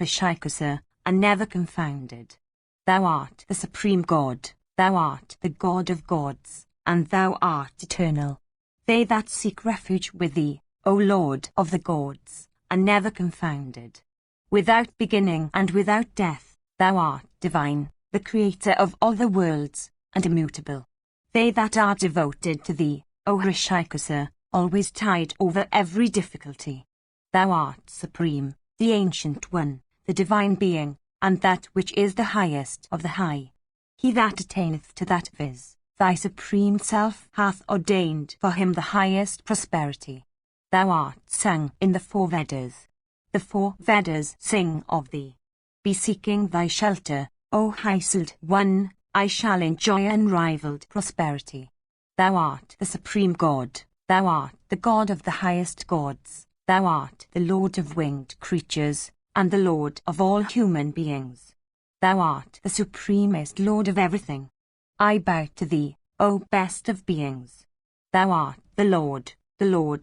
Rishikusa, are never confounded. Thou art the supreme God, thou art the God of gods, and thou art eternal. They that seek refuge with thee, O Lord of the gods, are never confounded. Without beginning and without death, thou art divine, the creator of all the worlds, and immutable. They that are devoted to thee, O Rishikusa, always tide over every difficulty. Thou art supreme, the ancient one, the divine being, and that which is the highest of the high. He that attaineth to that viz, thy supreme self hath ordained for him the highest prosperity. Thou art sung in the 4 Vedas. The 4 Vedas sing of thee. Beseeking thy shelter, O high-souled one, I shall enjoy unrivaled prosperity. Thou art the supreme God, thou art the God of the highest gods, thou art the Lord of winged creatures, and the Lord of all human beings. Thou art the supremest Lord of everything. I bow to thee, O best of beings. Thou art the Lord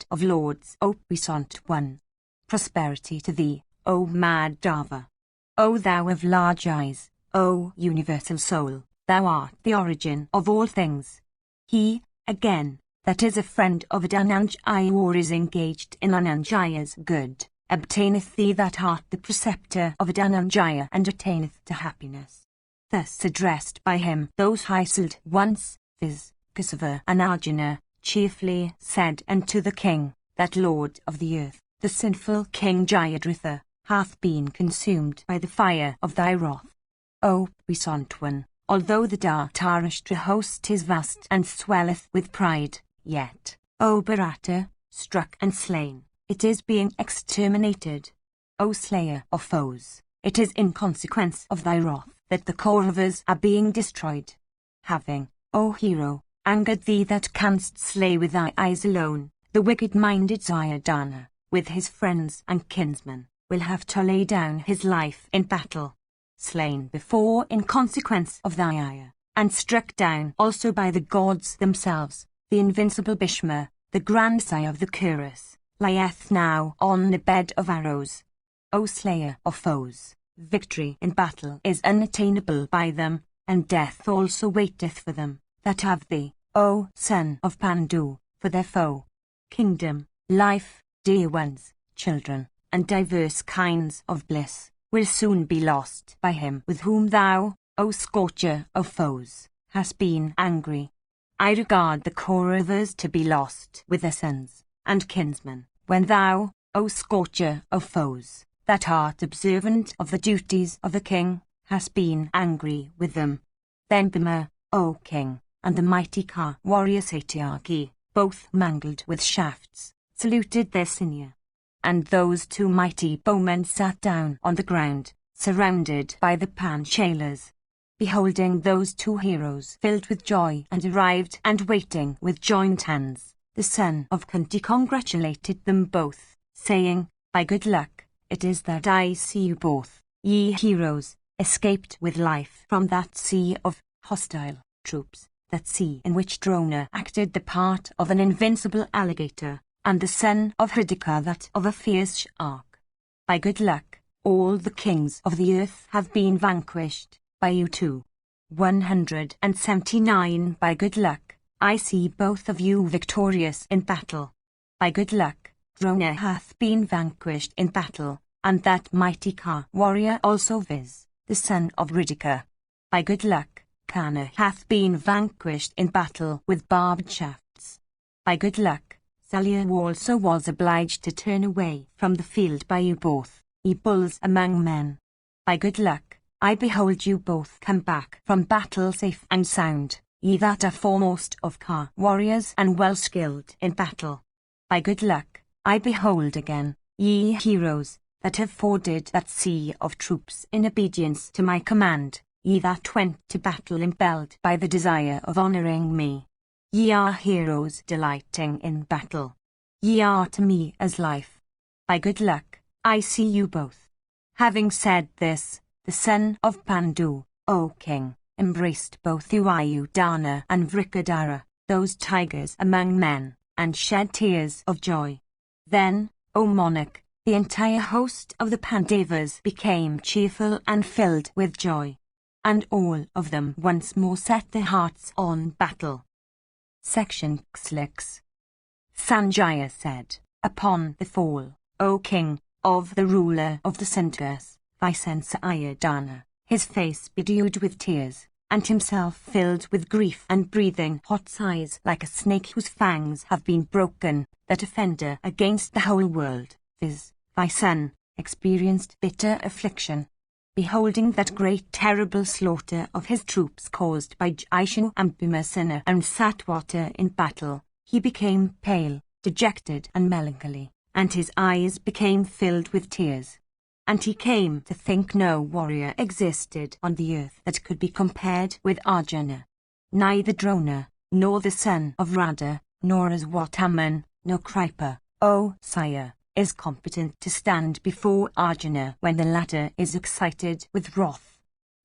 of lords, O puissant one. Prosperity to thee, O Madhava. O thou of large eyes, O universal soul, thou art the origin of all things. He, again, that is a friend of Dhananjaya or is engaged in Dhananjaya's good, obtaineth thee that art the preceptor of Dhananjaya and attaineth to happiness. Thus addressed by him those high-souled ones, viz. Kesava and Arjuna, chiefly said unto the king, that Lord of the earth, the sinful King Jayadratha, hath been consumed by the fire of thy wrath. O puissant one, although the Dhritarashtra host is vast and swelleth with pride, yet, O Bharata, struck and slain, it is being exterminated. O slayer of foes, it is in consequence of thy wrath that the Kauravas are being destroyed. Having, O hero, angered thee that canst slay with thy eyes alone, the wicked-minded Duryodhana, with his friends and kinsmen, will have to lay down his life in battle. Slain before in consequence of thy ire, and struck down also by the gods themselves, the invincible Bhishma, the grandsire of the Kurus, lieth now on the bed of arrows. O slayer of foes, victory in battle is unattainable by them, and death also waiteth for them that have thee, O son of Pandu, for their foe. Kingdom, life, dear ones, children, and diverse kinds of bliss, will soon be lost by him with whom thou, O scorcher of foes, hast been angry. I regard the Kauravas to be lost with their sons and kinsmen, when thou, O scorcher of foes, that art observant of the duties of the king, hast been angry with them. Then Bhima, O king, and the mighty warrior Satyaki, both mangled with shafts, saluted their senior. And those 2 mighty bowmen sat down on the ground, surrounded by the Panchalas. Beholding those 2 heroes filled with joy and arrived and waiting with joined hands, the son of Kunti congratulated them both, saying, By good luck, it is that I see you both, ye heroes, escaped with life from that sea of hostile troops, that sea in which Drona acted the part of an invincible alligator, and the son of Hridika that of a fierce shark. By good luck, all the kings of the earth have been vanquished, by you too. 179 By good luck, I see both of you victorious in battle. By good luck, Drona hath been vanquished in battle, and that mighty warrior also viz, the son of Hridika. By good luck, Karna hath been vanquished in battle with barbed shafts. By good luck, Salya also was obliged to turn away from the field by you both, ye bulls among men. By good luck, I behold you both come back from battle safe and sound, ye that are foremost of warriors and well skilled in battle. By good luck, I behold again, ye heroes, that have forded that sea of troops in obedience to my command, ye that went to battle impelled by the desire of honouring me. Ye are heroes delighting in battle. Ye are to me as life. By good luck, I see you both. Having said this, the son of Pandu, O king, embraced both Duryodhana and Vrikadara, those tigers among men, and shed tears of joy. Then, O monarch, The entire host of the Pandavas became cheerful and filled with joy. And all of them once more set their hearts on battle. Section 6. Sanjaya said, Upon the fall, O king, of the ruler of the Centaurs, thy son Sayadana, his face bedewed with tears, and himself filled with grief and breathing hot sighs like a snake whose fangs have been broken, that offender against the whole world, viz., thy son, experienced bitter affliction. Beholding that great terrible slaughter of his troops caused by Jishnu and Bhimasena and Satwata in battle, he became pale, dejected and melancholy, and his eyes became filled with tears. And he came to think no warrior existed on the earth that could be compared with Arjuna. Neither Drona, nor the son of Radha, nor Aswathaman, nor Kripa, O sire, is competent to stand before Arjuna when the latter is excited with wrath.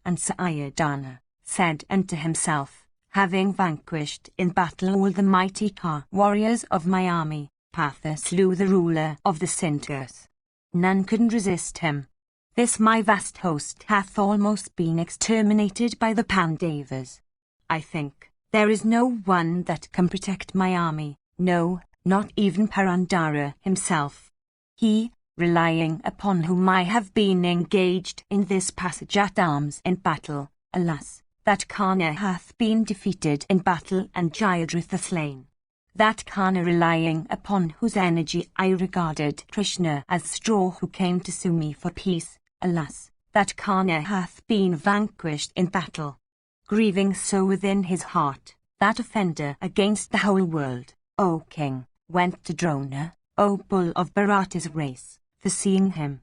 And Sayadana said unto himself, having vanquished in battle all the mighty warriors of my army, Partha slew the ruler of the Centaurs. None could resist him. This my vast host hath almost been exterminated by the Pandavas. I think there is no one that can protect my army, no, not even Purandara himself. He, relying upon whom I have been engaged in this passage at arms in battle, alas, that Karna hath been defeated in battle and Jayadratha slain. That Karna relying upon whose energy I regarded Krishna as straw who came to sue me for peace, alas, that Karna hath been vanquished in battle. Grieving so within his heart, that offender against the whole world, O king, went to Drona, O bull of Bharata's race, for seeing him.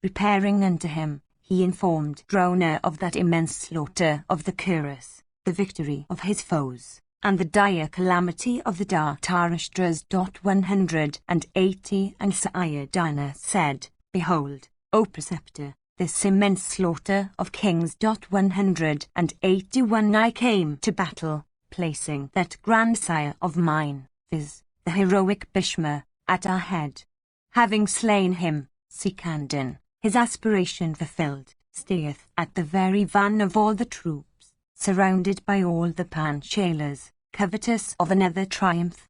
Repairing unto him, he informed Drona of that immense slaughter of the Kurus, the victory of his foes, and the dire calamity of the Dhritarashtra's. 180 And Sayadana said, Behold, O preceptor, this immense slaughter of kings. 181 I came to battle, placing that grandsire of mine, viz., the heroic Bhishma, at our head. Having slain him, Sikandin, his aspiration fulfilled, stayeth at the very van of all the troops, surrounded by all the Panchalas, covetous of another triumph.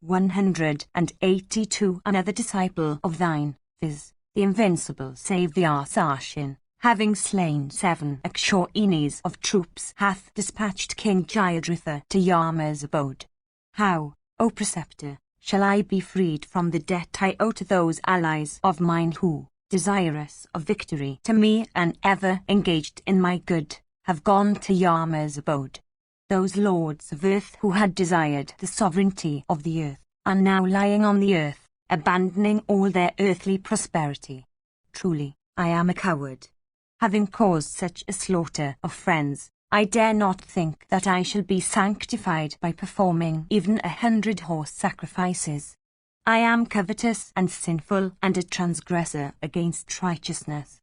182 Another disciple of thine, viz., the invincible Savyasashin, having slain 7 Akshayinis of troops, hath dispatched King Jayadratha to Yama's abode. How, O preceptor, shall I be freed from the debt I owe to those allies of mine who, desirous of victory to me and ever engaged in my good, have gone to Yama's abode? Those lords of earth who had desired the sovereignty of the earth, are now lying on the earth, abandoning all their earthly prosperity. Truly, I am a coward. Having caused such a slaughter of friends, I dare not think that I shall be sanctified by performing even 100 horse sacrifices. I am covetous and sinful and a transgressor against righteousness.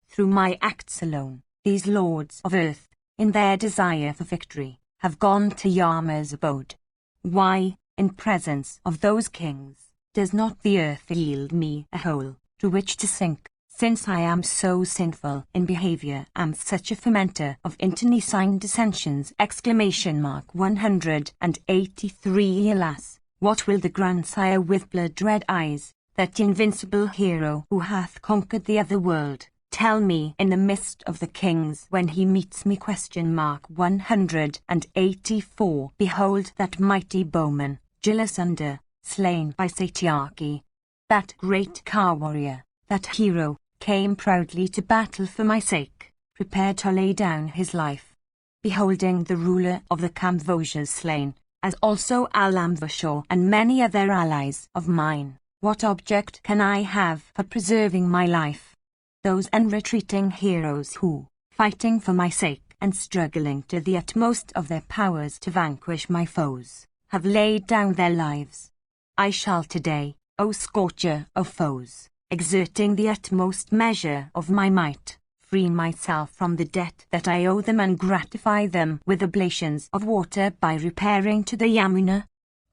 Through my acts alone, these lords of earth, in their desire for victory, have gone to Yama's abode. Why, in presence of those kings, does not the earth yield me a hole to which to sink? Since I am so sinful in behavior, am such a fomenter of internecine dissensions! 183 Alas, what will the grandsire with blood-red eyes, that invincible hero who hath conquered the other world, tell me in the midst of the kings when he meets me? 184 Behold that mighty bowman, Jilasunda, slain by Satyaki. That great warrior, that hero, came proudly to battle for my sake, prepared to lay down his life. Beholding the ruler of the Kambojas slain, as also Alambashaw and many other allies of mine, what object can I have for preserving my life? Those unretreating heroes who, fighting for my sake and struggling to the utmost of their powers to vanquish my foes, have laid down their lives. I shall today, O scorcher of foes, exerting the utmost measure of my might, free myself from the debt that I owe them and gratify them with oblations of water by repairing to the Yamuna.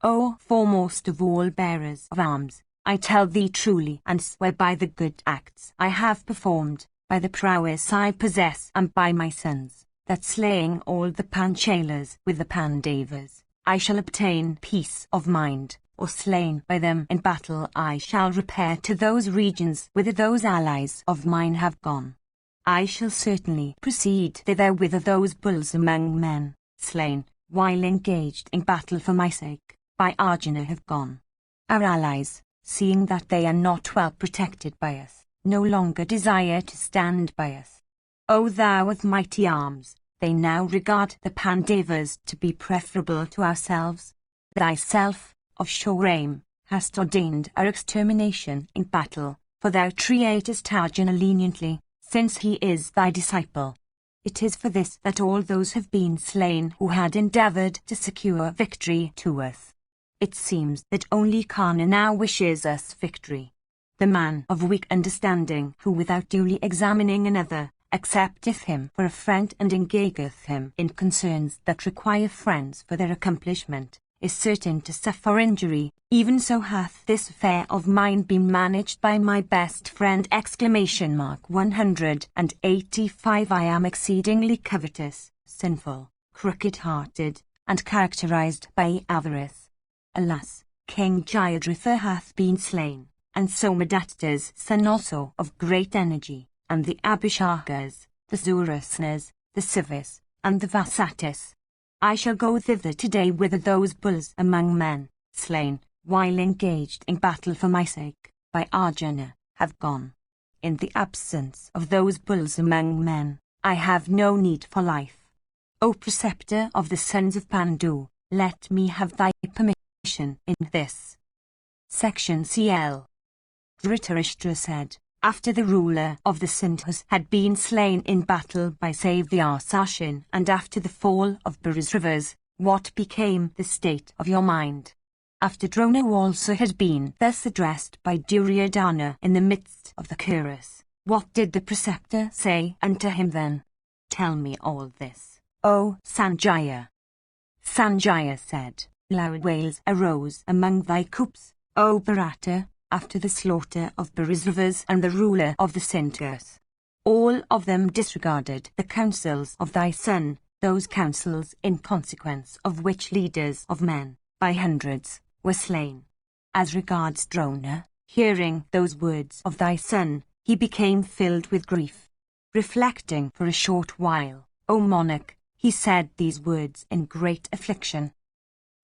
O foremost of all bearers of arms, I tell thee truly and swear by the good acts I have performed, by the prowess I possess and by my sons, that slaying all the Panchalas with the Pandavas, I shall obtain peace of mind, or slain by them in battle I shall repair to those regions whither those allies of mine have gone. I shall certainly proceed thither whither those bulls among men, slain, while engaged in battle for my sake, by Arjuna have gone. Our allies, seeing that they are not well protected by us, no longer desire to stand by us. O thou of mighty arms, they now regard the Pandavas to be preferable to ourselves. Thyself, of sure aim, hast ordained our extermination in battle, for thou treatest Arjuna leniently, since he is thy disciple. It is for this that all those have been slain who had endeavored to secure victory to us. It seems that only Karna now wishes us victory. The man of weak understanding who without duly examining another, accepteth him for a friend and engageth him in concerns that require friends for their accomplishment, is certain to suffer injury. Even so hath this affair of mine been managed by my best friend! 185 I am exceedingly covetous, sinful, crooked-hearted, and characterized by avarice. Alas, King Jayadratha hath been slain, and Somadatta's son also of great energy, and the Abhishakas, the Surasnas, the Sivas, and the Vasatis. I shall go thither today whither those bulls among men, slain, while engaged in battle for my sake, by Arjuna, have gone. In the absence of those bulls among men, I have no need for life. O preceptor of the sons of Pandu, let me have thy permission in this. Section CL. Dhritarashtra said, after the ruler of the Sindhus had been slain in battle by Savyasashin and after the fall of Bharisravas, what became the state of your mind? After Drona also had been thus addressed by Duryodhana in the midst of the chorus, what did the preceptor say unto him then? Tell me all this, O Sanjaya. Sanjaya said, loud wails arose among thy coops, O Bharata, after the slaughter of Bharisravas and the ruler of the Sindhus. All of them disregarded the counsels of thy son, those counsels in consequence of which leaders of men, by hundreds, were slain. As regards Drona, hearing those words of thy son, he became filled with grief. Reflecting for a short while, O monarch, he said these words in great affliction.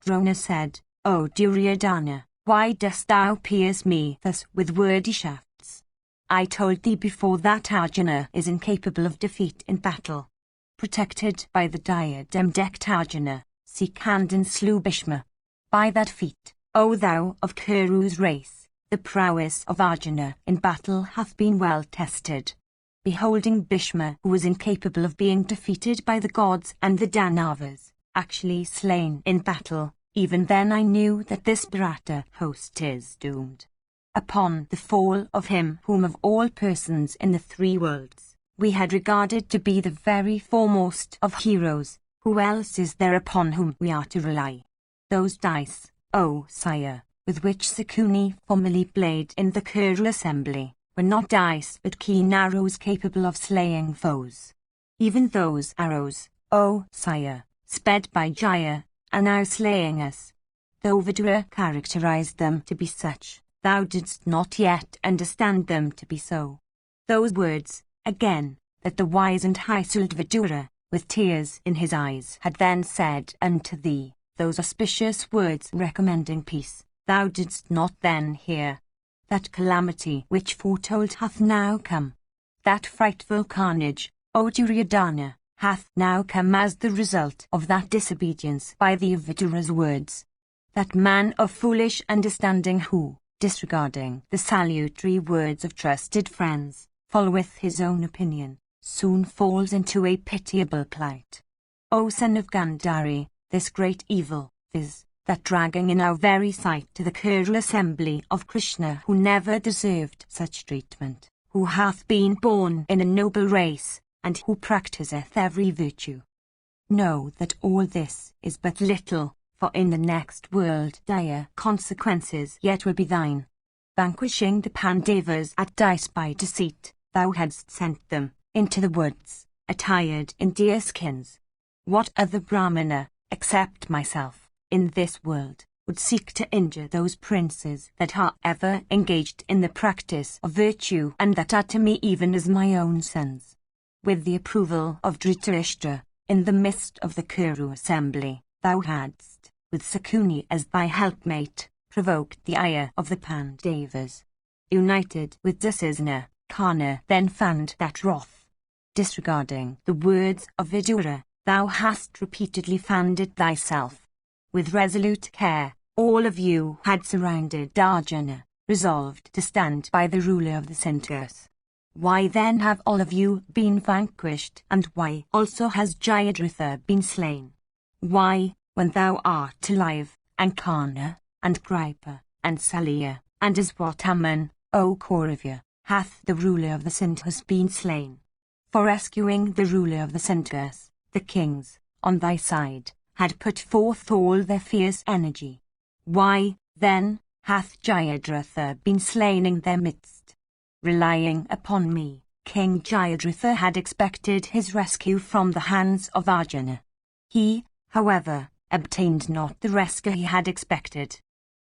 Drona said, O Duryodhana, why dost thou pierce me thus with wordy shafts? I told thee before that Arjuna is incapable of defeat in battle. Protected by the diadem-decked Arjuna, Sikandin slew Bhishma. By that feat, O thou of Kuru's race, the prowess of Arjuna in battle hath been well tested. Beholding Bhishma, who was incapable of being defeated by the gods and the Danavas, actually slain in battle, even then I knew that this Bharata host is doomed. Upon the fall of him whom of all persons in the three worlds, we had regarded to be the very foremost of heroes, who else is there upon whom we are to rely? Those dice, O sire, with which Sakuni formerly played in the Kuru assembly, were not dice but keen arrows capable of slaying foes. Even those arrows, O sire, sped by Jaya, are now slaying us. Though Vidura characterized them to be such, thou didst not yet understand them to be so. Those words, again, that the wise and high-souled Vidura, with tears in his eyes, had then said unto thee, those auspicious words recommending peace, thou didst not then hear. That calamity which foretold hath now come. That frightful carnage, O Duryodhana, hath now come as the result of that disobedience by the Vidura's words. That man of foolish understanding who, disregarding the salutary words of trusted friends, followeth his own opinion, soon falls into a pitiable plight. O son of Gandhari, this great evil, viz., that dragging in our very sight to the Kuru assembly of Krishna who never deserved such treatment, who hath been born in a noble race, and who practiseth every virtue. Know that all this is but little, for in the next world dire consequences yet will be thine. vanquishing the Pandavas at dice by deceit, thou hadst sent them into the woods, attired in deerskins. What other Brahmana, except myself, in this world, would seek to injure those princes that are ever engaged in the practice of virtue and that are to me even as my own sons? With the approval of Dhritarashtra, in the midst of the Kuru assembly, thou hadst, with Sakuni as thy helpmate, provoked the ire of the Pandavas. United with Dusasana, Karna then fanned that wrath. Disregarding the words of Vidura, thou hast repeatedly fanned it thyself. With resolute care, all of you had surrounded Arjuna, resolved to stand by the ruler of the Centaurs. Why then have all of you been vanquished, and why also has Jayadratha been slain? Why, when thou art alive, and Karna, and Kripa, and Saliya, and Aswathaman, O Kauravya, hath the ruler of the Centaurs been slain? For rescuing the ruler of the Centaurs, the kings, on thy side, had put forth all their fierce energy. Why, then, hath Jayadratha been slain in their midst? Relying upon me, King Jayadratha had expected his rescue from the hands of Arjuna. He, however, obtained not the rescue he had expected.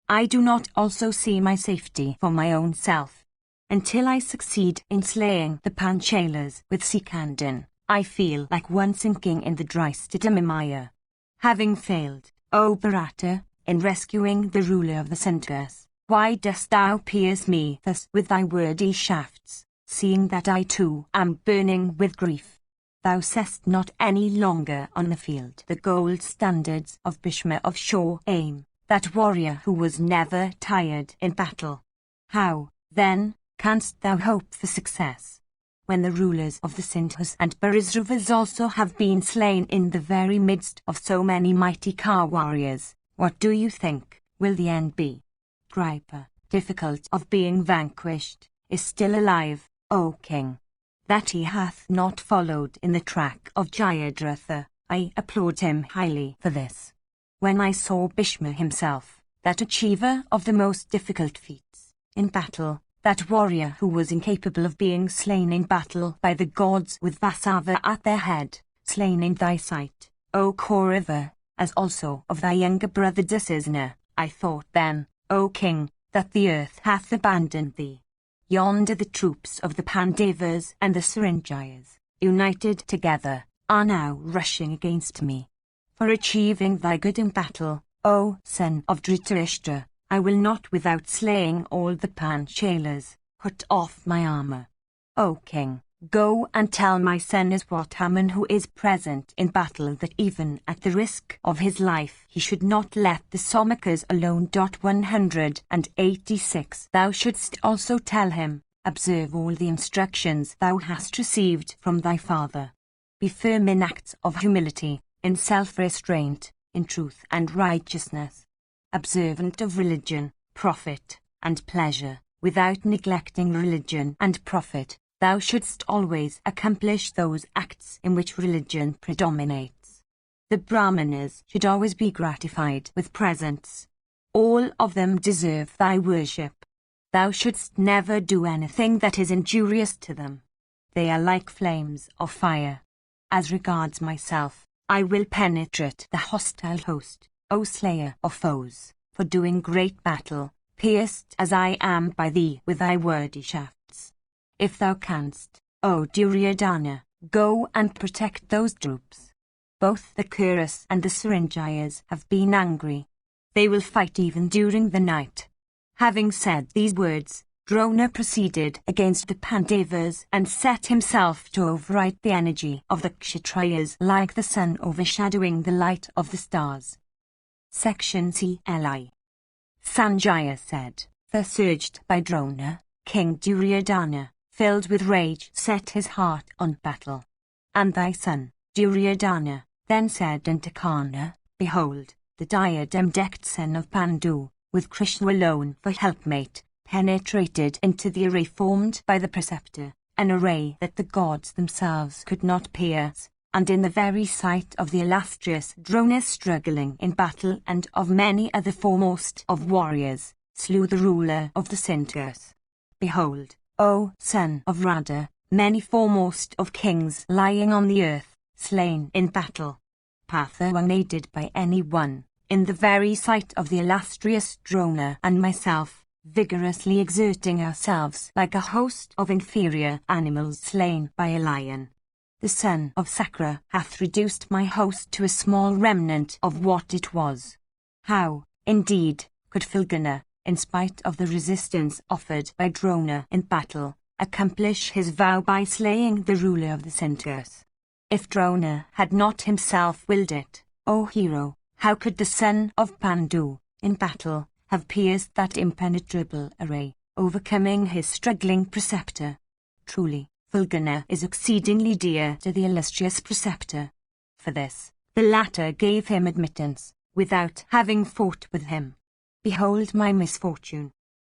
I do not also see my safety for my own self. Until I succeed in slaying the Panchalas with Sikandin, I feel like one sinking in the dry Stitamimaya. Having failed, O Bharata, in rescuing the ruler of the Centaurs, why dost thou pierce me thus with thy wordy shafts, seeing that I too am burning with grief? Thou seest not any longer on the field the gold standards of Bhishma of sure aim, that warrior who was never tired in battle. How, then, canst thou hope for success, when the rulers of the Centaurs and Bharisravas also have been slain in the very midst of so many mighty Ka warriors? What do you think will the end be? Kripa, difficult of being vanquished, is still alive, O king. That he hath not followed in the track of Jayadratha, I applaud him highly for this. When I saw Bhishma himself, that achiever of the most difficult feats in battle, that warrior who was incapable of being slain in battle by the gods with Vasava at their head, slain in thy sight, O Kaurava, as also of thy younger brother Dusasana, I thought then, O king, that the earth hath abandoned thee. Yonder the troops of the Pandavas and the Saranjayas, united together, are now rushing against me. For achieving thy good in battle, O son of Dhritarashtra, I will not without slaying all the Panchalas, put off my armor. O king, go and tell my son Aswathaman, who is present in battle, that even at the risk of his life he should not let the Somakas alone. 186. Thou shouldst also tell him, observe all the instructions thou hast received from thy father. Be firm in acts of humility, in self-restraint, in truth and righteousness. Observant of religion, profit, and pleasure, without neglecting religion and profit. Thou shouldst always accomplish those acts in which religion predominates. The Brahmanas should always be gratified with presents. All of them deserve thy worship. Thou shouldst never do anything that is injurious to them. They are like flames of fire. As regards myself, I will penetrate the hostile host, O slayer of foes, for doing great battle, pierced as I am by thee with thy wordy shafts. If thou canst, O Duryodhana, go and protect those troops. Both the Kurus and the Saranjayas have been angry. They will fight even during the night. Having said these words, Drona proceeded against the Pandavas and set himself to override the energy of the Kshatriyas like the sun overshadowing the light of the stars. Section CLI. Sanjaya said, thus urged by Drona, King Duryodhana, filled with rage, set his heart on battle. And thy son, Duryodhana, then said unto Karna, behold, the diadem-decked son of Pandu, with Krishna alone for helpmate, penetrated into the array formed by the preceptor, an array that the gods themselves could not pierce, and in the very sight of the illustrious Drona struggling in battle and of many other foremost of warriors, slew the ruler of the Sintirs. Behold, O son of Rada, many foremost of kings lying on the earth, slain in battle. Partha unaided by any one, in the very sight of the illustrious Drona and myself, vigorously exerting ourselves like a host of inferior animals slain by a lion. The son of Sakra hath reduced my host to a small remnant of what it was. How, indeed, could Filgana, in spite of the resistance offered by Drona in battle, accomplish his vow by slaying the ruler of the Sintirs? If Drona had not himself willed it, O hero, how could the son of Pandu, in battle, have pierced that impenetrable array, overcoming his struggling preceptor? Truly, Filgana is exceedingly dear to the illustrious preceptor. For this, the latter gave him admittance, without having fought with him. Behold my misfortune.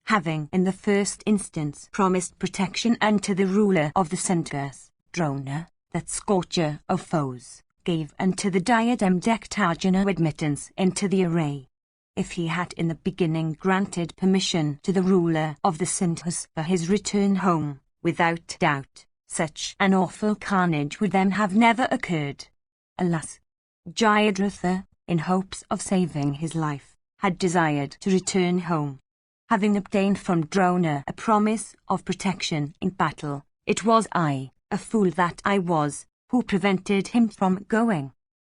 Having in the first instance promised protection unto the ruler of the Sintirs, Drona, that scorcher of foes, gave unto the diadem-decked Arjuna admittance into the array. If he had in the beginning granted permission to the ruler of the Sintirs for his return home, without doubt, such an awful carnage would then have never occurred. Alas! Jayadratha, in hopes of saving his life, had desired to return home. Having obtained from Drona a promise of protection in battle, it was I, a fool that I was, who prevented him from going.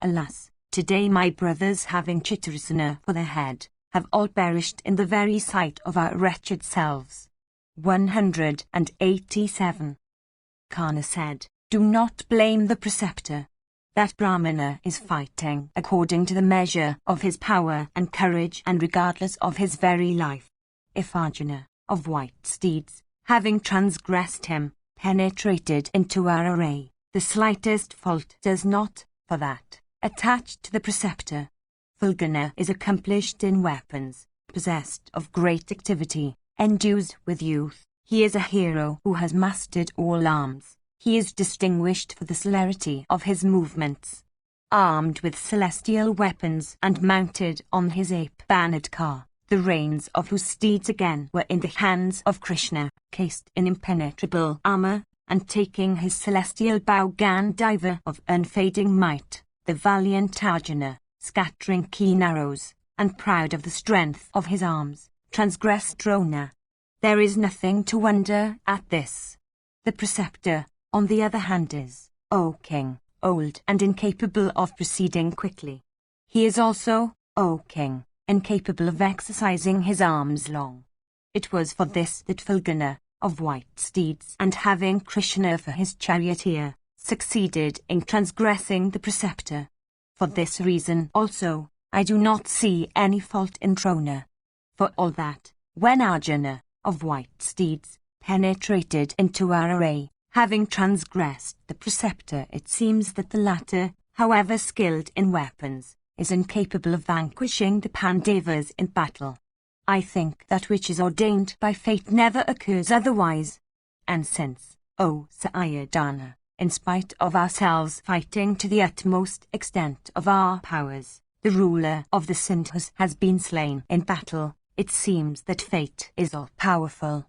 Alas! Today my brothers, having Chitrasana for their head, have all perished in the very sight of our wretched selves. 187. Karna said, Do not blame the preceptor. That Brahmana is fighting according to the measure of his power and courage and regardless of his very life. If Arjuna, of white steeds, having transgressed him, penetrated into our array, the slightest fault does not, for that, attach to the preceptor. Filgana is accomplished in weapons, possessed of great activity, endued with youth. He is a hero who has mastered all arms. He is distinguished for the celerity of his movements. Armed with celestial weapons and mounted on his ape-bannered car, the reins of whose steeds again were in the hands of Krishna, cased in impenetrable armor, and taking his celestial bow Gandiva of unfading might, the valiant Arjuna, scattering keen arrows, and proud of the strength of his arms, transgressed Drona. There is nothing to wonder at this. The preceptor, on the other hand, is, O king, old and incapable of proceeding quickly. He is also, O king, incapable of exercising his arms long. It was for this that Filgana, of white steeds and having Krishna for his charioteer, succeeded in transgressing the preceptor. For this reason also, I do not see any fault in Drona. For all that, when Arjuna, of white steeds, penetrated into our array, having transgressed the preceptor, it seems that the latter, however skilled in weapons, is incapable of vanquishing the Pandavas in battle. I think that which is ordained by fate never occurs otherwise. And since, O Sayadana, in spite of ourselves fighting to the utmost extent of our powers, the ruler of the Sintirs has been slain in battle, it seems that fate is all-powerful.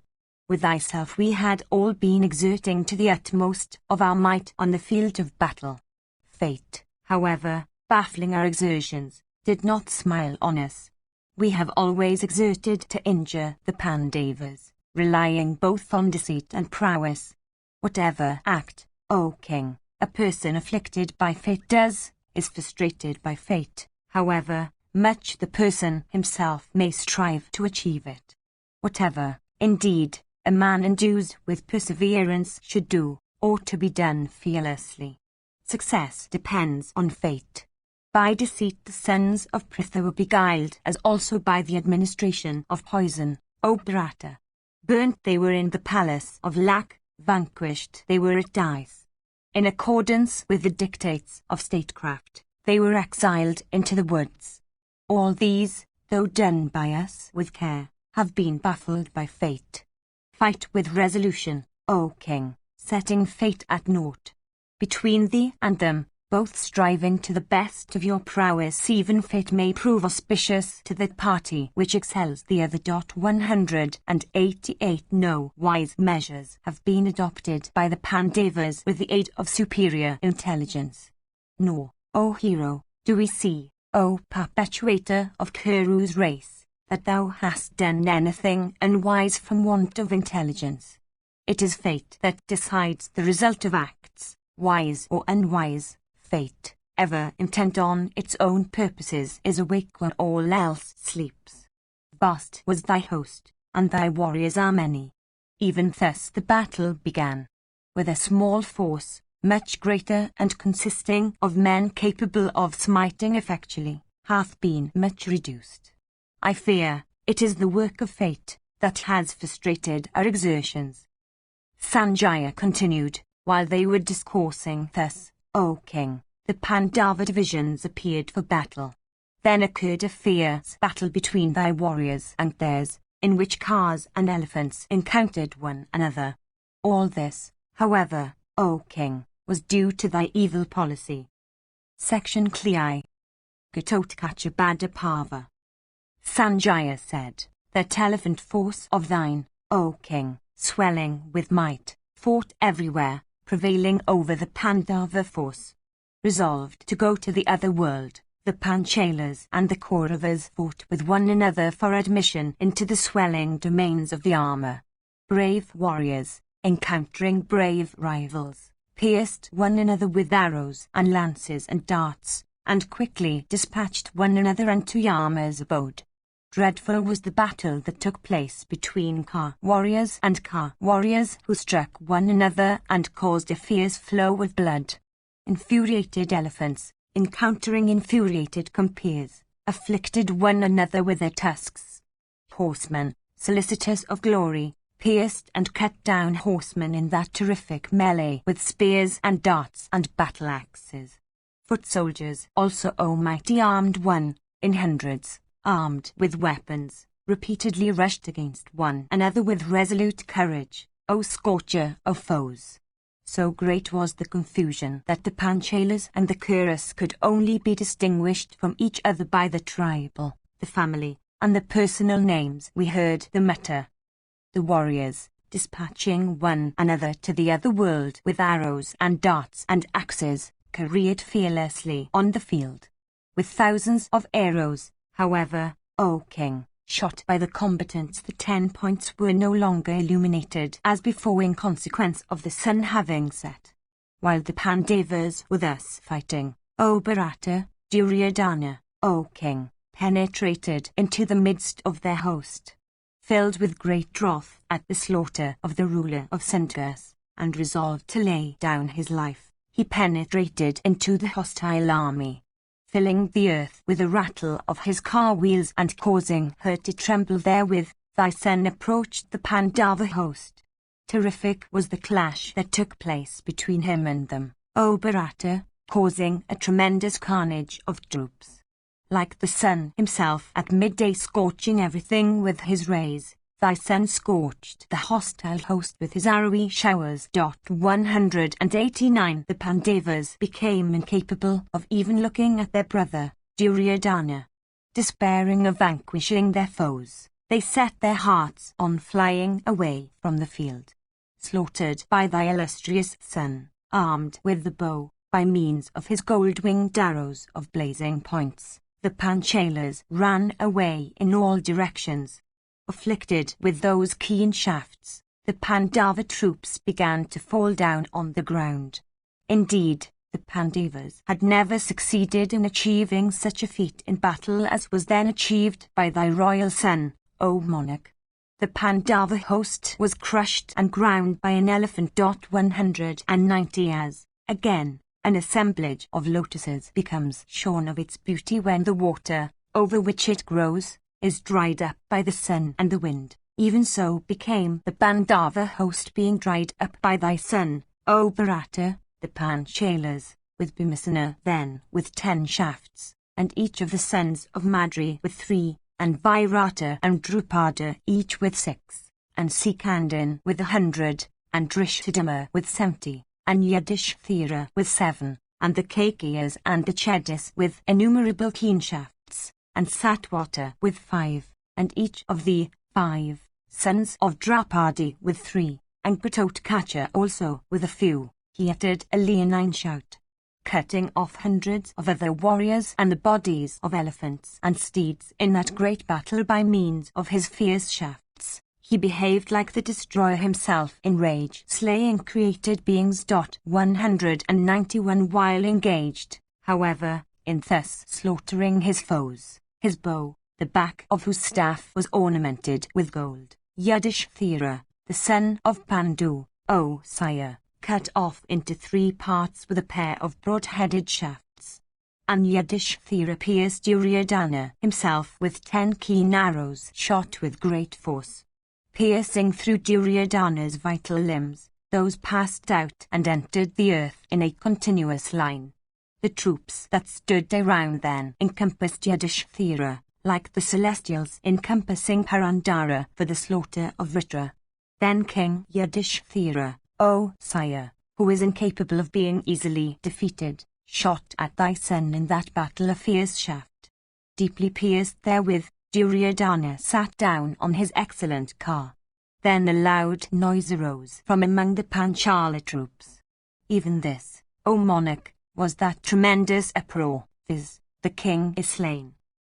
With thyself we had all been exerting to the utmost of our might on the field of battle. Fate, however, baffling our exertions, did not smile on us. We have always exerted to injure the Pandavas, relying both on deceit and prowess. Whatever act, O king, a person afflicted by fate does, is frustrated by fate, however much the person himself may strive to achieve it. Whatever, indeed, a man endues with perseverance should do, ought to be done fearlessly. Success depends on fate. By deceit the sons of Pritha were beguiled, as also by the administration of poison, O Bharata. Burnt they were in the palace of Lak, vanquished they were at Dice. In accordance with the dictates of statecraft, they were exiled into the woods. All these, though done by us with care, have been baffled by fate. Fight with resolution, O king, setting fate at naught. Between thee and them, both striving to the best of your prowess, even if it may prove auspicious to that party which excels the other. 188 No wise measures have been adopted by the Pandavas with the aid of superior intelligence. Nor, O hero, do we see, O perpetuator of Kuru's race, that thou hast done anything unwise from want of intelligence. It is fate that decides the result of acts, wise or unwise. Fate, ever intent on its own purposes, is awake when all else sleeps. Vast was thy host, and thy warriors are many. Even thus the battle began. With a small force, much greater and consisting of men capable of smiting effectually, hath been much reduced. I fear, it is the work of fate that has frustrated our exertions. Sanjaya continued, while they were discoursing thus, O king, the Pandava divisions appeared for battle. Then occurred a fierce battle between thy warriors and theirs, in which cars and elephants encountered one another. All this, however, O king, was due to thy evil policy. Section Klei. Ghatotkachabada Parva. Sanjaya said, that elephant force of thine, O king, swelling with might, fought everywhere, prevailing over the Pandava force. Resolved to go to the other world, the Panchalas and the Kauravas fought with one another for admission into the swelling domains of the armor. Brave warriors, encountering brave rivals, pierced one another with arrows and lances and darts, and quickly dispatched one another unto Yama's abode. Dreadful was the battle that took place between Ka warriors and Ka warriors, who struck one another and caused a fierce flow of blood. Infuriated elephants, encountering infuriated compeers, afflicted one another with their tusks. Horsemen, solicitous of glory, pierced and cut down horsemen in that terrific melee with spears and darts and battle-axes. Foot soldiers also, O mighty armed one, in hundreds, armed with weapons, repeatedly rushed against one another with resolute courage, O scorcher of foes. So great was the confusion that the Panchalas and the Kuras could only be distinguished from each other by the tribal, the family, and the personal names we heard them utter. The warriors, dispatching one another to the other world with arrows and darts and axes, careered fearlessly on the field. With thousands of arrows, however, O king, shot by the combatants, the 10 points were no longer illuminated as before in consequence of the sun having set. While the Pandavas were thus fighting, O Bharata, Duryodhana, O king, penetrated into the midst of their host. Filled with great wrath at the slaughter of the ruler of Sandhurst, and resolved to lay down his life, he penetrated into the hostile army, filling the earth with the rattle of his car wheels and causing her to tremble therewith. Thy son approached the Pandava host. Terrific was the clash that took place between him and them, O Bharata, causing a tremendous carnage of troops. Like the sun himself at midday scorching everything with his rays, thy son scorched the hostile host with his arrowy showers. 189 The Pandavas became incapable of even looking at their brother, Duryodhana. Despairing of vanquishing their foes, they set their hearts on flying away from the field. Slaughtered by thy illustrious son, armed with the bow, by means of his gold-winged arrows of blazing points, the Panchalas ran away in all directions. Afflicted with those keen shafts, the Pandava troops began to fall down on the ground. Indeed, the Pandavas had never succeeded in achieving such a feat in battle as was then achieved by thy royal son, O monarch. The Pandava host was crushed and ground by an elephant. 190 As, again, an assemblage of lotuses becomes shorn of its beauty when the water, over which it grows, is dried up by the sun and the wind, even so became the Pandava host, being dried up by thy son, O Bharata. The Panchalas, with Bhimasena then with 10 shafts, and each of the sons of Madri with 3, and Virata and Drupada each with 6, and Sikandin with 100, and Drishthadima with 70, and Yudhishthira with 7, and the Kakiyas and the Chedis with innumerable keen shafts, and Satwata with 5, and each of the 5 sons of Draupadi with 3, and Ghatotkach also with a few. He uttered a leonine shout, cutting off hundreds of other warriors and the bodies of elephants and steeds in that great battle by means of his fierce shafts. He behaved like the destroyer himself in rage, slaying created beings. 191 While engaged, however, in thus slaughtering his foes, his bow, the back of whose staff was ornamented with gold, Yudhishthira, the son of Pandu, O sire, cut off into 3 parts with a pair of broad-headed shafts. And Yudhishthira pierced Duryodhana himself with 10 keen arrows shot with great force, piercing through Duryodhana's vital limbs. Those passed out and entered the earth in a continuous line. The troops that stood around then encompassed Yudhishthira, like the celestials encompassing Purandara for the slaughter of Vritra. Then King Yudhishthira, O sire, who is incapable of being easily defeated, shot at thy son in that battle a fierce shaft. Deeply pierced therewith, Duryodhana sat down on his excellent car. Then a loud noise arose from among the Panchala troops. Even this, O monarch, was that tremendous uproar, viz., the king is slain.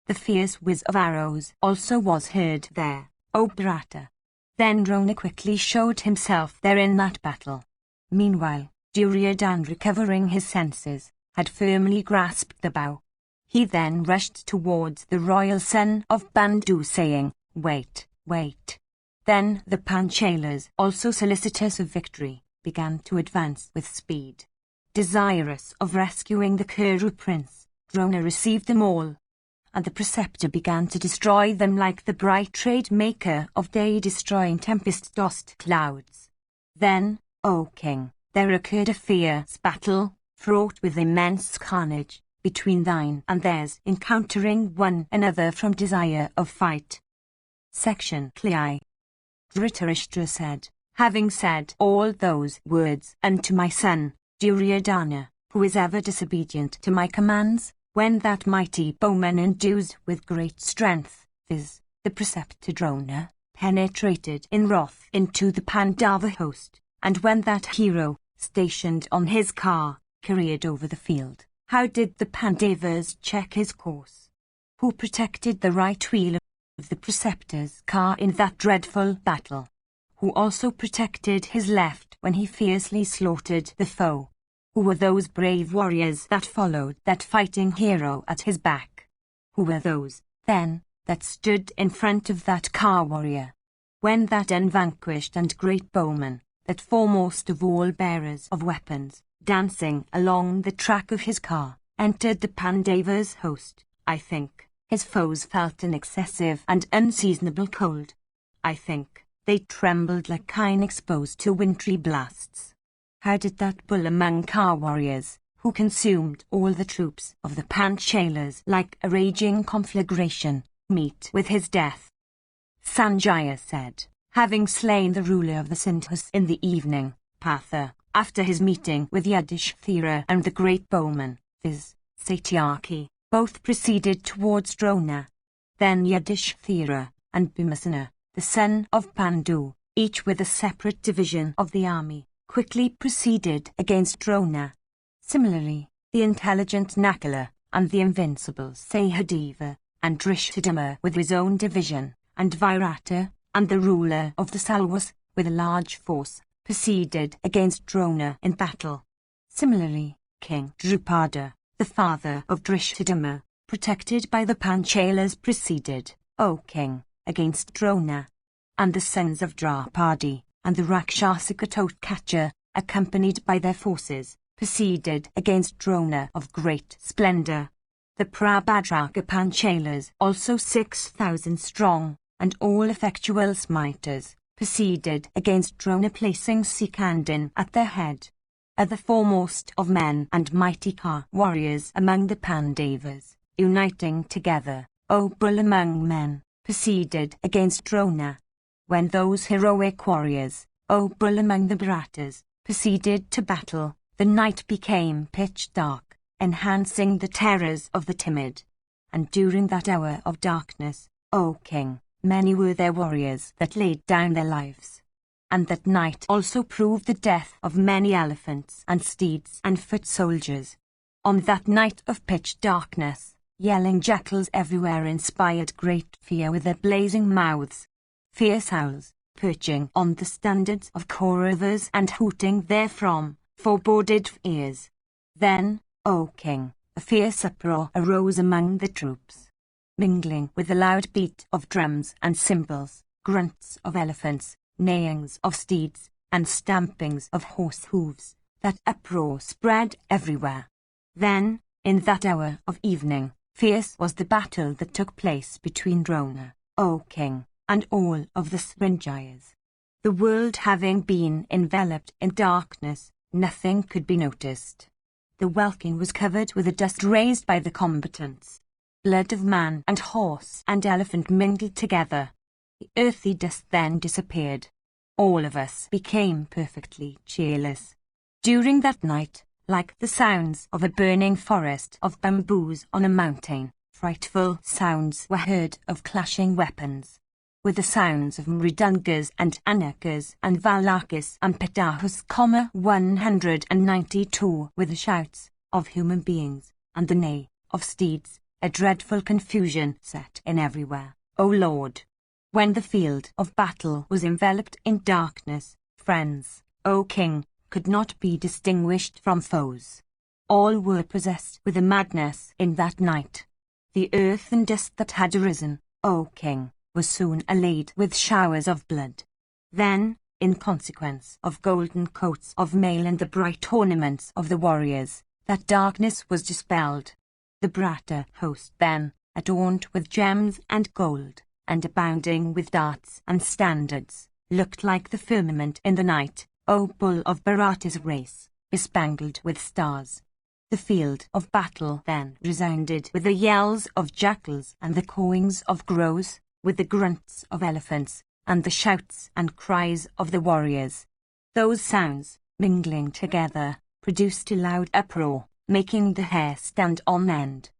The fierce whiz of arrows also was heard there, O Bharata. Then Drona quickly showed himself there in that battle. Meanwhile, Duryodhana, recovering his senses, had firmly grasped the bow. He then rushed towards the royal son of Bandu, saying, "Wait, wait." Then the Panchalas, also solicitous of victory, began to advance with speed. Desirous of rescuing the Kuru prince, Drona received them all, and the preceptor began to destroy them like the bright trade maker of day destroying tempest-tossed clouds. Then, O king, there occurred a fierce battle, fraught with immense carnage, between thine and theirs, encountering one another from desire of fight. Section Cli. Dhritarashtra said, having said all those words unto my son, Duryodhana, who is ever disobedient to my commands, when that mighty bowman endued with great strength, viz., the preceptor Drona, penetrated in wrath into the Pandava host, and when that hero, stationed on his car, careered over the field, how did the Pandavas check his course? Who protected the right wheel of the preceptor's car in that dreadful battle? Who also protected his left when he fiercely slaughtered the foe? Who were those brave warriors that followed that fighting hero at his back? Who were those, then, that stood in front of that car warrior, when that unvanquished and great bowman, that foremost of all bearers of weapons, dancing along the track of his car, entered the Pandavas' host? I think his foes felt an excessive and unseasonable cold. I think they trembled like kine exposed to wintry blasts. How did that bull among car warriors, who consumed all the troops of the Panchalas like a raging conflagration, meet with his death? Sanjaya said, having slain the ruler of the Sindhus in the evening, Partha, after his meeting with Yudhishthira and the great bowman, viz., Satyaki, both proceeded towards Drona. Then Yudhishthira and Bhimasena, the son of Pandu, each with a separate division of the army, quickly proceeded against Drona. Similarly, the intelligent Nakula and the invincible Sahadeva, and Drishthadima with his own division, and Virata, and the ruler of the Salwas, with a large force, proceeded against Drona in battle. Similarly, King Drupada, the father of Drishthadima, protected by the Panchalas, proceeded, O king, against Drona. And the sons of Draupadi, and the Rakshasa Ghatotkach, accompanied by their forces, proceeded against Drona of great splendor. The Prabhadraka Panchalas, also 6,000 strong, and all effectual smiters, proceeded against Drona, placing Sikandin at their head. The foremost of men and mighty car warriors among the Pandavas, uniting together, O bull among men, proceeded against Drona. When those heroic warriors, O bull among the Bharatas, proceeded to battle, The night became pitch dark, enhancing the terrors of the timid. And during that hour of darkness, O king, many were their warriors that laid down their lives. And that night also proved the death of many elephants and steeds and foot soldiers. On that night of pitch darkness, yelling jackals everywhere inspired great fear with their blazing mouths. Fierce owls, perching on the standards of Kauravas and hooting therefrom, foreboded ears. Then, O king, a fierce uproar arose among the troops. Mingling with the loud beat of drums and cymbals, grunts of elephants, neighings of steeds, and stampings of horse hooves, that uproar spread everywhere. Then, in that hour of evening, fierce was the battle that took place between Drona, O king, and all of the Srinjayas. The world having been enveloped in darkness, nothing could be noticed. The welkin was covered with the dust raised by the combatants. Blood of man and horse and elephant mingled together. The earthy dust then disappeared. All of us became perfectly cheerless. During that night, like the sounds of a burning forest of bamboos on a mountain, frightful sounds were heard of clashing weapons. With the sounds of mridangas and anakas and valakis and petahus, 192, with the shouts of human beings and the neigh of steeds, a dreadful confusion set in everywhere, O Lord. When the field of battle was enveloped in darkness, friends, O king, could not be distinguished from foes. All were possessed with a madness in that night. The earth and dust that had arisen, O king, was soon allayed with showers of blood. Then, in consequence of golden coats of mail and the bright ornaments of the warriors, that darkness was dispelled. The Brata host then, adorned with gems and gold, and abounding with darts and standards, looked like the firmament in the night, O bull of Bharata's race, bespangled with stars. The field of battle then resounded with the yells of jackals and the cawings of crows, with the grunts of elephants, and the shouts and cries of the warriors. Those sounds, mingling together, produced a loud uproar, making the hair stand on end.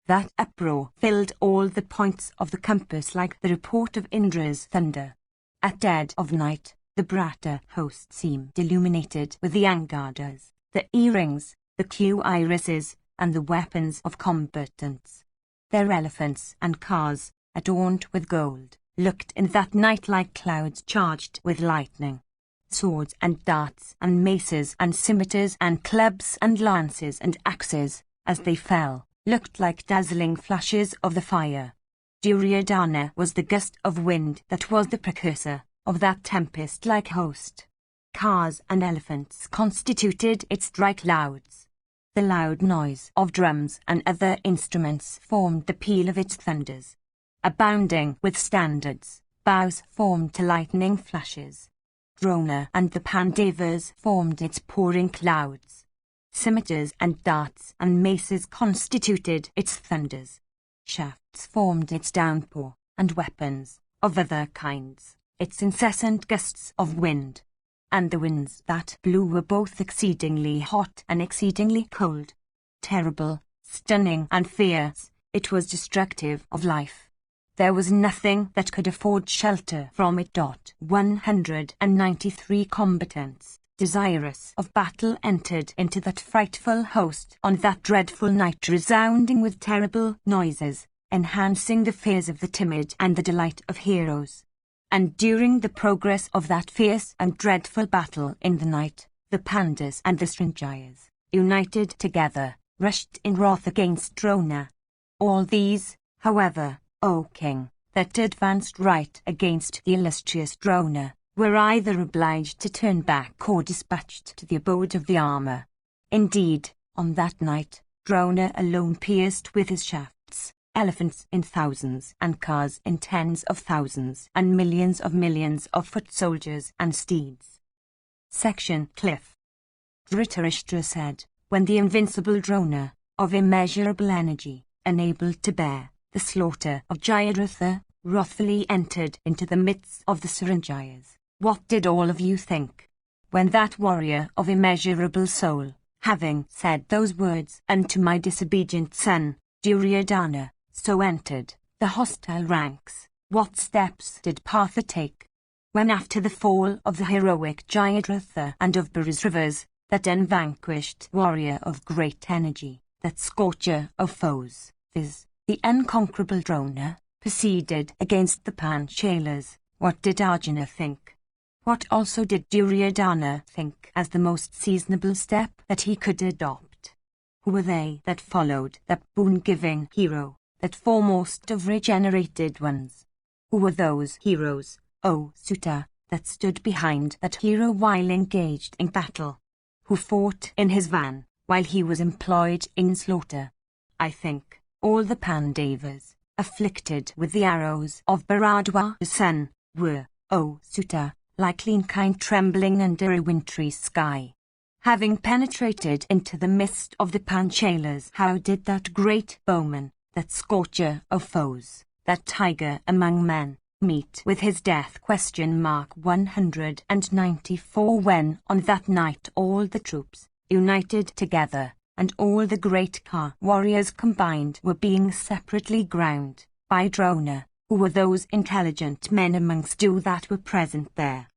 That uproar filled all the points of the compass like the report of Indra's thunder. At dead of night, the Brata host seemed illuminated with the angadas, the earrings, the irises, and the weapons of combatants. Their elephants and cars, adorned with gold, looked in that night like clouds charged with lightning. Swords and darts and maces and scimitars and clubs and lances and axes, as they fell, looked like dazzling flashes of the fire. Duryodhana was the gust of wind that was the precursor of that tempest-like host. Cars and elephants constituted its strike clouds. The loud noise of drums and other instruments formed the peal of its thunders. Abounding with standards, bows formed to lightning flashes. Drona and the Pandavas formed its pouring clouds. Scimitars and darts and maces constituted its thunders. Shafts formed its downpour, and weapons, of other kinds, its incessant gusts of wind. And the winds that blew were both exceedingly hot and exceedingly cold. Terrible, stunning and fierce, it was destructive of life. There was nothing that could afford shelter from it. 193 combatants, desirous of battle, entered into that frightful host on that dreadful night, resounding with terrible noises, enhancing the fears of the timid and the delight of heroes. And during the progress of that fierce and dreadful battle in the night, the Pandas and the Srinjayas, united together, rushed in wrath against Drona. All these, however, O king, that advanced right against the illustrious Drona, were either obliged to turn back or dispatched to the abode of the armor. Indeed, on that night, Drona alone pierced with his shafts elephants in thousands and cars in tens of thousands and millions of foot soldiers and steeds. Section Cliff. Dhritarashtra said, when the invincible Drona, of immeasurable energy, enabled to bear the slaughter of Jayadratha, wrathfully entered into the midst of the Srinjayas, what did all of you think? When that warrior of immeasurable soul, Having said those words unto my disobedient son, Duryodhana, so entered the hostile ranks. What steps did Partha take? When after the fall of the heroic Jayadratha and of Bara's rivers, that unvanquished warrior of great energy, that scorcher of foes, viz., the unconquerable Drona, proceeded against the Panchalas, what did Arjuna think? What also did Duryodhana think as the most seasonable step that he could adopt? Who were they that followed that boon-giving hero, that foremost of regenerated ones? Who were those heroes, O Suta, that stood behind that hero while engaged in battle? Who fought in his van, while he was employed in slaughter? I think, all the Pandavas, afflicted with the arrows of Bharadwaja's son, were, O Suta, like lean-kine trembling under a wintry sky. Having penetrated into the midst of the Panchalas, how did that great bowman, that scorcher of foes, that tiger among men, meet with his death? 194. When on that night all the troops, united together, and all the great Ka warriors combined were being separately ground by Drona, who were those intelligent men amongst you that were present there?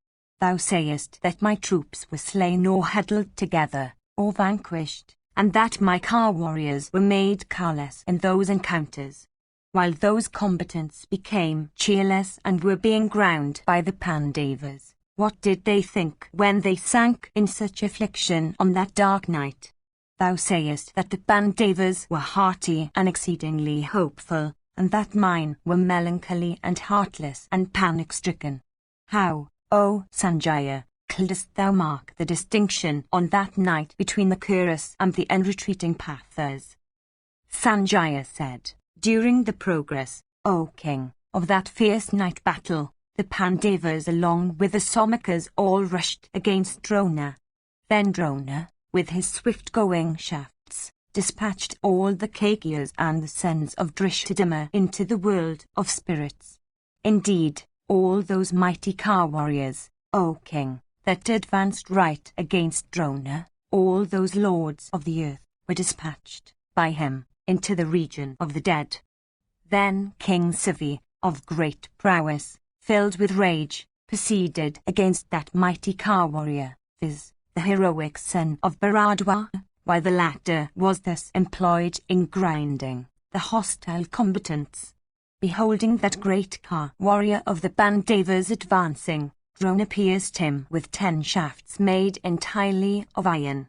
Thou sayest that my troops were slain or huddled together, or vanquished, and that my Ka warriors were made carless in those encounters, while those combatants became cheerless and were being ground by the Pandavas. What did they think when they sank in such affliction on that dark night? Thou sayest that the Pandavas were hearty and exceedingly hopeful, and that mine were melancholy and heartless and panic-stricken. How, O Sanjaya, couldst thou mark the distinction on that night between the Kurus and the unretreating Pathas? Sanjaya said, during the progress, O king, of that fierce night battle, the Pandavas along with the Somakas all rushed against Drona. Then Drona, with his swift-going shafts, dispatched all the Kakiyas and the sons of Drishtadyumna into the world of spirits. Indeed, all those mighty Ka warriors, O king, that advanced right against Drona, all those lords of the earth, were dispatched by him into the region of the dead. Then King Sivi, of great prowess, filled with rage, proceeded against that mighty Ka warrior, viz., the heroic son of Bharadwaja, while the latter was thus employed in grinding the hostile combatants. Beholding that great Ka warrior of the Pandavas advancing, Drona pierced him with 10 shafts made entirely of iron.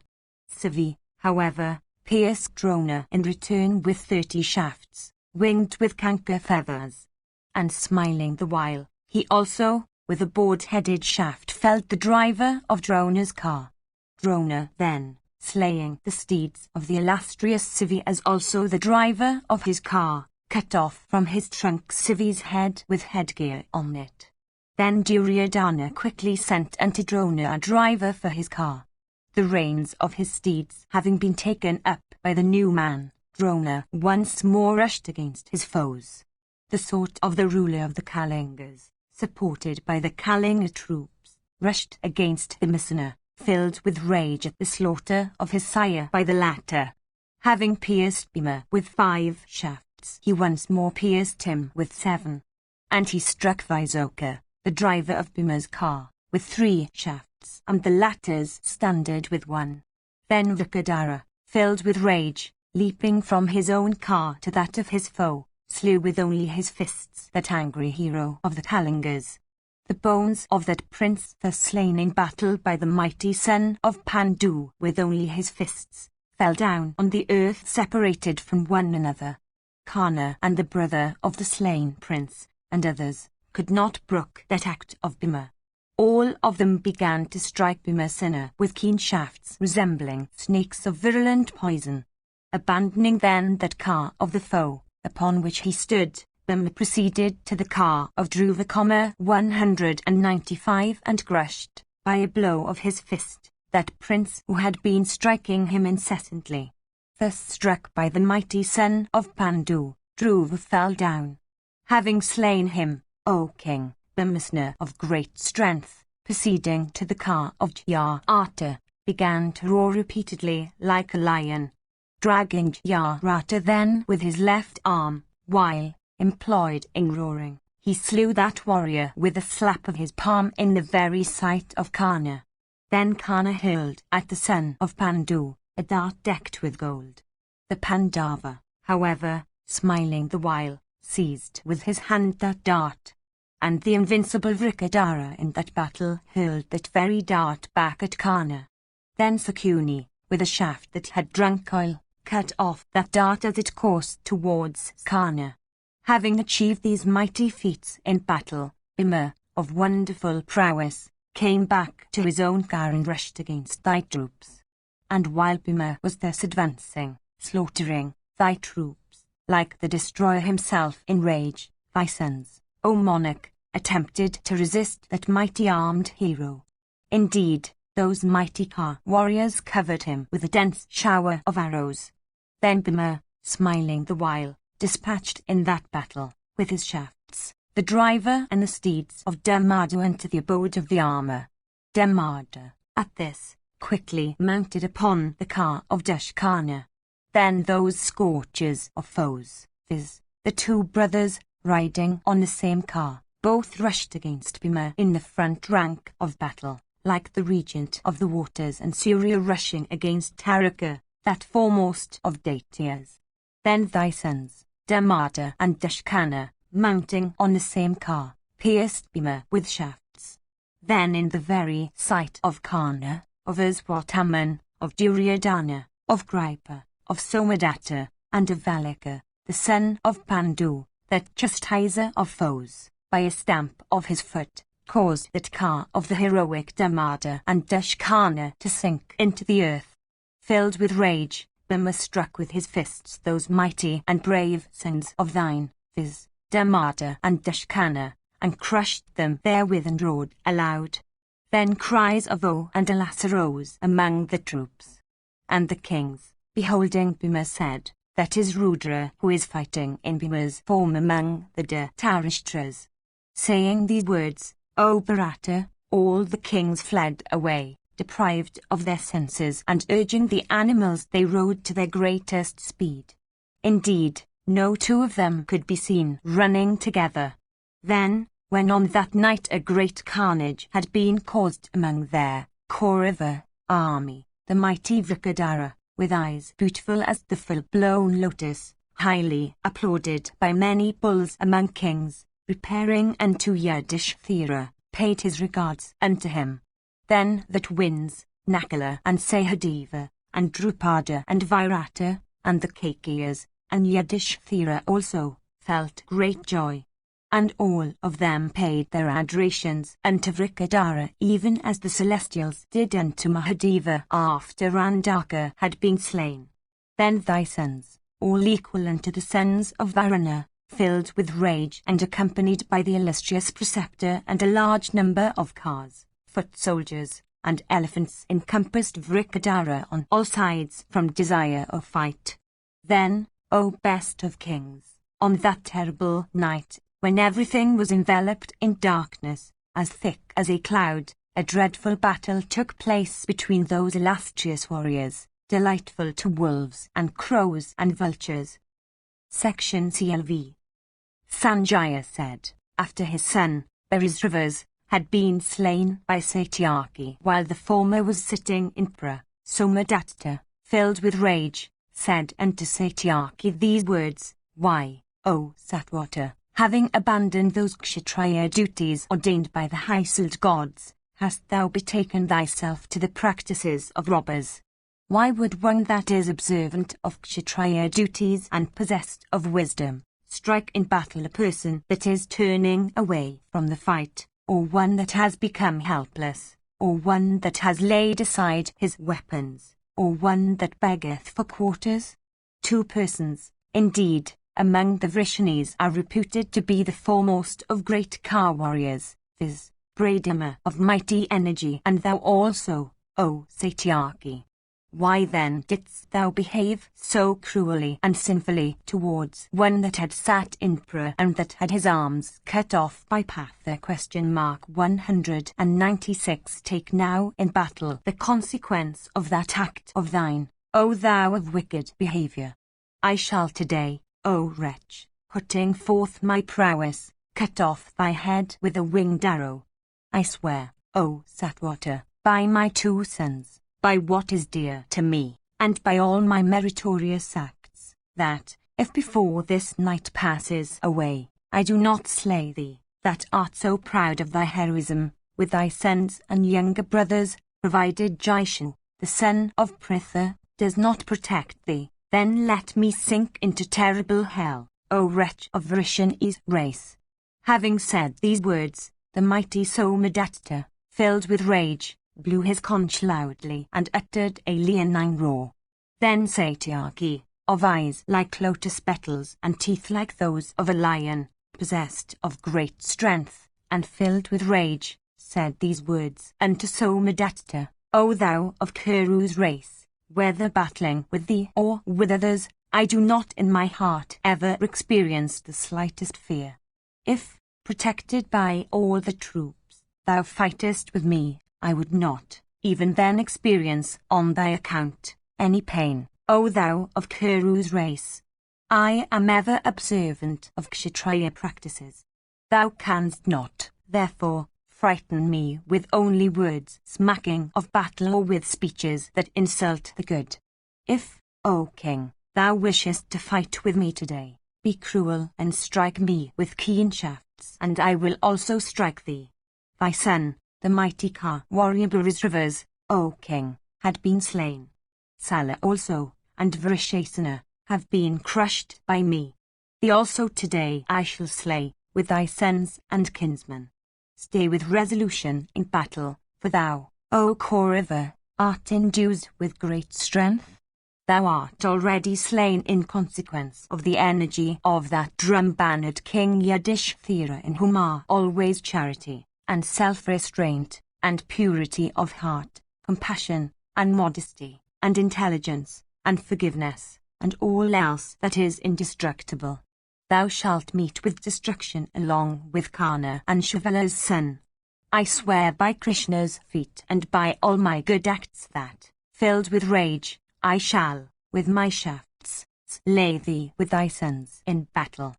Sivi, however, pierced Drona in return with 30 shafts, winged with canker feathers. And smiling the while, he also, with a board-headed shaft, felled the driver of Drona's car. Drona then, slaying the steeds of the illustrious Sivi as also the driver of his car, cut off from his trunk Sivi's head with headgear on it. Then Duryodhana quickly sent unto Drona a driver for his car. The reins of his steeds having been taken up by the new man, Drona once more rushed against his foes. The sword of the ruler of the Kalingas, supported by the Kalinga troops, rushed against the Misana, filled with rage at the slaughter of his sire by the latter. Having pierced Bhima with 5 shafts, he once more pierced him with 7. And he struck Vaisoka, the driver of Bhima's car, with 3 shafts, and the latter's standard with 1. Then Vrikadara, filled with rage, leaping from his own car to that of his foe, slew with only his fists that angry hero of the Kalingas. The bones of that prince thus slain in battle by the mighty son of Pandu with only his fists, fell down on the earth separated from one another. Karna and the brother of the slain prince, and others, could not brook that act of Bhima. All of them began to strike Bhimasena with keen shafts resembling snakes of virulent poison. Abandoning then that car of the foe, upon which he stood, Bhima proceeded to the car of Dhruva, 195 and crushed, by a blow of his fist, that prince who had been striking him incessantly. Thus struck by the mighty son of Pandu, Dhruva fell down. Having slain him, O king, Bhimasena of great strength, proceeding to the car of Jayadratha, began to roar repeatedly like a lion, dragging Mahabharata then with his left arm, while, employed in roaring, he slew that warrior with a slap of his palm in the very sight of Karna. Then Karna hurled at the son of Pandu a dart decked with gold. The Pandava, however, smiling the while, seized with his hand that dart, and the invincible Vrikadara in that battle hurled that very dart back at Karna. Then Sakuni, with a shaft that had drunk oil, cut off that dart as it coursed towards Karna. Having achieved these mighty feats in battle, Bhima, of wonderful prowess, came back to his own car and rushed against thy troops. And while Bhima was thus advancing, slaughtering thy troops, like the destroyer himself in rage, thy sons, O monarch, attempted to resist that mighty armed hero. Indeed, those mighty Ka warriors covered him with a dense shower of arrows. Then Bhima, smiling the while, dispatched in that battle, with his shafts, the driver and the steeds of Dharmada into the abode of the armor. Dharmada, at this, quickly mounted upon the car of Dushkana. Then those scorchers of foes, viz., the two brothers, riding on the same car, both rushed against Bhima in the front rank of battle, like the regent of the waters and Surya rushing against Taraka, that foremost of Daityas. Then thy sons, Dharmada and Dushkana, mounting on the same car, pierced Bhima with shafts. Then in the very sight of Karna, of Aswathaman, of Duryodhana, of Kripa, of Somadatta, and of Valika, the son of Pandu, that chastiser of foes, by a stamp of his foot, caused that car of the heroic Dharmada and Dushkana to sink into the earth. Filled with rage, Bhima struck with his fists those mighty and brave sons of thine, viz., Dharmada and Dushkana, and crushed them therewith and roared aloud. Then cries of woe and alas arose among the troops. And the kings, beholding Bhima, said, that is Rudra who is fighting in Bhima's form among the Dhritarashtras. Saying these words, O Bharata, all the kings fled away, deprived of their senses and urging the animals they rode to their greatest speed. Indeed, no two of them could be seen running together. Then, when on that night a great carnage had been caused among their Kaurava army, the mighty Vrikadara, with eyes beautiful as the full-blown lotus, highly applauded by many bulls among kings, repairing unto Yudhishthira, paid his regards unto him. Then that winds, Nakula and Sahadeva, and Drupada and Virata, and the Kakiyas, and Yudhishthira also, felt great joy. And all of them paid their adorations unto Vrikadara, even as the celestials did unto Mahadeva after Andaka had been slain. Then thy sons, all equal unto the sons of Varuna, filled with rage and accompanied by the illustrious preceptor and a large number of cars, foot soldiers, and elephants, encompassed Vrikadara on all sides from desire of fight. Then, O best of kings, on that terrible night, when everything was enveloped in darkness, as thick as a cloud, a dreadful battle took place between those illustrious warriors, delightful to wolves and crows and vultures. Section CLV. Sanjaya said, after his son, Barisravas, had been slain by Satyaki while the former was sitting in Pra, Somadatta, filled with rage, said unto Satyaki these words, Why, O Satwata, having abandoned those Kshatriya duties ordained by the high-souled gods, hast thou betaken thyself to the practices of robbers? Why would one that is observant of Kshatriya duties and possessed of wisdom, strike in battle a person that is turning away from the fight, or one that has become helpless, or one that has laid aside his weapons, or one that beggeth for quarters? Two persons, indeed, among the Vrishnis are reputed to be the foremost of great Ka warriors, viz., Bradima of mighty energy and thou also, O Satyaki. Why then didst thou behave so cruelly and sinfully towards one that had sat in prayer and that had his arms cut off by Pather? 196. Take now in battle the consequence of that act of thine, O thou of wicked behaviour. I shall today, O wretch, putting forth my prowess, cut off thy head with a winged arrow. I swear, O Satwata, by my 2 sons, by what is dear to me, and by all my meritorious acts, that, if before this night passes away, I do not slay thee, that art so proud of thy heroism, with thy sons and younger brothers, provided Jishu, the son of Pritha, does not protect thee, then let me sink into terrible hell, O wretch of Vrishani's race. Having said these words, the mighty Somadatta, filled with rage, blew his conch loudly and uttered a leonine roar. Then Satyaki, of eyes like lotus petals and teeth like those of a lion, possessed of great strength, and filled with rage, said these words unto Somadatta, O thou of Kuru's race, whether battling with thee or with others, I do not in my heart ever experience the slightest fear. If, protected by all the troops, thou fightest with me, I would not, even then experience, on thy account, any pain, O thou of Kuru's race. I am ever observant of Kshatriya practices. Thou canst not, therefore, frighten me with only words smacking of battle or with speeches that insult the good. If, O king, thou wishest to fight with me today, be cruel and strike me with keen shafts, and I will also strike thee. Thy son, the mighty Ka warrior Bharisravas, O king, had been slain. Sala also, and Vrishasana, have been crushed by me. Thee also today I shall slay, with thy sons and kinsmen. Stay with resolution in battle, for thou, O Kaurava, art endued with great strength. Thou art already slain in consequence of the energy of that drum-bannered King Yudhishthira, in whom are always charity, and self-restraint, and purity of heart, compassion, and modesty, and intelligence, and forgiveness, and all else that is indestructible. Thou shalt meet with destruction along with Karna and Shavala's son. I swear by Krishna's feet and by all my good acts that, filled with rage, I shall, with my shafts, slay thee with thy sons in battle.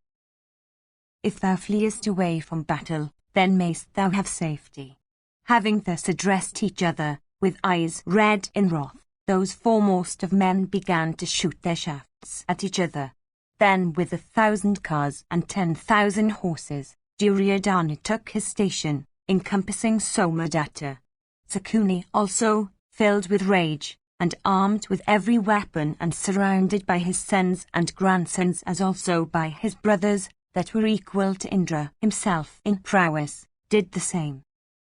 If thou fleest away from battle, then mayst thou have safety. Having thus addressed each other, with eyes red in wrath, those foremost of men began to shoot their shafts at each other. Then with 1,000 cars and 10,000 horses, Duryodhana took his station, encompassing Somadatta. Sakuni also, filled with rage, and armed with every weapon and surrounded by his sons and grandsons as also by his brothers, that were equal to Indra himself in prowess, did the same.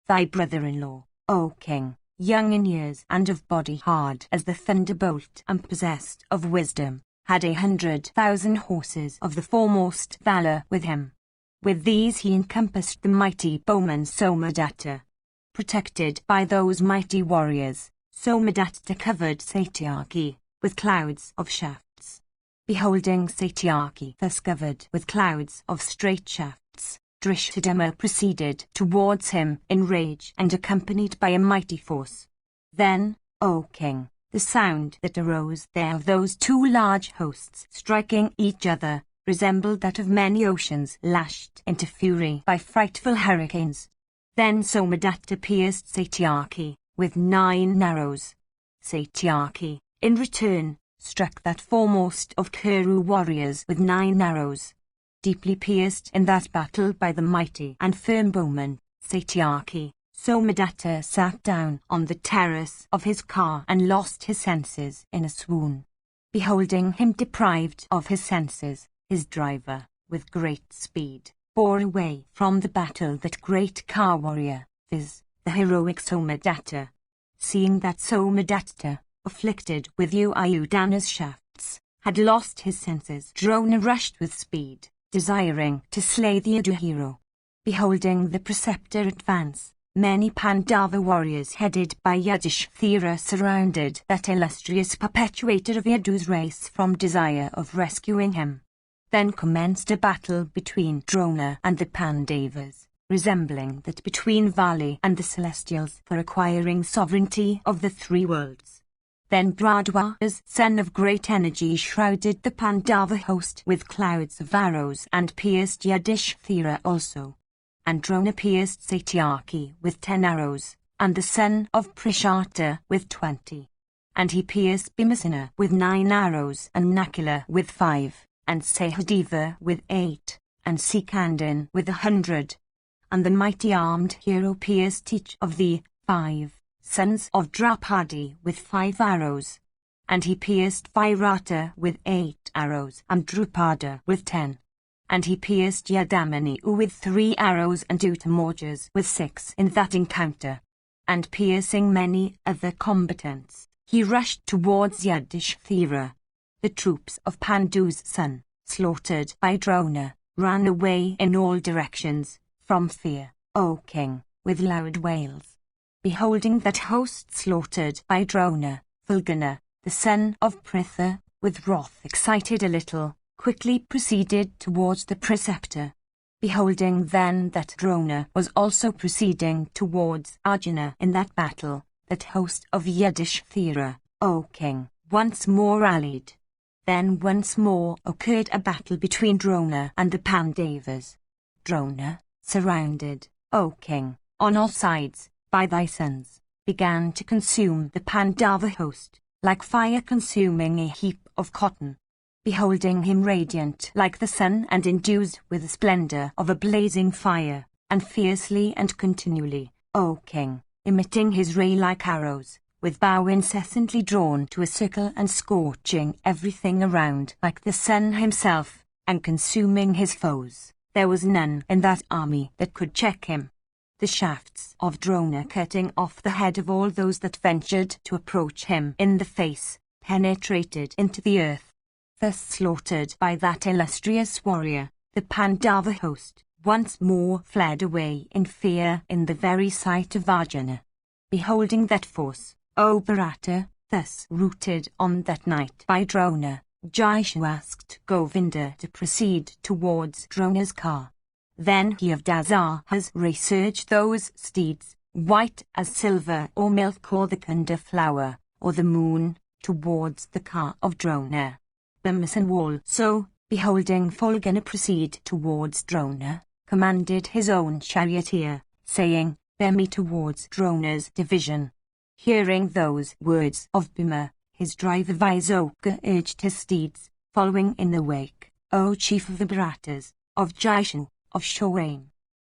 Thy brother-in-law, O king, young in years and of body hard as the thunderbolt and possessed of wisdom, had 100,000 horses of the foremost valour with him. With these he encompassed the mighty bowman Somadatta. Protected by those mighty warriors, Somadatta covered Satyaki with clouds of shafts. Beholding Satyaki thus covered with clouds of straight shafts, Drishthadhyumna proceeded towards him in rage and accompanied by a mighty force. Then, O king, the sound that arose there of those 2 large hosts striking each other resembled that of many oceans lashed into fury by frightful hurricanes. Then Somadatta pierced Satyaki with 9 arrows. Satyaki, in return, struck that foremost of Kuru warriors with 9 arrows. Deeply pierced in that battle by the mighty and firm bowman, Satyaki, Somadatta sat down on the terrace of his car and lost his senses in a swoon. Beholding him deprived of his senses, his driver, with great speed, bore away from the battle that great car warrior, viz., the heroic Somadatta. Seeing that Somadatta, afflicted with Ayudhana's shafts, had lost his senses, Drona rushed with speed, desiring to slay the Yudhu hero. Beholding the preceptor advance, Many Pandava warriors headed by Yudhishthira surrounded that illustrious perpetuator of Yadu's race from desire of rescuing him. Then commenced a battle between Drona and the Pandavas, resembling that between Vali and the Celestials for acquiring sovereignty of the three worlds. Then Bhradwaja's son of great energy shrouded the Pandava host with clouds of arrows and pierced Yudhishthira also. And Drona pierced Satyaki with 10 arrows, and the son of Prishata with 20. And he pierced Bhimasena with 9 arrows, and Nakula with 5, and Sahadeva with 8, and Sikandin with 100. And the mighty armed hero pierced each of the 5 sons of Draupadi with 5 arrows. And he pierced Virata with 8 arrows, and Drupada with 10. And he pierced Yadamani with 3 arrows, and Uttamaujas with 6 in that encounter. And piercing many other combatants, he rushed towards Yudhishthira. The troops of Pandu's son, slaughtered by Drona, ran away in all directions, from fear, O king, with loud wails. Beholding that host slaughtered by Drona, Vulgana, the son of Pritha, with wrath excited a little, quickly proceeded towards the preceptor. Beholding then that Drona was also proceeding towards Arjuna in that battle, that host of Yudhishthira, O king, once more rallied. Then once more occurred a battle between Drona and the Pandavas. Drona, surrounded, O king, on all sides, by thy sons, began to consume the Pandava host, like fire consuming a heap of cotton. Beholding him radiant like the sun and endued with the splendor of a blazing fire, and fiercely and continually, O king, emitting his ray like arrows, with bow incessantly drawn to a circle and scorching everything around like the sun himself, and consuming his foes, there was none in that army that could check him. The shafts of Drona cutting off the head of all those that ventured to approach him in the face, penetrated into the earth. Thus slaughtered by that illustrious warrior, the Pandava host once more fled away in fear in the very sight of Arjuna. Beholding that force, O Bharata, thus routed on that night by Drona, Jishu asked Govinda to proceed towards Drona's car. Then he of Dasaha's race urged those steeds, white as silver or milk or the kunda flower, or the moon, towards the car of Drona. Bhimasena also, beholding Vulgana proceed towards Drona, commanded his own charioteer, saying, Bear me towards Drona's division. Hearing those words of Bhima, his driver Vaizoka urged his steeds, following in the wake, O chief of the Bharatas, of Jishu, of Shorain.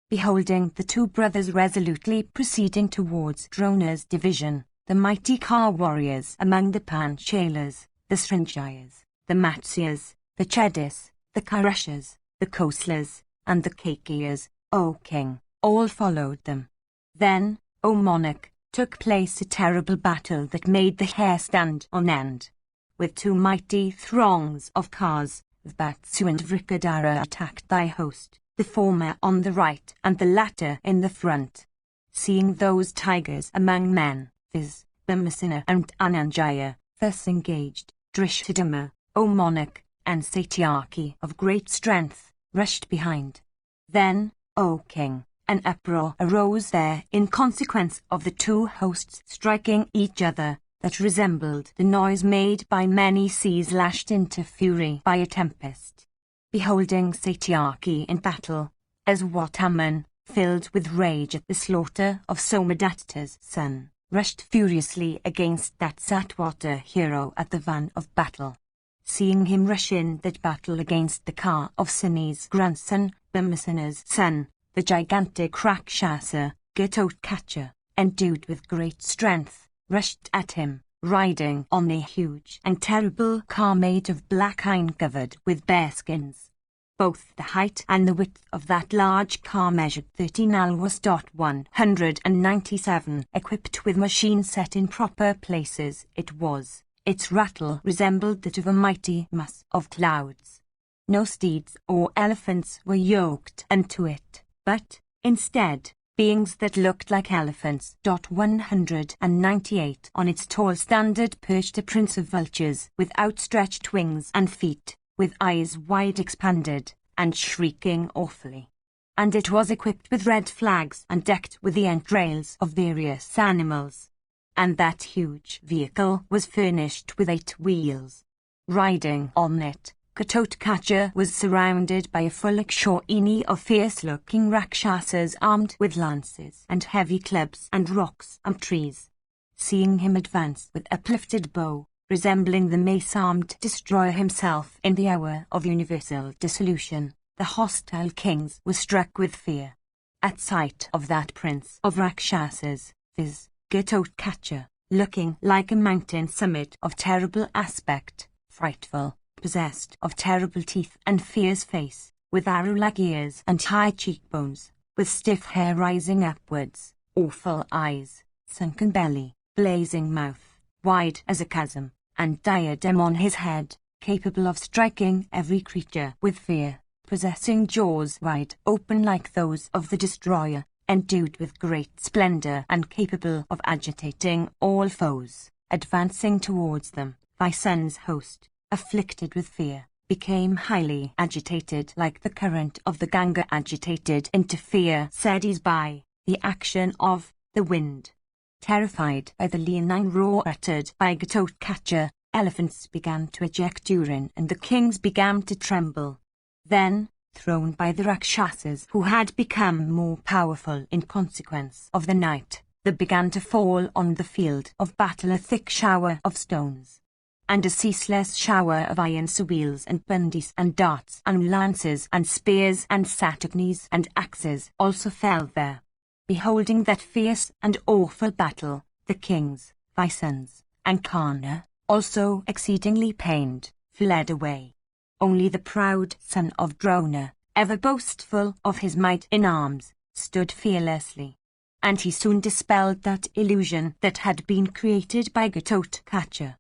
Beholding the 2 brothers resolutely proceeding towards Drona's division, the mighty car warriors among the Panchalas, the Srinjayas, the Matsyas, the Chedis, the Kaurushas, the Koslas, and the Kakiyas, O king, all followed them. Then, O monarch, took place a terrible battle that made the hair stand on end. With 2 mighty throngs of cars, Vatsu and Vrikadara attacked thy host, the former on the right and the latter in the front. Seeing those tigers among men, viz., Bhimasena and Ananjaya, thus engaged, Drishthadhyumna, O monarch, and Satyaki of great strength, rushed behind. Then, O king, an uproar arose there in consequence of the 2 hosts striking each other, that resembled the noise made by many seas lashed into fury by a tempest. Beholding Satyaki in battle, as Wataman, filled with rage at the slaughter of Somadatta's son, rushed furiously against that Satwata hero at the van of battle. Seeing him rush in that battle against the car of Sini's grandson, Bhimasena's son, the gigantic Rakshasa, Ghatotkacha, endued with great strength, rushed at him, riding on a huge and terrible car made of black iron covered with bearskins. Both the height and the width of that large car measured 13 alwas. 197. Equipped with machines set in proper places it was. Its rattle resembled that of a mighty mass of clouds. No steeds or elephants were yoked unto it, but, instead, beings that looked like elephants. 198 On its tall standard perched a prince of vultures, with outstretched wings and feet, with eyes wide expanded, and shrieking awfully. And it was equipped with red flags and decked with the entrails of various animals. And that huge vehicle was furnished with 8 wheels. Riding on it, Ghatotkachar was surrounded by a full army of fierce-looking Rakshasas armed with lances and heavy clubs and rocks and trees. Seeing him advance with uplifted bow, resembling the mace-armed destroyer himself in the hour of universal dissolution, the hostile kings were struck with fear. At sight of that prince of Rakshasas, viz. Ghatotkachar, looking like a mountain summit of terrible aspect, frightful, possessed of terrible teeth and fierce face, with arrow-like ears and high cheekbones, with stiff hair rising upwards, awful eyes, sunken belly, blazing mouth, wide as a chasm, and diadem on his head, capable of striking every creature with fear, possessing jaws wide open like those of the destroyer, endued with great splendor and capable of agitating all foes, advancing towards them. Thy son's host, afflicted with fear, became highly agitated like the current of the Ganga agitated into fear seddies by the action of the wind. Terrified by the leonine roar uttered by Ghatotkachar, elephants began to eject urine and the kings began to tremble. Then, thrown by the Rakshasas who had become more powerful in consequence of the night, there began to fall on the field of battle a thick shower of stones, and a ceaseless shower of iron wheels and bundis and darts and lances and spears and satagnis and axes also fell there. Beholding that fierce and awful battle, the kings, thy sons, and Karna, also exceedingly pained, fled away. Only the proud son of Drona, ever boastful of his might in arms, stood fearlessly. And he soon dispelled that illusion that had been created by Ghatotkachar.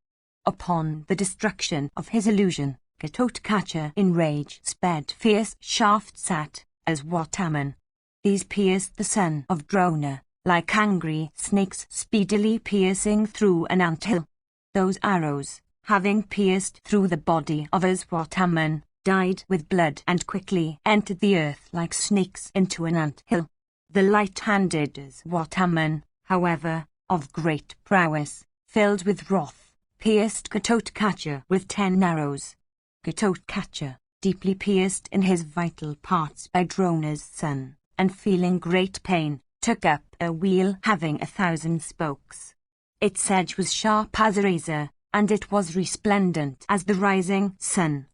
Upon the destruction of his illusion, Ghatotkachar in rage sped fierce shafts at Aswathaman. These pierced the son of Drona, like angry snakes speedily piercing through an anthill. Those arrows, having pierced through the body of Aswathaman, dyed with blood and quickly entered the earth like snakes into an anthill. The light-handed Aswathaman, however, of great prowess, filled with wrath, pierced Ghatotkachar with 10 arrows. Ghatotkachar, deeply pierced in his vital parts by Drona's son, and feeling great pain, took up a wheel having 1,000 spokes. Its edge was sharp as a razor, and it was resplendent as the rising sun,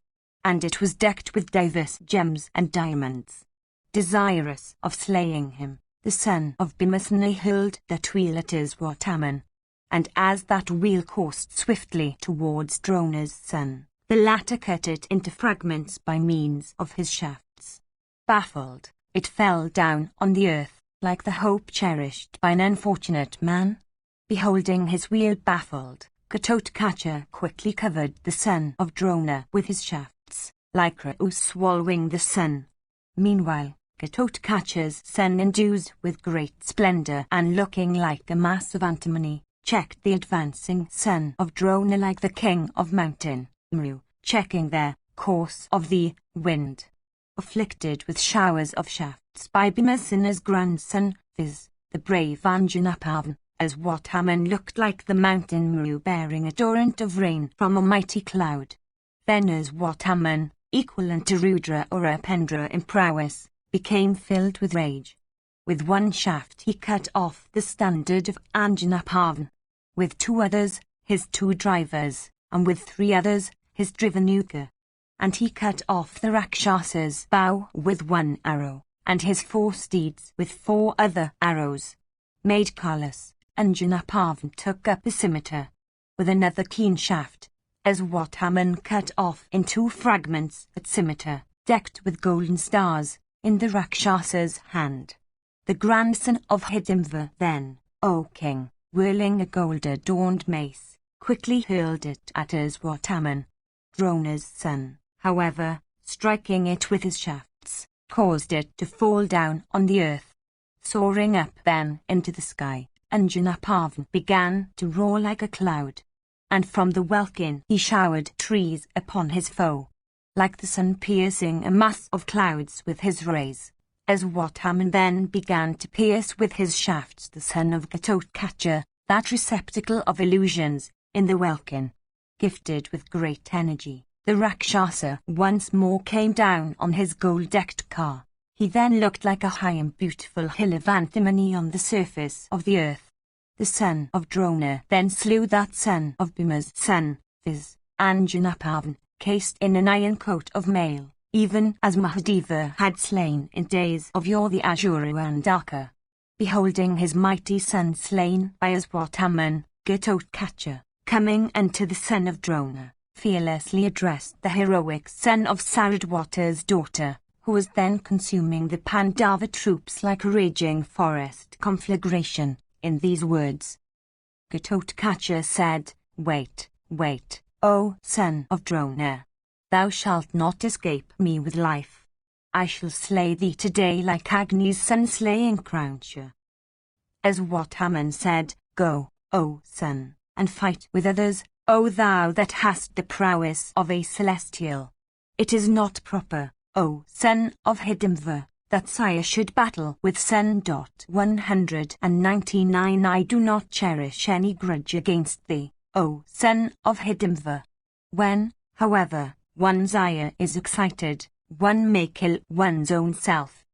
and it was decked with divers gems and diamonds. Desirous of slaying him, the son of Bhimasena hurled that wheel at Aswathaman, and as that wheel coursed swiftly towards Drona's son, the latter cut it into fragments by means of his shafts. Baffled, it fell down on the earth, like the hope cherished by an unfortunate man. Beholding his wheel baffled, Ghatotkachar quickly covered the son of Drona with his shafts, like Rahu swallowing the sun. Meanwhile, Ghatotkachar's son, endued with great splendor and looking like a mass of antimony, checked the advancing son of Drona like the king of Mountain Meru, checking their course of the wind. Afflicted with showers of shafts by Bhimasena's grandson, viz., the brave Anjanapavan, Aswathaman looked like the mountain Meru bearing a torrent of rain from a mighty cloud. Then Aswathaman, equivalent to Rudra or Apendra in prowess, became filled with rage. With one shaft he cut off the standard of Anjanapavan. With 2 others, his 2 drivers, and with 3 others, his drivanuka. And he cut off the Rakshas's bow with 1 arrow, and his 4 steeds with 4 other arrows. Made careless, Anjanapavan took up a scimitar. With another keen shaft, Aswathaman cut off in 2 fragments that scimitar, decked with golden stars, in the Rakshasa's hand. The grandson of Hidimva then, O king, whirling a gold-adorned mace, quickly hurled it at Aswathaman. Drona's son, however, striking it with his shafts, caused it to fall down on the earth. Soaring up then into the sky, Anjanapavan began to roar like a cloud. And from the welkin he showered trees upon his foe, like the sun piercing a mass of clouds with his rays. As Wataman then began to pierce with his shafts the son of Gatotkacha, that receptacle of illusions, in the welkin. Gifted with great energy, the Rakshasa once more came down on his gold-decked car. He then looked like a high and beautiful hill of antimony on the surface of the earth. The son of Drona then slew that son of Bhima's son, viz. Anjanapavan, cased in an iron coat of mail, even as Mahadeva had slain in days of yore the Asura Andaka. Beholding his mighty son slain by Aswataman, Gatotkacha, coming unto the son of Drona, fearlessly addressed the heroic son of Saradwata's daughter, who was then consuming the Pandava troops like a raging forest conflagration, in these words. Gatotkacha said, Wait, wait, O son of Drona. Thou shalt not escape me with life. I shall slay thee today like Agni's son slaying Krauncha. As Wataman said, Go, O son, and fight with others, O thou that hast the prowess of a celestial. It is not proper, O son of Hidimva, that sire should battle with son. 199 I do not cherish any grudge against thee, O son of Hidimva. When, however, one's ire is excited, one may kill one's own self.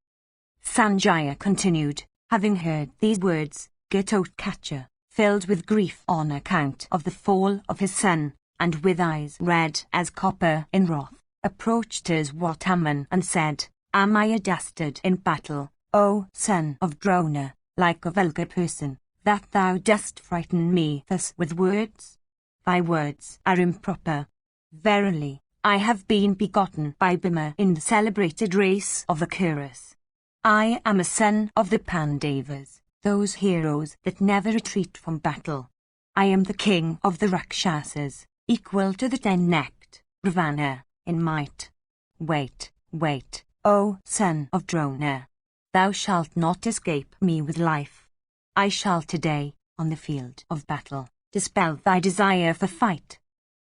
Sanjaya continued, having heard these words, Gatotkacha, filled with grief on account of the fall of his son, and with eyes red as copper in wrath, approached Wataman and said, Am I a dastard in battle, O son of Drona, like a vulgar person, that thou dost frighten me thus with words? Thy words are improper. Verily, I have been begotten by Bhima in the celebrated race of the Kuras. I am a son of the Pandavas, those heroes that never retreat from battle. I am the king of the Rakshasas, equal to the 10-necked Ravana, in might. Wait, wait, O son of Drona. Thou shalt not escape me with life. I shall today, on the field of battle, dispel thy desire for fight.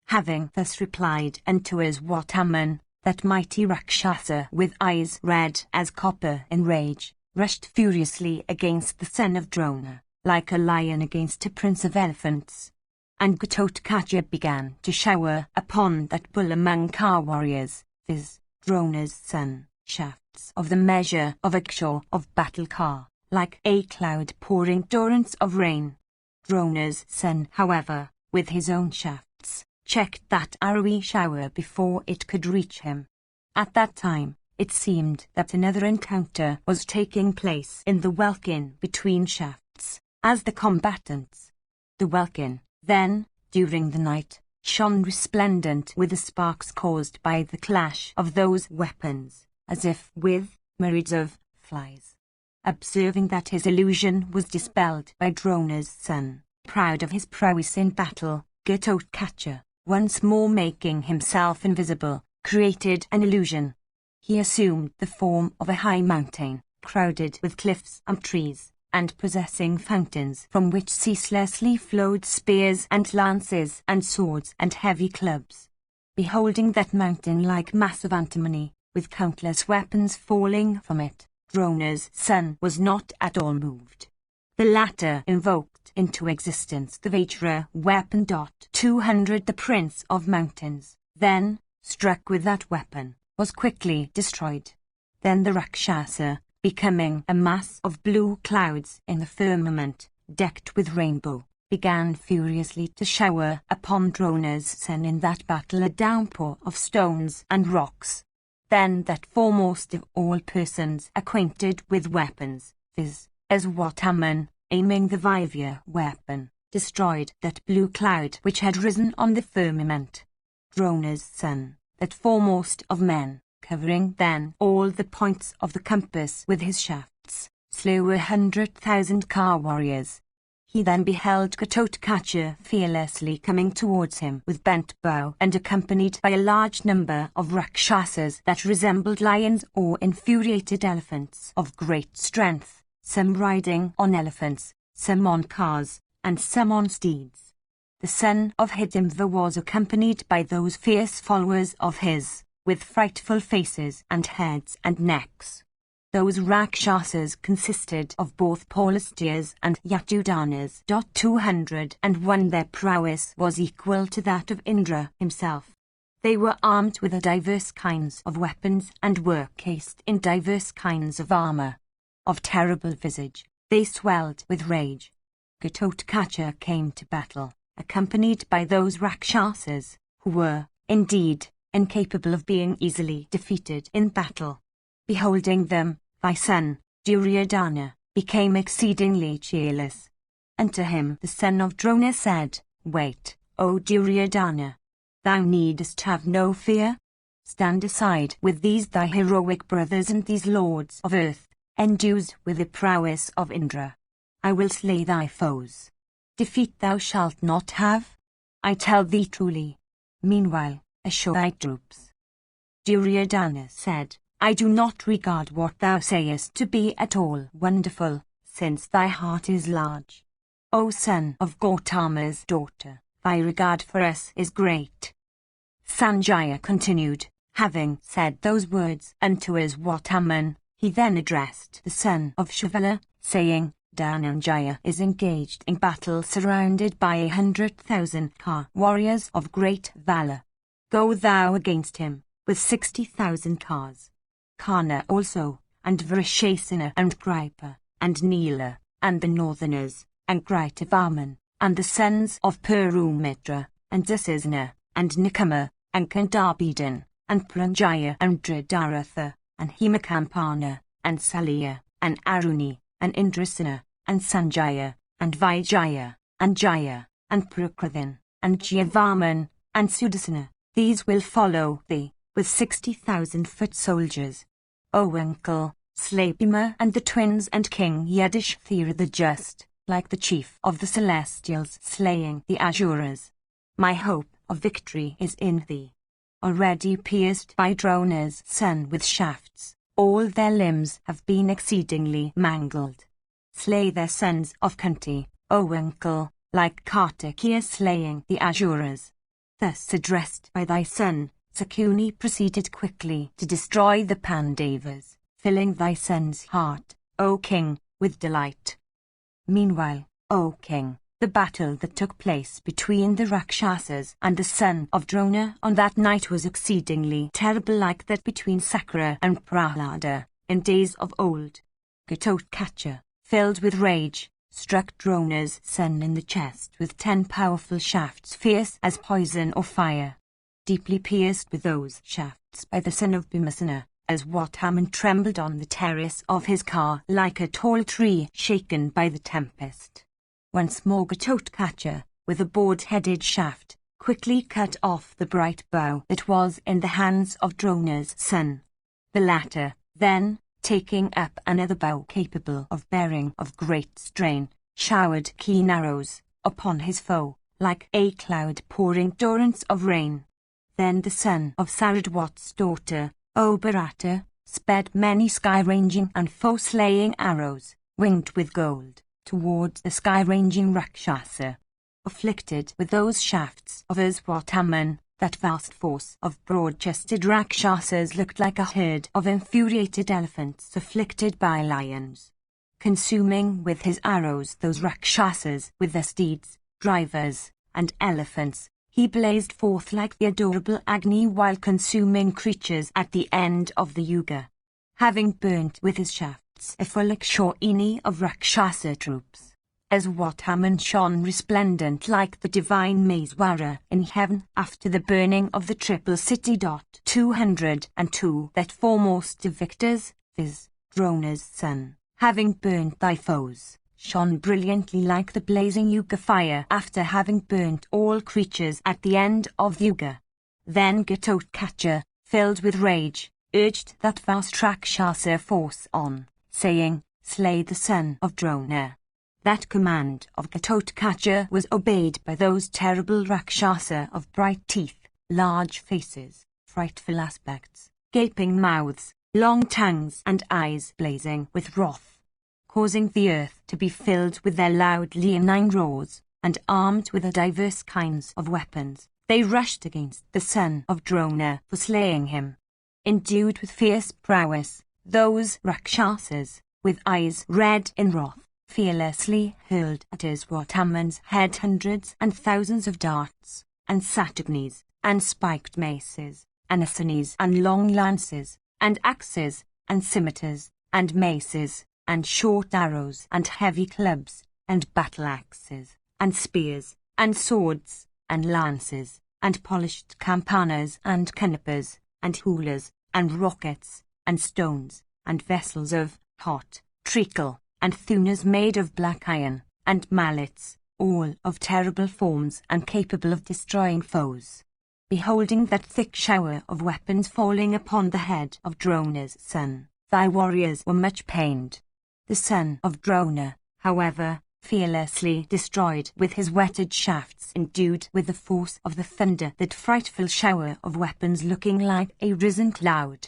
Having thus replied unto Wataman, that mighty Rakshasa with eyes red as copper in rage, rushed furiously against the son of Drona, like a lion against a prince of elephants. And Gatotkacha began to shower upon that bull among car warriors, viz. Drona's son, shafts of the measure of a kshaw of battle car, like a cloud pouring torrents of rain. Drona's son, however, with his own shafts, checked that arrowy shower before it could reach him. At that time, it seemed that another encounter was taking place in the welkin between shafts, as the combatants. The welkin, then, during the night, shone resplendent with the sparks caused by the clash of those weapons, as if with myriads of flies. Observing that his illusion was dispelled by Drona's son, proud of his prowess in battle, Gatotkacha, once more making himself invisible, created an illusion. He assumed the form of a high mountain, crowded with cliffs and trees, and possessing fountains from which ceaselessly flowed spears and lances and swords and heavy clubs. Beholding that mountain-like mass of antimony, with countless weapons falling from it, Drona's son was not at all moved. The latter invoked into existence the Vajra weapon. 200 The prince of mountains, then, struck with that weapon, was quickly destroyed. Then the Rakshasa, becoming a mass of blue clouds in the firmament, decked with rainbow, began furiously to shower upon Drona's son in that battle a downpour of stones and rocks. Then that foremost of all persons acquainted with weapons, viz. Wataman, aiming the Vajra weapon, destroyed that blue cloud which had risen on the firmament. Drona's son, that foremost of men, covering then all the points of the compass with his shafts, slew 100,000 car warriors. He then beheld Gatotkacha fearlessly coming towards him with bent bow and accompanied by a large number of Rakshasas that resembled lions or infuriated elephants of great strength, some riding on elephants, some on cars, and some on steeds. The son of Hidimva was accompanied by those fierce followers of his, with frightful faces and heads and necks. Those Rakshasas consisted of both Paulistias and Yatudanas. 201 Their prowess was equal to that of Indra himself. They were armed with diverse kinds of weapons and were cased in diverse kinds of armor. Of terrible visage, they swelled with rage. Ghatotkacha came to battle, accompanied by those Rakshasas, who were, indeed, incapable of being easily defeated in battle. Beholding them, thy son, Duryodhana, became exceedingly cheerless. And to him the son of Drona said, Wait, O Duryodhana. Thou needest have no fear. Stand aside with these thy heroic brothers and these lords of earth, endued with the prowess of Indra. I will slay thy foes. Defeat thou shalt not have. I tell thee truly. Meanwhile, assure thy troops. Duryodhana said, I do not regard what thou sayest to be at all wonderful, since thy heart is large. O son of Gautama's daughter, thy regard for us is great. Sanjaya continued, having said those words unto his Wataman, he then addressed the son of Shivala, saying, Dhananjaya is engaged in battle surrounded by 100,000 Ka warriors of great valor. Go thou against him, with 60,000 Kas. Karna also, and Vrishasena and Kripa, and Nila, and the northerners, and Gritavarman, and the sons of Purumitra, and Dasasana, and Nikama, and Kandabhidan, and Pranjaya and Dridaratha, and Hemakampana, and Saliya, and Aruni, and Indrasena, and Sanjaya, and Vijaya, and Jaya, and Prakrithin, and Jyavarman, and Sudasana. These will follow thee, with 60,000 foot soldiers. O uncle, slay Bhima and the twins and King Yudhishthira the just, like the chief of the celestials slaying the Asuras. My hope of victory is in thee. Already pierced by Drona's son with shafts, all their limbs have been exceedingly mangled. Slay their sons of Kunti, O uncle, like Kartikeya slaying the Asuras. Thus addressed by thy son, Sakuni proceeded quickly to destroy the Pandavas, filling thy son's heart, O king, with delight. Meanwhile, O king, the battle that took place between the Rakshasas and the son of Drona on that night was exceedingly terrible, like that between Sakara and Prahlada, in days of old. Ghatotkacha, filled with rage, struck Drona's son in the chest with 10 powerful shafts fierce as poison or fire. Deeply pierced with those shafts by the son of Bhimasena, as Wataman trembled on the terrace of his car like a tall tree shaken by the tempest. Once more Ghatotkacha, with a board-headed shaft, quickly cut off the bright bow that was in the hands of Drona's son. The latter, then, taking up another bow capable of bearing of great strain, showered keen arrows upon his foe, like a cloud pouring torrents of rain. Then the son of Saradwat's daughter, O Bharata, sped many sky-ranging and foe-slaying arrows, winged with gold, towards the sky-ranging Rakshasa. Afflicted with those shafts of Wataman, that vast force of broad-chested Rakshasas looked like a herd of infuriated elephants afflicted by lions. Consuming with his arrows those Rakshasas with their steeds, drivers, and elephants, he blazed forth like the adorable Agni while consuming creatures at the end of the Yuga. Having burnt with his shafts a full Lakshmini of Rakshasa troops, as Wataman shone resplendent like the divine Maeswara in heaven after the burning of the triple city. 202 That foremost of victors, viz., Drona's son, having burnt thy foes, shone brilliantly like the blazing Yuga fire after having burnt all creatures at the end of the Yuga. Then Ghatotkacha, filled with rage, urged that vast Rakshasa force on, saying, Slay the son of Drona. That command of Ghatotkacha was obeyed by those terrible Rakshasa of bright teeth, large faces, frightful aspects, gaping mouths, long tongues and eyes blazing with wrath. causing the earth to be filled with their loud leonine roars, and armed with diverse kinds of weapons, they rushed against the son of Drona for slaying him. Endued with fierce prowess, those Rakshasas, with eyes red in wrath, fearlessly hurled at Iswataman's head hundreds and thousands of darts, and satagnis, and spiked maces, and asanis, and long lances, and axes, and scimitars, and maces, and short arrows, and heavy clubs, and battle-axes, and spears, and swords, and lances, and polished campanas, and canopies, and hulas, and rockets, and stones, and vessels of hot treacle, and thunas made of black iron, and mallets, all of terrible forms and capable of destroying foes. Beholding that thick shower of weapons falling upon the head of Drona's son, thy warriors were much pained. The son of Drona, however, fearlessly destroyed with his whetted shafts endued with the force of the thunder that frightful shower of weapons looking like a risen cloud.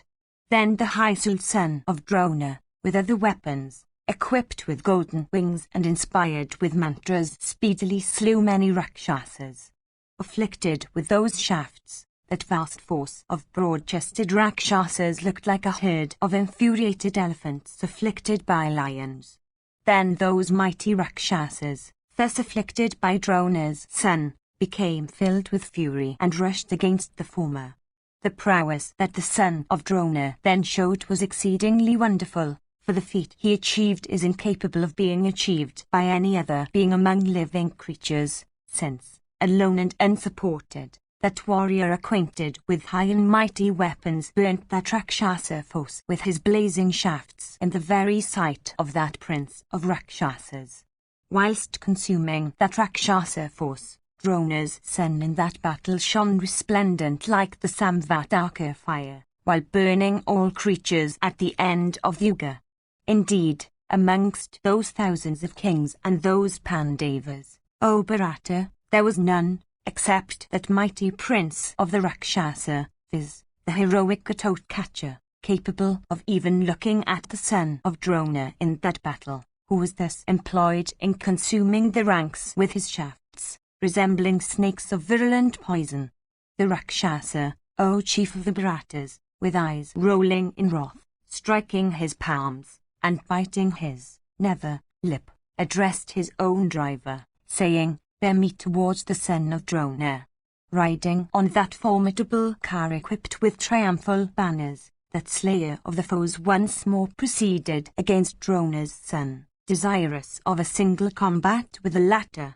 Then the high-souled son of Drona, with other weapons, equipped with golden wings and inspired with mantras, speedily slew many Rakshasas. Afflicted with those shafts, that vast force of broad-chested Rakshasas looked like a herd of infuriated elephants afflicted by lions. Then those mighty Rakshasas, thus afflicted by Drona's son, became filled with fury and rushed against the former. The prowess that the son of Drona then showed was exceedingly wonderful, for the feat he achieved is incapable of being achieved by any other being among living creatures, since, alone and unsupported, that warrior acquainted with high and mighty weapons burnt that Rakshasa force with his blazing shafts in the very sight of that prince of Rakshasas. Whilst consuming that Rakshasa force, Drona's son in that battle shone resplendent like the Samvataka fire, while burning all creatures at the end of the Yuga. Indeed, amongst those thousands of kings and those Pandavas, O Bharata, there was none, except that mighty prince of the Rakshasa, viz., the heroic Ghatotkacha, capable of even looking at the son of Drona in that battle, who was thus employed in consuming the ranks with his shafts, resembling snakes of virulent poison. The Rakshasa, O chief of the Bharatas, with eyes rolling in wrath, striking his palms, and biting his nether lip, addressed his own driver, saying, "Bear me towards the son of Drona." Riding on that formidable car equipped with triumphal banners, that slayer of the foes once more proceeded against Drona's son, desirous of a single combat with the latter.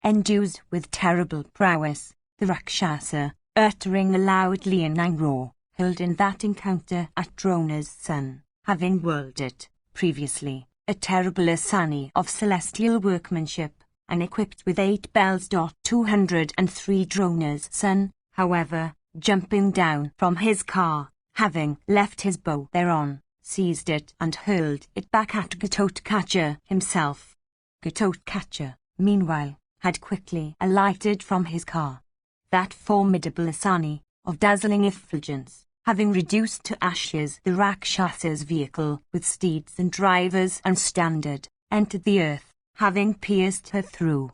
Endued with terrible prowess, the Rakshasa, uttering a loud leonine roar, hurled in that encounter at Drona's son, having whirled it, previously, a terrible asani of celestial workmanship, and equipped with 8 bells. 203 Drona's son, however, jumping down from his car, having left his bow thereon, seized it and hurled it back at Ghatotkacha himself. Ghatotkacha, meanwhile, had quickly alighted from his car. That formidable asani, of dazzling effulgence, having reduced to ashes the Rakshasa's vehicle with steeds and drivers and standard, entered the earth, having pierced her through.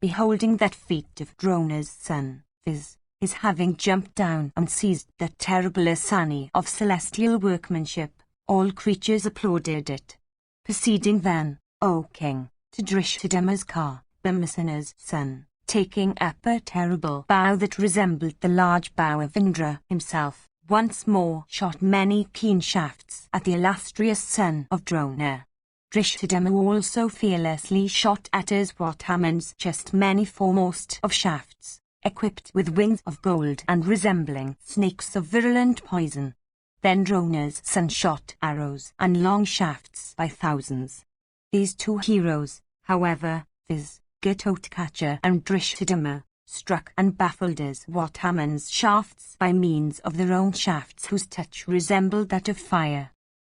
Beholding that feat of Drona's son, viz., his having jumped down and seized that terrible asani of celestial workmanship, all creatures applauded it. Proceeding then, O king, to Drishthadama's car, Bhimasana's son, taking up a terrible bow that resembled the large bow of Indra himself, once more shot many keen shafts at the illustrious son of Drona. Drishthadama also fearlessly shot at Iswataman's chest many foremost of shafts, equipped with wings of gold and resembling snakes of virulent poison. Then Drona's son shot arrows and long shafts by thousands. These two heroes, however, viz., Ghatotkacha and Drishthadama, struck and baffled Iswataman's shafts by means of their own shafts whose touch resembled that of fire.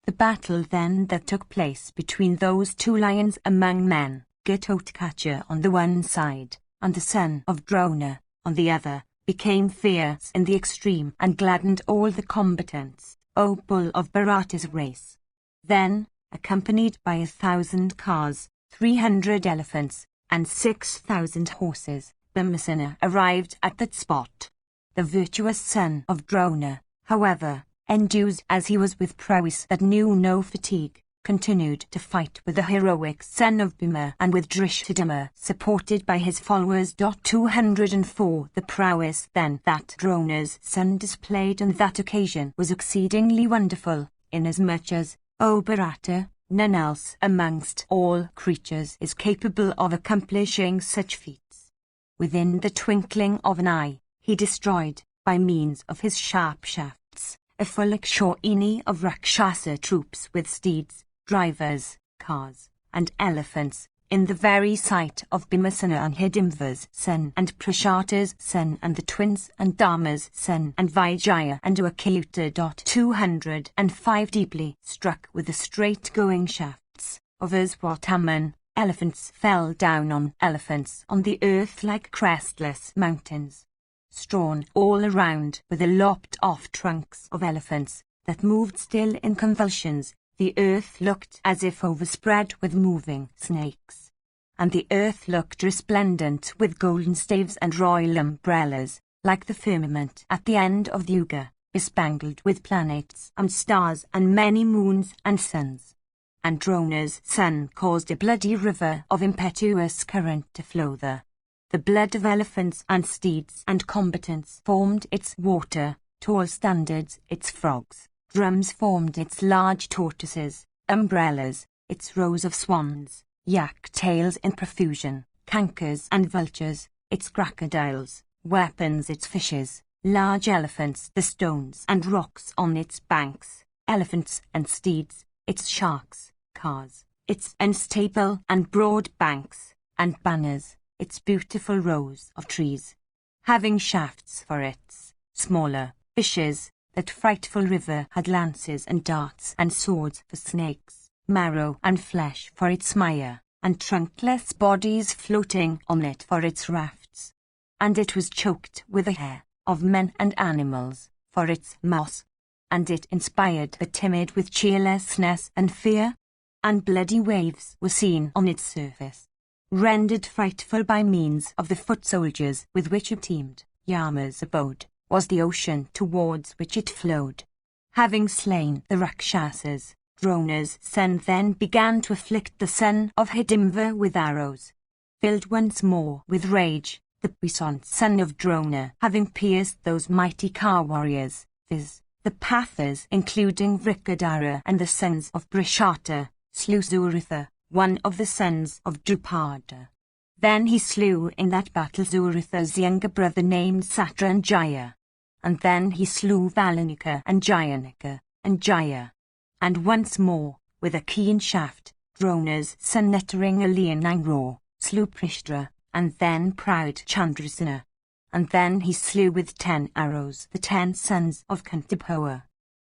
The battle then that took place between those two lions among men, Ghatotkacha on the one side, and the son of Drona on the other, became fierce in the extreme and gladdened all the combatants, O bull of Bharata's race. Then, accompanied by 1,000 cars, 300 elephants, and 6,000 horses, Bhimsena arrived at that spot. The virtuous son of Drona, however, endued as he was with prowess that knew no fatigue, continued to fight with the heroic son of Bhima and with Drishthadhyumna, supported by his followers. 204 The prowess then that Drona's son displayed on that occasion was exceedingly wonderful, inasmuch as, O Bharata, none else amongst all creatures is capable of accomplishing such feats. Within the twinkling of an eye, he destroyed, by means of his sharp shafts, a full exorchy of Rakshasa troops with steeds, drivers, cars, and elephants, in the very sight of Bhimasena and Hidimva's son and Prashata's son and the twins and Dharma's son and Vijaya and Akyuta. 205 Deeply struck with the straight-going shafts of Aswathaman, elephants fell down on elephants on the earth like crestless mountains. Strewn all around were the lopped-off trunks of elephants that moved still in convulsions. The earth looked as if overspread with moving snakes, and the earth looked resplendent with golden staves and royal umbrellas, like the firmament at the end of the Yuga, bespangled with planets and stars and many moons and suns. And Drona's son caused a bloody river of impetuous current to flow there. The blood of elephants and steeds and combatants formed its water, tall standards its frogs. Drums formed its large tortoises, umbrellas, its rows of swans, yak tails in profusion, cankers and vultures, its crocodiles, weapons its fishes, large elephants, the stones and rocks on its banks, elephants and steeds, its sharks, cars, its unstable and broad banks, and banners, its beautiful rows of trees, having shafts for its smaller fishes. That frightful river had lances and darts and swords for snakes, marrow and flesh for its mire, and trunkless bodies floating on it for its rafts. And it was choked with the hair of men and animals for its moss, and it inspired the timid with cheerlessness and fear, and bloody waves were seen on its surface, rendered frightful by means of the foot soldiers with which it teemed. Yama's abode was the ocean towards which it flowed. Having slain the Rakshasas, Drona's son then began to afflict the son of Hidimva with arrows. Filled once more with rage, the puissant son of Drona, having pierced those mighty car warriors, viz., the Pathas, including Vrikadara and the sons of Prishata, slew Zuritha, one of the sons of Drupada. Then he slew in that battle Zuritha's younger brother named Satranjaya. And then he slew Valanika and Jayanika and Jaya. And once more, with a keen shaft, Drona's son Nettering Alianangra, slew Prishtra, and then proud Chandrasena. And then he slew with 10 arrows the 10 sons of Kantipoa.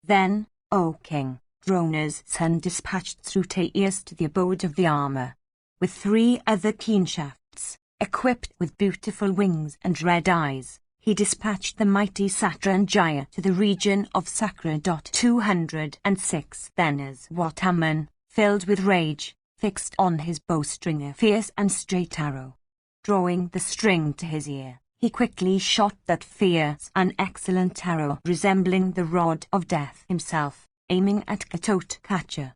Then, O king, Drona's son dispatched Srutayas to the abode of the armor, with 3 other keen shafts, equipped with beautiful wings and red eyes. He dispatched the mighty Satranjaya to the region of Sakra. 206 Then Aswathaman, filled with rage, fixed on his bowstring a fierce and straight arrow. Drawing the string to his ear, he quickly shot that fierce and excellent arrow resembling the rod of death himself, aiming at Gatotkacha.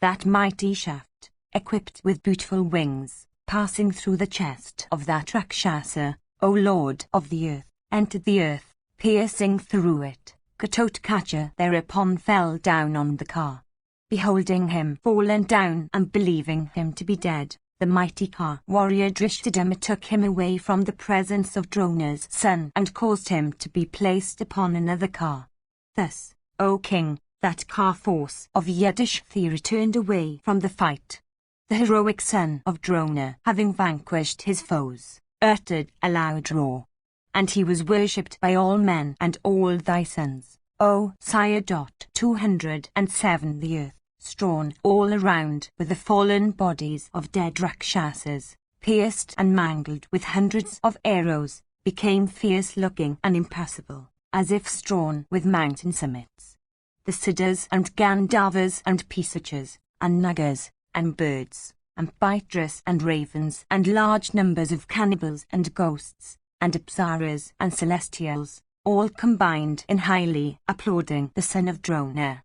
That mighty shaft, equipped with beautiful wings, passing through the chest of that Rakshasa, O Lord of the earth, entered the earth, piercing through it. Gatotkacha thereupon fell down on the car. Beholding him fallen down and believing him to be dead, the mighty car warrior Drishthadhyumna took him away from the presence of Drona's son and caused him to be placed upon another car. Thus, O king, that car force of Yudhishthira turned away from the fight. The heroic son of Drona, having vanquished his foes, uttered a loud roar. And he was worshipped by all men and all thy sons, O sire. 207 The earth, strewn all around with the fallen bodies of dead Rakshasas, pierced and mangled with hundreds of arrows, became fierce-looking and impassable, as if strewn with mountain summits. The Siddhas and Gandharvas and Pisachas, and nagas, and birds, and pythras and ravens, and large numbers of cannibals and ghosts, and apsaras and celestials, all combined in highly applauding the son of Drona.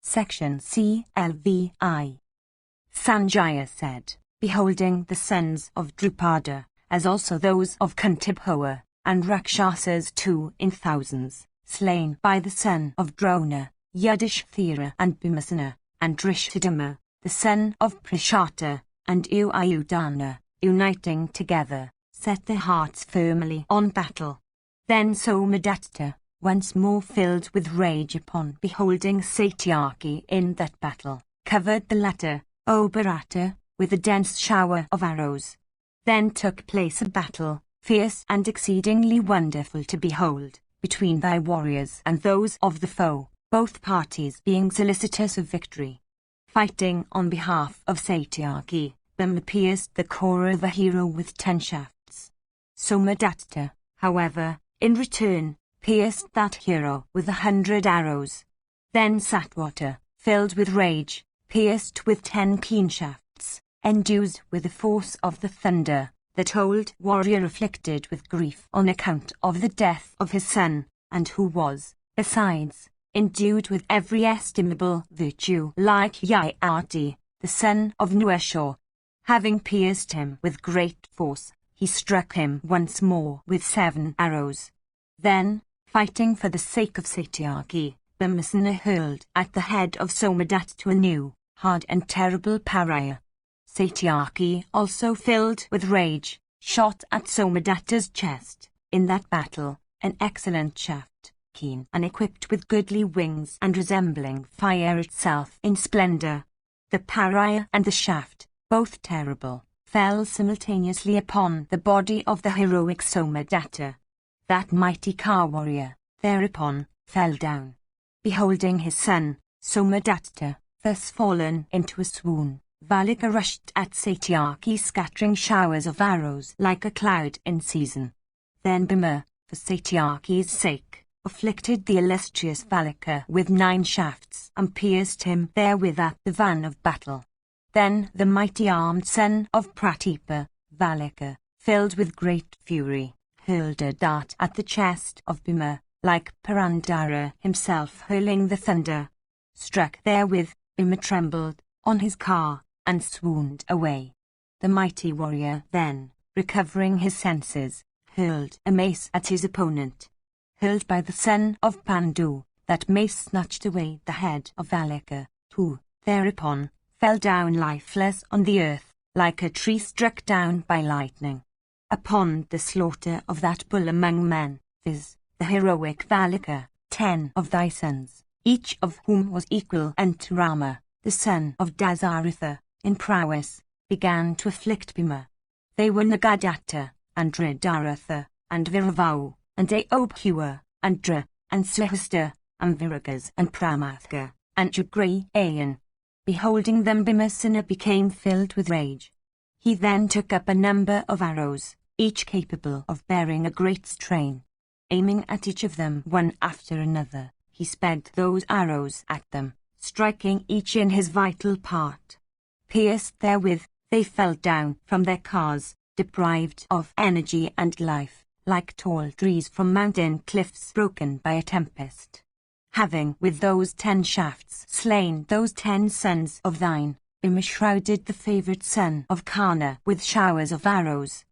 Section CLVI. Sanjaya said, beholding the sons of Drupada, as also those of Kuntibhoa, and Rakshasas too in thousands, slain by the son of Drona, Yudhishthira and Bhimasena, and Drishthadhyumna, the son of Prishata, and Ayudhana, uniting together, set their hearts firmly on battle. Then Somadatta, once more filled with rage upon beholding Satyaki in that battle, covered the latter, O Bharata, with a dense shower of arrows. Then took place a battle, fierce and exceedingly wonderful to behold, between thy warriors and those of the foe, both parties being solicitous of victory. Fighting on behalf of Satyaki, Bhima pierced the core of a hero with 10 shafts. Somadatta, however, in return, pierced that hero with 100 arrows. Then Satvata, filled with rage, pierced with 10 keen shafts, endued with the force of the thunder, that old warrior afflicted with grief on account of the death of his son, and who was, besides, endued with every estimable virtue like Yayati, the son of Nuashur. Having pierced him with great force, he struck him once more with 7 arrows. Then, fighting for the sake of Satyaki, Bhimasena hurled at the head of Somadatta a new, hard and terrible pariah. Satyaki, also filled with rage, shot at Somadatta's chest, in that battle, an excellent shaft, keen and equipped with goodly wings and resembling fire itself in splendor. The pariah and the shaft, both terrible, fell simultaneously upon the body of the heroic Somadatta. That mighty Ka warrior, thereupon, fell down. Beholding his son, Somadatta, thus fallen into a swoon, Valika rushed at Satyaki scattering showers of arrows like a cloud in season. Then Bhima, for Satyaki's sake, afflicted the illustrious Valika with 9 shafts and pierced him therewith at the van of battle. Then the mighty armed son of Pratipa, Valika, filled with great fury, hurled a dart at the chest of Bhima, like Purandara himself hurling the thunder. Struck therewith, Bhima trembled on his car, and swooned away. The mighty warrior then, recovering his senses, hurled a mace at his opponent. Hurled by the son of Pandu, that mace snatched away the head of Valika, who, thereupon, fell down lifeless on the earth, like a tree struck down by lightning. Upon the slaughter of that bull among men, viz., the heroic Valika, 10 of thy sons, each of whom was equal unto Rama, the son of Dasaratha, in prowess, began to afflict Bhima. They were Nagadatta, and Dridaratha, and Viravahu, and Aobhua, and Dra, and Sahasta, and Viragas, and Pramathka, and Jugrayan. Beholding them, Bhimasena became filled with rage. He then took up a number of arrows, each capable of bearing a great strain. Aiming at each of them one after another, he sped those arrows at them, striking each in his vital part. Pierced therewith, they fell down from their cars, deprived of energy and life, like tall trees from mountain cliffs broken by a tempest. Having with those 10 shafts slain those 10 sons of thine, Bhima shrouded the favourite son of Karna with showers of arrows.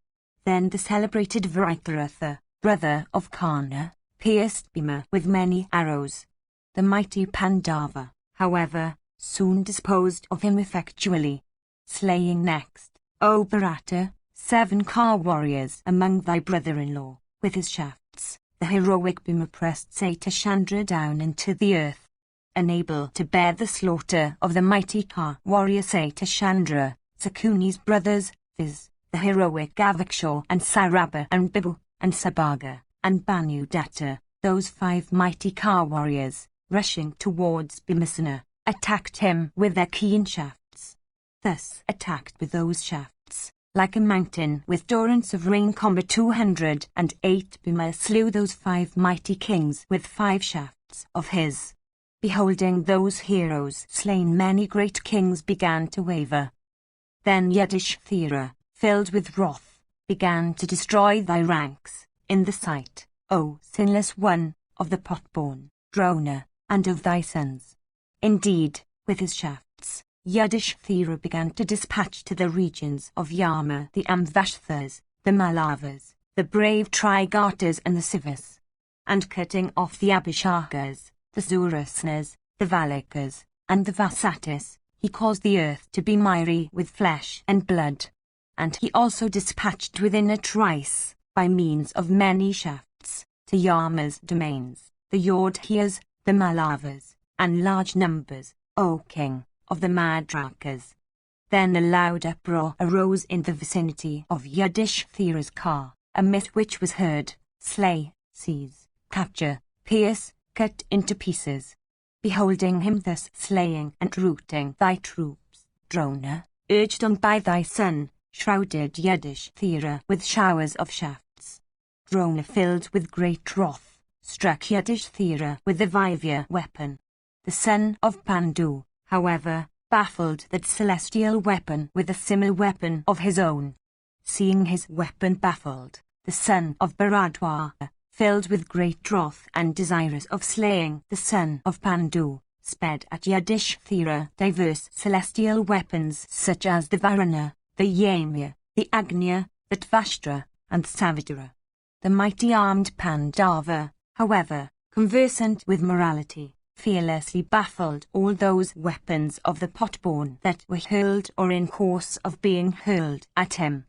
Then the celebrated Vrikaratha, brother of Karna, pierced Bhima with many arrows. The mighty Pandava, however, soon disposed of him effectually. Slaying next, O Bharata, 7 Ka warriors among thy brother-in-law, with his shafts, the heroic Bhima pressed Satyashandra down into the earth. Unable to bear the slaughter of the mighty Ka warrior Satyashandra, Sakuni's brothers, viz., the heroic Avaksha and Sarabha and Bibu, and Sabhaga, and Bhanudatta, those 5 mighty Ka warriors, rushing towards Bhimasena, attacked him with their keen shafts. Thus attacked with those shafts, like a mountain with torrents of rain, 208 Bhima slew those 5 mighty kings with 5 shafts of his. Beholding those heroes slain, many great kings began to waver. Then Yudhishthira, filled with wrath, began to destroy thy ranks, in the sight, O sinless one, of the pot-born, Drona, and of thy sons. Indeed, with his shafts, Yudhishthira began to dispatch to the regions of Yama the Amvasthas, the Malavas, the brave Trigartas and the Sivas, and cutting off the Abhishakas, the Zurasnas, the Valikas, and the Vasatis, he caused the earth to be miry with flesh and blood. And he also dispatched within a trice, by means of many shafts, to Yama's domains, the Yodhyas, the Malavas, and large numbers, O king, of the Madrakas. Then a loud uproar arose in the vicinity of Yudhishthira's car, a myth which was heard, slay, seize, capture, pierce, cut into pieces. Beholding him thus slaying and routing thy troops, Drona, urged on by thy son, shrouded Yudhishthira with showers of shafts. Drona, filled with great wrath, struck Yudhishthira with the Vaivya weapon. The son of Pandu, however, baffled that celestial weapon with a similar weapon of his own. Seeing his weapon baffled, the son of Bharadwaja, filled with great wrath and desirous of slaying the son of Pandu, sped at Yudhishthira diverse celestial weapons such as the Varuna, the Yamya, the Agnya, the Tvashtra, and Savitara. The mighty armed Pandava, however, conversant with morality, fearlessly baffled all those weapons of the pot-born that were hurled or in course of being hurled at him.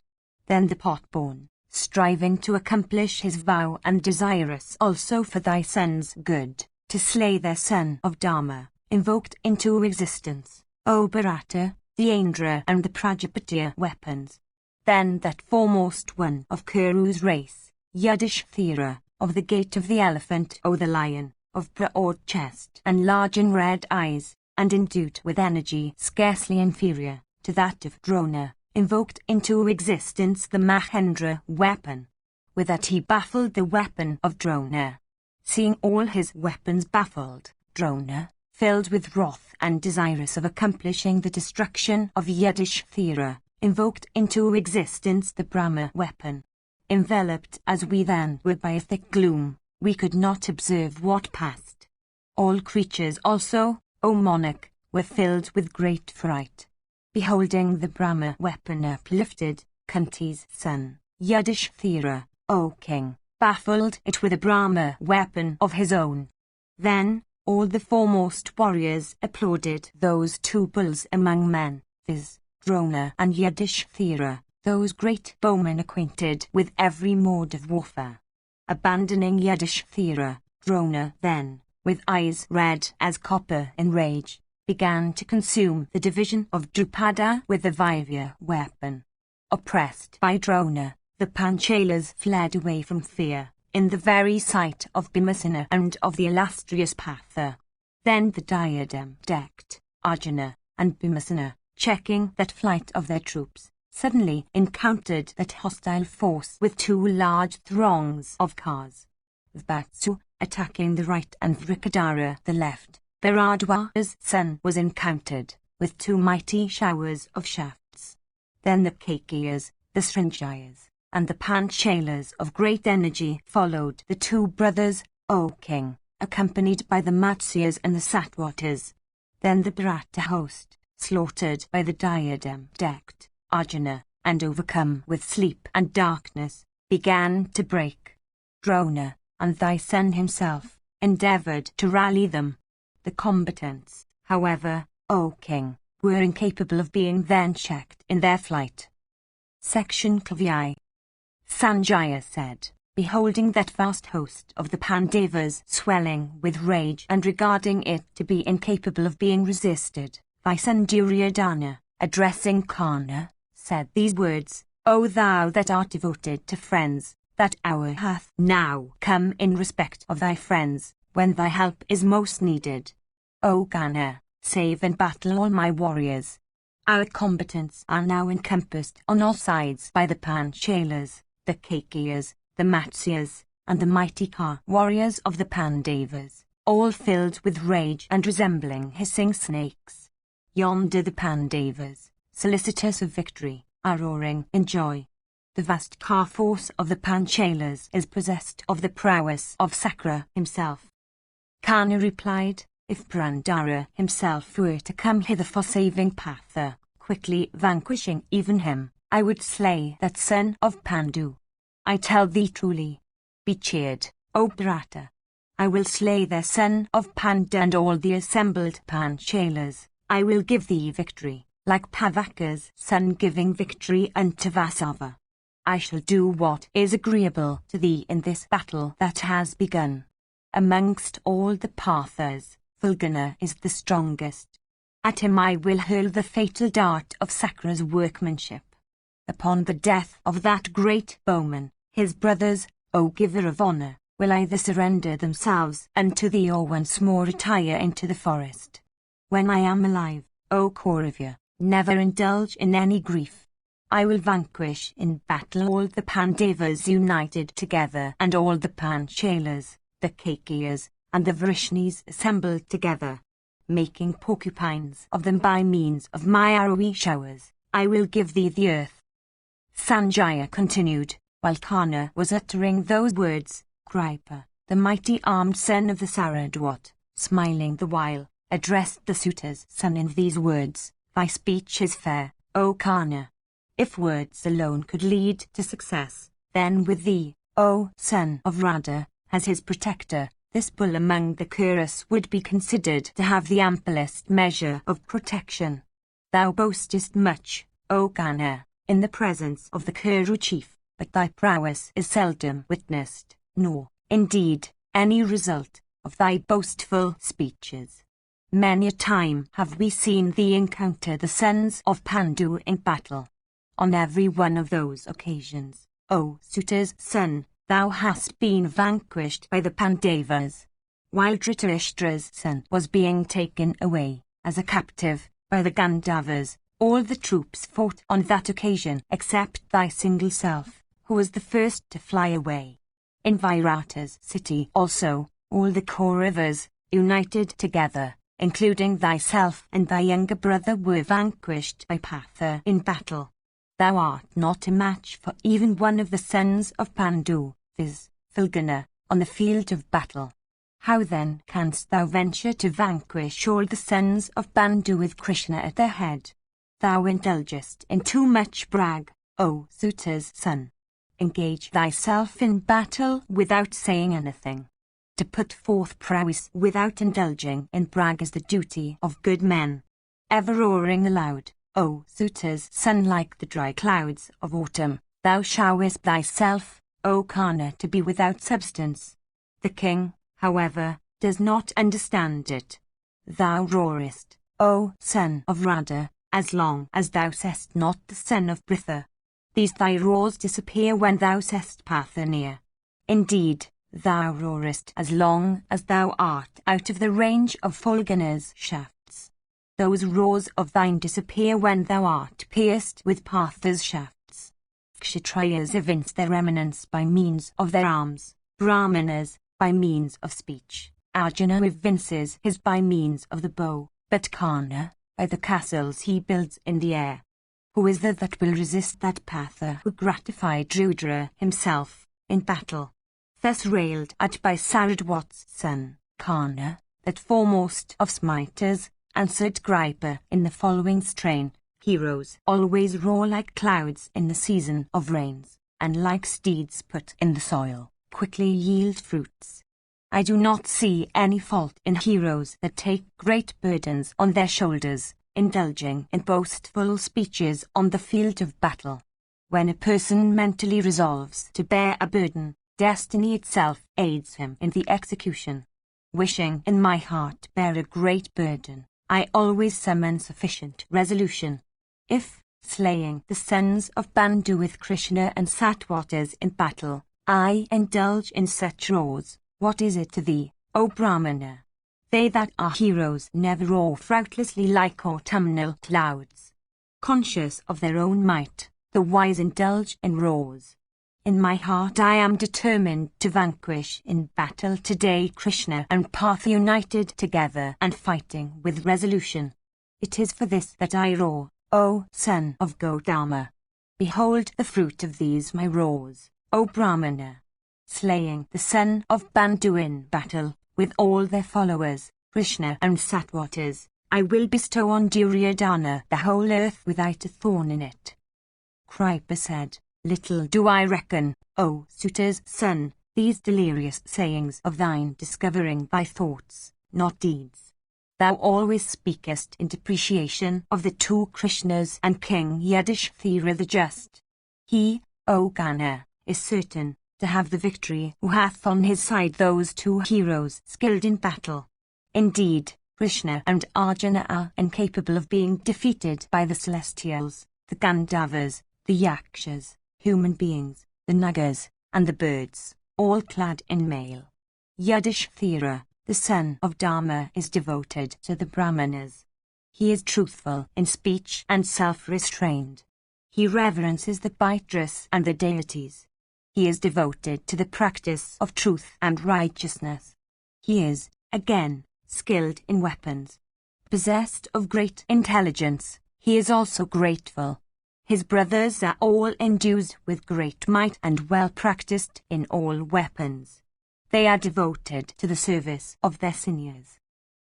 Then the pot-born, striving to accomplish his vow and desirous also for thy son's good, to slay their son of Dharma, invoked into existence, O Bharata, the Indra and the Prajapati weapons. Then that foremost one of Kuru's race, Yudhishthira, of the gate of the elephant, O the lion, of broad chest and large and red eyes, and endued with energy scarcely inferior to that of Drona, invoked into existence the Mahendra weapon. With that he baffled the weapon of Drona. Seeing all his weapons baffled, Drona, filled with wrath and desirous of accomplishing the destruction of Yudhishthira, invoked into existence the Brahma weapon. Enveloped as we then were by a thick gloom, we could not observe what passed. All creatures also, O monarch, were filled with great fright. Beholding the Brahma weapon uplifted, Kunti's son, Yudhishthira, O king, baffled it with a Brahma weapon of his own. Then, all the foremost warriors applauded those two bulls among men, viz., Drona and Yudhishthira, those great bowmen acquainted with every mode of warfare. Abandoning Yudhishthira, Drona then, with eyes red as copper in rage, began to consume the division of Drupada with the Vaivya weapon. Oppressed by Drona, the Panchalas fled away from fear, in the very sight of Bhimasena and of the illustrious Partha. Then the diadem-decked Arjuna and Bhimasena, checking that flight of their troops, suddenly encountered that hostile force with two large throngs of cars. Vatsu, attacking the right, and Vrikadara the left. Bharadwaja's son was encountered, with two mighty showers of shafts. Then the Kakiyas, the Srinjayas, and the Panchalas of great energy followed the two brothers, O king, accompanied by the Matsyas and the Satwatas. Then the Bharata host, slaughtered by the diadem-decked Arjuna, and overcome with sleep and darkness, began to break. Drona, and thy son himself, endeavoured to rally them. The combatants, however, O king, were incapable of being then checked in their flight. Section Kavya. Sanjaya said, beholding that vast host of the Pandavas swelling with rage and regarding it to be incapable of being resisted, thy son Duryodhana, addressing Karna, said these words, O thou that art devoted to friends, that hour hath now come in respect of thy friends, when thy help is most needed. O Gana, save in battle all my warriors. Our combatants are now encompassed on all sides by the Panchalas, the Kakiyas, the Matsyas, and the mighty Ka warriors of the Pandavas. all filled with rage and resembling hissing snakes. Yonder the Pandavas, solicitous of victory, are roaring in joy. The vast car force of the Panchalas is possessed of the prowess of Sakra himself. Karna replied, if Prandara himself were to come hither for saving Partha, quickly vanquishing even him, I would slay that son of Pandu. I tell thee truly. Be cheered, O Bharata. I will slay their son of Panda and all the assembled Panchalas. I will give thee victory, like Pavaka's son giving victory unto Vasava. I shall do what is agreeable to thee in this battle that has begun. Amongst all the Parthas, Fulgana is the strongest. At him I will hurl the fatal dart of Sakra's workmanship. Upon the death of that great bowman, his brothers, O giver of honour, will either surrender themselves unto thee or once more retire into the forest. When I am alive, O Kauravya, never indulge in any grief. I will vanquish in battle all the Pandavas united together and all the Panchalas, the Kakiyas, and the Vrishnis assembled together. Making porcupines of them by means of my arrowy showers, I will give thee the earth. Sanjaya continued, while Karna was uttering those words, Kripa, the mighty armed son of the Saradwat, smiling the while, addressed the suitor's son in these words, thy speech is fair, O Karna. If words alone could lead to success, then with thee, O son of Radha, as his protector, this bull among the Kurus would be considered to have the amplest measure of protection. Thou boastest much, O Karna, in the presence of the Kuru chief, but thy prowess is seldom witnessed, nor, indeed, any result of thy boastful speeches. Many a time have we seen thee encounter the sons of Pandu in battle. On every one of those occasions, O suitor's son, thou hast been vanquished by the Pandavas. While Dhritarashtra's son was being taken away, as a captive, by the Gandhavas, all the troops fought on that occasion except thy single self, who was the first to fly away. In Virata's city also, all the Kauravas, united together, including thyself and thy younger brother, were vanquished by Partha in battle. Thou art not a match for even one of the sons of Pandu, viz., Fulgana, on the field of battle. How then canst thou venture to vanquish all the sons of Pandu with Krishna at their head? Thou indulgest in too much brag, O suitor's son. Engage thyself in battle without saying anything. To put forth prowess without indulging in brag is the duty of good men. Ever roaring aloud, O suitor's son, like the dry clouds of autumn, thou showest thyself, O Karna, to be without substance. The king, however, does not understand it. Thou roarest, O son of Radha, as long as thou sayest not the son of Pritha. These thy roars disappear when thou sayest Partha near. Indeed, thou roarest as long as thou art out of the range of Fulgana's shafts. Those roars of thine disappear when thou art pierced with Partha's shafts. Kshatriyas evince their eminence by means of their arms, Brahmanas by means of speech, Arjuna evinces his by means of the bow, but Karna, by the castles he builds in the air. Who is there that will resist that Partha who gratified Rudra himself in battle? Thus railed at by Saradwat's son, Karna, that foremost of smiters, answered Kripa in the following strain: heroes always roar like clouds in the season of rains, and like steeds put in the soil, quickly yield fruits. I do not see any fault in heroes that take great burdens on their shoulders, indulging in boastful speeches on the field of battle. When a person mentally resolves to bear a burden, destiny itself aids him in the execution. Wishing in my heart to bear a great burden, I always summon sufficient resolution. If, slaying the sons of Pandu with Krishna and Satwatas in battle, I indulge in such roars, what is it to thee, O Brahmana? They that are heroes never roar fruitlessly like autumnal clouds. Conscious of their own might, the wise indulge in roars. In my heart I am determined to vanquish in battle today Krishna and Partha united together and fighting with resolution. It is for this that I roar, O son of Gautama. Behold the fruit of these my roars, O Brahmana. Slaying the son of Bandu in battle, with all their followers, Krishna and Satwatas, I will bestow on Duryodhana the whole earth without a thorn in it. Kripa said, Little do I reckon, O Suta's son, these delirious sayings of thine discovering thy thoughts, not deeds. Thou always speakest in depreciation of the two Krishnas and King Yudhishthira the just. He, O Gana, is certain to have the victory who hath on his side those two heroes skilled in battle. Indeed, Krishna and Arjuna are incapable of being defeated by the celestials, the Gandharvas, the Yakshas, human beings, the Nagas, and the birds, all clad in mail. Yudhishthira, the son of Dharma, is devoted to the Brahmanas. He is truthful in speech and self-restrained. He reverences the Baitrus and the deities. He is devoted to the practice of truth and righteousness. He is, again, skilled in weapons. Possessed of great intelligence, he is also grateful. His brothers are all endued with great might and well practiced in all weapons. They are devoted to the service of their seniors.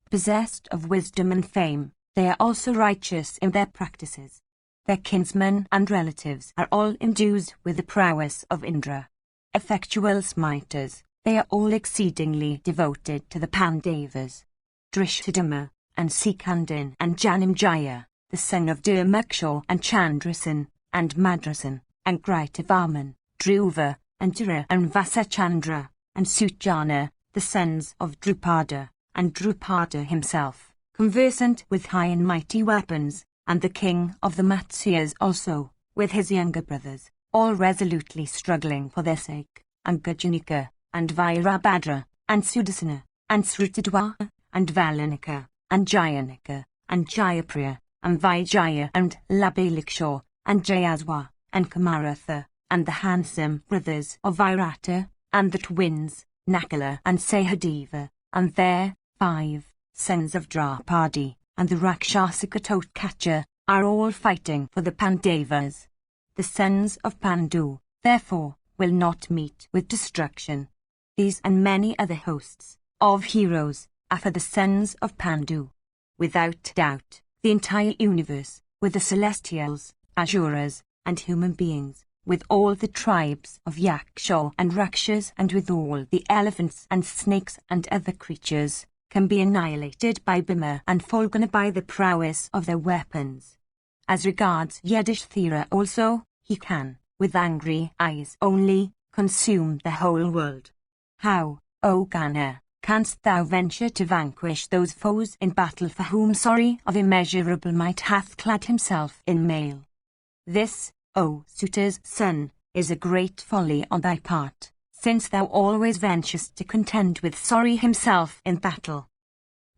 Possessed of wisdom and fame, they are also righteous in their practices. Their kinsmen and relatives are all endued with the prowess of Indra. Effectual smiters, they are all exceedingly devoted to the Pandavas. Drishthadhyumna, and Sikandin and Janamejaya, the son of Dharmaksha and Chandrasen, and Madrasan, and Gritavarman, Dhruva, and Jira and Vasachandra, and Sujana, the sons of Drupada, and Drupada himself, conversant with high and mighty weapons, and the king of the Matsyas also, with his younger brothers, all resolutely struggling for their sake, and Gajanika, and Virabhadra, and Sudasana, and Srutadwa, and Valanika, and Jayanika, and Jayapriya, and Vijaya, and Labalikshaw, and Jayaswa, and Kamaratha, and the handsome brothers of Virata, and the twins, Nakula and Sahadeva, and their 5 sons of Draupadi, and the Rakshasa Ghatotkacha, are all fighting for the Pandavas. The sons of Pandu, therefore, will not meet with destruction. These and many other hosts of heroes are for the sons of Pandu. Without doubt, the entire universe, with the celestials, asuras, and human beings, with all the tribes of Yaksha and Rakshas, and with all the elephants and snakes and other creatures, can be annihilated by Bhima and Falguna by the prowess of their weapons. As regards Yudhishthira also, he can, with angry eyes only, consume the whole world. How, O Gana, canst thou venture to vanquish those foes in battle for whom Suri of immeasurable might hath clad himself in mail? This, O Suta's son, is a great folly on thy part, since thou always venturest to contend with Suri himself in battle.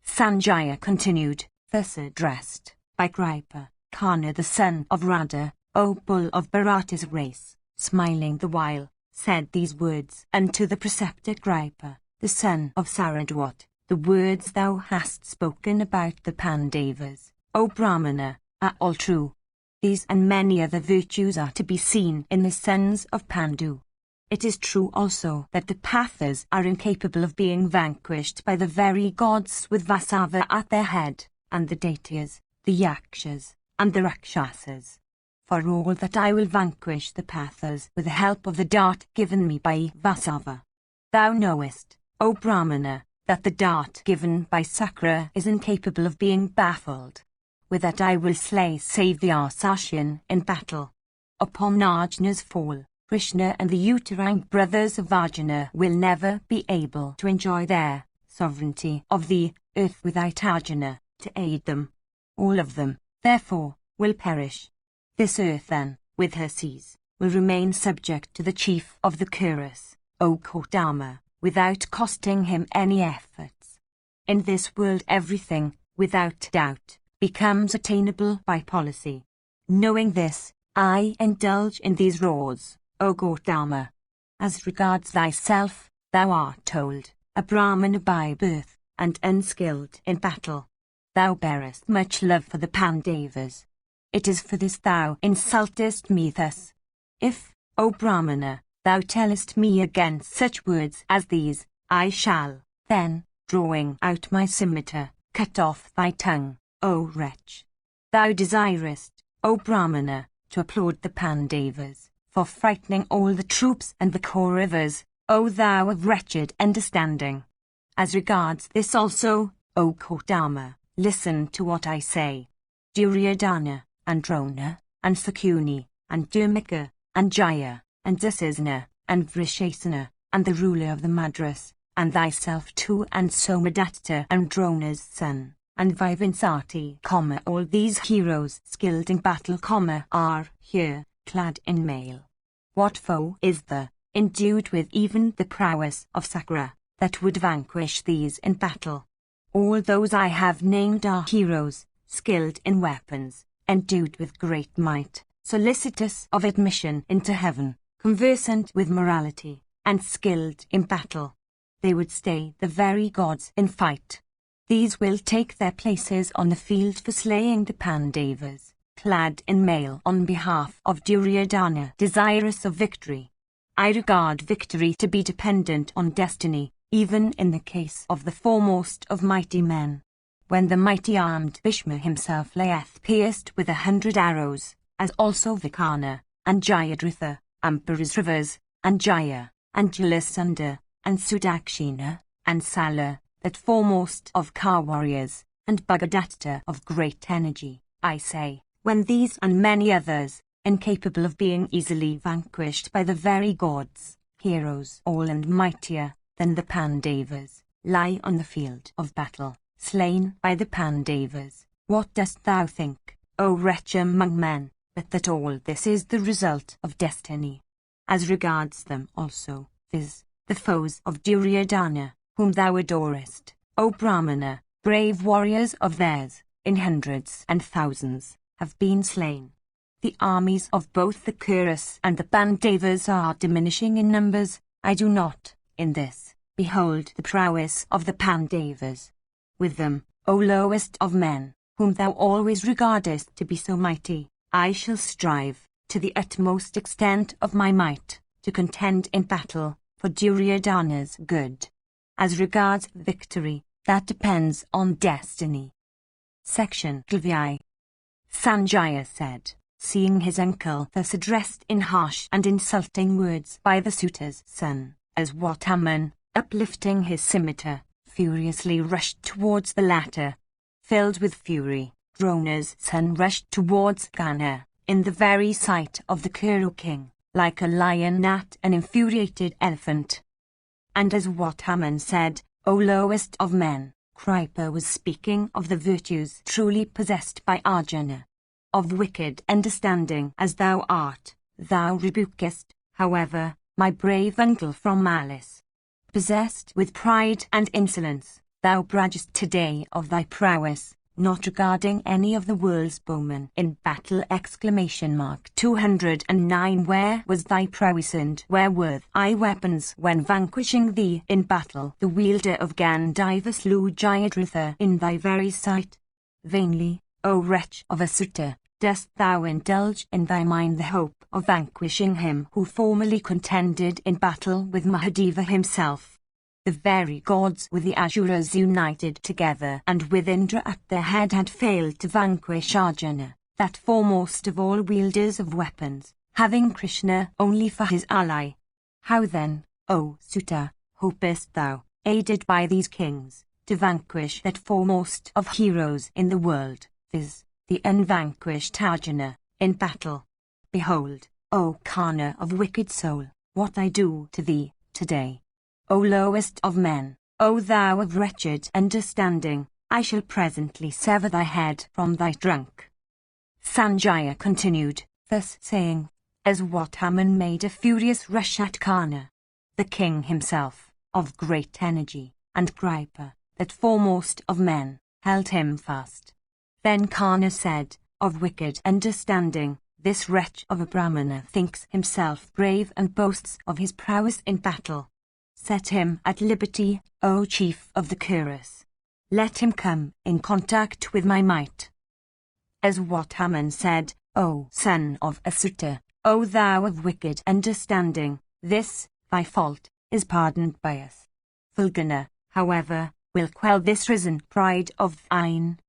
Sanjaya continued, thus addressed, by Kripa, Karna the son of Radha, O bull of Bharata's race, smiling the while, said these words unto the preceptor Kripa, the son of Saradwat, the words thou hast spoken about the Pandavas, O Brahmana, are all true. These and many other virtues are to be seen in the sons of Pandu. It is true also that the Pathas are incapable of being vanquished by the very gods with Vasava at their head, and the Daityas, the Yakshas, and the Rakshasas. For all that I will vanquish the Pathas with the help of the dart given me by Vasava. Thou knowest, O Brahmana, that the dart given by Sakra is incapable of being baffled. With that I will slay Savyasasyan in battle. Upon Arjuna's fall, Krishna and the uterine brothers of Arjuna will never be able to enjoy their sovereignty of the earth without Arjuna to aid them. All of them, therefore, will perish. This earth then, with her seas, will remain subject to the chief of the Kuras, O Gautama, without costing him any efforts. In this world everything, without doubt, becomes attainable by policy. Knowing this, I indulge in these roars, O Gautama, As regards thyself, thou art old, a Brahmana by birth, and unskilled in battle. Thou bearest much love for the Pandavas. It is for this thou insultest me thus. If, O Brahmana, thou tellest me again such words as these, I shall, then, drawing out my scimitar, cut off thy tongue, O wretch. Thou desirest, O Brahmana, to applaud the Pandavas, for frightening all the troops and the Kauravas, O thou of wretched understanding. As regards this also, O Kodama, listen to what I say. Duryodhana, and Drona, and Sakuni, and Durmika, and Jaya, and Dusasana, and Vrishasana, and the ruler of the Madras, and thyself too, and Somadatta, and Drona's son, and Vivansati, all these heroes skilled in battle, are here, clad in mail. What foe is there, endued with even the prowess of Sakra, that would vanquish these in battle? All those I have named are heroes, skilled in weapons, endued with great might, solicitous of admission into heaven, conversant with morality, and skilled in battle. They would stay the very gods in fight. These will take their places on the field for slaying the Pandavas, clad in mail on behalf of Duryodhana, desirous of victory. I regard victory to be dependent on destiny, even in the case of the foremost of mighty men. When the mighty armed Bhishma himself layeth pierced with 100 arrows, as also Vikarna, and Jayadratha, and Parasravas, and Jaya, and Jalasundha, and Sudakshina, and Sala, that foremost of Car warriors, and Bhagadatta of great energy, I say, when these and many others, incapable of being easily vanquished by the very gods, heroes all and mightier than the Pandavas, lie on the field of battle, slain by the Pandavas, what dost thou think, O wretch among men, but that all this is the result of destiny? As regards them also, viz., the foes of Duryodhana, whom thou adorest, O Brahmana, brave warriors of theirs, in hundreds and thousands, have been slain. The armies of both the Kurus and the Pandavas are diminishing in numbers. I do not, in this, behold the prowess of the Pandavas. With them, O lowest of men, whom thou always regardest to be so mighty, I shall strive, to the utmost extent of my might, to contend in battle, for Duryodhana's good. As regards victory, that depends on destiny. Section 12. Sanjaya said, seeing his uncle thus addressed in harsh and insulting words by the suitor's son, as Wataman, uplifting his scimitar, furiously rushed towards the latter. Filled with fury, Drona's son rushed towards Gana, in the very sight of the Kuru king, like a lion at an infuriated elephant. And as Wataman said, O lowest of men, Kripa was speaking of the virtues truly possessed by Arjuna. Of wicked understanding as thou art, thou rebukest, however, my brave uncle from malice. Possessed with pride and insolence, thou braggest today of thy prowess, not regarding any of the world's bowmen in battle! 209 Where was thy prowess and where were thy weapons when vanquishing thee in battle the wielder of Gandiva slew Jayadratha in thy very sight? Vainly, O wretch of a suitor, dost thou indulge in thy mind the hope of vanquishing him who formerly contended in battle with Mahadeva himself. The very gods with the Asuras united together and with Indra at their head had failed to vanquish Arjuna, that foremost of all wielders of weapons, having Krishna only for his ally. How then, O Suta, hopest thou, aided by these kings, to vanquish that foremost of heroes in the world, viz., the unvanquished Arjuna, in battle? Behold, O Karna of wicked soul, what I do to thee, today. O lowest of men, O thou of wretched understanding, I shall presently sever thy head from thy trunk. Sanjaya continued, thus saying, as Wataman made a furious rush at Karna. The king himself, of great energy, and Kripa, that foremost of men, held him fast. Then Karna said, of wicked understanding, This wretch of a Brahmana thinks himself brave and boasts of his prowess in battle. Set him at liberty, O chief of the Kuras. Let him come in contact with my might. As what Haman said, O son of Asuta, O thou of wicked understanding, this, thy fault, is pardoned by us. Fulgana, however, will quell this risen pride of thine.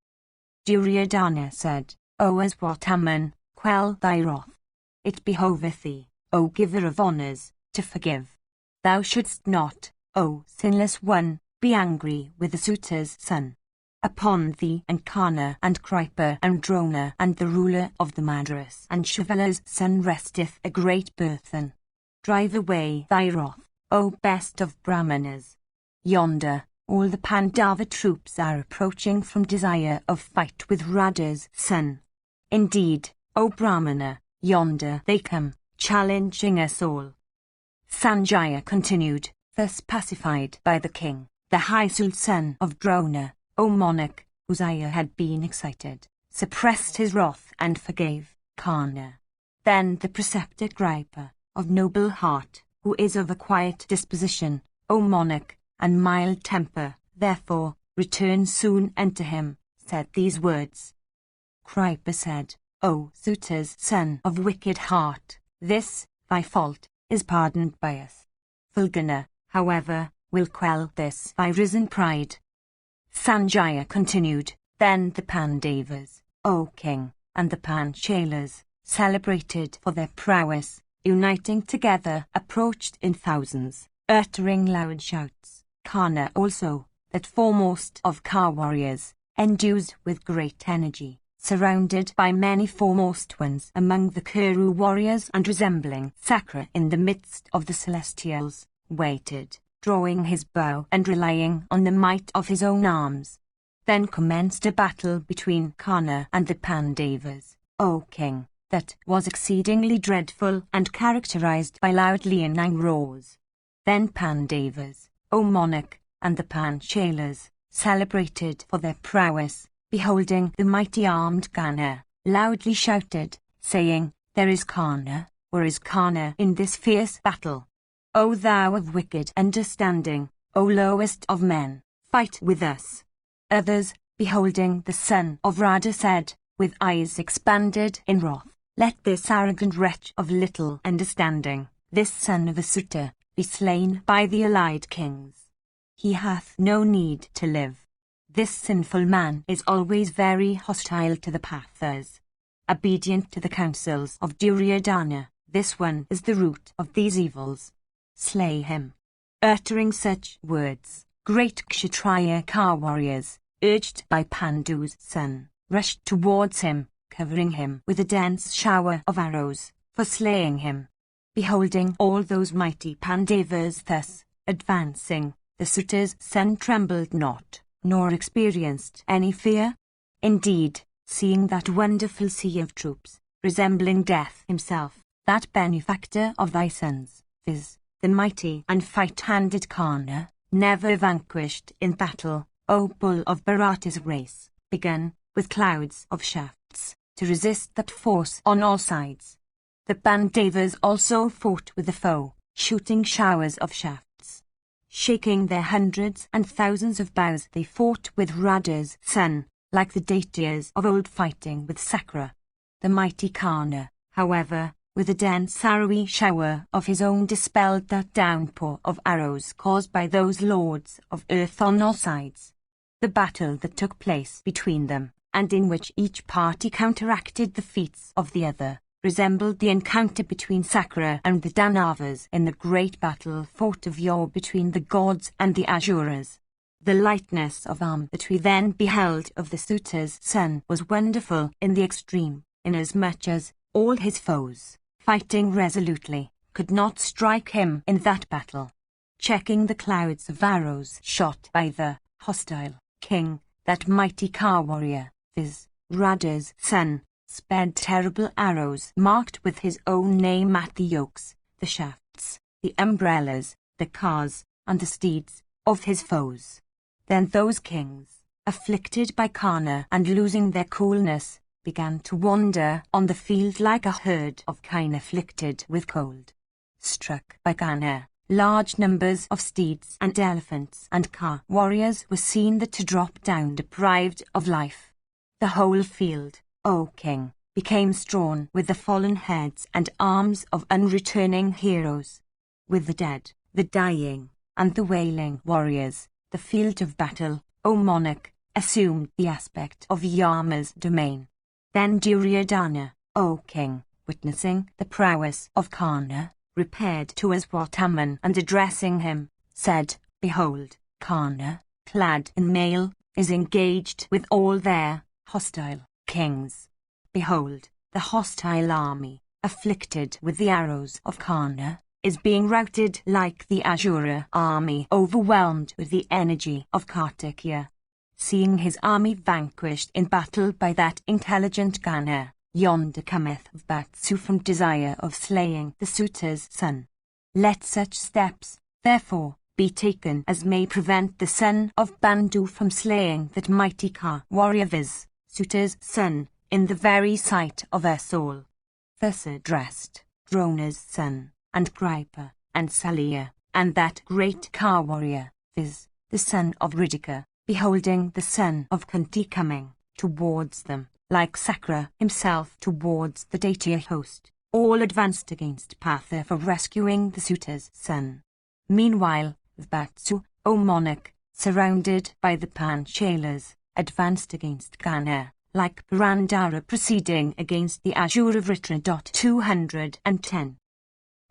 Duryodhana said, O as what Haman, quell thy wrath. It behoveth thee, O giver of honours, to forgive. Thou shouldst not, O sinless one, be angry with the suitor's son. Upon thee and Karna and Kripa and Drona and the ruler of the Madras and Shivala's son resteth a great burthen. Drive away thy wrath, O best of Brahmanas. Yonder, all the Pandava troops are approaching from desire of fight with Radha's son. Indeed, O Brahmana, yonder they come, challenging us all. Sanjaya continued, thus pacified by the king, the high-souled son of Drona, O monarch, whose ire had been excited, suppressed his wrath and forgave Karna. Then the preceptor Kripa, of noble heart, who is of a quiet disposition, O monarch, and mild temper, therefore, return soon unto him, said these words. Kripa said, O suitor's son of wicked heart, this, thy fault, is pardoned by us. Fulgana, however, will quell this thy risen pride. Sanjaya continued, then the Pandavas, O king, and the Panchalas, celebrated for their prowess, uniting together, approached in thousands, uttering loud shouts. Karna also, that foremost of car warriors, endued with great energy, surrounded by many foremost ones among the Kuru warriors and resembling Sakra in the midst of the celestials, waited, drawing his bow and relying on the might of his own arms. Then commenced a battle between Karna and the Pandavas, O king, that was exceedingly dreadful and characterized by loud leonine roars. Then Pandavas, O monarch, and the Panchalas, celebrated for their prowess, beholding the mighty armed Gana, loudly shouted, saying, There is Karna, or is Karna in this fierce battle? O thou of wicked understanding, O lowest of men, fight with us. Others, beholding the son of Radha said, with eyes expanded in wrath, Let this arrogant wretch of little understanding, this son of Asuta, be slain by the allied kings. He hath no need to live. This sinful man is always very hostile to the Pathas. Obedient to the counsels of Duryodhana, this one is the root of these evils. Slay him. Uttering such words, great Kshatriya car warriors, urged by Pandu's son, rushed towards him, covering him with a dense shower of arrows, for slaying him. Beholding all those mighty Pandavas thus advancing, the Suita's son trembled not, nor experienced any fear. Indeed, seeing that wonderful sea of troops, resembling death himself, that benefactor of thy sons, viz., the mighty and fight-handed Karna, never vanquished in battle, O bull of Bharata's race, begun, with clouds of shafts, to resist that force on all sides. The Pandavas also fought with the foe, shooting showers of shafts. Shaking their hundreds and thousands of bows, they fought with Radha's son, like the Daityas of old fighting with Sakra. The mighty Karna, however, with a dense arrowy shower of his own dispelled that downpour of arrows caused by those lords of earth on all sides. The battle that took place between them, and in which each party counteracted the feats of the other, resembled the encounter between Sakra and the Danavas in the great battle fought of yore between the gods and the Asuras. The lightness of arm that we then beheld of the Suita's son was wonderful in the extreme, inasmuch as all his foes, fighting resolutely, could not strike him in that battle. Checking the clouds of arrows shot by the hostile king, that mighty car warrior, viz., Radha's son, sped terrible arrows marked with his own name at the yokes, the shafts, the umbrellas, the cars, and the steeds of his foes. Then those kings, afflicted by Karna and losing their coolness, began to wander on the field like a herd of kine afflicted with cold. Struck by Kana, large numbers of steeds and elephants and Ka warriors were seen to drop down deprived of life. The whole field, O king, became strewn with the fallen heads and arms of unreturning heroes. With the dead, the dying, and the wailing warriors, the field of battle, O monarch, assumed the aspect of Yama's domain. Then Duryodhana, O king, witnessing the prowess of Kana, repaired to Aswathaman and addressing him, said, "Behold, Kana, clad in mail, is engaged with all their hostile kings. Behold, the hostile army, afflicted with the arrows of Kana, is being routed like the Asura army overwhelmed with the energy of Kartikeya. Seeing his army vanquished in battle by that intelligent Kana, yonder cometh Vatsu from desire of slaying the suitor's son. Let such steps, therefore, be taken as may prevent the son of Bandu from slaying that mighty Ka warrior viz, suitor's son, in the very sight of us all." Thus addressed Drona's son, and Kripa, and Saliya, and that great Ka warrior, viz, the son of Ridika, beholding the son of Kunti coming towards them, like Sakra himself towards the Daitya host, all advanced against Partha for rescuing the suitor's son. Meanwhile, Vatsu, O monarch, surrounded by the Panchalas, advanced against Kana, like Purandara proceeding against the Asura Vritra. 210.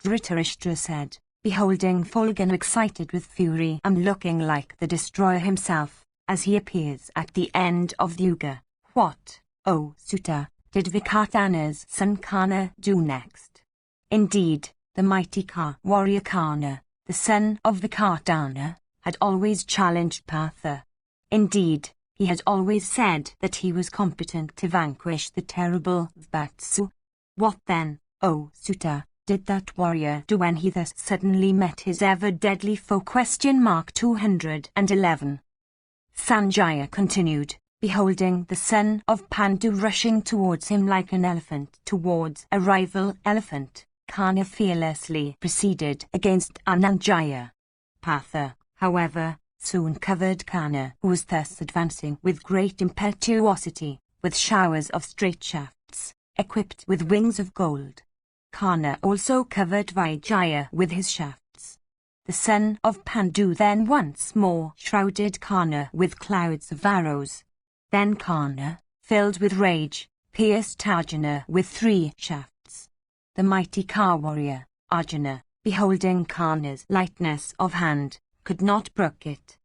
Dhritarashtra said, beholding Fulgana excited with fury and looking like the destroyer himself, as he appears at the end of the Yuga, "What, O Suta, did Vikatana's son Kana do next?" Indeed, the mighty Ka warrior Kana, the son of Vikatana, had always challenged Partha. Indeed, he had always said that he was competent to vanquish the terrible Vatsu. What then, O Suta, did that warrior do when he thus suddenly met his ever-deadly foe? 211. Sanjaya continued, beholding the son of Pandu rushing towards him like an elephant towards a rival elephant, Kana fearlessly proceeded against Ananjaya. Partha, however, soon covered Kana, who was thus advancing with great impetuosity, with showers of straight shafts, equipped with wings of gold. Kana also covered Vijaya with his shafts. The son of Pandu then once more shrouded Kana with clouds of arrows. Then Kana, filled with rage, pierced Arjuna with 3 shafts. The mighty Ka warrior, Arjuna, beholding Kana's lightness of hand, could not brook it.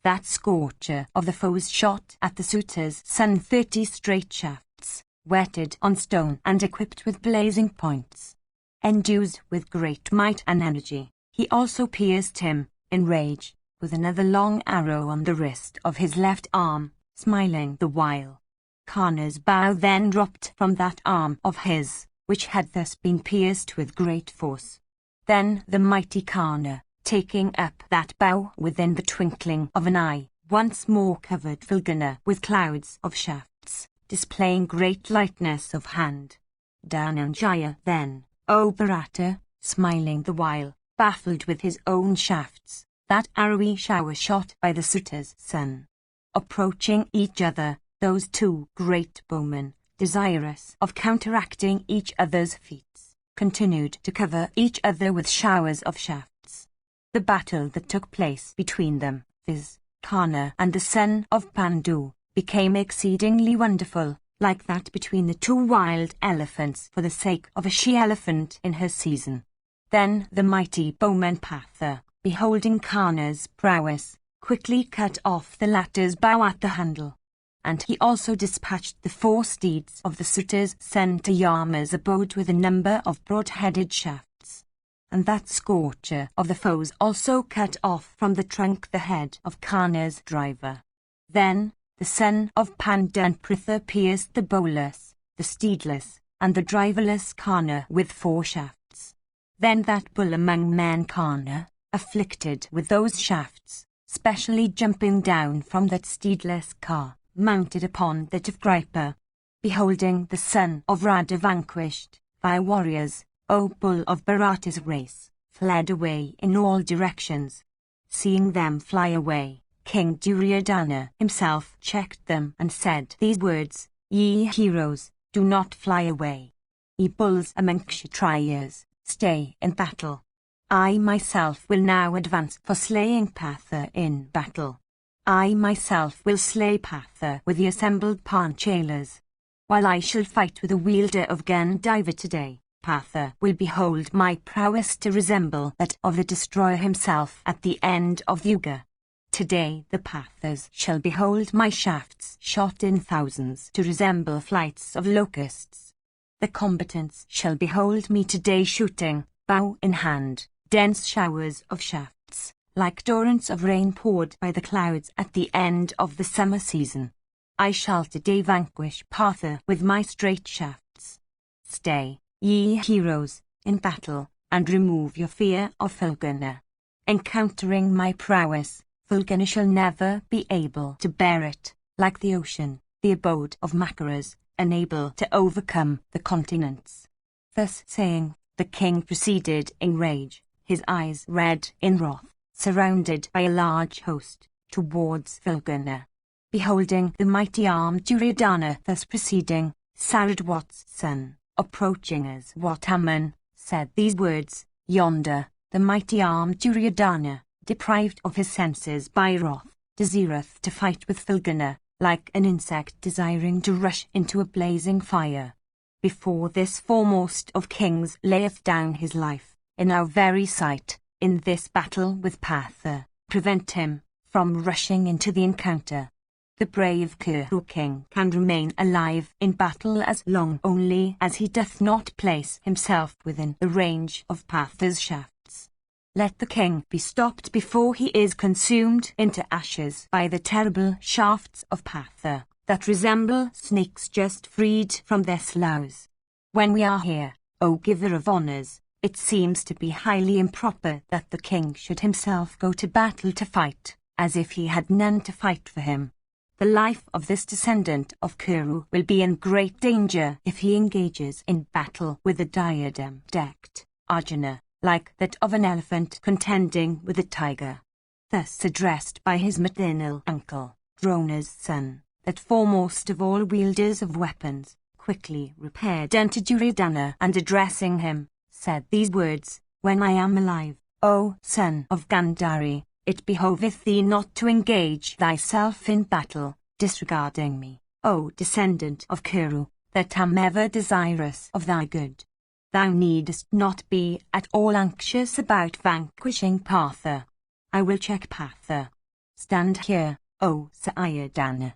That scorcher of the foes shot at the suitor's son 30 straight shafts, whetted on stone and equipped with blazing points. Endued with great might and energy, he also pierced him, in rage, with another long arrow on the wrist of his left arm, smiling the while. Kana's bow then dropped from that arm of his, which had thus been pierced with great force. Then the mighty Kana, taking up that bow within the twinkling of an eye, once more covered Fulgana with clouds of shafts, displaying great lightness of hand. Dhananjaya then, O Bharata, smiling the while, baffled with his own shafts, that arrowy shower shot by the suitor's son. Approaching each other, those 2 great bowmen, desirous of counteracting each other's feats, continued to cover each other with showers of shafts. The battle that took place between them, viz., Kana and the son of Pandu, became exceedingly wonderful, like that between the 2 wild elephants for the sake of a she-elephant in her season. Then the mighty bowman Partha, beholding Kana's prowess, quickly cut off the latter's bow at the handle. And he also dispatched the 4 steeds of the suitor's son to Yama's abode with a number of broad-headed shafts. And that scorcher of the foes also cut off from the trunk the head of Kana's driver. Then the son of Panda and Pritha pierced the bowless, the steedless, and the driverless Kana with 4 shafts. Then that bull among men Kana, afflicted with those shafts, specially jumping down from that steedless car, mounted upon that of Kripa. beholding the son of Radha vanquished, thy warriors, O bull of Bharata's race, fled away in all directions. Seeing them fly away, King Duryodhana himself checked them and said these words, Ye heroes, do not fly away. Ye bulls among Kshatriyas, stay in battle. I myself will now advance for slaying Partha in battle. I myself will slay Partha with the assembled Panchalas. While I shall fight with the wielder of Gandiva today, Partha will behold my prowess to resemble that of the destroyer himself at the end of the Yuga. Today the Parthas shall behold my shafts shot in thousands to resemble flights of locusts. The combatants shall behold me today shooting, bow in hand, dense showers of shafts, like torrents of rain poured by the clouds at the end of the summer season. I shall today vanquish Partha with my straight shafts. Stay, ye heroes, in battle, and remove your fear of Fulgana. Encountering my prowess, Fulgana shall never be able to bear it, like the ocean, the abode of Makaras, unable to overcome the continents. Thus saying, the king proceeded in rage, his eyes red in wrath, surrounded by a large host, towards Fulgana. Beholding the mighty armed Duryodhana thus proceeding, Saradwat's son, approaching as Wataman, said these words, Yonder, the mighty armed Duryodhana, deprived of his senses by wrath, desireth to fight with Fulgana, like an insect desiring to rush into a blazing fire. Before this foremost of kings layeth down his life, in our very sight, in this battle with Partha, prevent him from rushing into the encounter. The brave Kuru king can remain alive in battle as long only as he doth not place himself within the range of Partha's shafts. Let the king be stopped before he is consumed into ashes by the terrible shafts of Partha, that resemble snakes just freed from their sloughs. When we are here, O giver of honours, it seems to be highly improper that the king should himself go to battle to fight, as if he had none to fight for him. The life of this descendant of Kuru will be in great danger if he engages in battle with a diadem-decked Arjuna, like that of an elephant contending with a tiger. Thus addressed by his maternal uncle, Drona's son, that foremost of all wielders of weapons, quickly repaired unto Duryodhana and addressing him, said these words, When I am alive, O son of Gandhari, it behoveth thee not to engage thyself in battle, disregarding me, O descendant of Kuru, that am ever desirous of thy good. Thou needest not be at all anxious about vanquishing Partha. I will check Partha. Stand here, O Sayadana.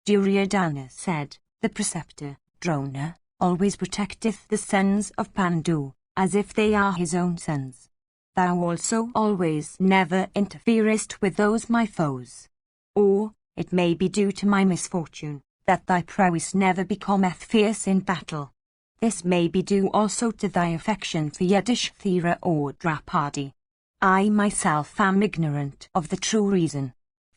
Duryodhana said, The preceptor, Drona, always protecteth the sons of Pandu, as if they are his own sons. Thou also always never interferest with those my foes. Or, it may be due to my misfortune, that thy prowess never becometh fierce in battle. This may be due also to thy affection for Yudhishthira or Draupadi. I myself am ignorant of the true reason.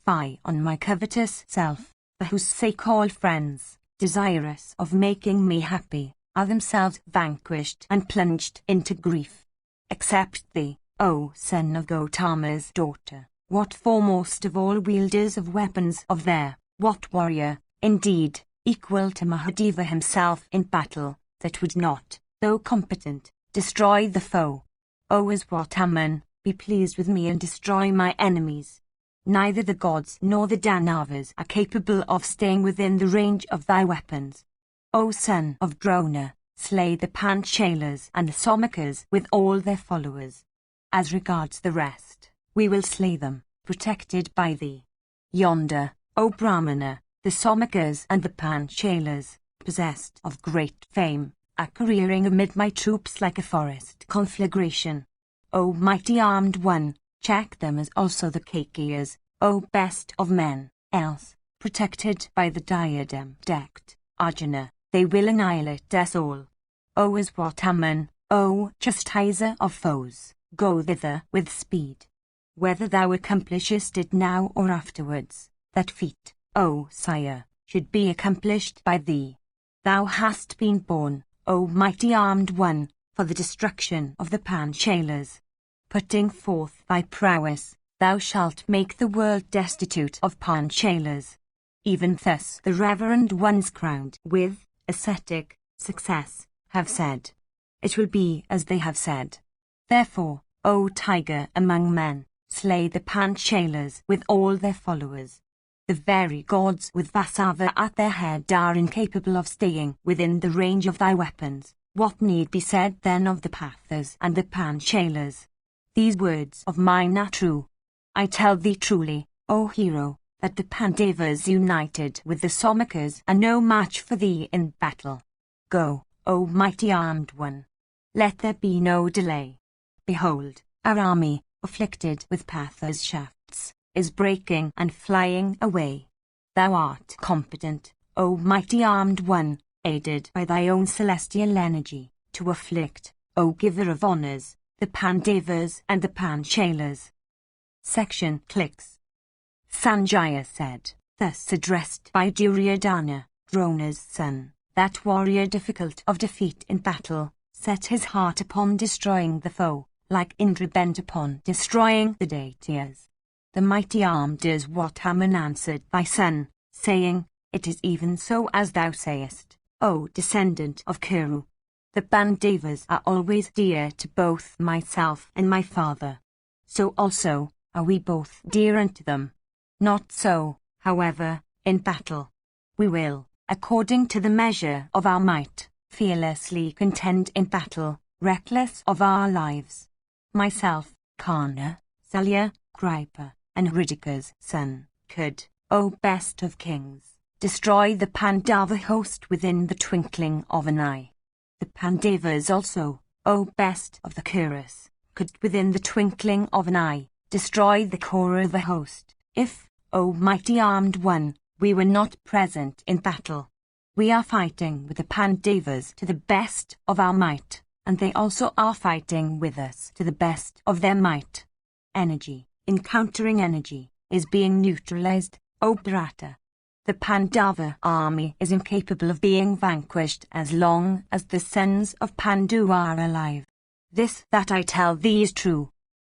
Fie on my covetous self, for whose sake all friends, desirous of making me happy, are themselves vanquished and plunged into grief. Except thee, O son of Gautama's daughter, what foremost of all wielders of weapons of there, what warrior, indeed, equal to Mahadeva himself in battle, that would not, though competent, destroy the foe? O Aswataman, be pleased with me and destroy my enemies. Neither the gods nor the Danavas are capable of staying within the range of thy weapons. O son of Drona, slay the Panchalas and the Somakas with all their followers. As regards the rest, we will slay them, protected by thee. Yonder, O Brahmana, the Somakas and the Panchalas, possessed of great fame, are careering amid my troops like a forest conflagration. O mighty armed one, check them as also the Kakiyas, O best of men, else, protected by the diadem-decked Arjuna, they will annihilate us all. O Aswataman, O chastiser of foes, go thither with speed. Whether thou accomplishest it now or afterwards, that feat, O sire, should be accomplished by thee. Thou hast been born, O mighty armed one, for the destruction of the Panchalars. Putting forth thy prowess, thou shalt make the world destitute of Panchalars. Even thus the reverend ones crowned with ascetic success have said. It will be as they have said. Therefore, O tiger among men, slay the Panchalars with all their followers. The very gods with Vasava at their head are incapable of staying within the range of thy weapons. What need be said then of the Pathas and the Panchalars? These words of mine are true. I tell thee truly, O hero, that the Pandavas united with the Somakas are no match for thee in battle. Go, O mighty armed one. Let there be no delay. Behold, our army, afflicted with Patha's shafts, is breaking and flying away. Thou art competent, O mighty armed one, aided by thy own celestial energy, to afflict, O giver of honours, the Pandavas and the Panchalars. Section clicks. Sanjaya said, thus addressed by Duryodhana, Drona's son, that warrior difficult of defeat in battle, set his heart upon destroying the foe, like Indra bent upon destroying the Daityas. The mighty armed Iswataman answered thy son, saying, It is even so as thou sayest, O descendant of Kuru. The Pandavas are always dear to both myself and my father. So also are we both dear unto them. Not so, however, in battle. We will, according to the measure of our might, fearlessly contend in battle, reckless of our lives. Myself, Karna, Salya, Kripa, and Hridika's son, could, O best of kings, destroy the Pandava host within the twinkling of an eye. The Pandavas also, O best of the Kurus, could within the twinkling of an eye, destroy the Kaurava host, if, O mighty armed one, we were not present in battle. We are fighting with the Pandavas to the best of our might, and they also are fighting with us to the best of their might. Energy, encountering energy, is being neutralized, O Bharata. The Pandava army is incapable of being vanquished as long as the sons of Pandu are alive. This that I tell thee is true.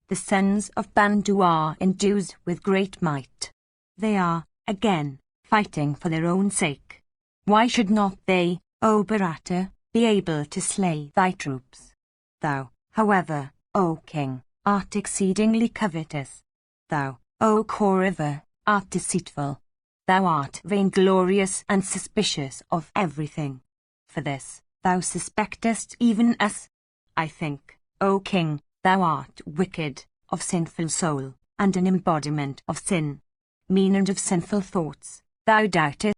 The sons of Pandu are endued with great might. They are, again, fighting for their own sake. Why should not they, O Bharata, be able to slay thy troops? Thou, however, O king, art exceedingly covetous. Thou, O Kaurava, art deceitful. Thou art vainglorious and suspicious of everything. For this, thou suspectest even us. I think, O king, thou art wicked, of sinful soul, and an embodiment of sin. Mean and of sinful thoughts, thou doubtest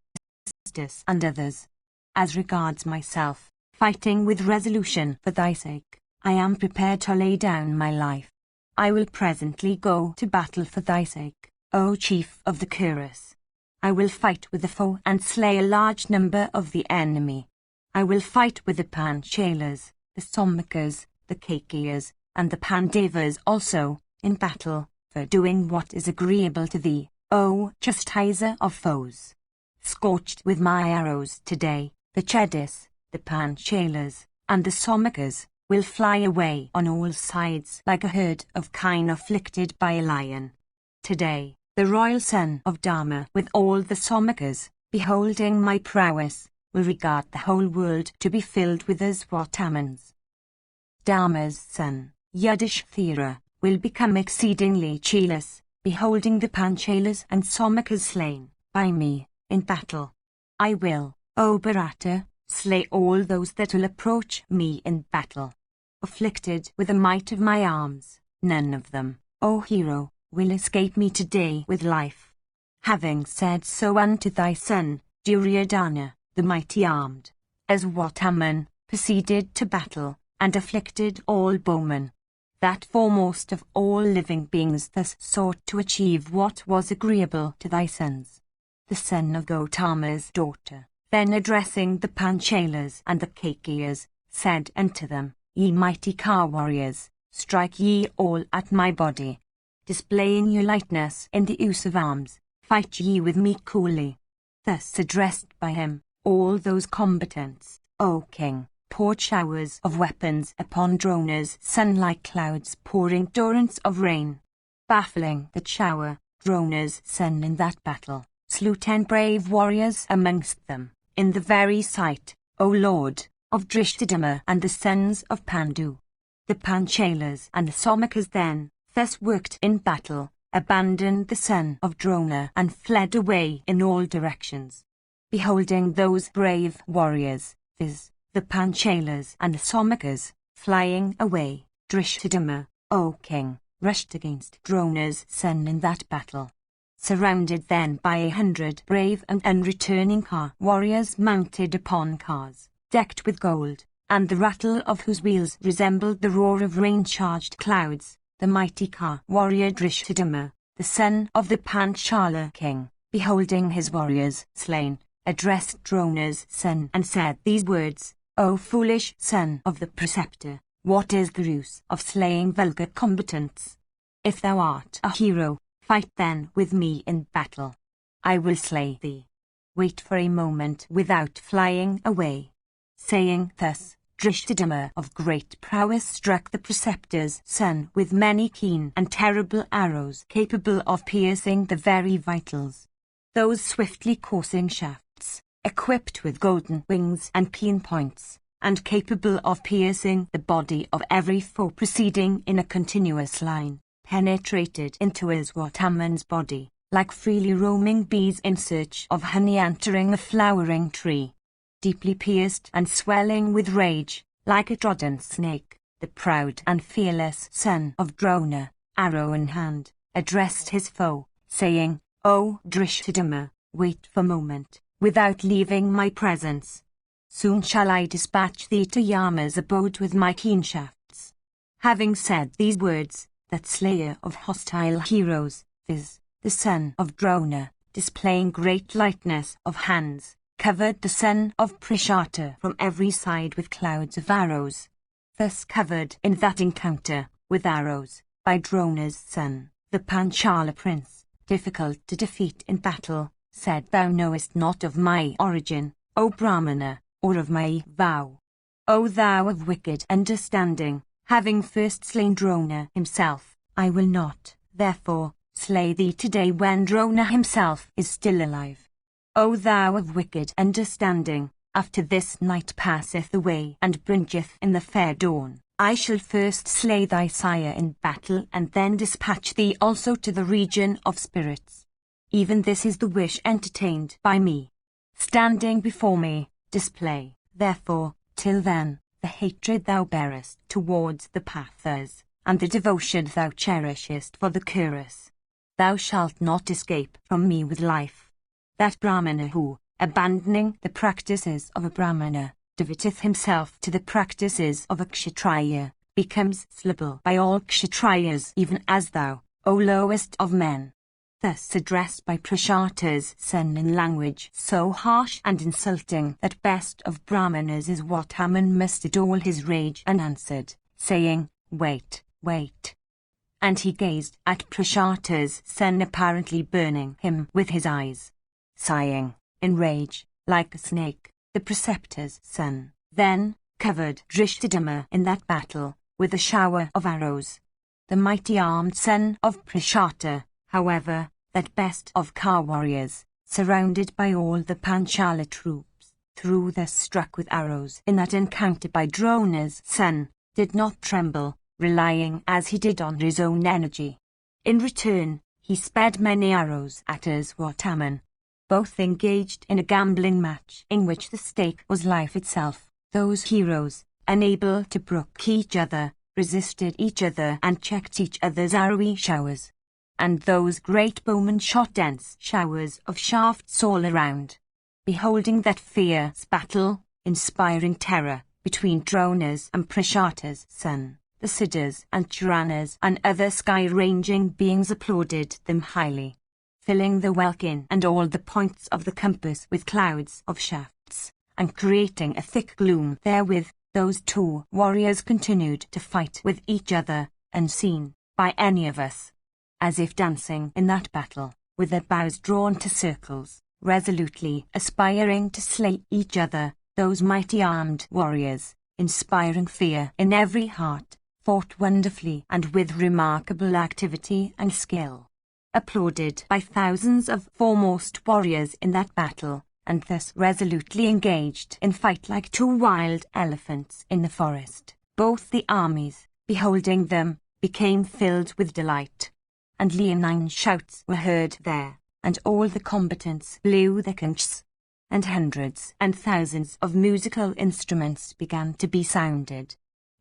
us and others. As regards myself, fighting with resolution for thy sake, I am prepared to lay down my life. I will presently go to battle for thy sake, O chief of the Kurus. I will fight with the foe and slay a large number of the enemy. I will fight with the Panchalars, the Somakas, the Kaikiyas, and the Pandavas also, in battle, for doing what is agreeable to thee, O chastiser of foes. Scorched with my arrows today, the Chedis, the Panchalars, and the Somakas, will fly away on all sides like a herd of kine afflicted by a lion. Today, the royal son of Dharma with all the Somakas, beholding my prowess, will regard the whole world to be filled with Iswatamans. Dharma's son, Yudhishthira, will become exceedingly jealous, beholding the Panchalars and Somakas slain by me in battle. I will, O Bharata, slay all those that will approach me in battle. Afflicted with the might of my arms, none of them, O hero, will escape me today with life. Having said so unto thy son, Duryodhana, the mighty armed, Iswataman, proceeded to battle, and afflicted all bowmen. That foremost of all living beings thus sought to achieve what was agreeable to thy sons. The son of Gautama's daughter, then addressing the Panchalars and the Kaikiyas, said unto them, Ye mighty car warriors, strike ye all at my body. Displaying your lightness in the use of arms, fight ye with me coolly. Thus addressed by him, All those combatants, O king, poured showers of weapons upon Drona's son like clouds pouring torrents of rain. Baffling that shower, Drona's son in that battle slew 10 brave warriors amongst them, in the very sight, O Lord, of Drishthadhyumna and the sons of Pandu. The Panchalas and the Somakas then, thus worked in battle, abandoned the son of Drona and fled away in all directions. Beholding those brave warriors, viz., the Panchalas and the Somakas, flying away, Drishthadhyumna, O king, rushed against Drona's son in that battle. Surrounded then by 100 brave and unreturning car warriors mounted upon cars, decked with gold, and the rattle of whose wheels resembled the roar of rain-charged clouds, the mighty car warrior Drishthadhyumna, the son of the Panchala king, beholding his warriors slain, addressed Drona's son and said these words, O foolish son of the preceptor, what is the use of slaying vulgar combatants? If thou art a hero, fight then with me in battle. I will slay thee. Wait for a moment without flying away. Saying thus, Drishthadhyumna of great prowess struck the preceptor's son with many keen and terrible arrows capable of piercing the very vitals. Those swiftly coursing shafts, equipped with golden wings and keen points, and capable of piercing the body of every foe proceeding in a continuous line, penetrated into Iswataman's body, like freely roaming bees in search of honey entering a flowering tree. Deeply pierced and swelling with rage, like a trodden snake, the proud and fearless son of Drona, arrow in hand, addressed his foe, saying, O Drishthadhyumna, wait for a moment, without leaving my presence. Soon shall I dispatch thee to Yama's abode with my keen shafts. Having said these words, that slayer of hostile heroes, viz., the son of Drona, displaying great lightness of hands, covered the son of Prishata from every side with clouds of arrows. Thus covered in that encounter, with arrows, by Drona's son, the Panchala prince, difficult to defeat in battle, said, Thou knowest not of my origin, O Brahmana, or of my vow. O thou of wicked understanding, having first slain Drona himself, I will not, therefore, slay thee today when Drona himself is still alive. O thou of wicked understanding, after this night passeth away and bringeth in the fair dawn, I shall first slay thy sire in battle and then dispatch thee also to the region of spirits. Even this is the wish entertained by me. Standing before me, display, therefore, till then, the hatred thou bearest towards the Pathas, and the devotion thou cherishest for the Kuras. Thou shalt not escape from me with life. That Brahmana who, abandoning the practices of a Brahmana, devoteth himself to the practices of a Kshatriya, becomes slighted by all Kshatriyas even as thou, O lowest of men. Thus addressed by Prishata's son in language so harsh and insulting that best of Brahmanas is what Haman mustered all his rage and answered, saying, Wait, wait. And he gazed at Prishata's son apparently burning him with his eyes. Sighing, in rage, like a snake, the preceptor's son, then, covered Drishthadhyumna in that battle, with a shower of arrows. The mighty armed son of Prishata, however, that best of car warriors, surrounded by all the Panchala troops, through thus struck with arrows in that encounter by Drona's son, did not tremble, relying as he did on his own energy. In return, he sped many arrows at Iswataman. Both engaged in a gambling match in which the stake was life itself. Those heroes, unable to brook each other, resisted each other and checked each other's arrowy showers. And those great bowmen shot dense showers of shafts all around. Beholding that fierce battle, inspiring terror, between Drona's and Prishata's son, the Siddhas and Churanas and other sky-ranging beings applauded them highly. Filling the welkin and all the points of the compass with clouds of shafts, and creating a thick gloom therewith, those two warriors continued to fight with each other, unseen by any of us. As if dancing in that battle, with their bows drawn to circles, resolutely aspiring to slay each other, those mighty armed warriors, inspiring fear in every heart, fought wonderfully and with remarkable activity and skill. Applauded by thousands of foremost warriors in that battle, and thus resolutely engaged in fight like two wild elephants in the forest, both the armies, beholding them, became filled with delight. And leonine shouts were heard there, and all the combatants blew their conchs, and hundreds and thousands of musical instruments began to be sounded.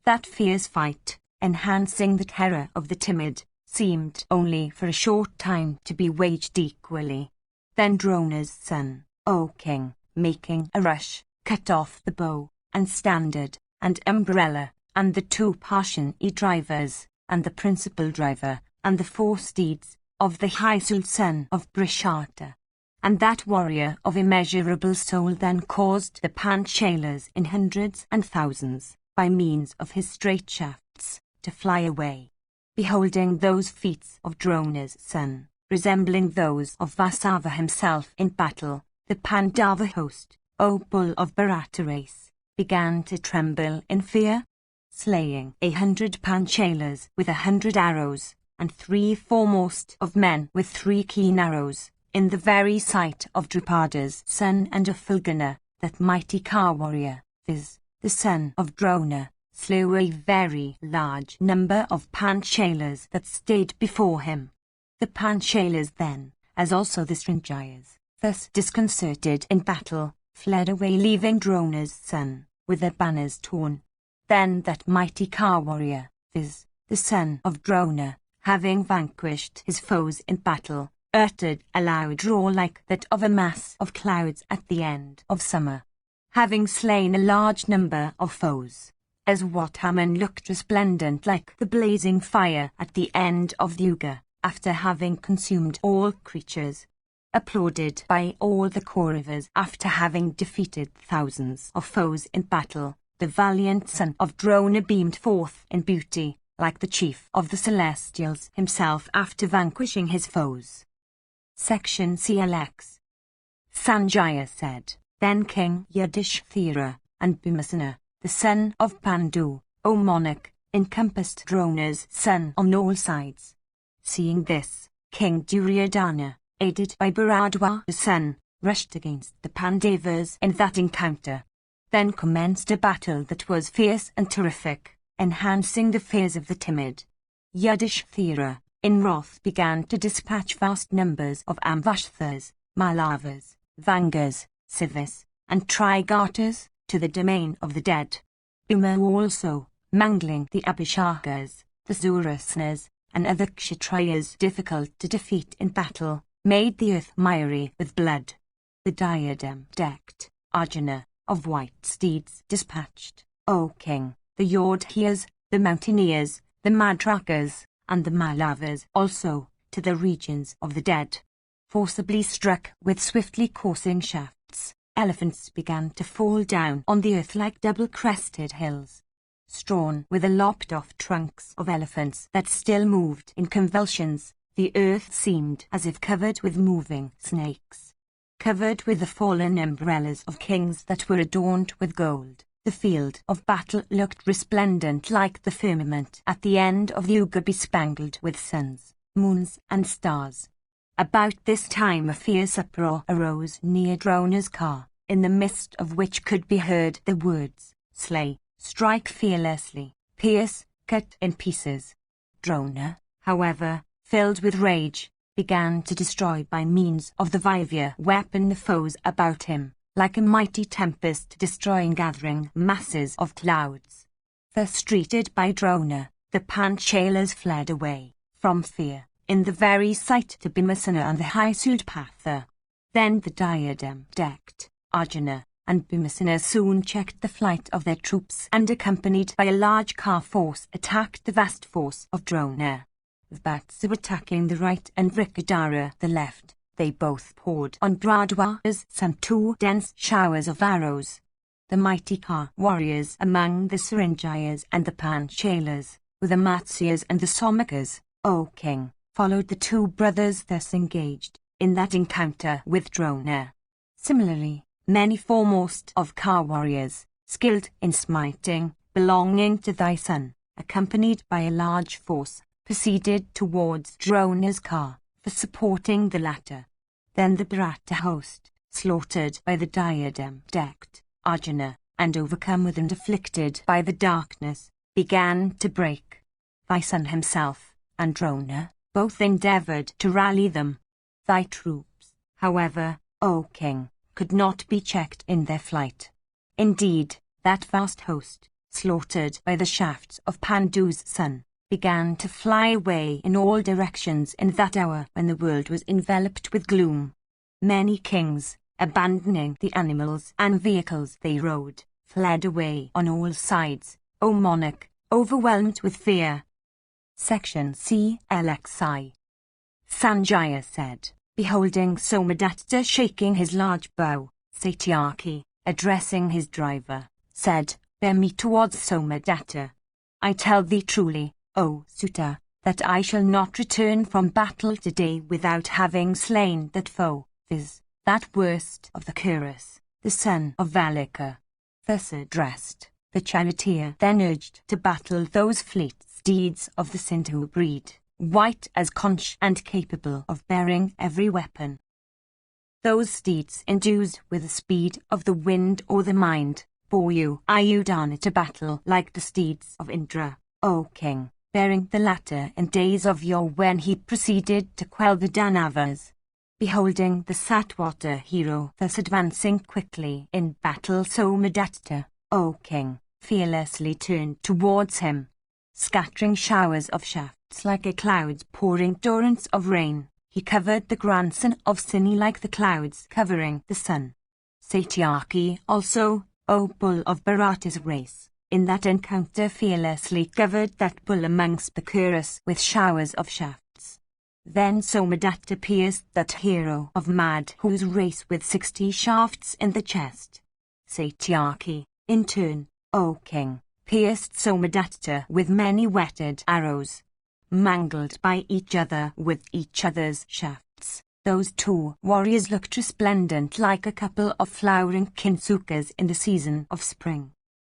That fierce fight, enhancing the terror of the timid, seemed only for a short time to be waged equally. Then Drona's son, O king, making a rush, cut off the bow, and standard, and umbrella, and the two Parshan drivers, and the principal driver, and the 4 steeds, of the Haisul son of Brishata. And that warrior of immeasurable soul then caused the Panchalers in hundreds and thousands, by means of his straight shafts, to fly away. Beholding those feats of Drona's son, resembling those of Vasava himself in battle, the Pandava host, O bull of Bharata race, began to tremble in fear. Slaying 100 Panchalers with 100 arrows, and 3 foremost of men with 3 keen arrows, in the very sight of Drupada's son and of Fulgana, that mighty car warrior, viz., the son of Drona, slew a very large number of Panchalers that stayed before him. The Panchalers then, as also the Srinjayas, thus disconcerted in battle, fled away leaving Drona's son, with their banners torn. Then that mighty car warrior, viz., the son of Drona, having vanquished his foes in battle, uttered a loud roar like that of a mass of clouds at the end of summer. Having slain a large number of foes, as what Haman looked resplendent like the blazing fire at the end of the Yuga, after having consumed all creatures. Applauded by all the Kauravas after having defeated thousands of foes in battle, the valiant son of Drona beamed forth in beauty, like the chief of the Celestials himself after vanquishing his foes. Section CLX. Sanjaya said, Then King Yudhishthira and Bhimasena, the son of Pandu, O monarch, encompassed Drona's son on all sides. Seeing this, King Duryodhana, aided by Bharadwaja's son, rushed against the Pandavas in that encounter. Then commenced a battle that was fierce and terrific, enhancing the fears of the timid. Yudhishthira, in wrath, began to dispatch vast numbers of Amvasthas, Malavas, Vangas, Sivis, and Trigartas, to the domain of the dead. Bhima also, mangling the Abhishakas, the Surasnas, and other Kshatriyas difficult to defeat in battle, made the earth miry with blood. The diadem-decked Arjuna, of white steeds dispatched, O king, the Yodhyas, the Mountaineers, the Madrakas, and the Malavas also, to the regions of the dead. Forcibly struck with swiftly coursing shafts, elephants began to fall down on the earth like double-crested hills. Strewn with the lopped-off trunks of elephants that still moved in convulsions, the earth seemed as if covered with moving snakes. Covered with the fallen umbrellas of kings that were adorned with gold, the field of battle looked resplendent like the firmament at the end of the Yuga, bespangled with suns, moons, and stars. About this time a fierce uproar arose near Drona's car, in the midst of which could be heard the words, slay, strike fearlessly, pierce, cut in pieces. Drona, however, filled with rage, began to destroy by means of the Vaivya weapon the foes about him, like a mighty tempest destroying gathering masses of clouds. Thus treated by Drona, the Panchalers fled away, from fear, in the very sight to Bhimasena and the Haisulpatha. Then the diadem-decked Arjuna and Bhimasena soon checked the flight of their troops and, accompanied by a large car force, attacked the vast force of Drona. The Bhatsa attacking the right and Vrikadara the left, they both poured on Bharadwaja's son 2 dense showers of arrows. The mighty car warriors among the Srinjayas and the Panchalers, with the Matsyas and the Somakas, O king, followed the 2 brothers thus engaged in that encounter with Drona. Similarly, many foremost of Ka warriors, skilled in smiting, belonging to thy son, accompanied by a large force, proceeded towards Drona's Ka, for supporting the latter. Then the Bharata host, slaughtered by the diadem-decked Arjuna, and overcome with and afflicted by the darkness, began to break. Thy son himself, and Drona, both endeavoured to rally them. Thy troops, however, O king, could not be checked in their flight. Indeed, that vast host, slaughtered by the shafts of Pandu's son, began to fly away in all directions in that hour when the world was enveloped with gloom. Many kings, abandoning the animals and vehicles they rode, fled away on all sides, O monarch, overwhelmed with fear. Section CLXI. Sanjaya said, beholding Somadatta shaking his large bow, Satyaki, addressing his driver, said, bear me towards Somadatta. I tell thee truly, O Sutta, that I shall not return from battle today without having slain that foe, viz., that worst of the Kurus, the son of Valika. Thus addressed, the charioteer then urged to battle those fleet steeds of the Sindhu breed, white as conch and capable of bearing every weapon. Those steeds endued with the speed of the wind or the mind, bore you Ayudhana to battle like the steeds of Indra, O king, bearing the latter in days of yore when he proceeded to quell the Danavas. Beholding the Satwata hero thus advancing quickly in battle, Somadatta, O king, fearlessly turned towards him, scattering showers of shafts like a cloud's pouring torrents of rain. He covered the grandson of Sini like the clouds covering the sun. Satyaki also, O bull of Bharata's race, in that encounter fearlessly covered that bull amongst the Kurus with showers of shafts. Then Somadatta pierced that hero of Madhu's race with 60 shafts in the chest. Satyaki, in turn, O king, pierced Somadatta with many whetted arrows. Mangled by each other with each other's shafts, those two warriors looked resplendent like a couple of flowering kinsukas in the season of spring.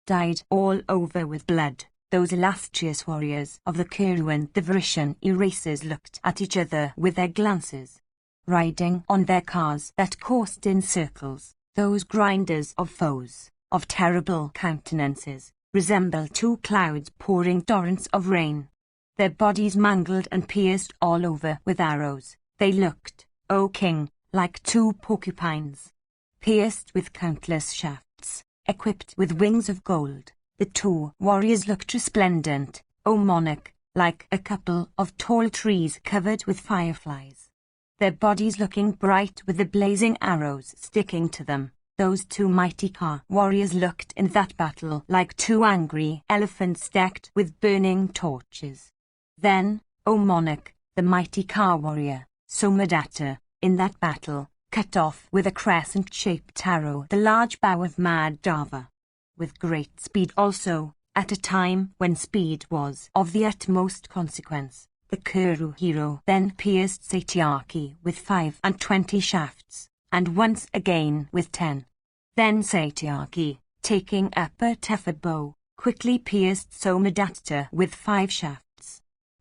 Dyed all over with blood, those illustrious warriors of the Kuru and the Vrishan races looked at each other with their glances. Riding on their cars that coursed in circles, those grinders of foes, of terrible countenances, resembled two clouds pouring torrents of rain. Their bodies mangled and pierced all over with arrows, they looked, O king, like two porcupines. Pierced with countless shafts, equipped with wings of gold, the two warriors looked resplendent, O monarch, like a couple of tall trees covered with fireflies. Their bodies looking bright with the blazing arrows sticking to them, those two mighty Ka warriors looked in that battle like two angry elephants decked with burning torches. Then, O monarch, the mighty Ka warrior, Somadatta, in that battle, cut off with a crescent-shaped arrow the large bow of Madhava. With great speed also, at a time when speed was of the utmost consequence, the Kuru hero then pierced Satyaki with 25 shafts, and once again with 10. Then Satyaki, taking up a tougher bow, quickly pierced Somadatta with 5 shafts.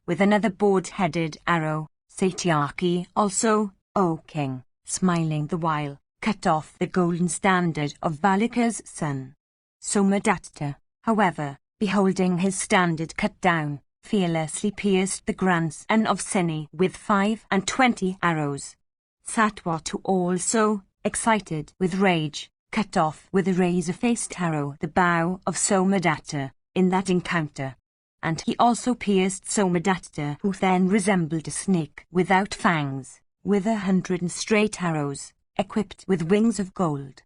With another board-headed arrow, Satyaki also, O king, smiling the while, cut off the golden standard of Valika's son. Somadatta, however, beholding his standard cut down, fearlessly pierced the grandson of Sini with 25 arrows. Satwatu also, excited with rage, cut off with a razor-faced arrow the bow of Somadatta in that encounter. And he also pierced Somadatta, who then resembled a snake without fangs, with 100 straight arrows, equipped with wings of gold.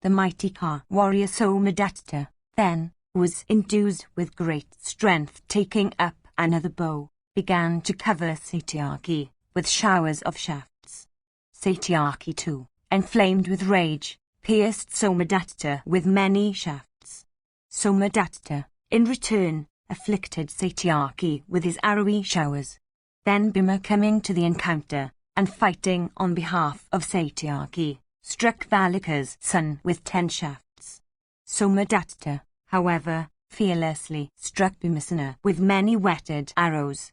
The mighty Ka warrior Somadatta, then, was endued with great strength, taking up another bow, began to cover Satyaki with showers of shafts. Satyaki too, inflamed with rage, pierced Somadatta with many shafts. Somadatta, in return, afflicted Satyaki with his arrowy showers. Then Bhima coming to the encounter, and fighting on behalf of Satyaki, struck Valika's son with 10 shafts. Somadatta, however, fearlessly struck Bhimasena with many whetted arrows.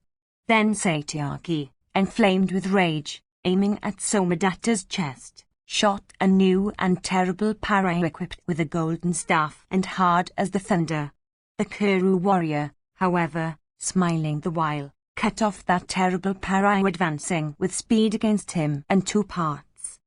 Then Satyaki, inflamed with rage, aiming at Somadatta's chest, shot a new and terrible parry equipped with a golden staff and hard as the thunder. The Kuru warrior, however, smiling the while, cut off that terrible parry, advancing with speed against him in 2 parts.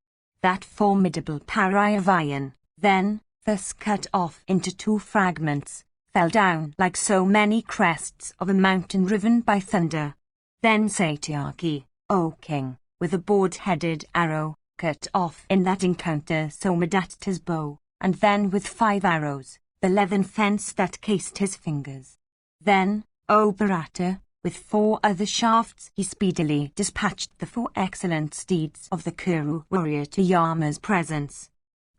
That formidable parry of iron, then, thus cut off into 2 fragments, fell down like so many crests of a mountain riven by thunder. Then Satyaki, O king, with a board-headed arrow, cut off in that encounter Somadatta's bow, and then with 5 arrows, the leathern fence that cased his fingers. Then, O Bharata, with 4 other shafts he speedily dispatched the 4 excellent steeds of the Kuru warrior to Yama's presence.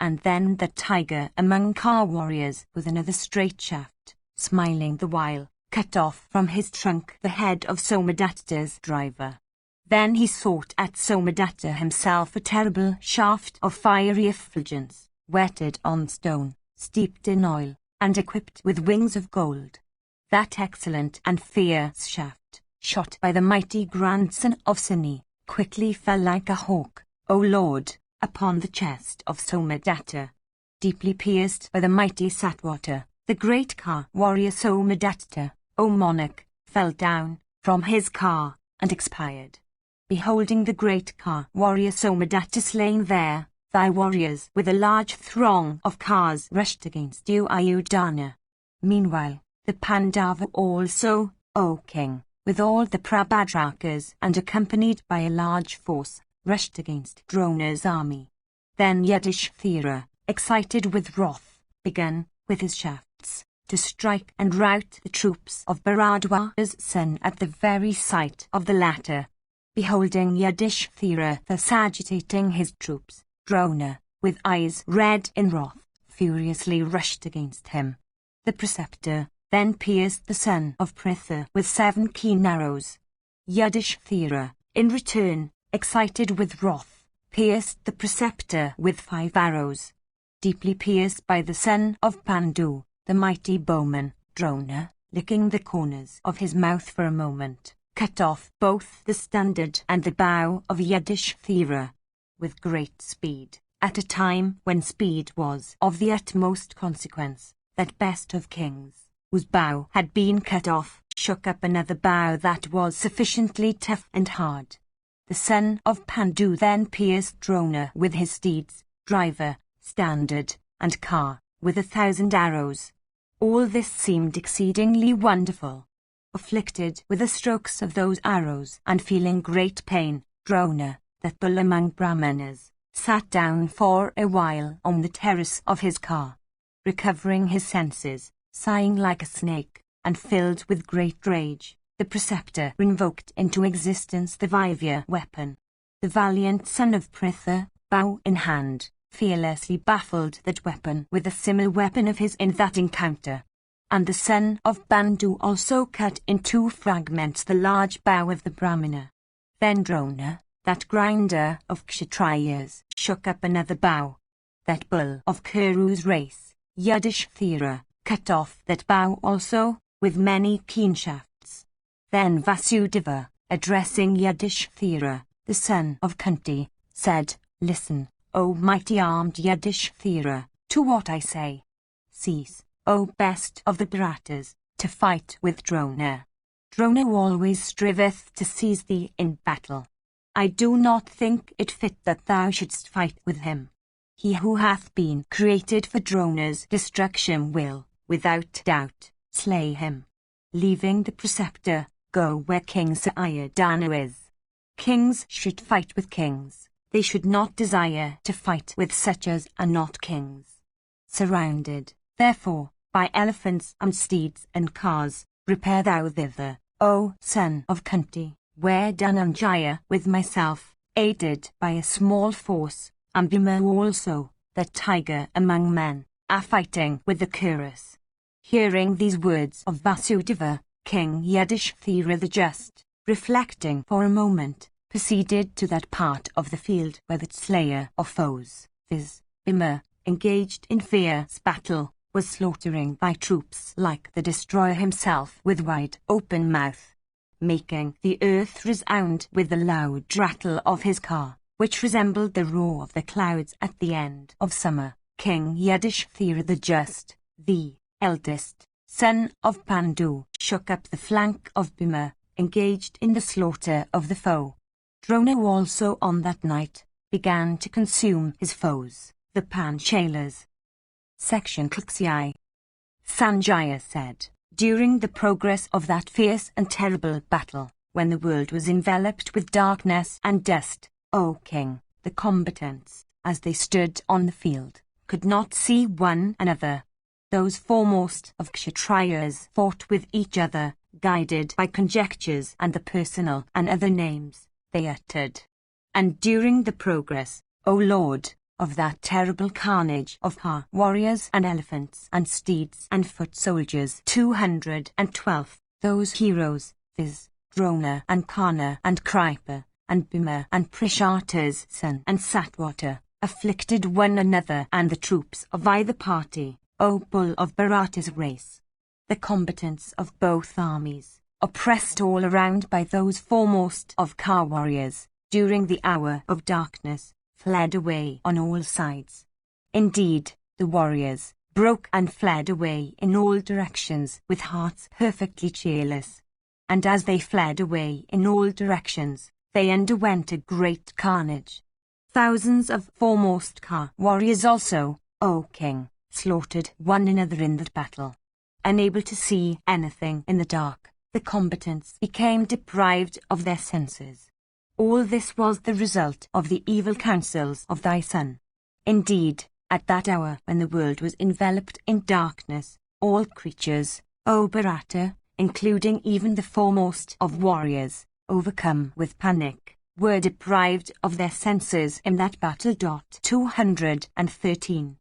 And then the tiger among Ka warriors with another straight shaft, smiling the while, cut off from his trunk the head of Somadatta's driver. Then he sought at Somadatta himself a terrible shaft of fiery effulgence, whetted on stone, steeped in oil, and equipped with wings of gold. That excellent and fierce shaft, shot by the mighty grandson of Sini, quickly fell like a hawk, O Lord, upon the chest of Somadatta. Deeply pierced by the mighty Satwata, the great Ka warrior Somadatta, O monarch, fell down from his car and expired. Beholding the great Ka warrior Somadatta slain there, thy warriors with a large throng of Kas rushed against you Ayodhya. Meanwhile, the Pandava also, O king, with all the Prabhadrakas and accompanied by a large force, rushed against Drona's army. Then Yudhishthira, excited with wrath, began, with his shafts, to strike and rout the troops of Bharadwaja's son at the very sight of the latter. Beholding Yudhishthira thus agitating his troops, Drona, with eyes red in wrath, furiously rushed against him. The preceptor then pierced the son of Pritha with 7 keen arrows. Yudhishthira, in return, excited with wrath, pierced the preceptor with 5 arrows. Deeply pierced by the son of Pandu, the mighty bowman, Drona, licking the corners of his mouth for a moment, cut off both the standard and the bow of Yudhishthira. With great speed, at a time when speed was of the utmost consequence, that best of kings, whose bow had been cut off, shook up another bow that was sufficiently tough and hard. The son of Pandu then pierced Drona with his steeds, driver, standard, and car, with 1,000 arrows. All this seemed exceedingly wonderful. Afflicted with the strokes of those arrows and feeling great pain, Drona, that bull among Brahmanas, sat down for a while on the terrace of his car. Recovering his senses, sighing like a snake, and filled with great rage, the preceptor invoked into existence the Vaivya weapon. The valiant son of Pritha, bow in hand, fearlessly baffled that weapon with a similar weapon of his in that encounter. And the son of Bandu also cut in 2 fragments the large bow of the Brahmana. Then Drona, that grinder of Kshatriyas, shook up another bow. That bull of Kuru's race, Yudhishthira, cut off that bow also, with many keen shafts. Then Vasudeva, addressing Yudhishthira, the son of Kunti, said, Listen, O mighty armed Yudhishthira, to what I say. Cease, O best of the Bharatas, to fight with Drona. Drona always striveth to seize thee in battle. I do not think it fit that thou shouldst fight with him. He who hath been created for Drona's destruction will, without doubt, slay him. Leaving the preceptor, go where King Sayadana is. Kings should fight with kings. They should not desire to fight with such as are not kings. Surrounded, therefore, by elephants and steeds and cars, repair thou thither, O son of Kunti, where Dhananjaya with myself, aided by a small force, and Bhima also, the tiger among men, are fighting with the Kurus. Hearing these words of Vasudeva, King Yudhishthira the Just, reflecting for a moment, proceeded to that part of the field where the slayer of foes, viz., Bhima, engaged in fierce battle, was slaughtering thy troops like the destroyer himself with wide open mouth, making the earth resound with the loud rattle of his car, which resembled the roar of the clouds at the end of summer. King Yudhishthira the Just, the eldest son of Pandu, shook up the flank of Bhima, engaged in the slaughter of the foe. Drona also on that night began to consume his foes, the Panchalas. Section Klxi. Sanjaya said, during the progress of that fierce and terrible battle, when the world was enveloped with darkness and dust, O king, the combatants, as they stood on the field, could not see one another. Those foremost of Kshatriyas fought with each other, guided by conjectures and the personal and other names they uttered. And during the progress, O Lord, of that terrible carnage of car warriors and elephants and steeds and foot soldiers 212, those heroes, viz., Drona and Karna and Kripa, and Bhima and Prishata's son and Satwata, afflicted one another and the troops of either party, O bull of Bharata's race. The combatants of both armies, oppressed all around by those foremost of car warriors, during the hour of darkness, fled away on all sides. Indeed, the warriors broke and fled away in all directions with hearts perfectly cheerless. And as they fled away in all directions, they underwent a great carnage. Thousands of foremost car warriors also, O king, slaughtered one another in that battle. Unable to see anything in the dark, the combatants became deprived of their senses. All this was the result of the evil counsels of thy son. Indeed, at that hour when the world was enveloped in darkness, all creatures, O Bharata, including even the foremost of warriors, overcome with panic, were deprived of their senses in that battle. 213.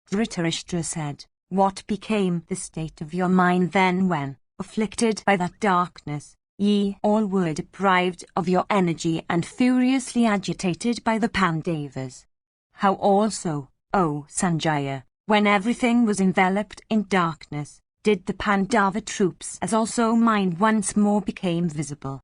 Dhritarashtra said, what became the state of your mind then when, afflicted by that darkness, ye all were deprived of your energy and furiously agitated by the Pandavas? How also, O Sanjaya, when everything was enveloped in darkness, did the Pandava troops as also mine once more became visible?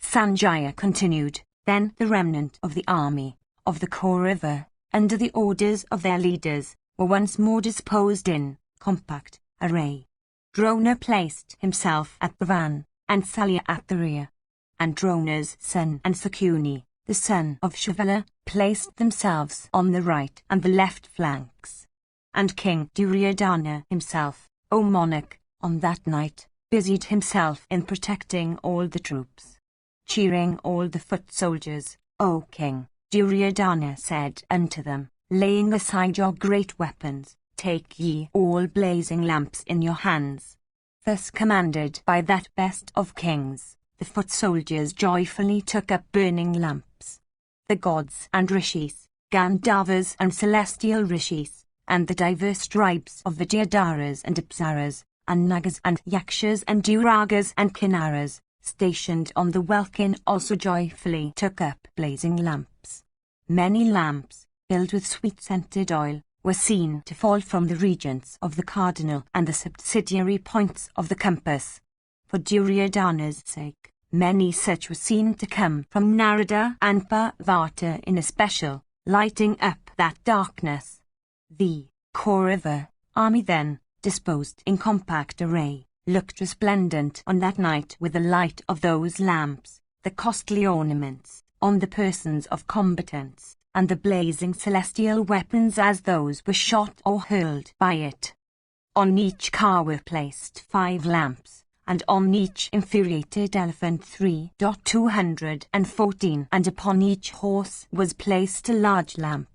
Sanjaya continued, then the remnant of the army, of the Kaurava, under the orders of their leaders, were once more disposed in compact array. Drona placed himself at the van, and Salya at the rear. And Drona's son and Sakuni, the son of Shavala, placed themselves on the right and the left flanks. And King Duryodhana himself, O monarch, on that night, busied himself in protecting all the troops. Cheering all the foot soldiers, O king, Duryodhana said unto them, laying aside your great weapons, take ye all blazing lamps in your hands. Thus commanded by that best of kings, the foot soldiers joyfully took up burning lamps. The gods and rishis, Gandharvas and celestial rishis, and the diverse tribes of Vidyadharas and Apsaras, and Nagas and Yakshas and Duragas and Kinnaras, stationed on the welkin also joyfully took up blazing lamps. Many lamps, filled with sweet-scented oil, were seen to fall from the regions of the cardinal and the subsidiary points of the compass. For Duryodhana's sake, many such were seen to come from Narada and Parvata in especial, lighting up that darkness. The Kaurava army then, disposed in compact array, looked resplendent on that night with the light of those lamps, the costly ornaments on the persons of combatants, and the blazing celestial weapons as those were shot or hurled by it. On each car were placed 5 lamps, and on each infuriated elephant 3.214, and upon each horse was placed a large lamp.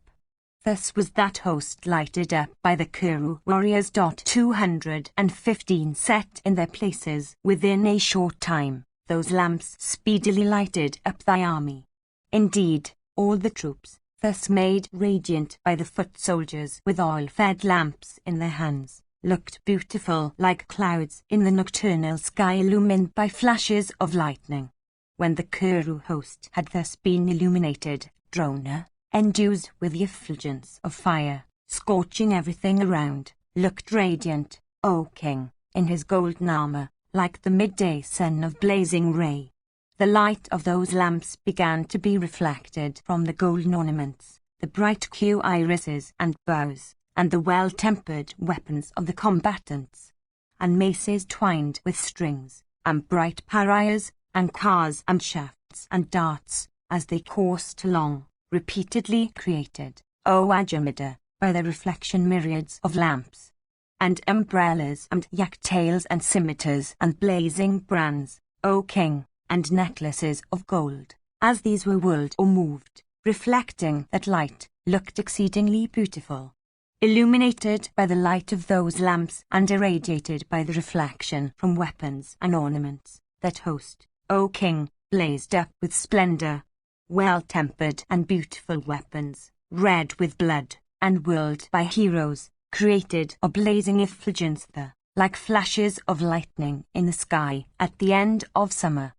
Thus was that host lighted up by the Kuru warriors. 215 set in their places within a short time. Those lamps speedily lighted up thy army. Indeed, all the troops, thus made radiant by the foot soldiers with oil-fed lamps in their hands, looked beautiful like clouds in the nocturnal sky illumined by flashes of lightning. When the Kuru host had thus been illuminated, Drona, endued with the effulgence of fire, scorching everything around, looked radiant, O king, in his golden armor, like the midday sun of blazing ray. The light of those lamps began to be reflected from the golden ornaments, the bright cuirasses and bows, and the well-tempered weapons of the combatants, and maces twined with strings, and bright pariahs, and cars and shafts and darts, as they coursed along, repeatedly created, O Ajamida, by the reflection myriads of lamps, and umbrellas and yak-tails and scimitars and blazing brands, O king, and necklaces of gold, as these were whirled or moved, reflecting that light, looked exceedingly beautiful. Illuminated by the light of those lamps and irradiated by the reflection from weapons and ornaments, that host, O king, blazed up with splendor. Well-tempered and beautiful weapons, red with blood, and whirled by heroes, created a blazing effulgence there, like flashes of lightning in the sky at the end of summer.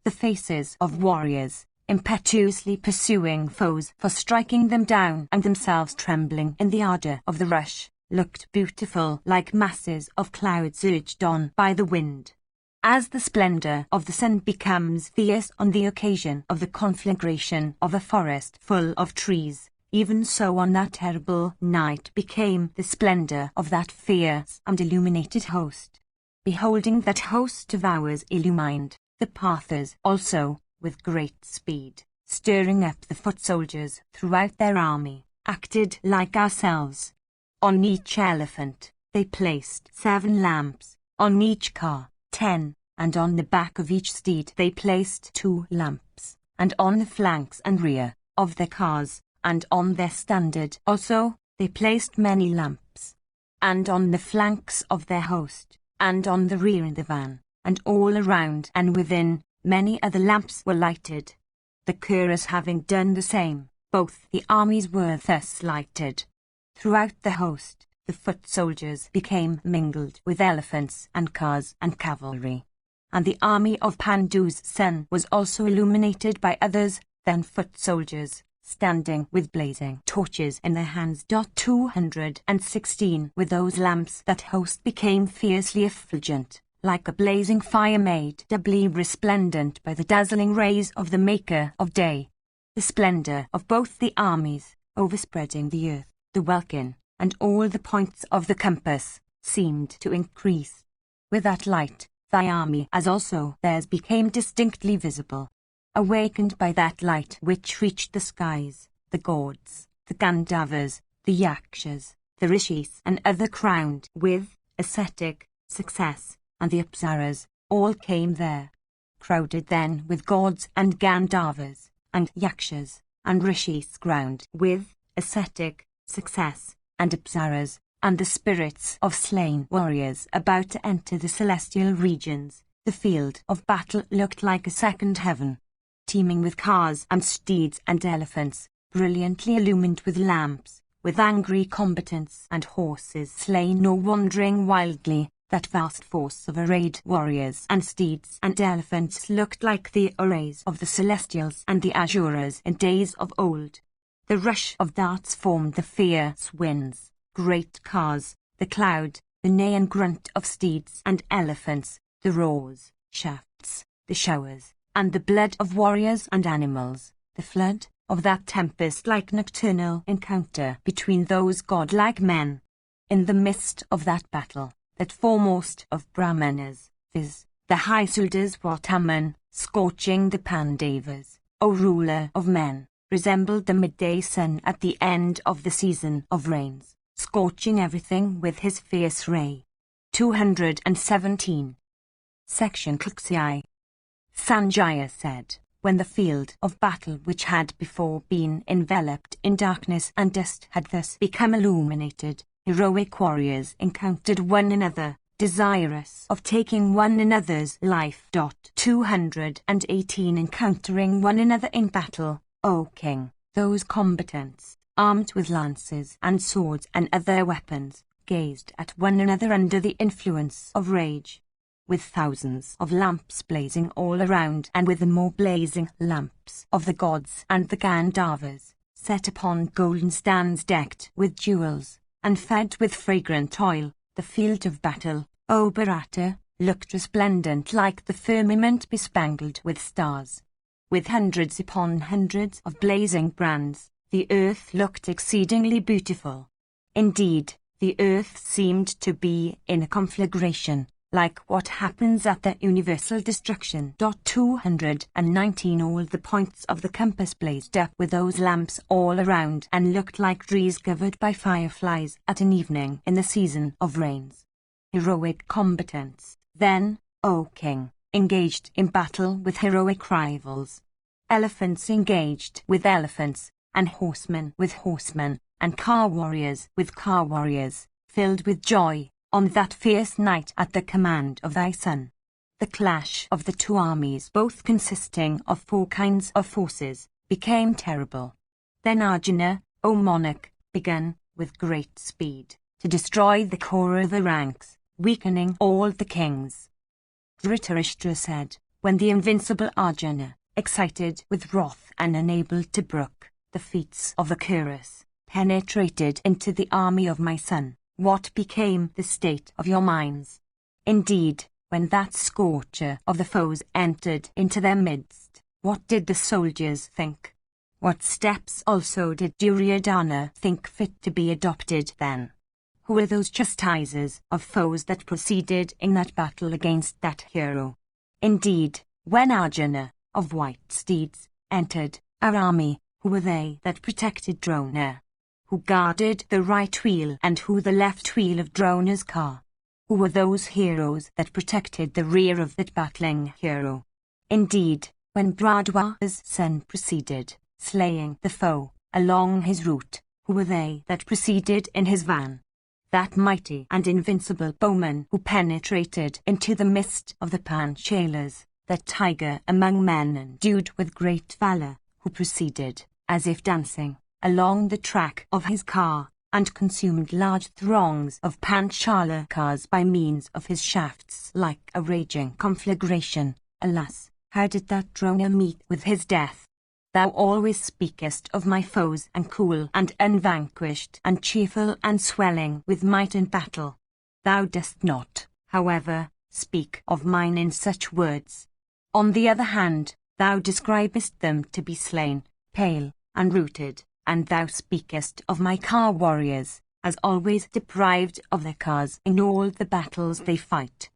The faces of warriors, impetuously pursuing foes for striking them down and themselves trembling in the ardor of the rush, looked beautiful like masses of clouds urged on by the wind. As the splendor of the sun becomes fierce on the occasion of the conflagration of a forest full of trees, even so on that terrible night became the splendor of that fierce and illuminated host. Beholding that host of ours illumined, the Parthas also, with great speed, stirring up the foot soldiers throughout their army, acted like ourselves. On each elephant, they placed 7 lamps, on each car, 10, and on the back of each steed they placed 2 lamps, and on the flanks and rear of their cars, and on their standard also, they placed many lamps, and on the flanks of their host, and on the rear in the van, and all around and within, many other lamps were lighted. The cuirass having done the same, both the armies were thus lighted. Throughout the host, the foot soldiers became mingled with elephants and cars and cavalry. And the army of Pandu's son was also illuminated by others than foot soldiers, standing with blazing torches in their hands. 216 with those lamps that host became fiercely effulgent, like a blazing fire made doubly resplendent by the dazzling rays of the Maker of Day. The splendor of both the armies, overspreading the earth, the welkin, and all the points of the compass, seemed to increase. With that light, thy army as also theirs became distinctly visible. Awakened by that light which reached the skies, the gods, the Gandharvas, the Yakshas, the Rishis and other crowned with ascetic success, and the Apsaras, all came there. Crowded then with gods and Gandharvas, and Yakshas, and Rishis crowned with ascetic success, and Apsaras, and the spirits of slain warriors about to enter the celestial regions. The field of battle looked like a second heaven, teeming with cars and steeds and elephants, brilliantly illumined with lamps, with angry combatants and horses slain or wandering wildly. That vast force of arrayed warriors and steeds and elephants looked like the arrays of the Celestials and the Asuras in days of old. The rush of darts formed the fierce winds, great cars, the cloud, the neigh and grunt of steeds and elephants, the roars, shafts, the showers, and the blood of warriors and animals, the flood of that tempest-like nocturnal encounter between those godlike men. In the midst of that battle, that foremost of Brahmanas, viz., the high Sudaswataman, scorching the Pandavas, O ruler of men, resembled the midday sun at the end of the season of rains, scorching everything with his fierce ray. 217. Section Kuksai. Sanjaya said, when the field of battle which had before been enveloped in darkness and dust had thus become illuminated, heroic warriors encountered one another, desirous of taking one another's life. 218 Encountering one another in battle, O king, those combatants, armed with lances and swords and other weapons, gazed at one another under the influence of rage. With thousands of lamps blazing all around and with the more blazing lamps of the gods and the Gandharvas, set upon golden stands decked with jewels, and fed with fragrant oil, the field of battle, O Bharata, looked resplendent like the firmament bespangled with stars. With hundreds upon hundreds of blazing brands, the earth looked exceedingly beautiful. Indeed, the earth seemed to be in a conflagration, like what happens at the universal destruction. 219 All the points of the compass blazed up with those lamps all around and looked like trees covered by fireflies at an evening in the season of rains. Heroic combatants, then, O king, engaged in battle with heroic rivals. Elephants engaged with elephants, and horsemen with horsemen, and car warriors with car warriors, filled with joy, on that fierce night at the command of thy son. The clash of the two armies, both consisting of 4 kinds of forces, became terrible. Then Arjuna, O monarch, began, with great speed, to destroy the core of the ranks, weakening all the kings. Dhritarashtra said, when the invincible Arjuna, excited with wrath and unable to brook the feats of the Kuras, penetrated into the army of my son, what became the state of your minds? Indeed, when that scorcher of the foes entered into their midst, what did the soldiers think? What steps also did Duryodhana think fit to be adopted then? Who were those chastisers of foes that proceeded in that battle against that hero? Indeed, when Arjuna, of white steeds, entered our army, who were they that protected Drona? Who guarded the right wheel and who the left wheel of Drona's car? Who were those heroes that protected the rear of that battling hero? Indeed, when Bhradwaja's son proceeded, slaying the foe, along his route, who were they that proceeded in his van? That mighty and invincible bowman who penetrated into the midst of the Panchalas, that tiger among men endued with great valor, who proceeded, as if dancing, along the track of his car, and consumed large throngs of Panchala cars by means of his shafts like a raging conflagration. Alas, how did that Drona meet with his death? Thou always speakest of my foes and cool and unvanquished and cheerful and swelling with might in battle. Thou dost not, however, speak of mine in such words. On the other hand, thou describest them to be slain, pale, and rooted, and thou speakest of my car warriors, as always deprived of their cars in all the battles they fight.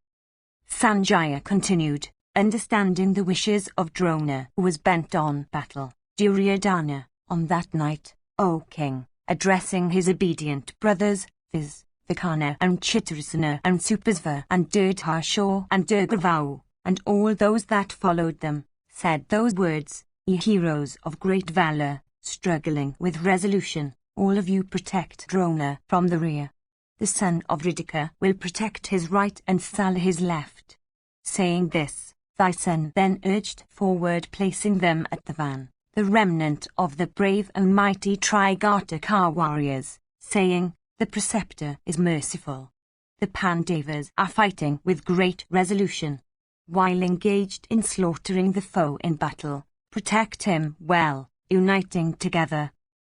Sanjaya continued, understanding the wishes of Drona, who was bent on battle. Duryodhana, on that night, O king, addressing his obedient brothers, viz., Vikana and Chitrasana and Supasva and Durdharsha and Durgavau, and all those that followed them, said those words, Ye heroes of great valor, struggling with resolution, all of you protect Drona from the rear. The son of Ridika will protect his right and Sala his left. Saying this, thy son then urged forward, placing them at the van, the remnant of the brave and mighty Trigataka warriors, saying, the preceptor is merciful. The Pandavas are fighting with great resolution. While engaged in slaughtering the foe in battle, protect him well, uniting together.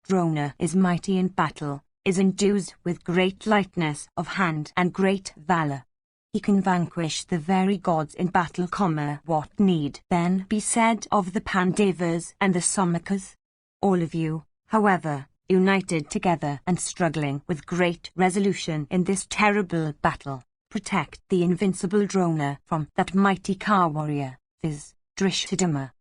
Drona is mighty in battle, is endued with great lightness of hand and great valor. He can vanquish the very gods in battle, what need then be said of the Pandavas and the Somakas? All of you, however, united together and struggling with great resolution in this terrible battle, protect the invincible Drona from that mighty car warrior, viz., Drishthadhyumna.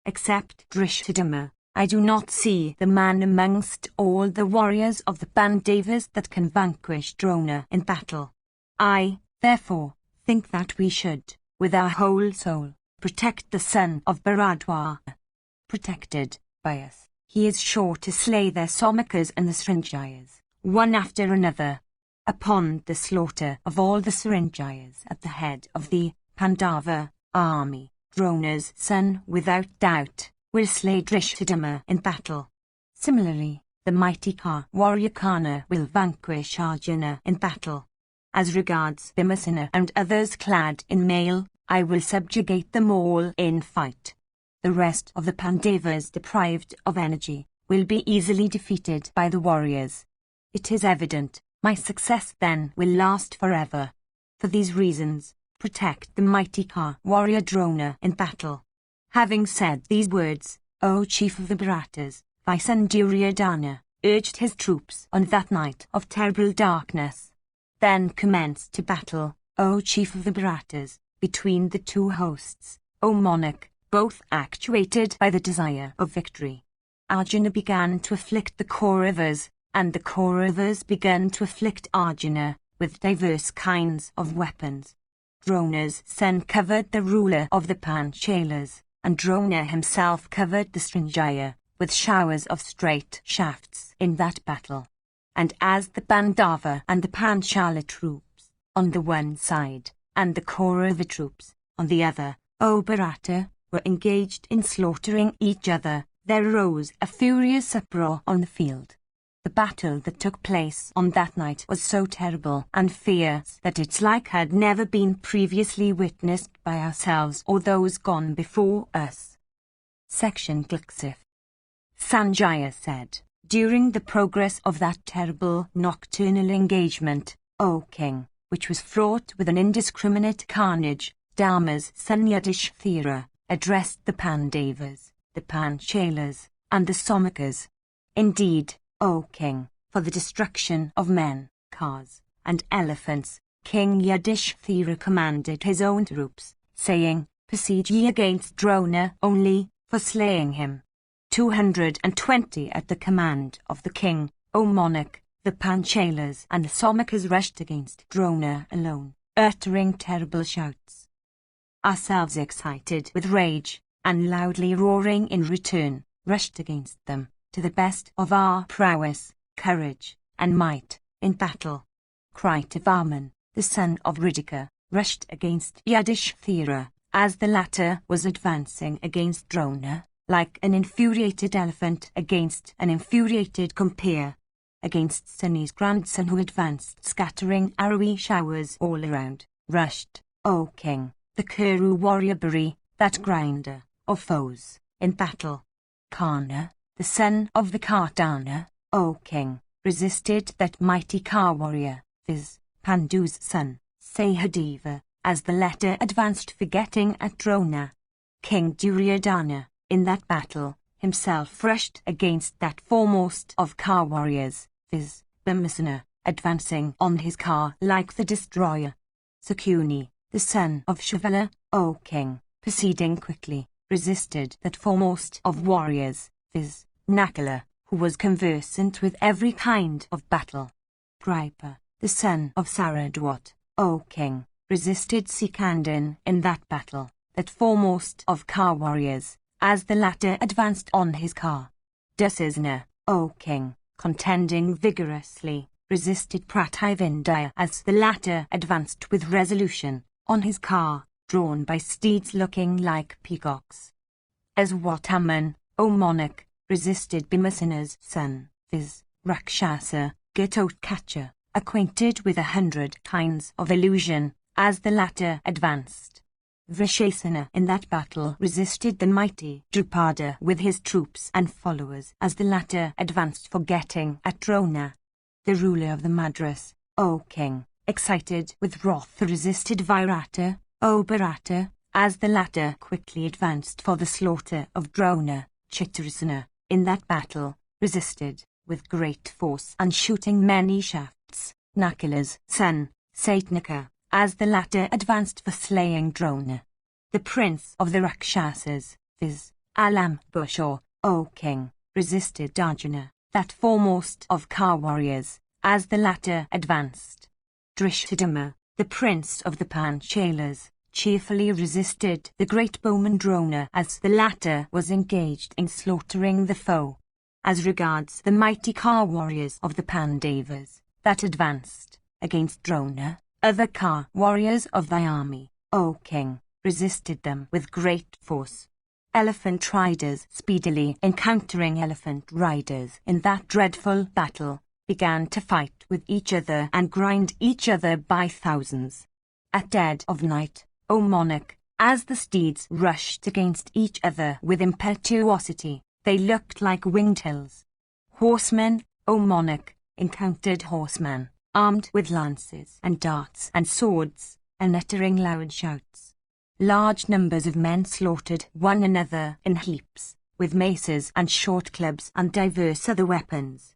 Except Drishthadhyumna, I do not see the man amongst all the warriors of the Pandavas that can vanquish Drona in battle. I, therefore, think that we should, with our whole soul, protect the son of Bharadwaja. Protected by us, he is sure to slay their Somakas and the Srinjayas, one after another. Upon the slaughter of all the Srinjayas at the head of the Pandava army, Drona's son, without doubt, will slay Drishthadhyumna in battle. Similarly, the mighty car warrior Karna will vanquish Arjuna in battle. As regards Bhimasena and others clad in mail, I will subjugate them all in fight. The rest of the Pandavas deprived of energy, will be easily defeated by the warriors. It is evident, my success then will last forever. For these reasons, protect the mighty Ka warrior Drona in battle. Having said these words, O chief of the Bharatas, thy son Duryodhana urged his troops on that night of terrible darkness. Then commenced to battle, O chief of the Bharatas, between the two hosts, O monarch, both actuated by the desire of victory. Arjuna began to afflict the Kauravas, and the Kauravas began to afflict Arjuna, with diverse kinds of weapons. Drona's son covered the ruler of the Panchalas, and Drona himself covered the Srinjaya, with showers of straight shafts in that battle. And as the Pandava and the Panchala troops, on the one side, and the Kaurava troops, on the other, O Bharata, were engaged in slaughtering each other, there arose a furious uproar on the field. The battle that took place on that night was so terrible and fierce that its like had never been previously witnessed by ourselves or those gone before us. Section Glicksif. Sanjaya said, during the progress of that terrible nocturnal engagement, O king, which was fraught with an indiscriminate carnage, Dharma's son Yudhishthira addressed the Pandavas, the Panchalas, and the Somakas. Indeed, O king, for the destruction of men, cars, and elephants, King Yudhishthira commanded his own troops, saying, proceed ye against Drona only, for slaying him. 220 at the command of the king, O monarch, the Panchalas and the Somakas rushed against Drona alone, uttering terrible shouts. Ourselves excited with rage, and loudly roaring in return, rushed against them, to the best of our prowess, courage, and might, in battle. Kritavarman, the son of Ridika, rushed against Yudhishthira, as the latter was advancing against Drona, like an infuriated elephant against an infuriated compeer, against Sunny's grandson who advanced scattering arrowy showers all around, rushed, O king, the Kuru warrior Bari, that grinder of foes, in battle. Karna, the son of the Kardana, O king, resisted that mighty Ka warrior, viz. Pandu's son, Sahadeva, as the latter advanced forgetting at Drona. King Duryodhana, in that battle, himself rushed against that foremost of Ka warriors, viz. Bhimasena, advancing on his car like the destroyer. Sakuni, the son of Shavala, O king, proceeding quickly, resisted that foremost of warriors, viz. Nakula, who was conversant with every kind of battle. Kripa, the son of Saradwat, O king, resisted Sikandin in that battle, that foremost of Ka warriors, as the latter advanced on his car. Dusasana, O king, contending vigorously, resisted Prativindaya as the latter advanced with resolution, on his car, drawn by steeds looking like peacocks. Aswathaman, O monarch, resisted Bhimasena's son, viz. Rakshasa, Ghatotkatcha, acquainted with 100 kinds of illusion, as the latter advanced. Vrishasana in that battle resisted the mighty Drupada with his troops and followers as the latter advanced forgetting at Drona. The ruler of the Madras, O king, excited with wrath resisted Virata, O Bharata, as the latter quickly advanced for the slaughter of Drona. Chitrasana, in that battle, resisted, with great force and shooting many shafts, Nakula's son, Satnaka, as the latter advanced for slaying Drona. The prince of the Rakshasas, viz. Alambusha, O king, resisted Arjuna, that foremost of Ka warriors, as the latter advanced. Drishthadama, the prince of the Panchalas, cheerfully resisted the great bowman Drona as the latter was engaged in slaughtering the foe. As regards the mighty Ka warriors of the Pandavas, that advanced against Drona, other Ka warriors of thy army, O king, resisted them with great force. Elephant riders speedily encountering elephant riders in that dreadful battle, began to fight with each other and grind each other by thousands. At dead of night, O monarch, as the steeds rushed against each other with impetuosity, They looked like winged hills. Horsemen, O monarch, encountered horsemen, armed with lances and darts and swords, and uttering loud shouts. Large numbers of men slaughtered one another in heaps, with maces and short clubs and divers other weapons.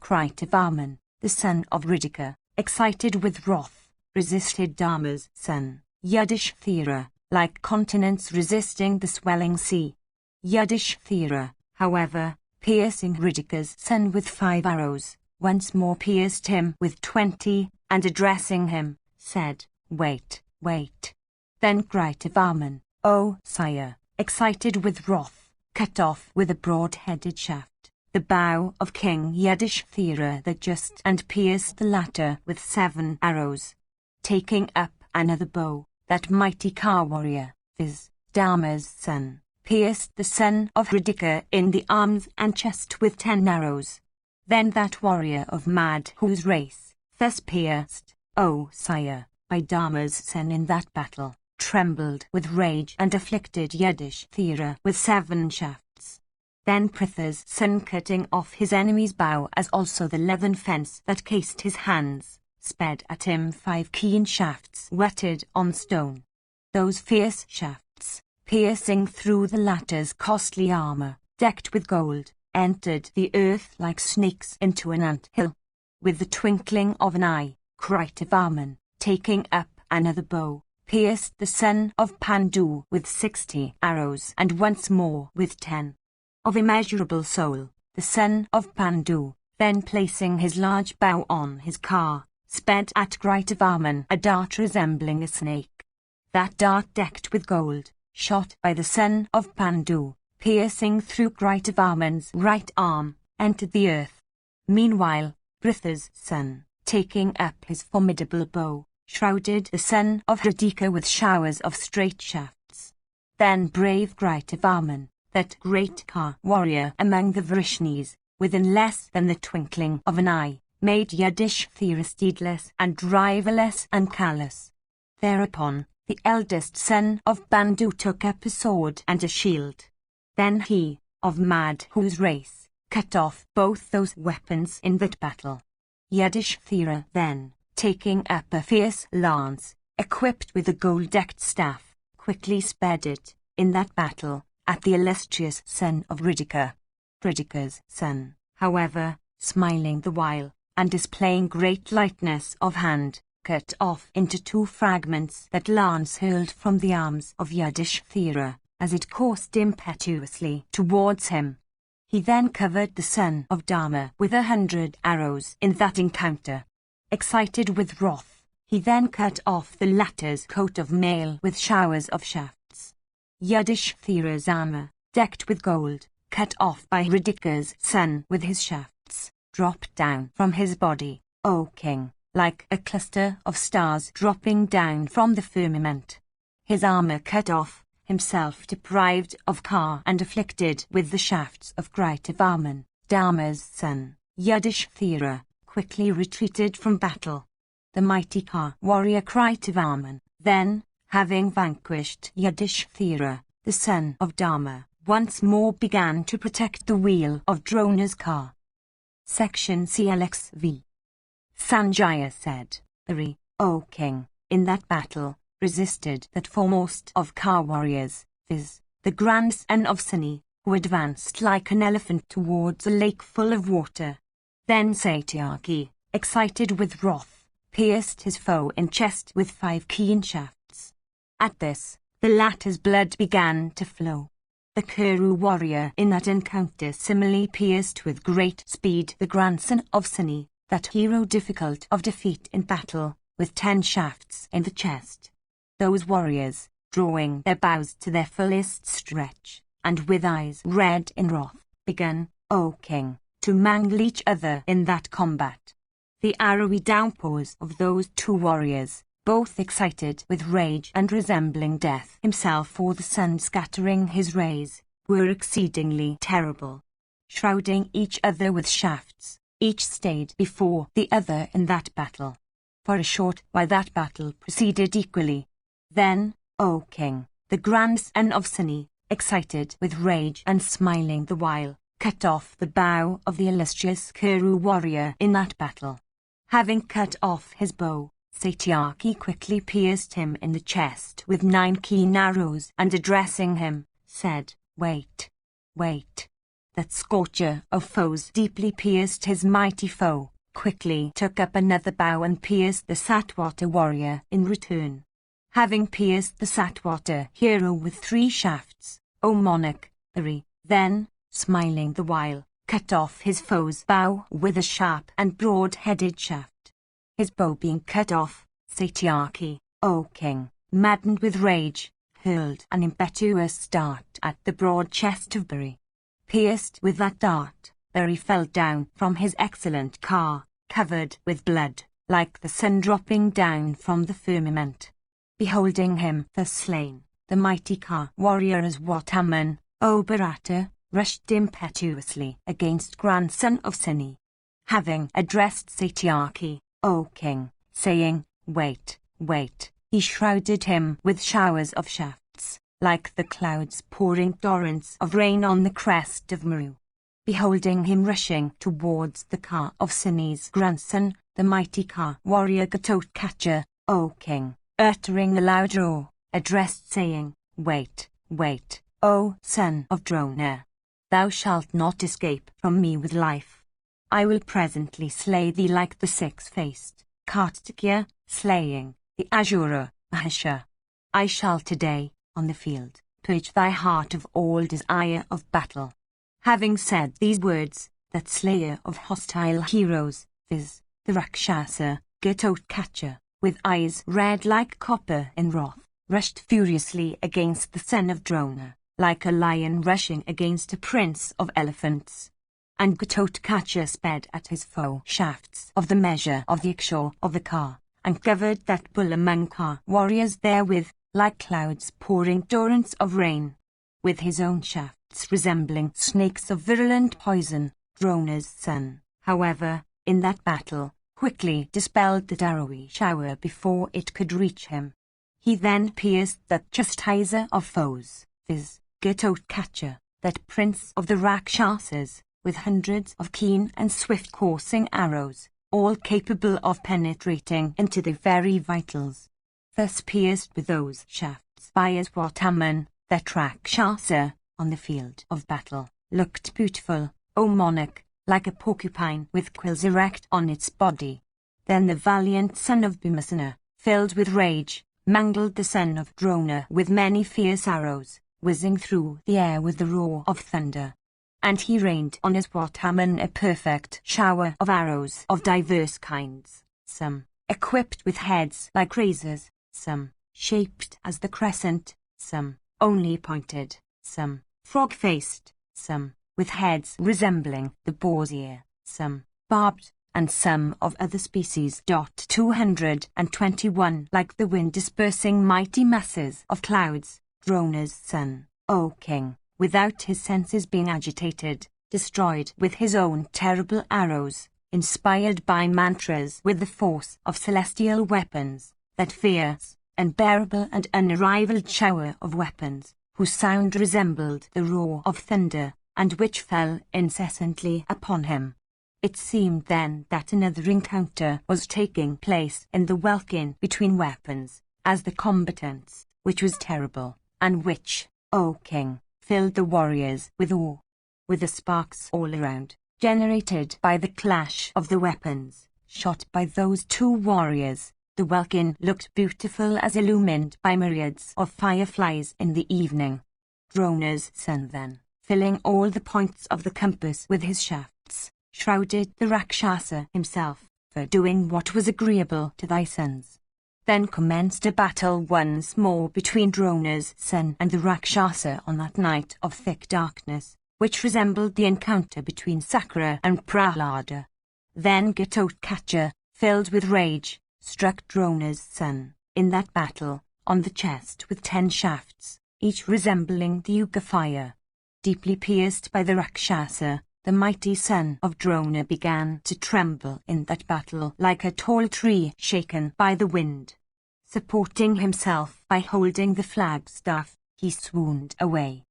Kritavarman, the son of Ridika, excited with wrath, resisted Dharma's son, Yudhishthira, like continents resisting the swelling sea. Yudhishthira, however, piercing Ridika's son with 5 arrows, once more pierced him with 20, and addressing him, said, "Wait, wait." Then Kritavarman, O sire, excited with wrath, cut off with a broad-headed shaft the bow of King Yudhishthira the Just, and pierced the latter with 7 arrows. Taking up another bow, that mighty car warrior, viz., Dharma's son, pierced the son of Ridika in the arms and chest with 10 arrows. Then that warrior of Madhu's race, thus pierced, O sire, by Dharma's son in that battle, trembled with rage and afflicted Yudhishthira with 7 shafts. Then Pritha's son, cutting off his enemy's bow as also the leathern fence that cased his hands, sped at him 5 keen shafts whetted on stone. Those fierce shafts, piercing through the latter's costly armor, decked with gold, entered the earth like snakes into an ant-hill. With the twinkling of an eye, Kritavarman, taking up another bow, pierced the son of Pandu with 60 arrows, and once more with 10. Of immeasurable soul, the son of Pandu, then placing his large bow on his car, sped at Kritavarman a dart resembling a snake. That dart, decked with gold, shot by the son of Pandu, piercing through Kritavarman's right arm, entered the earth. Meanwhile, Pritha's son, taking up his formidable bow, shrouded the son of Ridika with showers of straight shafts. Then brave Kritavarman, that great car warrior among the Vrishnis, within less than the twinkling of an eye, made Yudhishthira steedless and driverless and callous. Thereupon, the eldest son of Pandu took up a sword and a shield. Then he, of Madhu's race, cut off both those weapons in that battle. Yudhishthira then, taking up a fierce lance, equipped with a gold-decked staff, quickly sped it, in that battle, at the illustrious son of Ridika. Ridika's son, however, smiling the while, and displaying great lightness of hand, cut off into 2 fragments that lance hurled from the arms of Yudhishthira, as it coursed impetuously towards him. He then covered the son of Dharma with 100 arrows in that encounter. Excited with wrath, he then cut off the latter's coat of mail with showers of shafts. Yudhishthira's armor, decked with gold, cut off by Ridika's son with his shafts, dropped down from his body, O king, like a cluster of stars dropping down from the firmament. His armor cut off, himself deprived of car and afflicted with the shafts of Kritavarman, Dharma's son, Yudhishthira, quickly retreated from battle. The mighty car warrior Kritavarman, then, having vanquished Yudhishthira, the son of Dharma, once more began to protect the wheel of Drona's car. Section CLXV. Sanjaya said, "Ari, O king, in that battle, resisted that foremost of car warriors, viz., the grandson of Suni, who advanced like an elephant towards a lake full of water. Then Satyaki, excited with wrath, pierced his foe in chest with 5 keen shafts. At this, the latter's blood began to flow. The Kuru warrior in that encounter similarly pierced with great speed the grandson of Suni, that hero difficult of defeat in battle, with 10 shafts in the chest. Those warriors, drawing their bows to their fullest stretch, and with eyes red in wrath, began, O king, to mangle each other in that combat. The arrowy downpours of those 2 warriors, both excited with rage and resembling death himself or the sun scattering his rays, were exceedingly terrible. Shrouding each other with shafts, each stayed before the other in that battle. For a short while that battle proceeded equally. Then, O king, the grandson of Suni, excited with rage and smiling the while, cut off the bow of the illustrious Kuru warrior in that battle. Having cut off his bow, Satyaki quickly pierced him in the chest with 9 keen arrows and addressing him, said, "Wait, wait." That scorcher of foes deeply pierced his mighty foe, quickly took up another bow and pierced the Satwata warrior in return. Having pierced the Satwata hero with 3 shafts, O monarch, Hari, then, smiling the while, cut off his foe's bow with a sharp and broad-headed shaft. His bow being cut off, Satyaki, O king, maddened with rage, hurled an impetuous dart at the broad chest of Bari. Pierced with that dart, Bari fell down from his excellent car, covered with blood, like the sun dropping down from the firmament. Beholding him thus slain, the mighty Ka warrior as Wataman, O Bharata, rushed impetuously against grandson of Sini. Having addressed Satyaki, O king, saying, "Wait, wait," he shrouded him with showers of shafts, like the clouds pouring torrents of rain on the crest of Meru. Beholding him rushing towards the Ka of Sini's grandson, the mighty Ka warrior Gatotkacha, O king, uttering a loud roar, addressed saying, "Wait, wait, O son of Drona. Thou shalt not escape from me with life. I will presently slay thee like the 6-faced Kartikya, slaying the Asura Mahasha. I shall today, on the field, purge thy heart of all desire of battle." Having said these words, that slayer of hostile heroes, viz., the Rakshasa, Gatotkacha, with eyes red like copper in wrath, rushed furiously against the son of Drona, like a lion rushing against a prince of elephants. And Gatotkacha sped at his foe shafts of the measure of the Ikshaw of the Ka, and covered that bull among Ka warriors therewith, like clouds pouring torrents of rain. With his own shafts resembling snakes of virulent poison, Drona's son, however, in that battle, quickly dispelled the arrowy shower before it could reach him. He then pierced that chastiser of foes, viz., Gatotkacha, that prince of the Rakshasas, with hundreds of keen and swift-coursing arrows, all capable of penetrating into the very vitals. Thus pierced with those shafts by Aswataman, that Rakshasa, on the field of battle, looked beautiful, O monarch, like a porcupine with quills erect on its body. Then the valiant son of Bhimasena, filled with rage, mangled the son of Drona with many fierce arrows, whizzing through the air with the roar of thunder. And he rained on Aswataman a perfect shower of arrows of diverse kinds, some equipped with heads like razors, some shaped as the crescent, some only pointed, some frog-faced, some with heads resembling the boar's ear, some barbed, and some of other species. 221 Like the wind dispersing mighty masses of clouds, Drona's son, O king, without his senses being agitated, destroyed with his own terrible arrows, inspired by mantras with the force of celestial weapons, that fierce, unbearable and unrivaled shower of weapons, whose sound resembled the roar of thunder, and which fell incessantly upon him. It seemed then that another encounter was taking place in the welkin between weapons, as the combatants, which was terrible, and which, O king, filled the warriors with awe. With the sparks all around, generated by the clash of the weapons, shot by those 2 warriors, the welkin looked beautiful as illumined by myriads of fireflies in the evening. Drona's son then, filling all the points of the compass with his shafts, shrouded the Rakshasa himself, for doing what was agreeable to thy sons. Then commenced a battle once more between Drona's son and the Rakshasa on that night of thick darkness, which resembled the encounter between Sakra and Prahlada. Then Gatotkacha, filled with rage, struck Drona's son, in that battle, on the chest with 10 shafts, each resembling the Yuga fire. Deeply pierced by the Rakshasa, the mighty son of Drona began to tremble in that battle like a tall tree shaken by the wind. Supporting himself by holding the flagstaff, he swooned away.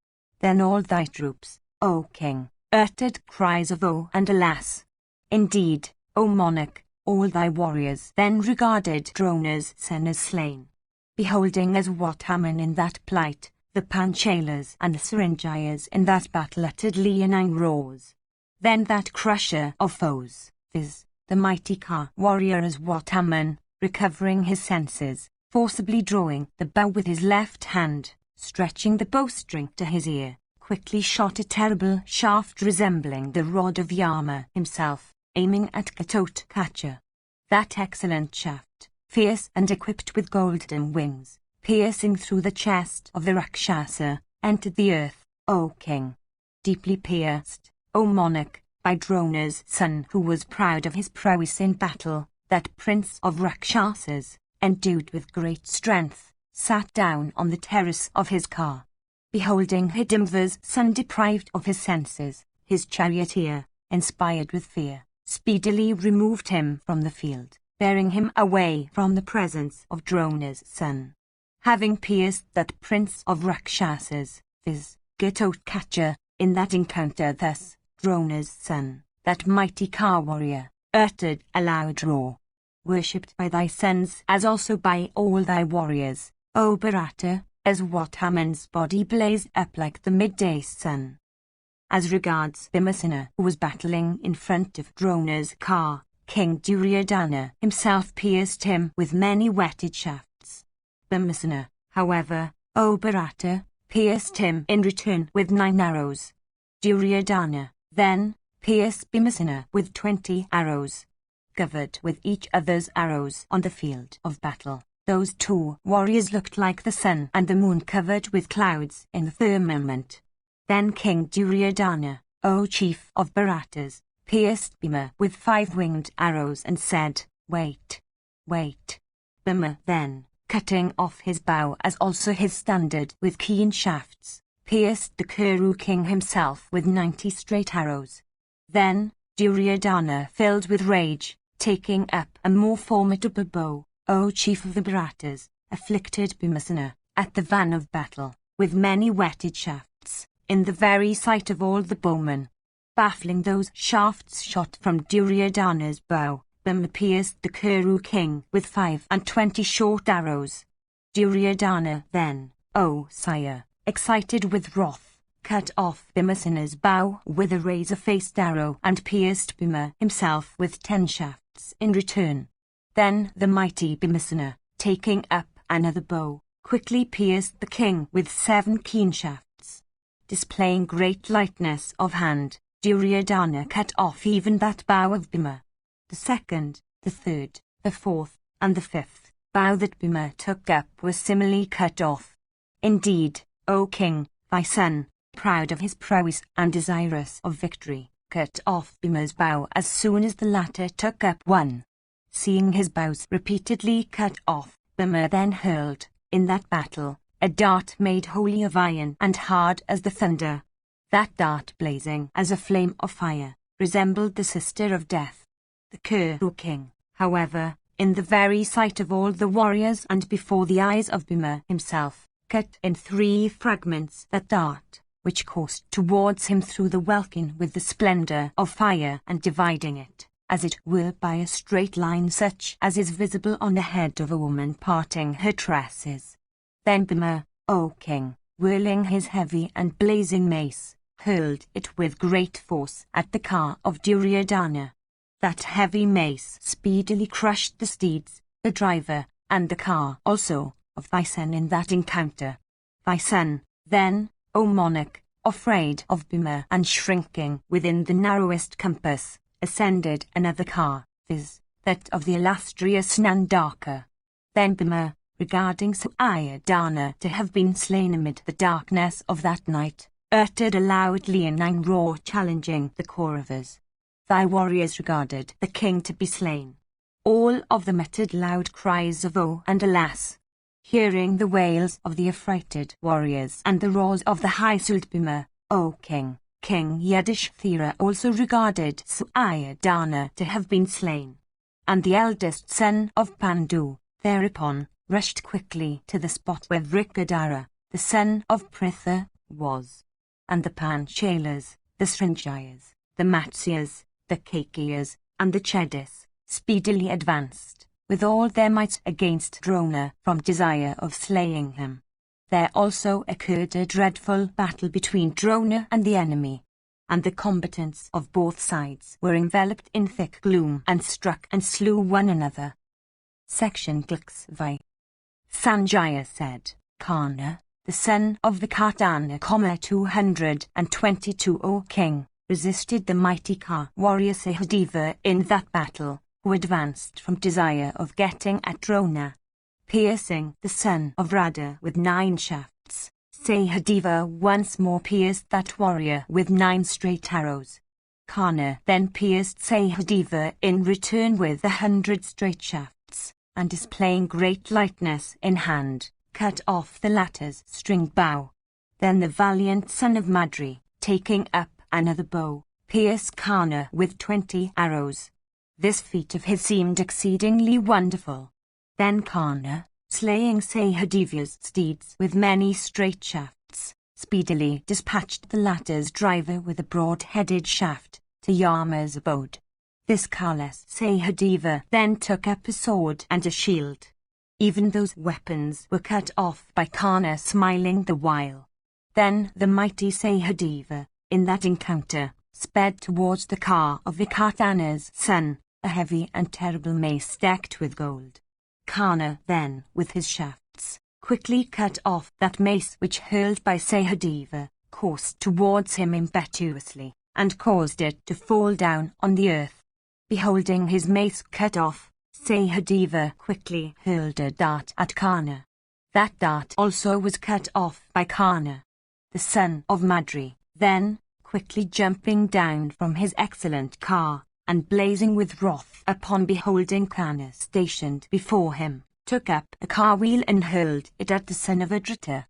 Then all thy troops, O king, uttered cries of oh and alas. Indeed, O monarch, all thy warriors then regarded Drona's son as slain. Beholding as what Haman in that plight, the Panchalas and the Sarangias in that battle uttered leonine roars. Then that crusher of foes, viz., the mighty Ka warrior as what Haman, recovering his senses, forcibly drawing the bow with his left hand, stretching the bowstring to his ear, quickly shot a terrible shaft resembling the rod of Yama himself, aiming at Gatotkacha. That excellent shaft, fierce and equipped with golden wings, piercing through the chest of the Rakshasa, entered the earth, O king. Deeply pierced, O monarch, by Drona's son who was proud of his prowess in battle, that prince of Rakshasas, endued with great strength, sat down on the terrace of his car. Beholding Hidimva's son deprived of his senses, his charioteer, inspired with fear, speedily removed him from the field, bearing him away from the presence of Drona's son. Having pierced that prince of Rakshasas, viz., Gatotkacha, in that encounter thus, Drona's son, that mighty Ka warrior, uttered a loud roar. Worshipped by thy sons as also by all thy warriors, O Bharata, as what Haman's body blazed up like the midday sun. As regards Bhimasena, who was battling in front of Drona's car, King Duryodhana himself pierced him with many whetted shafts. Bhimasena, however, O Bharata, pierced him in return with 9 arrows. Duryodhana, then, pierced Bhimasena with 20 arrows. Covered with each other's arrows on the field of battle, those 2 warriors looked like the sun and the moon covered with clouds in the firmament. Then King Duryodhana, O chief of Bharatas, pierced Bhima with 5 winged arrows and said, Wait, wait. Bhima then, cutting off his bow as also his standard with keen shafts, pierced the Kuru king himself with 90 straight arrows. Then, Duryodhana, filled with rage, taking up a more formidable bow, O chief of the Bharatas, afflicted Bhimasena, at the van of battle, with many whetted shafts, in the very sight of all the bowmen. Baffling those shafts shot from Duryodhana's bow, Bhima pierced the Kuru king with 25 short arrows. Duryodhana then, O sire, excited with wrath, cut off Bhimasena's bow with a razor-faced arrow and pierced Bhima himself with 10 shafts in return. Then the mighty Bhimasena, taking up another bow, quickly pierced the king with 7 keen shafts. Displaying great lightness of hand, Duryodhana cut off even that bow of Bhima. The 2nd, the 3rd, the 4th, and the 5th bow that Bhima took up was similarly cut off. Indeed, O king, thy son, proud of his prowess and desirous of victory, cut off Bhima's bow as soon as the latter took up one. Seeing his bows repeatedly cut off, Bhima then hurled, in that battle, a dart made wholly of iron and hard as the thunder. That dart, blazing as a flame of fire, resembled the sister of death. The Kuru king, however, in the very sight of all the warriors and before the eyes of Bhima himself, cut in 3 fragments that dart, which coursed towards him through the welkin with the splendor of fire and dividing it, as it were by a straight line such as is visible on the head of a woman parting her tresses. Then Bhima, O king, whirling his heavy and blazing mace, hurled it with great force at the car of Duryodhana. That heavy mace speedily crushed the steeds, the driver, and the car also, of thy son in that encounter. Thy son, then, O monarch, afraid of Bhima and shrinking within the narrowest compass, ascended another car, viz., that of the illustrious Nandaka. Then Bhima, regarding Suryodhana to have been slain amid the darkness of that night, uttered a loud leonine roar challenging the Kauravas. Thy warriors regarded the king to be slain. All of them uttered loud cries of oh and alas. Hearing the wails of the affrighted warriors and the roars of the high-souled Bhima, O king, King Yudhishthira also regarded Suryodhana to have been slain. And the eldest son of Pandu, thereupon, rushed quickly to the spot where Vrikadara, the son of Pritha, was. and the Panchalas, the Srinjayas, the Matsyas, the Kakeyas, and the Chedis, speedily advanced, with all their might against Drona from desire of slaying him. There also occurred a dreadful battle between Drona and the enemy, and the combatants of both sides were enveloped in thick gloom and struck and slew one another. Section Glxvi. Sanjaya said, Karna, the son of the Kartana, 222, O king, resisted the mighty Ka warrior Sahadeva in that battle, who advanced from desire of getting at Drona. Piercing the son of Radha with 9 shafts, Sahadeva once more pierced that warrior with 9 straight arrows. Karna then pierced Sahadeva in return with 100 straight shafts, and displaying great lightness in hand, cut off the latter's stringed bow. Then the valiant son of Madri, taking up another bow, pierced Karna with 20 arrows. This feat of his seemed exceedingly wonderful. Then Karna, slaying Sahadeva's steeds with many straight shafts, speedily dispatched the latter's driver with a broad-headed shaft to Yama's abode. This careless Sahadeva then took up a sword and a shield. Even those weapons were cut off by Karna smiling the while. Then the mighty Sahadeva, in that encounter, sped towards the car of Vikartana's son, a heavy and terrible mace decked with gold. Karna then, with his shafts, quickly cut off that mace which, hurled by Sahadeva, coursed towards him impetuously, and caused it to fall down on the earth. Beholding his mace cut off, Sahadeva quickly hurled a dart at Karna. That dart also was cut off by Karna. The son of Madri, then, quickly jumping down from his excellent car, and blazing with wrath upon beholding Karna stationed before him, took up a car-wheel and hurled it at the son of Adrita.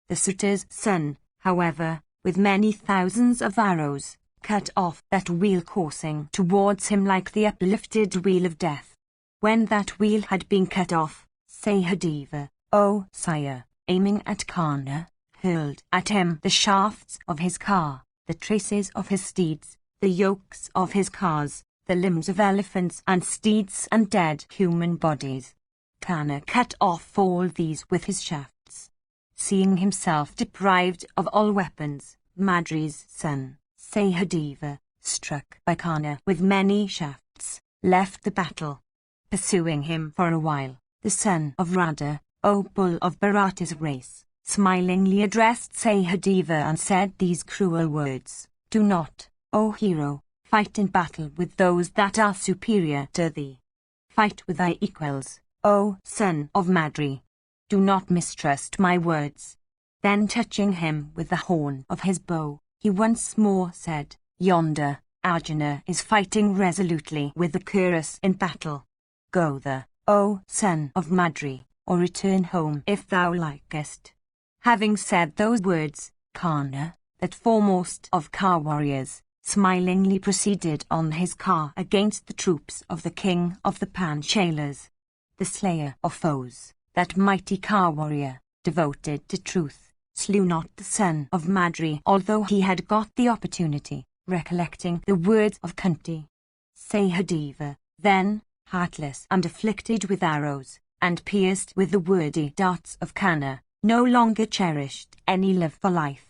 The Suta's son, however, with many thousands of arrows, cut off that wheel coursing towards him like the uplifted wheel of death. When that wheel had been cut off, Sahadeva, O sire, aiming at Karna, hurled at him the shafts of his car, the traces of his steeds, the yokes of his cars, the limbs of elephants and steeds and dead human bodies. Karna cut off all these with his shafts. Seeing himself deprived of all weapons, Madri's son, Sahadeva, struck by Karna with many shafts, left the battle. Pursuing him for a while, the son of Radha, O bull of Bharata's race, smilingly addressed Sahadeva and said these cruel words, Do not, O hero, fight in battle with those that are superior to thee. Fight with thy equals, O son of Madri. Do not mistrust my words. Then touching him with the horn of his bow, he once more said, Yonder, Arjuna is fighting resolutely with the Kurus in battle. Go there, O son of Madri, or return home if thou likest. Having said those words, Karna, that foremost of car warriors, smilingly proceeded on his car against the troops of the king of the Panchalas, the slayer of foes. That mighty car warrior, devoted to truth, slew not the son of Madri, although he had got the opportunity, recollecting the words of Kunti. Sahadeva, then, heartless and afflicted with arrows, and pierced with the wordy darts of Karna, no longer cherished any love for life.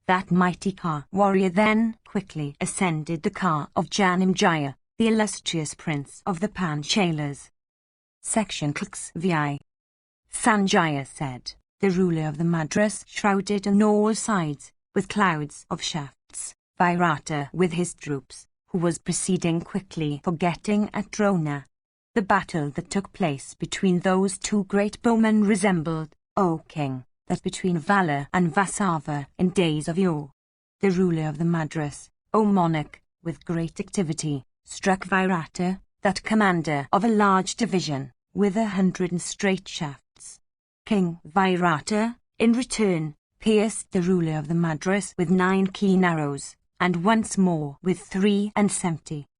That mighty car warrior then quickly ascended the car of Janamejaya, the illustrious prince of the Panchalas. Section Klxvi. Sanjaya said, the ruler of the Madras shrouded on all sides, with clouds of shafts, Virata with his troops, who was proceeding quickly for getting at Drona. The battle that took place between those two great bowmen resembled, O king, that between Vala and Vasava in days of yore. The ruler of the Madras, O monarch, with great activity, struck Virata, that commander of a large division, with 100 straight shafts. King Virata, in return, pierced the ruler of the Madras with 9 keen arrows, and once more with 73,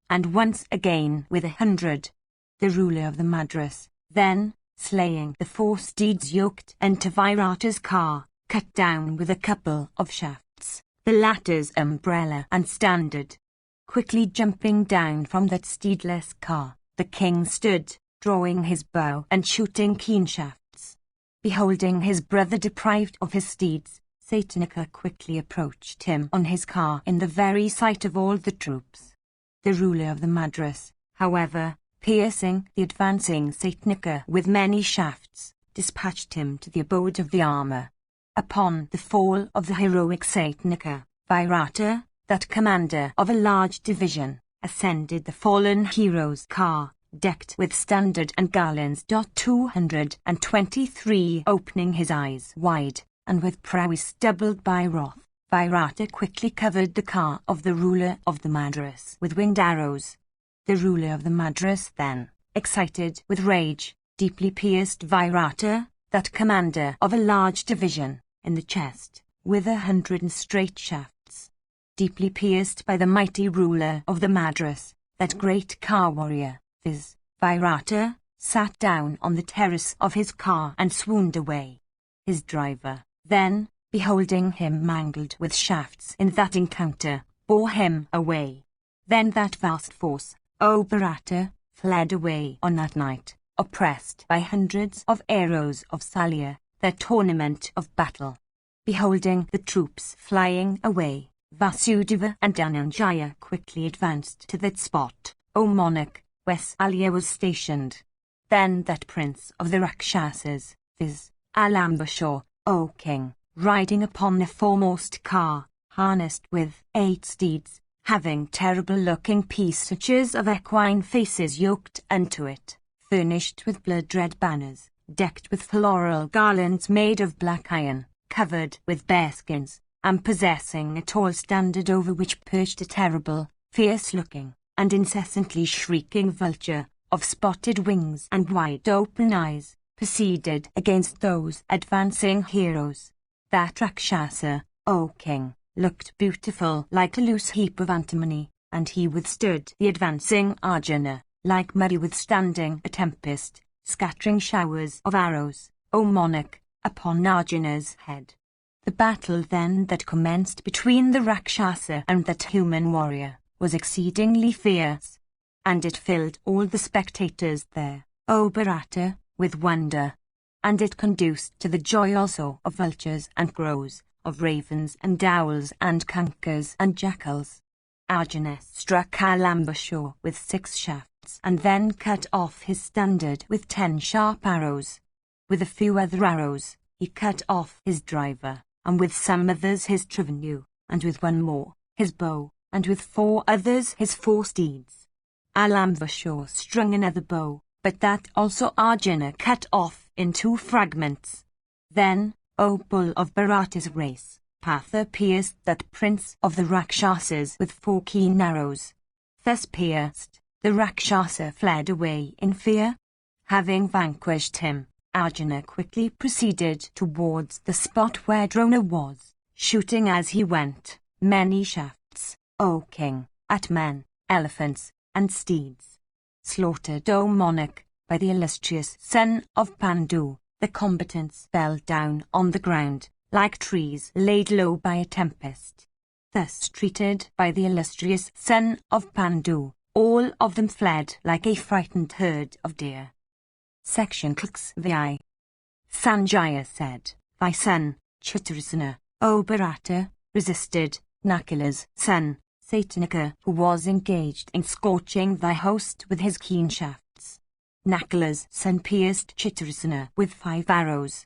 and once again with 100. The ruler of the Madras, then, slaying the 4 steeds yoked into Virata's car, cut down with a couple of shafts, the latter's umbrella and standard. Quickly jumping down from that steedless car, the king stood, drawing his bow and shooting keen shafts. Beholding his brother deprived of his steeds, Satanica quickly approached him on his car in the very sight of all the troops. The ruler of the Madras, however, piercing the advancing Satanica with many shafts, dispatched him to the abode of the armor. Upon the fall of the heroic Satanica, Virata, that commander of a large division, ascended the fallen hero's car, decked with standard and garlands. 223 Opening his eyes wide, and with prowess doubled by wrath, Virata quickly covered the car of the ruler of the Madras with winged arrows. The ruler of the Madras then, excited with rage, deeply pierced Virata, that commander of a large division, in the chest, with 100 straight shafts. Deeply pierced by the mighty ruler of the Madras, that great car warrior, viz. Virata, sat down on the terrace of his car and swooned away. His driver, then, beholding him mangled with shafts in that encounter, bore him away. Then that vast force, O Bharata, fled away on that night, oppressed by hundreds of arrows of Salya, their tournament of battle. Beholding the troops flying away, Vasudeva and Dhananjaya quickly advanced to that spot, O monarch, where Salya was stationed. Then that prince of the Rakshasas, viz. Alambashaw, O king, riding upon the foremost car, harnessed with 8 steeds, having terrible-looking pieces of equine faces yoked unto it, furnished with blood-red banners, decked with floral garlands made of black iron, covered with bearskins, and possessing a tall standard over which perched a terrible, fierce-looking, and incessantly shrieking vulture, of spotted wings and wide-open eyes, proceeded against those advancing heroes. That Rakshasa, O king, looked beautiful like a loose heap of antimony, and he withstood the advancing Arjuna, like muddy withstanding a tempest, scattering showers of arrows, O monarch, upon Arjuna's head. The battle then that commenced between the Rakshasa and that human warrior was exceedingly fierce, and it filled all the spectators there, O Bharata, with wonder, and it conduced to the joy also of vultures and crows, of ravens and owls and kankars and jackals. Arjuna struck Alambashaw with 6 shafts, and then cut off his standard with 10 sharp arrows. With a few other arrows, he cut off his driver, and with some others his trivenu, and with 1 more, his bow, and with 4 others his 4 steeds. Alambashaw strung another bow, but that also Arjuna cut off in 2 fragments. Then, O bull of Bharata's race, Partha pierced that prince of the Rakshasas with 4 keen arrows. Thus pierced, the Rakshasa fled away in fear. Having vanquished him, Arjuna quickly proceeded towards the spot where Drona was, shooting as he went, many shafts, O king, at men, elephants, and steeds. Slaughtered, O monarch, by the illustrious son of Pandu, the combatants fell down on the ground, like trees laid low by a tempest. Thus treated by the illustrious son of Pandu, all of them fled like a frightened herd of deer. Section VI. Sanjaya said, Thy son, Chitrasena, O Bharata, resisted Nakula's son, Satanica, who was engaged in scorching thy host with his keen shafts. Nakula's son pierced Chitrasena with 5 arrows.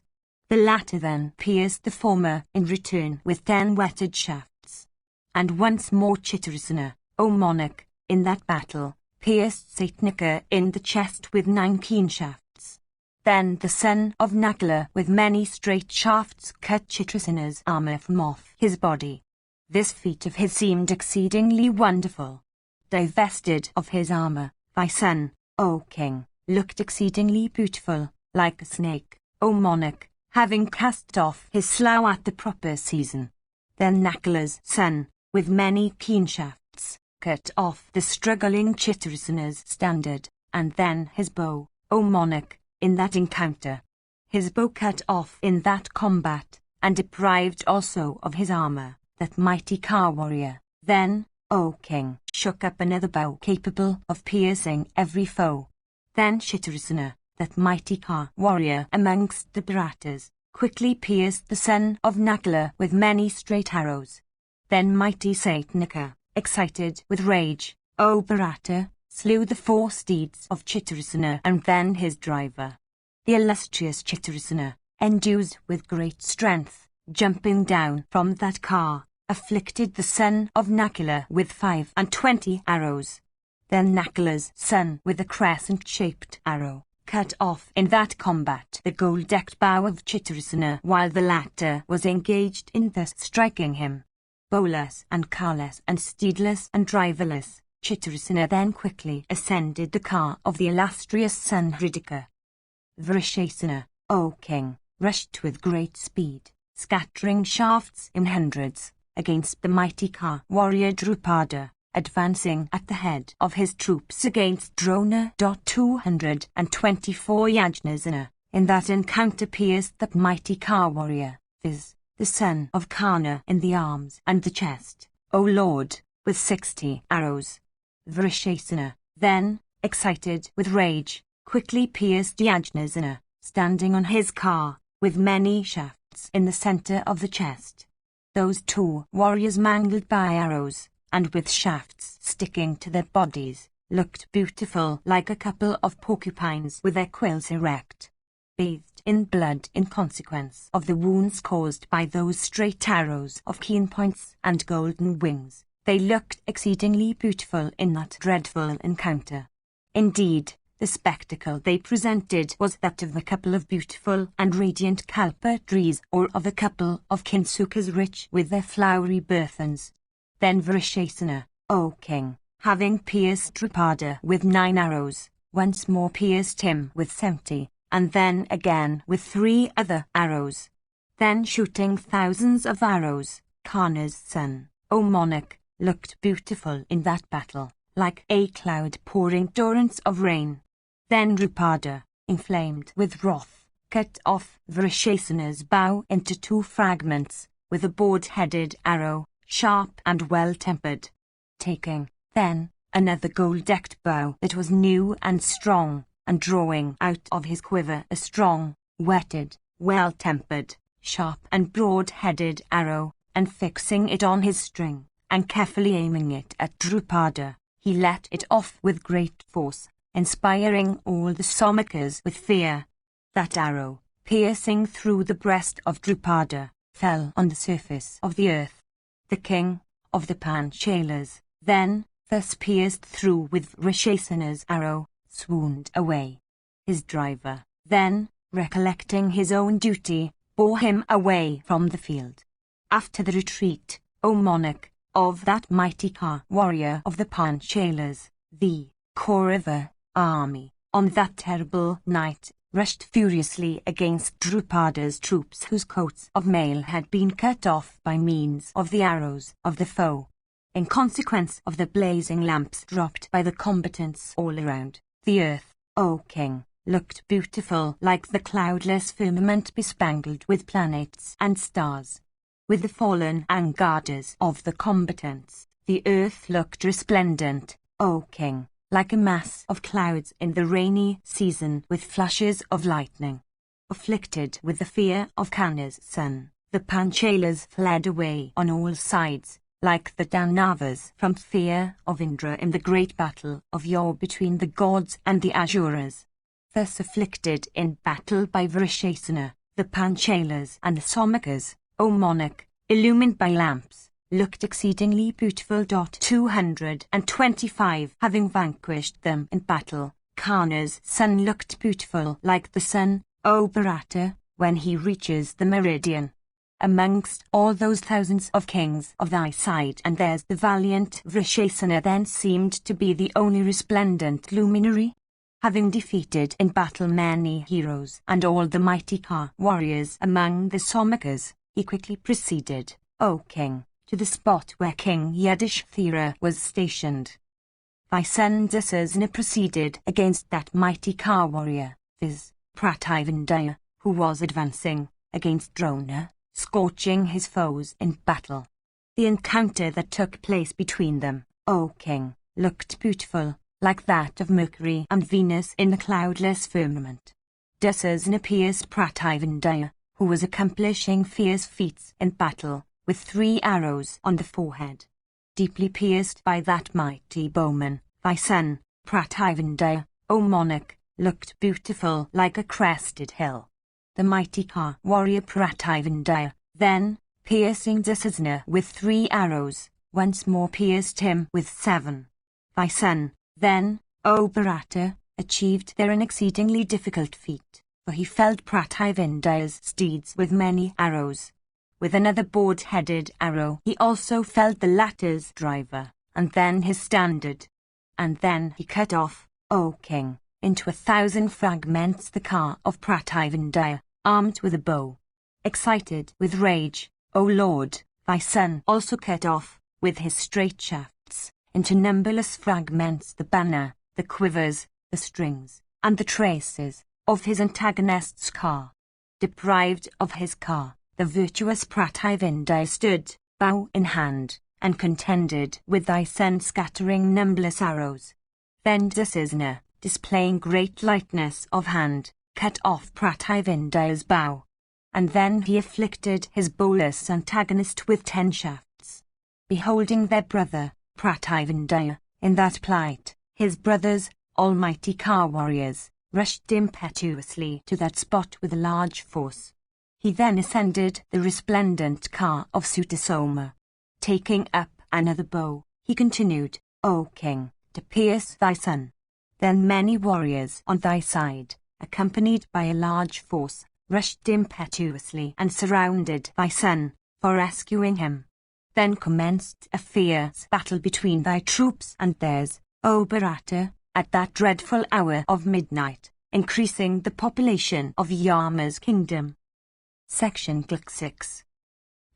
The latter then pierced the former in return with 10 whetted shafts. And once more Chitrasena, O monarch, in that battle, pierced Satanica in the chest with 9 keen shafts. Then the son of Nakula with many straight shafts cut Chitrasena's armor from off his body. This feat of his seemed exceedingly wonderful. Divested of his armor, thy son, O king, looked exceedingly beautiful, like a snake, O monarch, having cast off his slough at the proper season. Then Nakula's son, with many keen shafts, cut off the struggling Chitrasena's standard, and then his bow, O monarch, in that encounter. His bow cut off in that combat, and deprived also of his armor, that mighty Ka warrior. Then, O king, shook up another bow capable of piercing every foe. Then Chitrarsana, that mighty Ka warrior amongst the Bharatas, quickly pierced the son of Nakula with many straight arrows. Then mighty Satnaka, excited with rage, O Bharata, slew the 4 steeds of Chitrarsana and then his driver. The illustrious Chitrarsana, endued with great strength, jumping down from that car, afflicted the son of Nakula with 25 arrows. Then Nakula's son with a crescent-shaped arrow cut off in that combat the gold-decked bow of Chitrarsana while the latter was engaged in thus striking him. Bowless and carless and steedless and driverless, Chitrarsana then quickly ascended the car of the illustrious son Hridika. Vrishasana, O king, rushed with great speed, scattering shafts in hundreds, against the mighty Ka warrior Drupada, advancing at the head of his troops against Drona. 224 Yajnasana, in that encounter pierced the mighty Ka warrior, viz., the son of Karna in the arms and the chest, O Lord, with 60 arrows. Vrishasana, then, excited with rage, quickly pierced Yajnasana, standing on his car, with many shafts in the center of the chest. Those 2 warriors mangled by arrows, and with shafts sticking to their bodies, looked beautiful like a couple of porcupines with their quills erect. Bathed in blood in consequence of the wounds caused by those straight arrows of keen points and golden wings, they looked exceedingly beautiful in that dreadful encounter. Indeed, the spectacle they presented was that of a couple of beautiful and radiant kalpa trees, or of a couple of kinsukas rich with their flowery burthens. Then Vrishasana, O king, having pierced Drupada with 9 arrows, once more pierced him with 70, and then again with 3 other arrows. Then shooting thousands of arrows, Karna's son, O monarch, looked beautiful in that battle, like a cloud pouring torrents of rain. Then Drupada, inflamed with wrath, cut off Vrishasana's bow into 2 fragments, with a board-headed arrow, sharp and well-tempered. Taking, then, another gold-decked bow that was new and strong, and drawing out of his quiver a strong, whetted, well-tempered, sharp and broad-headed arrow, and fixing it on his string, and carefully aiming it at Drupada, he let it off with great force, inspiring all the Somakas with fear. That arrow, piercing through the breast of Drupada, fell on the surface of the earth. The king of the Panchalas, then, thus pierced through with Vrishasana's arrow, swooned away. His driver, then, recollecting his own duty, bore him away from the field. After the retreat, O monarch, of that mighty Ka warrior of the Panchalas, the Kaurava army, on that terrible night, rushed furiously against Drupada's troops, whose coats of mail had been cut off by means of the arrows of the foe. In consequence of the blazing lamps dropped by the combatants all around, the earth, O king, looked beautiful like the cloudless firmament bespangled with planets and stars. With the fallen angadas of the combatants, the earth looked resplendent, O king, like a mass of clouds in the rainy season with flashes of lightning. Afflicted with the fear of Karna's son, the Panchalas fled away on all sides, like the Danavas from fear of Indra in the great battle of yore between the gods and the Asuras. Thus afflicted in battle by Vrishasana, the Panchalas and the Somakas, O monarch, illumined by lamps, looked exceedingly beautiful. 225 Having vanquished them in battle, Karna's son looked beautiful like the sun, O Bharata, when he reaches the meridian. Amongst all those thousands of kings of thy side and theirs, the valiant Vrishasana then seemed to be the only resplendent luminary. Having defeated in battle many heroes and all the mighty Ka warriors among the Somakas, he quickly proceeded, O king, to the spot where King Yudhishthira was stationed. Thy son Dusasana proceeded against that mighty Ka warrior, viz., Prativandaya, who was advancing against Drona, scorching his foes in battle. The encounter that took place between them, O king, looked beautiful, like that of Mercury and Venus in the cloudless firmament. Dussasana pierced Prativindaya, who was accomplishing fierce feats in battle, with 3 arrows on the forehead. Deeply pierced by that mighty bowman, thy son, Prativindaya, O monarch, looked beautiful like a crested hill. The mighty Ka warrior Prativindaya, then, piercing Dussasana with 3 arrows, once more pierced him with 7. Thy son, then, O Bharata, achieved there an exceedingly difficult feat, for he felled Prativindaya's steeds with many arrows. With another board-headed arrow he also felled the latter's driver, and then his standard. And then he cut off, O king, into 1,000 fragments the car of Prativindaya, armed with a bow. Excited with rage, O Lord, thy son also cut off, with his straight shafts, into numberless fragments the banner, the quivers, the strings, and the traces of his antagonist's car. Deprived of his car, the virtuous Prativindaya stood, bow in hand, and contended with thy son, scattering numberless arrows. Then Dussasana, displaying great lightness of hand, cut off Prativindaya's bow. And then he afflicted his bowless antagonist with 10 shafts. Beholding their brother, Prativindaya, in that plight, his brothers, almighty Ka warriors, rushed impetuously to that spot with a large force. He then ascended the resplendent car of Sutasoma. Taking up another bow, he continued, O king, to pierce thy son. Then many warriors on thy side, accompanied by a large force, rushed impetuously and surrounded thy son, for rescuing him. Then commenced a fierce battle between thy troops and theirs, O Bharata, at that dreadful hour of midnight, increasing the population of Yama's kingdom. Section 6.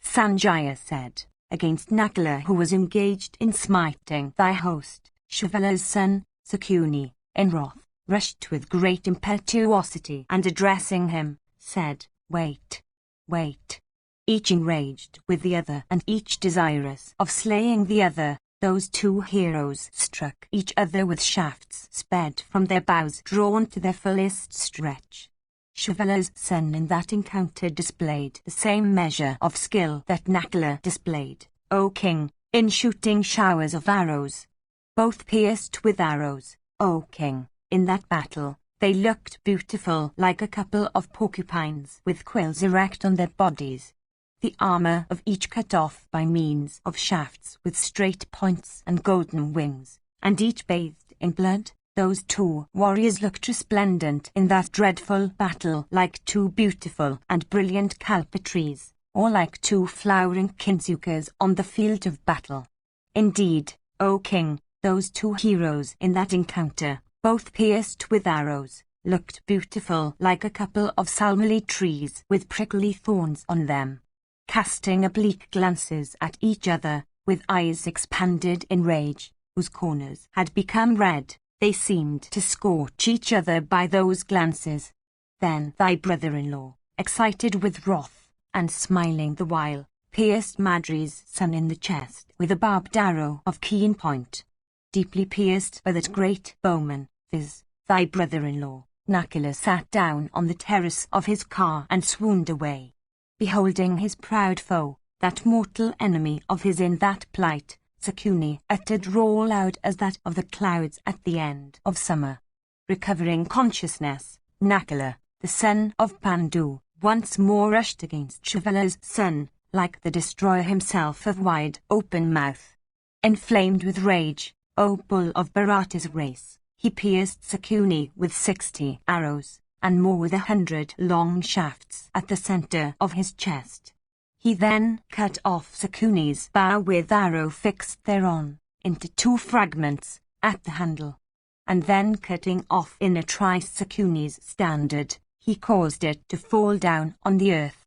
Sanjaya said, against Nakula, who was engaged in smiting thy host, Shivala's son, Sakuni, in wrath, rushed with great impetuosity and addressing him, said, Wait, wait. Each enraged with the other and each desirous of slaying the other, those 2 heroes struck each other with shafts sped from their bows drawn to their fullest stretch. Shivala's son in that encounter displayed the same measure of skill that Nakula displayed, O king, in shooting showers of arrows. Both pierced with arrows, O king, in that battle. They looked beautiful like a couple of porcupines with quills erect on their bodies. The armor of each cut off by means of shafts with straight points and golden wings, and each bathed in blood. Those 2 warriors looked resplendent in that dreadful battle like 2 beautiful and brilliant kalpa trees, or like 2 flowering kinsukas on the field of battle. Indeed, O king, those 2 heroes in that encounter, both pierced with arrows, looked beautiful like a couple of salmali trees with prickly thorns on them. Casting oblique glances at each other, with eyes expanded in rage, whose corners had become red, they seemed to scorch each other by those glances. Then thy brother-in-law, excited with wrath, and smiling the while, pierced Madri's son in the chest with a barbed arrow of keen point. Deeply pierced by that great bowman, viz., thy brother-in-law, Nakula sat down on the terrace of his car and swooned away. Beholding his proud foe, that mortal enemy of his in that plight, Sakuni uttered roar loud as that of the clouds at the end of summer. Recovering consciousness, Nakula, the son of Pandu, once more rushed against Shivala's son, like the destroyer himself of wide open mouth. Inflamed with rage, O bull of Bharata's race, he pierced Sakuni with 60 arrows, and more with 100 long shafts at the center of his chest. He then cut off Sakuni's bow with arrow fixed thereon, into 2 fragments, at the handle. And then cutting off in a trice Sakuni's standard, he caused it to fall down on the earth.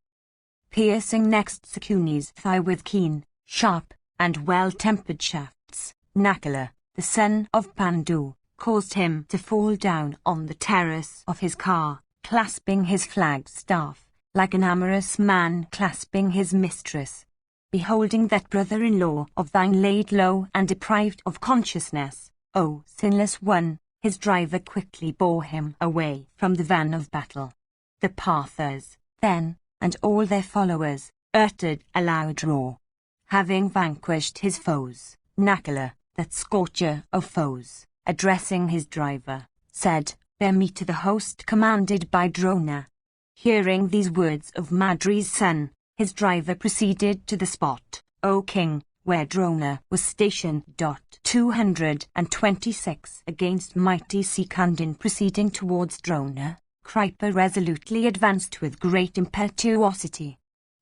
Piercing next Sakuni's thigh with keen, sharp, and well-tempered shafts, Nakula, the son of Pandu, caused him to fall down on the terrace of his car, clasping his flag staff, like an amorous man clasping his mistress. beholding that brother-in-law of thine laid low and deprived of consciousness, O sinless one, his driver quickly bore him away from the van of battle. The Parthas, then, and all their followers, uttered a loud roar. Having vanquished his foes, Nakula, that scorcher of foes, addressing his driver, said, "Bear me to the host commanded by Drona." Hearing these words of Madri's son, his driver proceeded to the spot, O king, where Drona was stationed. 226 Against mighty Sikandin proceeding towards Drona, Kripa resolutely advanced with great impetuosity.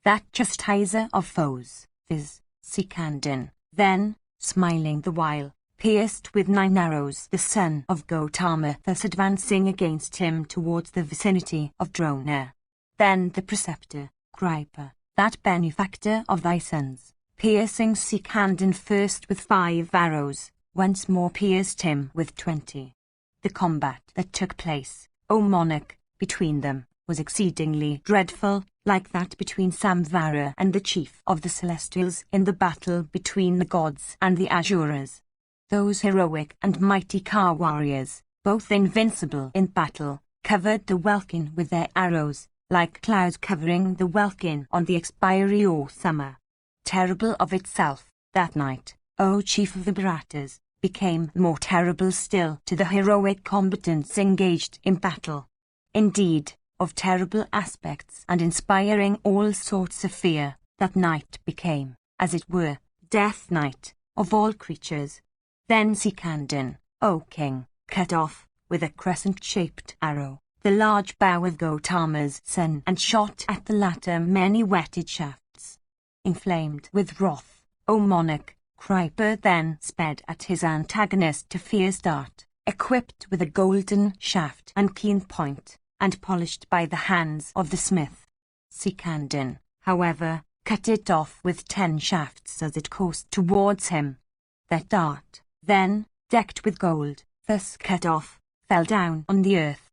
That chastiser of foes, viz. Sikandin, then, smiling the while, pierced with 9 arrows the son of Gotama, thus advancing against him towards the vicinity of Drona. Then the preceptor, Kripa, that benefactor of thy sons, piercing Sikandin first with 5 arrows, once more pierced him with 20. The combat that took place, O monarch, between them, was exceedingly dreadful, like that between Samvara and the chief of the Celestials in the battle between the gods and the Asuras. Those heroic and mighty Ka warriors, both invincible in battle, covered the welkin with their arrows, like clouds covering the welkin on the expiry or summer. Terrible of itself, that night, O chief of the Bharatas, became more terrible still to the heroic combatants engaged in battle. Indeed, of terrible aspects and inspiring all sorts of fear, that night became, as it were, death night, of all creatures. Then Sikandin, O king, cut off, with a crescent-shaped arrow, the large bow of Gotama's son and shot at the latter many whetted shafts. Inflamed with wrath, O monarch, Kripa then sped at his antagonist to fierce dart, equipped with a golden shaft and keen point, and polished by the hands of the smith. Sikandin, however, cut it off with 10 shafts as it coursed towards him. That dart, then, decked with gold, thus cut off, fell down on the earth.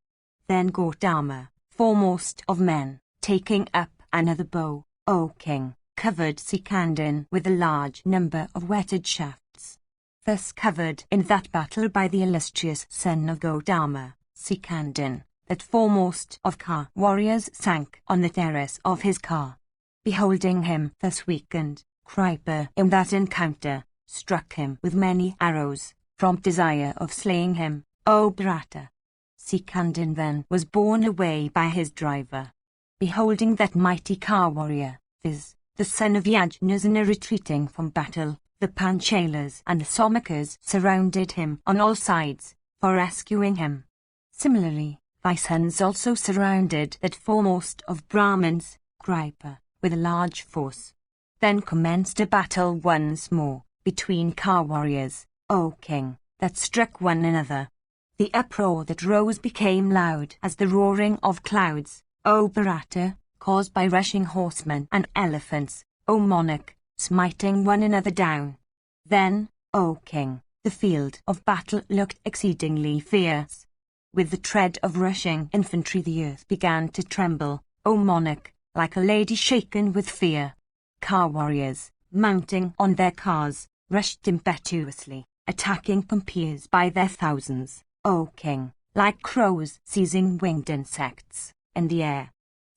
Then Gotama, foremost of men, taking up another bow, O king, covered Sikandin with a large number of whetted shafts. Thus covered in that battle by the illustrious son of Gotama, Sikandin, that foremost of Ka warriors sank on the terrace of his car. Beholding him thus weakened, Kripa in that encounter struck him with many arrows, from desire of slaying him, O Bharata. Sikandin then was borne away by his driver. Beholding that mighty Ka warrior, viz., the son of Yajnasana retreating from battle, the Panchalas and the Somakas surrounded him on all sides, for rescuing him. Similarly, thy sons also surrounded that foremost of Brahmins, Kripa, with a large force. Then commenced a battle once more, between Ka warriors, O king, that struck one another. The uproar that rose became loud as the roaring of clouds, O Bharata, caused by rushing horsemen and elephants, O monarch, smiting one another down. Then, O king, the field of battle looked exceedingly fierce. With the tread of rushing infantry the earth began to tremble, O monarch, like a lady shaken with fear. Ka warriors, mounting on their cars, rushed impetuously, attacking Pampirs by their thousands, O king, like crows seizing winged insects in the air.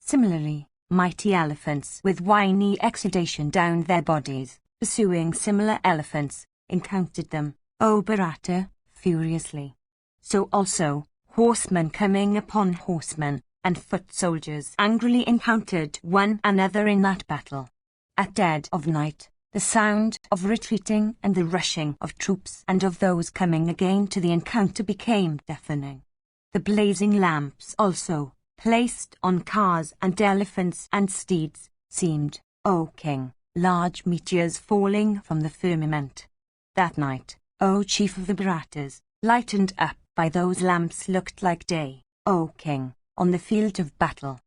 Similarly, mighty elephants with whiny exudation down their bodies, pursuing similar elephants, encountered them, O Bharata, furiously. So also, horsemen coming upon horsemen, and foot soldiers angrily encountered one another in that battle. At dead of night, the sound of retreating and the rushing of troops and of those coming again to the encounter became deafening. The blazing lamps also, placed on cars and elephants and steeds, seemed, O king, large meteors falling from the firmament. That night, O chief of the Bharatas, lightened up by those lamps looked like day, O king, on the field of battle.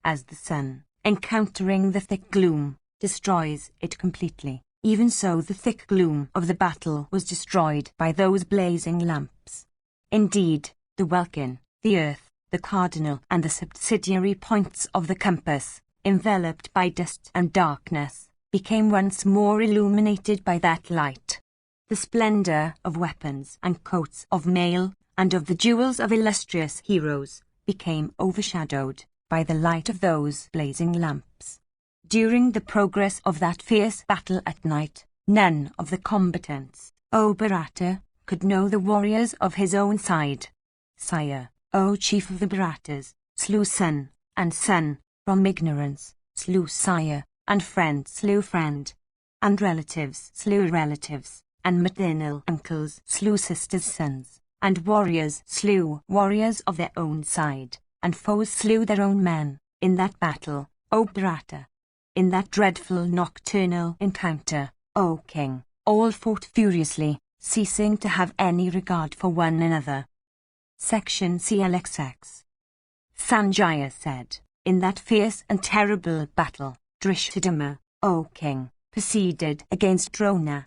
As the sun, encountering the thick gloom, destroys it completely, even so the thick gloom of the battle was destroyed by those blazing lamps. Indeed, the welkin, the earth, the cardinal and the subsidiary points of the compass, enveloped by dust and darkness, became once more illuminated by that light. The splendor of weapons and coats of mail, and of the jewels of illustrious heroes, became overshadowed by the light of those blazing lamps. During the progress of that fierce battle at night, none of the combatants, O Bharata, could know the warriors of his own side. Sire, O chief of the Bharatas, slew son, and son, from ignorance, slew sire, and friend slew friend, and relatives slew relatives, and maternal uncles slew sisters' sons, and warriors slew warriors of their own side, and foes slew their own men, in that battle, O Bharata. In that dreadful nocturnal encounter, O king, all fought furiously, ceasing to have any regard for one another. Section CLXX. Sanjaya said, in that fierce and terrible battle, Drishthadhyumna, O king, proceeded against Drona.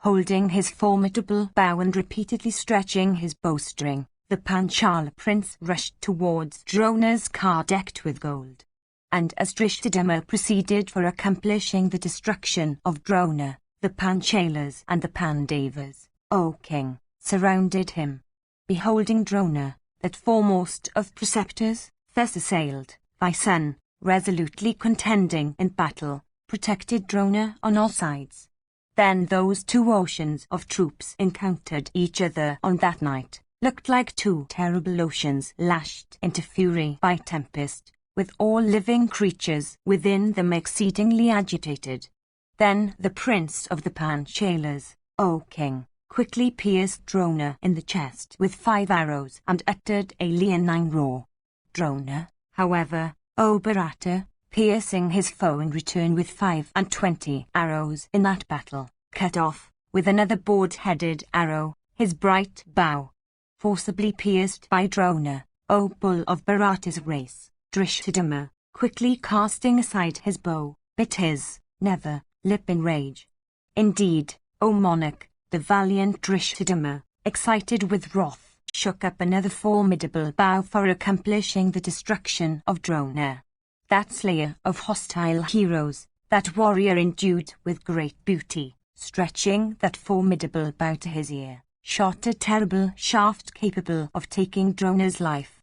Holding his formidable bow and repeatedly stretching his bowstring, the Panchala prince rushed towards Drona's car decked with gold. And as Drishthadhyumna proceeded for accomplishing the destruction of Drona, the Panchalas and the Pandavas, O king, surrounded him. Beholding Drona, that foremost of preceptors, thus assailed, thy son, resolutely contending in battle, protected Drona on all sides. Then those two oceans of troops encountered each other on that night, looked like two terrible oceans lashed into fury by tempest, with all living creatures within them exceedingly agitated. Then the prince of the Panchalas, O king, quickly pierced Drona in the chest with 5 arrows and uttered a leonine roar. Drona, however, O Bharata, piercing his foe in return with 25 arrows in that battle, cut off, with another board-headed arrow, his bright bow. Forcibly pierced by Drona, O bull of Bharata's race, Drishthadhyumna, quickly casting aside his bow, bit his nether lip in rage. Indeed, O monarch, the valiant Drishthadhyumna, excited with wrath, shook up another formidable bow for accomplishing the destruction of Drona. That slayer of hostile heroes, that warrior endued with great beauty, stretching that formidable bow to his ear, shot a terrible shaft capable of taking Drona's life.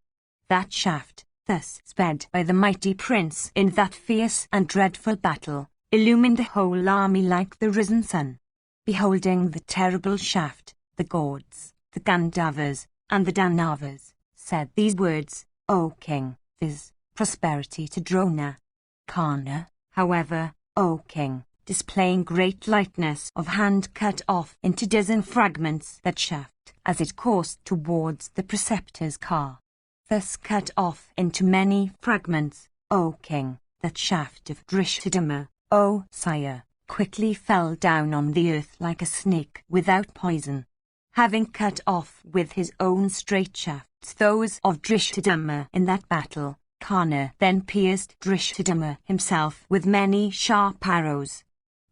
That shaft, thus sped by the mighty prince in that fierce and dreadful battle, illumined the whole army like the risen sun. Beholding the terrible shaft, the gods, the Gandharvas, and the Danavas, said these words, O king, viz., prosperity to Drona. Karna, however, O king, displaying great lightness of hand, cut off into dozen fragments that shaft as it coursed towards the preceptor's car. Thus cut off into many fragments, O king, that shaft of Drishthadhyumna, O sire, quickly fell down on the earth like a snake without poison. Having cut off with his own straight shafts those of Drishthadhyumna in that battle, Karna then pierced Drishthadhyumna himself with many sharp arrows.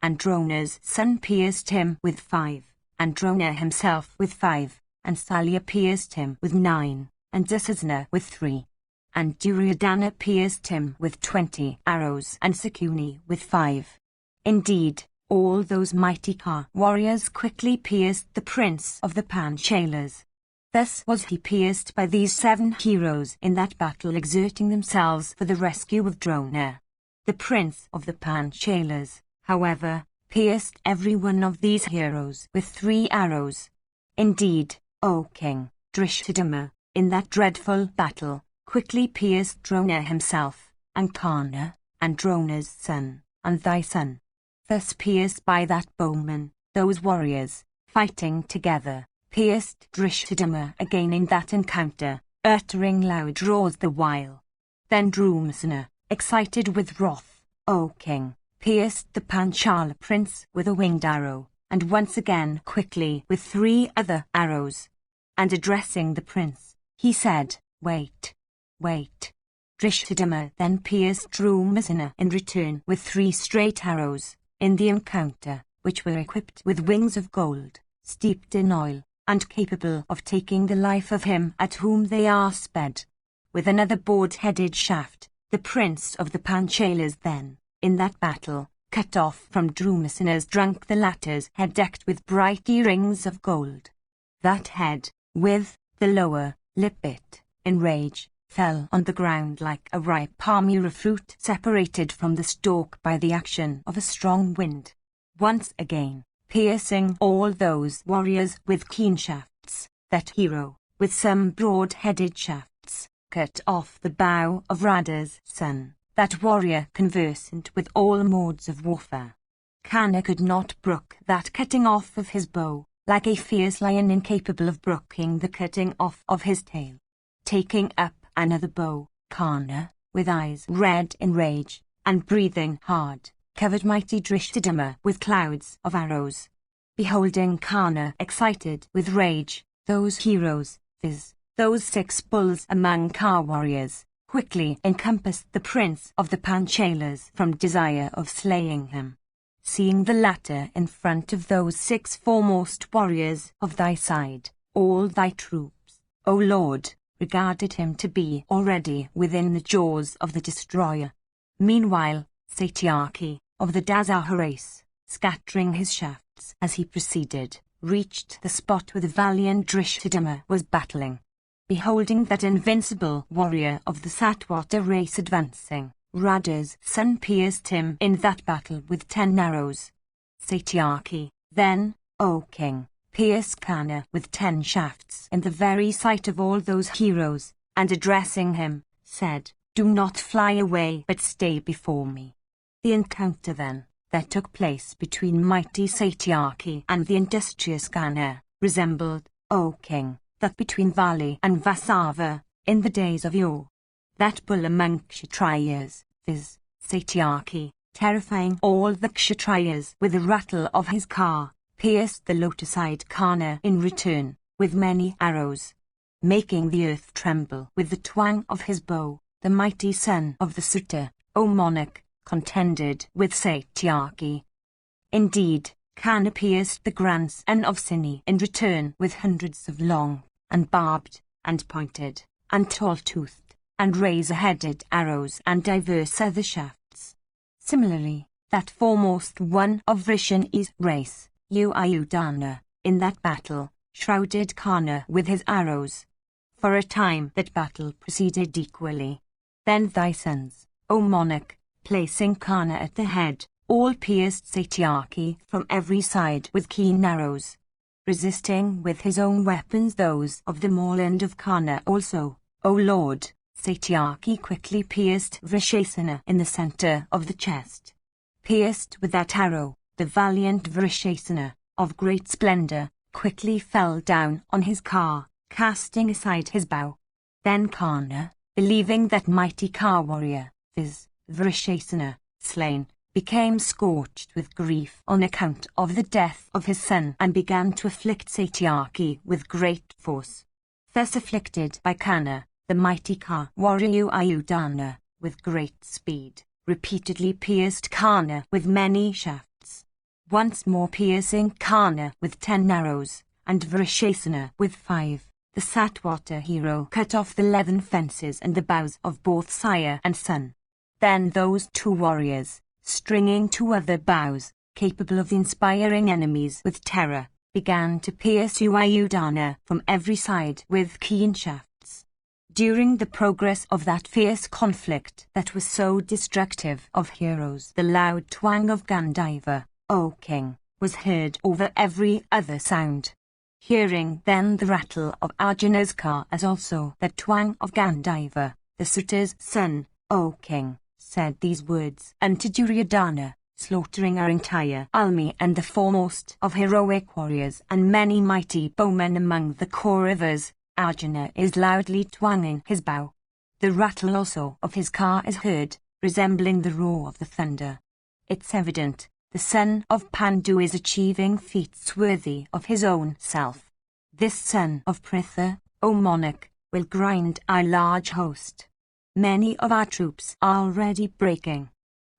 And Drona's son pierced him with 5, and Drona himself with 5, and Salya pierced him with 9, and Dusasana with 3. And Duryodhana pierced him with 20 arrows, and Sakuni with 5. Indeed, all those mighty Ka warriors quickly pierced the prince of the Panchalas. Thus was he pierced by these 7 heroes in that battle, exerting themselves for the rescue of Drona. The prince of the Panchalas, however, pierced every one of these heroes with 3 arrows. Indeed, O king, Drishthadhyumna, in that dreadful battle, quickly pierced Drona himself, and Karna, and Drona's son, and thy son. Thus pierced by that bowman, those warriors, fighting together, pierced Drishthadhyumna again in that encounter, uttering loud roars the while. Then Drumsana, excited with wrath, O king, pierced the Panchala prince with a winged arrow, and once again quickly with 3 other arrows. And addressing the prince, he said, Wait, wait. Drishthadhyumna then pierced Drumsana in return with 3 straight arrows, in the encounter, which were equipped with wings of gold, steeped in oil, and capable of taking the life of him at whom they are sped. With another board-headed shaft, the prince of the Panchalas then, in that battle, cut off from Drumisinus drunk the latter's head decked with bright earrings of gold. That head, with the lower lip bit, in rage, fell on the ground like a ripe palmyra fruit separated from the stalk by the action of a strong wind. Once again, piercing all those warriors with keen shafts, that hero, with some broad-headed shafts, cut off the bow of Rada's son, that warrior conversant with all modes of warfare. Canna could not brook that cutting off of his bow, like a fierce lion incapable of brooking the cutting off of his tail. Taking up another bow, Canna, with eyes red in rage, and breathing hard, covered mighty Drishthidima with clouds of arrows. Beholding Canna excited with rage, those heroes, viz., those 6 bulls among Car warriors, quickly encompassed the prince of the Panchalas from desire of slaying him. Seeing the latter in front of those 6 foremost warriors of thy side, all thy troops, O Lord, regarded him to be already within the jaws of the destroyer. Meanwhile, Satyaki, of the Dazahar race, scattering his shafts as he proceeded, reached the spot where the valiant Drishthidima was battling. Beholding that invincible warrior of the Satwata race advancing, Rada's son pierced him in that battle with 10 arrows. Satyaki, then, O king, pierced Canna with 10 shafts in the very sight of all those heroes, and addressing him, said, "Do not fly away but stay before me." The encounter then, that took place between mighty Satyaki and the industrious Canna, resembled, O king, that between Vali and Vasava, in the days of yore. That bull among Kshatriyas, viz., Satyaki, terrifying all the Kshatriyas with the rattle of his car, pierced the lotus-eyed Canna in return, with many arrows. Making the earth tremble with the twang of his bow, the mighty son of the Sutta, O monarch, contended with Satyaki. Indeed, Canna pierced the grandson of Sini in return with hundreds of long, and barbed, and pointed, and tall-toothed, and razor-headed arrows and diverse other shafts. Similarly, that foremost one of Vrishani's race, Ayudhana, in that battle, shrouded Canna with his arrows. For a time that battle proceeded equally. Then thy sons, O monarch, placing Canna at the head, all pierced Satyaki from every side with keen arrows. Resisting with his own weapons those of the moorland of Canna also, O Lord, Satyaki quickly pierced Vrishasena in the center of the chest. Pierced with that arrow, the valiant Vrishasena, of great splendor, quickly fell down on his car, casting aside his bow. Then Canna, believing that mighty car warrior, viz., Vrishasena, slain, became scorched with grief on account of the death of his son and began to afflict Satyaki with great force. Thus afflicted by Canna, the mighty car warrior Ayudhana, with great speed, repeatedly pierced Canna with many shafts. Once more piercing Canna with 10 arrows, and Vrishasena with 5, the Satwata hero cut off the leathern fences and the bows of both sire and son. Then those 2 warriors, stringing 2 other bows, capable of inspiring enemies with terror, began to pierce Ayudhana from every side with keen shafts. During the progress of that fierce conflict that was so destructive of heroes, the loud twang of Gandhiva, O king, was heard over every other sound. Hearing then the rattle of Arjuna's car as also the twang of Gandhiva, the Sutta's son, O king, said these words unto Duryodhana, slaughtering our entire army and the foremost of heroic warriors and many mighty bowmen among the Kauravas. Arjuna is loudly twanging his bow. The rattle also of his car is heard, resembling the roar of the thunder. It's evident, the son of Pandu is achieving feats worthy of his own self. This son of Pritha, O monarch, will grind our large host. Many of our troops are already breaking.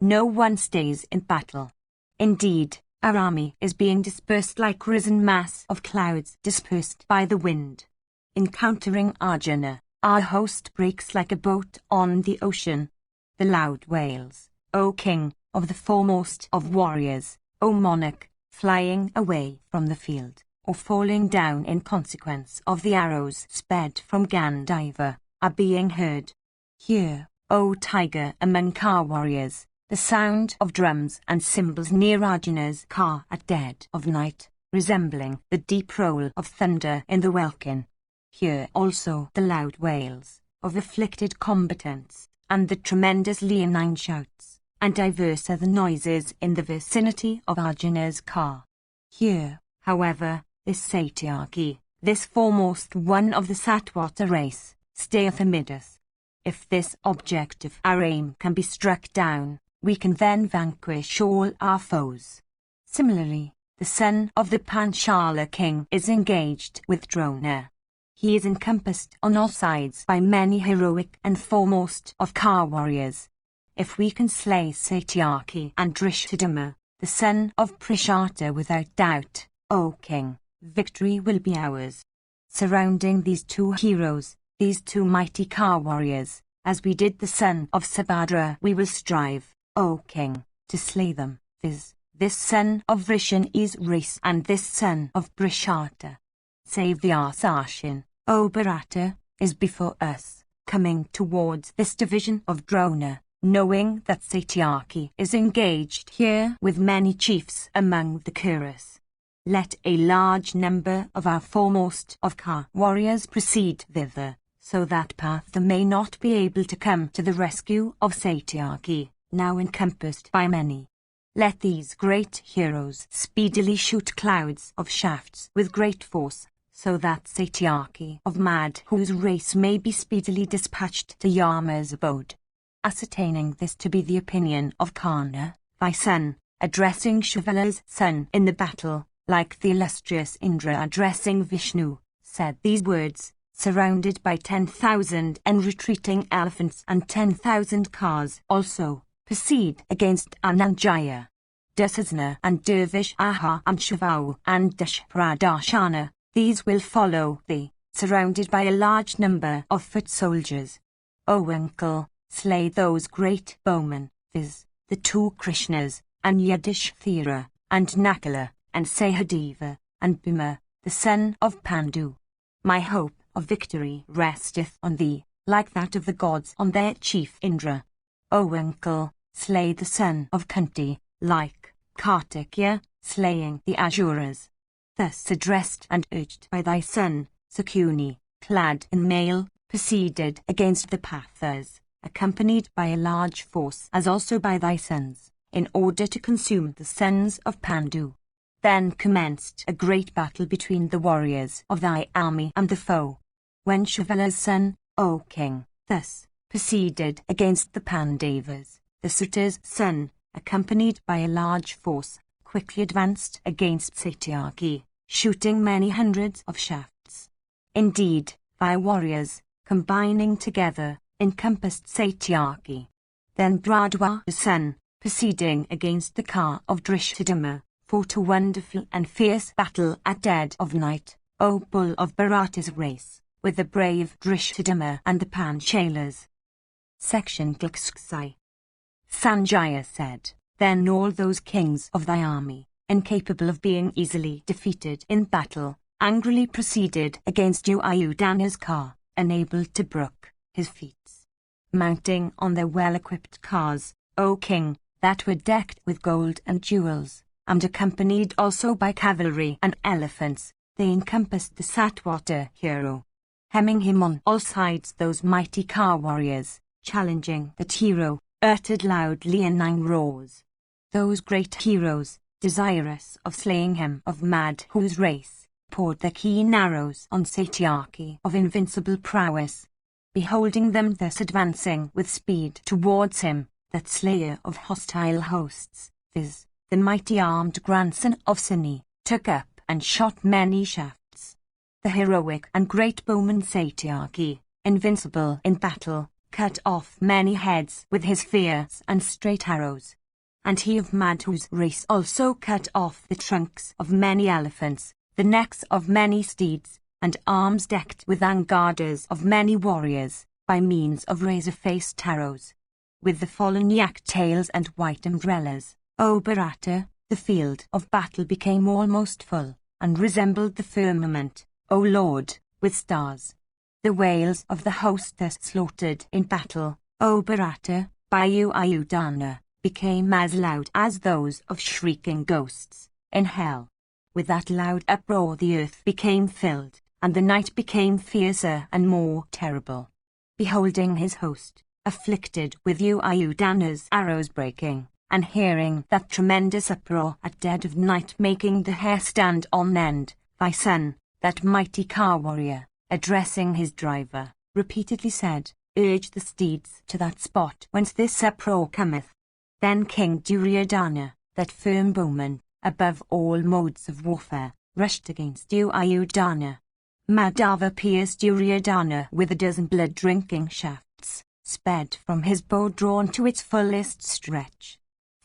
No one stays in battle. Indeed, our army is being dispersed like risen mass of clouds dispersed by the wind. Encountering Arjuna, our host breaks like a boat on the ocean. The loud wails, O king, of the foremost of warriors, O monarch, flying away from the field, or falling down in consequence of the arrows sped from Gandiva, are being heard. Hear, O tiger among Ka warriors, the sound of drums and cymbals near Arjuna's car at dead of night, resembling the deep roll of thunder in the welkin. Hear also the loud wails of afflicted combatants, and the tremendous leonine shouts, and diverse are the noises in the vicinity of Arjuna's car. Hear, however, this Satyaki, this foremost one of the Satvata race, stayeth amid us. If this object of our aim can be struck down, we can then vanquish all our foes. Similarly, the son of the Panchala king is engaged with Drona. He is encompassed on all sides by many heroic and foremost of Ka warriors. If we can slay Satyaki and Drishthadhyumna, the son of Prishata, without doubt, O king, victory will be ours. Surrounding these two heroes, these two mighty Ka warriors, as we did the son of Subhadra, we will strive, O king, to slay them, viz., this son of Vrishani's race and this son of Prishata. Save the Arsashin, O Bharata, is before us, coming towards this division of Drona, knowing that Satyaki is engaged here with many chiefs among the Kurus. Let a large number of our foremost of Ka warriors proceed thither, so that Partha may not be able to come to the rescue of Satyaki, now encompassed by many. Let these great heroes speedily shoot clouds of shafts with great force, so that Satyaki of Madhu's race may be speedily dispatched to Yama's abode. Ascertaining this to be the opinion of Karna, thy son, addressing Shivala's son in the battle, like the illustrious Indra addressing Vishnu, said these words, surrounded by 10,000 and retreating elephants and 10,000 cars also, proceed against Ananjaya. Dusasana and Dervish Aha and Shavau and Dashpradashana, these will follow thee, surrounded by a large number of foot soldiers. O uncle, slay those great bowmen, viz., the two Krishnas, and Yudhishthira, and Nakula, and Sahadeva, and Bhima, the son of Pandu. My hope of victory resteth on thee, like that of the gods on their chief Indra. O uncle, slay the son of Kunti, like Kartikya, slaying the Asuras. Thus addressed and urged by thy son, Sakuni, clad in mail, proceeded against the Pathas, accompanied by a large force as also by thy sons, in order to consume the sons of Pandu. Then commenced a great battle between the warriors of thy army and the foe. When Shivala's son, O king, thus proceeded against the Pandavas, the Suta's son, accompanied by a large force, quickly advanced against Satyaki, shooting many hundreds of shafts. Indeed, thy warriors, combining together, encompassed Satyaki. Then Bradwa's son, proceeding against the car of Drishthadhyumna, fought a wonderful and fierce battle at dead of night, O bull of Bharata's race, with the brave Drishthadhyumna and the Panchalas. Section Glksai. Sanjaya said, then all those kings of thy army, incapable of being easily defeated in battle, angrily proceeded against Ayudhana's car, unable to brook his feats. Mounting on their well-equipped cars, O king, that were decked with gold and jewels, and accompanied also by cavalry and elephants, they encompassed the Satvata hero. Hemming him on all sides, those mighty Ka warriors, challenging that hero, uttered loud leonine roars. Those great heroes, desirous of slaying him of Madhu's race, poured their keen arrows on Satyaki of invincible prowess. Beholding them thus advancing with speed towards him, that slayer of hostile hosts, viz., the mighty armed grandson of Suni, took up and shot many shafts. The heroic and great bowman Satyaki, invincible in battle, cut off many heads with his fierce and straight arrows. And he of Madhu's race also cut off the trunks of many elephants, the necks of many steeds, and arms decked with angadas of many warriors, by means of razor-faced arrows. with the fallen yak tails and white umbrellas. O Bharata, the field of battle became almost full, and resembled the firmament, O Lord, with stars. The wails of the host thus slaughtered in battle, O Bharata, by you Ayodhya, became as loud as those of shrieking ghosts in hell. With that loud uproar the earth became filled, and the night became fiercer and more terrible. Beholding his host, afflicted with you Ayodhya's arrows breaking, and hearing that tremendous uproar at dead of night making the hair stand on end, thy son, that mighty car warrior, addressing his driver, repeatedly said, urge the steeds to that spot whence this uproar cometh. Then King Duryodhana, that firm bowman, above all modes of warfare, rushed against you Ayodhya. Madhava pierced Duryodhana with 12 blood-drinking shafts, sped from his bow drawn to its fullest stretch.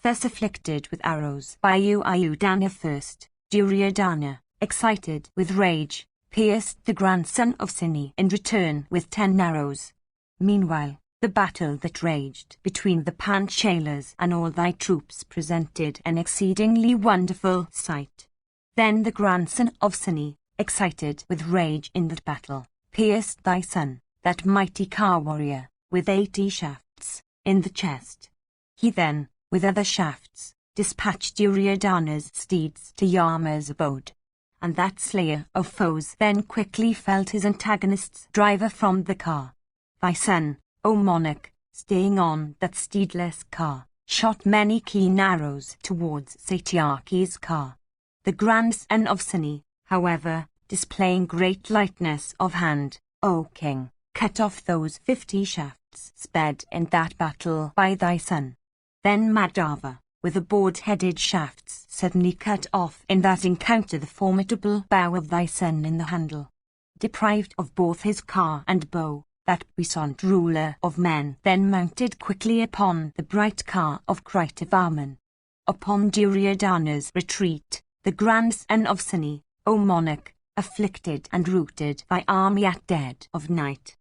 Thus afflicted with arrows by you Ayodhya first, Duryodhana, excited with rage, pierced the grandson of Sini in return with 10 arrows. Meanwhile, the battle that raged between the Panchalas and all thy troops presented an exceedingly wonderful sight. Then the grandson of Sini, excited with rage in that battle, pierced thy son, that mighty car warrior, with 80 shafts, in the chest. He then, with other shafts, dispatched Duryodhana's steeds to Yama's abode. And that slayer of foes then quickly felled his antagonist's driver from the car. Thy son, O monarch, staying on that steedless car, shot many keen arrows towards Satyaki's car. The grandson of Sini, however, displaying great lightness of hand, O king, cut off those 50 shafts sped in that battle by thy son. Then Madhava, with the board-headed shafts suddenly cut off in that encounter the formidable bow of thy son in the handle. Deprived of both his car and bow, that puissant ruler of men then mounted quickly upon the bright car of Kritavarman. Upon Duryodhana's retreat, the grandson of Sini, O monarch, afflicted and routed thy army at dead of night.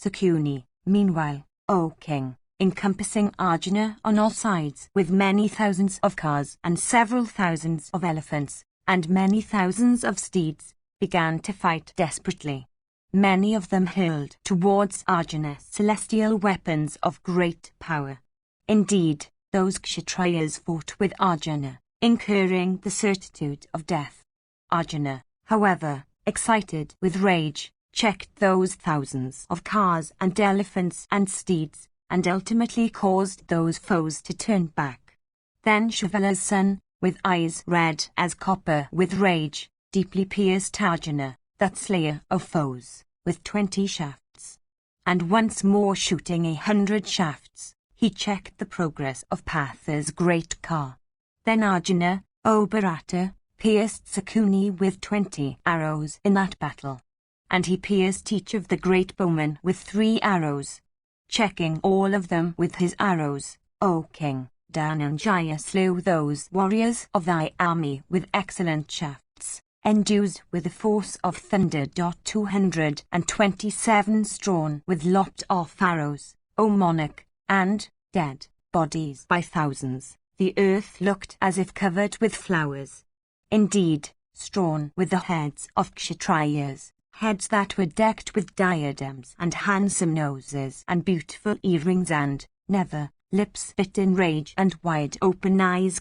Sakuni, meanwhile, O king, encompassing Arjuna on all sides with many thousands of cars and several thousands of elephants, and many thousands of steeds, began to fight desperately. Many of them hurled towards Arjuna celestial weapons of great power. Indeed, those Kshatriyas fought with Arjuna, incurring the certitude of death. Arjuna, however, excited with rage, checked those thousands of cars and elephants and steeds, and ultimately caused those foes to turn back. Then Shivala's son, with eyes red as copper with rage, deeply pierced Arjuna, that slayer of foes, with 20 shafts. And once more shooting 100 shafts, he checked the progress of Partha's great car. Then Arjuna, O Bharata, pierced Sakuni with 20 arrows in that battle. And he pierced each of the great bowmen with 3 arrows. Checking all of them with his arrows, O king, Dhananjaya slew those warriors of thy army with excellent shafts, endued with the force of thunder. 227 strawn with lopped-off arrows, O monarch, and, dead bodies by thousands, the earth looked as if covered with flowers. Indeed, strawn with the heads of Kshatriyas, heads that were decked with diadems and handsome noses and beautiful earrings and, never, lips bit in rage and wide-open eyes,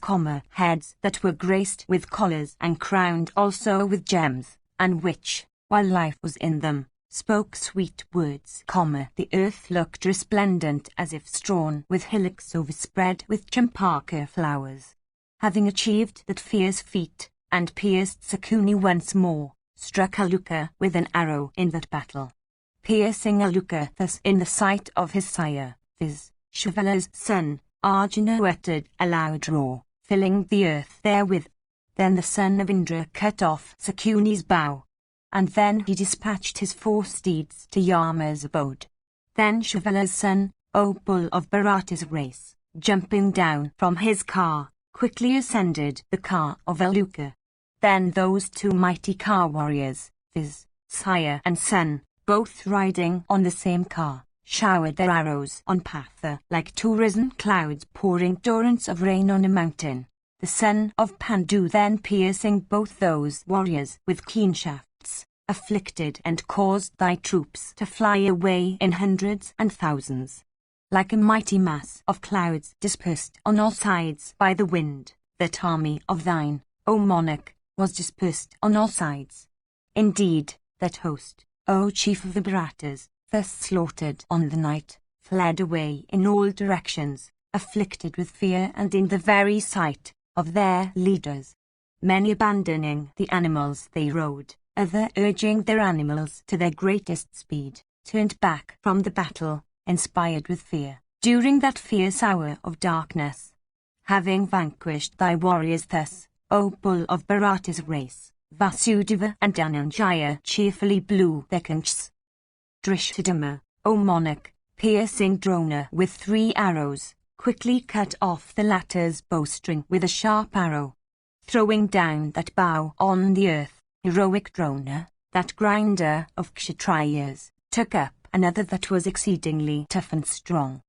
heads that were graced with collars and crowned also with gems, and which, while life was in them, spoke sweet words, the earth looked resplendent as if strewn with hillocks overspread with champaka flowers. Having achieved that fierce feat, and pierced Sakuni once more, struck Aluka with an arrow in that battle. Piercing Aluka thus in the sight of his sire, viz., Shivala's son, Arjuna uttered a loud roar, filling the earth therewith. Then the son of Indra cut off Sakuni's bow, and then he dispatched his 4 steeds to Yama's abode. Then Shivala's son, O bull of Bharata's race, jumping down from his car, quickly ascended the car of Aluka. Then those 2 mighty car warriors, viz., sire and son, both riding on the same car, showered their arrows on Patha like two risen clouds pouring torrents of rain on a mountain. The son of Pandu then piercing both those warriors with keen shafts, afflicted and caused thy troops to fly away in hundreds and thousands. Like a mighty mass of clouds dispersed on all sides by the wind, that army of thine, O monarch, was dispersed on all sides. Indeed, that host, O chief of the Bharatas, thus slaughtered on the night, fled away in all directions, afflicted with fear and in the very sight of their leaders. Many abandoning the animals they rode, other urging their animals to their greatest speed, turned back from the battle, inspired with fear, during that fierce hour of darkness. Having vanquished thy warriors thus, O bull of Bharata's race, Vasudeva and Dhananjaya cheerfully blew their conchs. Drishthadhyumna, O monarch, piercing Drona with 3 arrows, quickly cut off the latter's bowstring with a sharp arrow. Throwing down that bow on the earth, heroic Drona, that grinder of Kshatriyas, took up another that was exceedingly tough and strong.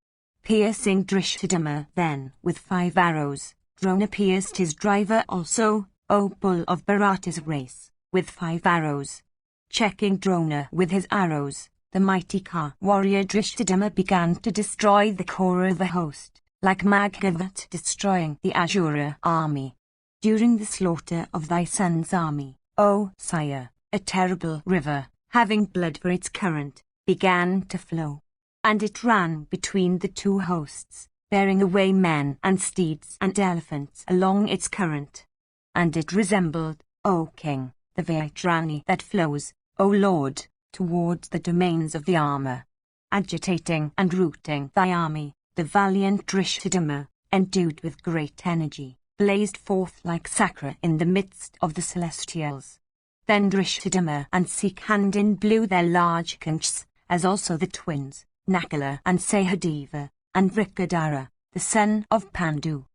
Piercing Drishthadhyumna then with 5 arrows, Drona pierced his driver also, O bull of Bharata's race, with 5 arrows. Checking Drona with his arrows, the mighty Ka warrior Drishthadhyumna began to destroy the Kaurava host, like Maghavat destroying the Asura army. During the slaughter of thy son's army, O sire, a terrible river, having blood for its current, began to flow. And it ran between the 2 hosts, bearing away men and steeds and elephants along its current. And it resembled, O king, the Vaitrani that flows, O lord, towards the domains of the armor. Agitating and routing thy army, the valiant Drishthadhyumna, endued with great energy, blazed forth like Sakra in the midst of the celestials. Then Drishthadhyumna and Sikhandin blew their large conchs, as also the twins, Nakula and Sahadeva, and Vrikadara, the son of Pandu.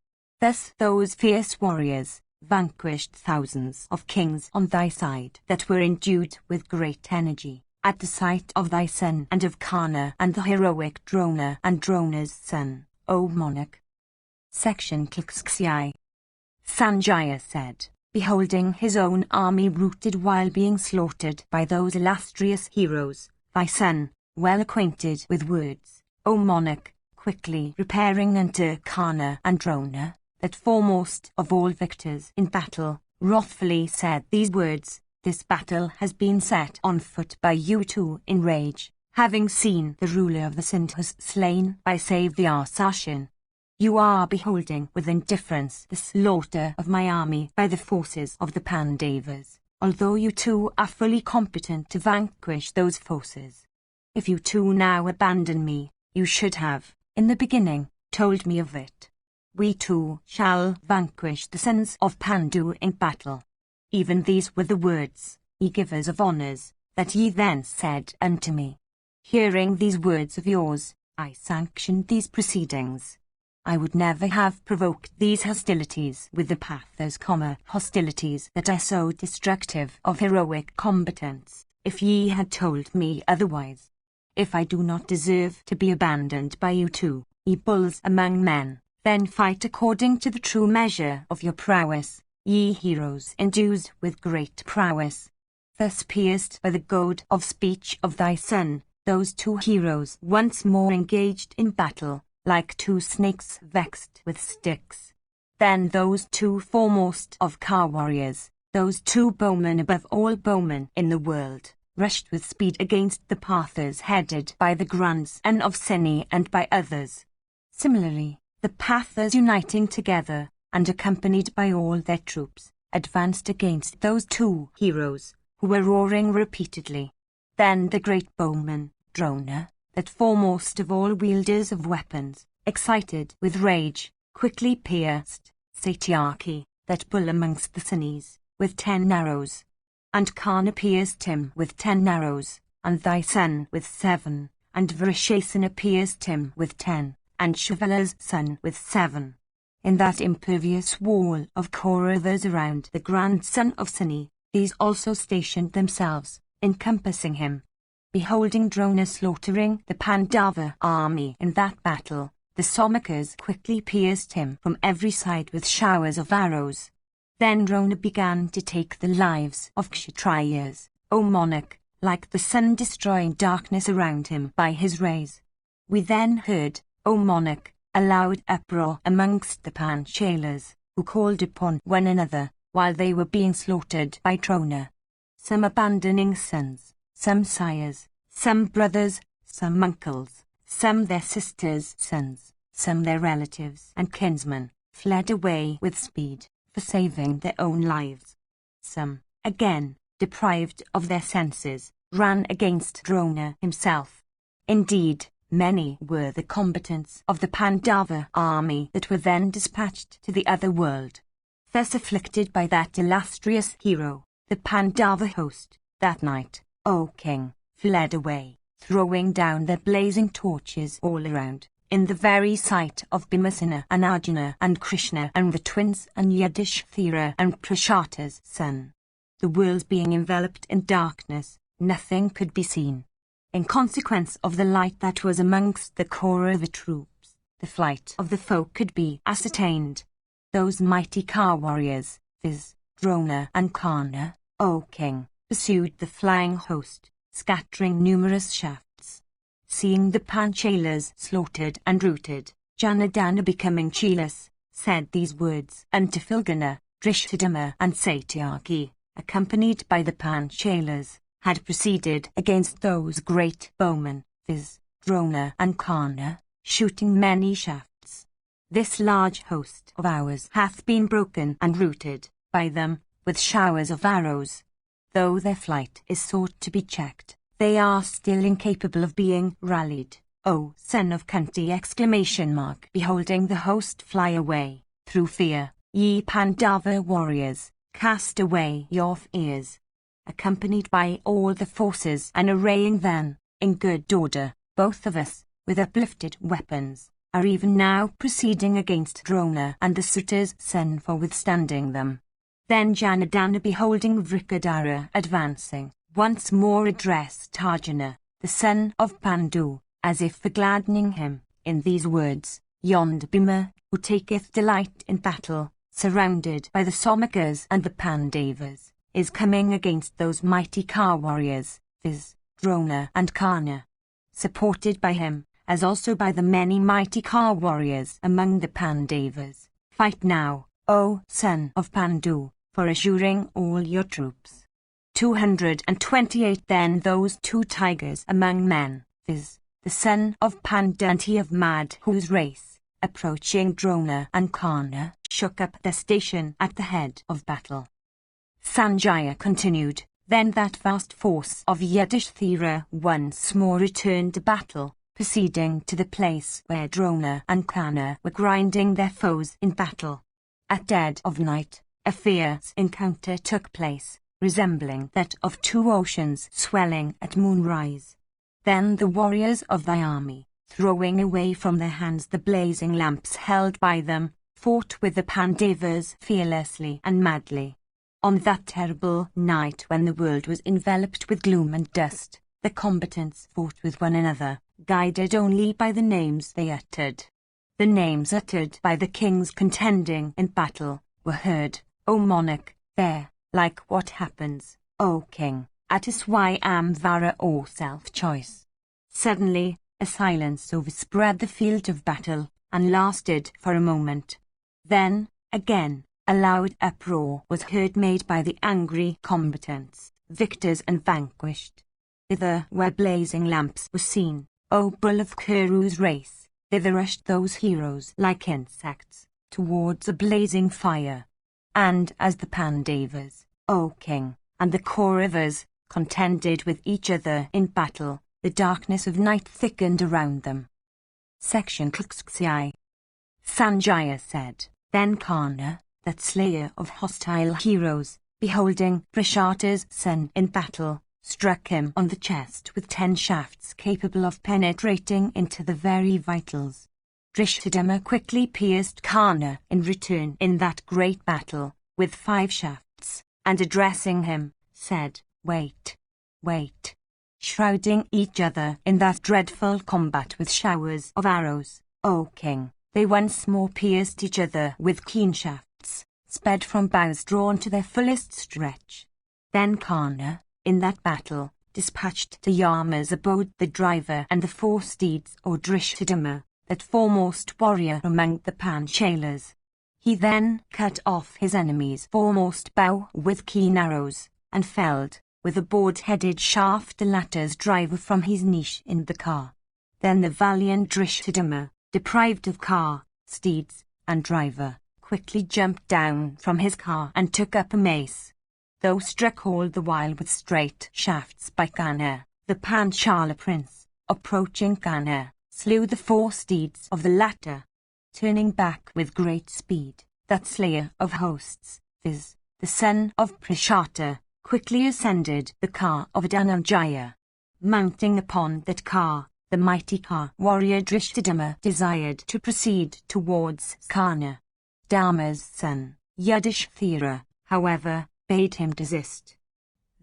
Thus those fierce warriors vanquished thousands of kings on thy side that were endued with great energy, at the sight of thy son and of Karna and the heroic Drona and Drona's son, O monarch. Section Kliksksai. Sanjaya said, beholding his own army routed while being slaughtered by those illustrious heroes, thy son, well acquainted with words, O monarch, quickly repairing unto Karna and Drona, that foremost of all victors in battle, wrathfully said these words, this battle has been set on foot by you 2 in rage, having seen the ruler of the Sindhus slain by Savyasashin. You are beholding with indifference the slaughter of my army by the forces of the Pandavas, although you 2 are fully competent to vanquish those forces. If you 2 now abandon me, you should have, in the beginning, told me of it. We 2 shall vanquish the sons of Pandu in battle. Even these were the words, ye givers of honours, that ye then said unto me. Hearing these words of yours, I sanctioned these proceedings. I would never have provoked these hostilities with the Pathas, hostilities that are so destructive of heroic combatants, if ye had told me otherwise. If I do not deserve to be abandoned by you 2, ye bulls among men, then fight according to the true measure of your prowess, ye heroes endued with great prowess. Thus pierced by the goad of speech of thy son, those 2 heroes once more engaged in battle, like 2 snakes vexed with sticks. Then those 2 foremost of Ka warriors, those 2 bowmen above all bowmen in the world, rushed with speed against the Pathas headed by the grandson of Seni and by others. Similarly, the Pathas uniting together, and accompanied by all their troops, advanced against those 2 heroes, who were roaring repeatedly. Then the great bowman, Drona, that foremost of all wielders of weapons, excited with rage, quickly pierced Satyaki, that bull amongst the Senis, with 10 arrows. And Karna pierced him with 10 arrows, and thy son with 7, and Vrishasena pierced him with 10, and Shavala's son with 7. In that impervious wall of Kauravas around the grandson of Seni, these also stationed themselves, encompassing him. beholding Drona slaughtering the Pandava army in that battle, the Somachas quickly pierced him from every side with showers of arrows. Then Drona began to take the lives of Kshatriyas, O monarch, like the sun destroying darkness around him by his rays. We then heard, O monarch, a loud uproar amongst the Panchalas, who called upon one another, while they were being slaughtered by Drona. Some abandoning sons, some sires, some brothers, some uncles, some their sisters' sons, some their relatives and kinsmen, fled away with speed, for saving their own lives. Some, again, deprived of their senses, ran against Drona himself. Indeed, many were the combatants of the Pandava army that were then dispatched to the other world. Thus afflicted by that illustrious hero, the Pandava host, that night, O king, fled away, throwing down their blazing torches all around, in the very sight of Bhimasena and Arjuna and Krishna and the twins and Yudhishthira and Prashata's son. The world being enveloped in darkness, nothing could be seen. In consequence of the light that was amongst the core of the troops, the flight of the foe could be ascertained. Those mighty car warriors, viz., Drona and Karna, O king, pursued the flying host, scattering numerous shafts. Seeing the Panchalas slaughtered and routed, Janardana, becoming cheerless, said these words unto Philgana, Drishtadama and Satyaki, accompanied by the Panchalas, had proceeded against those great bowmen, viz., Drona and Karna, shooting many shafts. This large host of ours hath been broken and routed by them with showers of arrows. Though their flight is sought to be checked, they are still incapable of being rallied. O son of Kunti! Beholding the host fly away, through fear, ye Pandava warriors, cast away your fears. Accompanied by all the forces and arraying them, in good order, both of us, with uplifted weapons, are even now proceeding against Drona and the Suta's son for withstanding them. Then Janardana, beholding Vrikadara advancing, once more addressed Arjuna, the son of Pandu, as if for gladdening him, in these words, Yond Bhima, who taketh delight in battle, surrounded by the Somachas and the Pandavas, is coming against those mighty car warriors, viz., Drona and Karna. Supported by him, as also by the many mighty car warriors among the Pandavas, fight now, O son of Pandu, for assuring all your troops. 228 Then those two tigers among men, viz., the son of Panda and he of Mad, whose race, approaching Drona and Karna, shook up their station at the head of battle. Sanjaya continued, Then that vast force of Yudhishthira once more returned to battle, proceeding to the place where Drona and Karna were grinding their foes in battle. At dead of night, a fierce encounter took place, resembling that of two oceans swelling at moonrise. Then the warriors of thy army, throwing away from their hands the blazing lamps held by them, fought with the Pandavas fearlessly and madly. On that terrible night when the world was enveloped with gloom and dust, the combatants fought with one another, guided only by the names they uttered. The names uttered by the kings contending in battle were heard, O monarch, there, like what happens, O king, at Swayamvara or self-choice. Suddenly, a silence overspread the field of battle, and lasted for a moment. Then, again, a loud uproar was heard made by the angry combatants, victors and vanquished. Thither where blazing lamps were seen, O bull of Kuru's race, thither rushed those heroes like insects, towards a blazing fire. And as the Pandavas, O king, and the Kauravas, contended with each other in battle, the darkness of night thickened around them. Section Kuksksai. Sanjaya said, Then Karna, that slayer of hostile heroes, beholding Prashata's son in battle, struck him on the chest with 10 shafts capable of penetrating into the very vitals. Drishtadama quickly pierced Karna in return in that great battle, with 5 shafts, and addressing him, said, Wait, wait. shrouding each other in that dreadful combat with showers of arrows, O king. They once more pierced each other with keen shafts, sped from bows drawn to their fullest stretch. Then Kana, in that battle, dispatched to Yarma's abode the driver and the 4 steeds of Drishthadima, that foremost warrior among the Panchalers. He then cut off his enemy's foremost bow with keen arrows, and felled, with a board-headed shaft, the latter's driver from his niche in the car. Then the valiant Drishthadima, deprived of car, steeds, and driver, quickly jumped down from his car and took up a mace. Though struck all the while with straight shafts by Kana, the Panchala prince, approaching Kana, slew the 4 steeds of the latter. Turning back with great speed, that slayer of hosts, viz., the son of Prishata, quickly ascended the car of Dhananjaya. Mounting upon that car, the mighty car warrior Drishthadima desired to proceed towards Kana. Dharma's son, Yudhishthira, however, bade him desist.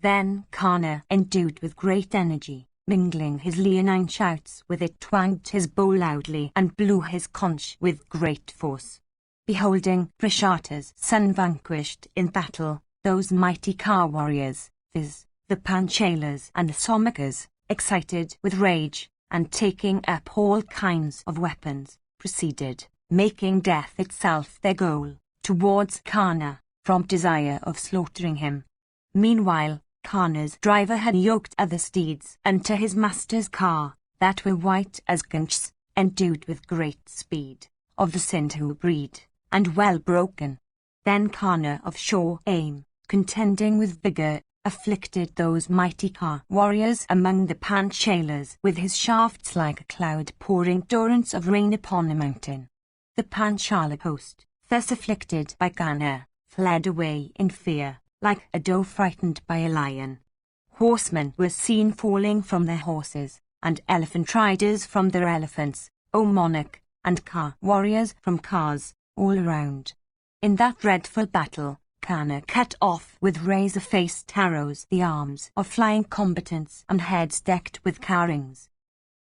Then Kana, endued with great energy, mingling his leonine shouts with it, twanged his bow loudly and blew his conch with great force. Beholding Prishata's son vanquished in battle, those mighty car warriors, viz., the Panchalers and the Somakas, excited with rage, and taking up all kinds of weapons, proceeded, making death itself their goal, towards Kana, from desire of slaughtering him. Meanwhile, Kana's driver had yoked other steeds unto his master's car, that were white as gunchs, endued with great speed, of the Sindhu breed, and well broken. Then Kana of sure aim, contending with vigour, afflicted those mighty car warriors among the Panchalers with his shafts like a cloud pouring torrents of rain upon a mountain. The Panchala host, thus afflicted by Kana, fled away in fear, like a doe frightened by a lion. Horsemen were seen falling from their horses, and elephant riders from their elephants, O monarch, and car warriors from cars, all around. In that dreadful battle, Kana cut off with razor-faced arrows the arms of flying combatants and heads decked with carrings.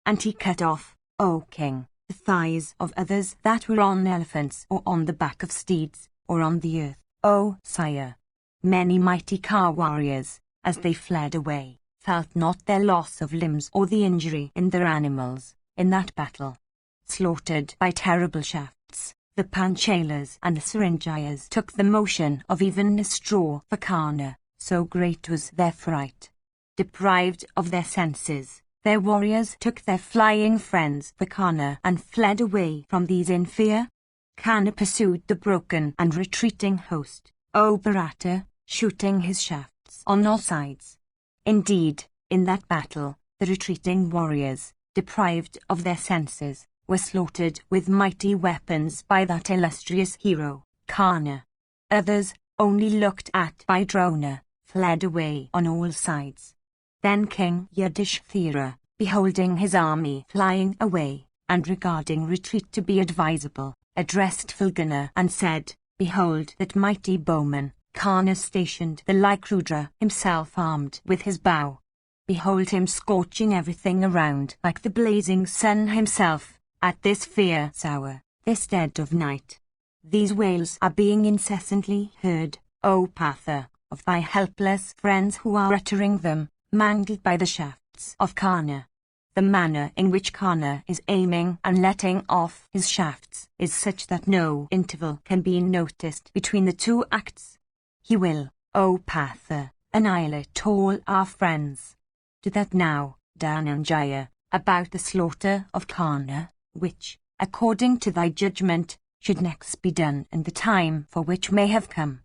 And he cut off, O king, the thighs of others that were on elephants or on the back of steeds, or on the earth, O sire. Many mighty car warriors, as they fled away, felt not their loss of limbs or the injury in their animals, in that battle. Slaughtered by terrible shafts, the Panchalers and the Saranjayas took the motion of even a straw for Kana, so great was their fright. Deprived of their senses, their warriors took their flying friends for Kana and fled away from these in fear. Kana pursued the broken and retreating host, O Bharata, shooting his shafts on all sides. Indeed, in that battle, the retreating warriors, deprived of their senses, were slaughtered with mighty weapons by that illustrious hero, Kana. Others, only looked at by Drona, fled away on all sides. Then King Yudhishthira, beholding his army flying away, and regarding retreat to be advisable, addressed Fulgana and said, Behold that mighty bowman, Kana stationed the like Rudra himself armed with his bow. Behold him scorching everything around like the blazing sun himself, at this fierce hour, this dead of night. These wails are being incessantly heard, O Patha, of thy helpless friends who are uttering them, mangled by the shafts of Kana. The manner in which Kana is aiming and letting off his shafts is such that no interval can be noticed between the 2 acts. He will, O Patha, annihilate all our friends. Do that now, Dhananjaya, about the slaughter of Kana, which, according to thy judgment, should next be done in the time for which may have come.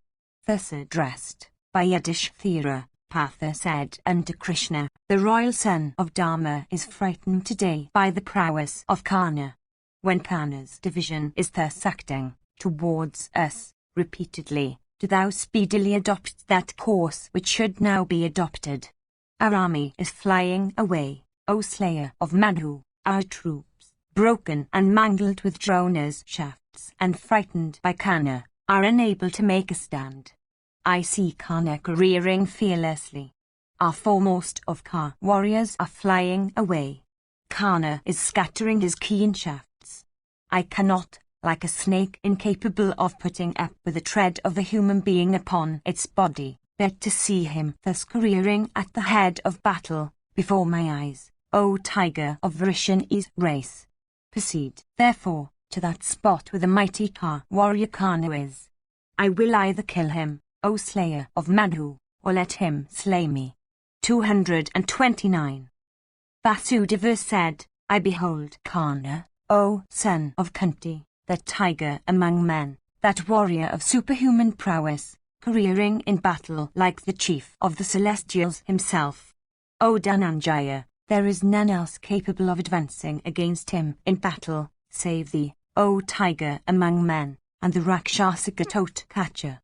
Thus addressed, by Yudhishthira, Patha said unto Krishna, The royal son of Dharma is frightened today by the prowess of Kana. When Kana's division is thus acting towards us, repeatedly, do thou speedily adopt that course which should now be adopted. Our army is flying away, O slayer of Manu, our troops, broken and mangled with Drona's shafts and frightened by Kana, are unable to make a stand. I see Kana careering fearlessly. Our foremost of Ka warriors are flying away. Kana is scattering his keen shafts. I cannot, like a snake incapable of putting up with the tread of a human being upon its body, bear to see him thus careering at the head of battle, before my eyes, O tiger of Vrishani's race. Proceed, therefore, to that spot where the mighty Ka warrior Kana is. I will either kill him, O slayer of Madhu, or let him slay me. 229. Vasudeva said, I behold Kana, O son of Kunti, that tiger among men, that warrior of superhuman prowess, careering in battle like the chief of the celestials himself. O Dhananjaya, there is none else capable of advancing against him in battle, save thee, O tiger among men, and the Rakshasa Gatotkacha.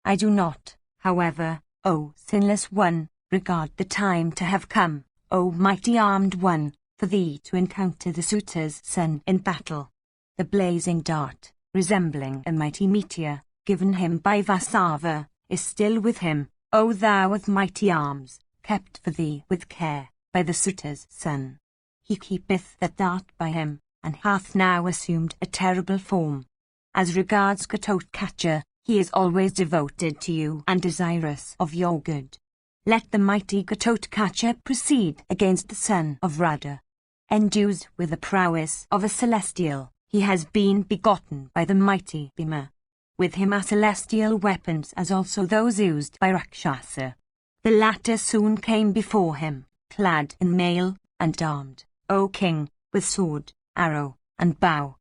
I do not, however, O sinless one, regard the time to have come, O mighty armed one, for thee to encounter the suitor's son in battle. The blazing dart, resembling a mighty meteor, given him by Vasava, is still with him, O thou of mighty arms, kept for thee with care, by the suitor's son. He keepeth that dart by him, and hath now assumed a terrible form. As regards Gatotkacha, he is always devoted to you and desirous of your good. Let the mighty Gatotkacha proceed against the son of Radha. Endued with the prowess of a celestial, he has been begotten by the mighty Bhima. With him are celestial weapons as also those used by Rakshasa. The latter soon came before him, clad in mail, and armed, O king, with sword, arrow, and bow.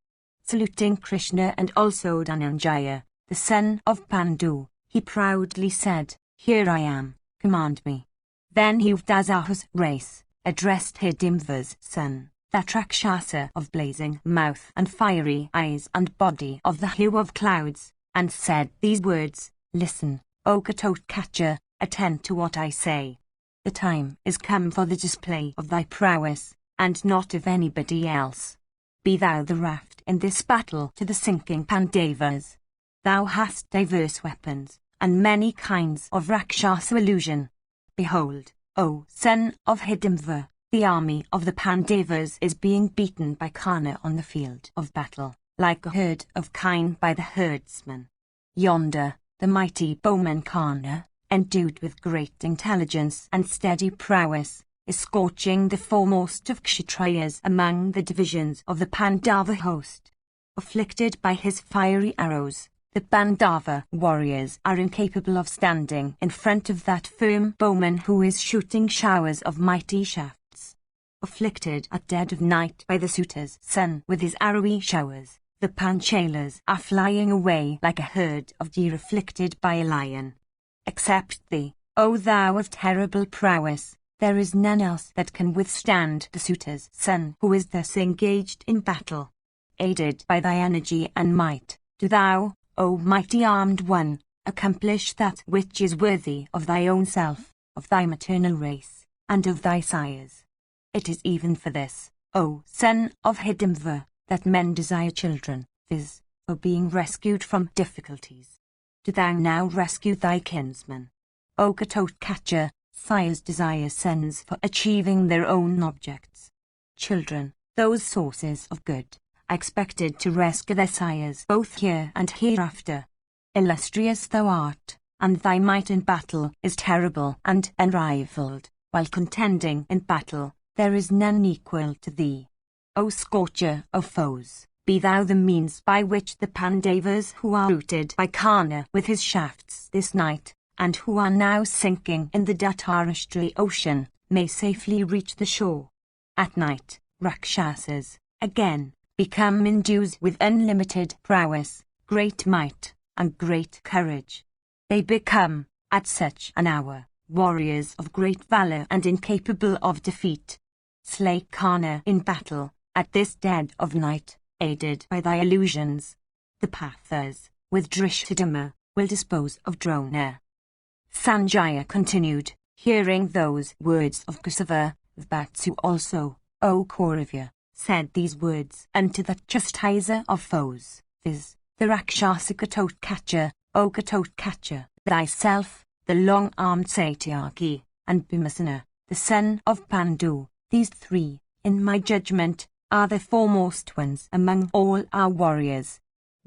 Saluting Krishna and also Dhananjaya, the son of Pandu, he proudly said, Here I am, command me. Then he of Dasahu's race addressed Hidimva's son, that Rakshasa of blazing mouth and fiery eyes and body of the hue of clouds, and said these words, Listen, O Gatotkacha, attend to what I say. The time is come for the display of thy prowess, and not of anybody else. Be thou the raft in this battle to the sinking Pandavas. Thou hast diverse weapons, and many kinds of Rakshasa illusion. Behold, O son of Hidimva, the army of the Pandavas is being beaten by Kana on the field of battle, like a herd of kine by the herdsman. Yonder, the mighty bowman Kana, endued with great intelligence and steady prowess, is scorching the foremost of Kshatriyas among the divisions of the Pandava host. Afflicted by his fiery arrows, the Pandava warriors are incapable of standing in front of that firm bowman who is shooting showers of mighty shafts. Afflicted at dead of night by the suitor's son with his arrowy showers, the Panchalas are flying away like a herd of deer afflicted by a lion. Except thee, O thou of terrible prowess, there is none else that can withstand the suitor's son who is thus engaged in battle. Aided by thy energy and might, do thou, O mighty armed one, accomplish that which is worthy of thy own self, of thy maternal race, and of thy sires. It is even for this, O son of Hidimva, that men desire children, viz., for being rescued from difficulties. Do thou now rescue thy kinsman. O Gatotkacha, sires desire sons for achieving their own objects. Children, those sources of good, are expected to rescue their sires both here and hereafter. Illustrious thou art, and thy might in battle is terrible and unrivalled, while contending in battle, there is none equal to thee. O scorcher of foes, be thou the means by which the Pandavas who are routed by Kana with his shafts this night, and who are now sinking in the Dharashtri ocean, may safely reach the shore. At night, Rakshasas, again, become endued with unlimited prowess, great might, and great courage. They become, at such an hour, warriors of great valor and incapable of defeat. Slay Kana in battle, at this dead of night, aided by thy illusions. The Pathas, with Drishthadima, will dispose of Drona. Sanjaya continued, hearing those words of Kusava, Vatsu also, O Kauravya, said these words unto the chastiser of foes, viz., the Rakshasa Gatotkacha, O Gatotkacha, thyself, the long-armed Satyaki, and Bhimasena, the son of Pandu. These three, in my judgment, are the foremost ones among all our warriors.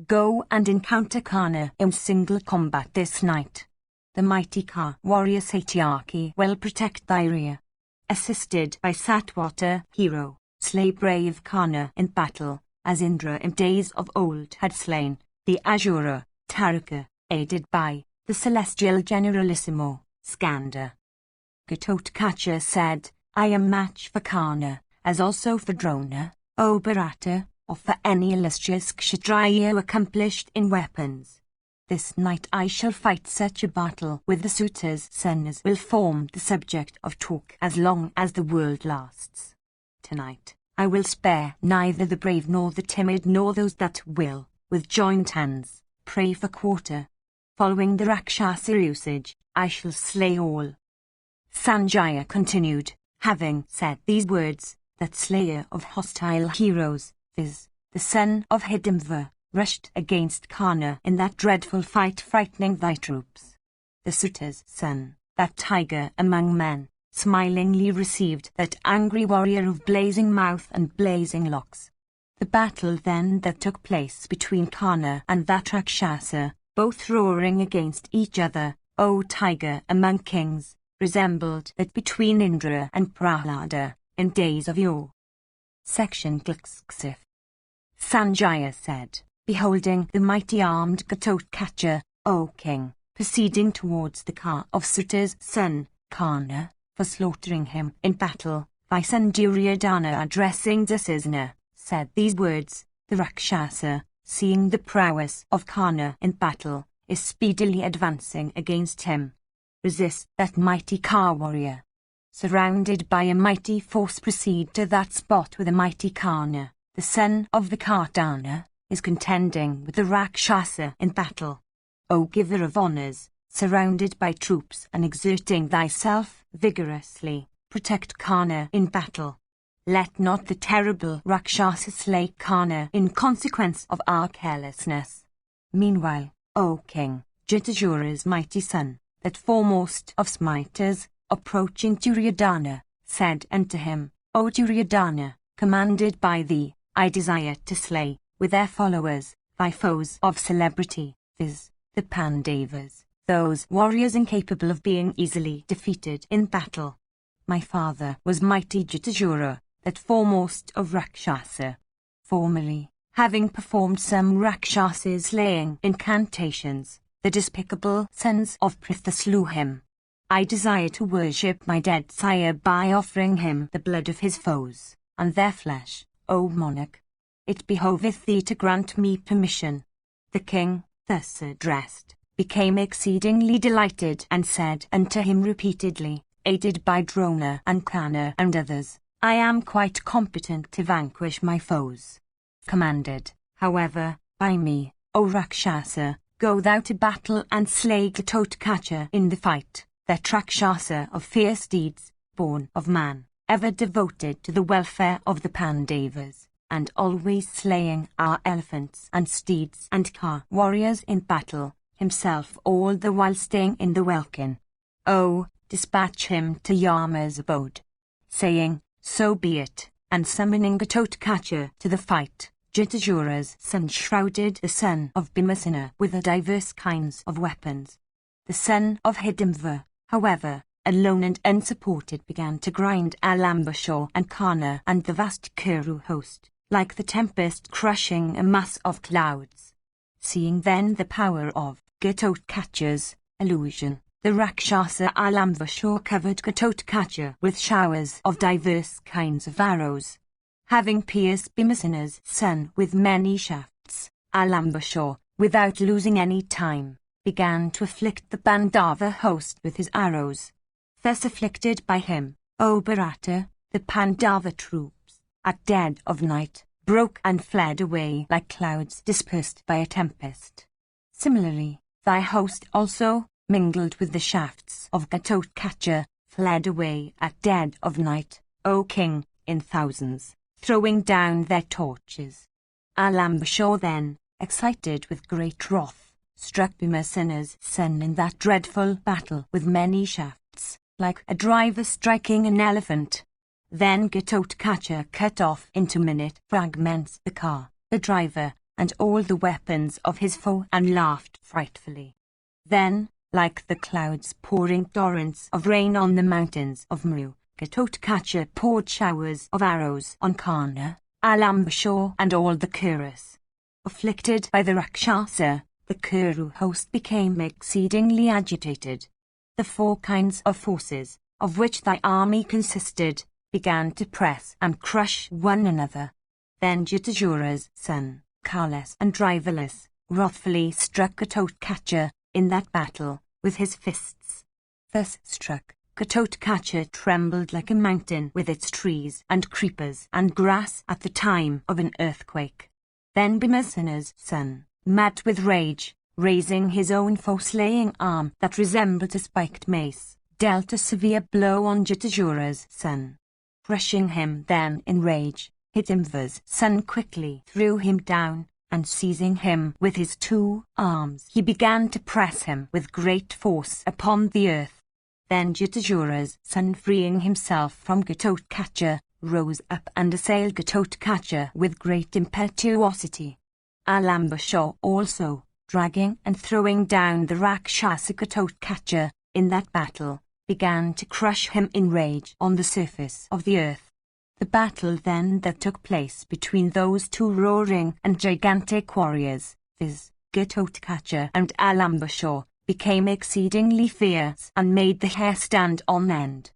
Go and encounter Kana in single combat this night. The mighty Ka warrior Satyaki will protect thy rear. Assisted by Satwata hero, slay brave Kana in battle, as Indra in days of old had slain the Asura, Taraka, aided by the celestial generalissimo, Skanda. Ghatotkacha said, I am match for Kana, as also for Drona, O Bharata, or for any illustrious Kshatriya accomplished in weapons. This night I shall fight such a battle with the suitors' son as will form the subject of talk as long as the world lasts. Tonight, I will spare neither the brave nor the timid nor those that will, with joined hands, pray for quarter. Following the Rakshasa usage, I shall slay all. Sanjaya continued, having said these words, that slayer of hostile heroes, viz., the son of Hidimva, rushed against Kana in that dreadful fight, frightening thy troops. The suitor's son, that tiger among men, smilingly received that angry warrior of blazing mouth and blazing locks. The battle then that took place between Kana and that Rakshasa, both roaring against each other, O tiger among kings, resembled that between Indra and Prahlada, in days of yore. Section Glxxif. Sanjaya said, beholding the mighty armed Ghatotkacha, O king, proceeding towards the car of Suta's son, Kana, for slaughtering him in battle, thy son Duryodhana addressing Dusasana, said these words, the Rakshasa, seeing the prowess of Kana in battle, is speedily advancing against him. Resist that mighty Ka warrior. Surrounded by a mighty force, proceed to that spot where the mighty Kana, the son of the Kardana, is contending with the Rakshasa in battle. O giver of honours, surrounded by troops and exerting thyself vigorously, protect Kana in battle. Let not the terrible Rakshasa slay Kana in consequence of our carelessness. Meanwhile, O king, Jatasura's mighty son, that foremost of smiters, approaching Duryodhana, said unto him, O Duryodhana, commanded by thee, I desire to slay, with their followers, thy foes of celebrity, viz., the Pandavas, those warriors incapable of being easily defeated in battle. My father was mighty Jatasura, that foremost of Rakshasa. Formerly, having performed some Rakshasa slaying incantations, the despicable sons of Pritha slew him. I desire to worship my dead sire by offering him the blood of his foes, and their flesh, O monarch. It behoveth thee to grant me permission. The king, thus addressed, became exceedingly delighted and said unto him repeatedly, aided by Drona and Kana and others, I am quite competent to vanquish my foes. Commanded, however, by me, O Rakshasa, go thou to battle and slay Ghatotkacha in the fight, that Rakshasa of fierce deeds, born of man, ever devoted to the welfare of the Pandavas, and always slaying our elephants and steeds and car warriors in battle, himself all the while staying in the welkin. O, dispatch him to Yama's abode. Saying, so be it, and summoning Ghatotkacha to the fight, Jatasura's son shrouded the son of Bhimasena with the diverse kinds of weapons. The son of Hidimva, however, alone and unsupported, began to grind Alambashore and Kana and the vast Kuru host, like the tempest crushing a mass of clouds. Seeing then the power of Ghatotkacha's illusion, the Rakshasa Alambashore covered Ghatotkacha with showers of diverse kinds of arrows. Having pierced Bhimasena's son with many shafts, Alambashore, without losing any time, began to afflict the Pandava host with his arrows. Thus afflicted by him, O Bharata, the Pandava troops, at dead of night, broke and fled away like clouds dispersed by a tempest. Similarly, thy host also, mingled with the shafts of Ghatotkacha, fled away at dead of night, O king, in thousands, throwing down their torches. Alambashore then, excited with great wrath, struck Bhimasena's son in that dreadful battle with many shafts, like a driver striking an elephant. Then Gatotkacha cut off into minute fragments the car, the driver, and all the weapons of his foe and laughed frightfully. Then, like the clouds pouring torrents of rain on the mountains of Mru, Gatotkacha poured showers of arrows on Karna, Alambashur and all the Kuras. Afflicted by the Rakshasa, the Kuru host became exceedingly agitated. The 4 kinds of forces, of which thy army consisted, began to press and crush one another. Then Jatajura's son, carless and driverless, wrathfully struck Gatotkacha in that battle with his fists. Thus struck, Gatotkacha trembled like a mountain with its trees and creepers and grass at the time of an earthquake. Then Bhimasana's son, mad with rage, raising his own foe-slaying arm that resembled a spiked mace, dealt a severe blow on Jatajura's son. Crushing him then in rage, Hidimva's son quickly threw him down, and seizing him with his 2 arms he began to press him with great force upon the earth. Then Jatajura's son, freeing himself from Gatotkacha, rose up and assailed Gatotkacha with great impetuosity. Alambashur also, dragging and throwing down the Rakshasa Gatotkacha in that battle, began to crush him in rage on the surface of the earth. The battle then that took place between those 2 roaring and gigantic warriors, viz., Gatotkacha and Alambashur, became exceedingly fierce and made the hair stand on end.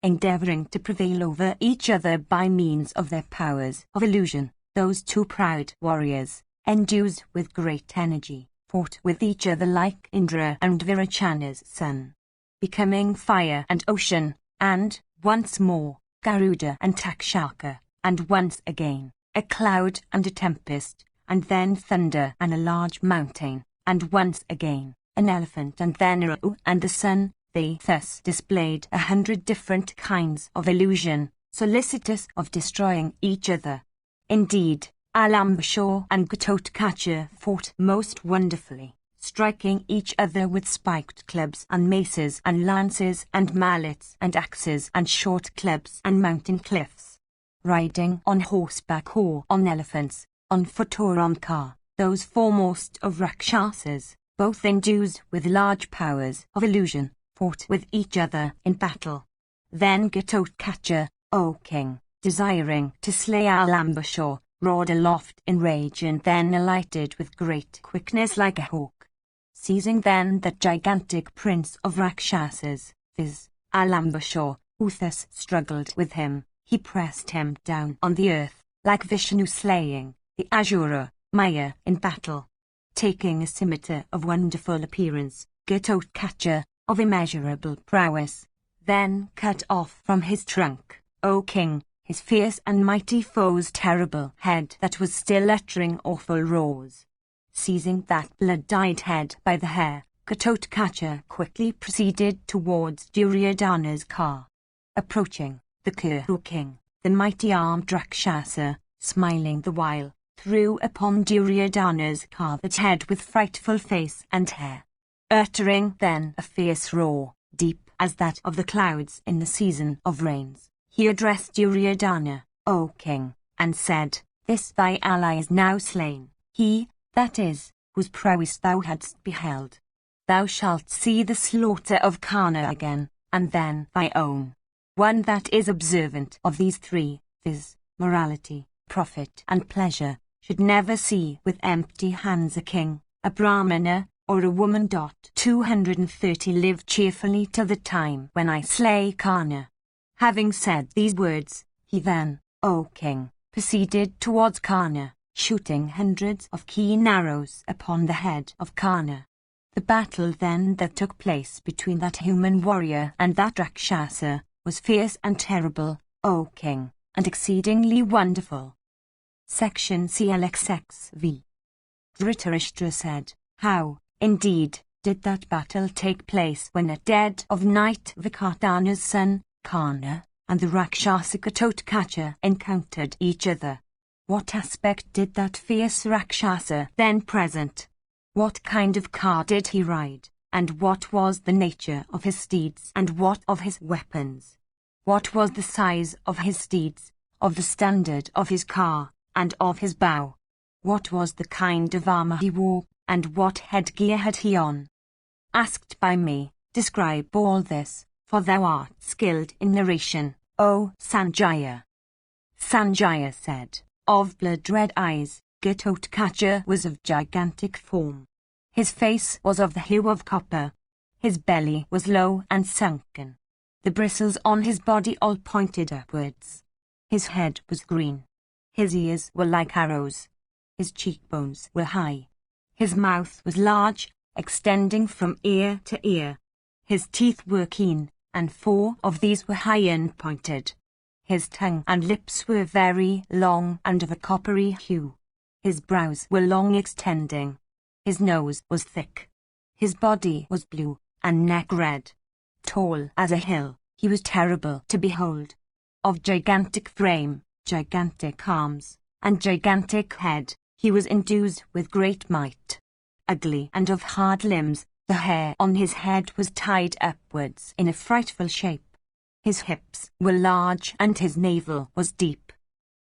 Endeavouring to prevail over each other by means of their powers of illusion, those 2 proud warriors, endued with great energy, fought with each other like Indra and Virachana's son, becoming fire and ocean, and, once more, Garuda and Takshaka, and once again, a cloud and a tempest, and then thunder and a large mountain, and once again, an elephant and then a Rahu and the sun. They thus displayed 100 different kinds of illusion, solicitous of destroying each other. Indeed, Alambashur and Gatotkacha fought most wonderfully, striking each other with spiked clubs and maces and lances and mallets and axes and short clubs and mountain cliffs. Riding on horseback or on elephants, on foot or on car, those foremost of Rakshasas, both endued with large powers of illusion, fought with each other in battle. Then Gatotkacha, O king, desiring to slay Alambashur, roared aloft in rage and then alighted with great quickness like a hawk. Seizing then that gigantic prince of Rakshasas, viz., Alambashur, who thus struggled with him, he pressed him down on the earth, like Vishnu slaying the Asura, Maya, in battle. Taking a scimitar of wonderful appearance, Gatotkacha, of immeasurable prowess, then cut off from his trunk, O king, his fierce and mighty foe's terrible head that was still uttering awful roars. Seizing that blood-dyed head by the hair, Gatotkacha quickly proceeded towards Duryodhana's car. Approaching, the Kuru king, the mighty armed Rakshasa, smiling the while, threw upon Duryodhana's car that head with frightful face and hair. Uttering then a fierce roar, deep as that of the clouds in the season of rains, he addressed Duryodhana, O king, and said, This thy ally is now slain, he, that is, whose prowess thou hadst beheld. Thou shalt see the slaughter of Karna again, and then thy own. One that is observant of these 3, viz., morality, profit and pleasure, should never see with empty hands a king, a brahmana, or a woman. 230 Live cheerfully till the time when I slay Karna. Having said these words, he then, O king, proceeded towards Karna, shooting hundreds of keen arrows upon the head of Karna. The battle then that took place between that human warrior and that Rakshasa was fierce and terrible, O king, and exceedingly wonderful. Section CLXXV. Dhritarashtra said, How, indeed, did that battle take place when at dead of night Vikardhana's son, Karna, and the Rakshasa Gatotkacha encountered each other? What aspect did that fierce Rakshasa then present? What kind of car did he ride? And what was the nature of his steeds, and what of his weapons? What was the size of his steeds, of the standard of his car, and of his bow? What was the kind of armor he wore, and what headgear had he on? Asked by me, describe all this, for thou art skilled in narration, O Sanjaya. Sanjaya said, of blood-red eyes, Ghatotkach was of gigantic form. His face was of the hue of copper. His belly was low and sunken. The bristles on his body all pointed upwards. His head was green. His ears were like arrows. His cheekbones were high. His mouth was large, extending from ear to ear. His teeth were keen, and 4 of these were high and pointed. His tongue and lips were very long and of a coppery hue. His brows were long extending. His nose was thick. His body was blue, and neck red. Tall as a hill, he was terrible to behold. Of gigantic frame, gigantic arms, and gigantic head, he was endued with great might. Ugly and of hard limbs, the hair on his head was tied upwards in a frightful shape. His hips were large and his navel was deep.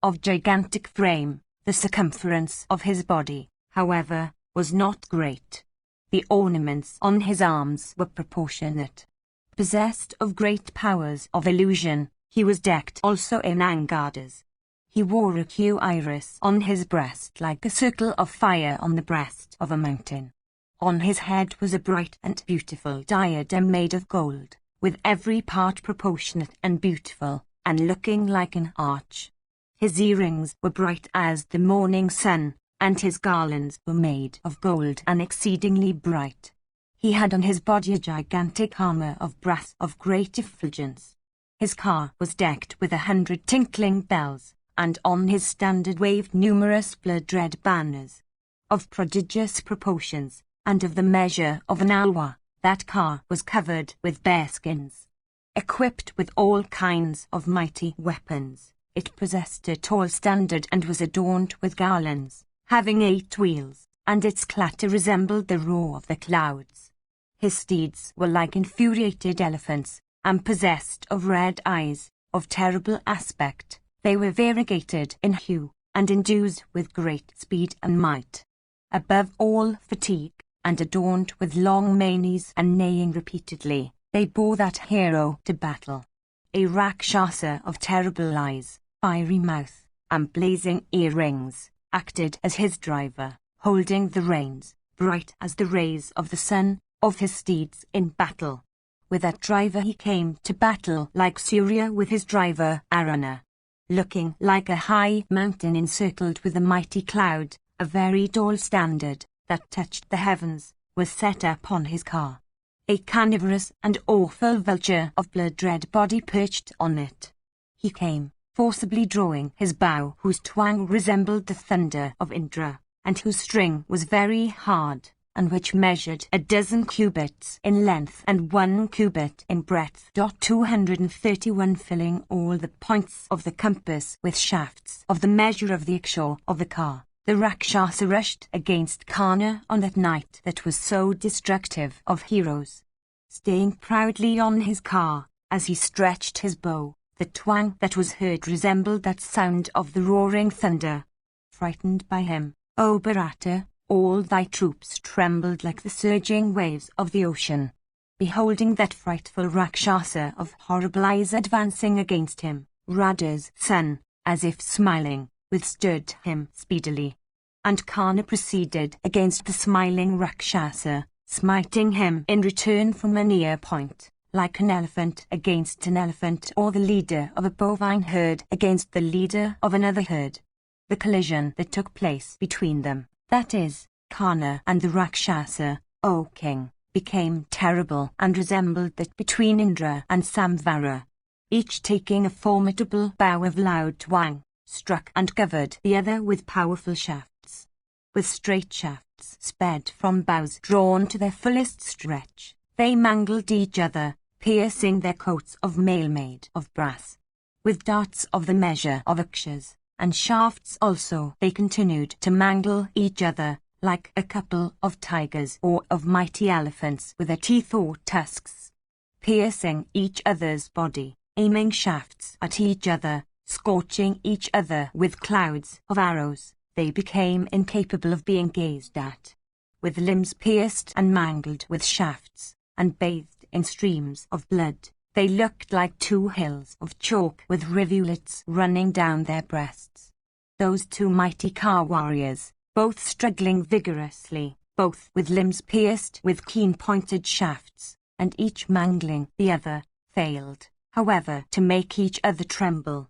Of gigantic frame, the circumference of his body, however, was not great. The ornaments on his arms were proportionate. Possessed of great powers of illusion, he was decked also in angadas. He wore a cuirass on his breast like a circle of fire on the breast of a mountain. On his head was a bright and beautiful diadem made of gold, with every part proportionate and beautiful, and looking like an arch. His earrings were bright as the morning sun, and his garlands were made of gold and exceedingly bright. He had on his body a gigantic armor of brass of great effulgence. His car was decked with 100 tinkling bells, and on his standard waved numerous blood-red banners. Of prodigious proportions, and of the measure of an alwa, that car was covered with bearskins. Equipped with all kinds of mighty weapons, it possessed a tall standard and was adorned with garlands, having 8 wheels, and its clatter resembled the roar of the clouds. His steeds were like infuriated elephants, and possessed of red eyes, of terrible aspect. They were variegated in hue, and endued with great speed and might. Above all fatigue, and adorned with long manes and neighing repeatedly, they bore that hero to battle. A Rakshasa of terrible eyes, fiery mouth, and blazing earrings, acted as his driver, holding the reins, bright as the rays of the sun, of his steeds in battle. With that driver he came to battle like Surya with his driver Aruna. Looking like a high mountain encircled with a mighty cloud, a very tall standard, that touched the heavens, was set up on his car. A carnivorous and awful vulture of blood-red body perched on it. He came, forcibly drawing his bow whose twang resembled the thunder of Indra, and whose string was very hard, and which measured 12 cubits in length and 1 cubit in breadth. 231 filling all the points of the compass with shafts of the measure of the axle of the car. The Rakshasa rushed against Karna on that night that was so destructive of heroes. Staying proudly on his car, as he stretched his bow, the twang that was heard resembled that sound of the roaring thunder. Frightened by him, O Bharata, all thy troops trembled like the surging waves of the ocean. Beholding that frightful Rakshasa of horrible eyes advancing against him, Radha's son, as if smiling, withstood him speedily. And Karna proceeded against the smiling Rakshasa, smiting him in return from a near point, like an elephant against an elephant or the leader of a bovine herd against the leader of another herd. The collision that took place between them, that is, Karna and the Rakshasa, O king, became terrible and resembled that between Indra and Samvara. Each taking a formidable bow of loud twang, struck and covered the other with powerful shafts. With straight shafts sped from bows drawn to their fullest stretch, they mangled each other, piercing their coats of mail made of brass. With darts of the measure of akshas, and shafts also, they continued to mangle each other, like a couple of tigers or of mighty elephants with their teeth or tusks, piercing each other's body, aiming shafts at each other, scorching each other with clouds of arrows. They became incapable of being gazed at. With limbs pierced and mangled with shafts, and bathed in streams of blood, they looked like two hills of chalk with rivulets running down their breasts. Those two mighty Ka warriors, both struggling vigorously, both with limbs pierced with keen-pointed shafts, and each mangling the other, failed, however, to make each other tremble.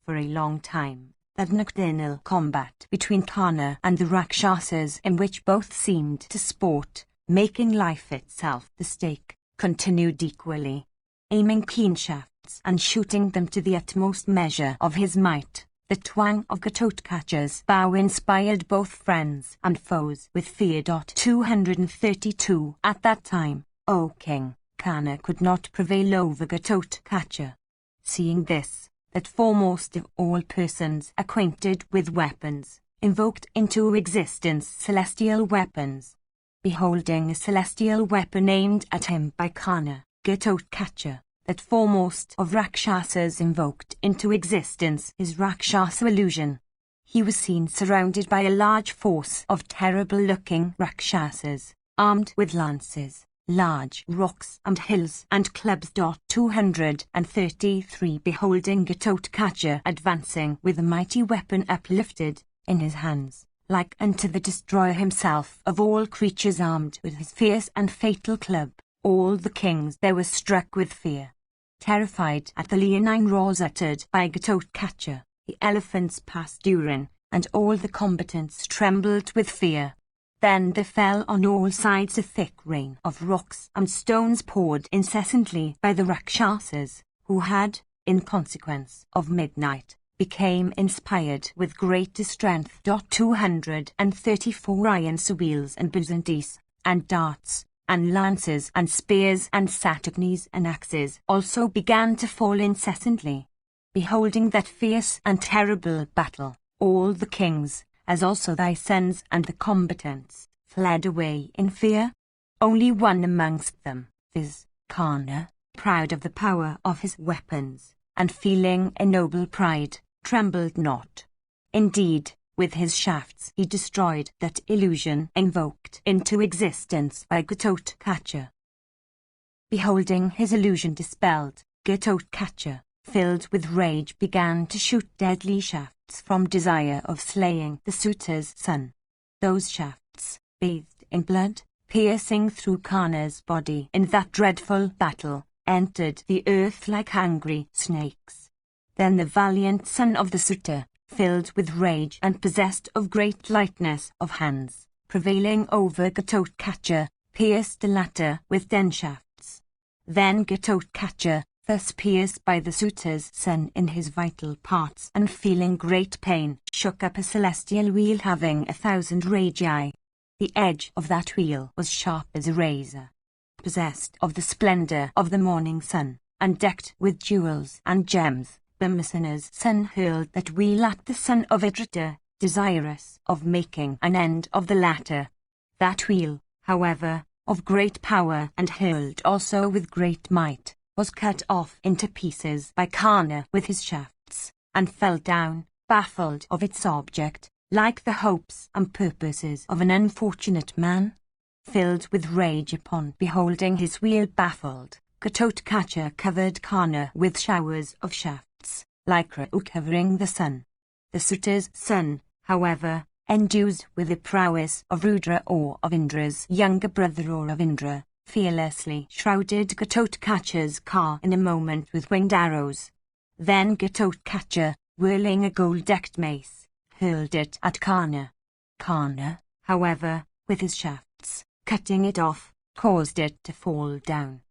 For a long time, that nocturnal combat between Kana and the Rakshasas, in which both seemed to sport, making life itself the stake, continued equally. Aiming keen shafts and shooting them to the utmost measure of his might, the twang of Ghatotkacha's bow inspired both friends and foes with fear. 232 At that time, O king, Kana could not prevail over Ghatotkacha. Seeing this, that foremost of all persons acquainted with weapons, invoked into existence celestial weapons. Beholding a celestial weapon aimed at him by Kana, Ghatotkacha, that foremost of Rakshasas invoked into existence his Rakshasa illusion. He was seen surrounded by a large force of terrible-looking Rakshasas, armed with lances, large rocks and hills and clubs. 233 Beholding Ghatotkacha advancing with a mighty weapon uplifted in his hands, like unto the destroyer himself of all creatures, armed with his fierce and fatal club, all the kings there were struck with fear. Terrified at the leonine roars uttered by Ghatotkacha, the elephants passed during, and all the combatants trembled with fear. Then there fell on all sides a thick rain of rocks and stones poured incessantly by the Rakshasas, who had, in consequence of midnight, became inspired with greater strength. 234 Iron wheels and Byzantice, and darts, and lances and spears and saturnes and axes also began to fall incessantly. Beholding that fierce and terrible battle, all the kings, as also thy sons and the combatants, fled away in fear. Only one amongst them, viz., Kana, proud of the power of his weapons, and feeling a noble pride, trembled not. Indeed, with his shafts he destroyed that illusion invoked into existence by Ghatotkacha. Beholding his illusion dispelled, Ghatotkacha, filled with rage, began to shoot deadly shafts from desire of slaying the suitor's son. Those shafts, bathed in blood, piercing through Kana's body in that dreadful battle, entered the earth like angry snakes. Then the valiant son of the suitor, filled with rage and possessed of great lightness of hands, prevailing over Ghatotkacha, pierced the latter with 10 shafts. Then Ghatotkacha, thus pierced by the suitor's son in his vital parts and feeling great pain, shook up a celestial wheel having 1,000 radii. The edge of that wheel was sharp as a razor, possessed of the splendor of the morning sun, and decked with jewels and gems. Bhimsana's son hurled that wheel at the son of Idrita, desirous of making an end of the latter. That wheel, however, of great power and hurled also with great might, was cut off into pieces by Kana with his shafts, and fell down, baffled of its object, like the hopes and purposes of an unfortunate man. Filled with rage upon beholding his wheel baffled, Ghatotkacha covered Kana with showers of shafts, like rain covering the sun. The suitor's son, however, endued with the prowess of Rudra or of Indra's younger brother or of Indra, fearlessly shrouded Ghatotkacha's car in a moment with winged arrows. Then Ghatotkacha, whirling a gold-decked mace, hurled it at Kana. Kana, however, with his shafts, cutting it off, caused it to fall down.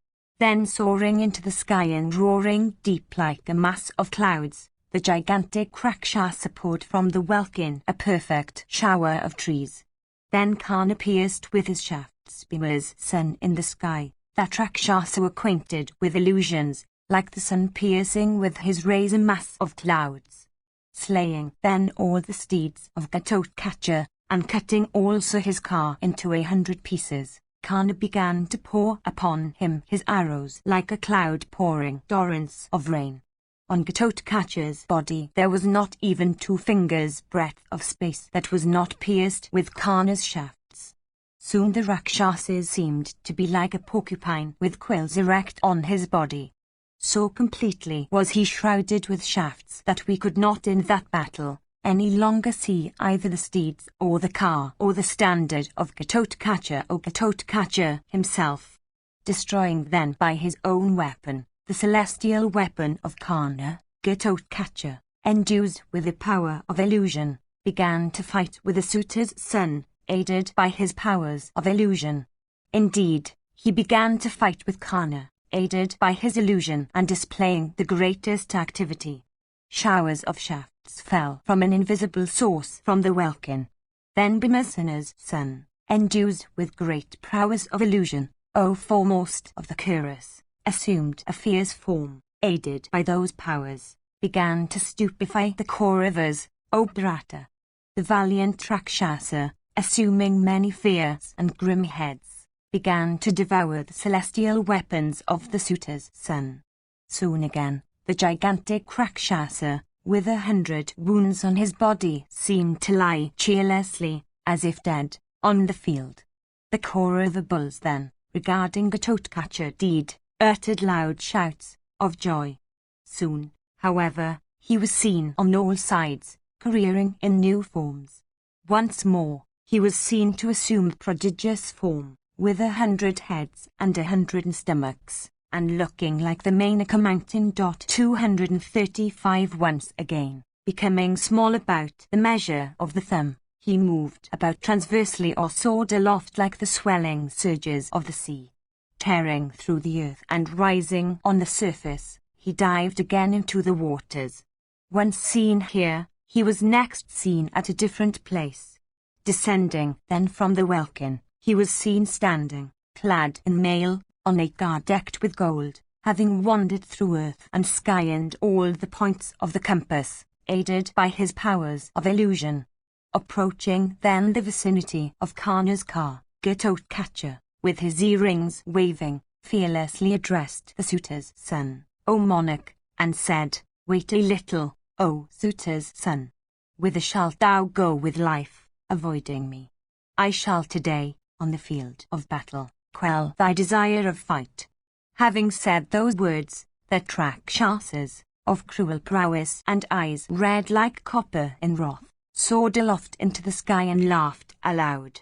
Then soaring into the sky and roaring deep like a mass of clouds, the gigantic Rakshasa poured from the welkin a perfect shower of trees. Then Kana pierced with his shafts Bhima's son in the sky, that Rakshasa acquainted with illusions, like the sun piercing with his rays a mass of clouds. Slaying then all the steeds of Ghatotkacha, and cutting also his car into 100 pieces, Kana began to pour upon him his arrows like a cloud pouring torrents of rain. On Gatotkacha's body there was not even 2 fingers' breadth of space that was not pierced with Kana's shafts. Soon the Rakshasas seemed to be like a porcupine with quills erect on his body. So completely was he shrouded with shafts that we could not in that battle any longer see either the steeds or the car or the standard of Gatotkacha or Gatotkacha himself. Destroying then by his own weapon, the celestial weapon of Kana, Gatotkacha, endued with the power of illusion, began to fight with the suitor's son, aided by his powers of illusion. Indeed, he began to fight with Kana, aided by his illusion and displaying the greatest activity. Showers of shafts fell from an invisible source from the welkin. Then Bhimasana's son, endued with great prowess of illusion, O foremost of the chorus, assumed a fierce form, aided by those powers, began to stupefy the Kauravas, O Bharata. The valiant Rakshasa, assuming many fierce and grim heads, began to devour the celestial weapons of the suitor's son. Soon again, the gigantic Rakshasa, with 100 wounds on his body, seemed to lie cheerlessly, as if dead, on the field. The Kaurava bulls then, regarding Gatotkacha deed, uttered loud shouts of joy. Soon, however, he was seen on all sides, careering in new forms. Once more, he was seen to assume prodigious form, with 100 heads and 100 stomachs, and looking like the Mainaka mountain. 235 once again, becoming small about the measure of the thumb, he moved about transversely or soared aloft like the swelling surges of the sea. Tearing through the earth and rising on the surface, he dived again into the waters. Once seen here, he was next seen at a different place. Descending then from the welkin, he was seen standing, clad in mail, on a car decked with gold, having wandered through earth and sky and all the points of the compass, aided by his powers of illusion. Approaching then the vicinity of Kana's car, Gatotkacha, with his earrings waving, fearlessly addressed the suitor's son, O monarch, and said, Wait a little, O suitor's son. Whither shalt thou go with life, avoiding me? I shall today, on the field of battle, quell thy desire of fight. Having said those words, the Rakshasas, of cruel prowess and eyes red like copper in wrath, soared aloft into the sky and laughed aloud.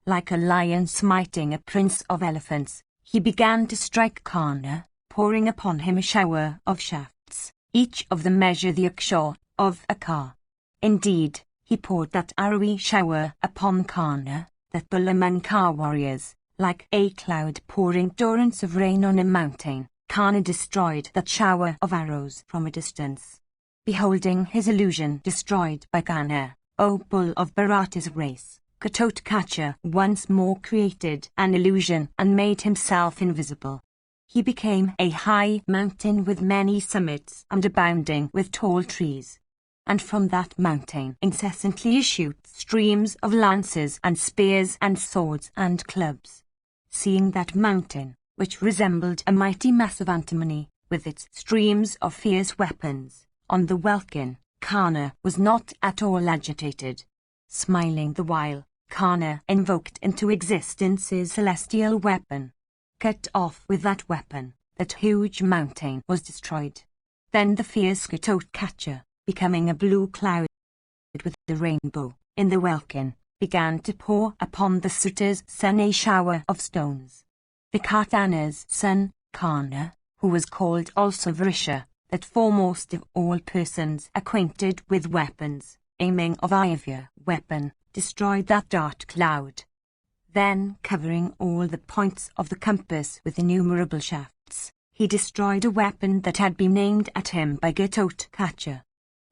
Like a lion smiting a prince of elephants, he began to strike Kana, pouring upon him a shower of shafts, each of them measure the akshaw of a car. Indeed, he poured that arrowy shower upon Kana, that bull among car warriors, like a cloud pouring torrents of rain on a mountain. Kana destroyed that shower of arrows from a distance. Beholding his illusion destroyed by Kana, O bull of Bharata's race, Gatotkacha once more created an illusion and made himself invisible. He became a high mountain with many summits and abounding with tall trees. And from that mountain incessantly issued streams of lances and spears and swords and clubs. Seeing that mountain, which resembled a mighty mass of antimony, with its streams of fierce weapons, on the welkin, Kana was not at all agitated. Smiling the while, Kana invoked into existence his celestial weapon. Cut off with that weapon, that huge mountain was destroyed. Then the fierce Gatotkacha, becoming a blue cloud with the rainbow, in the welkin, began to pour upon the suitor's son a shower of stones. Vikatana's son, Kana, who was called also Vrisha, that foremost of all persons acquainted with weapons, aiming of either weapon, destroyed that dark cloud. Then, covering all the points of the compass with innumerable shafts, he destroyed a weapon that had been aimed at him by Gatotkacha.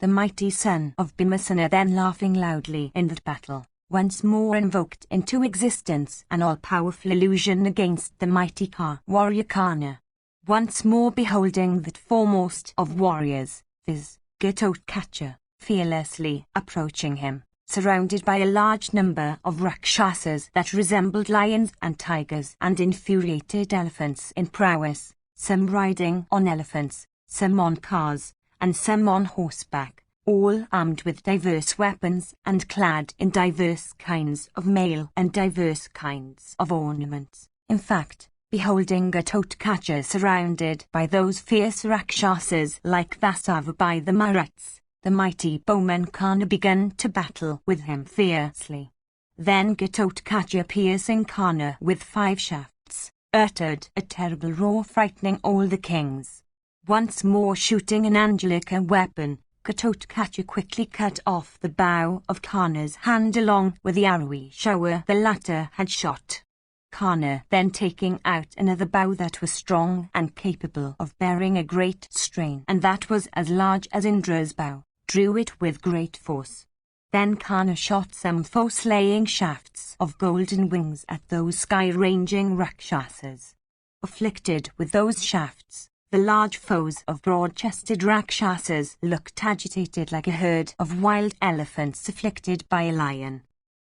The mighty son of Bhimasana, then laughing loudly in that battle, once more invoked into existence an all-powerful illusion against the mighty car warrior Kana. Once more beholding that foremost of warriors, viz. Gatotkacha, fearlessly approaching him, surrounded by a large number of Rakshasas that resembled lions and tigers and infuriated elephants in prowess, some riding on elephants, some on cars, and some on horseback, all armed with diverse weapons and clad in diverse kinds of mail and diverse kinds of ornaments. In fact, beholding Ghatotkacha surrounded by those fierce Rakshasas like Vasava by the Maruts, the mighty bowman Karna began to battle with him fiercely. Then Ghatotkacha, piercing Karna with 5 shafts, uttered a terrible roar, frightening all the kings. Once more shooting an Angelica weapon, Ghatotkacha quickly cut off the bow of Karna's hand along with the arrowy shower the latter had shot. Karna, then taking out another bow that was strong and capable of bearing a great strain and that was as large as Indra's bow, drew it with great force. Then Karna shot some foe-slaying shafts of golden wings at those sky-ranging Rakshasas. Afflicted with those shafts, the large foes of broad-chested Rakshasas looked agitated like a herd of wild elephants afflicted by a lion.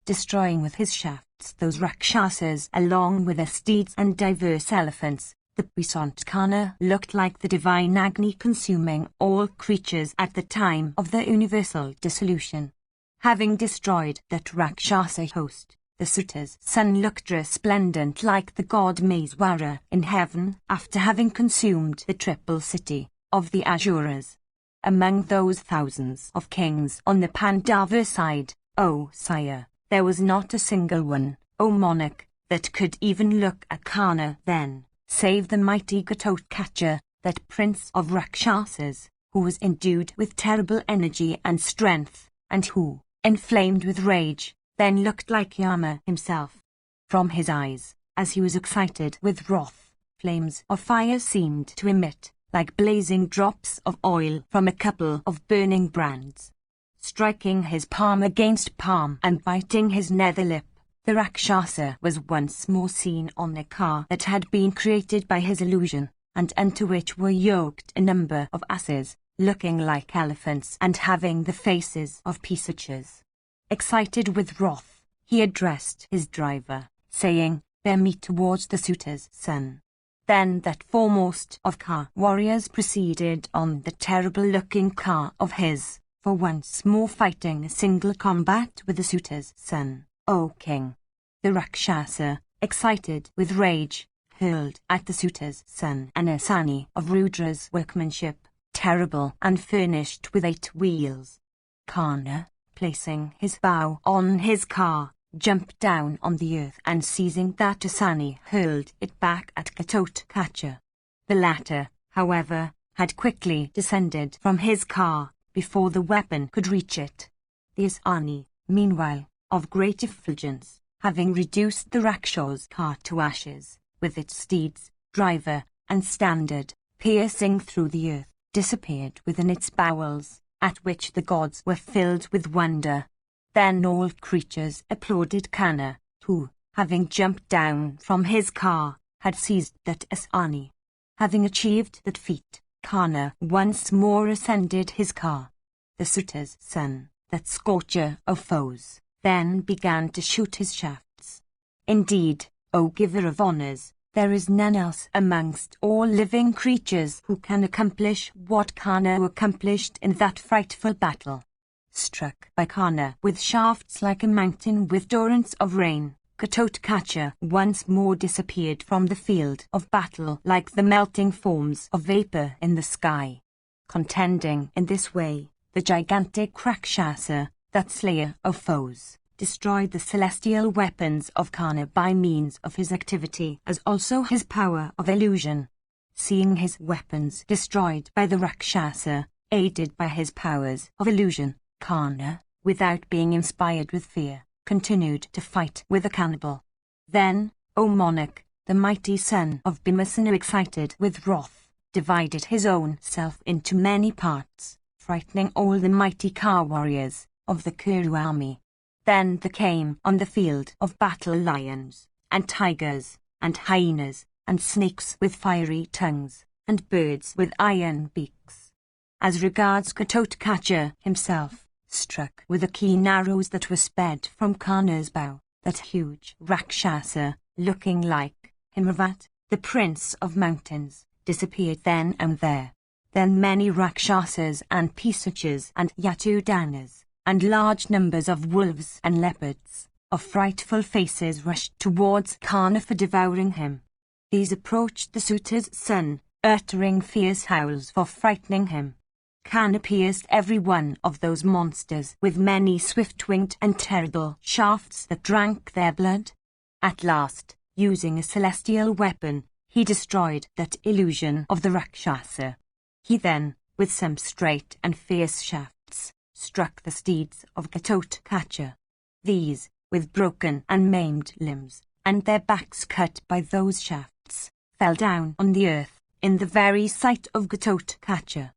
Destroying with his shafts those Rakshasas along with their steeds and diverse elephants, the puissant Karna looked like the divine Agni consuming all creatures at the time of the universal dissolution. Having destroyed that Rakshasa host, the Suta's son looked resplendent like the god Maeswara in heaven after having consumed the triple city of the Asuras. Among those thousands of kings on the Pandava side, O sire, there was not a single one, O monarch, that could even look at Karna then, save the mighty Ghatotkacha, that prince of Rakshasas, who was endued with terrible energy and strength, and who, inflamed with rage, then looked like Yama himself. From his eyes, as he was excited with wrath, flames of fire seemed to emit, like blazing drops of oil from a couple of burning brands. Striking his palm against palm and biting his nether lip, the Rakshasa was once more seen on a car that had been created by his illusion, and into which were yoked a number of asses, looking like elephants and having the faces of Pisachas. Excited with wrath, he addressed his driver, saying, "Bear me towards the suitor's son." Then that foremost of car warriors proceeded on the terrible-looking car of his, for once more fighting a single combat with the suitor's son, O king. The Rakshasa, excited with rage, hurled at the suitor's son an asani of Rudra's workmanship, terrible and furnished with 8 wheels. Karna, placing his bow on his car, jumped down on the earth and seizing that asani hurled it back at Ghatotkacha. The latter, however, had quickly descended from his car before the weapon could reach it. The asani, meanwhile, of great effulgence, having reduced the Rakshas's car to ashes, with its steeds, driver, and standard, piercing through the earth, disappeared within its bowels, at which the gods were filled with wonder. Then all creatures applauded Karna, who, having jumped down from his car, had seized that asani. Having achieved that feat, Karna once more ascended his car. The Suta's son, that scorcher of foes, then began to shoot his shafts. Indeed, O giver of honours, there is none else amongst all living creatures who can accomplish what Karna accomplished in that frightful battle. Struck by Karna with shafts like a mountain with torrents of rain, Ghatotkacha once more disappeared from the field of battle like the melting forms of vapour in the sky. Contending in this way, the gigantic Rakshasa, that slayer of foes, destroyed the celestial weapons of Karna by means of his activity as also his power of illusion. Seeing his weapons destroyed by the Rakshasa, aided by his powers of illusion, Karna, without being inspired with fear, continued to fight with the cannibal. Then, O monarch, the mighty son of Bhimasena, excited with wrath, divided his own self into many parts, frightening all the mighty car warriors of the Kuru army. Then there came on the field of battle lions, and tigers, and hyenas, and snakes with fiery tongues, and birds with iron beaks. As regards Ghatotkacha himself, struck with the keen arrows that were sped from Kana's bow, that huge Rakshasa, looking like Himravat, the prince of mountains, disappeared then and there. Then many Rakshasas and Pisachas and Yatudanas, and large numbers of wolves and leopards, of frightful faces rushed towards Kana for devouring him. These approached the suitor's son, uttering fierce howls for frightening him. Kana pierced every one of those monsters with many swift-winged and terrible shafts that drank their blood. At last, using a celestial weapon, he destroyed that illusion of the Rakshasa. He then, with some straight and fierce shafts, struck the steeds of Ghatotkacha. These, with broken and maimed limbs, and their backs cut by those shafts, fell down on the earth, in the very sight of Ghatotkacha.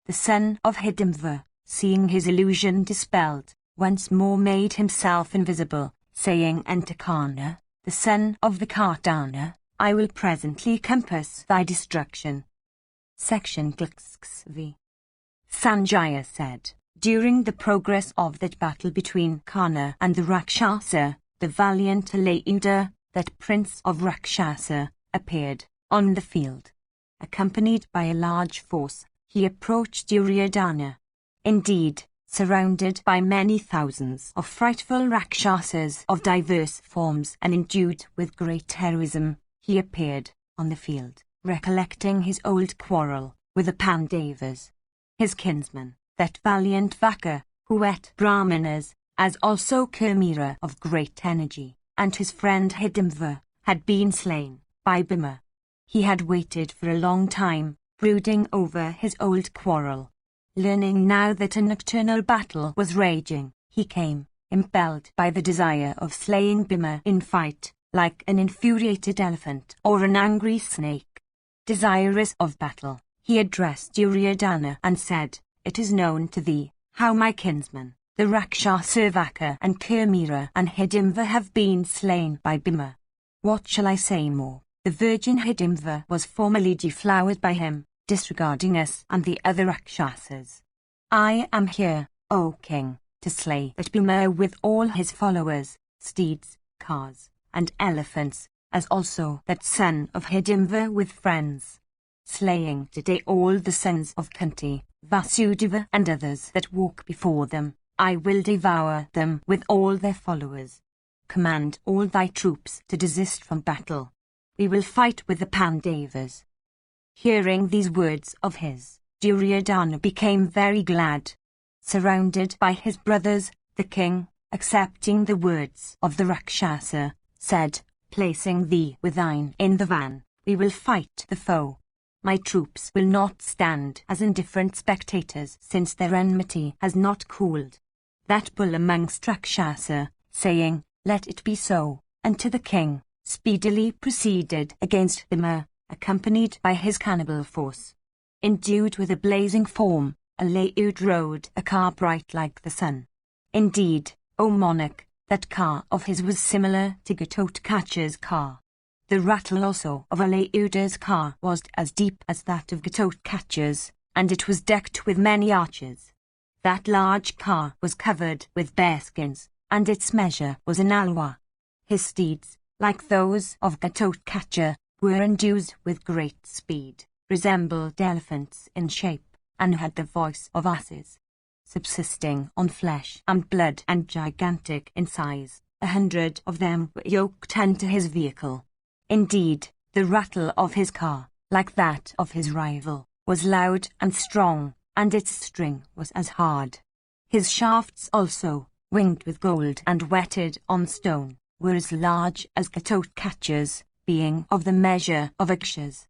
The son of Hidimva, seeing his illusion dispelled, once more made himself invisible, saying unto Kana, the son of Vikardana, I will presently compass thy destruction. Section v. Sanjaya said, during the progress of that battle between Kana and the Rakshasa, the valiant Alayuda, that prince of Rakshasa, appeared on the field. Accompanied by a large force, he approached Duryodhana. Indeed, surrounded by many thousands of frightful Rakshasas of diverse forms and endued with great heroism, he appeared on the field, recollecting his old quarrel with the Pandavas. His kinsman, that valiant Vaka, who ate Brahmanas, as also Kurmira of great energy, and his friend Hidimva, had been slain by Bhima. He had waited for a long time, brooding over his old quarrel. Learning now that a nocturnal battle was raging, he came, impelled by the desire of slaying Bhima in fight, like an infuriated elephant or an angry snake. Desirous of battle, he addressed Duryodhana and said, It is known to thee, how my kinsmen, the Rakshasa Vaka and Kurmira and Hidimva have been slain by Bhima. What shall I say more? The virgin Hidimva was formerly deflowered by him, disregarding us and the other Rakshasas. I am here, O king, to slay that Bhima with all his followers, steeds, cars, and elephants, as also that son of Hidimva with friends. Slaying today all the sons of Kunti, Vasudeva and others that walk before them, I will devour them with all their followers. Command all thy troops to desist from battle. We will fight with the Pandavas. Hearing these words of his, Duryodhana became very glad. Surrounded by his brothers, the king, accepting the words of the Rakshasa, said, Placing thee with thine in the van, we will fight the foe. My troops will not stand as indifferent spectators, since their enmity has not cooled. That bull amongst Rakshasa, saying, Let it be so, and to the king, speedily proceeded against Bhima, accompanied by his cannibal force. Endued with a blazing form, Alayud rode a car bright like the sun. Indeed, O monarch, that car of his was similar to Ghatotkacha's car. The rattle also of Alayuda's car was as deep as that of Ghatotkacha's, and it was decked with many arches. That large car was covered with bearskins, and its measure was an alwa. His steeds, like those of Ghatotkacha, were endued with great speed, resembled elephants in shape, and had the voice of asses. Subsisting on flesh and blood and gigantic in size, 100 of them were yoked unto his vehicle. Indeed, the rattle of his car, like that of his rival, was loud and strong, and its string was as hard. His shafts also, winged with gold and whetted on stone, were as large as Ghatotkacha's, being of the measure of Aksha's.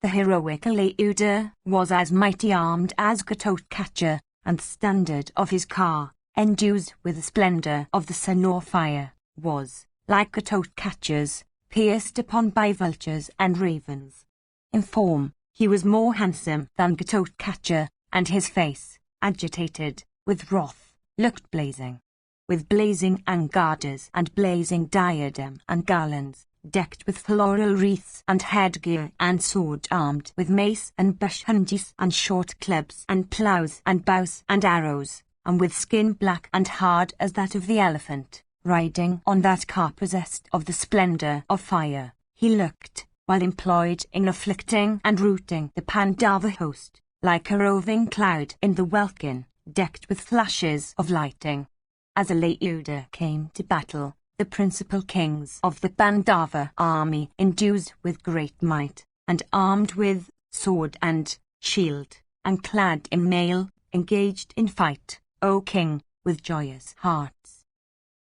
The heroic Alayuda was as mighty armed as Ghatotkacha, and the standard of his car, endued with the splendor of the sun or fire, was, like Ghatotkacha's, pierced upon by vultures and ravens. In form, he was more handsome than Ghatotkacha, and his face, agitated with wrath, looked blazing. With blazing angadas and blazing diadem and garlands, decked with floral wreaths and headgear and sword armed with mace and bushunjis and short clubs and plows and bows and arrows, and with skin black and hard as that of the elephant, riding on that car possessed of the splendor of fire, he looked, while employed in afflicting and routing the Pandava host, like a roving cloud in the welkin, decked with flashes of lightning. As Alayuda came to battle, the principal kings of the Pandava army, endued with great might, and armed with sword and shield, and clad in mail, engaged in fight, O king, with joyous hearts.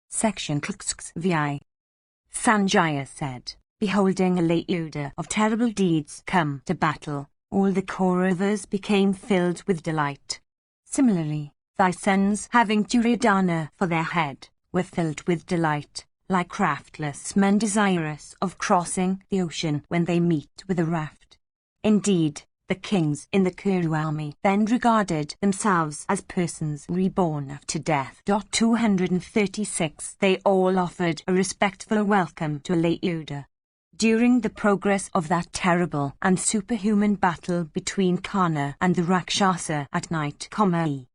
Section vi. Sanjaya said, beholding Alayuda of terrible deeds come to battle, all the Kauravas became filled with delight. Similarly, thy sons, having Duryodhana for their head, were filled with delight, like craftless men desirous of crossing the ocean when they meet with a raft. Indeed, the kings in the Kuru army then regarded themselves as persons reborn after death. 236 They all offered a respectful welcome to Alayuda. During the progress of that terrible and superhuman battle between Karna and the Rakshasa at night,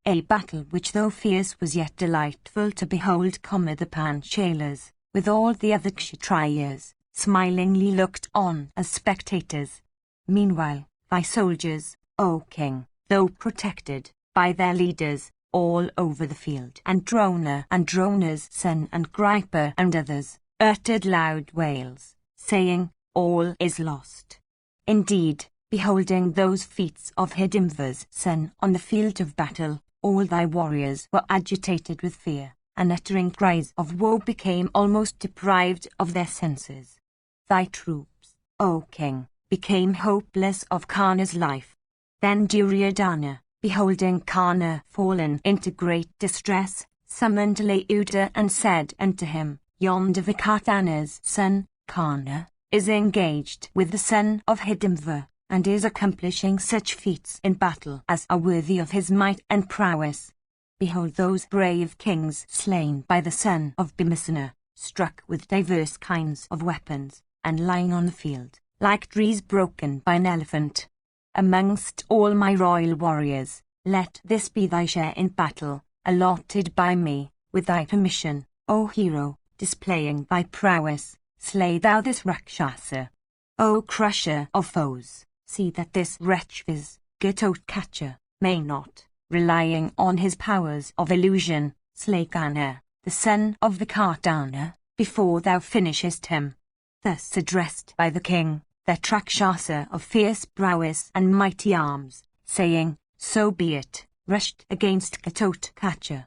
a battle which though fierce was yet delightful to behold, the Panchalas, with all the other Kshatriyas, smilingly looked on as spectators. Meanwhile, thy soldiers, O king, though protected by their leaders all over the field, and Drona's son and Gripa and others, uttered loud wails, saying, all is lost. Indeed, beholding those feats of Hidimva's son on the field of battle, all thy warriors were agitated with fear, and uttering cries of woe became almost deprived of their senses. Thy troops, O king, became hopeless of Karna's life. Then Duryodhana, beholding Karna fallen into great distress, summoned Alayuda and said unto him, yonder Vikatana's son, Karna, is engaged with the son of Hidimva, and is accomplishing such feats in battle as are worthy of his might and prowess. Behold those brave kings slain by the son of Bhimasena, struck with diverse kinds of weapons, and lying on the field, like trees broken by an elephant. Amongst all my royal warriors, let this be thy share in battle, allotted by me, with thy permission, O hero, displaying thy prowess, slay thou this Rakshasa. O crusher of foes, see that this wretch Ghatotkacha may not, relying on his powers of illusion, slay Karna, the son of Vikatana, before thou finishest him. Thus addressed by the king, that Rakshasa of fierce prowess and mighty arms, saying, so be it, rushed against Ghatotkacha.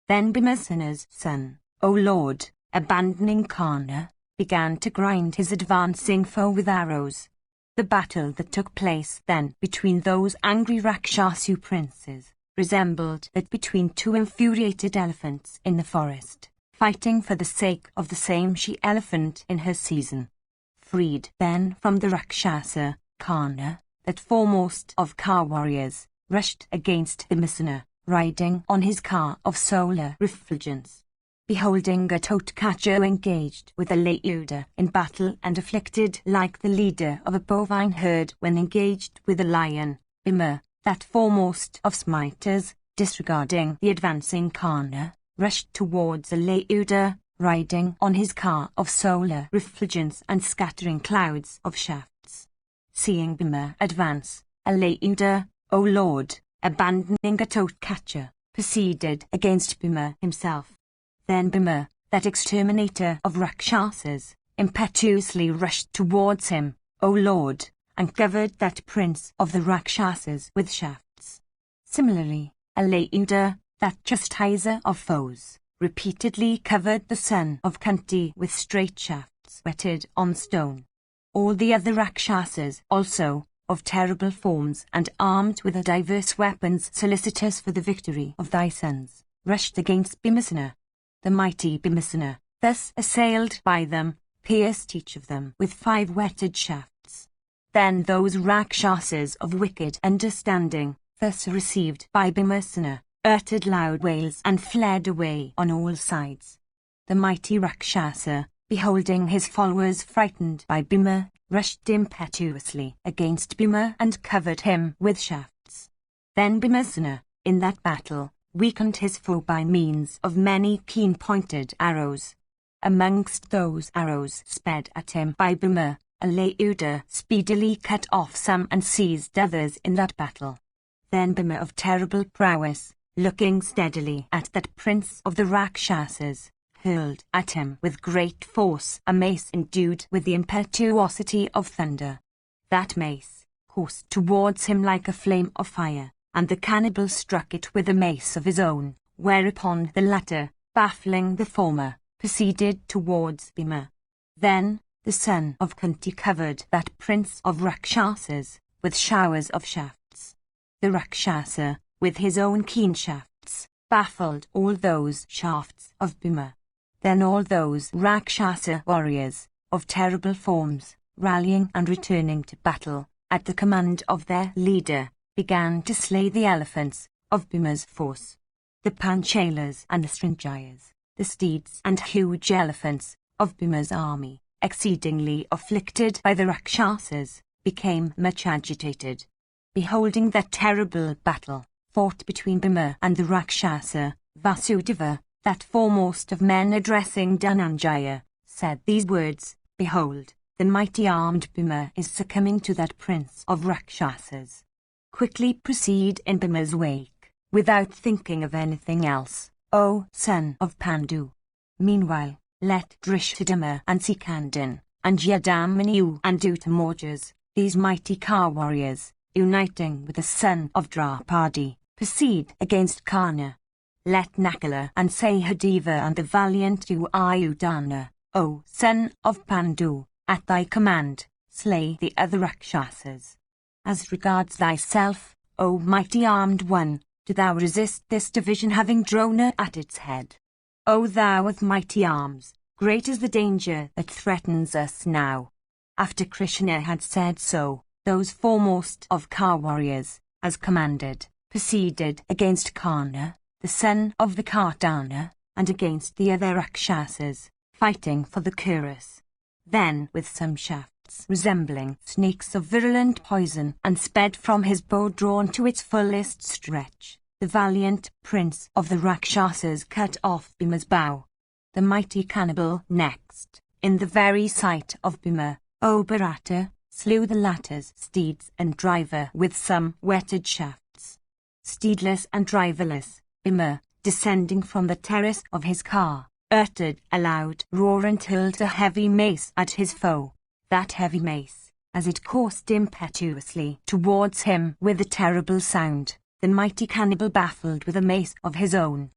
Then Bhimasena's son, O Lord, abandoning Karna, began to grind his advancing foe with arrows. The battle that took place then between those angry Rakshasu princes resembled that between two infuriated elephants in the forest, fighting for the sake of the same she-elephant in her season. Freed then from the Rakshasa, Karna, that foremost of car warriors, rushed against Bhimasena, riding on his car of solar refulgence. Beholding Ghatotkacha engaged with Alayuda in battle and afflicted like the leader of a bovine herd when engaged with a lion, Bhima, that foremost of smiters, disregarding the advancing Karna, rushed towards Alayuda, riding on his car of solar refulgence and scattering clouds of shafts. Seeing Bhima advance, Alayuda, O Lord, abandoning Ghatotkacha, proceeded against Bhima himself. Then Bhima, that exterminator of Rakshasas, impetuously rushed towards him, O Lord, and covered that prince of the Rakshasas with shafts. Similarly, Alayuda, that chastiser of foes, repeatedly covered the son of Kunti with straight shafts whetted on stone. All the other Rakshasas also, of terrible forms and armed with diverse weapons solicitous for the victory of thy sons, rushed against Bhimasena. The mighty Bhimasena, thus assailed by them, pierced each of them with 5 whetted shafts. Then those Rakshasas of wicked understanding, thus received by Bhimasena, uttered loud wails and fled away on all sides. The mighty Rakshasa, beholding his followers frightened by Bhima, rushed impetuously against Bhima and covered him with shafts. Then Bhimasena, in that battle, weakened his foe by means of many keen-pointed arrows. Amongst those arrows sped at him by Buma, Alauda speedily cut off some and seized others in that battle. Then Buma of terrible prowess, looking steadily at that prince of the Rakshasas, hurled at him with great force a mace endued with the impetuosity of thunder. That mace coursed towards him like a flame of fire, and the cannibal struck it with a mace of his own, whereupon the latter, baffling the former, proceeded towards Bhima. Then the son of Kunti covered that prince of Rakshasas with showers of shafts. The Rakshasa, with his own keen shafts, baffled all those shafts of Bhima. Then all those Rakshasa warriors, of terrible forms, rallying and returning to battle, at the command of their leader, began to slay the elephants of Bhima's force. The Panchalas and the Srinjayas, the steeds and huge elephants of Bhima's army, exceedingly afflicted by the Rakshasas, became much agitated. Beholding that terrible battle fought between Bhima and the Rakshasa, Vasudeva, that foremost of men addressing Dhananjaya, said these words, "Behold, the mighty armed Bhima is succumbing to that prince of Rakshasas. Quickly proceed in Bhima's wake, without thinking of anything else, O son of Pandu. Meanwhile, let Drishthadhyumna and Sikandin, and Yadamanu and Uttamaujas, these mighty car warriors, uniting with the son of Draupadi, proceed against Karna. Let Nakula and Sahadeva and the valiant Ayudhana, O son of Pandu, at thy command, slay the other Rakshasas. As regards thyself, O mighty armed one, do thou resist this division having Drona at its head. O thou of mighty arms, great is the danger that threatens us now." After Krishna had said so, those foremost of car warriors, as commanded, proceeded against Karna, the son of the Kardana, and against the other Rakshasas, fighting for the cuirass. Then, with some shafts resembling snakes of virulent poison, and sped from his bow drawn to its fullest stretch, the valiant prince of the Rakshasas cut off Bhima's bow. The mighty cannibal next, in the very sight of Bhima, O Bharata, slew the latter's steeds and driver with some whetted shafts. Steedless and driverless, Bhima, descending from the terrace of his car, uttered a loud roar and hurled a heavy mace at his foe. That heavy mace, as it coursed impetuously towards him with a terrible sound, the mighty cannibal baffled with a mace of his own.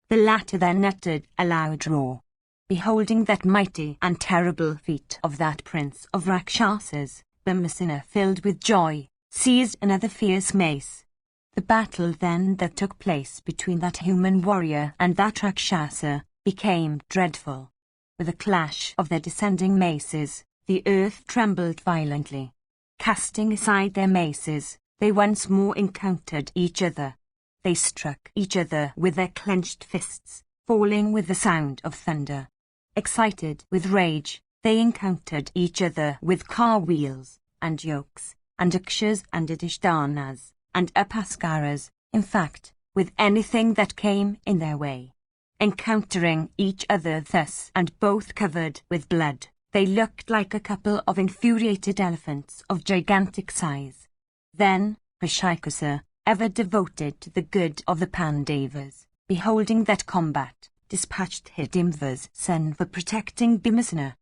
The latter then uttered a loud roar. Beholding that mighty and terrible feat of that prince of Rakshasas, Bhimasena, filled with joy, seized another fierce mace. The battle then that took place between that human warrior and that Rakshasa became dreadful. With a clash of their descending maces, the earth trembled violently. Casting aside their maces, they once more encountered each other. They struck each other with their clenched fists, falling with the sound of thunder. Excited with rage, they encountered each other with car wheels, and yokes, and akshas and adishdanas, and apaskaras, in fact, with anything that came in their way. Encountering each other thus and both covered with blood, they looked like a couple of infuriated elephants of gigantic size. Then, Rishikasa, ever devoted to the good of the Pandavas, beholding that combat, dispatched Hidimva's son for protecting Bhimasena.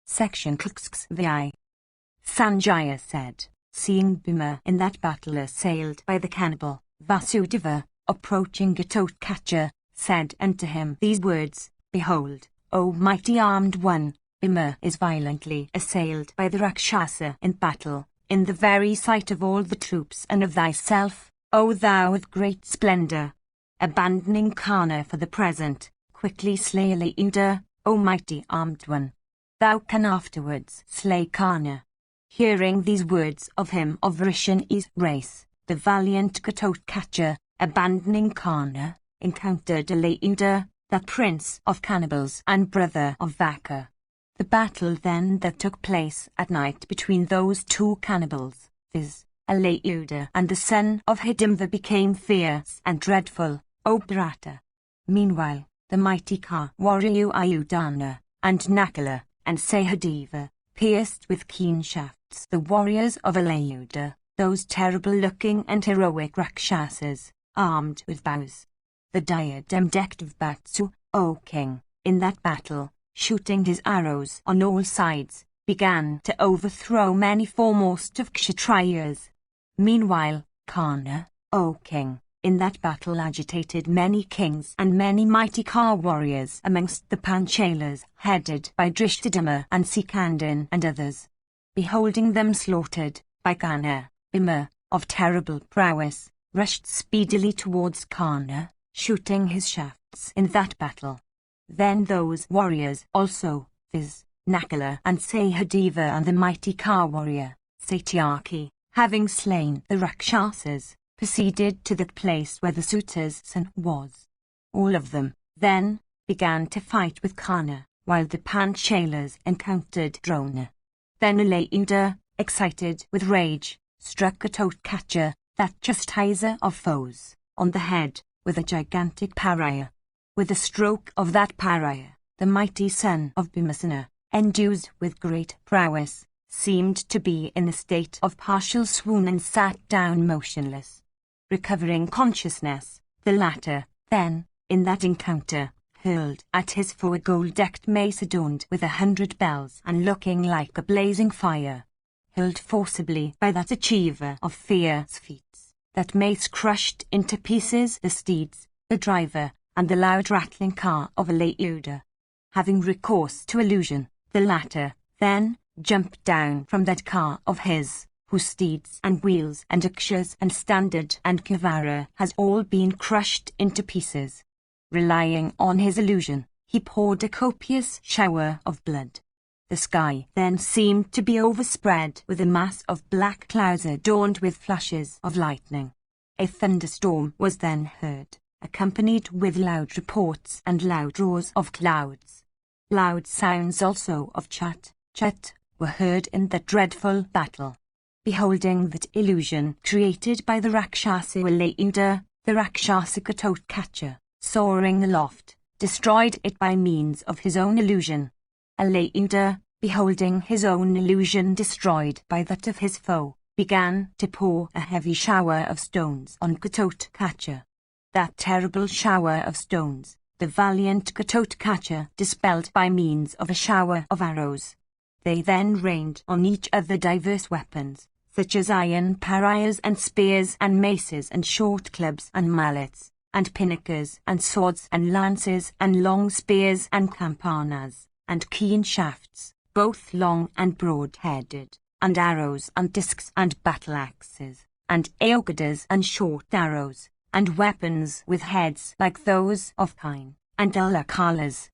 Section VI. Sanjaya said, seeing Bhima in that battle assailed by the cannibal, Vasudeva, approaching Ghatotkacha, said unto him these words, "Behold, O mighty armed one, Bhima is violently assailed by the Rakshasa in battle, in the very sight of all the troops and of thyself, O thou of great splendor. Abandoning Karna for the present, quickly slay Alauda, O mighty armed one. Thou can afterwards slay Karna." Hearing these words of him of Vrishani's race, the valiant Ghatotkacha, abandoning Karna, encountered Alauda, that prince of cannibals and brother of Vaka. The battle then that took place at night between those two cannibals, viz., Alauda and the son of Hidimva, became fierce and dreadful, O Bharata. Meanwhile, the mighty Ka warrior Ayodhana, and Nakula, and Sahadeva, pierced with keen shafts the warriors of Alayudha, those terrible-looking and heroic Rakshasas, armed with bows. The diadem-decked of Batsu, O king, in that battle, shooting his arrows on all sides, began to overthrow many foremost of Kshatriyas. Meanwhile, Karna, O king, in that battle agitated many kings and many mighty Ka warriors amongst the Panchalas, headed by Drishtadama and Sikandin and others. Beholding them slaughtered, by Karna, Bhima, of terrible prowess, rushed speedily towards Karna, shooting his shafts in that battle. Then those warriors also, viz., Nakula and Sahadeva and the mighty Ka warrior, Satyaki, having slain the Rakshasas, proceeded to the place where the suitor's son was. All of them, then, began to fight with Karna, while the Panchalas encountered Drona. Then Alayudha, excited with rage, struck Ghatotkacha, that chastiser of foes, on the head, with a gigantic pariah. With a stroke of that pariah, the mighty son of Bhimasena, endued with great prowess, seemed to be in a state of partial swoon and sat down motionless. Recovering consciousness, the latter, then, in that encounter, hurled at his foe a gold-decked mace adorned with 100 bells and looking like a blazing fire. Hurled forcibly by that achiever of fierce feats, that mace crushed into pieces the steeds, the driver, and the loud rattling car of Alayudha. Having recourse to illusion, the latter, then, jumped down from that car of his, whose steeds and wheels and akshas and standard and kavara has all been crushed into pieces. Relying on his illusion, he poured a copious shower of blood. The sky then seemed to be overspread with a mass of black clouds adorned with flashes of lightning. A thunderstorm was then heard, accompanied with loud reports and loud roars of clouds. Loud sounds also of chat were heard in that dreadful battle. Beholding that illusion created by the Rakshasa Alayudha, the Rakshasa Ghatotkacha, soaring aloft, destroyed it by means of his own illusion. Alayudha, beholding his own illusion destroyed by that of his foe, began to pour a heavy shower of stones on Ghatotkacha. That terrible shower of stones, the valiant Ghatotkacha dispelled by means of a shower of arrows. They then rained on each other diverse weapons, such as iron pariahs and spears and maces and short clubs and mallets, and pinnacles and swords and lances and long spears and campanas, and keen shafts, both long and broad-headed, and arrows and discs and battle-axes, and aogadas and short arrows, and weapons with heads like those of kine, and alakalas.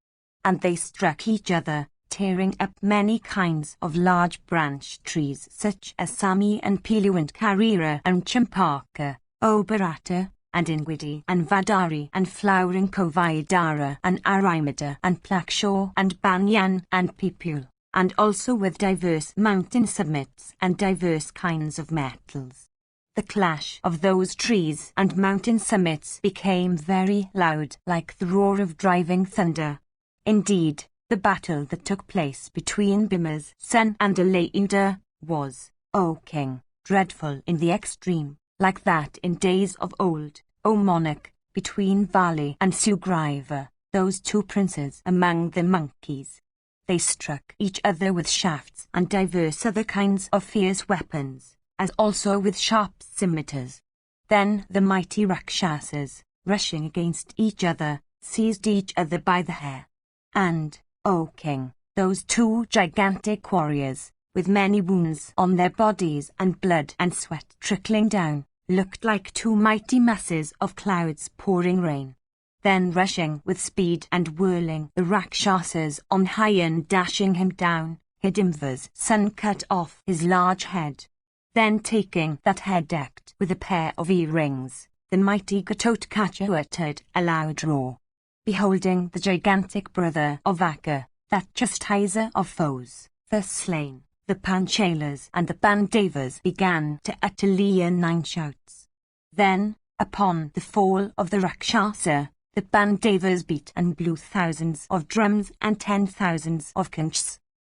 And they struck each other, tearing up many kinds of large branch trees such as Sami and Pilu and Karira and Champaka, O Bharata, and Ingwidi and Vadari and flowering Kovaidara and Arimada and Plakshaw and Banyan and Pipul, and also with diverse mountain summits and diverse kinds of metals. The clash of those trees and mountain summits became very loud like the roar of driving thunder. Indeed, the battle that took place between Bhima's son and Alayudha was, O king, dreadful in the extreme, like that in days of old, O monarch, between Vali and Sugriva, those two princes among the monkeys. They struck each other with shafts and diverse other kinds of fierce weapons, as also with sharp scimitars. Then the mighty Rakshasas, rushing against each other, seized each other by the hair. And, O king, those two gigantic warriors, with many wounds on their bodies and blood and sweat trickling down, looked like two mighty masses of clouds pouring rain. Then rushing with speed and whirling the Rakshasas on high and dashing him down, Hidimva's son cut off his large head. Then taking that head decked with a pair of earrings, the mighty Ghatotkacha uttered a loud roar. Beholding the gigantic brother of Akka, that chastiser of foes, thus slain, the Panchalas and the Pandavas began to utter leonine shouts. Then, Upon the fall of the Rakshasa, the Pandavas beat and blew thousands of drums and 10,000s of conchs.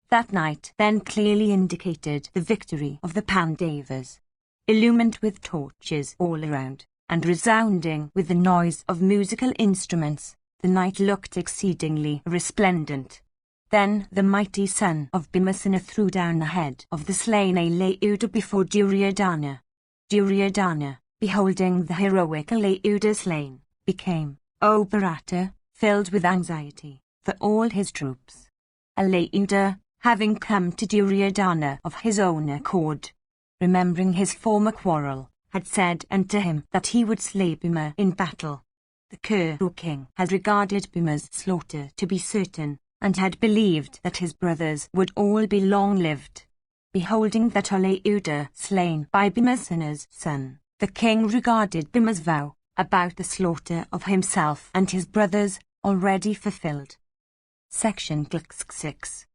That night then clearly indicated the victory of the Pandavas. Illumined with torches all around, and resounding with the noise of musical instruments, the night looked exceedingly resplendent. Then the mighty son of Bhimasena threw down the head of the slain Alayuda before Duryodhana. Duryodhana, beholding the heroic Alayuda slain, became, O Bharata, filled with anxiety for all his troops. Alayuda, having come to Duryodhana of his own accord, remembering his former quarrel, had said unto him that he would slay Bhima in battle. The Kuru king had regarded Bhima's slaughter to be certain, and had believed that his brothers would all be long-lived. Beholding that Alayuda slain by Bhimasena's son, the king regarded Bhima's vow about the slaughter of himself and his brothers already fulfilled. Section 6.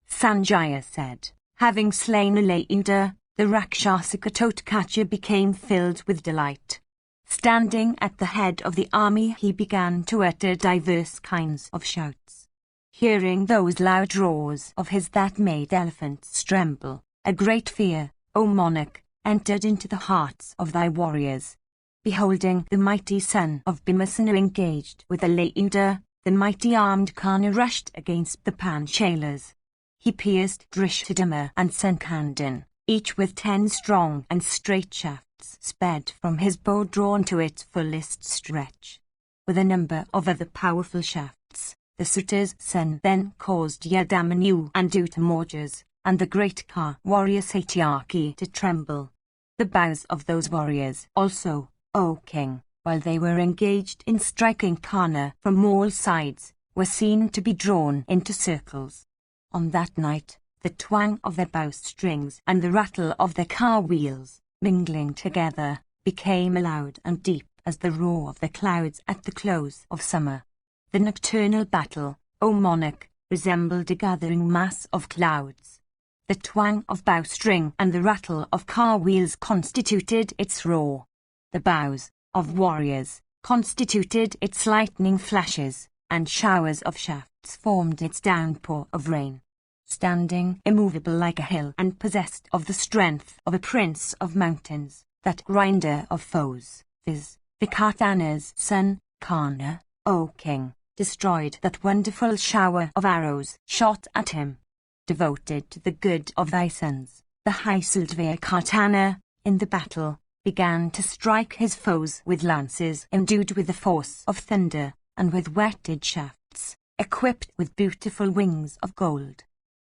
Sanjaya said, having slain Alayuda, the Rakshasa Ghatotkacha became filled with delight. Standing at the head of the army, he began to utter diverse kinds of shouts. Hearing those loud roars of his that made elephants tremble, a great fear, O monarch, entered into the hearts of thy warriors. Beholding the mighty son of Bhimasena engaged with Alayuda, the mighty armed Karna rushed against the Panchalas. He pierced Drishtadama and Sankandin, each with 10 strong and straight shafts sped from his bow drawn to its fullest stretch. With a number of other powerful shafts, the Suta's son then caused Yadamanu and Uttamaujas, and the great Ka warrior Satyaki to tremble. The bows of those warriors also, O king, while they were engaged in striking Karna from all sides, were seen to be drawn into circles. On that night, the twang of their bowstrings and the rattle of their car wheels, mingling together, became loud and deep as the roar of the clouds at the close of summer. The nocturnal battle, O monarch, resembled a gathering mass of clouds. The twang of bowstring and the rattle of car wheels constituted its roar. The bows of warriors constituted its lightning flashes, and showers of shafts formed its downpour of rain. Standing immovable like a hill and possessed of the strength of a prince of mountains, that grinder of foes, viz., Vikatana's son, Karna, O king, destroyed that wonderful shower of arrows shot at him. Devoted to the good of thy sons, the high-Sildvia Katana, in the battle, began to strike his foes with lances endued with the force of thunder, and with whetted shafts, equipped with beautiful wings of gold.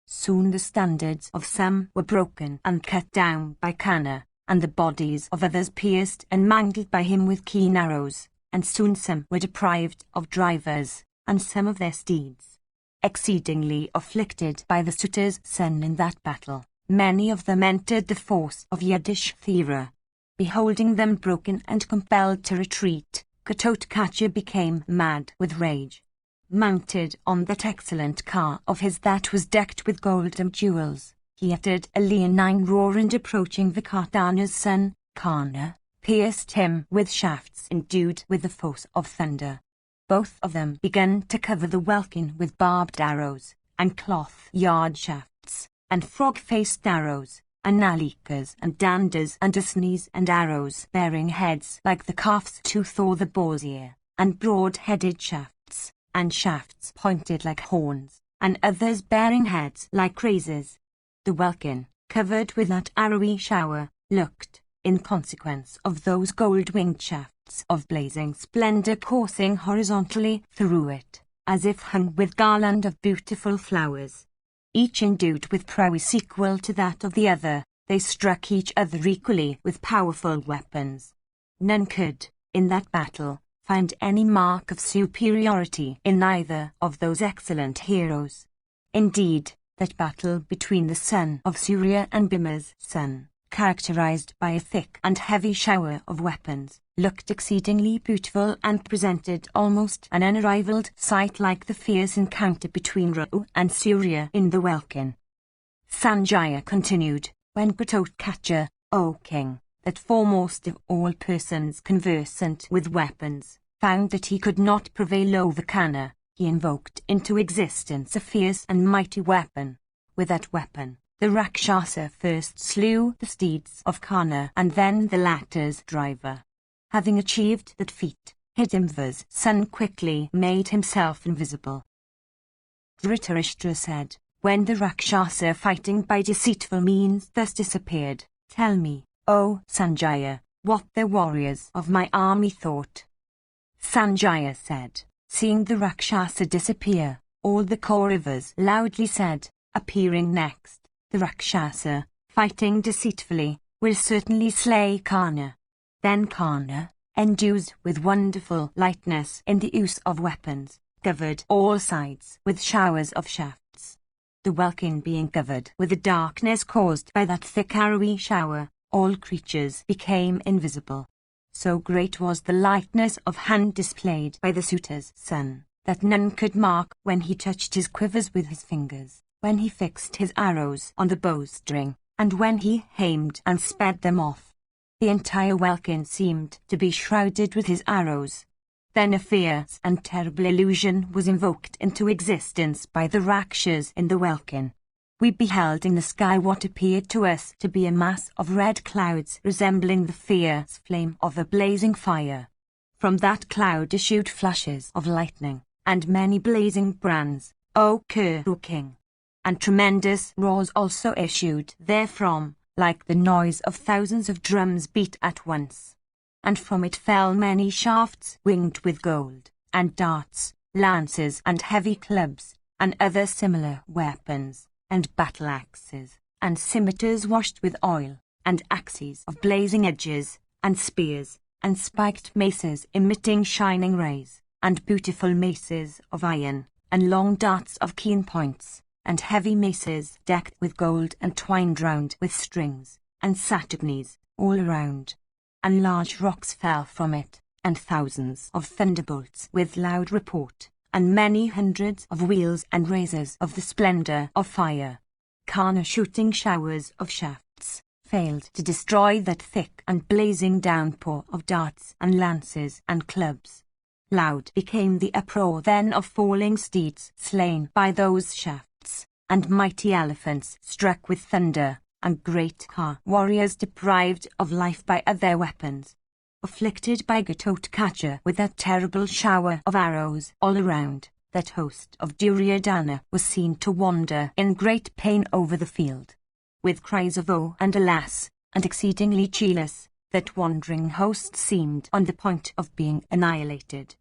Soon the standards of some were broken and cut down by Kana, and the bodies of others pierced and mangled by him with keen arrows, and soon some were deprived of drivers, and some of their steeds. Exceedingly afflicted by the Suta's son in that battle, many of them entered the force of Yudhishthira. Beholding them broken and compelled to retreat, Ghatotkacha became mad with rage. Mounted on that excellent car of his that was decked with gold and jewels, he uttered a leonine roar, and approaching Vikatana's son, Karna, pierced him with shafts endued with the force of thunder. Both of them began to cover the welkin with barbed arrows, and cloth-yard shafts, and frog-faced arrows, and nalikas and dandas and asnis and arrows bearing heads like the calf's tooth or the boar's ear, and broad-headed shafts, and shafts pointed like horns, and others bearing heads like razors. The welkin, covered with that arrowy shower, looked, in consequence of those gold-winged shafts of blazing splendor coursing horizontally through it, as if hung with garland of beautiful flowers. Each endued with prowess equal to that of the other, they struck each other equally with powerful weapons. None could, in that battle, find any mark of superiority in either of those excellent heroes. Indeed, that battle between the son of Surya and Bhima's son, characterized by a thick and heavy shower of weapons, looked exceedingly beautiful and presented almost an unrivaled sight, like the fierce encounter between Rahu and Surya in the welkin. Sanjaya continued, when Ghatotkacha, O king, that foremost of all persons conversant with weapons, found that he could not prevail over Kanna, he invoked into existence a fierce and mighty weapon. With that weapon, the Rakshasa first slew the steeds of Kanna and then the latter's driver. Having achieved that feat, Hidimva's son quickly made himself invisible. Dhritarashtra said, when the Rakshasa fighting by deceitful means thus disappeared, tell me, O Sanjaya, what the warriors of my army thought. Sanjaya said, seeing the Rakshasa disappear, all the Kauravas loudly said, appearing next, the Rakshasa, fighting deceitfully, will certainly slay Kanna. Then Kanna, endued with wonderful lightness in the use of weapons, covered all sides with showers of shafts. The welkin being covered with the darkness caused by that thick arrowy shower, all creatures became invisible. So great was the lightness of hand displayed by the suitor's son, that none could mark when he touched his quivers with his fingers, when he fixed his arrows on the bowstring, and when he aimed and sped them off. The entire welkin seemed to be shrouded with his arrows. Then a fierce and terrible illusion was invoked into existence by the Rakshas in the welkin. We beheld in the sky what appeared to us to be a mass of red clouds resembling the fierce flame of a blazing fire. From that cloud issued flashes of lightning, and many blazing brands, O Kuru King. And tremendous roars also issued therefrom, like the noise of thousands of drums beat at once. And from it fell many shafts winged with gold, and darts, lances and heavy clubs, and other similar weapons, and battle-axes, and scimitars washed with oil, and axes of blazing edges, and spears, and spiked maces emitting shining rays, and beautiful maces of iron, and long darts of keen points, and heavy maces decked with gold and twined round with strings, and satagnis all around. And large rocks fell from it, and thousands of thunderbolts with loud report, and many hundreds of wheels and razors of the splendor of fire. Kanna, shooting showers of shafts, failed to destroy that thick and blazing downpour of darts and lances and clubs. Loud became the uproar then of falling steeds slain by those shafts, and mighty elephants struck with thunder, and great warriors deprived of life by other weapons. Afflicted by Ghatotkacha with that terrible shower of arrows all around, that host of Duryodhana was seen to wander in great pain over the field. With cries of "Oh" and "Alas," and exceedingly cheerless, that wandering host seemed on the point of being annihilated.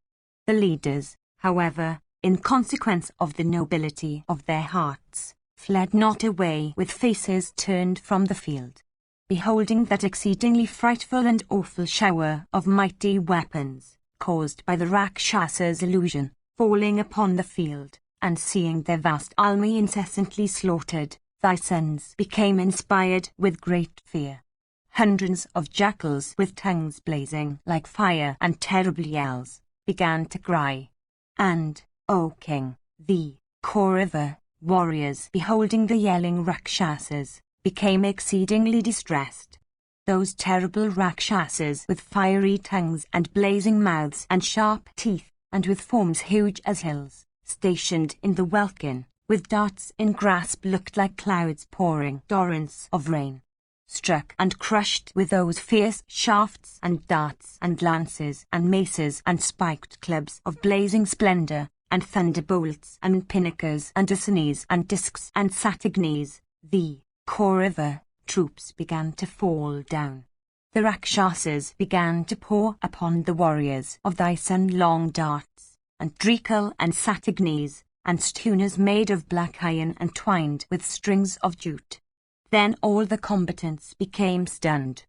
The leaders, however, in consequence of the nobility of their hearts, fled not away with faces turned from the field. Beholding that exceedingly frightful and awful shower of mighty weapons, caused by the Rakshasas' illusion, falling upon the field, and seeing their vast army incessantly slaughtered, thy sons became inspired with great fear. Hundreds of jackals with tongues blazing like fire and terrible yells, began to cry. And, O King, the Kaurava warriors, beholding the yelling Rakshasas, became exceedingly distressed. Those terrible Rakshasas with fiery tongues and blazing mouths and sharp teeth, and with forms huge as hills, stationed in the welkin, with darts in grasp, looked like clouds pouring torrents of rain. Struck and crushed with those fierce shafts and darts and lances and maces and spiked clubs of blazing splendor, and thunderbolts and pinnacles and asanis and discs and satagnis, the Kaurava troops began to fall down. The Rakshasas began to pour upon the warriors of thy son long darts, and treacle and satagnis, and stunas made of black iron and twined with strings of jute. Then all the combatants became stunned.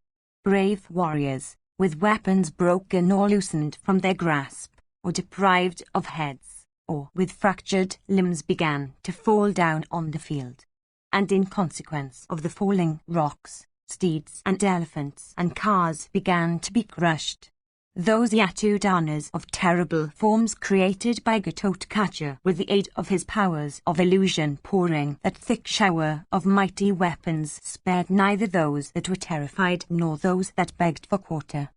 Brave warriors, with weapons broken or loosened from their grasp, or deprived of heads, or with fractured limbs, began to fall down on the field. And in consequence of the falling rocks, steeds and elephants and cars began to be crushed. Those Yatudanas of terrible forms created by Gatotkacha with the aid of his powers of illusion, pouring that thick shower of mighty weapons, spared neither those that were terrified nor those that begged for quarter.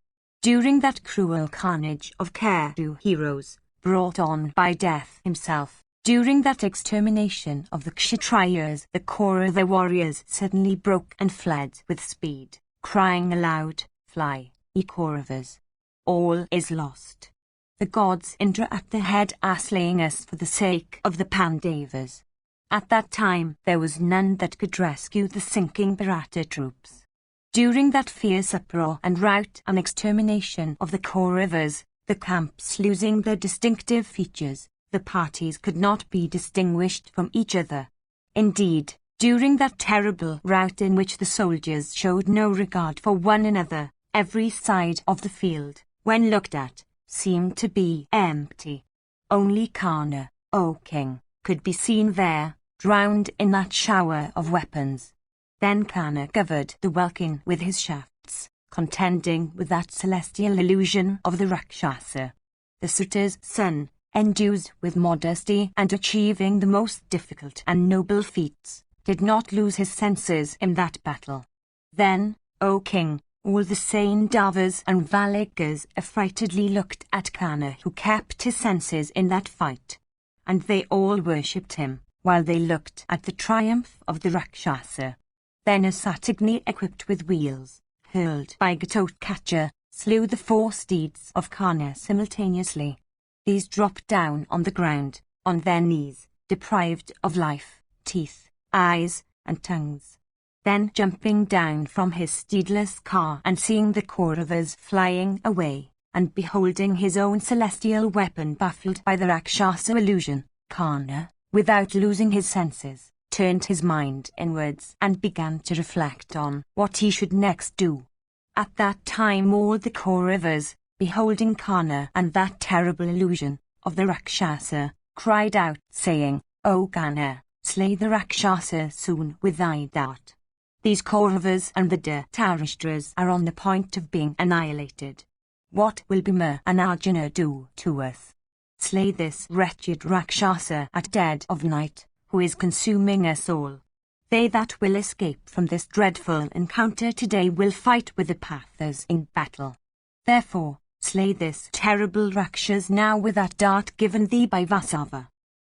During that cruel carnage of Kuru heroes, brought on by death himself, during that extermination of the Kshatriyas, the Kaurava warriors suddenly broke and fled with speed, crying aloud, "Fly, ye Kauravas! All is lost. The gods Indra at the head are slaying us for the sake of the Pandavas." At that time there was none that could rescue the sinking Bharata troops. During that fierce uproar and rout and extermination of the Kauravas, the camps losing their distinctive features, the parties could not be distinguished from each other. Indeed, during that terrible rout in which the soldiers showed no regard for one another, every side of the field, when looked at, seemed to be empty. Only Karna, O king, could be seen there, drowned in that shower of weapons. Then Karna covered the welkin with his shafts, contending with that celestial illusion of the Rakshasa. The Suta's son, endued with modesty and achieving the most difficult and noble feats, did not lose his senses in that battle. Then, O king, all the Saindavas and Valikas affrightedly looked at Karna, who kept his senses in that fight. And they all worshipped him, while they looked at the triumph of the Rakshasa. Then a Satyagni equipped with wheels, hurled by Gatotkacha, slew the 4 steeds of Karna simultaneously. These dropped down on the ground, on their knees, deprived of life, teeth, eyes, and tongues. Then jumping down from his steedless car and seeing the Kauravas flying away, and beholding his own celestial weapon baffled by the Rakshasa illusion, Karna, without losing his senses, turned his mind inwards and began to reflect on what he should next do. At that time all the Kauravas, beholding Karna and that terrible illusion of the Rakshasa, cried out, saying, "O Karna, slay the Rakshasa soon with thy dart. These Kauravas and the Dhritarashtras are on the point of being annihilated. What will Bhima and Arjuna do to us? Slay this wretched Rakshasa at dead of night, who is consuming us all. They that will escape from this dreadful encounter today will fight with the Pathas in battle. Therefore, slay this terrible Rakshas now with that dart given thee by Vasava.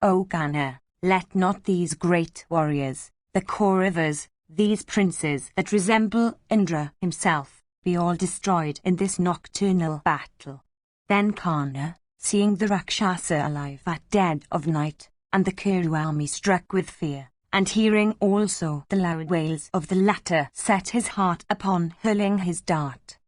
O Karna, let not these great warriors, the Kauravas, these princes that resemble Indra himself, be all destroyed in this nocturnal battle." Then Karna, seeing the Rakshasa alive at dead of night, and the Kuru army struck with fear, and hearing also the loud wails of the latter, set his heart upon hurling his dart.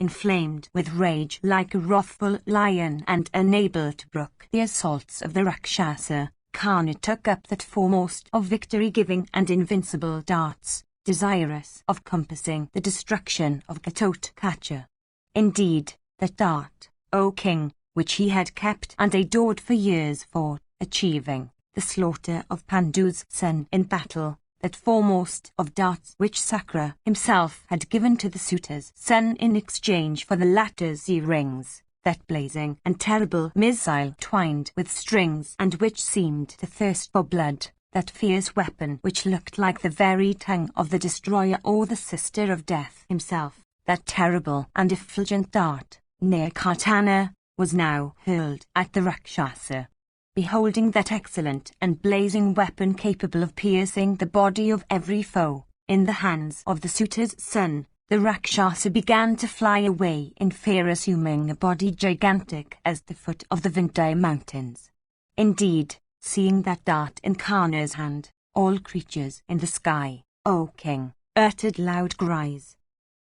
Inflamed with rage like a wrathful lion and unable to brook the assaults of the Rakshasa, Karna took up that foremost of victory-giving and invincible darts, desirous of compassing the destruction of Gatotkacha. Indeed, that dart, O king, which he had kept and adored for years for achieving the slaughter of Pandu's son in battle, that foremost of darts which Sakra himself had given to the suitor's son in exchange for the latter's earrings, that blazing and terrible missile twined with strings and which seemed to thirst for blood, that fierce weapon which looked like the very tongue of the destroyer or the sister of death himself, that terrible and effulgent dart, near Katana, was now hurled at the Rakshasa. Beholding that excellent and blazing weapon capable of piercing the body of every foe, in the hands of the suitor's son, the Rakshasa began to fly away in fear, assuming a body gigantic as the foot of the Vindhya mountains. Indeed, seeing that dart in Karna's hand, all creatures in the sky, O king, uttered loud cries.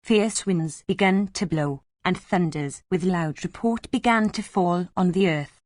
Fierce winds began to blow, and thunders with loud report began to fall on the earth,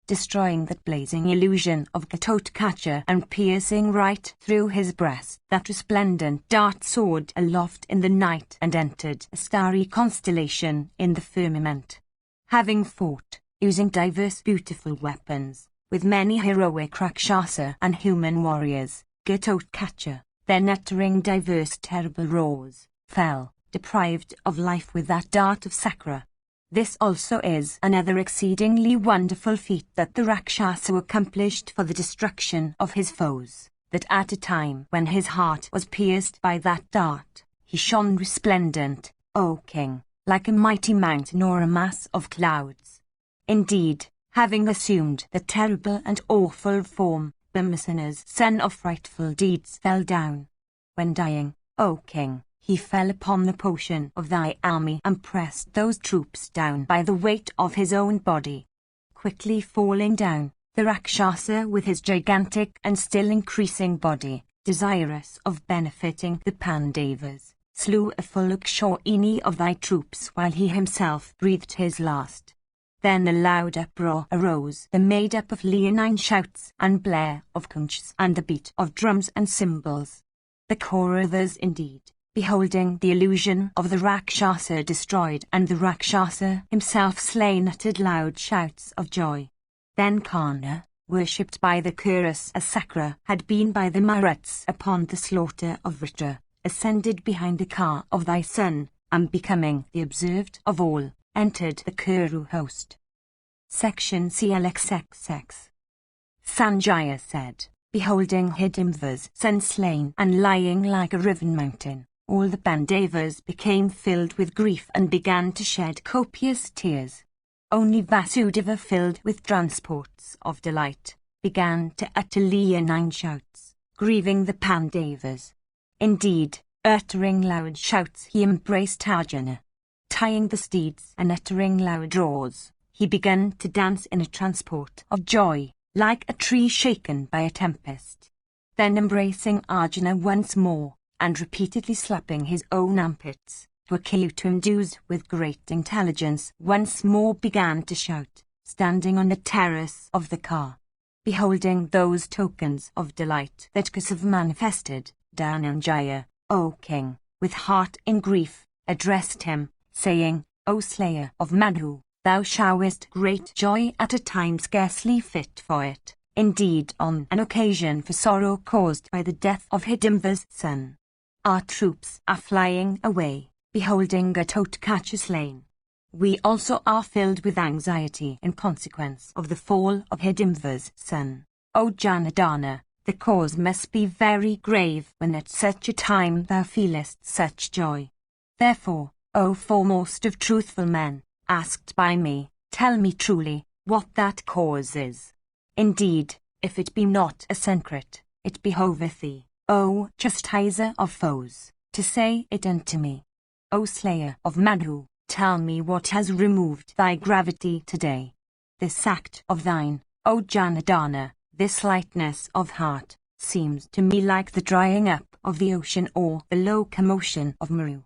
destroying that blazing illusion of Gatotkacha and piercing right through his breast. That resplendent dart soared aloft in the night and entered a starry constellation in the firmament. Having fought, using diverse beautiful weapons, with many heroic Rakshasa and human warriors, Gatotkacha, then uttering diverse terrible roars, fell, deprived of life with that dart of Sakra. This also is another exceedingly wonderful feat that the Rakshasa accomplished for the destruction of his foes, that at a time when his heart was pierced by that dart, he shone resplendent, O king, like a mighty mountain or a mass of clouds. Indeed, having assumed the terrible and awful form, Bhimsana's son of frightful deeds fell down. When dying, O king, he fell upon the portion of thy army and pressed those troops down by the weight of his own body. Quickly falling down, the Rakshasa with his gigantic and still increasing body, desirous of benefiting the Pandavas, slew a full any of thy troops while he himself breathed his last. Then a loud uproar arose, made up of leonine shouts and blare of conchs and the beat of drums and cymbals. The Kauravas indeed, beholding the illusion of the Rakshasa destroyed and the Rakshasa himself slain, uttered loud shouts of joy. Then Karna, worshipped by the Kurus as Sakra had been by the Maruts upon the slaughter of Vritra, ascended behind the car of thy son, and becoming the observed of all, entered the Kuru host. Section CLXXX. Sanjaya said, beholding Hidimva's son slain and lying like a riven mountain, all the Pandavas became filled with grief and began to shed copious tears. Only Vasudeva, filled with transports of delight, began to utter leonine shouts, grieving the Pandavas. Indeed, uttering loud shouts he embraced Arjuna. Tying the steeds and uttering loud roars, he began to dance in a transport of joy, like a tree shaken by a tempest. Then embracing Arjuna once more, and repeatedly slapping his own armpits, Vakyuta, endued with great intelligence, once more began to shout, standing on the terrace of the car. Beholding those tokens of delight that Kasav manifested, Dhananjaya, O king, with heart in grief, addressed him, saying, O slayer of Madhu, thou showest great joy at a time scarcely fit for it, indeed on an occasion for sorrow caused by the death of Hidimva's son. Our troops are flying away, beholding Ghatotkacha slain. We also are filled with anxiety in consequence of the fall of Hidimva's son. O Janardana, the cause must be very grave when at such a time thou feelest such joy. Therefore, O foremost of truthful men, asked by me, tell me truly, what that cause is. Indeed, if it be not a secret, it behoveth thee, O chastiser of foes, to say it unto me. O slayer of Madhu, tell me what has removed thy gravity today. This act of thine, O Janardana, this lightness of heart, seems to me like the drying up of the ocean or the low commotion of Meru.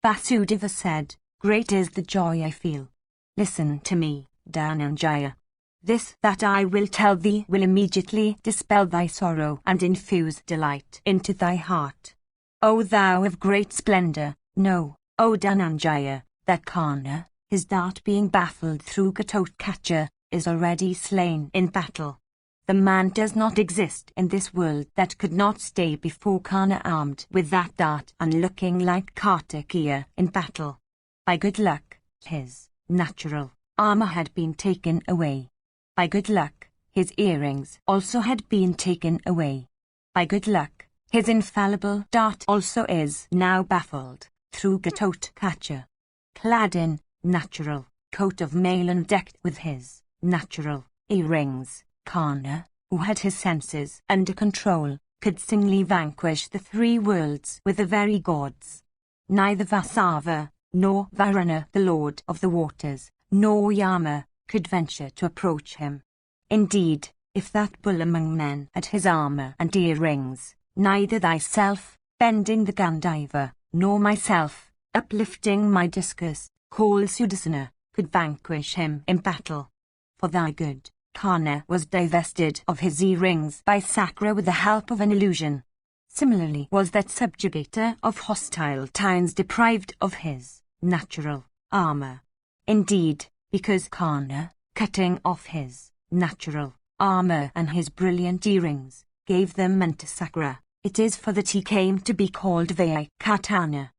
Vasudeva said, great is the joy I feel. Listen to me, Dhananjaya. This that I will tell thee will immediately dispel thy sorrow and infuse delight into thy heart. O thou of great splendor, know, O Dhananjaya, that Karna, his dart being baffled through Ghatotkacha, is already slain in battle. The man does not exist in this world that could not stay before Karna armed with that dart and looking like Kartikeya in battle. By good luck, his natural armor had been taken away. By good luck, his earrings also had been taken away. By good luck, his infallible dart also is now baffled through Ghatotkacha. Clad in natural coat of mail and decked with his natural earrings, Karna, who had his senses under control, could singly vanquish the three worlds with the very gods. Neither Vasava, nor Varuna the lord of the waters, nor Yama, could venture to approach him. Indeed, if that bull among men had his armor and earrings, neither thyself, bending the Gandhiva, nor myself, uplifting my discus, called Sudarsana, could vanquish him in battle. For thy good, Karna was divested of his earrings by Sakra with the help of an illusion. Similarly was that subjugator of hostile towns deprived of his natural armor. Indeed, because Karna, cutting off his natural armor and his brilliant earrings, gave them unto Sakra, it is for that he came to be called Vaikatana.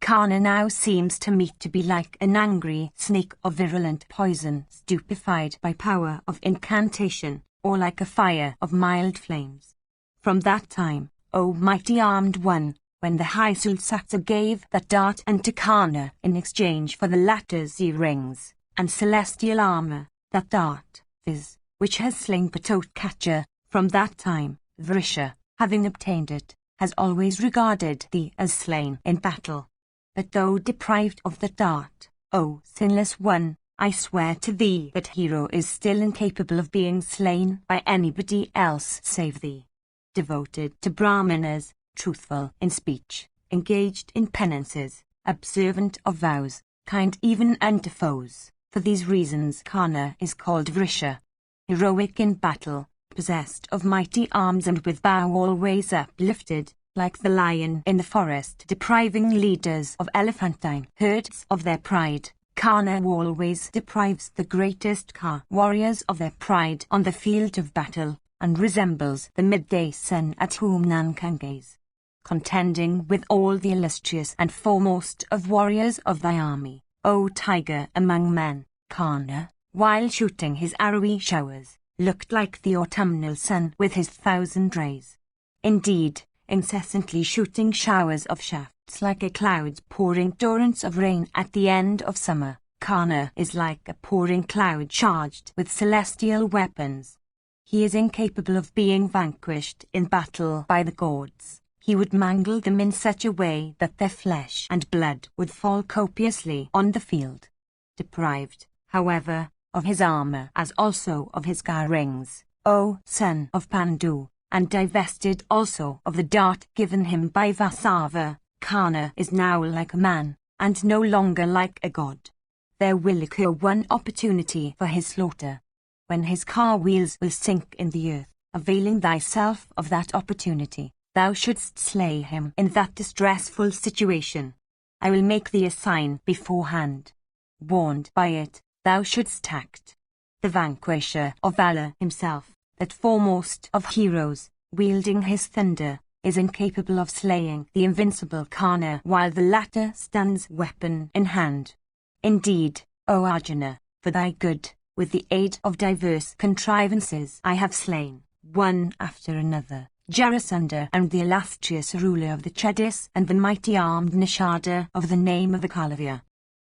Kana now seems to me to be like an angry snake of virulent poison stupefied by power of incantation, or like a fire of mild flames. From that time, O mighty armed one, when the high Sulsatsa gave that dart unto Kana in exchange for the latter's earrings, and celestial armor, that dart, viz., which has slain Patotkacha, from that time, Vrisha, having obtained it, has always regarded thee as slain in battle. But though deprived of the dart, O sinless one, I swear to thee that hero is still incapable of being slain by anybody else save thee. Devoted to Brahmanas, truthful in speech, engaged in penances, observant of vows, kind even unto foes, for these reasons Kana is called Vrisha. Heroic in battle, possessed of mighty arms and with bow always uplifted, like the lion in the forest depriving leaders of elephantine herds of their pride, Kana always deprives the greatest Ka warriors of their pride on the field of battle, and resembles the midday sun at whom none can gaze. Contending with all the illustrious and foremost of warriors of thy army, O tiger among men, Kana, while shooting his arrowy showers, looked like the autumnal sun with his 1,000 rays. Indeed, incessantly shooting showers of shafts like a cloud's pouring torrents of rain at the end of summer, Kana is like a pouring cloud charged with celestial weapons. He is incapable of being vanquished in battle by the gods. He would mangle them in such a way that their flesh and blood would fall copiously on the field. Deprived, however, of his armor as also of his rings, O son of Pandu, and divested also of the dart given him by Vasava, Kana is now like a man, and no longer like a god. There will occur one opportunity for his slaughter, when his car wheels will sink in the earth. Availing thyself of that opportunity, thou shouldst slay him in that distressful situation. I will make thee a sign beforehand. Warned by it, thou shouldst act. The vanquisher of valor himself, that foremost of heroes, wielding his thunder, is incapable of slaying the invincible Kana while the latter stands weapon in hand. Indeed, O Arjuna, for thy good, with the aid of diverse contrivances I have slain, one after another, Jarasandha and the illustrious ruler of the Chedis and the mighty armed Nishada of the name of Ekalavya.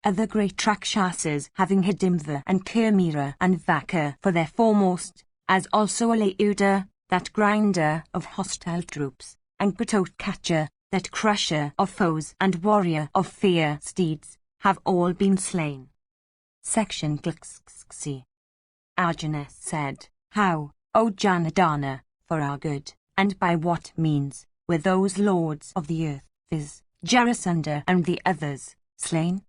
Other great Rakshasas having Hidimva and Kurmira and Vaka for their foremost, as also Alayuda, that grinder of hostile troops, and Patotkacha, that crusher of foes and warrior of fear steeds, have all been slain. Section Glxxxi. Arjuna said, How, O Janardana, for our good, and by what means, were those lords of the earth, viz., Jarasandha and the others, slain?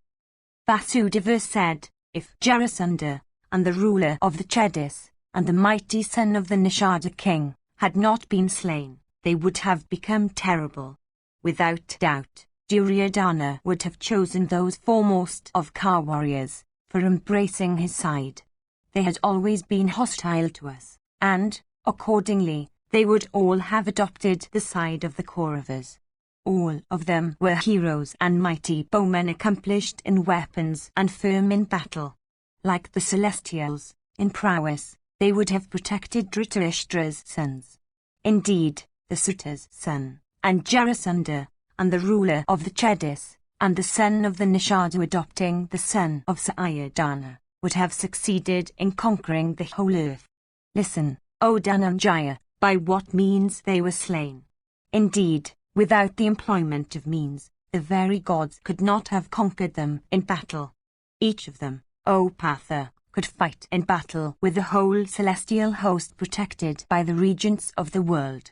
Vasudeva said, If Jarasandha, and the ruler of the Chedis, and the mighty son of the Nishada king, had not been slain, they would have become terrible. Without doubt, Duryodhana would have chosen those foremost of Ka warriors, for embracing his side. They had always been hostile to us, and, accordingly, they would all have adopted the side of the Kauravas. All of them were heroes and mighty bowmen accomplished in weapons and firm in battle. Like the Celestials, in prowess, they would have protected Dhritarashtra's sons. Indeed, the Suta's son, and Jarasandha, and the ruler of the Chedis, and the son of the Nishada adopting the son of Sayodhana, would have succeeded in conquering the whole earth. Listen, O Dhananjaya, by what means they were slain. Indeed, without the employment of means, the very gods could not have conquered them in battle. Each of them, O Partha, could fight in battle with the whole celestial host protected by the regents of the world.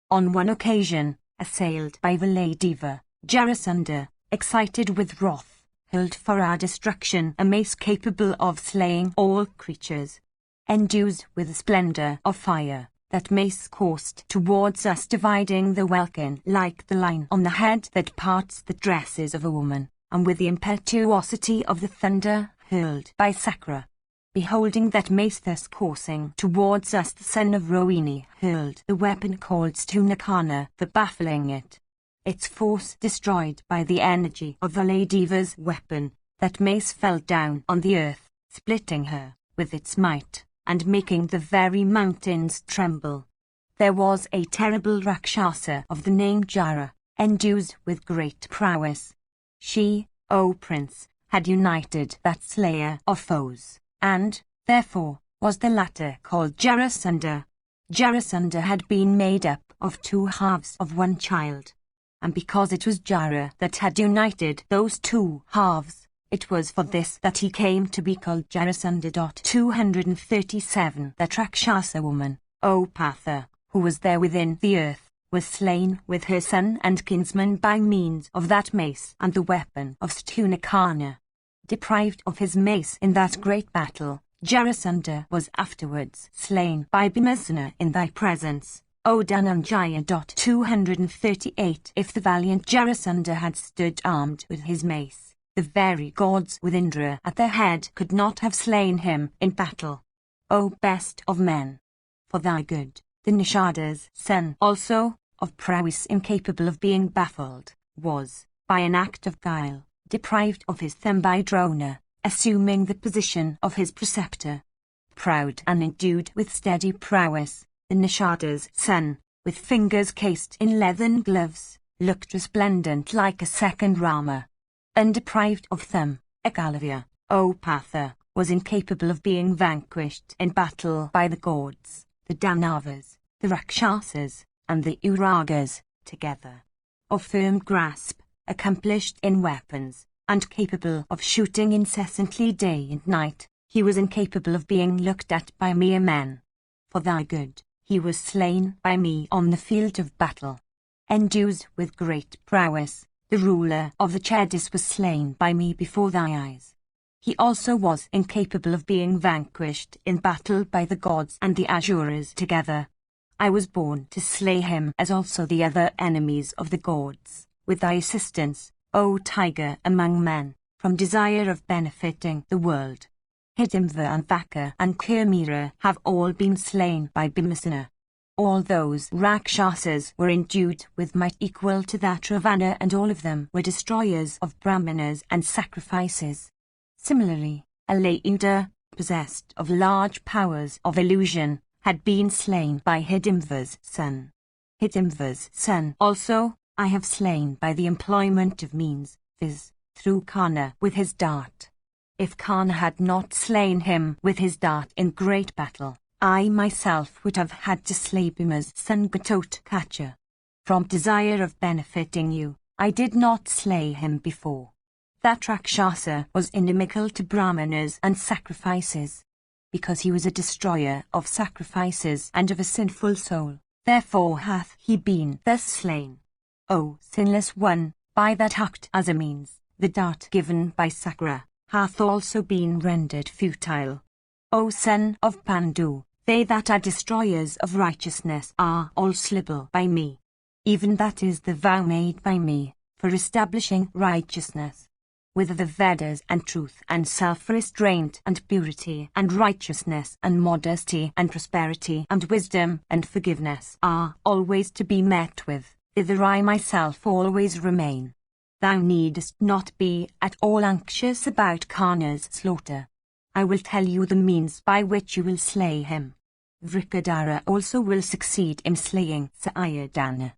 On one occasion, assailed by Valadeva, Jarasandha, excited with wrath, hurled for our destruction a mace capable of slaying all creatures. Endued with the splendor of fire, that mace coursed towards us, dividing the welkin like the line on the head that parts the dresses of a woman, and with the impetuosity of the thunder hurled by Sakra. Beholding that mace thus coursing towards us, the son of Rohini hurled the weapon called Stunakana for baffling it. its force destroyed by the energy of the Ladiva's weapon. That mace fell down on the earth, splitting her with its might, and making the very mountains tremble. There was a terrible Rakshasa of the name Jara, endued with great prowess. She, O Prince, had united that slayer of foes, and, therefore, was the latter called Jarasandha. Jarasandha had been made up of two halves of one child, and because it was Jara that had united those two halves, it was for this that he came to be called Jarasandha. 237 That Rakshasa woman, O Partha, who was there within the earth, was slain with her son and kinsman by means of that mace and the weapon of Stunakarna. Deprived of his mace in that great battle, Jarasandha was afterwards slain by Bhimasena in thy presence, O Dhananjaya. 238 If the valiant Jarasandha had stood armed with his mace, the very gods with Indra at their head could not have slain him in battle. O best of men! For thy good, the Nishada's son also, of prowess incapable of being baffled, was, by an act of guile, deprived of his thumb by Drona, assuming the position of his preceptor. Proud and endued with steady prowess, the Nishada's son, with fingers cased in leathern gloves, looked resplendent like a second Rama. Undeprived of thumb, Ekalavya, O Partha, was incapable of being vanquished in battle by the gods, the Danavas, the Rakshasas, and the Uragas, together. Of firm grasp, accomplished in weapons, and capable of shooting incessantly day and night, he was incapable of being looked at by mere men. For thy good, he was slain by me on the field of battle. Endued with great prowess, the ruler of the Chedis was slain by me before thy eyes. He also was incapable of being vanquished in battle by the gods and the Asuras together. I was born to slay him as also the other enemies of the gods, with thy assistance, O tiger among men, from desire of benefiting the world. Hidimva and Vaka and Kurmira have all been slain by Bhimasena. All those Rakshasas were endued with might equal to that Ravana, and all of them were destroyers of Brahmanas and sacrifices. Similarly, Alayuda, possessed of large powers of illusion, had been slain by Hidimva's son. Hidimva's son also, I have slain by the employment of means, viz., through Karna with his dart. If Karna had not slain him with his dart in great battle, I myself would have had to slay Bhima's son Gatotkacha. From desire of benefiting you, I did not slay him before. That Rakshasa was inimical to Brahmanas and sacrifices. Because he was a destroyer of sacrifices and of a sinful soul, therefore hath he been thus slain. O sinless one, by that act as a means, the dart given by Sakra, hath also been rendered futile. O son of Pandu, they that are destroyers of righteousness are all slible by me. Even that is the vow made by me, for establishing righteousness. With the Vedas and truth and self-restraint and purity and righteousness and modesty and prosperity and wisdom and forgiveness are always to be met with, thither I myself always remain. Thou needest not be at all anxious about Karna's slaughter. I will tell you the means by which you will slay him. Vrikadara also will succeed in slaying Sayadana.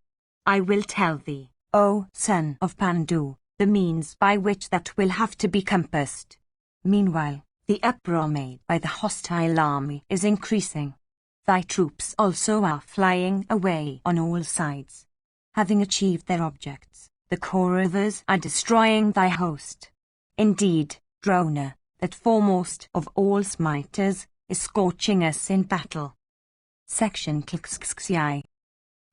I will tell thee, O son of Pandu, the means by which that will have to be compassed. Meanwhile, the uproar made by the hostile army is increasing. Thy troops also are flying away on all sides. Having achieved their objects, the Kauravas are destroying thy host. Indeed, Drona, that foremost of all smiters, is scorching us in battle. Section Klxxxi.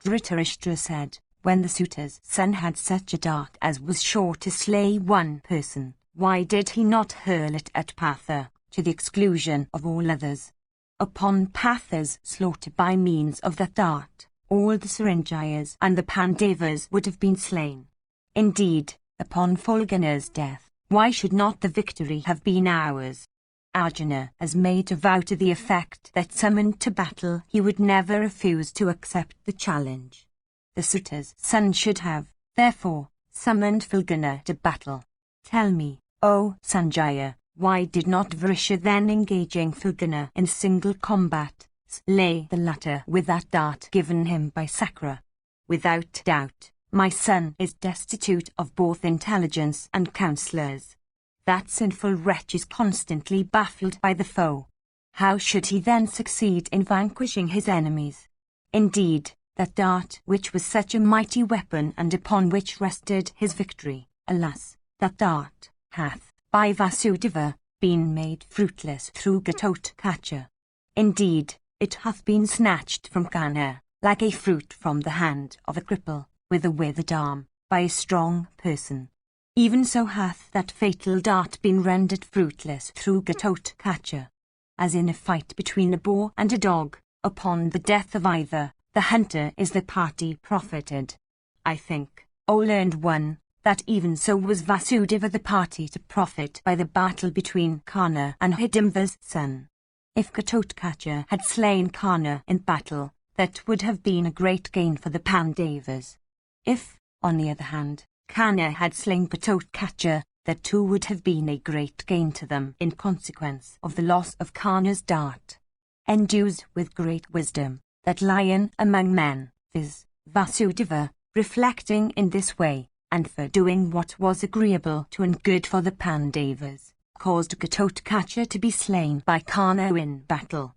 Dhritarashtra said, when the suitor's son had such a dart as was sure to slay one person, why did he not hurl it at Partha, to the exclusion of all others? Upon Partha's slaughter by means of that dart, all the Saranjayas and the Pandavas would have been slain. Indeed, upon Phalguna's death, why should not the victory have been ours? Arjuna has made a vow to the effect that summoned to battle he would never refuse to accept the challenge. The suitor's son should have, therefore summoned Falguna to battle. Tell me, O Sanjaya, why did not Vrisha then engaging Falguna in single combat, slay the latter with that dart given him by Sakra? Without doubt, my son is destitute of both intelligence and counsellors. That sinful wretch is constantly baffled by the foe. How should he then succeed in vanquishing his enemies? Indeed, that dart which was such a mighty weapon and upon which rested his victory, alas, that dart hath, by Vasudeva, been made fruitless through Gatotkacha. Indeed, it hath been snatched from Kana, like a fruit from the hand of a cripple, with a withered arm, by a strong person. Even so hath that fatal dart been rendered fruitless through Gatotkacha. As in a fight between a boar and a dog, upon the death of either, the hunter is the party profited. I think, O learned one, that even so was Vasudeva the party to profit by the battle between Karna and Hidimva's son. If Gatotkacha had slain Karna in battle, that would have been a great gain for the Pandavas. If, on the other hand, Karna had slain Gatotkacha, that too would have been a great gain to them in consequence of the loss of Karna's dart. Endued with great wisdom, that lion among men, viz., Vasudeva, reflecting in this way, and for doing what was agreeable to and good for the Pandavas, caused Gatotkacha to be slain by Karna in battle.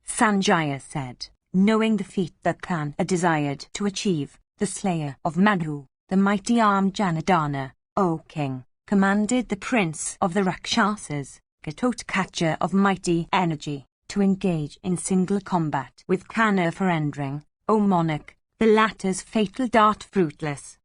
Sanjaya said, knowing the feat that Karna desired to achieve, the slayer of Manu, the mighty armed Janardana, O king, commanded the prince of the Rakshasas, Gatotkacha of mighty energy, to engage in single combat with Karna for rendering, O monarch, the latter's fatal dart fruitless.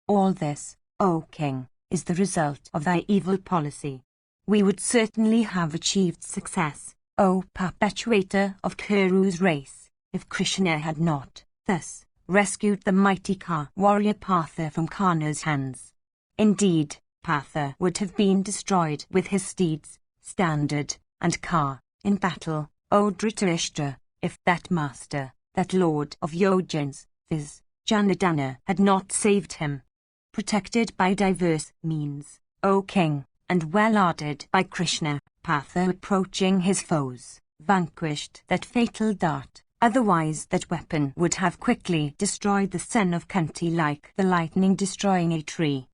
All this, O king, is the result of thy evil policy. We would certainly have achieved success, O perpetuator of Kuru's race, if Krishna had not, thus, rescued the mighty Ka warrior Partha from Karna's hands. Indeed, Partha would have been destroyed with his steeds, standard, and car, in battle, O Dhritarashtra, if that master, that lord of Yojans, viz., Janardana, had not saved him. Protected by diverse means, O king, and well arded by Krishna, Partha approaching his foes, vanquished that fatal dart, otherwise that weapon would have quickly destroyed the son of Kunti like the lightning destroying a tree.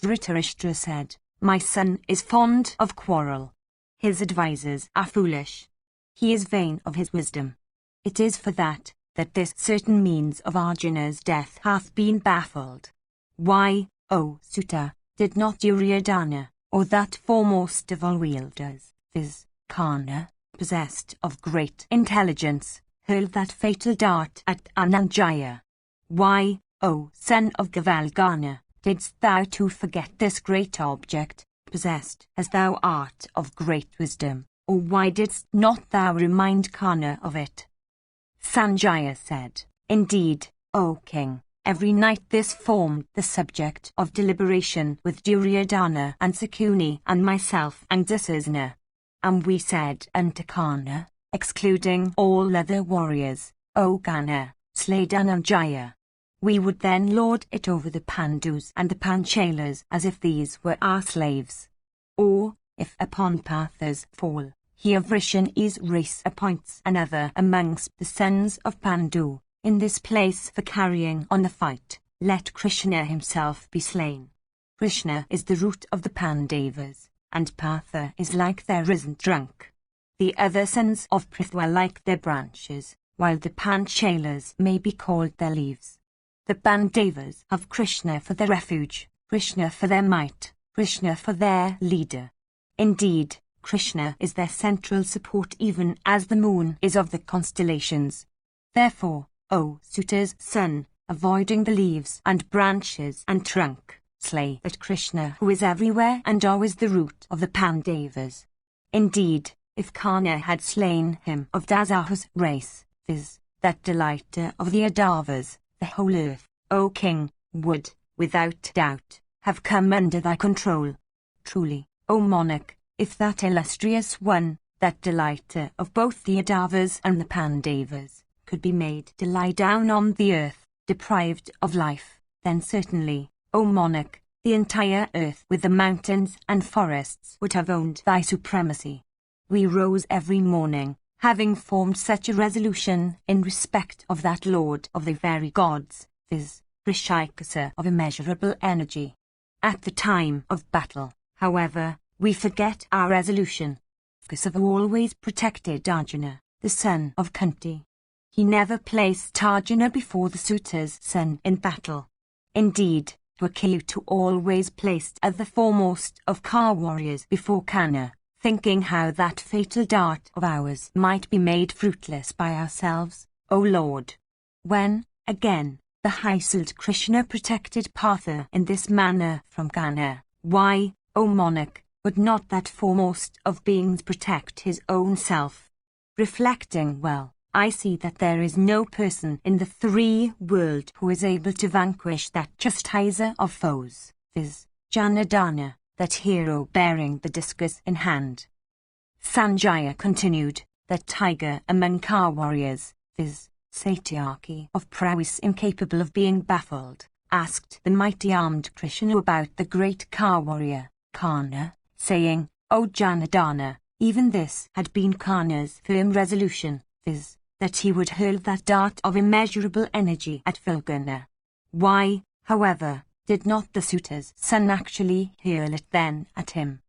Dhritarashtra said, my son is fond of quarrel. His advisers are foolish. He is vain of his wisdom. It is for that this certain means of Arjuna's death hath been baffled. Why, O Suta, did not Duryodhana, or that foremost of all wielders, viz., Karna, possessed of great intelligence, hurl that fatal dart at Ananjaya? Why, O son of Gavalgana, didst thou too forget this great object, possessed as thou art of great wisdom, or why didst not thou remind Karna of it? Sanjaya said, indeed, O king, every night this formed the subject of deliberation with Duryodhana and Sakuni and myself and Dusasana. And we said unto Karna, excluding all other warriors, O Karna, slay Dhananjaya. We would then lord it over the Pandus and the Panchalas as if these were our slaves. Or, if upon Partha's fall, he of Vrisha's race appoints another amongst the sons of Pandu, in this place for carrying on the fight, let Krishna himself be slain. Krishna is the root of the Pandavas, and Partha is like their risen trunk. The other sons of Prithvi are like their branches, while the Panchalas may be called their leaves. The Pandavas have Krishna for their refuge, Krishna for their might, Krishna for their leader. Indeed, Krishna is their central support even as the moon is of the constellations. Therefore, O Suta's son, avoiding the leaves and branches and trunk, slay that Krishna who is everywhere and always the root of the Pandavas. Indeed, if Karna had slain him of Dasahu's race, viz., that delighter of the Yadavas, the whole earth, O king, would, without doubt, have come under thy control. Truly, O monarch, if that illustrious one, that delighter of both the Yadavas and the Pandavas, could be made to lie down on the earth, deprived of life, then certainly, O monarch, the entire earth with the mountains and forests would have owned thy supremacy. We rose every morning, having formed such a resolution in respect of that Lord of the very gods, viz., Rishikasa of immeasurable energy. At the time of battle, however, we forget our resolution. Kesava always protected Arjuna, the son of Kunti. He never placed Arjuna before the suitor's son in battle. Indeed, Dwakyutu always placed the foremost of car warriors before Kana, thinking how that fatal dart of ours might be made fruitless by ourselves, O Lord. When, again, the high-souled Krishna protected Partha in this manner from Kana, why, O monarch, would not that foremost of beings protect his own self? Reflecting well, I see that there is no person in the three world who is able to vanquish that chastiser of foes, viz., Janardana, that hero bearing the discus in hand. Sanjaya continued, that tiger among car warriors, viz., Satyaki of prowess incapable of being baffled, asked the mighty armed Krishna about the great car warrior, Karna, saying, O Janardana, even this had been Karna's firm resolution, viz., that he would hurl that dart of immeasurable energy at Vilgana. Why, however, did not the suitor's son actually hurl it then at him?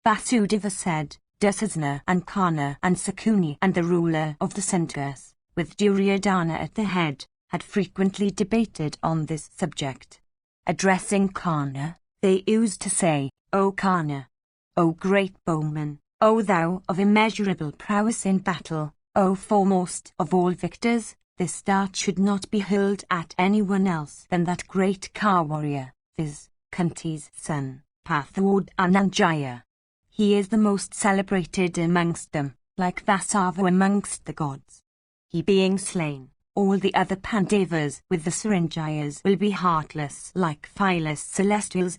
Vasudeva said, Dusasana and Karna and Sakuni and the ruler of the Centaurs, with Duryodhana at the head, had frequently debated on this subject. Addressing Karna, they used to say, O Karna, O great bowman, O thou of immeasurable prowess in battle, O foremost of all victors, this dart should not be hurled at anyone else than that great car warrior, viz., Kunti's son, Partha Ananjaya. He is the most celebrated amongst them, like Vasava amongst the gods. He being slain, all the other Pandavas with the Saranjayas will be heartless like Phyllis Celestial's !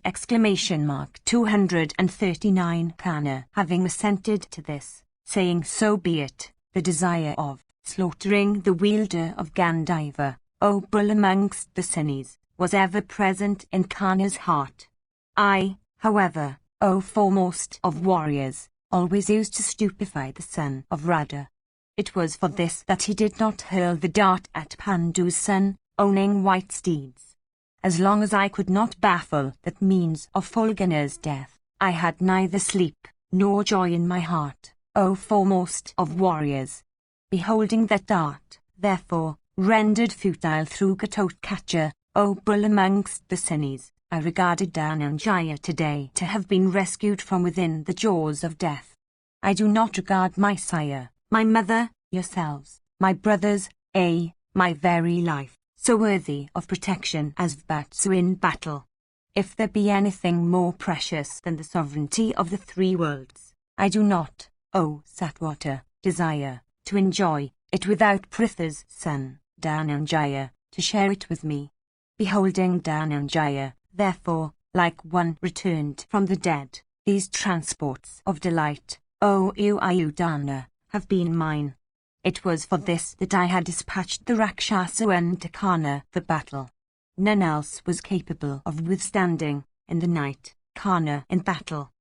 239 Kana having assented to this, saying so be it, the desire of slaughtering the wielder of Gandiva, O bull amongst the Sinis, was ever present in Kana's heart. I, however, O foremost of warriors, always used to stupefy the son of Radha. It was for this that he did not hurl the dart at Pandu's son, owning white steeds. As long as I could not baffle that means of Fulgana's death, I had neither sleep nor joy in my heart, O foremost of warriors. Beholding that dart, therefore, rendered futile through Gatotkacha, O bull amongst the Sinis, I regarded Dhananjaya today to have been rescued from within the jaws of death. I do not regard my sire, my mother, yourselves, my brothers, my very life, so worthy of protection as Vatsu in battle. If there be anything more precious than the sovereignty of the three worlds, I do not, O Satwata, desire to enjoy it without Pritha's son, Dhananjaya, to share it with me. Beholding Dhananjaya, therefore, like one returned from the dead, these transports of delight, O Ayudhana, have been mine. It was for this that I had dispatched the Rakshasa to Kana for battle. None else was capable of withstanding, in the night, Kana in battle.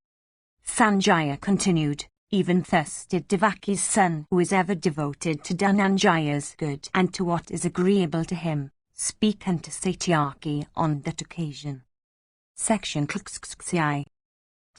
Sanjaya continued, even thus did Devaki's son, who is ever devoted to Dhananjaya's good and to what is agreeable to him, speak unto Satyaki on that occasion. Section Kxxxi.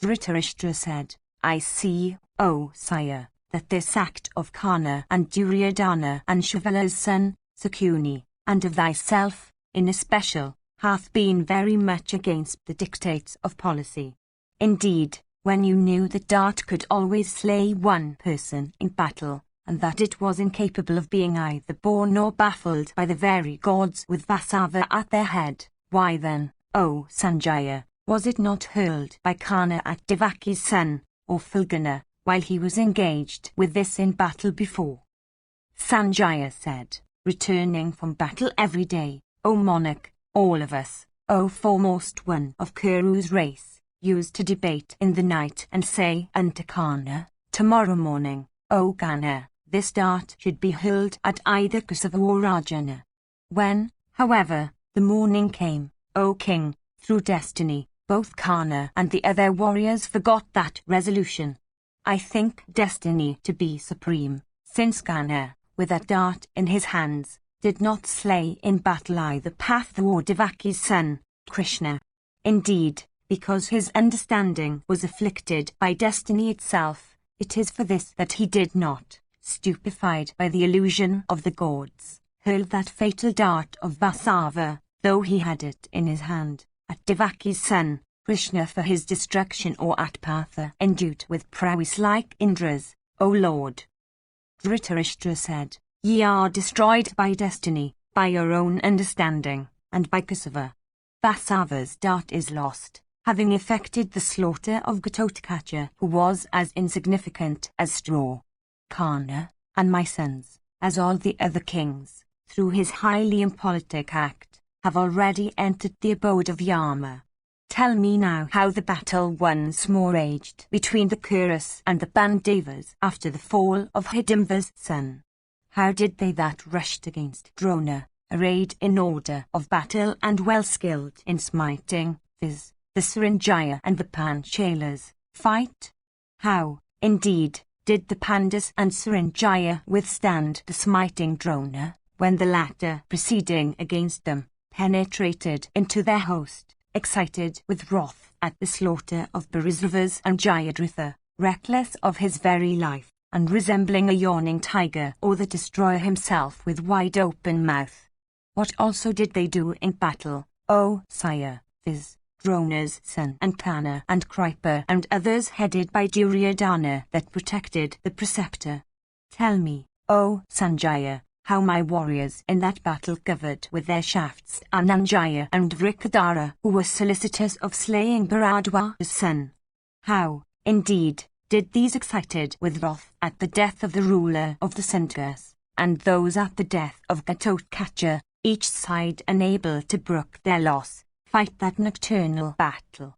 Dhritarashtra said, I see, O sire, that this act of Kana and Duryodhana and Shivala's son, Sakuni, and of thyself, in especial, hath been very much against the dictates of policy. Indeed, when you knew that dart could always slay one person in battle, and that it was incapable of being either borne or baffled by the very gods with Vasava at their head, why then, O Sanjaya, was it not hurled by Kana at Devaki's son, or Fulgana, while he was engaged with this in battle before? Sanjaya said, returning from battle every day, O monarch, all of us, O foremost one of Kuru's race, used to debate in the night and say unto Kana, tomorrow morning, O Kana, this dart should be hurled at either Kesava or Arjuna. When, however, the morning came, O king, through destiny, both Kana and the other warriors forgot that resolution. I think destiny to be supreme, since Kana, with a dart in his hands, did not slay in battle either Pathu or Devaki's son, Krishna. Indeed, because his understanding was afflicted by destiny itself, it is for this that he did not, stupefied by the illusion of the gods, hurl that fatal dart of Vasava, though he had it in his hand, at Devaki's son, Krishna for his destruction, or at Partha endued with prowess like Indra's, O Lord. Dhritarashtra said, Ye are destroyed by destiny, by your own understanding, and by Kasava. Vasava's dart is lost, having effected the slaughter of Ghatotkacha, who was as insignificant as straw. Kana, and my sons, as all the other kings, through his highly impolitic act, have already entered the abode of Yama. Tell me now how the battle once more raged between the Kurus and the Pandavas after the fall of Hidimva's son. How did they that rushed against Drona, arrayed in order of battle and well skilled in smiting, viz., the Saranjaya and the Panchalas, fight? How, indeed, did the Pandas and Saranjaya withstand the smiting Drona, when the latter, proceeding against them, penetrated into their host, excited with wrath at the slaughter of Bharislavas and Jayadratha, reckless of his very life, and resembling a yawning tiger or the destroyer himself with wide open mouth? What also did they do in battle, O sire, viz., Drona's son and Kana and Kripa and others headed by Duryodhana that protected the preceptor? Tell me, O Sanjaya, how my warriors in that battle covered with their shafts Ananjaya and Vrikadara, who were solicitous of slaying Bharadwaja's son. How, indeed, did these excited with wrath at the death of the ruler of the Centaurs, and those at the death of Ghatotkacha, each side unable to brook their loss, fight that nocturnal battle?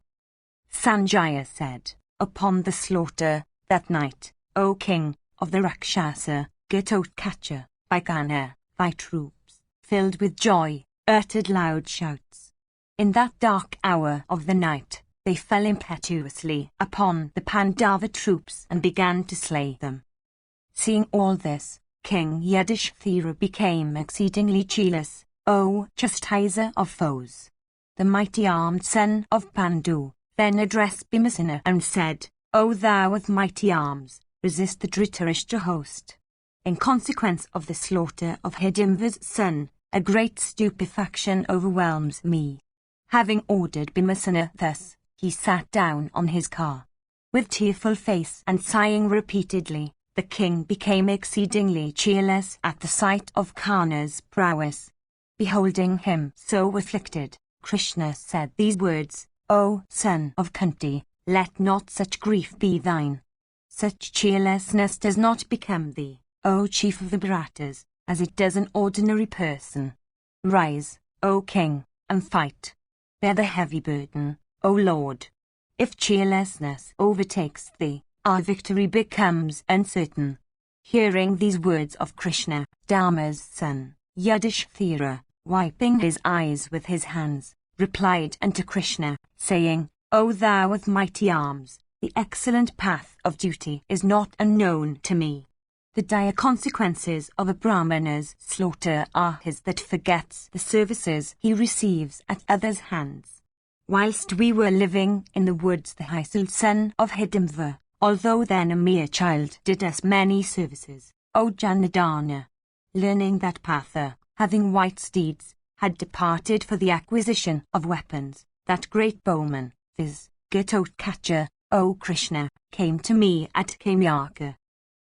Sanjaya said, upon the slaughter, that night, O king, of the Rakshasa, Ghatotkacha, by Kana, thy troops, filled with joy, uttered loud shouts. In that dark hour of the night, they fell impetuously upon the Pandava troops and began to slay them. Seeing all this, King Yudhishthira became exceedingly jealous, O chastiser of foes. The mighty armed son of Pandu then addressed Bhimasena and said, O thou of mighty arms, resist the Dhritarashtra host. In consequence of the slaughter of Hidimva's son, a great stupefaction overwhelms me. Having ordered Bhimasena thus, he sat down on his car. With tearful face and sighing repeatedly, the king became exceedingly cheerless at the sight of Kana's prowess. Beholding him so afflicted, Krishna said these words, O son of Kunti, let not such grief be thine. Such cheerlessness does not become thee, O chief of the Bharatas, as it does an ordinary person. Rise, O king, and fight. Bear the heavy burden, O Lord. If cheerlessness overtakes thee, our victory becomes uncertain. Hearing these words of Krishna, Dharma's son, Yudhishthira, wiping his eyes with his hands, replied unto Krishna, saying, O thou of mighty arms, the excellent path of duty is not unknown to me. The dire consequences of a Brahmana's slaughter are his that forgets the services he receives at others' hands. Whilst we were living in the woods, the Hysil son of Hidimva, although then a mere child, did us many services, O Janardana. Learning that Partha, having white steeds, had departed for the acquisition of weapons, that great bowman, viz., Ghatotkacha, O Krishna, came to me at Kamyaka.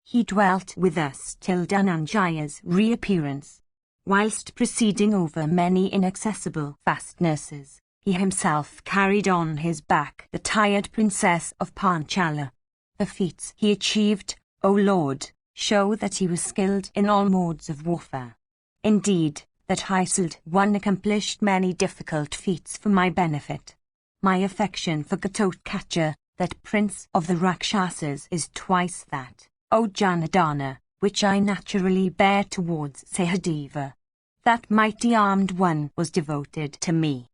He dwelt with us till Dhananjaya's reappearance. Whilst proceeding over many inaccessible fastnesses, he himself carried on his back the tired princess of Panchala. The feats he achieved, O Lord, show that he was skilled in all modes of warfare. Indeed, that Hysild one accomplished many difficult feats for my benefit. My affection for Ghatotkacha, that prince of the Rakshasas, is twice that, O Janardana, which I naturally bear towards Sahadeva. That mighty armed one was devoted to me.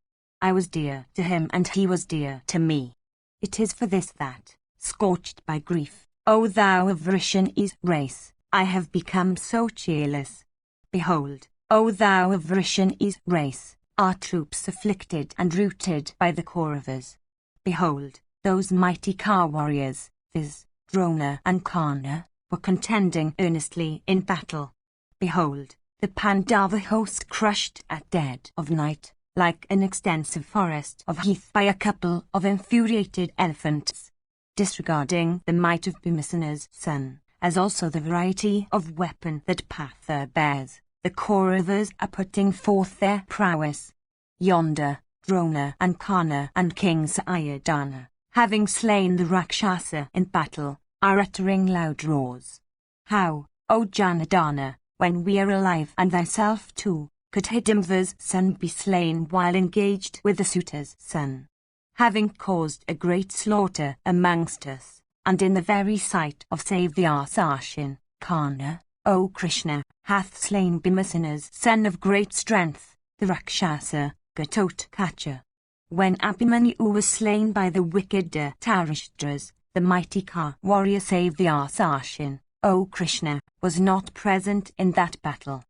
I was dear to him and he was dear to me. It is for this that, scorched by grief, O thou of Vrishani's race, I have become so cheerless. Behold, O thou of Vrishani's race, our troops afflicted and routed by the Kauravas. Behold, those mighty Car warriors, viz., Drona and Karna, were contending earnestly in battle. Behold, the Pandava host crushed at dead of night, like an extensive forest of heath by a couple of infuriated elephants. Disregarding the might of Bhimasana's son, as also the variety of weapon that Patha bears, the Kauravas are putting forth their prowess. Yonder, Drona and Karna and King Sayadana, having slain the Rakshasa in battle, are uttering loud roars. How, O Janardana, when we are alive and thyself too, could Hidimva's son be slain while engaged with the suitor's son, having caused a great slaughter amongst us, and in the very sight of Savyasashin, Karna, O Krishna, hath slain Bhimasana's son of great strength, the Rakshasa, Gatotkacha. When Abhimanyu was slain by the wicked Tarashtras, the mighty Car warrior Savyasashin, O Krishna, was not present in that battle.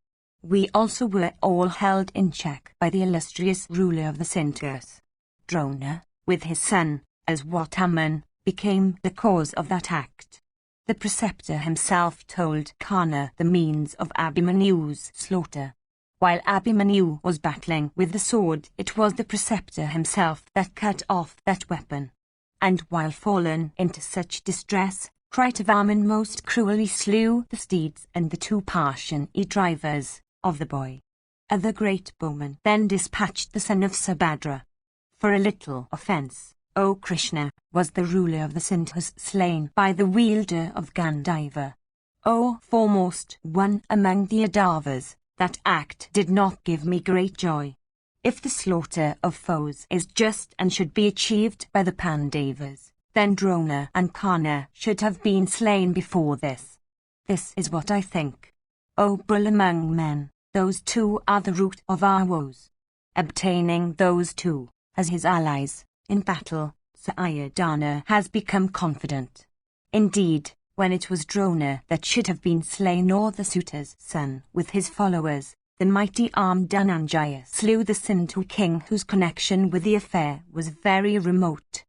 We also were all held in check by the illustrious ruler of the Sindhus. Drona, with his son, as Wataman, became the cause of that act. The preceptor himself told Karna the means of Abhimanyu's slaughter. While Abhimanyu was battling with the sword, it was the preceptor himself that cut off that weapon. And while fallen into such distress, Kritavarman most cruelly slew the steeds and the two Parshani drivers of the boy. The great bowman then dispatched the son of Subhadra. For a little offence, O Krishna, was the ruler of the Sindhus slain by the wielder of Gandiva. O foremost one among the Yadavas, that act did not give me great joy. If the slaughter of foes is just and should be achieved by the Pandavas, then Drona and Karna should have been slain before this. This is what I think. O bull among men, those two are the root of our woes. Obtaining those two, as his allies, in battle, Sayadana has become confident. Indeed, when it was Drona that should have been slain or the suitor's son with his followers, the mighty armed Dhananjaya slew the Sindhu king whose connection with the affair was very remote.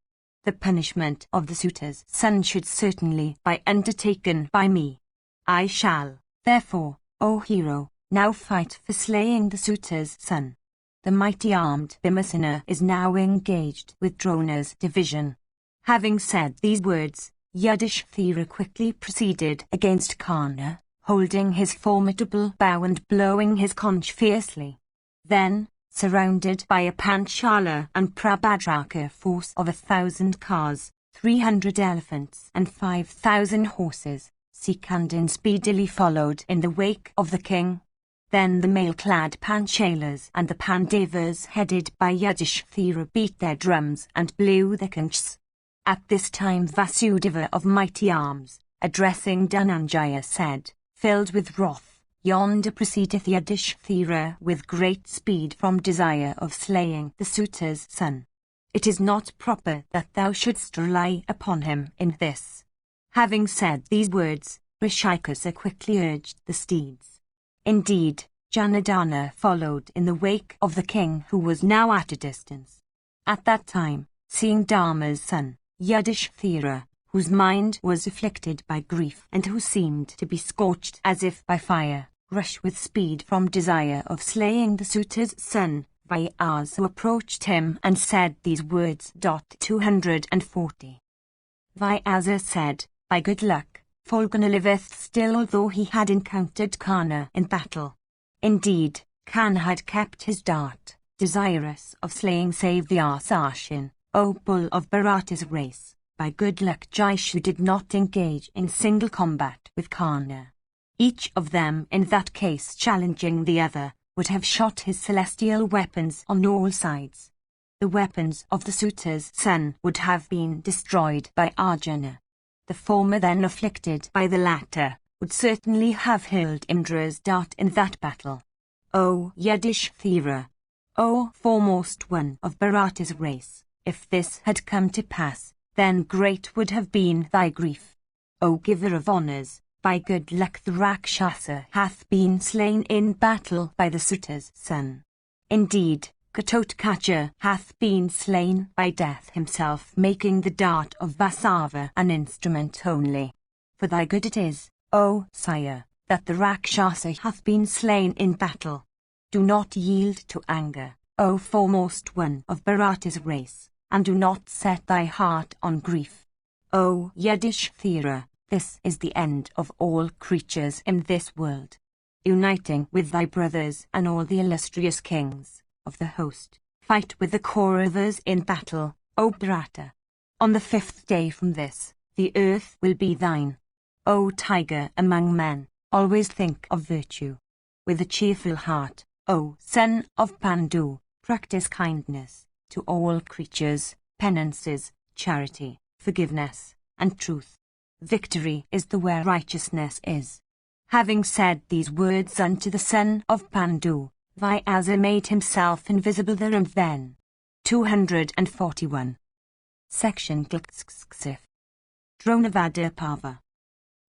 The punishment of the suitor's son should certainly be undertaken by me. I shall, therefore, O hero, now fight for slaying the suitor's son. The mighty armed Bhimasana is now engaged with Drona's division. Having said these words, Yudhishthira quickly proceeded against Karna, holding his formidable bow and blowing his conch fiercely. Then, surrounded by a Panchala and Prabhadraka force of 1,000 cars, 300 elephants and 5,000 horses, Sikandin speedily followed in the wake of the king. Then the mail-clad Panchalas and the Pandavas headed by Yudhishthira beat their drums and blew their conchs. At this time Vasudeva of mighty arms, addressing Dhananjaya, said, filled with wrath, yonder proceedeth Yudhishthira with great speed from desire of slaying the suitor's son. It is not proper that thou shouldst rely upon him in this. Having said these words, Rishikasa quickly urged the steeds. Indeed, Janardana followed in the wake of the king who was now at a distance. At that time, seeing Dharma's son, Yudhishthira, whose mind was afflicted by grief and who seemed to be scorched as if by fire, rush with speed from desire of slaying the suitor's son, Vyasu approached him and said these words. 240. Vyasa said, by good luck, Falguna liveth still although he had encountered Karna in battle. Indeed, Karna had kept his dart, desirous of slaying Savyasashin, O bull of Bharata's race. By good luck Jaishu did not engage in single combat with Karna. Each of them in that case challenging the other, would have shot his celestial weapons on all sides. The weapons of the suitor's son would have been destroyed by Arjuna. The former then afflicted by the latter, would certainly have hurled Indra's dart in that battle. O Yudhishthira! O foremost one of Bharata's race, if this had come to pass, then great would have been thy grief. O giver of honours, by good luck the Rakshasa hath been slain in battle by the Suta's son. Indeed, Ghatotkacha hath been slain by death himself, making the dart of Vasava an instrument only. For thy good it is, O sire, that the Rakshasa hath been slain in battle. Do not yield to anger, O foremost one of Bharata's race, and do not set thy heart on grief. O Yudhishthira, this is the end of all creatures in this world. Uniting with thy brothers and all the illustrious kings of the host, fight with the Kauravas in battle, O Bharata. On the 5th day from this, the earth will be thine. O tiger among men, always think of virtue. With a cheerful heart, O son of Pandu, practice kindness to all creatures, penances, charity, forgiveness, and truth. Victory is the where righteousness is. Having said these words unto the son of Pandu, Vyasa made himself invisible there and then. 241. Section Glxxxif. Dronavada.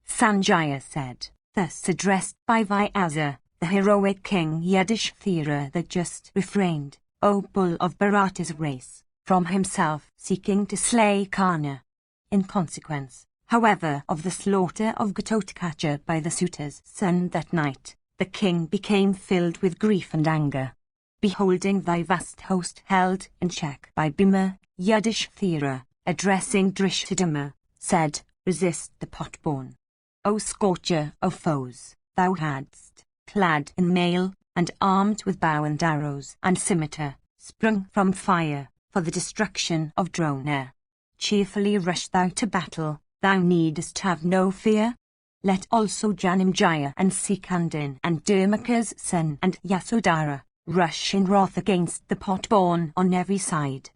Sanjaya said, thus addressed by Vyasa, the heroic king Yudhishthira the just refrained, O bull of Bharata's race, from himself seeking to slay Karna. In consequence, however, of the slaughter of Ghatotkacha by the Suta's son that night, the king became filled with grief and anger. Beholding thy vast host held in check by Bhima, Yudhishthira, addressing Drishthadhyumna, said, resist the pot-born. O scorcher of foes, thou hadst, clad in mail, and armed with bow and arrows and scimitar, sprung from fire, for the destruction of Drona. Cheerfully rush thou to battle, thou needest have no fear. Let also Janimjaya and Sikandin and Dharmaka's son and Yasodhara rush in wrath against the pot-born on every side.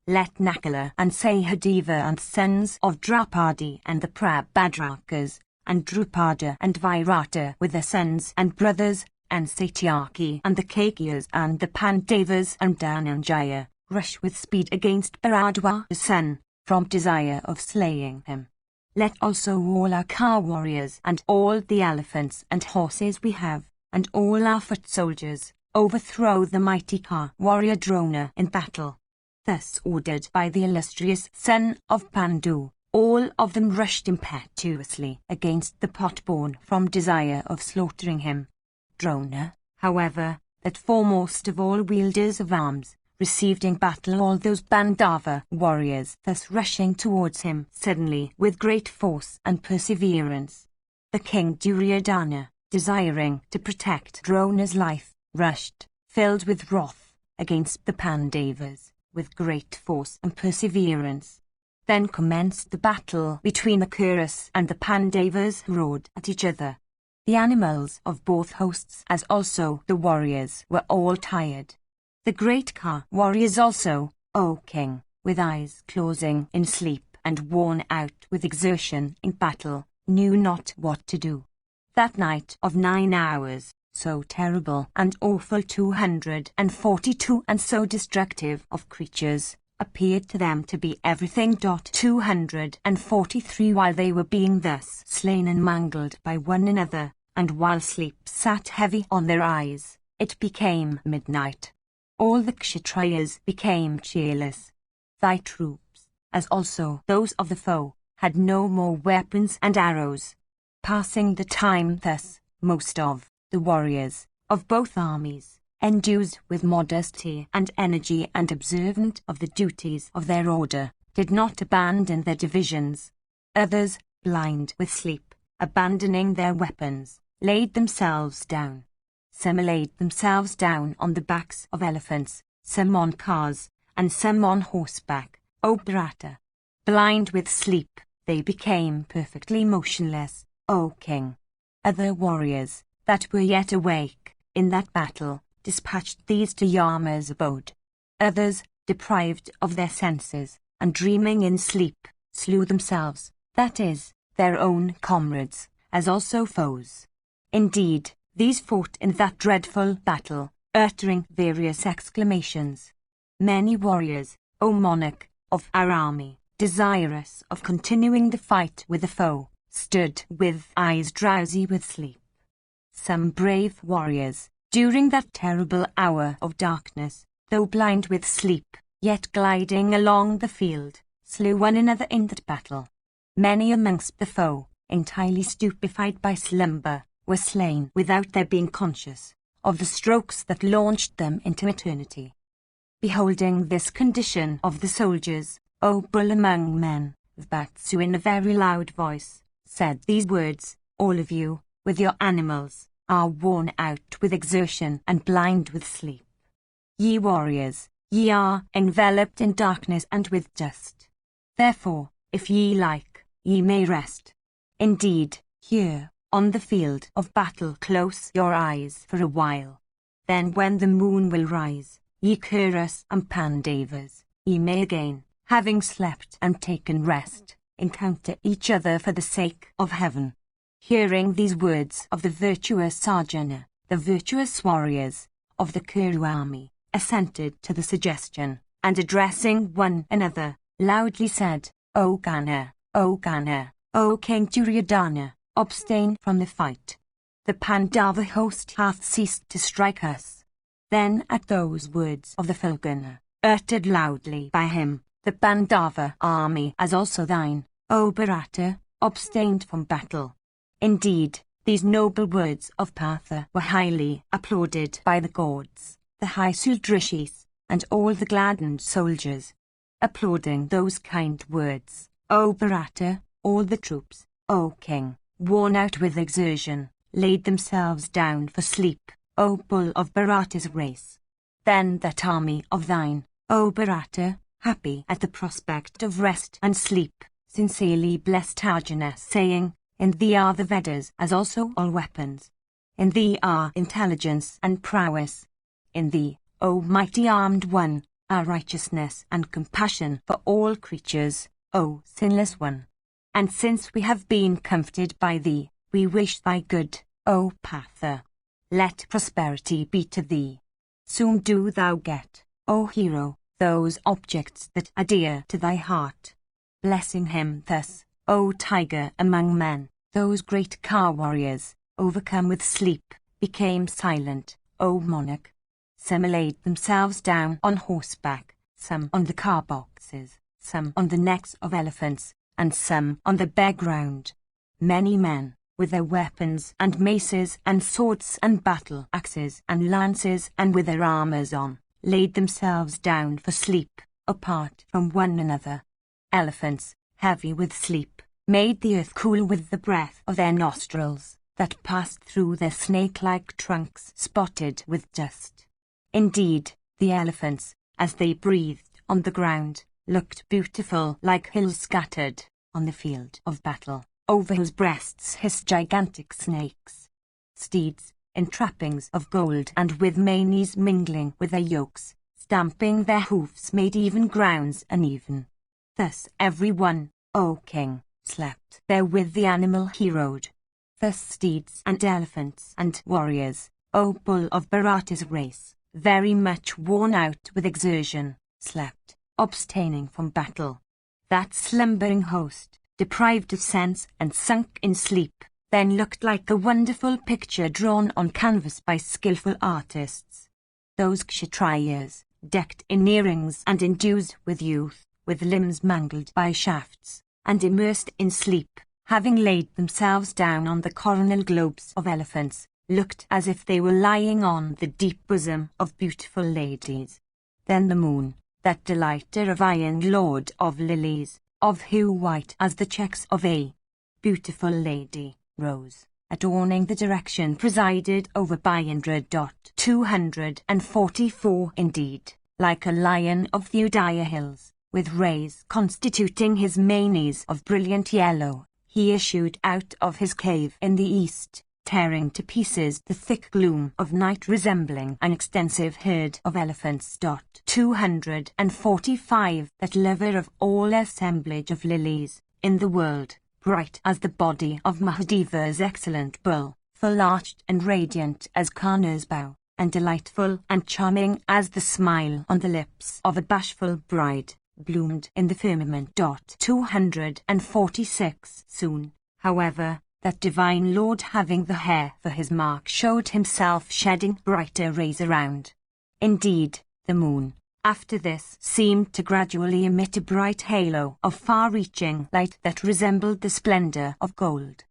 Let Nakula and Sahadeva and sons of Draupadi and the Prabhadrakas, and Drupada and Virata with their sons and brothers, and Satyaki and the Kakiyas and the Pandavas and Dhananjaya, rush with speed against Bharadwaja's son, from desire of slaying him. Let also all our car warriors and all the elephants and horses we have, and all our foot soldiers, overthrow the mighty car warrior Drona in battle. Thus ordered by the illustrious son of Pandu, all of them rushed impetuously against the pot-born from desire of slaughtering him. Drona, however, that foremost of all wielders of arms, received in battle all those Bandava warriors thus rushing towards him suddenly with great force and perseverance. The king Duryodhana, desiring to protect Drona's life, rushed, filled with wrath, against the Pandavas, with great force and perseverance. Then commenced the battle between the Kurus and the Pandavas who roared at each other. The animals of both hosts as also the warriors were all tired. The great car warriors also, O king, with eyes closing in sleep and worn out with exertion in battle, knew not what to do. That night of 9 hours, so terrible and awful 242 and so destructive of creatures, appeared to them to be everything. 243 While they were being thus slain and mangled by one another, and while sleep sat heavy on their eyes, it became midnight. All the Kshatriyas became cheerless. Thy troops, as also those of the foe, had no more weapons and arrows. Passing the time thus, most of the warriors of both armies, endued with modesty and energy and observant of the duties of their order, did not abandon their divisions. Others, blind with sleep, abandoning their weapons, laid themselves down. Some laid themselves down on the backs of elephants, some on cars, and some on horseback, O Bharata. Blind with sleep, they became perfectly motionless, O king. Other warriors, that were yet awake, in that battle, dispatched these to Yama's abode. Others, deprived of their senses, and dreaming in sleep, slew themselves, that is, their own comrades, as also foes. Indeed, these fought in that dreadful battle, uttering various exclamations. Many warriors, O monarch, of our army, desirous of continuing the fight with the foe, stood with eyes drowsy with sleep. Some brave warriors, during that terrible hour of darkness, though blind with sleep, yet gliding along the field, slew one another in that battle. Many amongst the foe, entirely stupefied by slumber, were slain without their being conscious of the strokes that launched them into eternity. Beholding this condition of the soldiers, O bull among men, Vatsu in a very loud voice, said these words, all of you, with your animals, are worn out with exertion and blind with sleep. Ye warriors, ye are enveloped in darkness and with dust. Therefore, if ye like, ye may rest. Indeed, here, on the field of battle close your eyes for a while. Then when the moon will rise, ye Kuras and Pandavas, ye may again, having slept and taken rest, encounter each other for the sake of heaven. Hearing these words of the virtuous Arjuna, the virtuous warriors of the Kuru army assented to the suggestion, and addressing one another, loudly said, O Gana, O Gana, O King Duryodhana, abstain from the fight. The Pandava host hath ceased to strike us. Then at those words of the Falguna, uttered loudly by him, the Pandava army as also thine, O Bharata, abstained from battle. Indeed, these noble words of Partha were highly applauded by the gods, the high Sudrishis, and all the gladdened soldiers. Applauding those kind words, O Bharata, all the troops, O king, worn out with exertion, laid themselves down for sleep, O bull of Bharata's race. Then that army of thine, O Bharata, happy at the prospect of rest and sleep, sincerely blessed Arjuna, saying, in thee are the Vedas as also all weapons. In thee are intelligence and prowess. In thee, O mighty armed one, are righteousness and compassion for all creatures, O sinless one. And since we have been comforted by thee, we wish thy good, O Partha. Let prosperity be to thee. Soon do thou get, O hero, those objects that are dear to thy heart. Blessing him thus, O tiger among men, those great car warriors, overcome with sleep, became silent, O monarch. Some laid themselves down on horseback, some on the car boxes, some on the necks of elephants, and some on the bare ground. Many men, with their weapons and maces and swords and battle axes and lances and with their armours on, laid themselves down for sleep, apart from one another. Elephants, heavy with sleep, made the earth cool with the breath of their nostrils, that passed through their snake-like trunks spotted with dust. Indeed, the elephants, as they breathed on the ground, looked beautiful like hills scattered on the field of battle, over whose breasts hissed gigantic snakes. Steeds, in trappings of gold and with manes mingling with their yokes, stamping their hoofs made even grounds uneven. Thus every one, O king, slept there with the animal he rode. Thus steeds and elephants and warriors, O bull of Bharata's race, very much worn out with exertion, slept, abstaining from battle. That slumbering host, deprived of sense and sunk in sleep, then looked like a wonderful picture drawn on canvas by skillful artists. Those Kshatriyas, decked in earrings and endued with youth, with limbs mangled by shafts, and immersed in sleep, having laid themselves down on the coronal globes of elephants, looked as if they were lying on the deep bosom of beautiful ladies. Then the moon, that delighter of iron lord of lilies, of hue white as the checks of a beautiful lady, rose, adorning the direction presided over by Indra. 244 Indeed, like a lion of the Udaya hills, with rays constituting his manes of brilliant yellow, he issued out of his cave in the east, tearing to pieces the thick gloom of night resembling an extensive herd of elephants. 245 That lover of all assemblage of lilies in the world, bright as the body of Mahadeva's excellent bull, full-arched and radiant as Karna's bow, and delightful and charming as the smile on the lips of a bashful bride, bloomed in the firmament. 246 Soon, however, that divine Lord having the hair for his mark showed himself shedding brighter rays around. Indeed, the moon, after this, seemed to gradually emit a bright halo of far-reaching light that resembled the splendor of gold.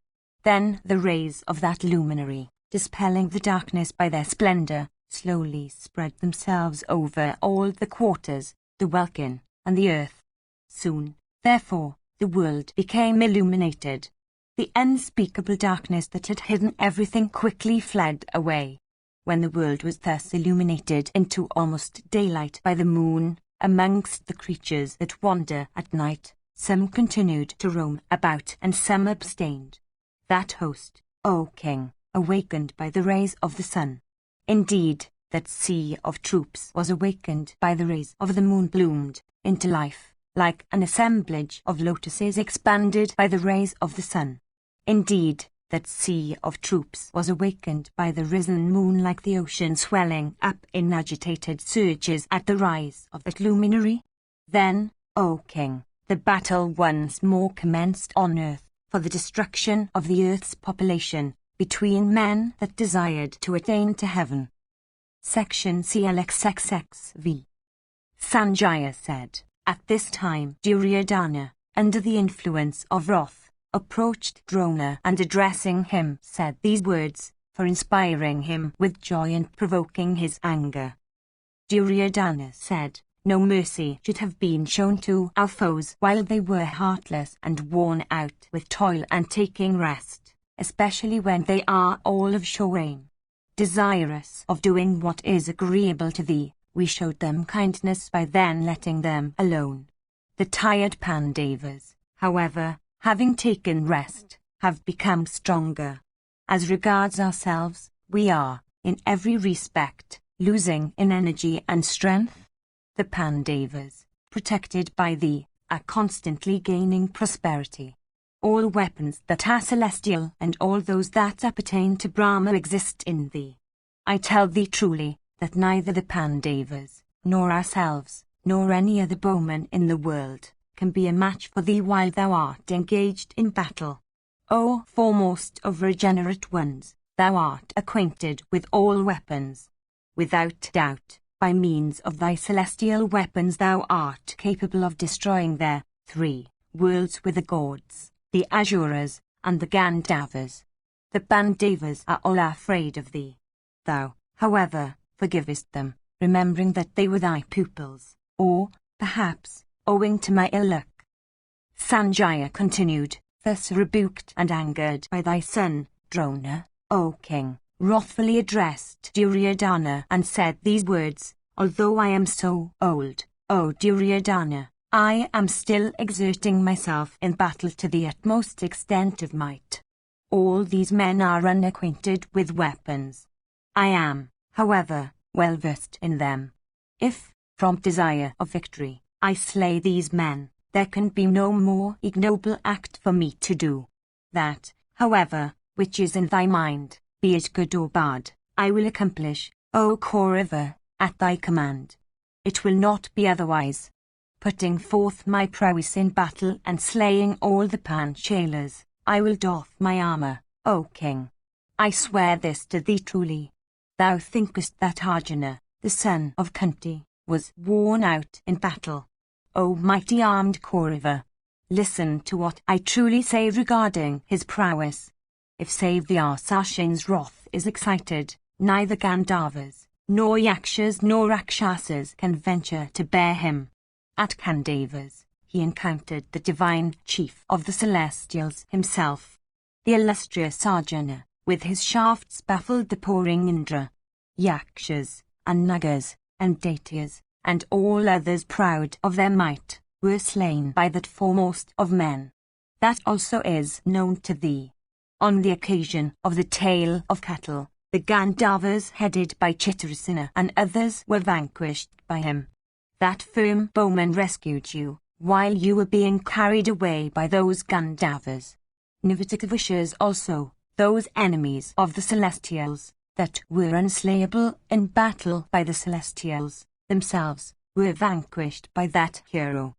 Then the rays of that luminary, dispelling the darkness by their splendor, slowly spread themselves over all the quarters, the welkin, and the earth. Soon, therefore, the world became illuminated. The unspeakable darkness that had hidden everything quickly fled away. When the world was thus illuminated into almost daylight by the moon, amongst the creatures that wander at night, some continued to roam about and some abstained. That host, O king, awakened by the rays of the sun. Indeed, that sea of troops was awakened by the rays of the moon, bloomed into life, like an assemblage of lotuses expanded by the rays of the sun. Indeed, that sea of troops was awakened by the risen moon, like the ocean swelling up in agitated surges at the rise of that luminary. Then, O king, the battle once more commenced on earth, for the destruction of the earth's population, between men that desired to attain to heaven. Section CLXXXV. Sanjaya said, at this time Duryodhana, under the influence of wrath, approached Drona and addressing him said these words, for inspiring him with joy and provoking his anger. Duryodhana said, no mercy should have been shown to our foes while they were heartless and worn out with toil and taking rest, especially when they are all of sure aim. Desirous of doing what is agreeable to thee, we showed them kindness by then letting them alone. The tired Pandavas, however, having taken rest, have become stronger. As regards ourselves, we are, in every respect, losing in energy and strength. The Pandavas, protected by thee, are constantly gaining prosperity. All weapons that are celestial and all those that appertain to Brahma exist in thee. I tell thee truly, that neither the Pandavas, nor ourselves, nor any other bowman in the world, can be a match for thee while thou art engaged in battle. O foremost of regenerate ones, thou art acquainted with all weapons. Without doubt, by means of thy celestial weapons thou art capable of destroying their 3 worlds with the gods, the Asuras, and the Gandharvas. The Pandavas are all afraid of thee. Thou, however, forgivest them, remembering that they were thy pupils, or, perhaps, owing to my ill luck. Sanjaya continued, thus rebuked and angered by thy son, Drona, O king, wrathfully addressed Duryodhana and said these words, although I am so old, O Duryodhana, I am still exerting myself in battle to the utmost extent of might. All these men are unacquainted with weapons. I am, however, well versed in them. If, from desire of victory, I slay these men, there can be no more ignoble act for me to do. That, however, which is in thy mind, be it good or bad, I will accomplish, O Kaurava, at thy command. It will not be otherwise. Putting forth my prowess in battle and slaying all the Panchalas, I will doff my armor, O king. I swear this to thee truly. Thou thinkest that Arjuna, the son of Kunti, was worn out in battle. O mighty armed Kaurava, listen to what I truly say regarding his prowess. If save the Arsashin's wrath is excited, neither Gandharvas, nor Yakshas nor Rakshasas can venture to bear him. At Kandavas, he encountered the divine chief of the celestials himself. The illustrious Arjuna, with his shafts baffled the pouring Indra. Yakshas, and Nagas, and Daityas, and all others proud of their might, were slain by that foremost of men. That also is known to thee. On the occasion of the tale of cattle, the Gandharvas headed by Chitrasena and others were vanquished by him. That firm bowman rescued you, while you were being carried away by those Gandharvas. Nivatakavishas also, those enemies of the celestials, that were unslayable in battle by the Celestials, themselves, were vanquished by that hero.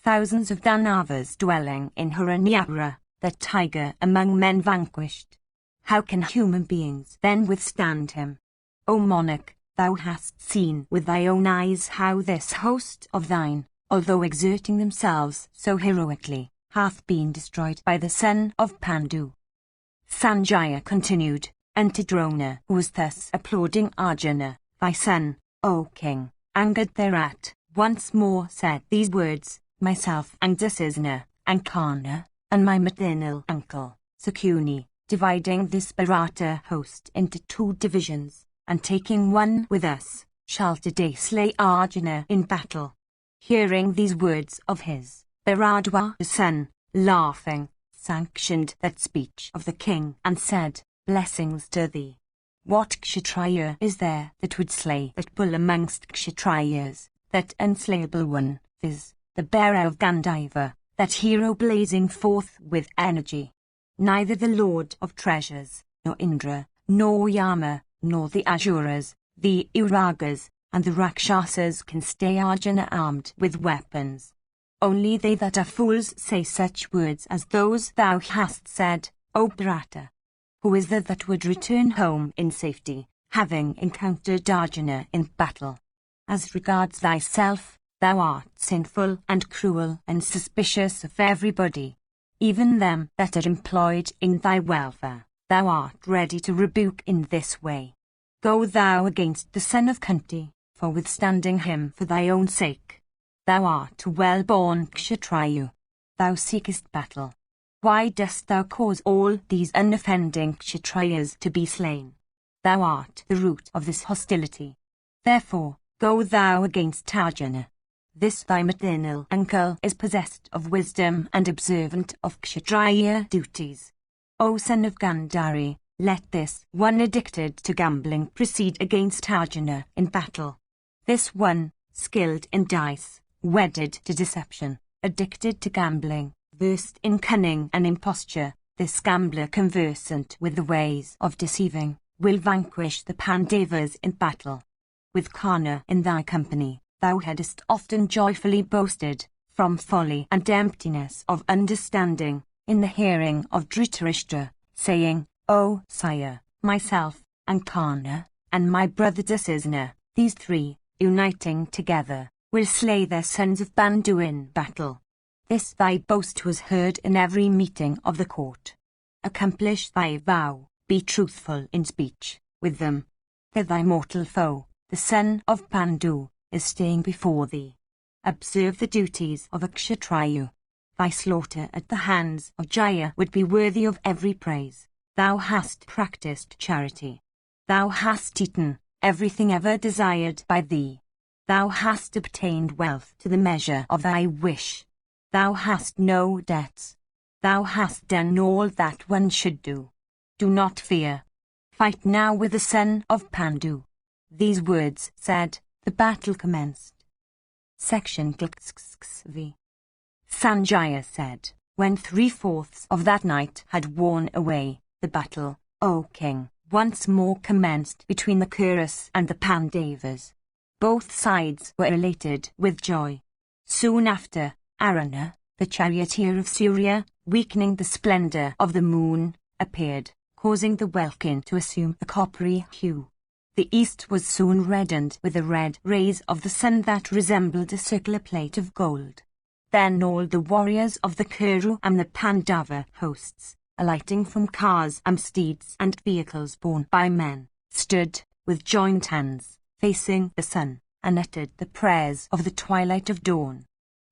Thousands of Danavas dwelling in Hiranyara, that tiger among men vanquished. How can human beings then withstand him? O monarch, thou hast seen with thy own eyes how this host of thine, although exerting themselves so heroically, hath been destroyed by the son of Pandu. Sanjaya continued, unto Drona, who was thus applauding Arjuna, thy son, O king, angered thereat, once more said these words, myself and Dusasana, and Karna, and my maternal uncle, Sakuni, dividing this Bharata host into 2 divisions, and taking one with us, shall today slay Arjuna in battle. Hearing these words of his, Bharadwaja the son, laughing, sanctioned that speech of the king and said, blessings to thee. What Kshatriya is there that would slay that bull amongst Kshatriyas, that unslayable one, viz., the bearer of Gandhaiva, that hero blazing forth with energy? Neither the Lord of Treasures, nor Indra, nor Yama, nor the Asuras, the Uragas, and the Rakshasas can stay Arjuna armed with weapons. Only they that are fools say such words as those thou hast said, O Bharata. Who is there that would return home in safety, having encountered Arjuna in battle? As regards thyself, thou art sinful and cruel and suspicious of everybody. Even them that are employed in thy welfare, thou art ready to rebuke in this way. Go thou against the son of Kunti, for withstanding him for thy own sake. Thou art a well-born Kshatriyu. Thou seekest battle. Why dost thou cause all these unoffending Kshatriyas to be slain? Thou art the root of this hostility. Therefore, go thou against Arjuna. This thy maternal uncle is possessed of wisdom and observant of Kshatriya duties. O son of Gandhari, let this one addicted to gambling proceed against Arjuna in battle. This one, skilled in dice, wedded to deception, addicted to gambling, versed in cunning and imposture, this gambler conversant with the ways of deceiving, will vanquish the Pandavas in battle. With Karna in thy company, thou hadst often joyfully boasted, from folly and emptiness of understanding, in the hearing of Dhritarashtra, saying, O sire, myself, and Karna, and my brother Dusasana, these 3, uniting together, will slay their sons of Pandu in battle. This thy boast was heard in every meeting of the court. Accomplish thy vow, be truthful in speech, with them. For thy mortal foe, the son of Pandu, is staying before thee. Observe the duties of a Kshatriyu. Thy slaughter at the hands of Jaya would be worthy of every praise. Thou hast practiced charity. Thou hast eaten everything ever desired by thee. Thou hast obtained wealth to the measure of thy wish. Thou hast no debts. Thou hast done all that one should do. Do not fear. Fight now with the son of Pandu. These words said, the battle commenced. Section v. Sanjaya said, when 3/4 of that night had worn away, the battle, O king, once more commenced between the Kurus and the Pandavas. Both sides were elated with joy. Soon after, Aruna, the charioteer of Surya, weakening the splendor of the moon, appeared, causing the welkin to assume a coppery hue. The east was soon reddened with the red rays of the sun that resembled a circular plate of gold. Then all the warriors of the Kuru and the Pandava hosts, alighting from cars and steeds and vehicles borne by men, stood, with joined hands, facing the sun, and uttered the prayers of the twilight of dawn.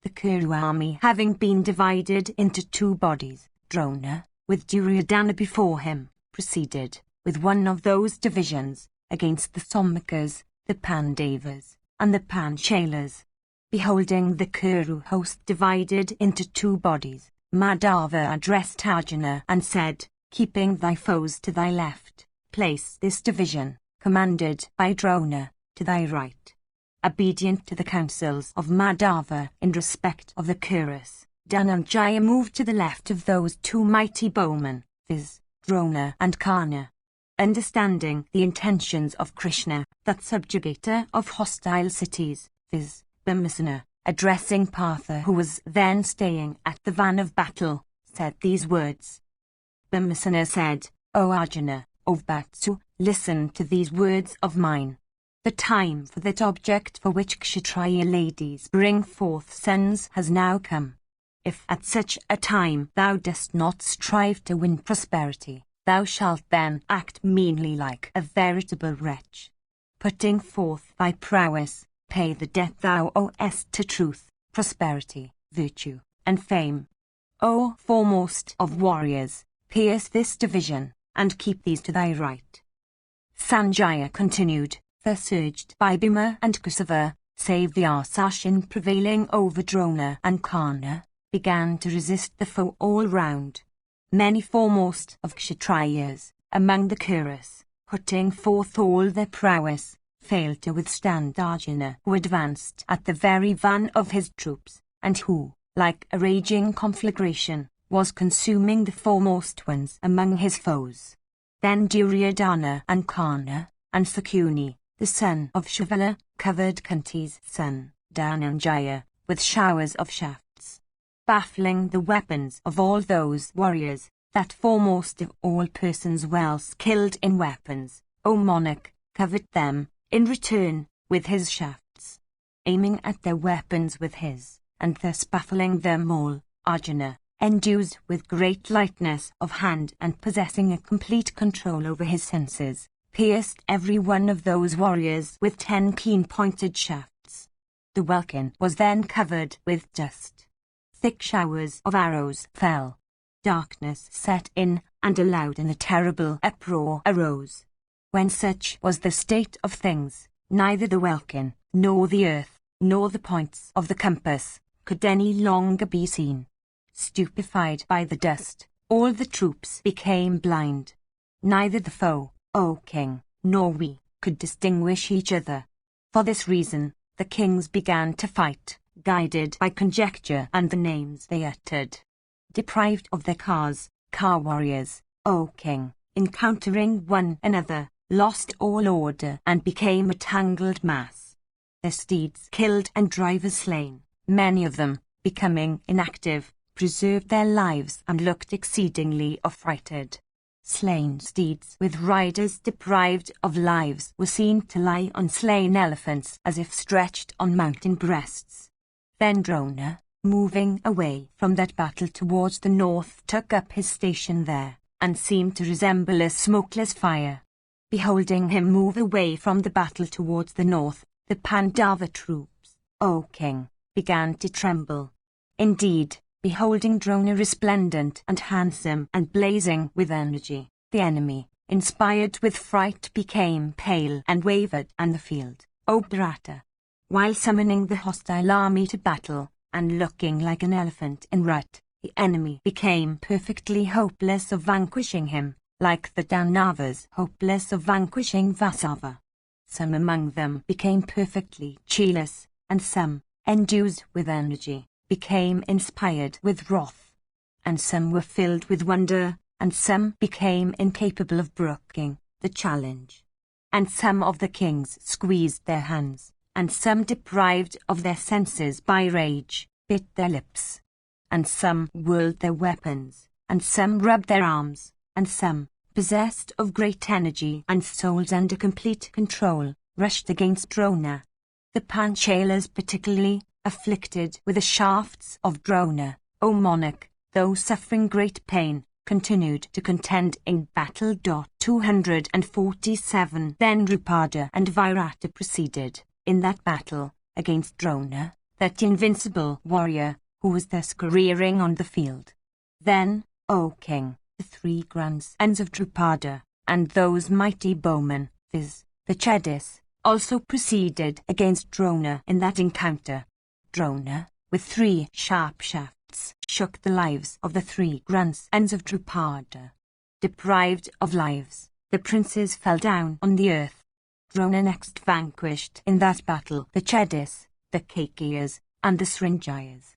The Kuru army having been divided into 2 bodies, Drona, with Duryodhana before him, proceeded, with one of those divisions, against the Sommikas, the Pandavas, and the Panchalas. Beholding the Kuru host divided into 2 bodies, Madhava addressed Arjuna and said, keeping thy foes to thy left, place this division, commanded by Drona, to thy right. Obedient to the counsels of Madhava in respect of the Kurus, Dhananjaya moved to the left of those 2 mighty bowmen, viz., Drona and Karna. understanding the intentions of Krishna, that subjugator of hostile cities, viz. Bhimasena, addressing Partha, who was then staying at the van of battle, said these words. Bhimasena said, O Arjuna, O Vatsu, listen to these words of mine. The time for that object for which Kshatriya ladies bring forth sons has now come. If at such a time thou dost not strive to win prosperity, thou shalt then act meanly like a veritable wretch. Putting forth thy prowess, pay the debt thou owest to truth, prosperity, virtue, and fame. O foremost of warriors, pierce this division, and keep these to thy right. Sanjaya continued, thus urged by Bhima and Kusava, save the Arsashin prevailing over Drona and Karna, began to resist the foe all round. Many foremost of Kshatriyas, among the Kurus, putting forth all their prowess, failed to withstand Arjuna, who advanced at the very van of his troops, and who, like a raging conflagration, was consuming the foremost ones among his foes. Then Duryodhana and Karna, and Sakuni, the son of Shivala, covered Kunti's son, Dhananjaya, with showers of shafts. Baffling the weapons of all those warriors, that foremost of all persons well skilled in weapons, O monarch, covered them, in return, with his shafts. Aiming at their weapons with his, and thus baffling them all, Arjuna, endued with great lightness of hand and possessing a complete control over his senses, pierced every one of those warriors with 10 keen-pointed shafts. The welkin was then covered with dust. Thick showers of arrows fell. Darkness set in, and a loud and a terrible uproar arose. When such was the state of things, neither the welkin, nor the earth, nor the points of the compass, could any longer be seen. Stupefied by the dust, all the troops became blind. Neither the foe, O king, nor we, could distinguish each other. For this reason, the kings began to fight, guided by conjecture and the names they uttered. Deprived of their cars, car warriors, O king, encountering one another, lost all order and became a tangled mass. Their steeds killed and drivers slain, many of them, becoming inactive, preserved their lives and looked exceedingly affrighted. Slain steeds with riders deprived of lives were seen to lie on slain elephants as if stretched on mountain breasts. Then Drona, moving away from that battle towards the north, took up his station there, and seemed to resemble a smokeless fire. Beholding him move away from the battle towards the north, the Pandava troops, O king, began to tremble. Indeed, beholding Drona resplendent and handsome and blazing with energy, the enemy, inspired with fright, became pale and wavered on the field, O Bharata. While summoning the hostile army to battle, and looking like an elephant in rut, the enemy became perfectly hopeless of vanquishing him, like the Dandavas hopeless of vanquishing Vasava. Some among them became perfectly cheerless, and some, endued with energy, became inspired with wrath. And some were filled with wonder, and some became incapable of brooking the challenge. And some of the kings squeezed their hands, and some, deprived of their senses by rage, bit their lips. And some whirled their weapons, and some rubbed their arms, and some, possessed of great energy and souls under complete control, rushed against Drona. The Panchalas particularly, afflicted with the shafts of Drona, O monarch, though suffering great pain, continued to contend in battle. 247 Then Drupada and Virata proceeded, in that battle, against Drona, that invincible warrior, who was thus careering on the field. Then, O king, the 3 grandsons of Drupada, and those mighty bowmen, viz., the Chedis, also proceeded against Drona in that encounter. Drona, with 3 sharp shafts, shook the lives of the 3 grandsons of Drupada. Deprived of lives, the princes fell down on the earth. Drona next vanquished in that battle the Chedis, the Kakiyas, and the Srinjayas.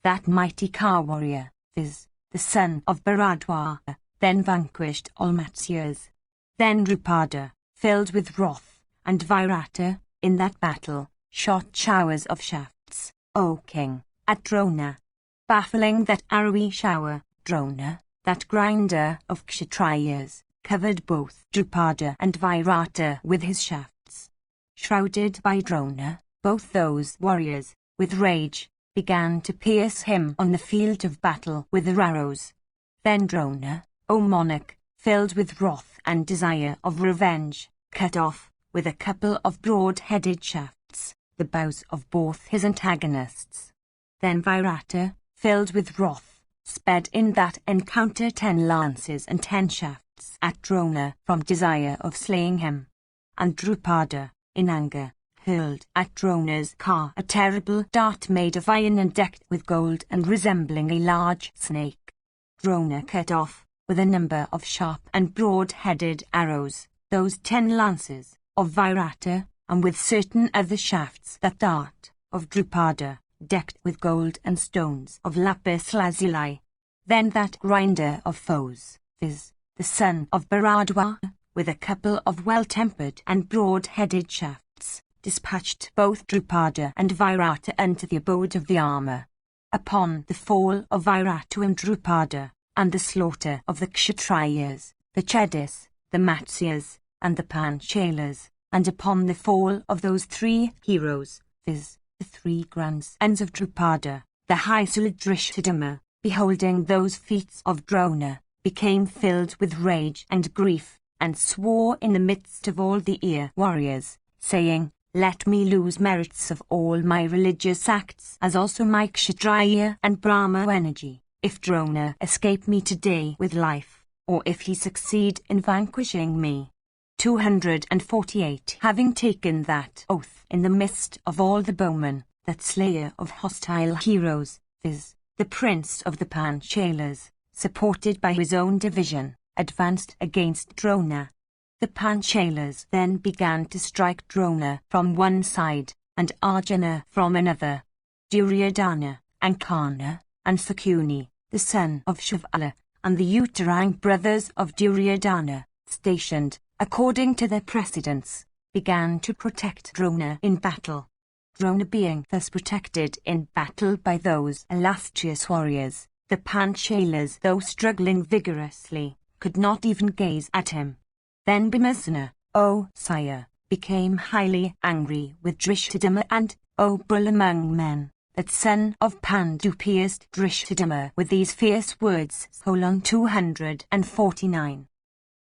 That mighty car warrior, viz., the son of Bharadwaja, then vanquished all Matsyas. Then Drupada, filled with wrath, and Virata, in that battle, shot showers of shafts, O king, at Drona. Baffling that arrowy shower, Drona, that grinder of Kshatriyas, covered both Drupada and Virata with his shafts. Shrouded by Drona, both those warriors, with rage, began to pierce him on the field of battle with their arrows. Then Drona, O monarch, filled with wrath and desire of revenge, cut off, with a couple of broad-headed shafts, the bows of both his antagonists. Then Virata, filled with wrath, sped in that encounter 10 lances and 10 shafts at Drona from desire of slaying him. And Drupada, in anger, hurled at Drona's car a terrible dart made of iron and decked with gold and resembling a large snake. Drona cut off, with a number of sharp and broad-headed arrows, those 10 lances of Virata, and with certain other shafts that dart of Drupada, decked with gold and stones of lapis lazuli. Then that grinder of foes, viz., the son of Bharadwaj, with a couple of well-tempered and broad-headed shafts, dispatched both Drupada and Virata unto the abode of the armour. Upon the fall of Virata and Drupada, and the slaughter of the Kshatriyas, the Chedis, the Matsyas, and the Panchalas, and upon the fall of those 3 heroes, viz., the 3 grandsons of Drupada, the high-souled Drishthadumna, beholding those feats of Drona, became filled with rage and grief, and swore in the midst of all the warriors, saying, Let me lose merits of all my religious acts, as also my Kshatriya and Brahma energy, if Drona escape me today with life, or if he succeed in vanquishing me. 248. Having taken that oath in the midst of all the bowmen, that slayer of hostile heroes, viz., the prince of the Panchalas, supported by his own division, advanced against Drona. The Panchalas then began to strike Drona from one side, and Arjuna from another. Duryodhana, and Karna, and Sakuni, the son of Shivala, and the uterine brothers of Duryodhana, stationed, according to their precedence, began to protect Drona in battle. Drona being thus protected in battle by those illustrious warriors, the Panchalas, though struggling vigorously, could not even gaze at him. Then Bhimasena, O sire, became highly angry with Drishthadumna, and, O bull among men, that son of Pandu pierced Drishthadumna with these fierce words. 249.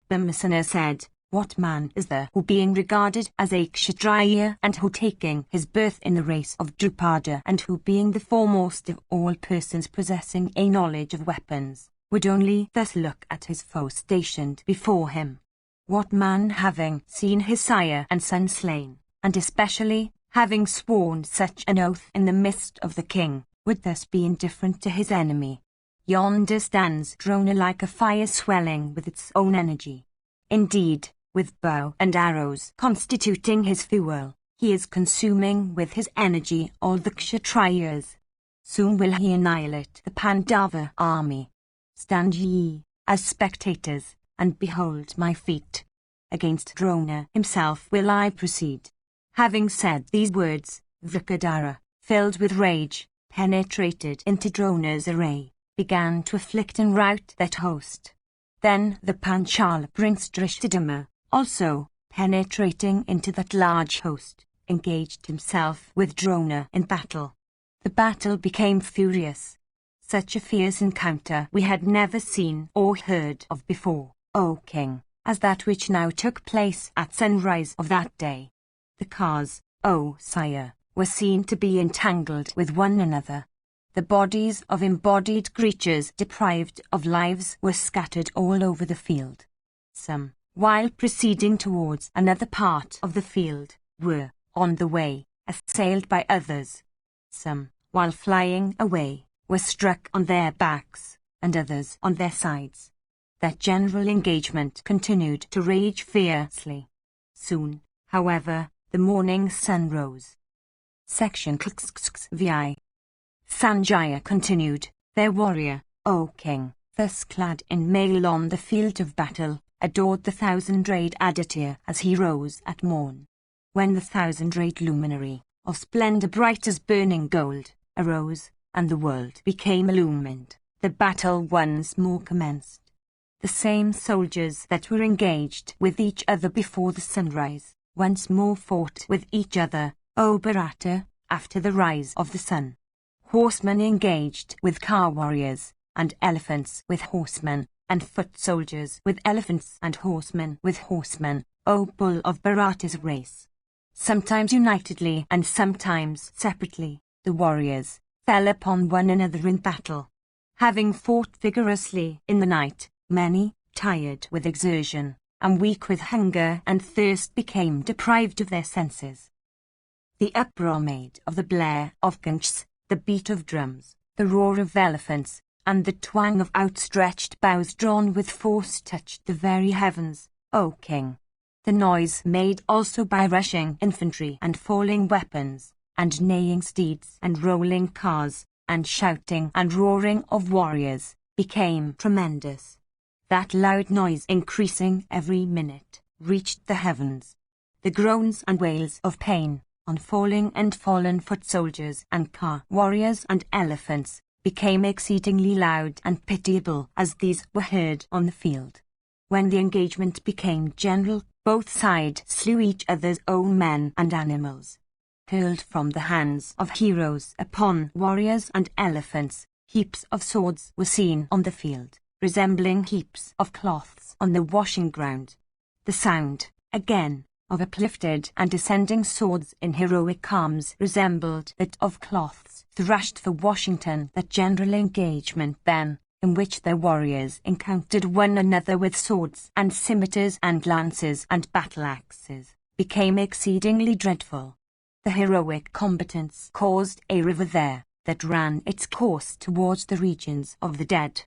Bhimasena said, What man is there who, being regarded as a Kshatriya, and who taking his birth in the race of Drupada, and who being the foremost of all persons possessing a knowledge of weapons, would only thus look at his foe stationed before him? What man, having seen his sire and son slain, and especially having sworn such an oath in the midst of the king, would thus be indifferent to his enemy? Yonder stands Drona like a fire swelling with its own energy. Indeed, with bow and arrows constituting his fuel, he is consuming with his energy all the Kshatriyas. Soon will he annihilate the Pandava army. Stand ye, as spectators, and behold my feat. Against Drona himself will I proceed. Having said these words, Vrikadara, filled with rage, penetrated into Drona's array, began to afflict and rout that host. Then the Panchala prince Drishthadumna, also, penetrating into that large host, engaged himself with Drona in battle. The battle became furious. Such a fierce encounter we had never seen or heard of before, O king, as that which now took place at sunrise of that day. The cars, O sire, were seen to be entangled with one another. The bodies of embodied creatures deprived of lives were scattered all over the field. Some, while proceeding towards another part of the field, were, on the way, assailed by others. Some, while flying away, were struck on their backs, and others on their sides. That general engagement continued to rage fiercely. Soon, however, the morning sun rose. Section VI. Sanjaya continued, their warrior, O king, thus clad in mail on the field of battle, adored the thousand-rayed Aditya as he rose at morn. When the thousand-rayed luminary, of splendor bright as burning gold, arose, and the world became illumined, the battle once more commenced. The same soldiers that were engaged with each other before the sunrise, once more fought with each other, O Bharata, after the rise of the sun. Horsemen engaged with car warriors, and elephants with horsemen, and foot soldiers with elephants and horsemen with horsemen, O bull of Bharata's race. Sometimes unitedly and sometimes separately, the warriors fell upon one another in battle. Having fought vigorously in the night, many, tired with exertion, and weak with hunger and thirst, became deprived of their senses. The uproar made of the blare of gongs, the beat of drums, the roar of elephants, and the twang of outstretched bows drawn with force touched the very heavens, O king. The noise made also by rushing infantry and falling weapons, and neighing steeds and rolling cars, and shouting and roaring of warriors, became tremendous. That loud noise, increasing every minute, reached the heavens. The groans and wails of pain, on falling and fallen foot soldiers and car warriors and elephants, became exceedingly loud and pitiable as these were heard on the field. When the engagement became general, both sides slew each other's own men and animals. Hurled from the hands of heroes upon warriors and elephants, heaps of swords were seen on the field, resembling heaps of cloths on the washing ground. The sound, again, of uplifted and descending swords in heroic arms resembled that of cloths thrashed for Washington. That general engagement then, in which the warriors encountered one another with swords and scimitars and lances and battle-axes, became exceedingly dreadful. The heroic combatants caused a river there, that ran its course towards the regions of the dead.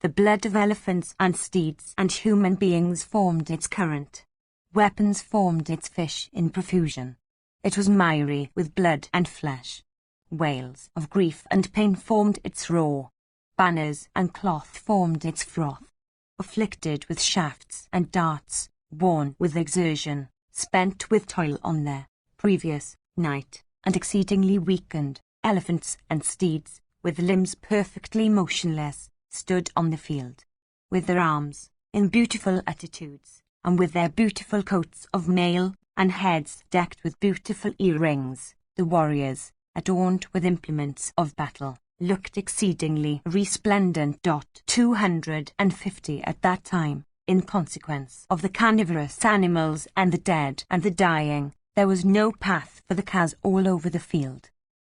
The blood of elephants and steeds and human beings formed its current. Weapons formed its fish in profusion. It was miry with blood and flesh. Wails of grief and pain formed its roar. Banners and cloth formed its froth. Afflicted with shafts and darts, worn with exertion, spent with toil on their previous night, and exceedingly weakened, elephants and steeds, with limbs perfectly motionless, stood on the field, with their arms in beautiful attitudes, and with their beautiful coats of mail, and heads decked with beautiful earrings. The warriors, adorned with implements of battle, looked exceedingly resplendent. 250 at that time, in consequence of the carnivorous animals and the dead and the dying, there was no path for the cows all over the field.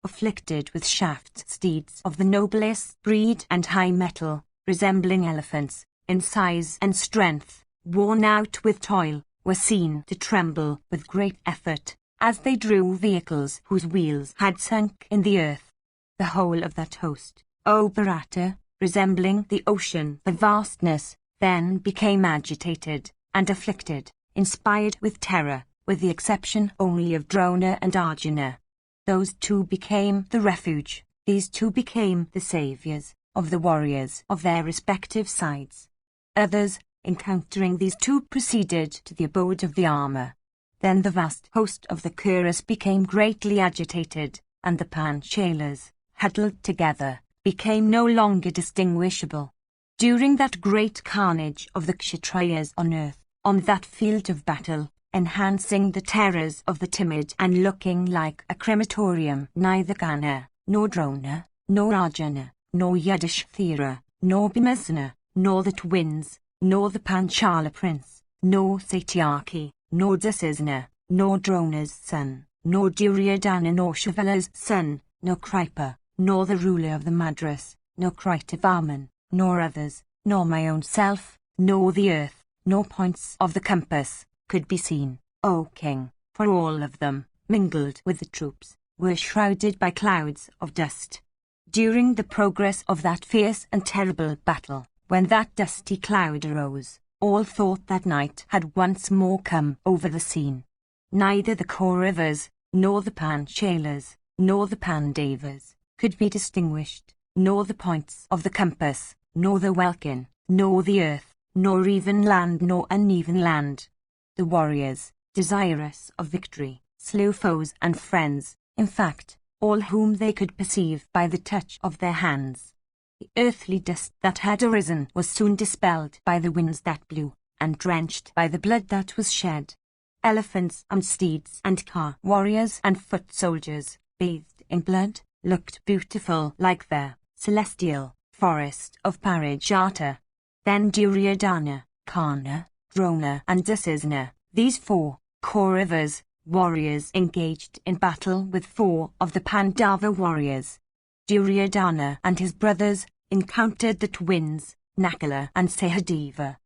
Afflicted with shafts, steeds of the noblest breed and high mettle, resembling elephants, in size and strength, worn out with toil, were seen to tremble with great effort, as they drew vehicles whose wheels had sunk in the earth. The whole of that host, O Bharata, resembling the ocean for vastness, then became agitated and afflicted, inspired with terror, with the exception only of Drona and Arjuna. Those two became the refuge, these two became the saviours, of the warriors of their respective sides. Others, encountering these two, proceeded to the abode of the armour. Then the vast host of the Kurus became greatly agitated, and the Panchalas, huddled together, became no longer distinguishable. During that great carnage of the Kshatriyas on earth, on that field of battle, enhancing the terrors of the timid and looking like a crematorium, neither Gana, nor Drona, nor Arjuna, nor Yudhishthira, nor Bhimasena, nor the twins, nor the Panchala prince, nor Satyaki, nor Dusasana, nor Drona's son, nor Duryodhana, nor Shavala's son, nor Kripa, nor the ruler of the Madras, nor Kritavarman, nor others, nor my own self, nor the earth, nor points of the compass, could be seen, O king, for all of them, mingled with the troops, were shrouded by clouds of dust. During the progress of that fierce and terrible battle, when that dusty cloud arose, all thought that night had once more come over the scene. Neither the Kauravas, nor the Panchalas, nor the Pandavas, could be distinguished, nor the points of the compass, nor the welkin, nor the earth, nor even land nor uneven land. The warriors, desirous of victory, slew foes and friends, in fact, all whom they could perceive by the touch of their hands. The earthly dust that had arisen was soon dispelled by the winds that blew, and drenched by the blood that was shed. Elephants and steeds and car warriors and foot soldiers, bathed in blood, looked beautiful like their celestial forest of Parijata. Then Duryodhana, Karna, Drona and Dusasana, these 4 Kauravas, warriors, engaged in battle with 4 of the Pandava warriors. Duryodhana and his brothers encountered the twins, Nakula and Sahadeva.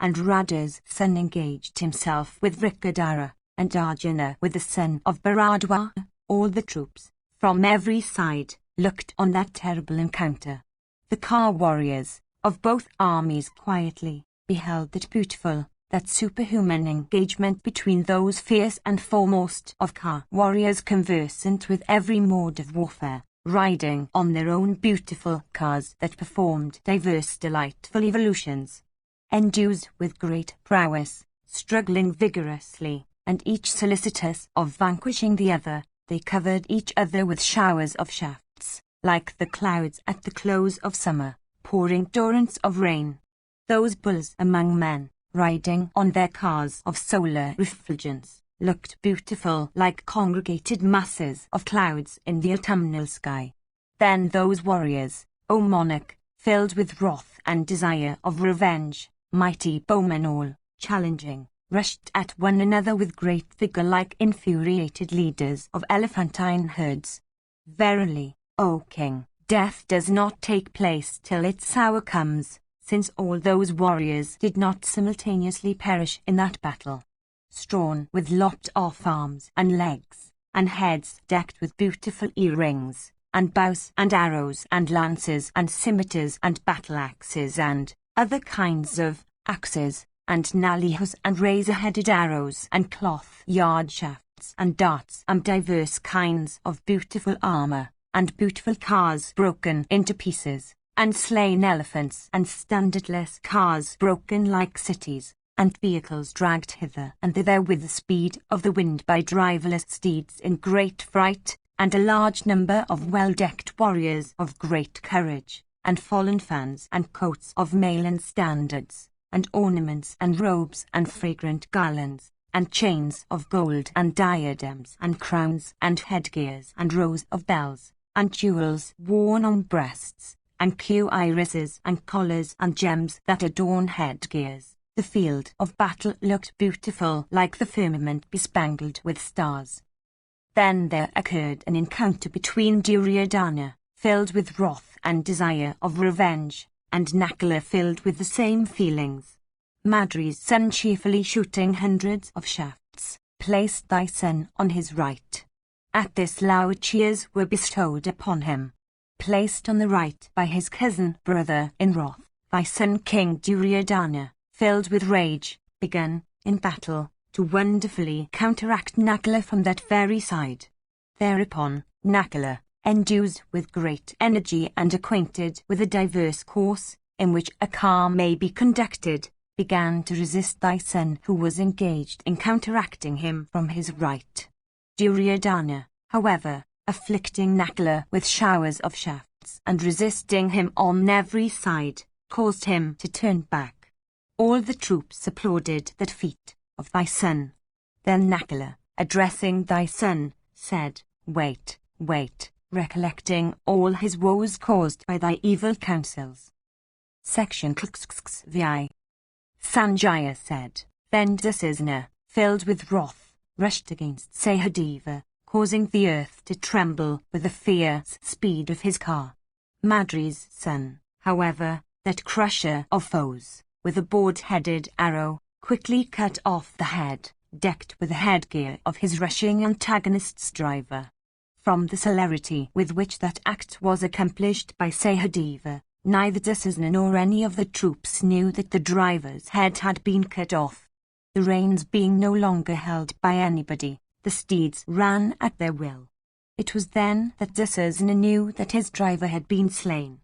And Radha's son engaged himself with Vrikadara, and Arjuna with the son of Bharadwa. All the troops, from every side, looked on that terrible encounter. The car warriors of both armies quietly beheld that beautiful, that superhuman engagement between those fierce and foremost of car warriors conversant with every mode of warfare, riding on their own beautiful cars that performed diverse delightful evolutions. Endued with great prowess, struggling vigorously, and each solicitous of vanquishing the other, they covered each other with showers of shafts, like the clouds at the close of summer, pouring torrents of rain. Those bulls among men, riding on their cars of solar refulgence, looked beautiful like congregated masses of clouds in the autumnal sky. Then those warriors, O monarch, filled with wrath and desire of revenge, mighty bowmen all, challenging, rushed at one another with great vigor like infuriated leaders of elephantine herds. Verily, O king, death does not take place till its hour comes, since all those warriors did not simultaneously perish in that battle. Strewn with lopped-off arms and legs, and heads decked with beautiful earrings, and bows and arrows and lances and scimitars and battle-axes and other kinds of axes, and nalihas and razor-headed arrows and cloth-yard shafts and darts and diverse kinds of beautiful armor, and beautiful cars broken into pieces, and slain elephants and standardless cars broken like cities, and vehicles dragged hither and thither with the speed of the wind by driverless steeds in great fright, and a large number of well-decked warriors of great courage, and fallen fans and coats of mail and standards, and ornaments and robes and fragrant garlands, and chains of gold and diadems and crowns and headgears and rows of bells, and jewels worn on breasts, and cuirasses and collars and gems that adorn headgears. The field of battle looked beautiful like the firmament bespangled with stars. Then there occurred an encounter between Duryodhana, filled with wrath and desire of revenge, and Nakula filled with the same feelings. Madri's son, cheerfully shooting hundreds of shafts, placed thy son on his right. At this loud cheers were bestowed upon him. Placed on the right by his cousin brother in wrath, thy son King Duryodhana, filled with rage, began, in battle, to wonderfully counteract Nakula from that very side. Thereupon, Nakula, endued with great energy and acquainted with a diverse course, in which a car may be conducted, began to resist thy son who was engaged in counteracting him from his right. Duryodhana, however, afflicting Nakula with showers of shafts and resisting him on every side, caused him to turn back. All the troops applauded the defeat of thy son. Then Nakula, addressing thy son, said, Wait, wait, recollecting all his woes caused by thy evil counsels. Section vi. Sanjaya said, Then Dusasana, filled with wrath, rushed against Sahadeva, causing the earth to tremble with the fierce speed of his car. Madri's son, however, that crusher of foes, with a board-headed arrow, quickly cut off the head, decked with the headgear of his rushing antagonist's driver. From the celerity with which that act was accomplished by Sahadeva, neither Dusasana nor any of the troops knew that the driver's head had been cut off. The reins being no longer held by anybody, the steeds ran at their will. It was then that Dusasana knew that his driver had been slain.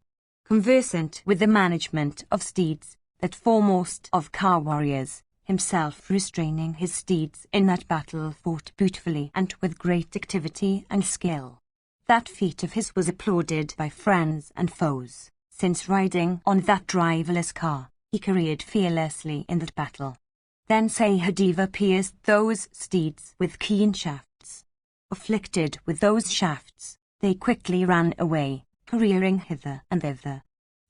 Conversant with the management of steeds, that foremost of car warriors, himself restraining his steeds in that battle, fought beautifully and with great activity and skill. That feat of his was applauded by friends and foes, since riding on that driverless car, he careered fearlessly in that battle. Then Sahadeva pierced those steeds with keen shafts. Afflicted with those shafts, they quickly ran away, careering hither and thither.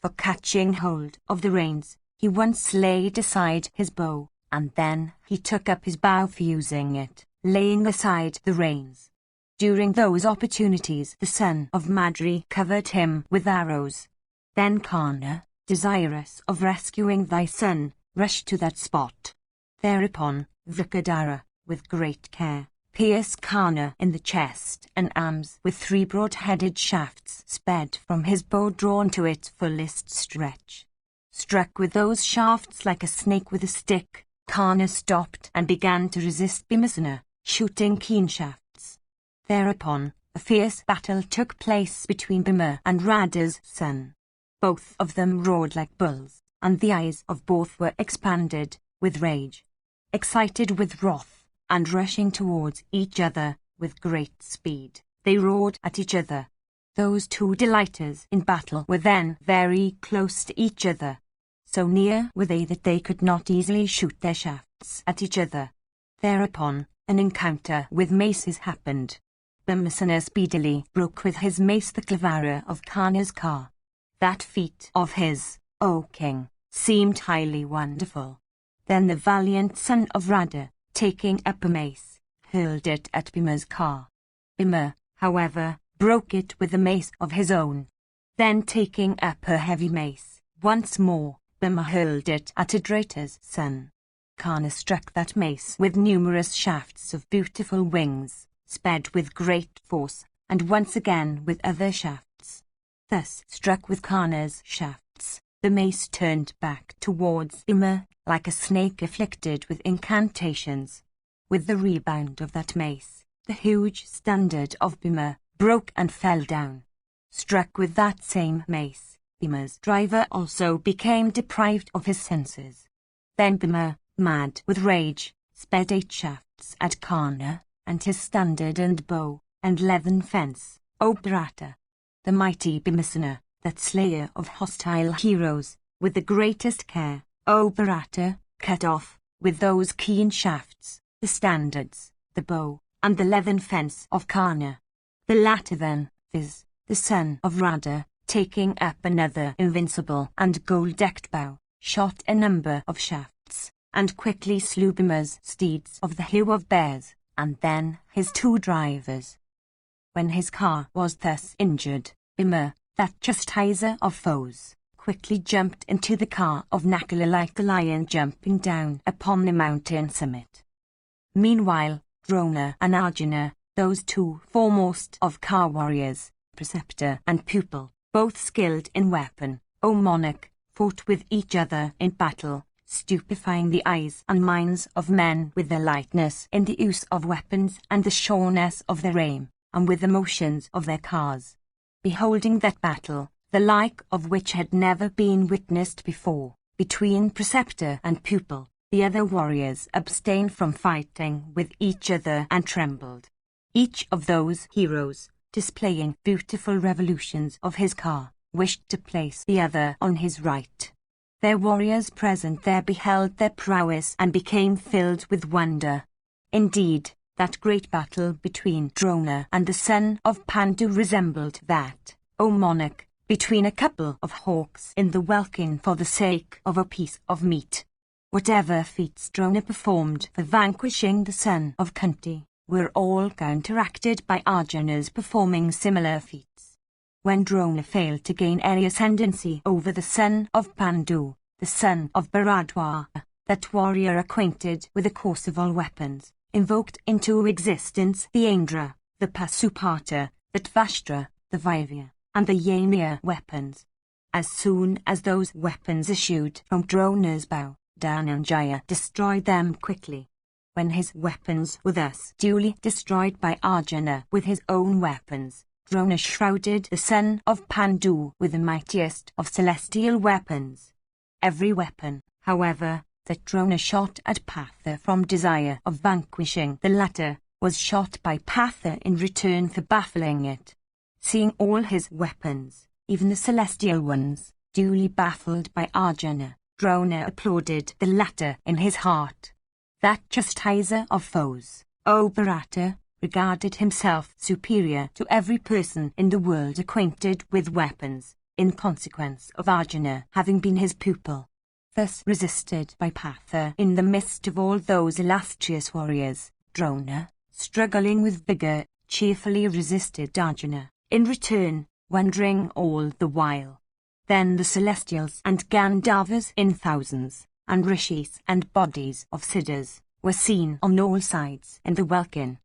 For catching hold of the reins, he once laid aside his bow, and then he took up his bow for using it, laying aside the reins. During those opportunities the son of Madri covered him with arrows. Then Karna, desirous of rescuing thy son, rushed to that spot. Thereupon, Vrikadara, with great care, pierced Karna in the chest and arms with 3 broad-headed shafts sped from his bow drawn to its fullest stretch. Struck with those shafts like a snake with a stick, Karna stopped and began to resist Bhimasena, shooting keen shafts. Thereupon, a fierce battle took place between Bhima and Radha's son. Both of them roared like bulls, and the eyes of both were expanded with rage. Excited with wrath, and rushing towards each other with great speed, they roared at each other. Those 2 delighters in battle were then very close to each other. So near were they that they could not easily shoot their shafts at each other. Thereupon, an encounter with maces happened. Bhimasena speedily broke with his mace the clavara of Karna's car. That feat of his, O king, seemed highly wonderful. Then the valiant son of Radha, taking up a mace, hurled it at Bhima's car. Bhima, however, broke it with a mace of his own. Then taking up her heavy mace, once more, Bhima hurled it at Adrata's son. Karna struck that mace with numerous shafts of beautiful wings, sped with great force, and once again with other shafts. Thus, struck with Karna's shafts, the mace turned back towards Bhima, like a snake afflicted with incantations. With the rebound of that mace, the huge standard of Bhima broke and fell down. Struck with that same mace, Bhima's driver also became deprived of his senses. Then Bhima, mad with rage, sped 8 shafts at Karna, and his standard and bow, and leathern fence, O Bharata. The mighty Bhimasena, that slayer of hostile heroes, with the greatest care, O Bharata, cut off, with those keen shafts, the standards, the bow, and the leathern fence of Karna. The latter then, viz., the son of Radha, taking up another invincible and gold-decked bow, shot a number of shafts, and quickly slew Bhima's steeds of the hue of bears, and then his 2 drivers. When his car was thus injured, Bhima, that chastiser of foes, quickly jumped into the car of Nakula like a lion jumping down upon the mountain summit. Meanwhile, Drona and Arjuna, those 2 foremost of car warriors, preceptor and pupil, both skilled in weapon, O monarch, fought with each other in battle, stupefying the eyes and minds of men with their lightness in the use of weapons and the sureness of their aim, and with the motions of their cars. Beholding that battle, the like of which had never been witnessed before, between preceptor and pupil, the other warriors abstained from fighting with each other and trembled. Each of those heroes, displaying beautiful revolutions of his car, wished to place the other on his right. Their warriors present there beheld their prowess and became filled with wonder. Indeed, that great battle between Drona and the son of Pandu resembled that, O monarch, between a couple of hawks in the welkin for the sake of a piece of meat. Whatever feats Drona performed for vanquishing the son of Kunti were all counteracted by Arjuna's performing similar feats. When Drona failed to gain any ascendancy over the son of Pandu, the son of Bharadwaj, that warrior acquainted with the course of all weapons, invoked into existence the Indra, the Pasupata, the Tvashtra, the Vairya, and the Yamya weapons. As soon as those weapons issued from Drona's bow, Dhananjaya destroyed them quickly. When his weapons were thus duly destroyed by Arjuna with his own weapons, Drona shrouded the son of Pandu with the mightiest of celestial weapons. Every weapon, however, that Drona shot at Patha from desire of vanquishing the latter, was shot by Patha in return for baffling it. Seeing all his weapons, even the celestial ones, duly baffled by Arjuna, Drona applauded the latter in his heart. That chastiser of foes, O Bharata, regarded himself superior to every person in the world acquainted with weapons, in consequence of Arjuna having been his pupil. Thus resisted by Patha in the midst of all those illustrious warriors, Drona, struggling with vigour, cheerfully resisted Arjuna, in return, wondering all the while. Then the celestials and Gandharvas in thousands, and rishis and bodies of siddhas, were seen on all sides in the welkin,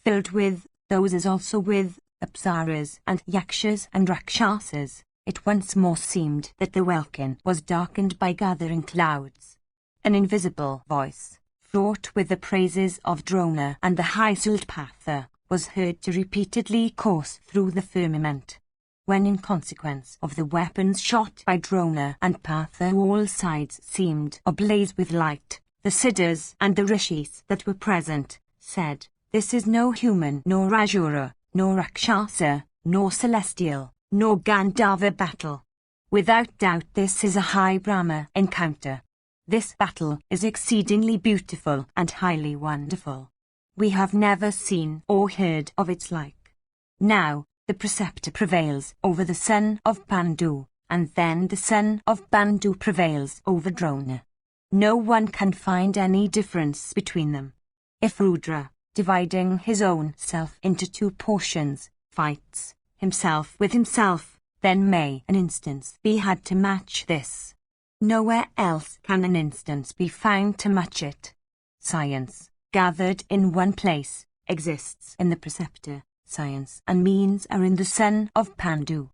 filled with, those as also with, apsaras and yakshas and rakshasas. It once more seemed that the welkin was darkened by gathering clouds. An invisible voice, fraught with the praises of Drona and the high-souled Patha, was heard to repeatedly course through the firmament. When in consequence of the weapons shot by Drona and Patha all sides seemed ablaze with light, the siddhas and the rishis that were present said, "This is no human nor asura, nor rakshasa, nor celestial, nor Gandharva battle. Without doubt this is a high Brahma encounter. This battle is exceedingly beautiful and highly wonderful. We have never seen or heard of its like. Now, the preceptor prevails over the son of Pandu, and then the son of Pandu prevails over Drona. No one can find any difference between them. If Rudra, dividing his own self into two portions, fights himself with himself, then may an instance be had to match this. Nowhere else can an instance be found to match it. Science, gathered in one place, exists in the preceptor. Science and means are in the son of Pandu.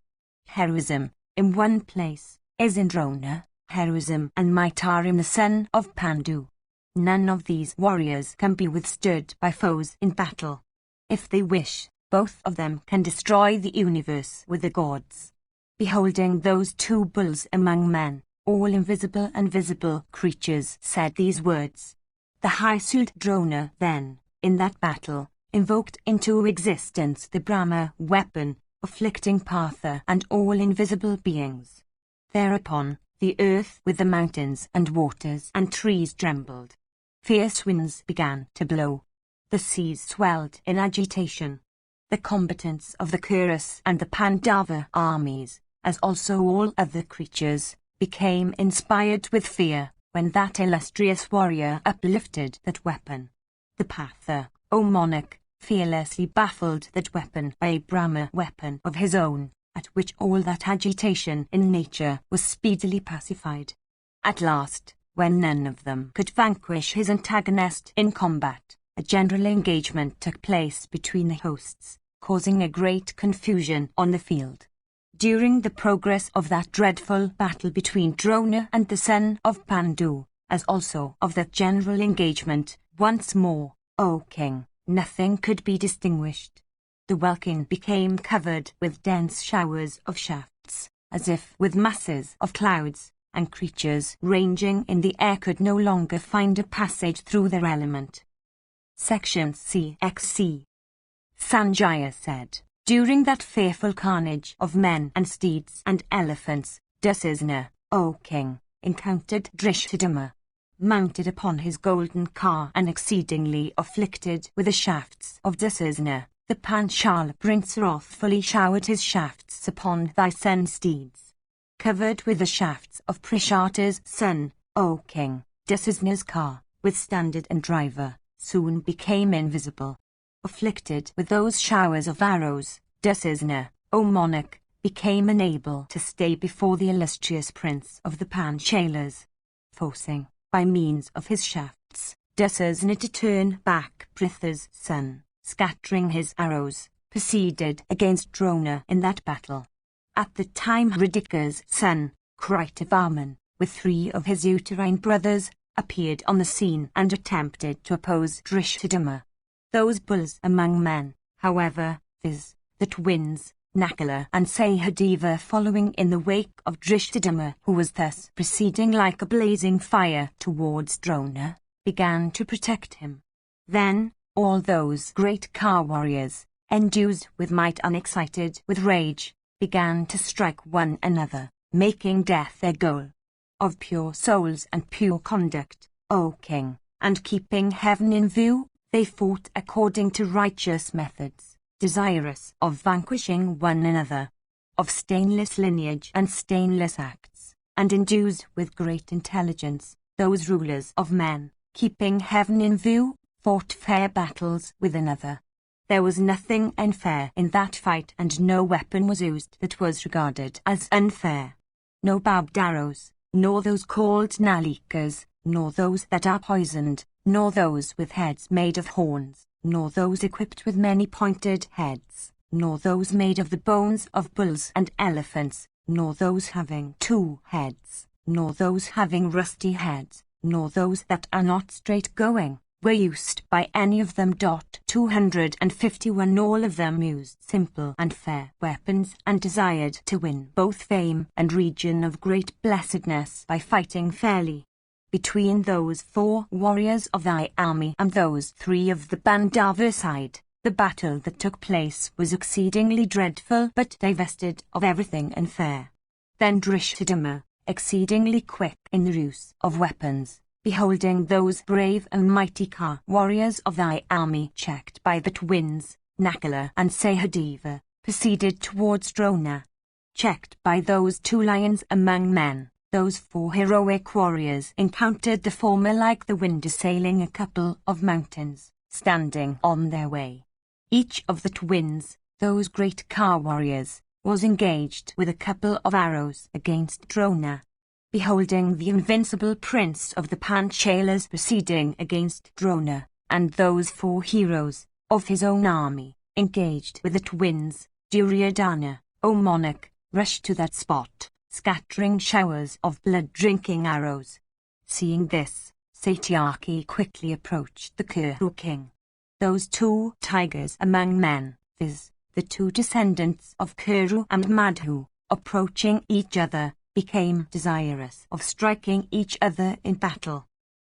Heroism, in one place, is in Drona. Heroism and might are in the son of Pandu. None of these warriors can be withstood by foes in battle. If they wish, both of them can destroy the universe with the gods. Beholding those two bulls among men, all invisible and visible creatures said these words. The high-souled Drona then, in that battle, invoked into existence the Brahma weapon, afflicting Partha and all invisible beings. Thereupon, the earth with the mountains and waters and trees trembled. Fierce winds began to blow. The seas swelled in agitation. The combatants of the Kuras and the Pandava armies, as also all other creatures, became inspired with fear when that illustrious warrior uplifted that weapon. The Patha, O monarch, fearlessly baffled that weapon by a Brahma weapon of his own, at which all that agitation in nature was speedily pacified. At last, when none of them could vanquish his antagonist in combat, a general engagement took place between the hosts, causing a great confusion on the field. During the progress of that dreadful battle between Drona and the son of Pandu, as also of that general engagement, once more, O king, nothing could be distinguished. The welkin became covered with dense showers of shafts, as if with masses of clouds, and creatures ranging in the air could no longer find a passage through their element. Section CXC. Sanjaya said, during that fearful carnage of men and steeds and elephants, Dusasana, O king, encountered Drishthadhyumna, mounted upon his golden car and exceedingly afflicted with the shafts of Dusasana. The Panchala prince wrathfully showered his shafts upon thy son steeds. Covered with the shafts of Prishata's son, O king, Dusasana's car, with standard and driver, soon became invisible. Afflicted with those showers of arrows, Dusasana, O monarch, became unable to stay before the illustrious prince of the Panchalas. Forcing, by means of his shafts, Dusasana to turn back Pritha's son, scattering his arrows, proceeded against Drona in that battle. At the time Hridika's son, Kritavarman, with 3 of his uterine brothers, appeared on the scene and attempted to oppose Drishthadhyumna. Those bulls among men, however, viz., that wins, Nakula and Sahadeva following in the wake of Drishtadyumna, who was thus proceeding like a blazing fire towards Drona, began to protect him. Then, all those great car warriors, endued with might and excited with rage, began to strike one another, making death their goal. Of pure souls and pure conduct, O king, and keeping heaven in view, they fought according to righteous methods, desirous of vanquishing one another, of stainless lineage and stainless acts, and endued with great intelligence, those rulers of men, keeping heaven in view, fought fair battles with another. There was nothing unfair in that fight, and no weapon was used that was regarded as unfair. No barbed arrows, nor those called nalikas, nor those that are poisoned, nor those with heads made of horns, nor those equipped with many pointed heads, nor those made of the bones of bulls and elephants, nor those having 2 heads, nor those having rusty heads, nor those that are not straight going, were used by any of them. 251 All of them used simple and fair weapons and desired to win both fame and region of great blessedness by fighting fairly. Between those 4 warriors of thy army and those 3 of the Pandava side, the battle that took place was exceedingly dreadful but divested of everything unfair. Then Drishtadyumna, exceedingly quick in the use of weapons, beholding those brave and mighty car warriors of thy army checked by the twins, Nakula and Sahadeva, proceeded towards Drona. Checked by those 2 lions among men, those 4 heroic warriors encountered the former like the wind assailing a couple of mountains, standing on their way. Each of the twins, those great car warriors, was engaged with a couple of arrows against Drona. Beholding the invincible prince of the Panchalas proceeding against Drona, and those 4 heroes of his own army engaged with the twins, Duryodhana, O monarch, rushed to that spot, scattering showers of blood-drinking arrows. Seeing this, Satyaki quickly approached the Kuru king. Those 2 tigers among men, viz., the 2 descendants of Kuru and Madhu, approaching each other, became desirous of striking each other in battle.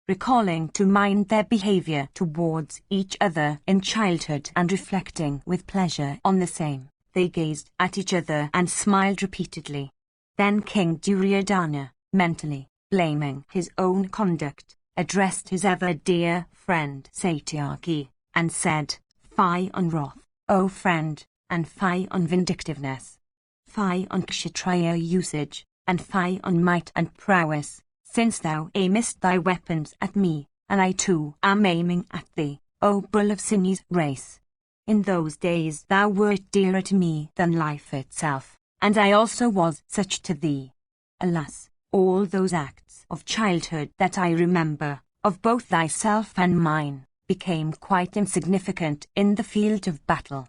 Recalling to mind their behavior towards each other in childhood and reflecting with pleasure on the same, they gazed at each other and smiled repeatedly. Then King Duryodhana, mentally blaming his own conduct, addressed his ever-dear friend Satyaki, and said, "Fie on wrath, O friend, and fie on vindictiveness. Fie on Kshatriya usage, and fie on might and prowess, since thou aimest thy weapons at me, and I too am aiming at thee, O bull of Sini's race. In those days thou wert dearer to me than life itself, and I also was such to thee. Alas, all those acts of childhood that I remember, of both thyself and mine, became quite insignificant in the field of battle.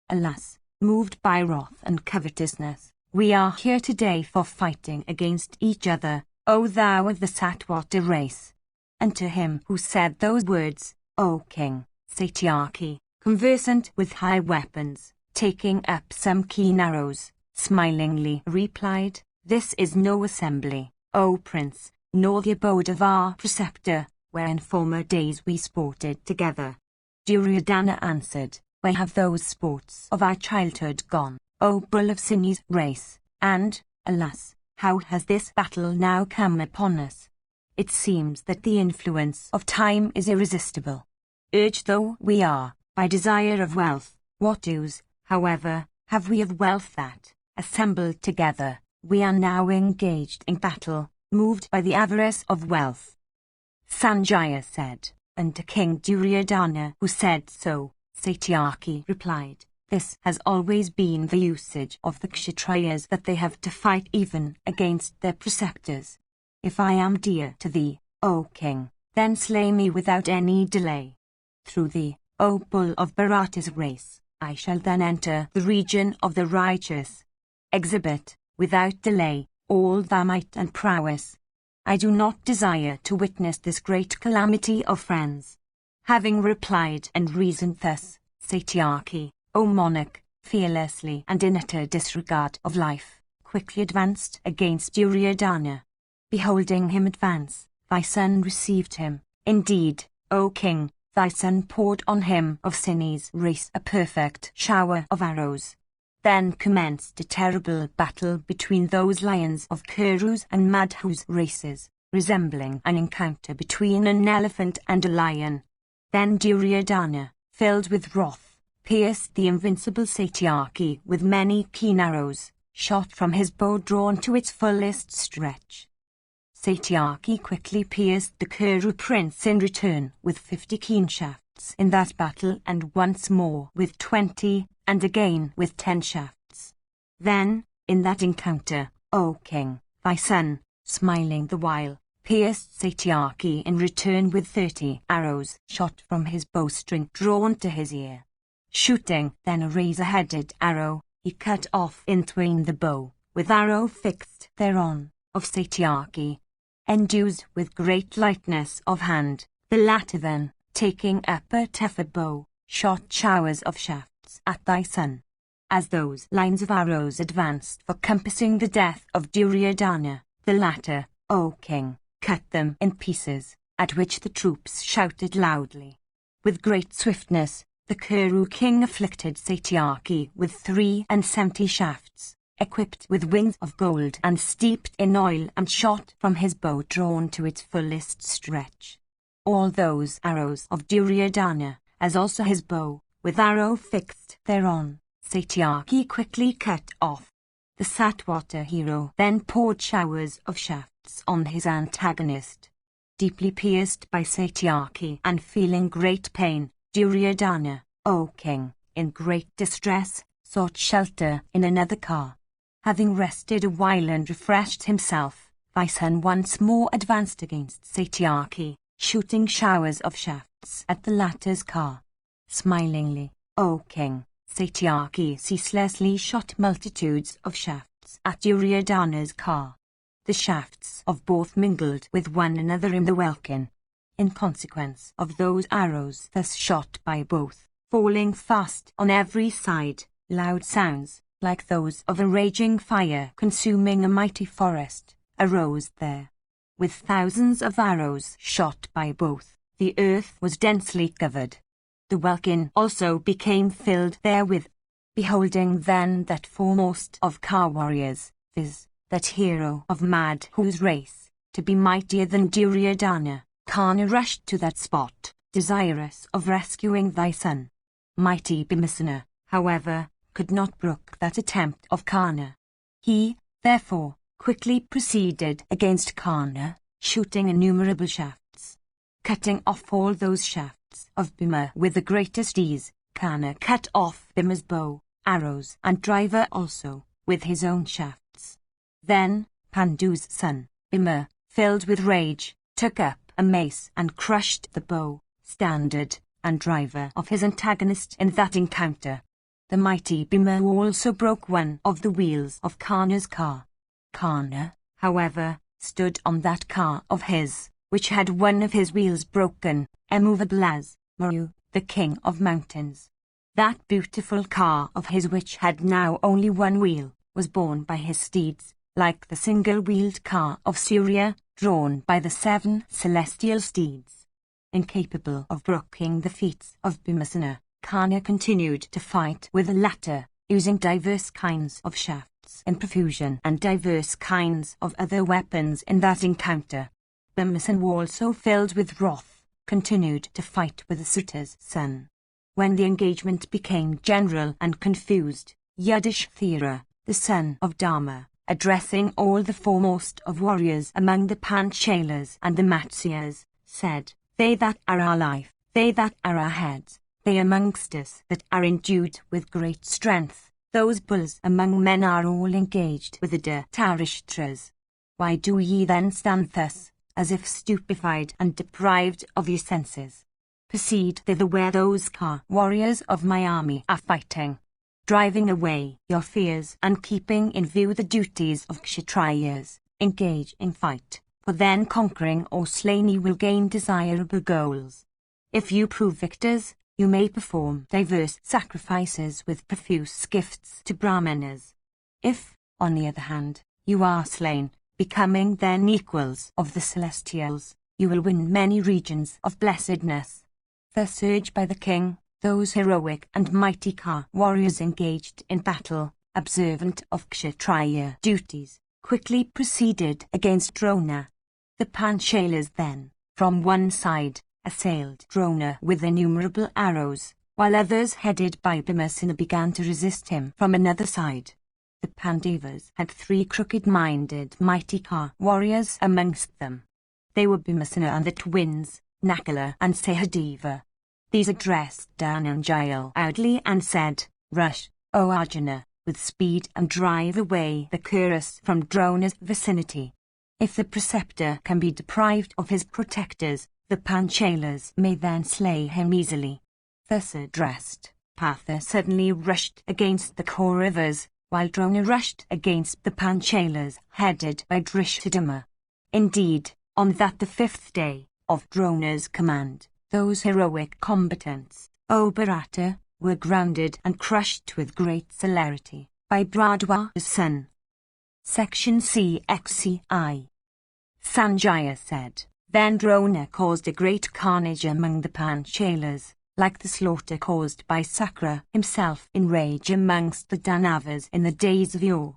Alas, moved by wrath and covetousness, we are here today for fighting against each other, O thou of the Satwata race." And to him who said those words, O king, Satyaki, conversant with high weapons, taking up some keen arrows, smilingly replied, "This is no assembly, O prince, nor the abode of our preceptor, where in former days we sported together." Duryodhana answered, "Where have those sports of our childhood gone, O bull of Sini's race, and, alas, how has this battle now come upon us? It seems that the influence of time is irresistible. Urged though we are, by desire of wealth, what use, however, have we of wealth that, assembled together, we are now engaged in battle, moved by the avarice of wealth?" Sanjaya said, and to King Duryodhana who said so, Satyaki replied, "This has always been the usage of the Kshatriyas, that they have to fight even against their preceptors. If I am dear to thee, O king, then slay me without any delay. Through thee, O bull of Bharata's race, I shall then enter the region of the righteous. Exhibit, without delay, all thy might and prowess. I do not desire to witness this great calamity of friends." Having replied and reasoned thus, Satyaki, O monarch, fearlessly and in utter disregard of life, quickly advanced against Duryodhana. Beholding him advance, thy son received him. Indeed, O king, thy son poured on him of Sini's race a perfect shower of arrows. Then commenced a terrible battle between those lions of Kuru's and Madhu's races, resembling an encounter between an elephant and a lion. Then Duryodhana, filled with wrath, pierced the invincible Satyaki with many keen arrows, shot from his bow drawn to its fullest stretch. Satyaki quickly pierced the Kuru prince in return with 50 keen shafts in that battle, and once more with 20, and again with 10 shafts. Then, in that encounter, O king, thy son, smiling the while, pierced Satyaki in return with 30 arrows shot from his bowstring drawn to his ear. Shooting then a razor-headed arrow, he cut off in twain the bow, with arrow fixed thereon, of Satyaki. Endued with great lightness of hand, the latter then, taking up a tougher bow, shot showers of shafts at thy son. As those lines of arrows advanced for compassing the death of Duryodhana, the latter, O king, cut them in pieces, at which the troops shouted loudly. With great swiftness, the Kuru king afflicted Satyaki with 73 shafts, equipped with wings of gold and steeped in oil, and shot from his bow drawn to its fullest stretch. All those arrows of Duryodhana, as also his bow, with arrow fixed thereon, Satyaki quickly cut off. The Satwata hero then poured showers of shafts on his antagonist. Deeply pierced by Satyaki and feeling great pain, Duryodhana, O king, in great distress, sought shelter in another car. Having rested a while and refreshed himself, thy son once more advanced against Satyaki, shooting showers of shafts at the latter's car. Smilingly, O king, Satyaki ceaselessly shot multitudes of shafts at Duryodhana's car. The shafts of both mingled with one another in the welkin. In consequence of those arrows thus shot by both, falling fast on every side, loud sounds, like those of a raging fire consuming a mighty forest, arose there. With thousands of arrows shot by both, the earth was densely covered. The welkin also became filled therewith. Beholding then that foremost of car warriors, viz., that hero of Madhu's race, to be mightier than Duryodhana, Karna rushed to that spot, desirous of rescuing thy son. Mighty Bhimasena, however, could not brook that attempt of Karna. He, therefore, quickly proceeded against Karna, shooting innumerable shafts. Cutting off all those shafts of Bhima with the greatest ease, Karna cut off Bhima's bow, arrows, and driver also, with his own shafts. Then, Pandu's son, Bhima, filled with rage, took up a mace and crushed the bow, standard, and driver of his antagonist in that encounter. The mighty Bhima also broke one of the wheels of Karna's car. Karna, however, stood on that car of his, which had one of his wheels broken, immovable as Maru, the king of mountains. That beautiful car of his, which had now only one wheel, was borne by his steeds, like the single-wheeled car of Surya, drawn by the 7 celestial steeds. Incapable of brooking the feats of Bhimasena, Karna continued to fight with the latter, using diverse kinds of shafts in profusion and diverse kinds of other weapons in that encounter. Bhimasena, also filled with wrath, continued to fight with the Suta's son. When the engagement became general and confused, Yudhishthira, the son of Dharma, addressing all the foremost of warriors among the Panchalas and the Matsyas, said, "They that are our life, they that are our heads, they amongst us that are endued with great strength, those bulls among men are all engaged with the Dhritarashtras. Why do ye then stand thus, as if stupefied and deprived of your senses? Proceed thither where those warriors of my army are fighting, driving away your fears and keeping in view the duties of Kshatriyas. Engage in fight, for then conquering or slain you will gain desirable goals. If you prove victors, You may perform diverse sacrifices with profuse gifts to Brahmanas. If, on the other hand, you are slain, becoming then equals of the celestials, you will win many regions of blessedness. Thus urged by the king, those heroic and mighty Ka warriors engaged in battle, observant of Kshatriya duties, quickly proceeded against Drona. The Panchalas then, from one side, assailed Drona with innumerable arrows, while others headed by Bhimasena began to resist him from another side. The Pandavas had 3 crooked-minded mighty Ka warriors amongst them. They were Bhimasena and the twins, Nakula and Sahadeva. These addressed Dhananjaya loudly and said, "Rush, O Arjuna, with speed and drive away the Kuras from Drona's vicinity. If the preceptor can be deprived of his protectors, the Panchalas may then slay him easily." Thus addressed, Partha suddenly rushed against the Kauravas, while Drona rushed against the Panchalas headed by Drishadima. Indeed, on that the 5th day of Drona's command, those heroic combatants, O Bharata, were grounded and crushed with great celerity by Bhradwaja's son. Section CXCI. Sanjaya said, Then Drona caused a great carnage among the Panchalas, like the slaughter caused by Sakra himself in rage amongst the Danavas in the days of yore.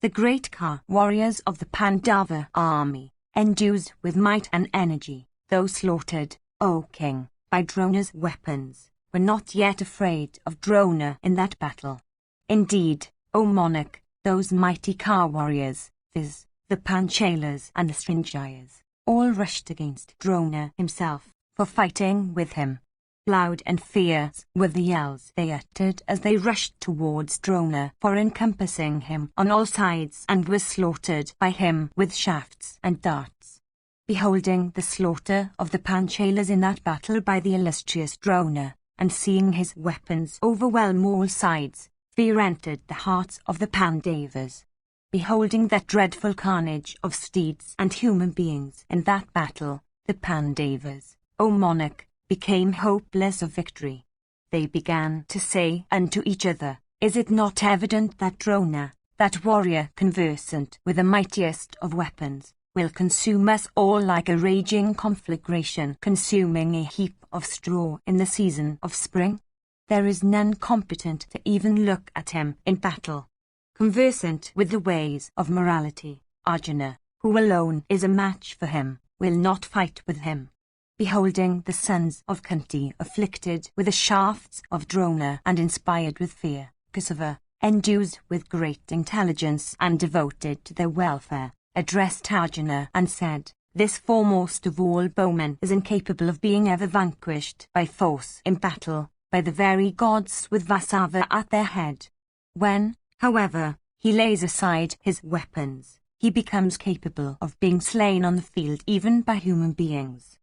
The great Ka warriors of the Pandava army, endued with might and energy, though slaughtered, O king, by Drona's weapons, were not yet afraid of Drona in that battle. Indeed, O monarch, those mighty Ka warriors, viz., the Panchalas and the Srinjayas, all rushed against Drona himself, for fighting with him. Loud and fierce were the yells they uttered as they rushed towards Drona for encompassing him on all sides and were slaughtered by him with shafts and darts. Beholding the slaughter of the Panchalas in that battle by the illustrious Drona, and seeing his weapons overwhelm all sides, fear entered the hearts of the Pandavas. Beholding that dreadful carnage of steeds and human beings in that battle, the Pandavas, O monarch, became hopeless of victory. They began to say unto each other, Is it not evident that Drona, that warrior conversant with the mightiest of weapons, will consume us all like a raging conflagration consuming a heap of straw in the season of spring? There is none competent to even look at him in battle. Conversant with the ways of morality, Arjuna, who alone is a match for him, will not fight with him. Beholding the sons of Kunti afflicted with the shafts of Drona and inspired with fear, Kesava, endued with great intelligence and devoted to their welfare, addressed Arjuna and said, This foremost of all bowmen is incapable of being ever vanquished by force in battle, by the very gods with Vasava at their head. When, however, he lays aside his weapons, he becomes capable of being slain on the field even by human beings.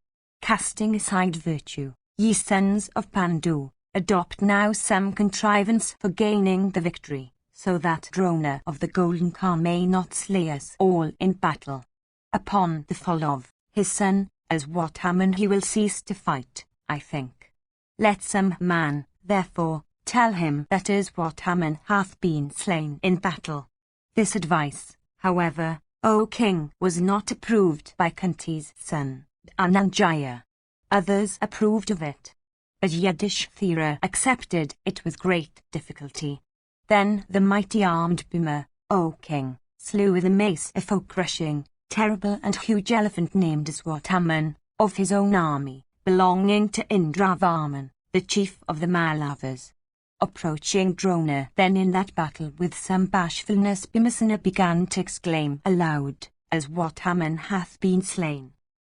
Casting aside virtue, ye sons of Pandu, adopt now some contrivance for gaining the victory, so that Drona of the golden car may not slay us all in battle. Upon the fall of his son, as Wataman he will cease to fight, I think. Let some man, therefore, tell him that as Wataman hath been slain in battle. This advice, however, O king, was not approved by Kunti's son, Dhananjaya. Others approved of it, but Yudhishthira accepted it with great difficulty. Then the mighty armed Bhima, O king, slew with a mace a foe-crushing, terrible and huge elephant named Swataman, of his own army, belonging to Indravarman, the chief of the Mallavas. Approaching Drona then in that battle with some bashfulness, Bhimasena began to exclaim aloud, As Wataman hath been slain.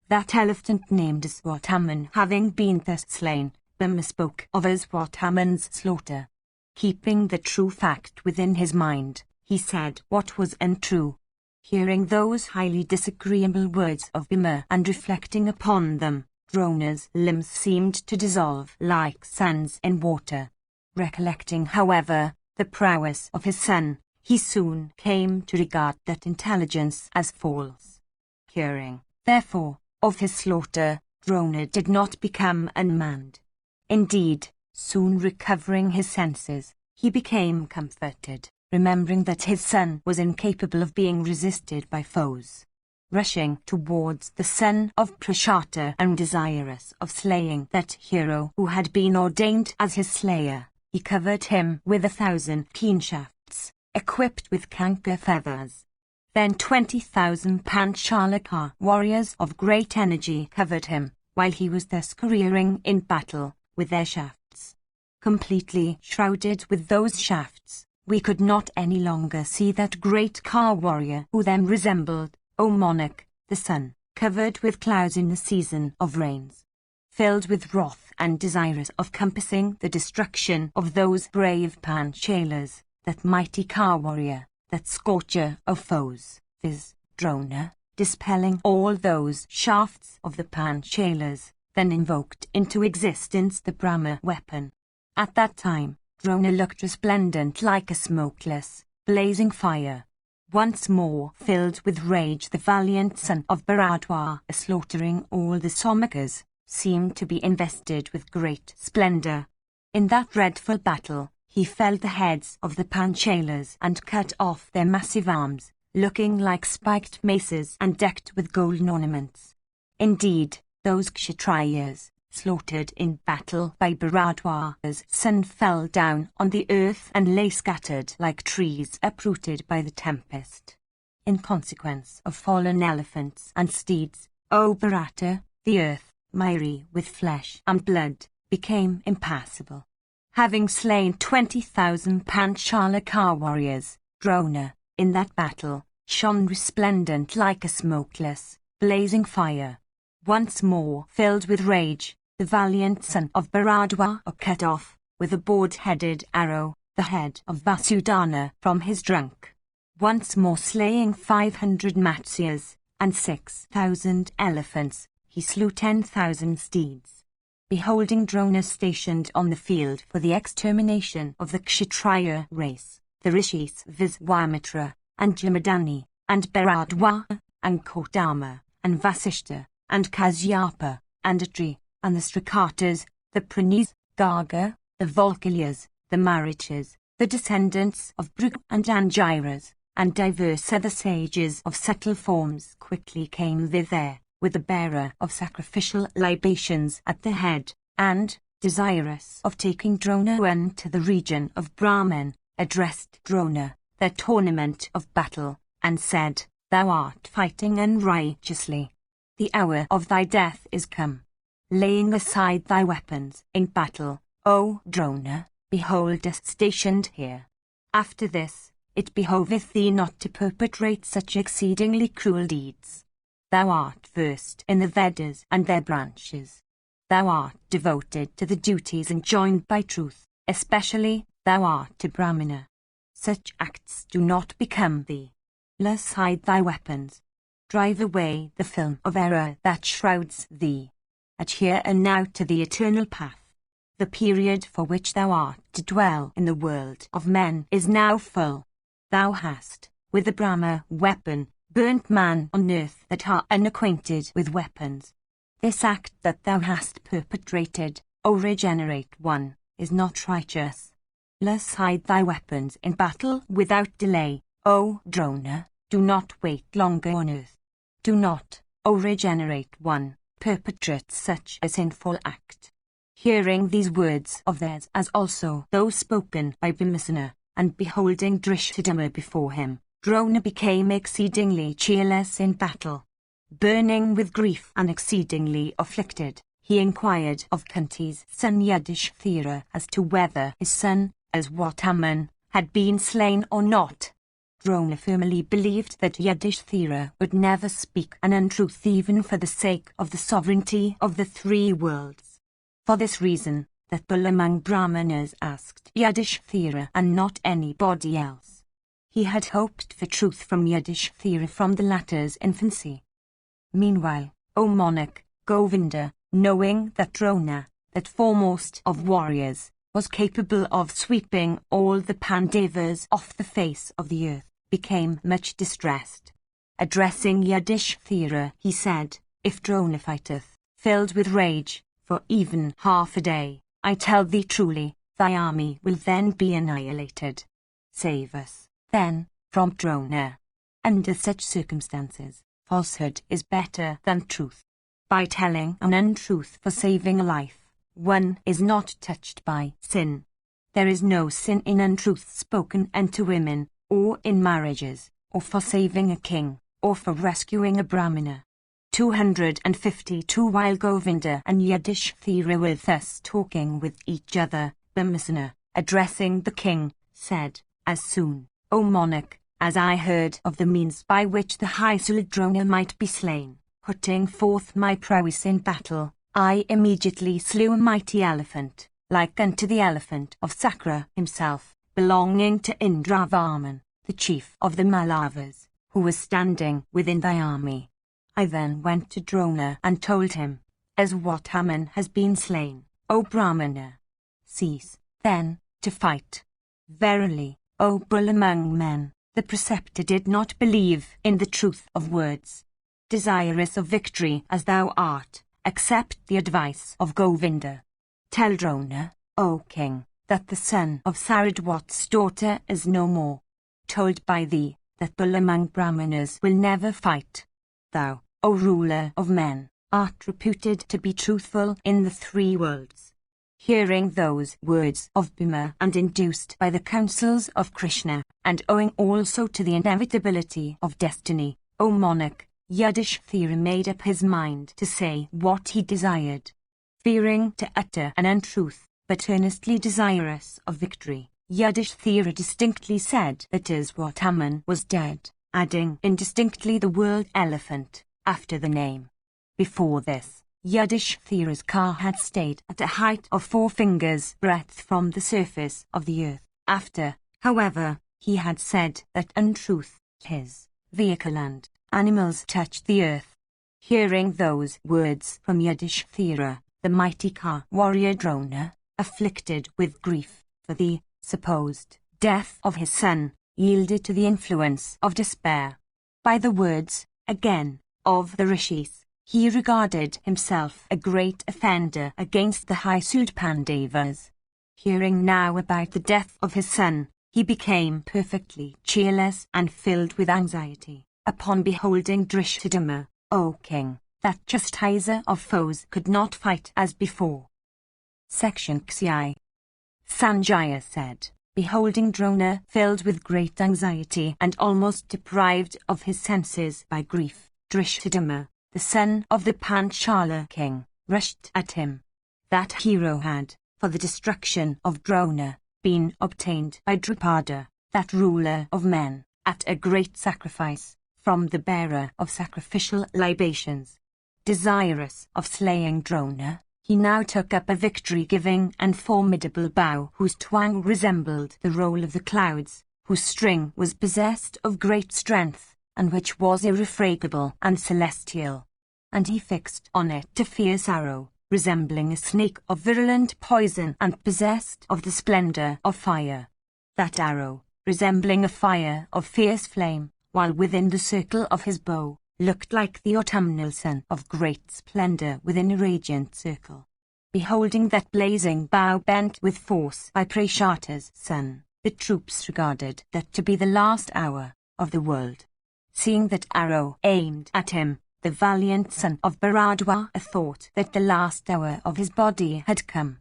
That elephant named Swataman having been thus slain, Bhima spoke of as Wataman's slaughter. Keeping the true fact within his mind, he said what was untrue. Hearing those highly disagreeable words of Bhima and reflecting upon them, Drona's limbs seemed to dissolve like sands in water. Recollecting, however, the prowess of his son, he soon came to regard that intelligence as false. Hearing, therefore, of his slaughter, Drona did not become unmanned. Indeed, Soon recovering his senses, he became comforted, remembering that his son was incapable of being resisted by foes. Rushing towards the son of Prashata and desirous of slaying that hero who had been ordained as his slayer, he covered him with 1,000 keen shafts, equipped with canker feathers. Then 20,000 Panchalaka warriors of great energy covered him, while he was thus careering in battle, with their shafts. Completely shrouded with those shafts, we could not any longer see that great Ka warrior who then resembled, O monarch, the sun, covered with clouds in the season of rains. Filled with wrath and desirous of compassing the destruction of those brave Panchalas, that mighty Ka warrior, that scorcher of foes, viz. Drona, dispelling all those shafts of the Panchalas, then invoked into existence the Brahma weapon. At that time, Drona looked resplendent like a smokeless, blazing fire. Once more filled with rage, the valiant son of Bharadwaj, slaughtering all the Somakas, seemed to be invested with great splendor. In that dreadful battle, he felled the heads of the Panchalas and cut off their massive arms, looking like spiked maces and decked with golden ornaments. Indeed, those Kshatriyas, slaughtered in battle by Bharadwaj's son, fell down on the earth and lay scattered like trees uprooted by the tempest. In consequence of fallen elephants and steeds, O Bharata, the earth, miry with flesh and blood, became impassable. Having slain 20,000 Panchalaka warriors, Drona, in that battle, shone resplendent like a smokeless, blazing fire. Once more filled with rage, the valiant son of Bharadwaj cut off, with a board-headed arrow, the head of Vasudhana from his trunk. Once more slaying 500 Matsyas, and 6,000 elephants, he slew 10,000 steeds. Beholding Drona stationed on the field for the extermination of the Kshatriya race, the Rishis viz. Vamitra, and Jamadani, and Bharadwaj, and Kodama, and Vasishta, and Kasyapa, and Atri, and the Strakatas, the Pranis, Garga, the Volkilyas, the Marichas, the descendants of Brug and Angiras, and diverse other sages of subtle forms quickly came thither, with the bearer of sacrificial libations at the head, and, desirous of taking Drona unto the region of Brahman, addressed Drona, their tournament of battle, and said, Thou art fighting unrighteously. The hour of thy death is come. Laying aside thy weapons in battle, O Drona, behold us stationed here. After this, it behoveth thee not to perpetrate such exceedingly cruel deeds. Thou art versed in the Vedas and their branches. Thou art devoted to the duties enjoined by truth, especially, thou art a Brahmana. Such acts do not become thee. Lay aside thy weapons. Drive away the film of error that shrouds thee. Adhere now to the eternal path. The period for which thou art to dwell in the world of men is now full. Thou hast, with the Brahma weapon, burnt man on earth that are unacquainted with weapons. This act that thou hast perpetrated, O regenerate one, is not righteous. Lay aside thy weapons in battle without delay, O Drona, do not wait longer on earth. Do not, O regenerate one, perpetrate such a sinful act. Hearing these words of theirs as also those spoken by Bhimasena, and beholding Drishthadhyumna before him, Drona became exceedingly cheerless in battle. Burning with grief and exceedingly afflicted, he inquired of Kunti's son Yudhishthira as to whether his son, Aswatthama, had been slain or not. Drona firmly believed that Yudhishthira would never speak an untruth even for the sake of the sovereignty of the three worlds. For this reason, that bull among Brahmanas asked Yudhishthira and not anybody else. He had hoped for truth from Yudhishthira from the latter's infancy. Meanwhile, O monarch, Govinda, knowing that Drona, that foremost of warriors, was capable of sweeping all the Pandavas off the face of the earth, became much distressed. Addressing Yudhishthira, he said, If Drona fighteth, filled with rage, for even half a day, I tell thee truly, thy army will then be annihilated. Save us, then, from Drona. Under such circumstances, falsehood is better than truth. By telling an untruth for saving a life, one is not touched by sin. There is no sin in untruth spoken unto women, or in marriages, or for saving a king, or for rescuing a Brahmana. 252 While Govinda and Yudhishthira were thus talking with each other, Bhimasena, addressing the king, said, As soon, O monarch, as I heard of the means by which the high-souled Drona might be slain, putting forth my prowess in battle, I immediately slew a mighty elephant, like unto the elephant of Sakra himself, belonging to Indravarman, the chief of the Mallavas, who was standing within thy army. I then went to Drona and told him, As what Haman has been slain, O Brahmana. Cease, then, to fight. Verily, O bull among men, the preceptor did not believe in the truth of words. Desirous of victory as thou art, accept the advice of Govinda. Tell Drona, O king, that the son of Saradwat's daughter is no more. Told by thee, that bull among Brahmanas will never fight. Thou, O ruler of men, art reputed to be truthful in the three worlds. Hearing those words of Bhima and induced by the counsels of Krishna, and owing also to the inevitability of destiny, O monarch, Yudhishthira made up his mind to say what he desired. Fearing to utter an untruth, but earnestly desirous of victory, Yudhishthira distinctly said that his Haman was dead, adding indistinctly the word elephant after the name. Before this, Yudhishthira's car had stayed at a height of 4 fingers' breadth from the surface of the earth. After, however, he had said that untruth, his vehicle and animals touched the earth. Hearing those words from Yudhishthira, the mighty car warrior Drona, afflicted with grief for the supposed death of his son, yielded to the influence of despair. By the words, again, of the rishis, he regarded himself a great offender against the high-souled Pandavas. Hearing now about the death of his son, he became perfectly cheerless and filled with anxiety, upon beholding Drishthadhyumna, O king, that chastiser of foes could not fight as before. Section XI. Sanjaya said, beholding Drona filled with great anxiety and almost deprived of his senses by grief, Drishthadhyumna, the son of the Panchala king, rushed at him. That hero had, for the destruction of Drona, been obtained by Drupada, that ruler of men, at a great sacrifice, from the bearer of sacrificial libations. Desirous of slaying Drona, he now took up a victory-giving and formidable bow whose twang resembled the roll of the clouds, whose string was possessed of great strength, and which was irrefragable and celestial. And he fixed on it a fierce arrow, resembling a snake of virulent poison and possessed of the splendor of fire. That arrow, resembling a fire of fierce flame, while within the circle of his bow, looked like the autumnal sun of great splendor within a radiant circle. Beholding that blazing bow bent with force by Prashata's son, the troops regarded that to be the last hour of the world. Seeing that arrow aimed at him, the valiant son of Bharadwaja thought that the last hour of his body had come.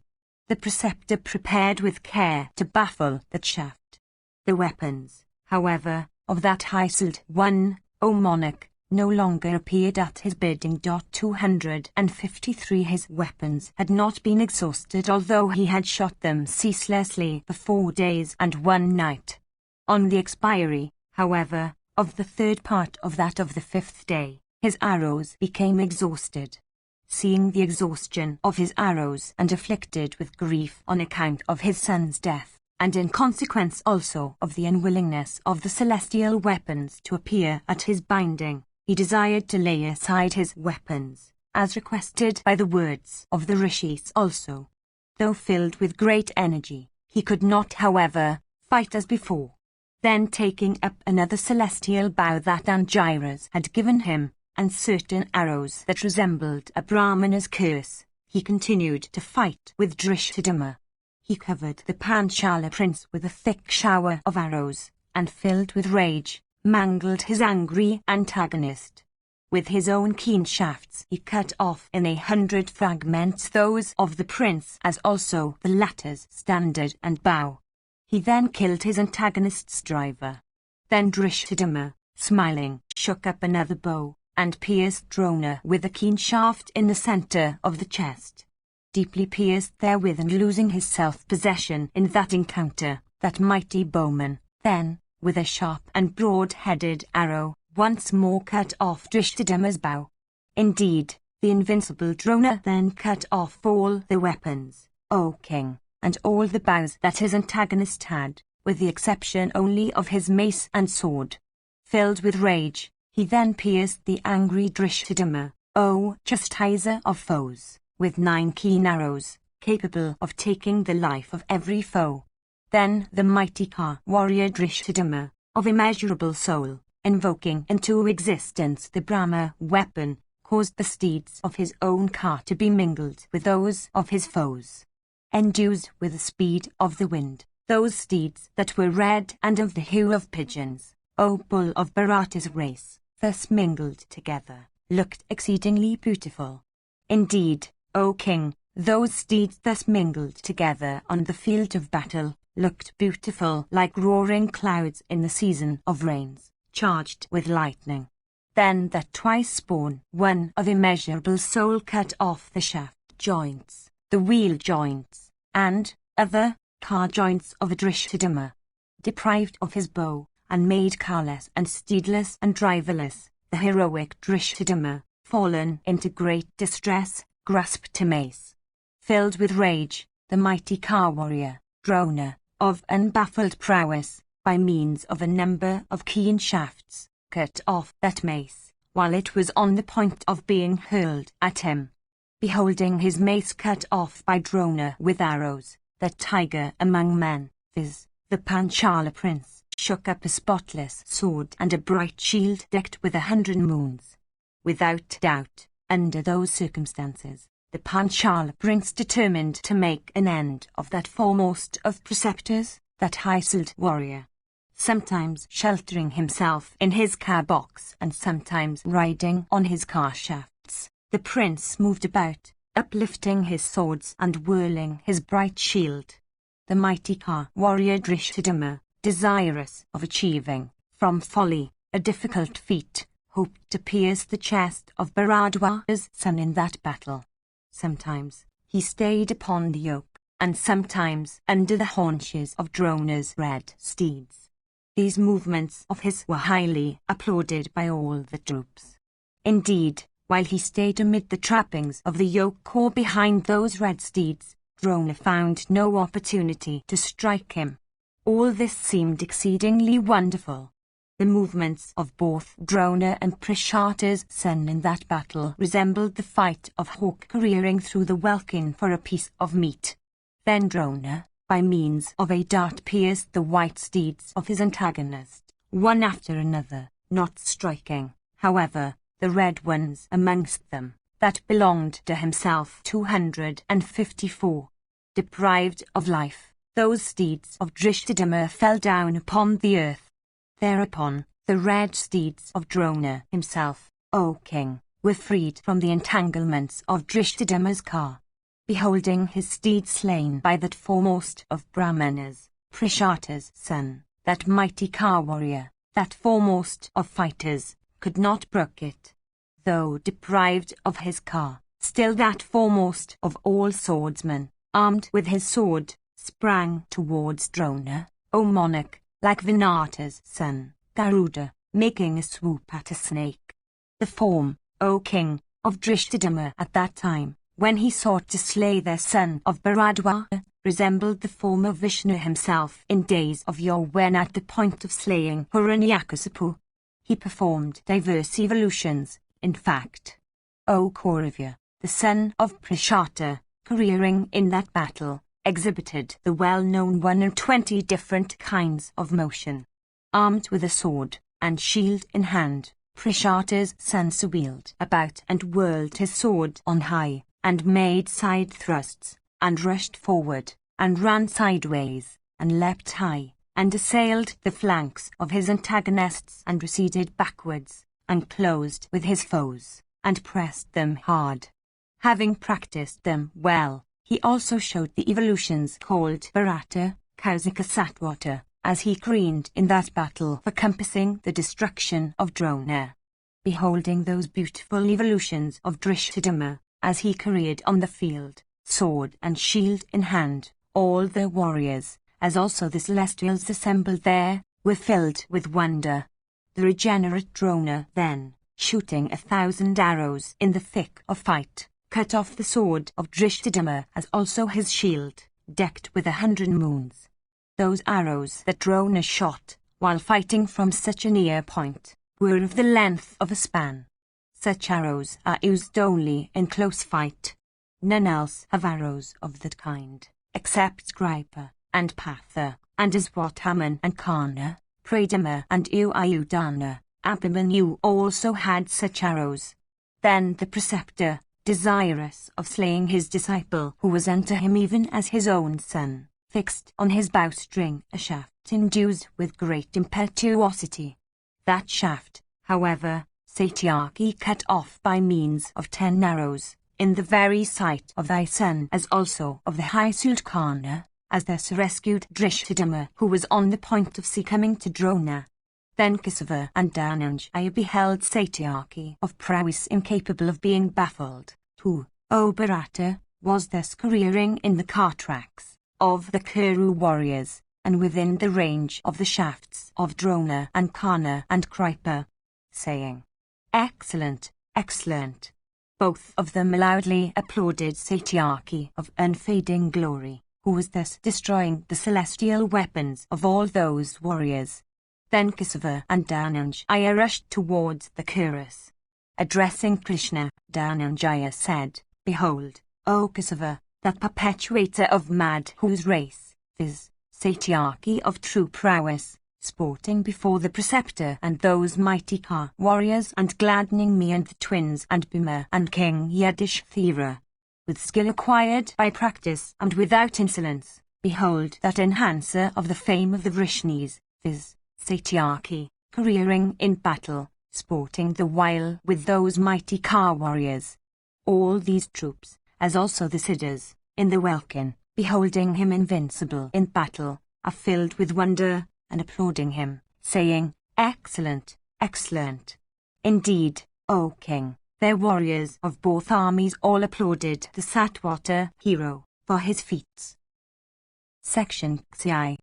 The preceptor prepared with care to baffle that shaft. The weapons, however, of that high-souled one, O monarch, no longer appeared at his bidding. 253 His weapons had not been exhausted, although he had shot them ceaselessly for 4 days and 1 night. On the expiry, however, of the 3rd part of that of the 5th day, his arrows became exhausted. Seeing the exhaustion of his arrows and afflicted with grief on account of his son's death, and in consequence also of the unwillingness of the celestial weapons to appear at his binding, he desired to lay aside his weapons, as requested by the words of the rishis also. Though filled with great energy, he could not, however, fight as before. Then taking up another celestial bow that Angiras had given him, and certain arrows that resembled a Brahmana's curse, he continued to fight with Drishthadumna. He covered the Panchala prince with a thick shower of arrows, and filled with rage, mangled his angry antagonist. With his own keen shafts he cut off in 100 fragments those of the prince as also the latter's standard and bow. He then killed his antagonist's driver. Then Drishthadumna, smiling, shook up another bow, and pierced Drona with a keen shaft in the center of the chest. Deeply pierced therewith and losing his self-possession in that encounter, that mighty bowman, then, with a sharp and broad-headed arrow, once more cut off Drishthadumna's bow. Indeed, the invincible Drona then cut off all the weapons, O king, and all the bows that his antagonist had, with the exception only of his mace and sword. Filled with rage, he then pierced the angry Drishthadumna, O chastiser of foes, with 9 keen arrows, capable of taking the life of every foe. Then the mighty Ka warrior Drishthadumna, of immeasurable soul, invoking into existence the Brahma weapon, caused the steeds of his own car to be mingled with those of his foes. Endued with the speed of the wind, those steeds that were red and of the hue of pigeons, O bull of Bharata's race, thus mingled together, looked exceedingly beautiful. Indeed, O king, those steeds thus mingled together on the field of battle, looked beautiful like roaring clouds in the season of rains, charged with lightning. Then that twice-born one of immeasurable soul cut off the shaft joints, the wheel joints, and other car joints of Drishthadumna. Deprived of his bow, and made carless and steedless and driverless, the heroic Drishthadumna, fallen into great distress, grasped a mace. Filled with rage, the mighty car warrior, Drona, of unbaffled prowess, by means of a number of keen shafts, cut off that mace, while it was on the point of being hurled at him. Beholding his mace cut off by Drona with arrows, that tiger among men, viz., the Panchala prince, shook up a spotless sword and a bright shield decked with 100 moons. Without doubt, under those circumstances, the Panchala prince determined to make an end of that foremost of preceptors, that high-souled warrior. Sometimes sheltering himself in his car box and sometimes riding on his car shafts, the prince moved about, uplifting his swords and whirling his bright shield. The mighty car warrior Drishthadumna, desirous of achieving, from folly, a difficult feat, hoped to pierce the chest of Bharadwaja's son in that battle. Sometimes he stayed upon the yoke, and sometimes under the haunches of Drona's red steeds. These movements of his were highly applauded by all the troops. Indeed, while he stayed amid the trappings of the yoke or behind those red steeds, Drona found no opportunity to strike him. All this seemed exceedingly wonderful. The movements of both Drona and Prishata's son in that battle resembled the fight of hawk careering through the welkin for a piece of meat. Then Drona, by means of a dart, pierced the white steeds of his antagonist, one after another, not striking, however, the red ones amongst them, that belonged to himself 254. Deprived of life, those steeds of Drishthadumna fell down upon the earth. Thereupon, the red steeds of Drona himself, O king, were freed from the entanglements of Drishthadumna's car. Beholding his steed slain by that foremost of Brahmanas, Prishata's son, that mighty car warrior, that foremost of fighters, could not brook it. Though deprived of his car, still that foremost of all swordsmen, armed with his sword, sprang towards Drona, O monarch, like Vinata's son, Garuda, making a swoop at a snake. The form, O king, of Drishthadumna at that time, when he sought to slay their son of Bharadwaja, resembled the form of Vishnu himself in days of yore when at the point of slaying Hiranyakasipu. He performed diverse evolutions, in fact. O Kauravya, the son of Prishata, careering in that battle, exhibited the well-known 21 different kinds of motion. Armed with a sword, and shield in hand, Prishata's son wheeled about and whirled his sword on high, and made side thrusts, and rushed forward, and ran sideways, and leapt high, and assailed the flanks of his antagonists, and receded backwards, and closed with his foes, and pressed them hard. Having practiced them well, he also showed the evolutions called Bharata, Kausika Satwata, as he careened in that battle for compassing the destruction of Drona. Beholding those beautiful evolutions of Drishthadhyumna, as he careered on the field, sword and shield in hand, all the warriors, as also the celestials assembled there, were filled with wonder. The regenerate Drona then, shooting 1,000 arrows in the thick of fight, cut off the sword of Drishthadhyumna as also his shield, decked with 100 moons. Those arrows that Drona shot, while fighting from such a near point, were of the length of a span. Such arrows are used only in close fight. None else have arrows of that kind, except Gripa, and Patha, and Aswathaman and Karna, Pradama and Ayudhana. Abhimanyu also had such arrows. Then the preceptor, desirous of slaying his disciple who was unto him even as his own son, fixed on his bowstring a shaft endued with great impetuosity. That shaft, however, Satyaki cut off by means of 10 arrows, in the very sight of thy son as also of the high Sultana, as thus rescued Drishthadhyumna, who was on the point of succumbing to Drona. Then Kesava and Dhananjaya beheld Satyaki of prowess incapable of being baffled, who, O Bharata, was thus careering in the car tracks of the Kuru warriors, and within the range of the shafts of Drona and Karna and Kripa, saying, "Excellent, excellent." Both of them loudly applauded Satyaki of unfading glory, who was thus destroying the celestial weapons of all those warriors. Then Kesava and Dhananjaya rushed towards the Kurus. Addressing Krishna, Dhananjaya said, "Behold, O Kesava, that perpetuator of mad whose race, viz., Satyaki of true prowess, sporting before the preceptor and those mighty Ka warriors, and gladdening me and the twins and Bhima and King Yudhishthira. With skill acquired by practice and without insolence, behold that enhancer of the fame of the Vrishnis, viz., Satyaki, careering in battle, sporting the while with those mighty Ka warriors. All these troops, as also the Siddhas, in the welkin, beholding him invincible in battle, are filled with wonder, and applauding him, saying, "Excellent, excellent." Indeed, O king, their warriors of both armies all applauded the Satwata hero for his feats. Section XI.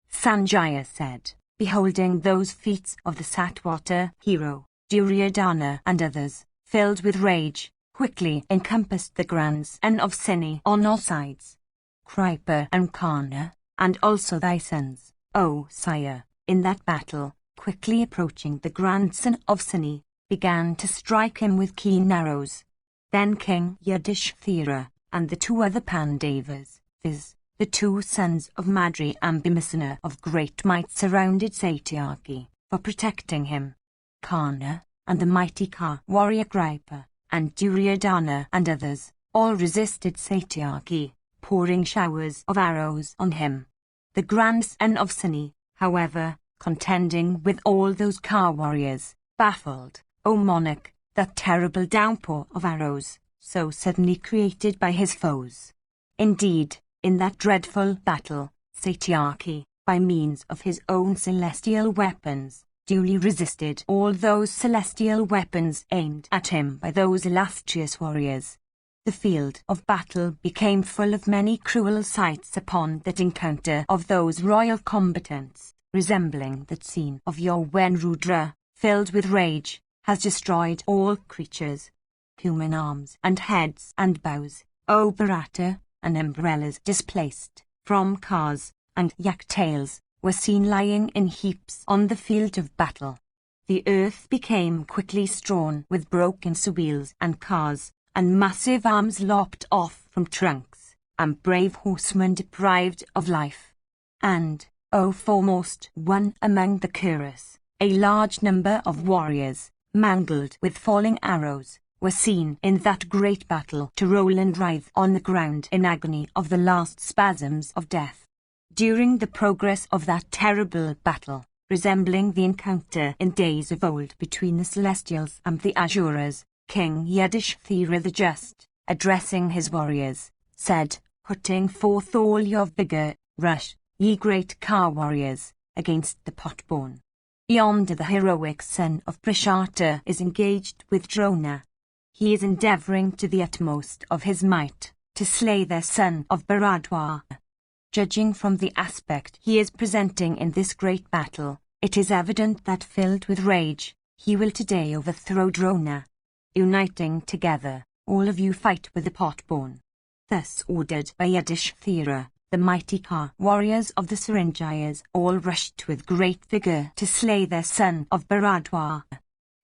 Sanjaya said, beholding those feats of the Satwata hero, Duryodhana and others, filled with rage, quickly encompassed the grandson of Sini on all sides. Kripa and Karna, and also thy sons, O sire, in that battle, quickly approaching the grandson of Sini, began to strike him with keen arrows. Then King Yudhishthira, and the 2 other Pandavas, viz., the 2 sons of Madri and Bhimasena of great might, surrounded Satyaki, for protecting him. Karna, and the mighty Ka warrior Kripa, and Duryodhana and others, all resisted Satyaki, pouring showers of arrows on him. The grandson of Sini, however, contending with all those Ka warriors, baffled, O monarch, that terrible downpour of arrows, so suddenly created by his foes. Indeed, in that dreadful battle, Satyaki, by means of his own celestial weapons, duly resisted all those celestial weapons aimed at him by those illustrious warriors. The field of battle became full of many cruel sights upon that encounter of those royal combatants, resembling that scene of yore when Rudra, filled with rage, has destroyed all creatures, human arms and heads and bows, O Bharata, and umbrellas displaced from cars and yak-tails were seen lying in heaps on the field of battle. The earth became quickly strewn with broken wheels and cars, and massive arms lopped off from trunks, and brave horsemen deprived of life. And, O foremost one among the Kurus, a large number of warriors, mangled with falling arrows, were seen in that great battle to roll and writhe on the ground in agony of the last spasms of death. During the progress of that terrible battle, resembling the encounter in days of old between the Celestials and the Asuras, King Yudhishthira the Just, addressing his warriors, said, "Putting forth all your vigor, rush, ye great car warriors, against the pot-born." Yonder the heroic son of Prishata is engaged with Drona. He is endeavouring to the utmost of his might to slay their son of Bharadwaj. Judging from the aspect he is presenting in this great battle, it is evident that filled with rage, he will today overthrow Drona. Uniting together, all of you fight with the pot-born. Thus ordered by Yudhishthira, the mighty car warriors of the Sarangias all rushed with great vigour to slay their son of Bharadwaj.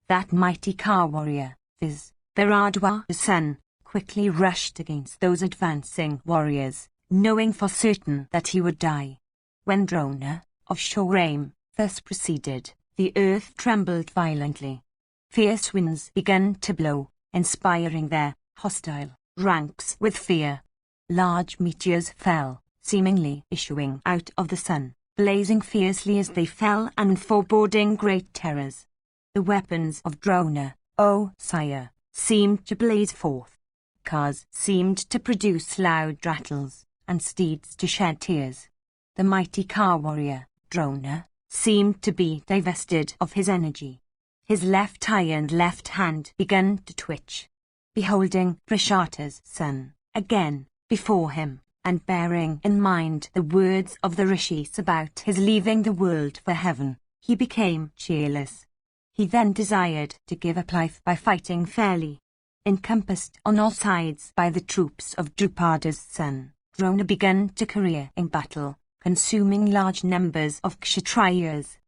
That mighty car warrior, viz. Bharadwaj's son, quickly rushed against those advancing warriors, knowing for certain that he would die. When Drona, of Shoraim, thus proceeded, the earth trembled violently. Fierce winds began to blow, inspiring their hostile ranks with fear. Large meteors fell, seemingly issuing out of the sun, blazing fiercely as they fell and foreboding great terrors. The weapons of Drona, O sire, seemed to blaze forth. Cars seemed to produce loud rattles, and steeds to shed tears. The mighty car warrior, Drona, seemed to be divested of his energy. His left eye and left hand began to twitch. Beholding Prishata's son, again, before him, and bearing in mind the words of the rishis about his leaving the world for heaven, he became cheerless. He then desired to give up life by fighting fairly. Encompassed on all sides by the troops of Drupada's son, Drona began to career in battle, consuming large numbers of Kshatriyas.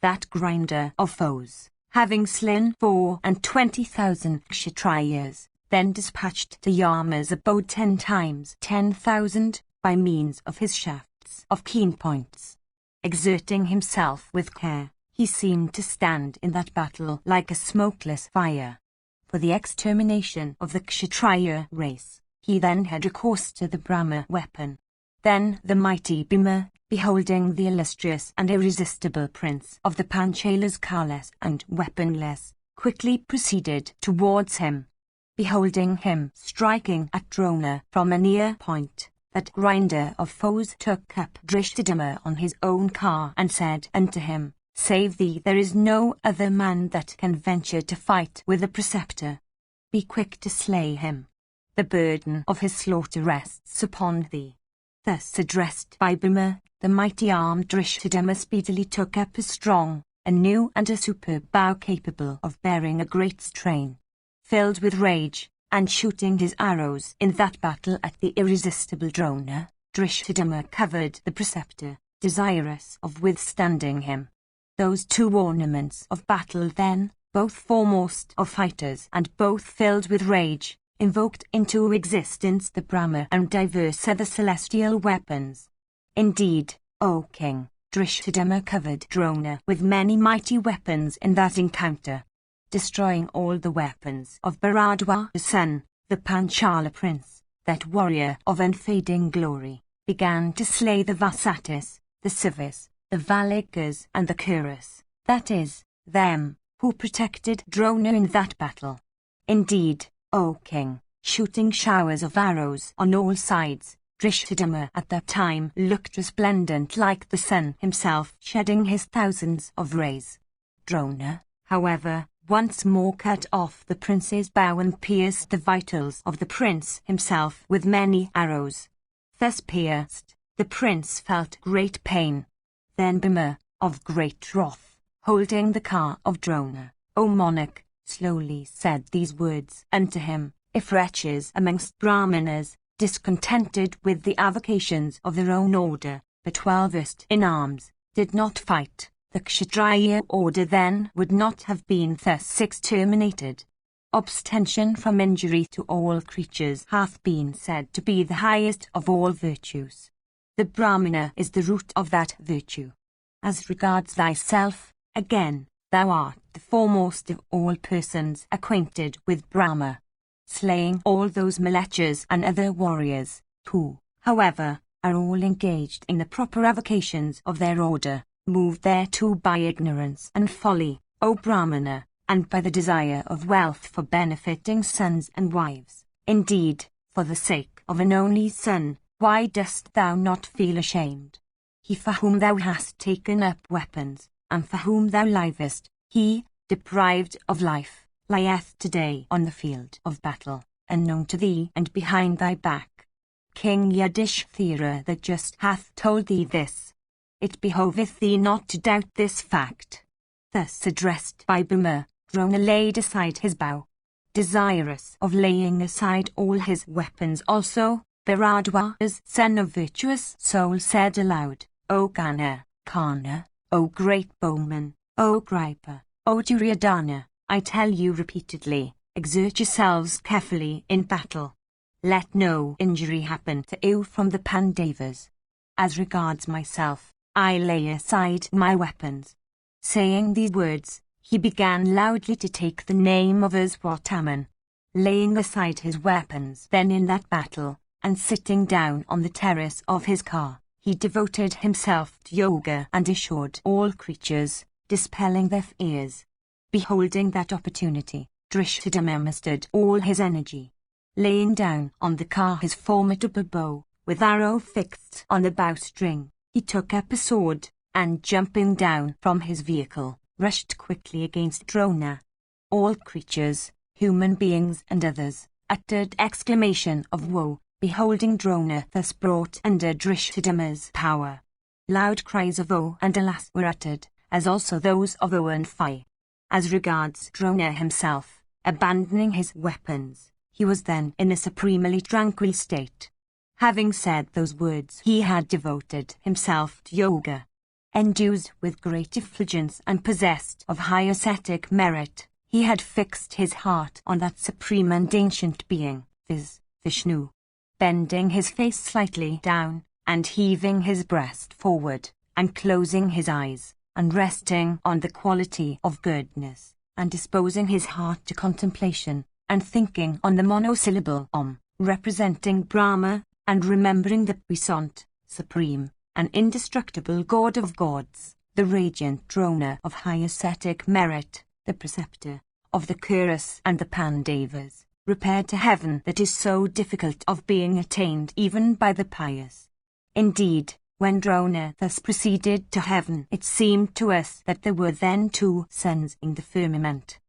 That grinder of foes, having slain 24,000 Kshatriyas, then dispatched to Yama's abode 10 times 10,000, by means of his shafts of keen points. Exerting himself with care, he seemed to stand in that battle like a smokeless fire. For the extermination of the Kshatriya race, he then had recourse to the Brahma weapon. Then the mighty Bhima, beholding the illustrious and irresistible prince of the Panchalas carless and weaponless, quickly proceeded towards him. Beholding him striking at Drona from a near point, that grinder of foes took up Drishthadhyumna on his own car and said unto him, "Save thee, there is no other man that can venture to fight with the preceptor. Be quick to slay him. The burden of his slaughter rests upon thee." Thus addressed by Bhima, the mighty-armed Drishthadhyumna speedily took up a strong, a new and a superb bow capable of bearing a great strain. Filled with rage, and shooting his arrows in that battle at the irresistible Drona, Drishthadhyumna covered the preceptor, desirous of withstanding him. Those two ornaments of battle then, both foremost of fighters and both filled with rage, invoked into existence the Brahma and diverse other celestial weapons. Indeed, O king, Drishthadhyumna covered Drona with many mighty weapons in that encounter. Destroying all the weapons of Bharadwaj's son, the Panchala prince, that warrior of unfading glory, began to slay the Vasatis, the Sivis, the Valikas and the Kuras, that is, them, who protected Drona in that battle. Indeed, O king, shooting showers of arrows on all sides, Drishthadhyumna at that time looked resplendent like the sun himself shedding his thousands of rays. Drona, however, once more cut off the prince's bow and pierced the vitals of the prince himself with many arrows. Thus pierced, the prince felt great pain. Then Bhima, of great wrath, holding the car of Drona, O monarch, slowly said these words unto him, "If wretches amongst Brahmanas, discontented with the avocations of their own order, but well versed in arms, did not fight, the Kshatriya order then would not have been thus exterminated. Abstention from injury to all creatures hath been said to be the highest of all virtues. The Brahmana is the root of that virtue. As regards thyself, again, thou art the foremost of all persons acquainted with Brahma, slaying all those malechas and other warriors, who, however, are all engaged in the proper avocations of their order, moved thereto by ignorance and folly, O Brahmana, and by the desire of wealth for benefiting sons and wives. Indeed, for the sake of an only son, why dost thou not feel ashamed? He for whom thou hast taken up weapons, and for whom thou livest, he, deprived of life, lieth today on the field of battle, unknown to thee and behind thy back. King Yudhishthira the just hath told thee this. It behoveth thee not to doubt this fact. Thus addressed by Bhima, Drona laid aside his bow. Desirous of laying aside all his weapons also, Bharadwaja's son of virtuous soul said aloud, O Kana, O great bowman, O Kripa, O Duryodhana, I tell you repeatedly, exert yourselves carefully in battle. Let no injury happen to you from the Pandavas. As regards myself, I lay aside my weapons. Saying these words, he began loudly to take the name of Aswathaman. Laying aside his weapons then in that battle, and sitting down on the terrace of his car, he devoted himself to yoga and assured all creatures, dispelling their fears. Beholding that opportunity, Drishthadhyumna mustered all his energy. Laying down on the car his formidable bow, with arrow fixed on the bowstring, he took up a sword, and jumping down from his vehicle, rushed quickly against Drona. All creatures, human beings and others, uttered exclamation of woe, beholding Drona thus brought under Drishthadhyumna's power. Loud cries of woe and alas were uttered, as also those of woe and fie. As regards Drona himself, abandoning his weapons, he was then in a supremely tranquil state. Having said those words, he had devoted himself to yoga. Endued with great effulgence and possessed of high ascetic merit, he had fixed his heart on that supreme and ancient being, viz., Vishnu. Bending his face slightly down, and heaving his breast forward, and closing his eyes, and resting on the quality of goodness, and disposing his heart to contemplation, and thinking on the monosyllable Om, representing Brahma, and remembering the puissant, supreme, and indestructible God of gods, the radiant Drona of high ascetic merit, the preceptor of the Kurus and the Pandavas, repaired to heaven that is so difficult of being attained even by the pious. Indeed, when Drona thus proceeded to heaven, it seemed to us that there were then two suns in the firmament.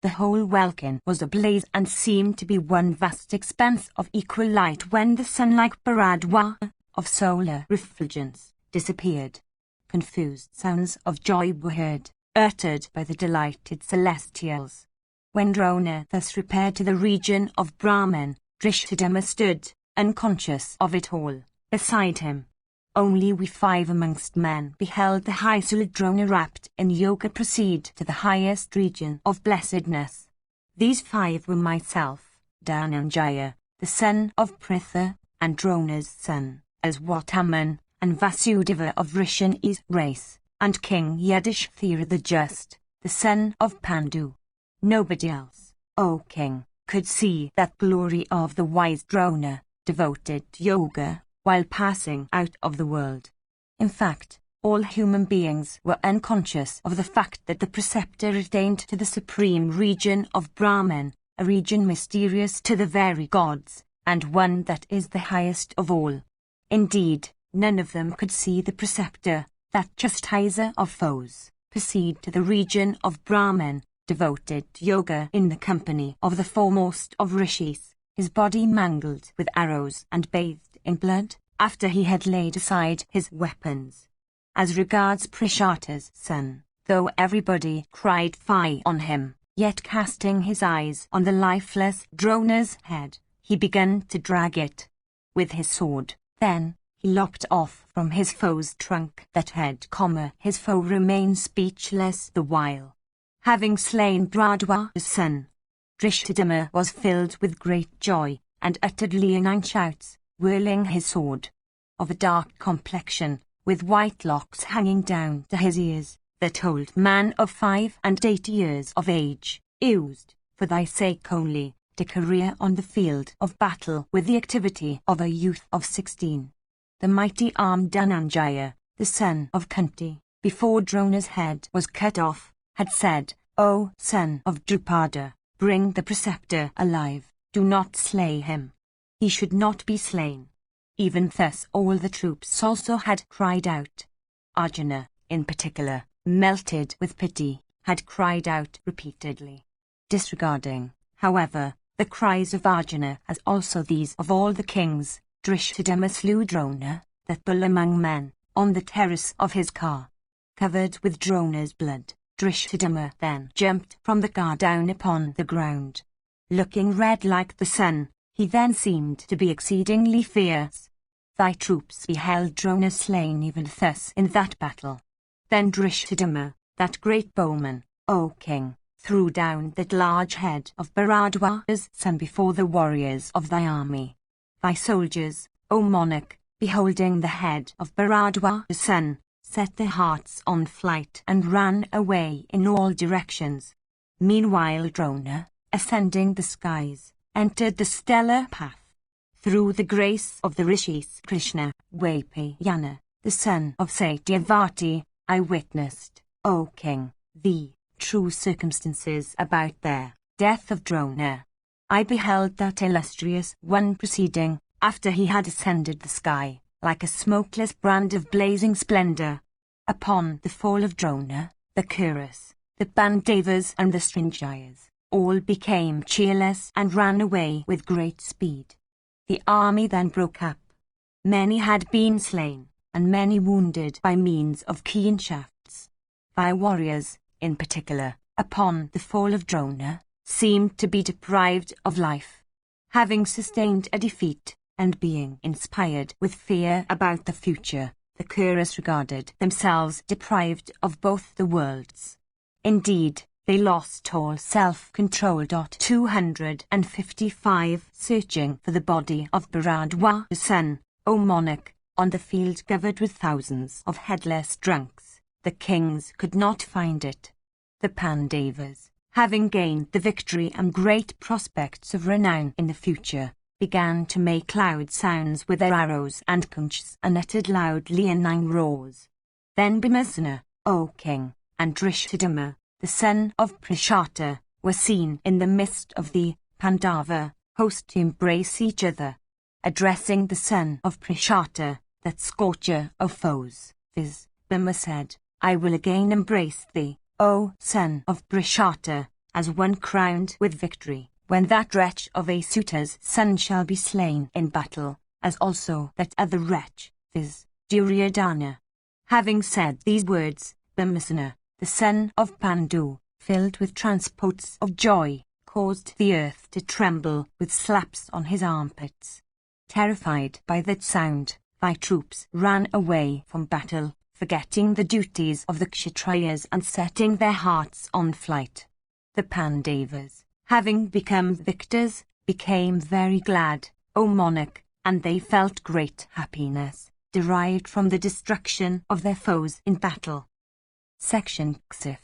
The whole welkin was ablaze and seemed to be one vast expanse of equal light when the sun like Bharadwaja, of solar refulgence, disappeared. Confused sounds of joy were heard, uttered by the delighted celestials. When Drona thus repaired to the region of Brahman, Drishthadhyumna stood, unconscious of it all, beside him. Only we five amongst men beheld the high soul Drona wrapped in yoga proceed to the highest region of blessedness. These five were myself, Dhananjaya, the son of Pritha, and Drona's son, Aswathaman, and Vasudeva of Vrishani's race, and King Yudhishthira the just, the son of Pandu. Nobody else, O king, could see that glory of the wise Drona, devoted to yoga, while passing out of the world. In fact, all human beings were unconscious of the fact that the preceptor attained to the supreme region of Brahman, a region mysterious to the very gods, and one that is the highest of all. Indeed, none of them could see the preceptor, that chastiser of foes, proceed to the region of Brahman, devoted to yoga in the company of the foremost of rishis, his body mangled with arrows and bathed in blood, after he had laid aside his weapons. As regards Prishata's son, though everybody cried fie on him, yet casting his eyes on the lifeless Drona's head, he began to drag it with his sword. Then he lopped off from his foe's trunk that head, his foe remained speechless the while. Having slain Bharadwaja's son, Drishthadhyumna was filled with great joy, and uttered leonine shouts, whirling his sword. Of a dark complexion, with white locks hanging down to his ears, that old man of 85 years of age, used, for thy sake only, to career on the field of battle with the activity of a youth of 16. The mighty armed Dhananjaya, the son of Kunti, before Drona's head was cut off, had said, O son of Drupada, bring the preceptor alive, do not slay him. He should not be slain. Even thus all the troops also had cried out. Arjuna, in particular, melted with pity, had cried out repeatedly. Disregarding, however, the cries of Arjuna as also these of all the kings, Drishthadhyumna slew Drona, that bull among men, on the terrace of his car. Covered with Drona's blood, Drishthadhyumna then jumped from the car down upon the ground. Looking red like the sun, he then seemed to be exceedingly fierce. Thy troops beheld Drona slain even thus in that battle. Then Drishthadhyumna, that great bowman, O king, threw down that large head of Bharadwaja's son before the warriors of thy army. Thy soldiers, O monarch, beholding the head of Bharadwaja's son, set their hearts on flight and ran away in all directions. Meanwhile Drona, ascending the skies, entered the stellar path. Through the grace of the rishis Krishna, Vapayana, the son of Satyavati, I witnessed, O king, the true circumstances about their death of Drona. I beheld that illustrious one proceeding, after he had ascended the sky, like a smokeless brand of blazing splendor. Upon the fall of Drona, the Kurus, the Pandavas and the Srinjayas, all became cheerless and ran away with great speed. The army then broke up. Many had been slain, and many wounded by means of keen shafts. Thy warriors, in particular, upon the fall of Drona, seemed to be deprived of life. Having sustained a defeat, and being inspired with fear about the future, the Kurus regarded themselves deprived of both the worlds. Indeed, they lost all self-control. 255 Searching for the body of Bharadwaja's son, O monarch, on the field covered with thousands of headless drunks, the kings could not find it. The Pandavas, having gained the victory and great prospects of renown in the future, began to make loud sounds with their arrows and conchs and uttered loud leonine roars. Then Bhimasena, O king, and Drishthadhyumna, the son of Prishata, were seen in the midst of the Pandava host to embrace each other. Addressing the son of Prishata, that scorcher of foes, viz. Bhima said, I will again embrace thee, O son of Prishata, as one crowned with victory, when that wretch of a suitor's son shall be slain in battle, as also that other wretch, viz. Duryodhana. Having said these words, Bhimasena, the son of Pandu, filled with transports of joy, caused the earth to tremble with slaps on his armpits. Terrified by that sound, thy troops ran away from battle, forgetting the duties of the Kshatriyas and setting their hearts on flight. The Pandavas, having become victors, became very glad, O monarch, and they felt great happiness, derived from the destruction of their foes in battle. Section Xif.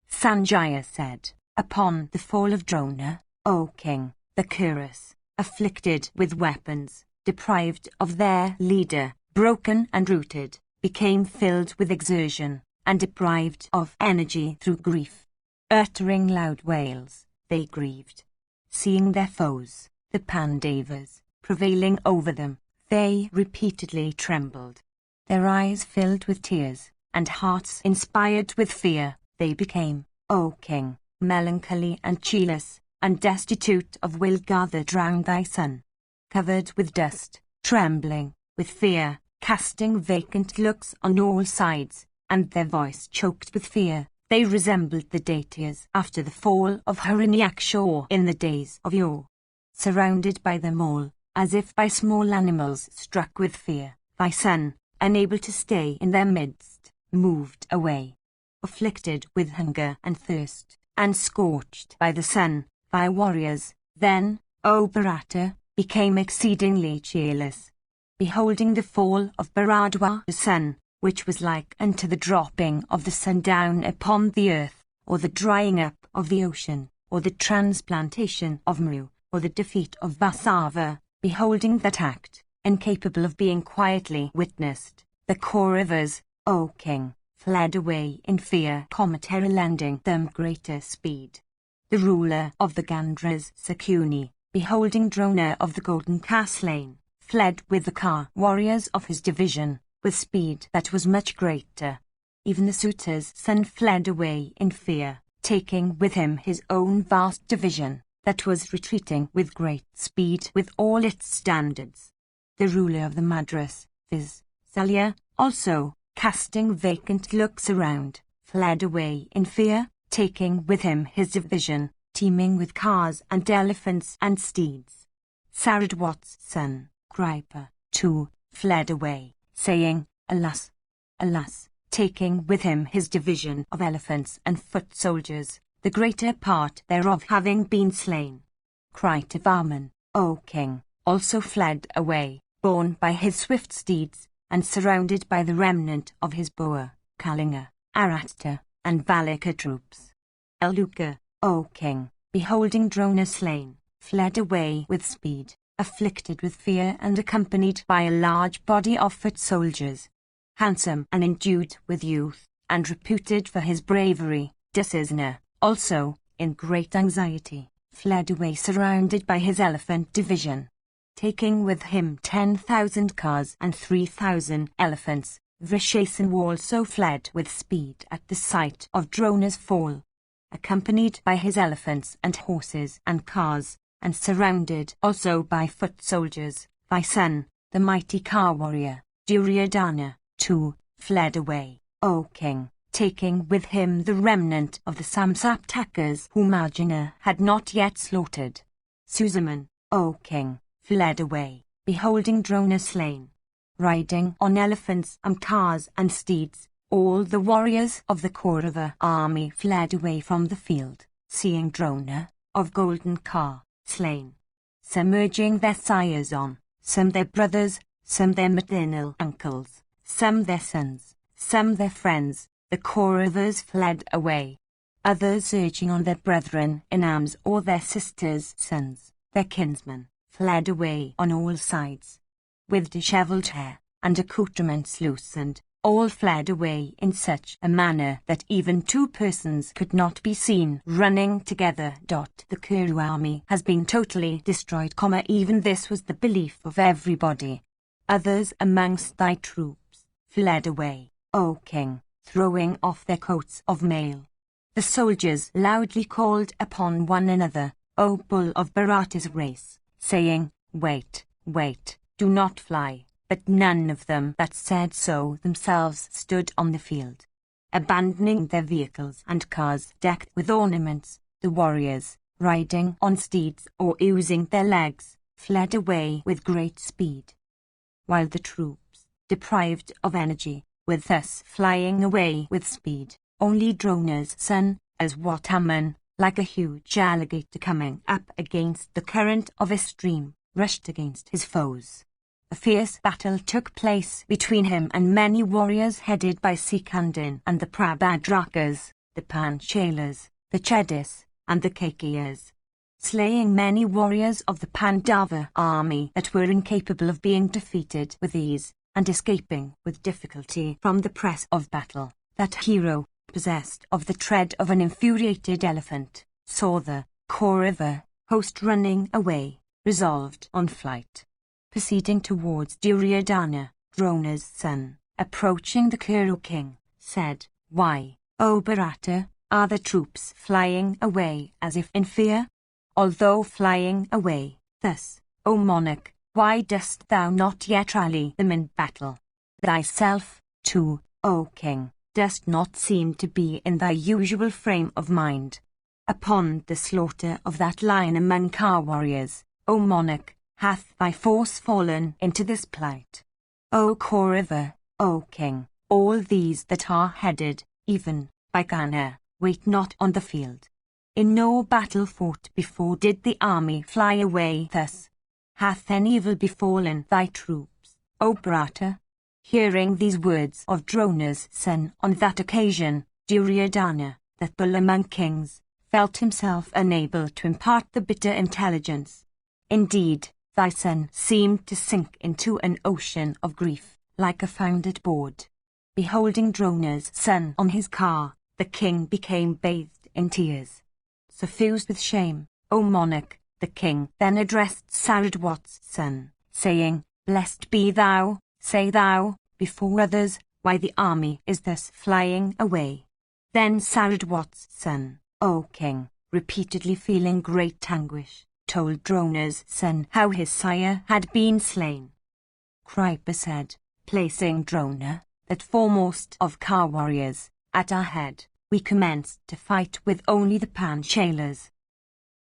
Sanjaya said, upon the fall of Drona, O king, the Kurus, afflicted with weapons, deprived of their leader, broken and rooted, became filled with exertion, and deprived of energy through grief. Uttering loud wails, they grieved. Seeing their foes, the Pandavas, prevailing over them, they repeatedly trembled. Their eyes filled with tears, and hearts inspired with fear, they became, O king, melancholy and cheerless, and destitute of will gathered round thy son. Covered with dust, trembling with fear, casting vacant looks on all sides, and their voice choked with fear, they resembled the deities after the fall of Hiranyaksha in the days of yore. Surrounded by them all, as if by small animals struck with fear, thy son, unable to stay in their midst, moved away. Afflicted with hunger and thirst, and scorched by the sun, thy warriors, then, O Bharata, became exceedingly cheerless. Beholding the fall of Bharadwaja's son, which was like unto the dropping of the sun down upon the earth, or the drying up of the ocean, or the transplantation of Meru, or the defeat of Vasava, beholding that act, incapable of being quietly witnessed, the Kauravas, O king, fled away in fear, lending them greater speed. The ruler of the Gandhras, Sakuni, beholding Drona of the golden car slain, fled with the car warriors of his division, with speed that was much greater. Even the Suta's son fled away in fear, taking with him his own vast division, that was retreating with great speed with all its standards. The ruler of the Madras, viz. Salya, also, casting vacant looks around, fled away in fear, taking with him his division, teeming with cars and elephants and steeds. Saradwat's son, Kripa, too, fled away, saying, Alas! Alas! Taking with him his division of elephants and foot soldiers, the greater part thereof having been slain. Kritavarman, O king, also fled away, borne by his swift steeds, and surrounded by the remnant of his Boa, Kalinga, Aratta, and Valika troops. Eluka, O king, beholding Drona slain, fled away with speed, afflicted with fear and accompanied by a large body of foot soldiers. Handsome and endued with youth, and reputed for his bravery, Dusasana, also, in great anxiety, fled away surrounded by his elephant division. Taking with him 10,000 cars and 3,000 elephants, Vishasan also fled with speed at the sight of Drona's fall, accompanied by his elephants and horses and cars, and surrounded also by foot soldiers. Thy son, the mighty car warrior, Duryodhana, too, fled away, O king, taking with him the remnant of the Samsaptakas whom Arjuna had not yet slaughtered. Susaman, O king, fled away, beholding Drona slain. Riding on elephants and cars and steeds, all the warriors of the Kaurava army fled away from the field, seeing Drona, of golden car, slain. Some urging their sires on, some their brothers, some their maternal uncles, some their sons, some their friends, the Kauravas fled away. Others urging on their brethren in arms or their sisters' sons, their kinsmen, fled away on all sides. With dishevelled hair, and accoutrements loosened, all fled away in such a manner that even two persons could not be seen running together. The Kuru army has been totally destroyed, even this was the belief of everybody. Others amongst thy troops fled away, O king, throwing off their coats of mail. The soldiers loudly called upon one another, O bull of Bharata's race, saying, Wait, wait, do not fly. But none of them that said so themselves stood on the field. Abandoning their vehicles and cars decked with ornaments, the warriors, riding on steeds or using their legs, fled away with great speed. While the troops, deprived of energy, were thus flying away with speed, only Drona's son, as Wataman, like a huge alligator coming up against the current of a stream, rushed against his foes. A fierce battle took place between him and many warriors headed by Sikandin and the Prabhadrakas, the Panchalas, the Chedis, and the Kakiyas, slaying many warriors of the Pandava army that were incapable of being defeated with ease, and escaping with difficulty from the press of battle. That hero, possessed of the tread of an infuriated elephant, saw the Kaurava host running away, resolved on flight. Proceeding towards Duryodhana, Drona's son, approaching the Kuru king, said, Why, O Bharata, are the troops flying away as if in fear? Although flying away thus, O monarch, why dost thou not yet rally them in battle? Thyself, too, O king, dost not seem to be in thy usual frame of mind. Upon the slaughter of that lion among car warriors, O monarch, hath thy force fallen into this plight. O Kaurava, O king, all these that are headed, even by Kana, wait not on the field. In no battle fought before did the army fly away thus. Hath any evil befallen thy troops, O Bharata? Hearing these words of Drona's son on that occasion, Duryodhana, that bull among kings, felt himself unable to impart the bitter intelligence. Indeed, thy son seemed to sink into an ocean of grief, like a foundered board. Beholding Drona's son on his car, the king became bathed in tears. Suffused with shame, O monarch, the king then addressed Saradwat's son, saying, Blessed be thou, say thou, before others, why the army is thus flying away. Then Saradwat's son, O king, repeatedly feeling great anguish, told Drona's son how his sire had been slain. Kripa said, placing Drona, that foremost of car warriors, at our head, we commenced to fight with only the Panchalas.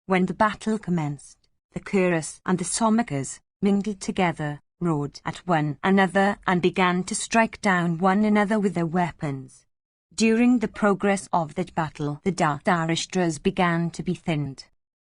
When the battle commenced, the Kuras and the Somakas mingled together, roared at one another and began to strike down one another with their weapons. During the progress of that battle the Dharashtra's began to be thinned.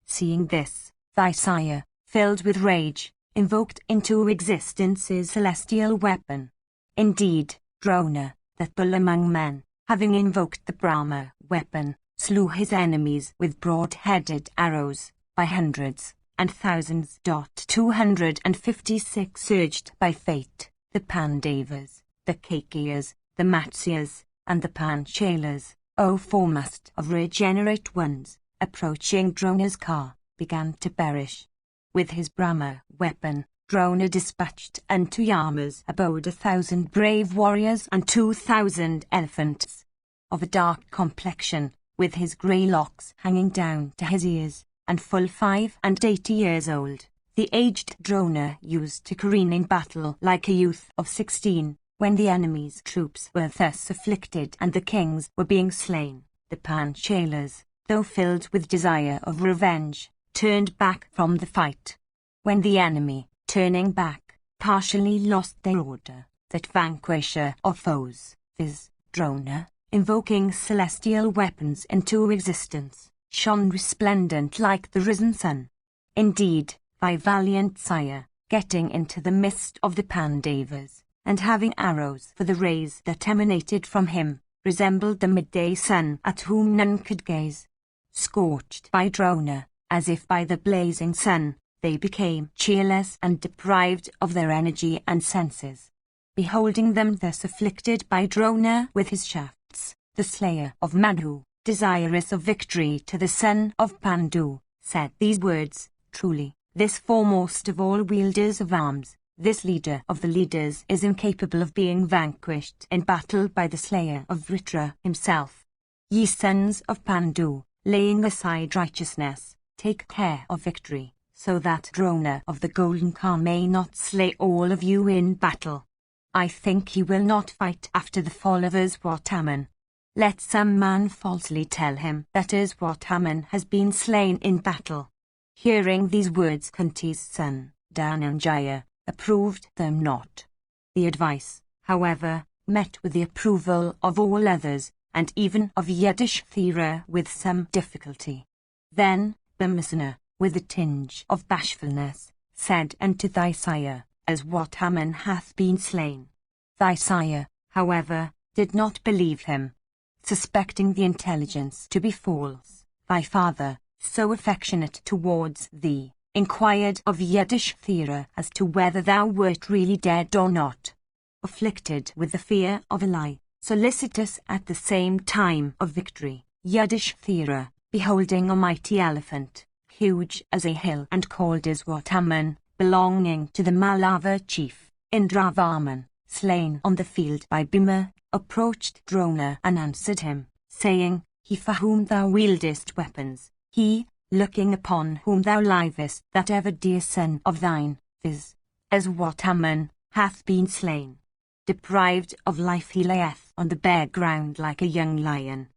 Seeing this, thy sire, filled with rage, invoked into existence his celestial weapon. Indeed, Drona, that bull among men, having invoked the Brahma weapon, slew his enemies with broad-headed arrows, by hundreds and thousands. 256 Urged by fate, the Pandavas, the Kakiyas, the Matsyas, and the Panchalas, O foremost of regenerate ones, approaching Drona's car, began to perish. With his Brahma weapon, Drona dispatched unto Yama's abode 1,000 brave warriors and 2,000 elephants, of a dark complexion, with his grey locks hanging down to his ears, and full 85 years old. The aged Drona used to careen in battle like a youth of 16, when the enemy's troops were thus afflicted and the kings were being slain. The Panchalas, though filled with desire of revenge, turned back from the fight. When the enemy, turning back, partially lost their order, that vanquisher of foes, viz. Drona, invoking celestial weapons into existence, shone resplendent like the risen sun. Indeed, thy valiant sire, getting into the midst of the Pandavas, and having arrows for the rays that emanated from him, resembled the midday sun at whom none could gaze. Scorched by Drona, as if by the blazing sun, they became cheerless and deprived of their energy and senses. Beholding them thus afflicted by Drona with his shafts, the slayer of Madhu, desirous of victory to the son of Pandu, said these words, Truly, this foremost of all wielders of arms, this leader of the leaders is incapable of being vanquished in battle by the slayer of Vritra himself. Ye sons of Pandu, laying aside righteousness, take care of victory, so that Drona of the golden car may not slay all of you in battle. I think he will not fight after the fall of Aswathaman. Let some man falsely tell him that Aswathaman has been slain in battle. Hearing these words, Kunti's son, Dhananjaya, approved them not. The advice, however, met with the approval of all others, and even of Yudhishthira with some difficulty. Then, Bhimasena, with a tinge of bashfulness, said unto thy sire, Aswathaman hath been slain. Thy sire, however, did not believe him. Suspecting the intelligence to be false, thy father, so affectionate towards thee, inquired of Yudhishthira as to whether thou wert really dead or not. Afflicted with the fear of a lie, solicitous at the same time of victory, Yudhishthira, beholding a mighty elephant, huge as a hill and called Aswathaman, belonging to the Malava chief, Indravarman, slain on the field by Bhima, approached Drona and answered him, saying, He for whom thou wieldest weapons, he, looking upon whom thou livest, that ever dear son of thine, viz. Aswathaman, hath been slain. Deprived of life he layeth on the bare ground like a young lion.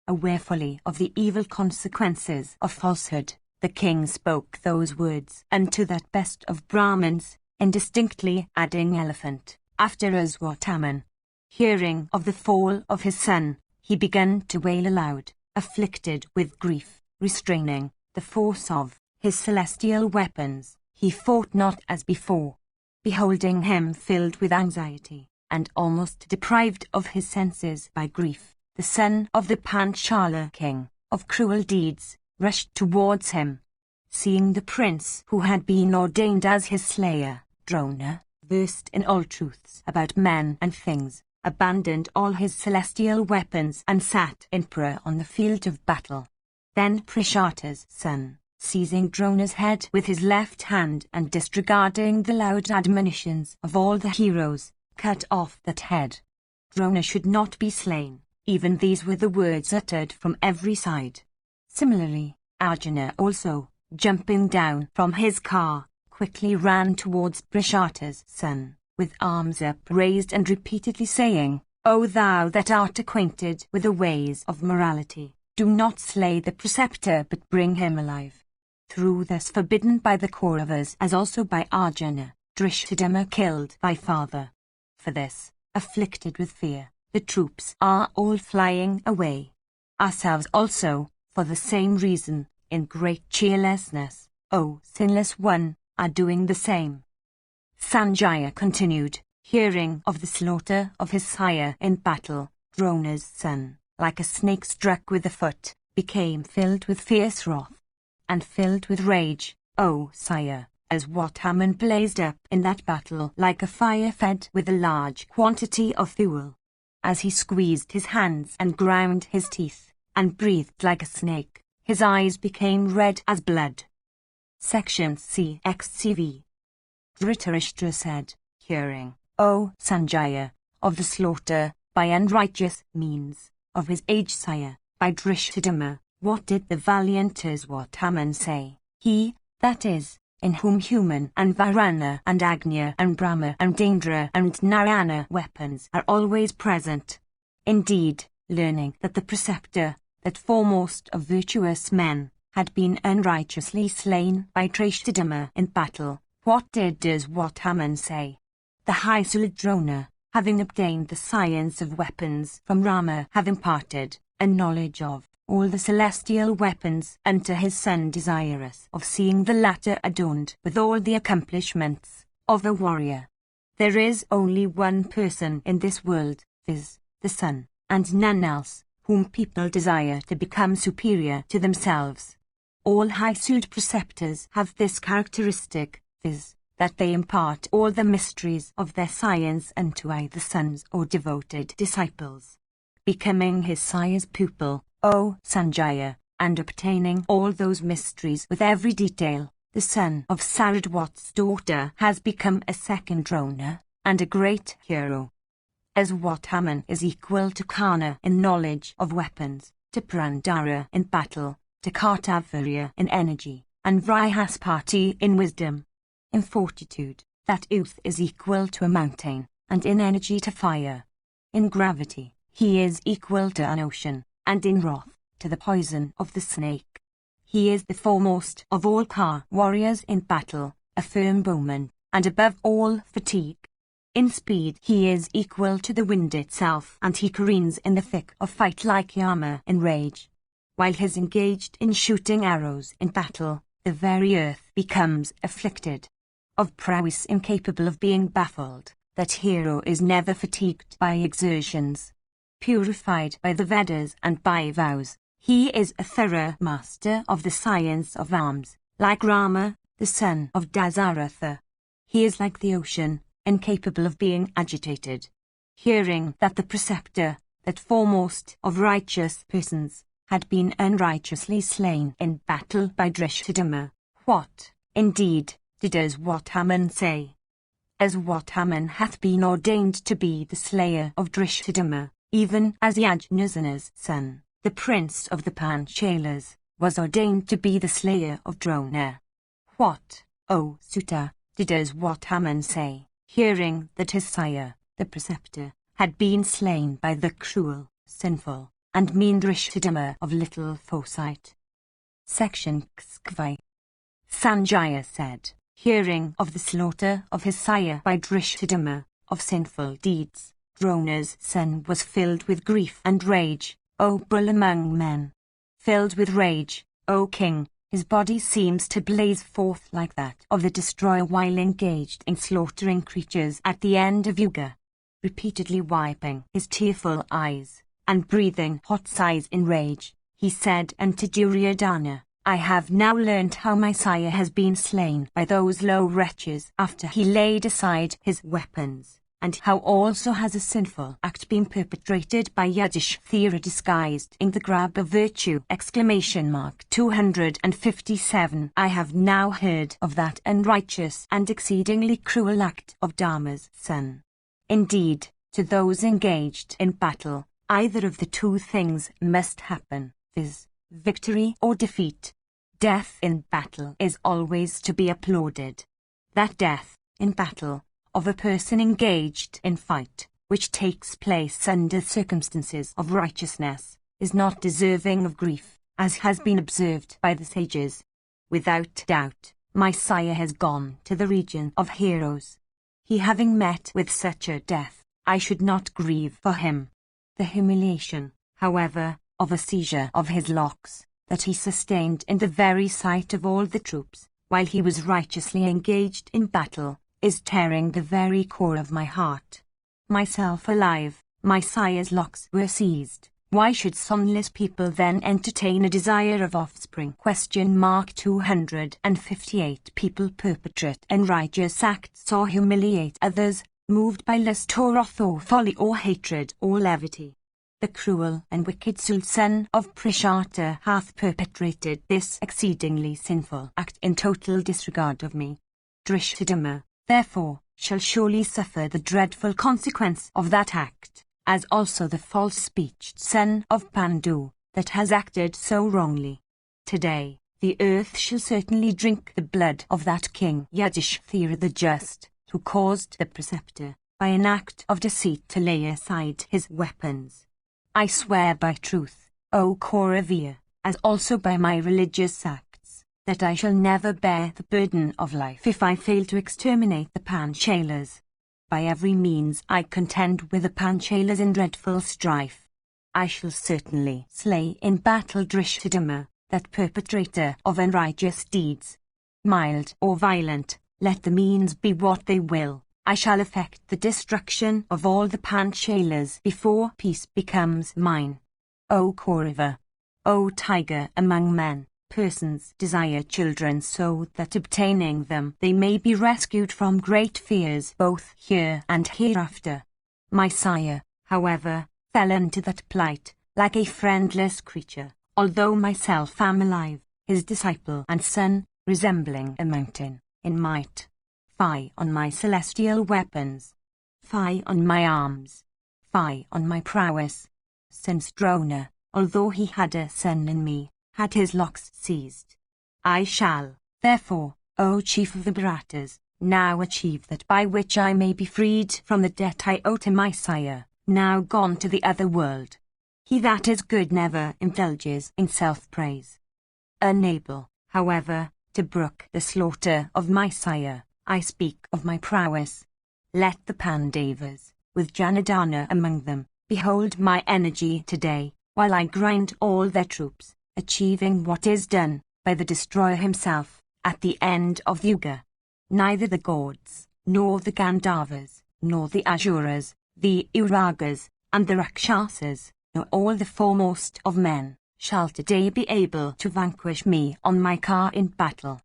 Aware fully of the evil consequences of falsehood, the king spoke those words unto that best of Brahmins, indistinctly adding elephant, after Aswathaman. Hearing of the fall of his son, he began to wail aloud, afflicted with grief, restraining the force of his celestial weapons. He fought not as before. Beholding him filled with anxiety, and almost deprived of his senses by grief, the son of the Panchala king of cruel deeds, rushed towards him. Seeing the prince who had been ordained as his slayer, Drona, versed in all truths about men and things, abandoned all his celestial weapons and sat in prayer on the field of battle. Then Prishata's son, seizing Drona's head with his left hand and disregarding the loud admonitions of all the heroes, cut off that head. Drona should not be slain, even these were the words uttered from every side. Similarly, Arjuna also, jumping down from his car, quickly ran towards Prishata's son, with arms upraised and repeatedly saying, "O thou that art acquainted with the ways of morality, do not slay the preceptor but bring him alive." Through this forbidden by the Kauravas as also by Arjuna, Drishthadhyumna killed thy father. For this, afflicted with fear, the troops are all flying away. Ourselves also, for the same reason, in great cheerlessness, O sinless one, are doing the same. Sanjaya continued, hearing of the slaughter of his sire in battle, Drona's son, like a snake struck with the foot, became filled with fierce wrath, and filled with rage, O sire, as what Haman blazed up in that battle like a fire fed with a large quantity of fuel. As he squeezed his hands and ground his teeth, and breathed like a snake, his eyes became red as blood. Section CXCV. Dhritarashtra said, hearing, O Sanjaya, of the slaughter, by unrighteous means, of his aged sire, by Drishthadhyumna, what did the valiant Haman say? He, that is, in whom human and Varuna and Agnya and Brahma and Indra and Narayana weapons are always present. Indeed, learning that the preceptor, that foremost of virtuous men, had been unrighteously slain by Drishthadhyumna in battle, what did Haman say? The high Drona, having obtained the science of weapons from Rama, have imparted a knowledge of all the celestial weapons unto his son, desirous of seeing the latter adorned with all the accomplishments of a warrior. There is only one person in this world, viz., the sun, and none else, whom people desire to become superior to themselves. All high-souled preceptors have this characteristic, viz., that they impart all the mysteries of their science unto either sons or devoted disciples. Becoming his sire's pupil, O Sanjaya, and obtaining all those mysteries with every detail, the son of Saradwat's daughter has become a second Drona, and a great hero. As what Haman is equal to Karna in knowledge of weapons, to Purandara in battle, to Kartavirya in energy, and Vrihaspati in wisdom, in fortitude, that youth is equal to a mountain, and in energy to fire. In gravity, he is equal to an ocean, and in wrath, to the poison of the snake. He is the foremost of all warriors in battle, a firm bowman, and above all fatigue. In speed he is equal to the wind itself, and he careens in the thick of fight like Yama in rage. While he is engaged in shooting arrows in battle, the very earth becomes afflicted. Of prowess incapable of being baffled, that hero is never fatigued by exertions. Purified by the Vedas and by vows, he is a thorough master of the science of arms, like Rama, the son of Dasaratha. He is like the ocean, incapable of being agitated. Hearing that the preceptor, that foremost of righteous persons, had been unrighteously slain in battle by Drishthadhyumna, what, indeed, did Haman say? Haman hath been ordained to be the slayer of Drishthadhyumna, even as Yajnasana's son, the prince of the Panchalas, was ordained to be the slayer of Drona. What, O Sutta, did Haman say, hearing that his sire, the preceptor, had been slain by the cruel, sinful, and mean Drishthadhyumna of little foresight? Section XXV. Sanjaya said, hearing of the slaughter of his sire by Drishthadhyumna, of sinful deeds, Drona's son was filled with grief and rage, O bull among men. Filled with rage, O king, his body seems to blaze forth like that of the destroyer while engaged in slaughtering creatures at the end of Yuga. repeatedly wiping his tearful eyes, and breathing hot sighs in rage, he said unto Duryodhana, I have now learnt how my sire has been slain by those low wretches after he laid aside his weapons, and how also has a sinful act been perpetrated by Yudhishthira disguised in the garb of virtue! 257 I have now heard of that unrighteous and exceedingly cruel act of Dharma's son. Indeed, to those engaged in battle, either of the two things must happen, viz., victory or defeat. Death in battle is always to be applauded. That death, in battle, of a person engaged in fight, which takes place under circumstances of righteousness, is not deserving of grief, as has been observed by the sages. Without doubt, my sire has gone to the region of heroes. He having met with such a death, I should not grieve for him. The humiliation, however, of a seizure of his locks, that he sustained in the very sight of all the troops, while he was righteously engaged in battle, is tearing the very core of my heart. Myself alive, my sire's locks were seized. Why should sonless people then entertain a desire of offspring? 258 People perpetrate unrighteous acts or humiliate others, moved by lust or wrath or folly or hatred or levity. The cruel and wicked son of Prishata hath perpetrated this exceedingly sinful act in total disregard of me. Drishthadhyumna, therefore, shall surely suffer the dreadful consequence of that act, as also the false-speeched son of Pandu, that has acted so wrongly. Today, the earth shall certainly drink the blood of that king Yudhishthira the just, who caused the preceptor, by an act of deceit, to lay aside his weapons. I swear by truth, O Kauravya, as also by my religious acts, that I shall never bear the burden of life if I fail to exterminate the Panchalas. By every means I contend with the Panchalas in dreadful strife. I shall certainly slay in battle Drishthadhyumna, that perpetrator of unrighteous deeds. Mild or violent, let the means be what they will, I shall effect the destruction of all the Panchalas before peace becomes mine. O Kaurava! O tiger among men, persons desire children so that obtaining them they may be rescued from great fears both here and hereafter. My sire, however, fell into that plight, like a friendless creature, although myself am alive, his disciple and son, resembling a mountain, in might. Fie on my celestial weapons! Fie on my arms! Fie on my prowess! Since Drona, although he had a son in me, had his locks seized. I shall, therefore, O chief of the Bharatas, now achieve that by which I may be freed from the debt I owe to my sire, now gone to the other world. He that is good never indulges in self-praise. Unable, however, to brook the slaughter of my sire, I speak of my prowess. Let the Pandavas, with Janardana among them, behold my energy today, while I grind all their troops, achieving what is done by the destroyer himself, at the end of the Yuga. Neither the gods, nor the Gandharvas, nor the Asuras, the Uragas, and the Rakshasas, nor all the foremost of men, shall today be able to vanquish me on my car in battle.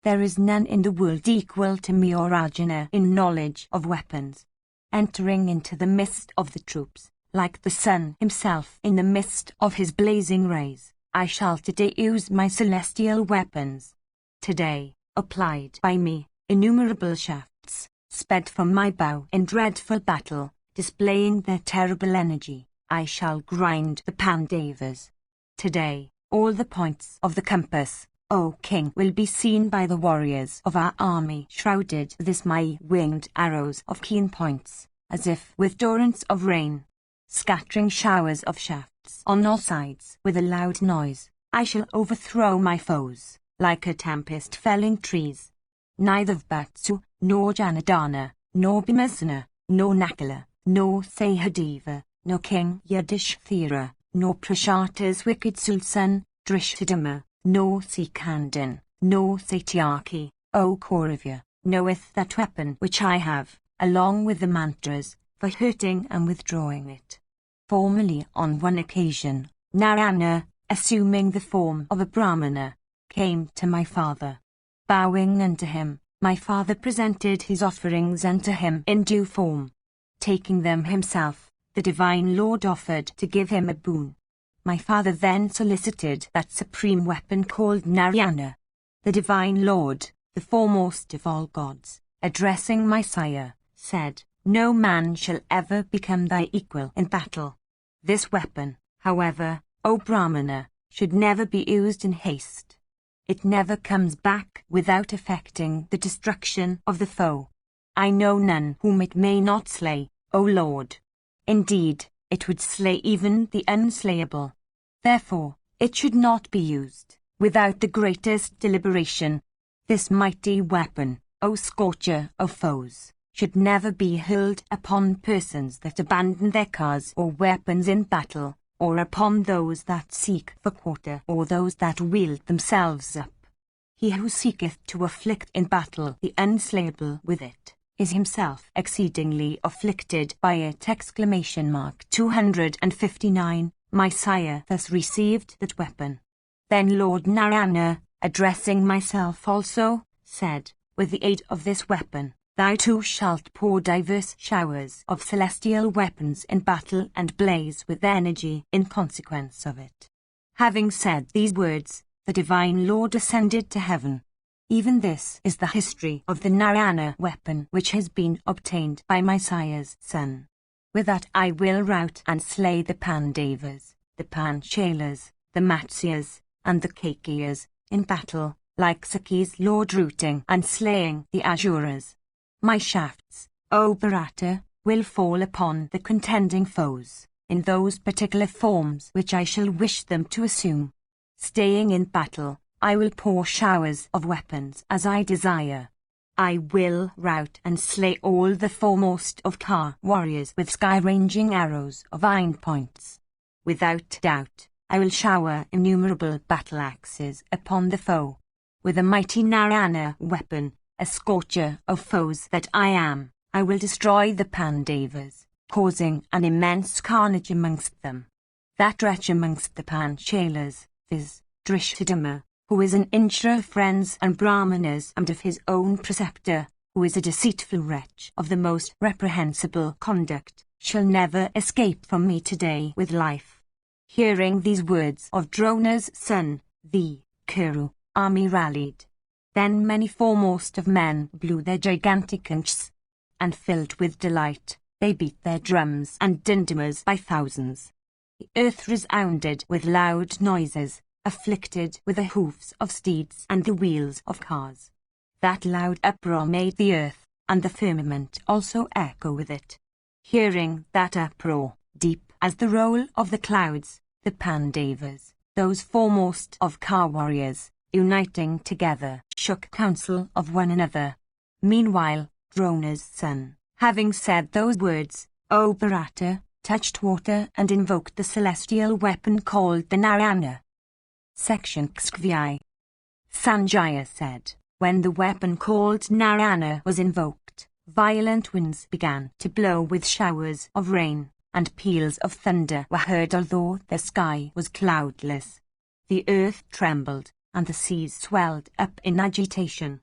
There is none in the world equal to me or Arjuna in knowledge of weapons. Entering into the midst of the troops, like the sun himself in the midst of his blazing rays, I shall today use my celestial weapons. Today, applied by me, innumerable shafts, sped from my bow in dreadful battle, displaying their terrible energy, I shall grind the Pandavas. Today, all the points of the compass, O King, will be seen by the warriors of our army, shrouded this my winged arrows of keen points, as if with torrents of rain, scattering showers of shafts on all sides with a loud noise. I shall overthrow my foes, like a tempest felling trees. Neither Vatsu, nor Janardana, nor Bhimasena, nor Nakula, nor Sahadeva, nor King Yudhishthira, nor Prashata's wicked son, Drishthadhyumna, nor Sikandin, nor Satyaki, O Kauravya, knoweth that weapon which I have, along with the mantras, for hurting and withdrawing it. Formerly on one occasion, Narayana, assuming the form of a Brahmana, came to my father. Bowing unto him, my father presented his offerings unto him in due form. Taking them himself, the Divine Lord offered to give him a boon. My father then solicited that supreme weapon called Narayana. The Divine Lord, the foremost of all gods, addressing my sire, said, "No man shall ever become thy equal in battle. This weapon, however, O Brahmana, should never be used in haste. It never comes back without effecting the destruction of the foe. I know none whom it may not slay, O Lord. Indeed, it would slay even the unslayable. Therefore, it should not be used without the greatest deliberation. This mighty weapon, O scorcher of foes, should never be hurled upon persons that abandon their cars or weapons in battle, or upon those that seek for quarter, or those that wield themselves up. He who seeketh to afflict in battle the unslayable with it, is himself exceedingly afflicted by it. 259. My sire thus received that weapon. Then Lord Narayana, addressing myself also, said, with the aid of this weapon, thou too shalt pour diverse showers of celestial weapons in battle and blaze with energy in consequence of it. Having said these words, the Divine Lord ascended to heaven. Even this is the history of the Narayana weapon which has been obtained by my sire's son. With that I will rout and slay the Pandavas, the Panchalas, the Matsyas, and the Kakiyas, in battle, like Sakhi's lord routing and slaying the Asuras. My shafts, O Bharata, will fall upon the contending foes, in those particular forms which I shall wish them to assume. Staying in battle, I will pour showers of weapons as I desire. I will rout and slay all the foremost of Ka warriors with sky-ranging arrows of iron points. Without doubt, I will shower innumerable battle axes upon the foe. With a mighty Narayana weapon, a scorcher of foes that I am, I will destroy the Pandavas, causing an immense carnage amongst them. That wretch amongst the Panchalas, viz., Drishtadama, who is an injurer of friends and Brahmanas and of his own preceptor, who is a deceitful wretch of the most reprehensible conduct, shall never escape from me today with life. Hearing these words of Drona's son, the Kuru army rallied. Then many foremost of men blew their gigantic conchs, and filled with delight, they beat their drums and dindamas by thousands. The earth resounded with loud noises, afflicted with the hoofs of steeds and the wheels of cars. That loud uproar made the earth and the firmament also echo with it. Hearing that uproar, deep as the roll of the clouds, the Pandavas, those foremost of Ka warriors, uniting together, shook counsel of one another. Meanwhile, Drona's son, having said those words, O Bharata, touched water and invoked the celestial weapon called the Narayana. Section XVII. Sanjaya said, when the weapon called Narayana was invoked, violent winds began to blow with showers of rain, and peals of thunder were heard although the sky was cloudless. The earth trembled, and the seas swelled up in agitation.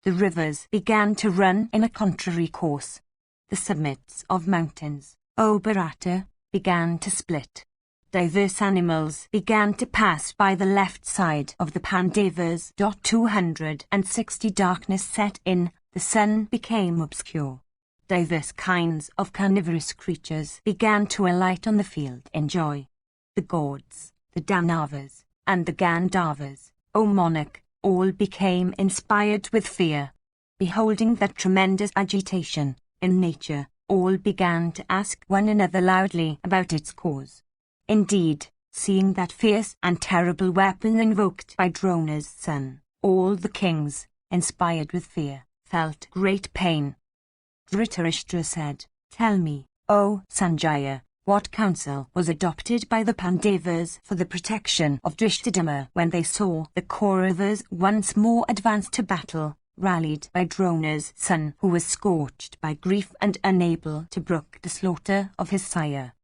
The rivers began to run in a contrary course. The summits of mountains, O Bharata, began to split. Diverse animals began to pass by the left side of the Pandavas. 260 Darkness set in, the sun became obscure. Diverse kinds of carnivorous creatures began to alight on the field in joy. The gods, the Danavas, and the Gandharvas, O monarch, all became inspired with fear. Beholding that tremendous agitation in nature, all began to ask one another loudly about its cause. Indeed, seeing that fierce and terrible weapon invoked by Drona's son, all the kings, inspired with fear, felt great pain. Dhritarashtra said, Tell me, O Sanjaya, what counsel was adopted by the Pandavas for the protection of Drishtadama when they saw the Kauravas once more advance to battle, rallied by Drona's son, who was scorched by grief and unable to brook the slaughter of his sire.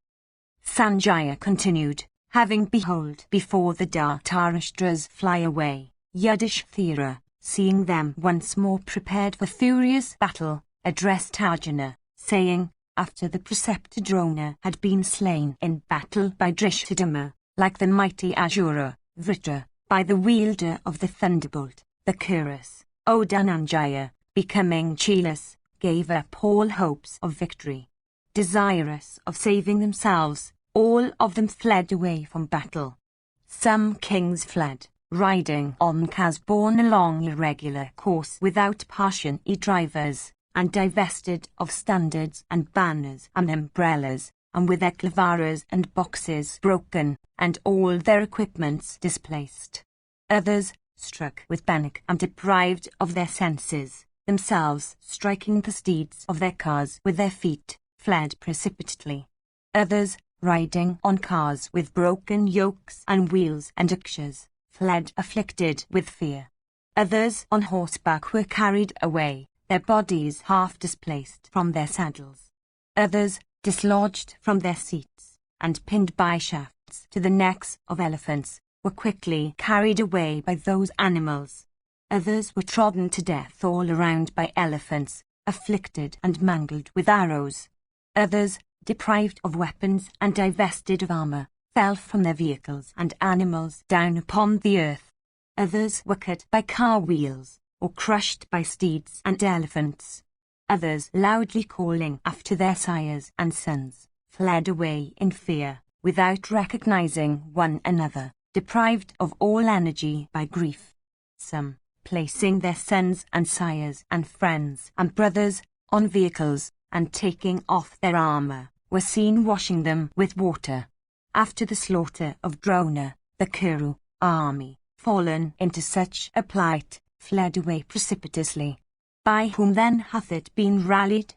Sanjaya continued, having behold before the Dhritarashtra's fly away, Yudhishthira, seeing them once more prepared for furious battle, addressed Arjuna, saying, after the preceptor Drona had been slain in battle by Drishthadhyumna, like the mighty Asura, Vritra, by the wielder of the thunderbolt, the Kuras, O Dhananjaya, becoming cheerless, gave up all hopes of victory. Desirous of saving themselves, all of them fled away from battle. Some kings fled, riding on cars borne along irregular course without Parshani drivers, and divested of standards and banners and umbrellas, and with their clavaras and boxes broken, and all their equipments displaced. Others, struck with panic and deprived of their senses, themselves striking the steeds of their cars with their feet, fled precipitately. Others, riding on cars with broken yokes and wheels and akshas, fled afflicted with fear. Others on horseback were carried away, their bodies half displaced from their saddles. Others, dislodged from their seats, and pinned by shafts to the necks of elephants, were quickly carried away by those animals. Others were trodden to death all around by elephants, afflicted and mangled with arrows. Others, deprived of weapons and divested of armor, fell from their vehicles and animals down upon the earth. Others were cut by car wheels, or crushed by steeds and elephants. Others, loudly calling after their sires and sons, fled away in fear, without recognizing one another, deprived of all energy by grief. Some, placing their sons and sires and friends and brothers on vehicles, and taking off their armor, were seen washing them with water. After the slaughter of Drona, the Kuru army, fallen into such a plight, fled away precipitously. By whom then hath it been rallied?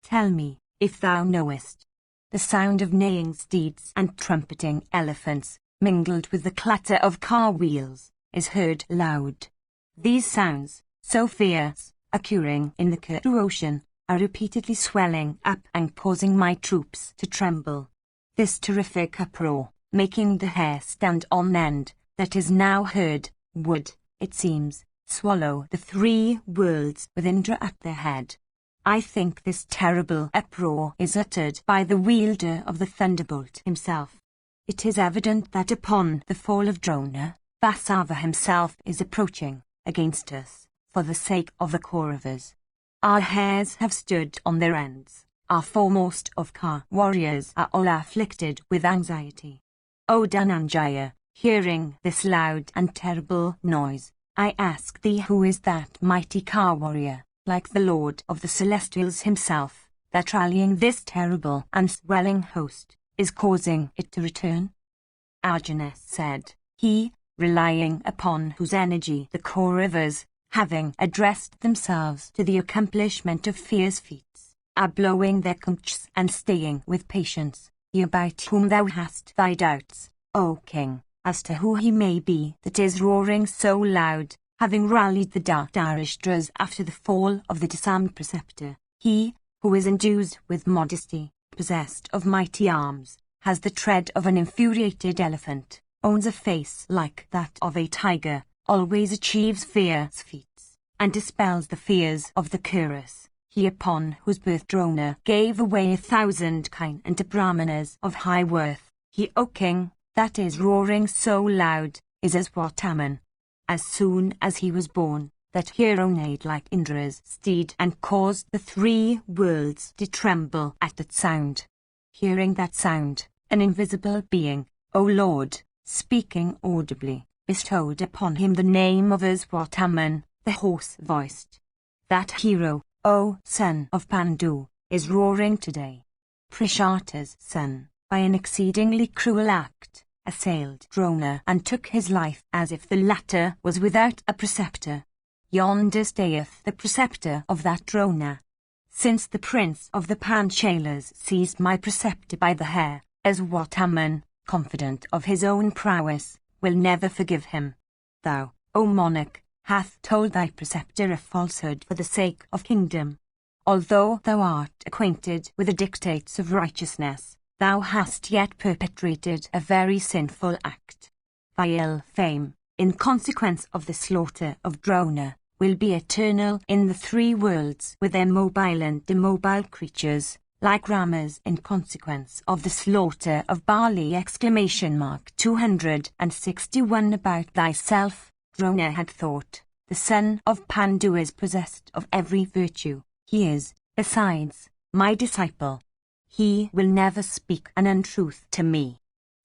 Tell me, if thou knowest. The sound of neighing steeds and trumpeting elephants, mingled with the clatter of car wheels, is heard loud. These sounds, so fierce, occurring in the Kuru ocean, are repeatedly swelling up and causing my troops to tremble. This terrific uproar, making the hair stand on end, that is now heard, would, it seems, swallow the three worlds with Indra at their head. I think this terrible uproar is uttered by the wielder of the thunderbolt himself. It is evident that upon the fall of Drona, Vasava himself is approaching against us, for the sake of the Kauravas. Our hairs have stood on their ends. Our foremost of Ka warriors are all afflicted with anxiety. O Dhananjaya, hearing this loud and terrible noise, I ask thee, who is that mighty Ka warrior, like the Lord of the Celestials himself, that rallying this terrible and swelling host, is causing it to return? Arjuna said, he, relying upon whose energy the Kauravas, having addressed themselves to the accomplishment of fierce feats, are blowing their conchs and staying with patience, he about whom thou hast thy doubts, O king, as to who he may be that is roaring so loud, having rallied the Dhritarashtras after the fall of the disarmed preceptor. He, who is endued with modesty, possessed of mighty arms, has the tread of an infuriated elephant, owns a face like that of a tiger, always achieves fierce feats, and dispels the fears of the Kuras. He upon whose birth Drona gave away 1,000 kine and to Brahmanas of high worth, he, O king, that is roaring so loud, is as Vataman. As soon as he was born, that hero neighed like Indra's steed and caused the three worlds to tremble at that sound. Hearing that sound, an invisible being, O Lord, speaking audibly, bestowed upon him the name of Aswataman, the hoarse-voiced. That hero, O son of Pandu, is roaring today. Prishata's son, by an exceedingly cruel act, assailed Drona and took his life as if the latter was without a preceptor. Yonder stayeth the preceptor of that Drona. Since the prince of the Panchalas seized my preceptor by the hair, Aswataman, confident of his own prowess, will never forgive him. Thou, O monarch, hath told thy preceptor a falsehood for the sake of kingdom. Although thou art acquainted with the dictates of righteousness, thou hast yet perpetrated a very sinful act. Thy ill fame, in consequence of the slaughter of Drona, will be eternal in the three worlds with their mobile and immobile creatures, like Ramas in consequence of the slaughter of Bali! 261 About thyself, Drona had thought, the son of Pandu is possessed of every virtue. He is, besides, my disciple. He will never speak an untruth to me.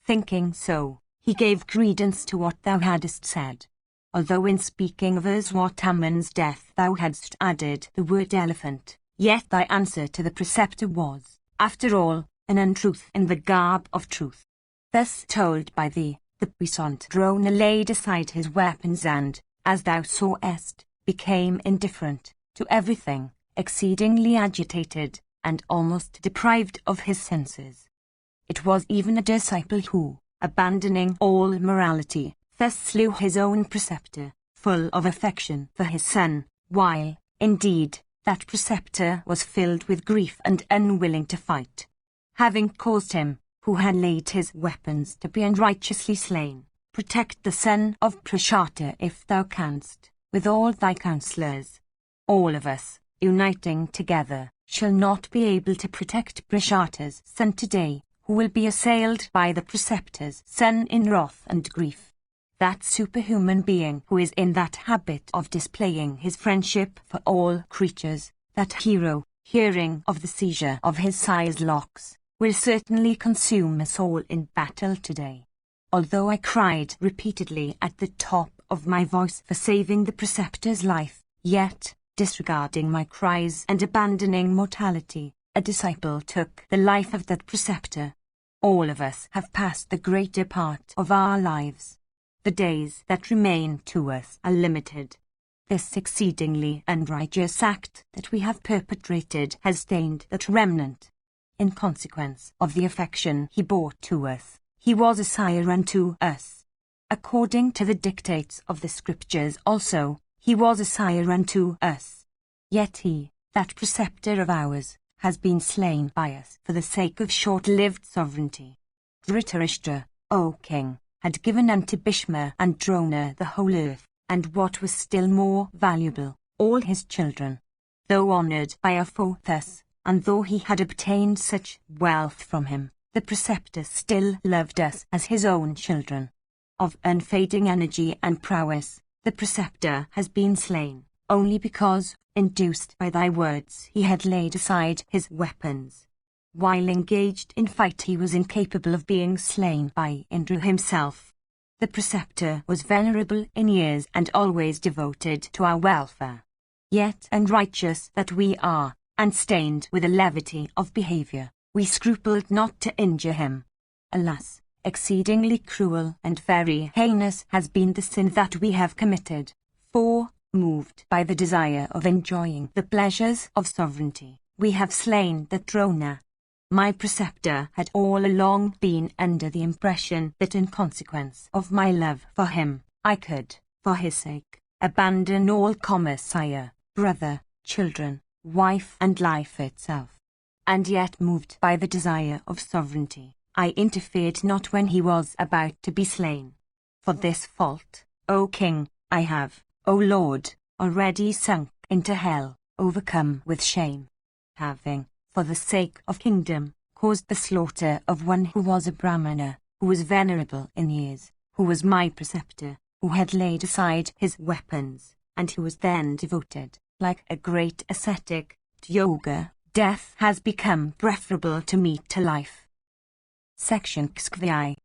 Thinking so, he gave credence to what thou hadst said. Although in speaking of Aswataman's death thou hadst added the word elephant, yet thy answer to the preceptor was, after all, an untruth in the garb of truth. Thus told by thee, the puissant Drona laid aside his weapons and, as thou sawest, became indifferent to everything, exceedingly agitated, and almost deprived of his senses. It was even a disciple who, abandoning all morality, thus slew his own preceptor, full of affection for his son, while, indeed, that preceptor was filled with grief and unwilling to fight. Having caused him, who had laid his weapons to be unrighteously slain, protect the son of Prashata if thou canst, with all thy counsellors. All of us, uniting together, shall not be able to protect Prashata's son today, who will be assailed by the preceptor's son in wrath and grief. That superhuman being who is in that habit of displaying his friendship for all creatures, that hero, hearing of the seizure of his sire's locks, will certainly consume us all in battle today. Although I cried repeatedly at the top of my voice for saving the preceptor's life, yet, disregarding my cries and abandoning mortality, a disciple took the life of that preceptor. All of us have passed the greater part of our lives. The days that remain to us are limited. This exceedingly unrighteous act that we have perpetrated has stained that remnant. In consequence of the affection he bore to us, he was a sire unto us. According to the dictates of the scriptures also, he was a sire unto us. Yet he, that preceptor of ours, has been slain by us for the sake of short-lived sovereignty. Dhritarashtra, O king, had given unto Bhishma and Drona the whole earth, and what was still more valuable, all his children. Though honoured by a foe thus, and though he had obtained such wealth from him, the preceptor still loved us as his own children. Of unfading energy and prowess, the preceptor has been slain, only because, induced by thy words, he had laid aside his weapons. While engaged in fight he was incapable of being slain by Indra himself. The preceptor was venerable in years and always devoted to our welfare. Yet unrighteous that we are, and stained with a levity of behaviour, we scrupled not to injure him. Alas, exceedingly cruel and very heinous has been the sin that we have committed, for, moved by the desire of enjoying the pleasures of sovereignty, we have slain the Drona. My preceptor had all along been under the impression that in consequence of my love for him, I could, for his sake, abandon all commerce, sire, brother, children, wife and life itself. And yet moved by the desire of sovereignty, I interfered not when he was about to be slain. For this fault, O king, I have, O Lord, already sunk into hell, overcome with shame. Having, for the sake of kingdom, caused the slaughter of one who was a Brahmana, who was venerable in years, who was my preceptor, who had laid aside his weapons, and who was then devoted, like a great ascetic, to yoga, death has become preferable to me to life. Section Xkvi.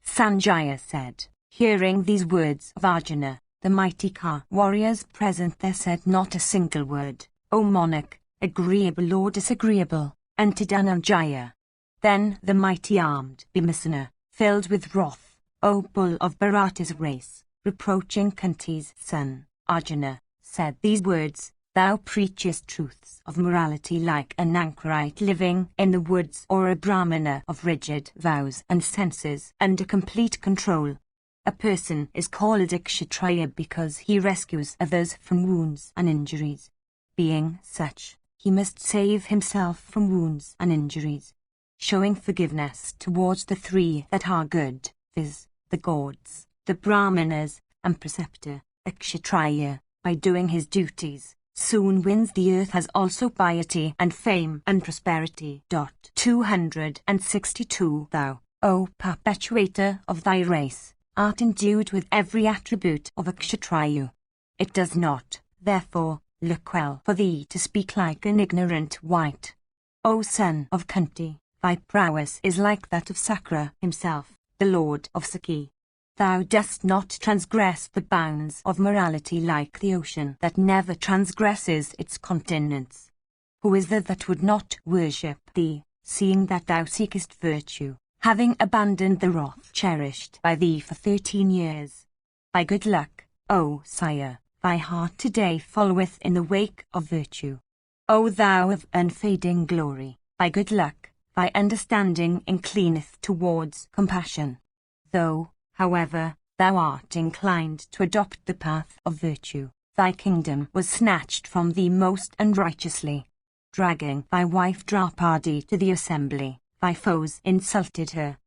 Sanjaya said, hearing these words of Arjuna, the mighty warriors present there said not a single word, O monarch, agreeable or disagreeable, unto Dhananjaya. Then the mighty armed Bhimasena, filled with wrath, O bull of Bharata's race, reproaching Kunti's son, Arjuna, said these words, Thou preachest truths of morality like an anchorite living in the woods or a Brahmana of rigid vows and senses under complete control. A person is called a Kshatriya because he rescues others from wounds and injuries. Being such, he must save himself from wounds and injuries, showing forgiveness towards the three that are good, viz., the gods, the Brahmanas, and preceptor. A Kshatriya, by doing his duties, soon wins the earth as also piety and fame and prosperity. 262 Thou, O perpetuator of thy race, art endued with every attribute of a Kshatriya. It does not, therefore, look well for thee to speak like an ignorant wight. O son of Kunti, thy prowess is like that of Sakra himself, the lord of Sakhi. Thou dost not transgress the bounds of morality like the ocean that never transgresses its continents. Who is there that would not worship thee, seeing that thou seekest virtue, having abandoned the wrath cherished by thee for 13 years? By good luck, O sire, thy heart today followeth in the wake of virtue. O thou of unfading glory, by good luck, thy understanding inclineth towards compassion. Though, however, thou art inclined to adopt the path of virtue, thy kingdom was snatched from thee most unrighteously. Dragging thy wife Draupadi to the assembly, thy foes insulted her.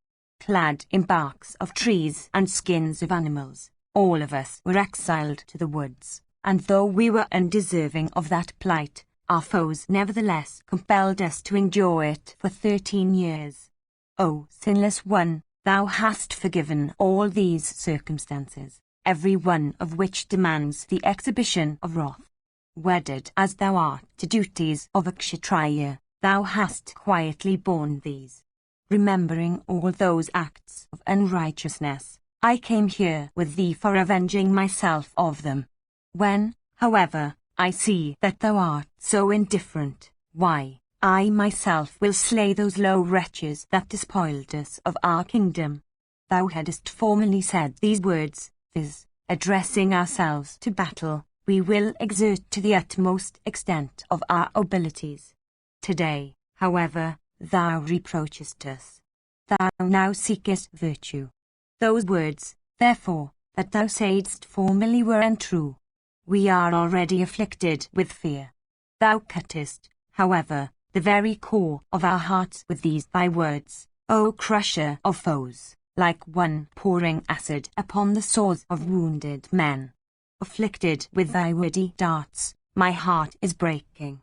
Clad in barks of trees and skins of animals, all of us were exiled to the woods, and though we were undeserving of that plight, our foes nevertheless compelled us to endure it for 13 years. O sinless one, thou hast forgiven all these circumstances, every one of which demands the exhibition of wrath. Wedded as thou art to duties of a Kshatriya, thou hast quietly borne these. Remembering all those acts of unrighteousness, I came here with thee for avenging myself of them. When, however, I see that thou art so indifferent, why, I myself will slay those low wretches that despoiled us of our kingdom. Thou hadst formerly said these words, viz., addressing ourselves to battle, we will exert to the utmost extent of our abilities. Today, however, thou reproachest us. Thou now seekest virtue. Those words, therefore, that thou saidst formerly were untrue. We are already afflicted with fear. Thou cuttest, however, the very core of our hearts with these thy words, O crusher of foes, like one pouring acid upon the sores of wounded men. Afflicted with thy witty darts, my heart is breaking.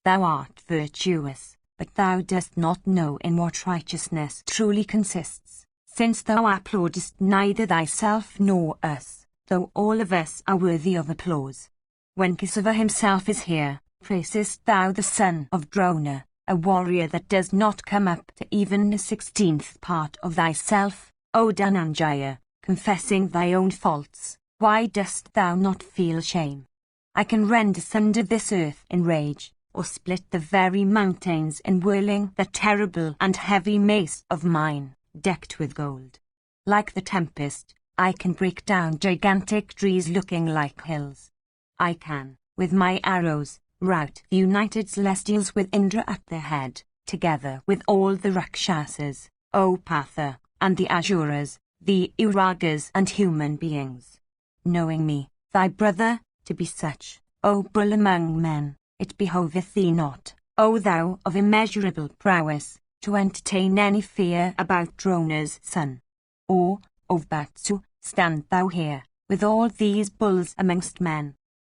Thou art virtuous, but thou dost not know in what righteousness truly consists, since thou applaudest neither thyself nor us, though all of us are worthy of applause. When Kesava himself is here, praisest thou the son of Drona, a warrior that does not come up to even the 16th part of thyself, O Dhananjaya, confessing thy own faults. Why dost thou not feel shame? I can rend asunder this earth in rage, or split the very mountains in whirling the terrible and heavy mace of mine, decked with gold. Like the tempest, I can break down gigantic trees looking like hills. I can, with my arrows, rout the united celestials with Indra at their head, together with all the Rakshasas, O Partha, and the Asuras, the Uragas and human beings. Knowing me, thy brother, to be such, O bull among men, it behoveth thee not, O thou of immeasurable prowess, to entertain any fear about Drona's son. Or, O Vatsu, stand thou here, with all these bulls amongst men.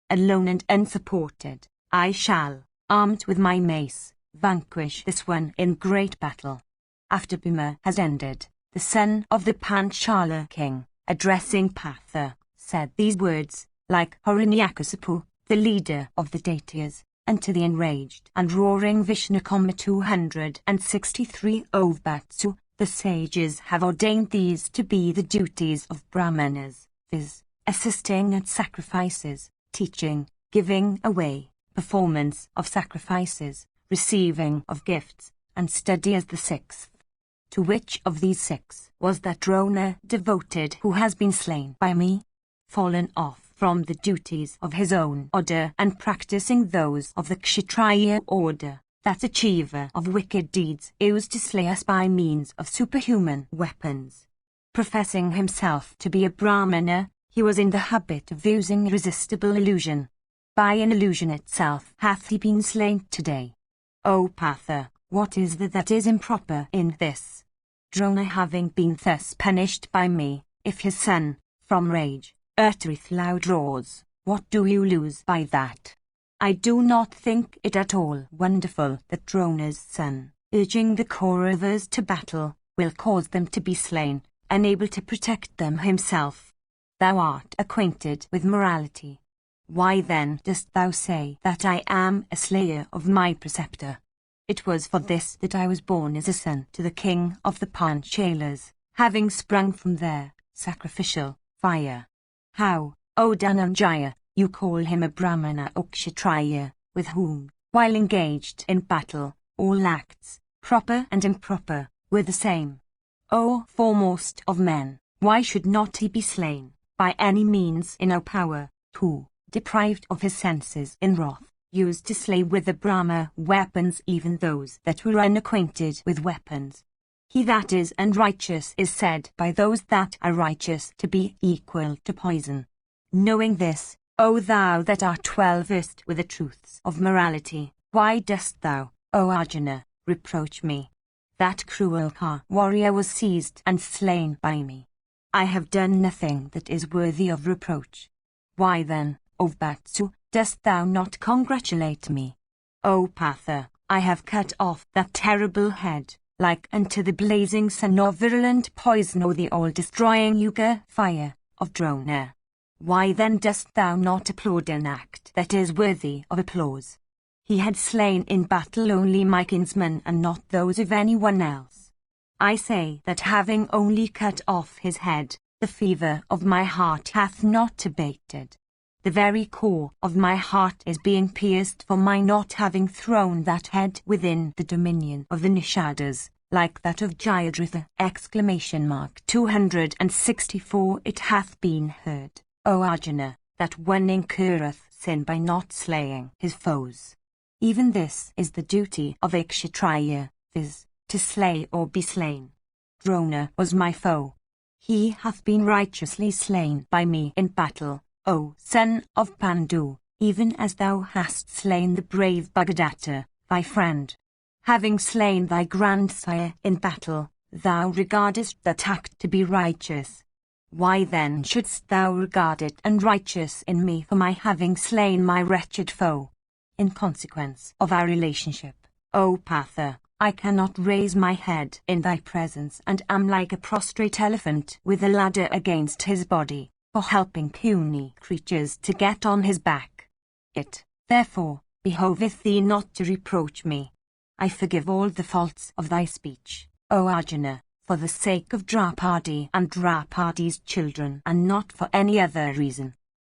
Alone and unsupported, I shall, armed with my mace, vanquish this one in great battle. After Bhima has ended, the son of the Panchala king, addressing Partha, said these words, like Hiranyakasipu, the leader of the Daityas, and to the enraged and roaring Vishnukama 263 O Vatsu, the sages have ordained these to be the duties of Brahmanas, viz., assisting at sacrifices, teaching, giving away, performance of sacrifices, receiving of gifts, and study as the 6th. To which of these 6 was that Drona devoted who has been slain by me? Fallen off from the duties of his own order and practicing those of the Kshatriya order, that achiever of wicked deeds used to slay us by means of superhuman weapons. Professing himself to be a Brahmana, he was in the habit of using irresistible illusion. By an illusion itself hath he been slain today. O Partha, what is that is improper in this? Drona having been thus punished by me, if his son, from rage, uttereth loud roars, what do you lose by that? I do not think it at all wonderful that Drona's son, urging the Kauravas to battle, will cause them to be slain, unable to protect them himself. Thou art acquainted with morality. Why then dost thou say that I am a slayer of my preceptor? It was for this that I was born as a son to the king of the Panchalas, having sprung from their sacrificial fire. How, O Dhananjaya, you call him a Brahmana or Kshatriya, with whom, while engaged in battle, all acts, proper and improper, were the same. O foremost of men, why should not he be slain, by any means in our power, who, deprived of his senses in wrath, used to slay with the Brahma weapons even those that were unacquainted with weapons? He that is unrighteous is said by those that are righteous to be equal to poison. Knowing this, O thou that art well versed with the truths of morality, why dost thou, O Arjuna, reproach me? That cruel warrior was seized and slain by me. I have done nothing that is worthy of reproach. Why then, O Vatsu, dost thou not congratulate me? O Partha, I have cut off that terrible head, like unto the blazing sun or virulent poison or the all-destroying Yuga fire of Drona. Why then dost thou not applaud an act that is worthy of applause? He had slain in battle only my kinsmen and not those of anyone else. I say that having only cut off his head, the fever of my heart hath not abated. The very core of my heart is being pierced for my not having thrown that head within the dominion of the Nishadas, like that of Jayadratha! 264 It hath been heard, O Arjuna, that one incurreth sin by not slaying his foes. Even this is the duty of a Kshatriya, viz., to slay or be slain. Drona was my foe. He hath been righteously slain by me in battle, O son of Pandu, even as thou hast slain the brave Bhagadatta, thy friend. Having slain thy grandsire in battle, thou regardest that act to be righteous. Why then shouldst thou regard it unrighteous in me for my having slain my wretched foe? In consequence of our relationship, O Partha, I cannot raise my head in thy presence and am like a prostrate elephant with a ladder against his body, for helping puny creatures to get on his back. It, therefore, behoveth thee not to reproach me. I forgive all the faults of thy speech, O Arjuna, for the sake of Draupadi and Draupadi's children and not for any other reason.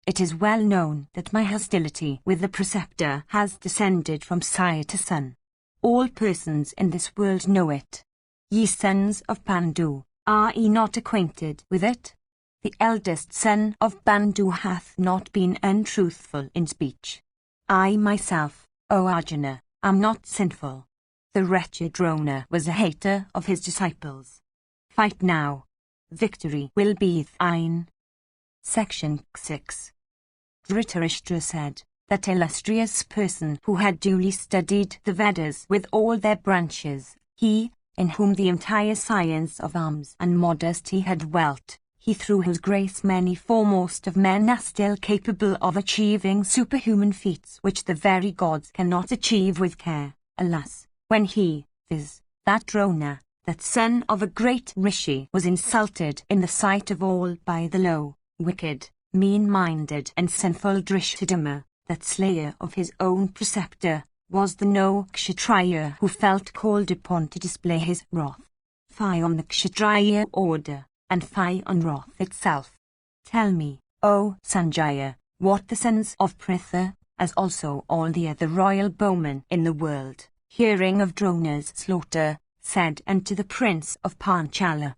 It is well known that my hostility with the preceptor has descended from sire to son. All persons in this world know it. Ye sons of Pandu, are ye not acquainted with it? The eldest son of Pandu hath not been untruthful in speech. I myself, O Arjuna, am not sinful. The wretched Drona was a hater of his disciples. Fight now. Victory will be thine. Section 6. Dhritarashtra said, that illustrious person who had duly studied the Vedas with all their branches, he, in whom the entire science of arms and modesty had dwelt, he through whose grace many foremost of men are still capable of achieving superhuman feats which the very gods cannot achieve with care, alas, when he, viz., that Drona, that son of a great rishi, was insulted in the sight of all by the low, wicked, mean-minded and sinful Drishtadama, that slayer of his own preceptor, was the no Kshatriya who felt called upon to display his wrath. Fie on the Kshatriya order, and fie on wrath itself. Tell me, O Sanjaya, what the sons of Pritha, as also all the other royal bowmen in the world, hearing of Drona's slaughter, said unto the prince of Panchala.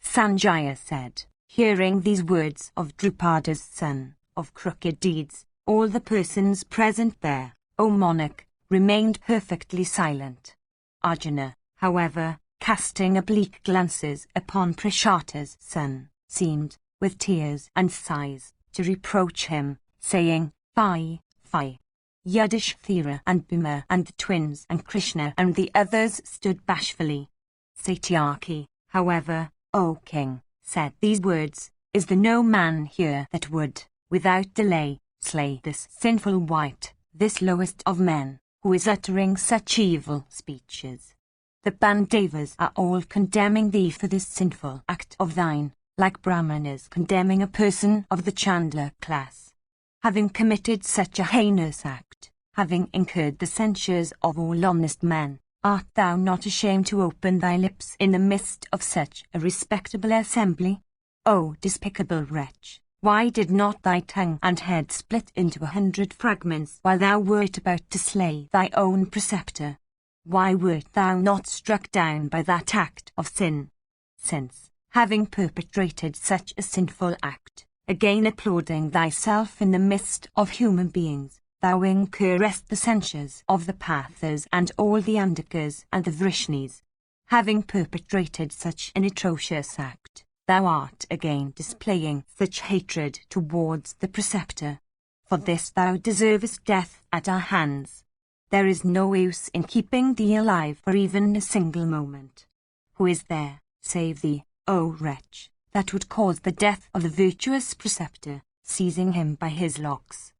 Sanjaya said, hearing these words of Drupada's son, of crooked deeds, all the persons present there, O monarch, remained perfectly silent. Arjuna, however, casting oblique glances upon Prashata's son, seemed, with tears and sighs, to reproach him, saying, "Fie, fie." Yudhishthira and Bhima and the twins and Krishna and the others stood bashfully. Satyaki, however, "O king," said these words, "is there no man here that would, without delay, slay this sinful wight, this lowest of men, who is uttering such evil speeches? The Bandavas are all condemning thee for this sinful act of thine, like Brahmanas condemning a person of the Chandla class. Having committed such a heinous act, having incurred the censures of all honest men, art thou not ashamed to open thy lips in the midst of such a respectable assembly? O despicable wretch, why did not thy tongue and head split into 100 fragments while thou wert about to slay thy own preceptor? Why wert thou not struck down by that act of sin? Since, having perpetrated such a sinful act, again applauding thyself in the midst of human beings, thou incurrest the censures of the Pathas and all the Andakas and the Vrishnis. Having perpetrated such an atrocious act, thou art again displaying such hatred towards the preceptor. For this thou deservest death at our hands. There is no use in keeping thee alive for even a single moment. Who is there, save thee, O wretch, that would cause the death of the virtuous preceptor, seizing him by his locks?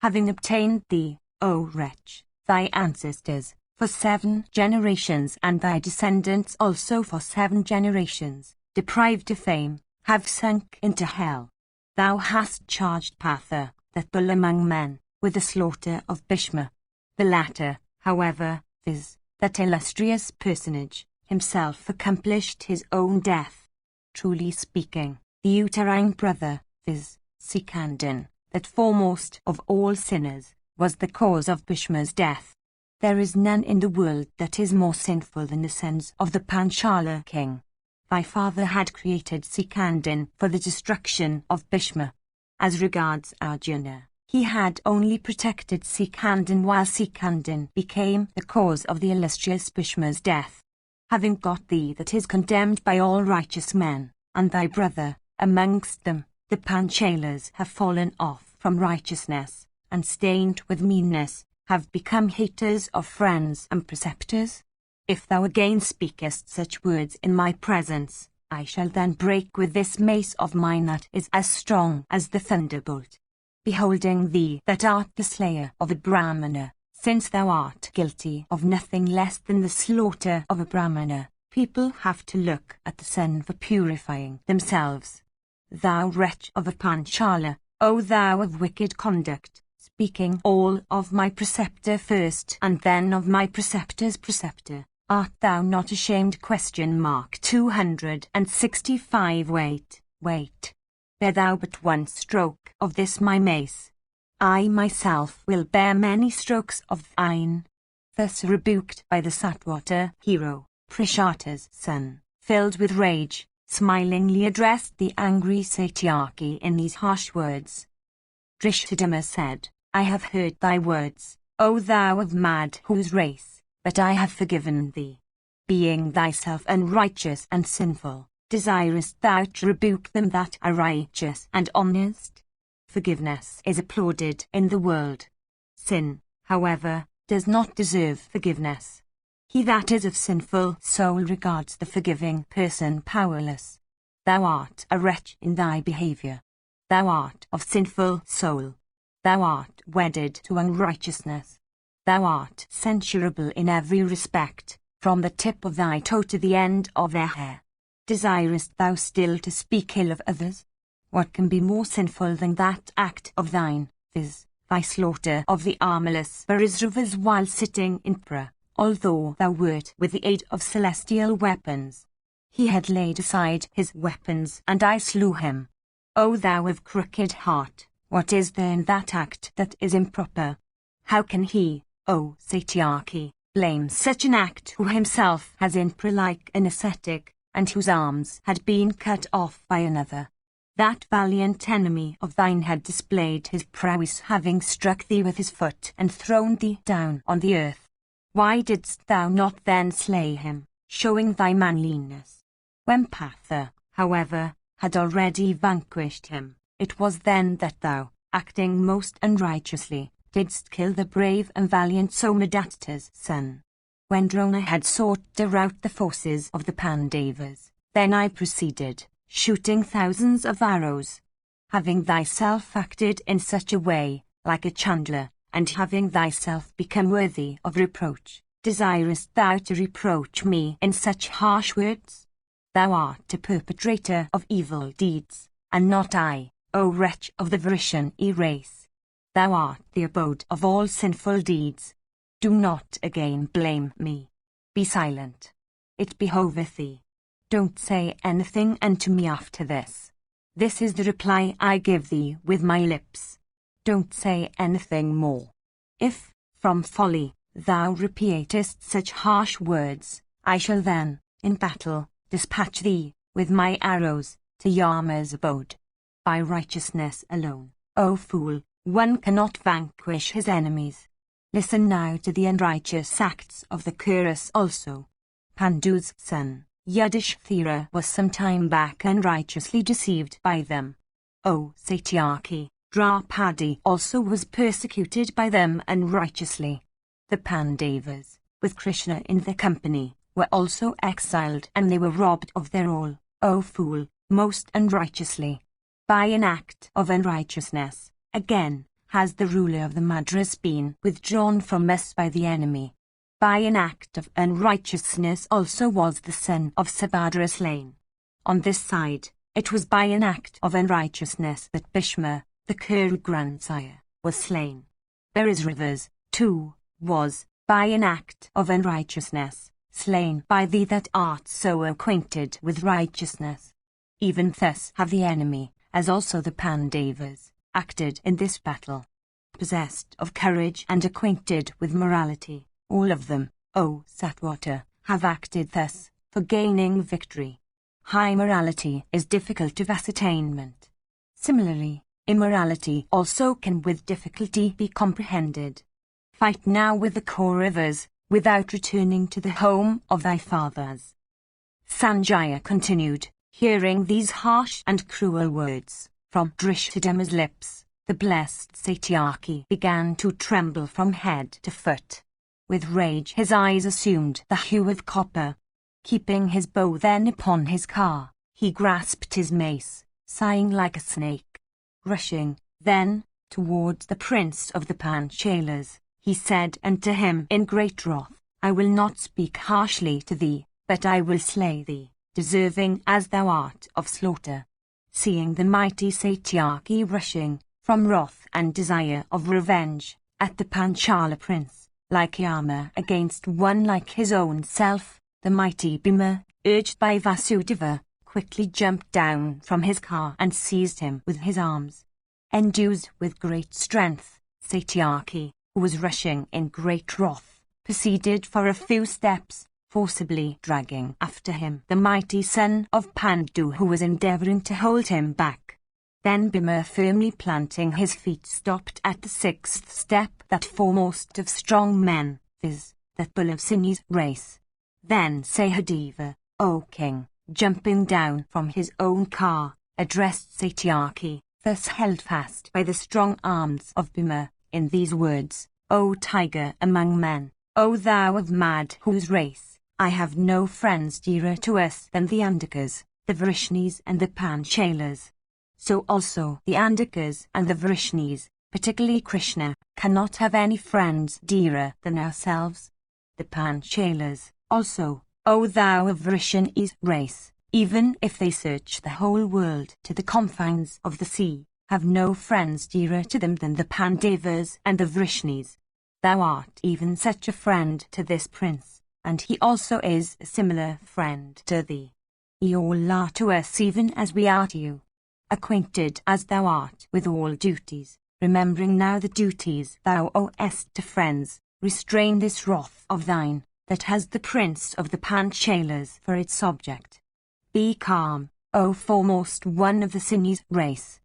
Having obtained thee, O wretch, thy ancestors, for 7 generations and thy descendants also for 7 generations, deprived of fame, have sunk into hell. Thou hast charged Partha, that bull among men, with the slaughter of Bhishma. The latter, however, viz., that illustrious personage, himself accomplished his own death. Truly speaking, the uterine brother, viz., Sikandin, that foremost of all sinners, was the cause of Bhishma's death. There is none in the world that is more sinful than the sons of the Panchala king. Thy father had created Sikandin for the destruction of Bhishma. As regards Arjuna, he had only protected Sikandin while Sikandin became the cause of the illustrious Bhishma's death. Having got thee that is condemned by all righteous men, and thy brother, amongst them, the Panchalas have fallen off from righteousness, and stained with meanness, have become haters of friends and preceptors. If thou again speakest such words in my presence, I shall then break with this mace of mine that is as strong as the thunderbolt. Beholding thee that art the slayer of a Brahmana, since thou art guilty of nothing less than the slaughter of a Brahmana, people have to look at the sun for purifying themselves. Thou wretch of a Panchala, O thou of wicked conduct, speaking all of my preceptor first and then of my preceptor's preceptor, art thou not ashamed? 265 Wait. Bear thou but one stroke of this my mace. I myself will bear many strokes of thine. Thus rebuked by the Satwata hero, Prashata's son, filled with rage, smilingly addressed the angry Satyaki in these harsh words. Drishthadhyumna said, I have heard thy words, O thou of mad whose race, but I have forgiven thee. Being thyself unrighteous and sinful, desirest thou to rebuke them that are righteous and honest? Forgiveness is applauded in the world. Sin, however, does not deserve forgiveness. He that is of sinful soul regards the forgiving person powerless. Thou art a wretch in thy behavior. Thou art of sinful soul. Thou art wedded to unrighteousness. Thou art censurable in every respect, from the tip of thy toe to the end of their hair. Desirest thou still to speak ill of others? What can be more sinful than that act of thine, viz., thy slaughter of the armless Varisravas while sitting in prayer, although thou wert with the aid of celestial weapons? He had laid aside his weapons and I slew him. O thou of crooked heart, what is there in that act that is improper? How can he, O Satyaki, blame such an act who himself has in prayer like an ascetic, and whose arms had been cut off by another? That valiant enemy of thine had displayed his prowess, having struck thee with his foot and thrown thee down on the earth. Why didst thou not then slay him? showing thy manliness. When Patha, however, had already vanquished him, it was then that thou, acting most unrighteously, didst kill the brave and valiant Somadatta's son. When Drona had sought to rout the forces of the Pandavas, then I proceeded, shooting thousands of arrows. Having thyself acted in such a way, like a Chandler, and having thyself become worthy of reproach, desirest thou to reproach me in such harsh words? Thou art a perpetrator of evil deeds, and not I, O wretch of the Vrishni race. Thou art the abode of all sinful deeds. Do not again blame me. Be silent. It behoveth thee. Don't say anything unto me after this. This is the reply I give thee with my lips. Don't say anything more. If, from folly, thou repeatest such harsh words, I shall then, in battle, dispatch thee, with my arrows, to Yama's abode. By righteousness alone, O fool, one cannot vanquish his enemies. Listen now to the unrighteous acts of the Kurus also. Pandu's son, Yudhishthira, was some time back unrighteously deceived by them. O Satyaki, Draupadi also was persecuted by them unrighteously. The Pandavas, with Krishna in their company, were also exiled, and they were robbed of their all, O fool, most unrighteously. By an act of unrighteousness, again, has the ruler of the Madras been withdrawn from us by the enemy. By an act of unrighteousness also was the son of Subhadra slain. On this side, it was by an act of unrighteousness that Bhishma, the Kuru grandsire, was slain. Berisravas, too, was, by an act of unrighteousness, slain by thee that art so acquainted with righteousness. Even thus have the enemy, as also the Pandavas, acted in this battle. Possessed of courage and acquainted with morality, all of them, O Satwata, have acted thus, for gaining victory. High morality is difficult of ascertainment. Similarly, immorality also can with difficulty be comprehended. Fight now with the Kauravas, without returning to the home of thy fathers. Sanjaya continued, hearing these harsh and cruel words from Drishtadyumna's lips, the blessed Satyaki began to tremble from head to foot. With rage his eyes assumed the hue of copper. Keeping his bow then upon his car, he grasped his mace, sighing like a snake. Rushing, then, towards the prince of the Panchalas, he said unto him in great wrath, I will not speak harshly to thee, but I will slay thee, deserving as thou art of slaughter. Seeing the mighty Satyaki rushing, from wrath and desire of revenge, at the Panchala prince, like Yama against one like his own self, the mighty Bhima, urged by Vasudeva, quickly jumped down from his car and seized him with his arms. Endued with great strength, Satyaki, who was rushing in great wrath, proceeded for a few steps, forcibly dragging after him the mighty son of Pandu who was endeavouring to hold him back. Then Bhima, firmly planting his feet, stopped at the sixth step, that foremost of strong men, viz., that bull of Sini's race. Then Sahadeva, O king, jumping down from his own car, addressed Satyaki, thus held fast by the strong arms of Bhima, in these words, O tiger among men, O thou of mad whose race, I have no friends dearer to us than the Andakas, the Vrishnis and the Panchalas. So also the Andakas and the Vrishnis, particularly Krishna, cannot have any friends dearer than ourselves. The Panchalas, also, O thou of Vrishni's race, even if they search the whole world to the confines of the sea, have no friends dearer to them than the Pandavas and the Vrishnis. Thou art even such a friend to this prince, and he also is a similar friend to thee. Ye all are to us even as we are to you. Acquainted as thou art with all duties, remembering now the duties thou owest to friends, restrain this wrath of thine, that has the prince of the Panchalas for its subject. Be calm, O foremost one of the Sini's race.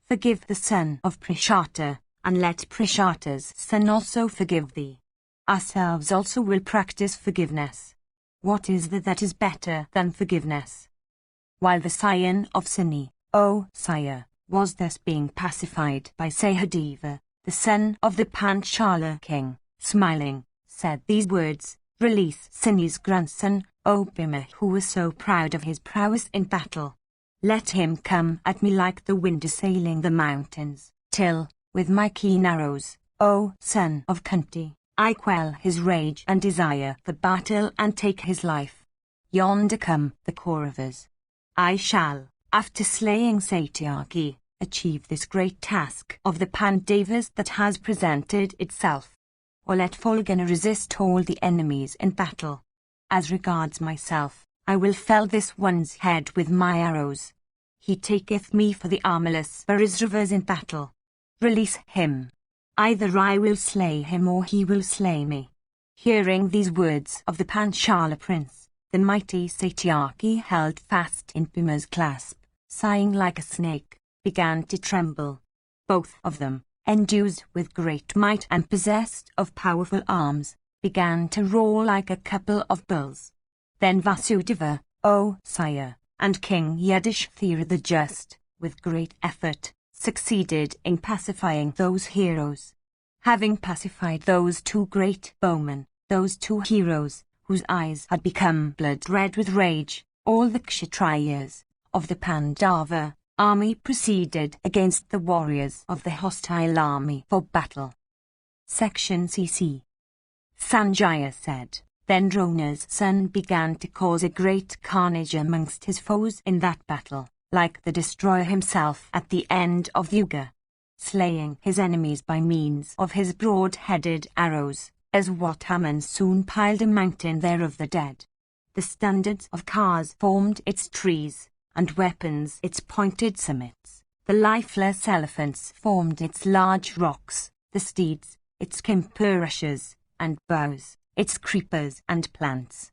Forgive the son of Prishata, and let Prishata's son also forgive thee. Ourselves also will practice forgiveness. What is there that is better than forgiveness? While the scion of Sini, O sire, was thus being pacified by Sahadeva, the son of the Panchala king, smiling, said these words, "Release Sini's grandson, O Bhima, who was so proud of his prowess in battle. Let him come at me like the wind assailing the mountains, till, with my keen arrows, O son of Kunti, I quell his rage and desire for battle and take his life. Yonder come the Kauravas. I shall, after slaying Satyaki, achieve this great task of the Pandavas that has presented itself. Or let Fulgana resist all the enemies in battle. As regards myself, I will fell this one's head with my arrows. He taketh me for the armorless Varisravas in battle. Release him. Either I will slay him or he will slay me." Hearing these words of the Panchala prince, the mighty Satyaki held fast in Bhima's clasp, sighing like a snake, began to tremble. Both of them, endued with great might and possessed of powerful arms, began to roar like a couple of bulls. Then Vasudeva, O sire, and King Yudhishthira the Just, with great effort, succeeded in pacifying those heroes. Having pacified those two great bowmen, those two heroes, whose eyes had become blood-red with rage, all the Kshatriyas of the Pandava army proceeded against the warriors of the hostile army for battle. Section CC. Sanjaya said, "Then Drona's son began to cause a great carnage amongst his foes in that battle, like the destroyer himself at the end of the Yuga, slaying his enemies by means of his broad-headed arrows, as Wataman soon piled a mountain there of the dead. The standards of cars formed its trees, and weapons its pointed summits. The lifeless elephants formed its large rocks, the steeds, its kimpurashas, and bows, its creepers and plants.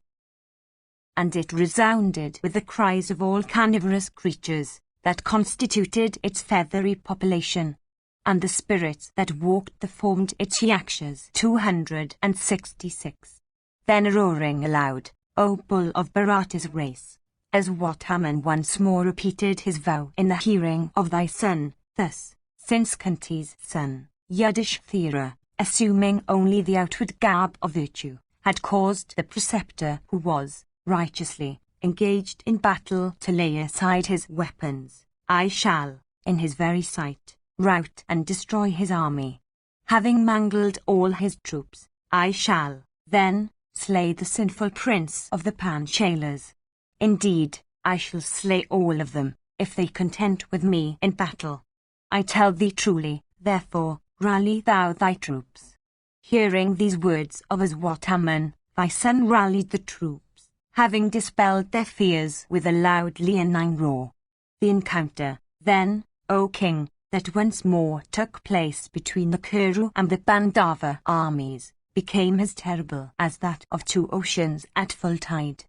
And it resounded with the cries of all carnivorous creatures that constituted its feathery population, and the spirits that walked the formed its yakshas 266. Then roaring aloud, O bull of Bharata's race, as Wataman once more repeated his vow in the hearing of thy son, thus, since Kunti's son, Yudhishthira, assuming only the outward garb of virtue, had caused the preceptor who was, righteously, engaged in battle to lay aside his weapons, I shall, in his very sight, rout and destroy his army. Having mangled all his troops, I shall, then, slay the sinful prince of the Panchalas. Indeed, I shall slay all of them, if they contend with me in battle. I tell thee truly, therefore, rally thou thy troops." Hearing these words of Wataman, thy son rallied the troops, having dispelled their fears with a loud leonine roar. The encounter, then, O king, that once more took place between the Kuru and the Pandava armies, became as terrible as that of two oceans at full tide.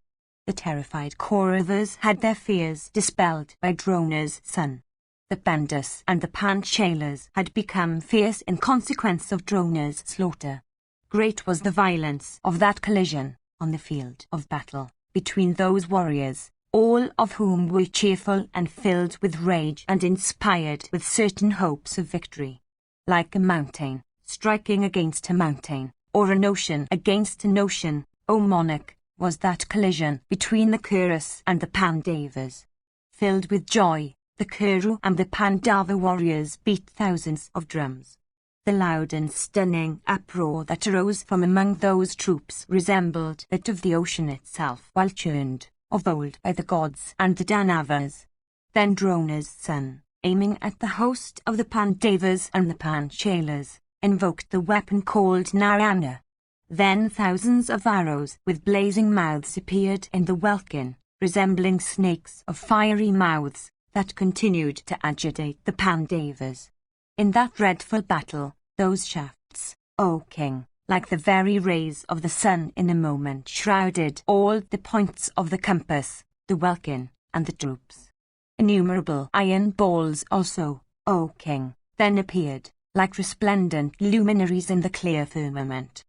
The terrified Kauravas had their fears dispelled by Drona's son. The Pandus and the Panchalas had become fierce in consequence of Drona's slaughter. Great was the violence of that collision on the field of battle between those warriors, all of whom were cheerful and filled with rage and inspired with certain hopes of victory. Like a mountain striking against a mountain, or an ocean against an ocean, O monarch, was that collision between the Kurus and the Pandavas. Filled with joy, the Kuru and the Pandava warriors beat thousands of drums. The loud and stunning uproar that arose from among those troops resembled that of the ocean itself while churned, of old, by the gods and the Danavas. Then Drona's son, aiming at the host of the Pandavas and the Panchalas, invoked the weapon called Narayana. Then thousands of arrows with blazing mouths appeared in the welkin, resembling snakes of fiery mouths, that continued to agitate the Pandavas. In that dreadful battle, those shafts, O king, like the very rays of the sun in a moment, shrouded all the points of the compass, the welkin, and the troops. Innumerable iron balls also, O king, then appeared, like resplendent luminaries in the clear firmament.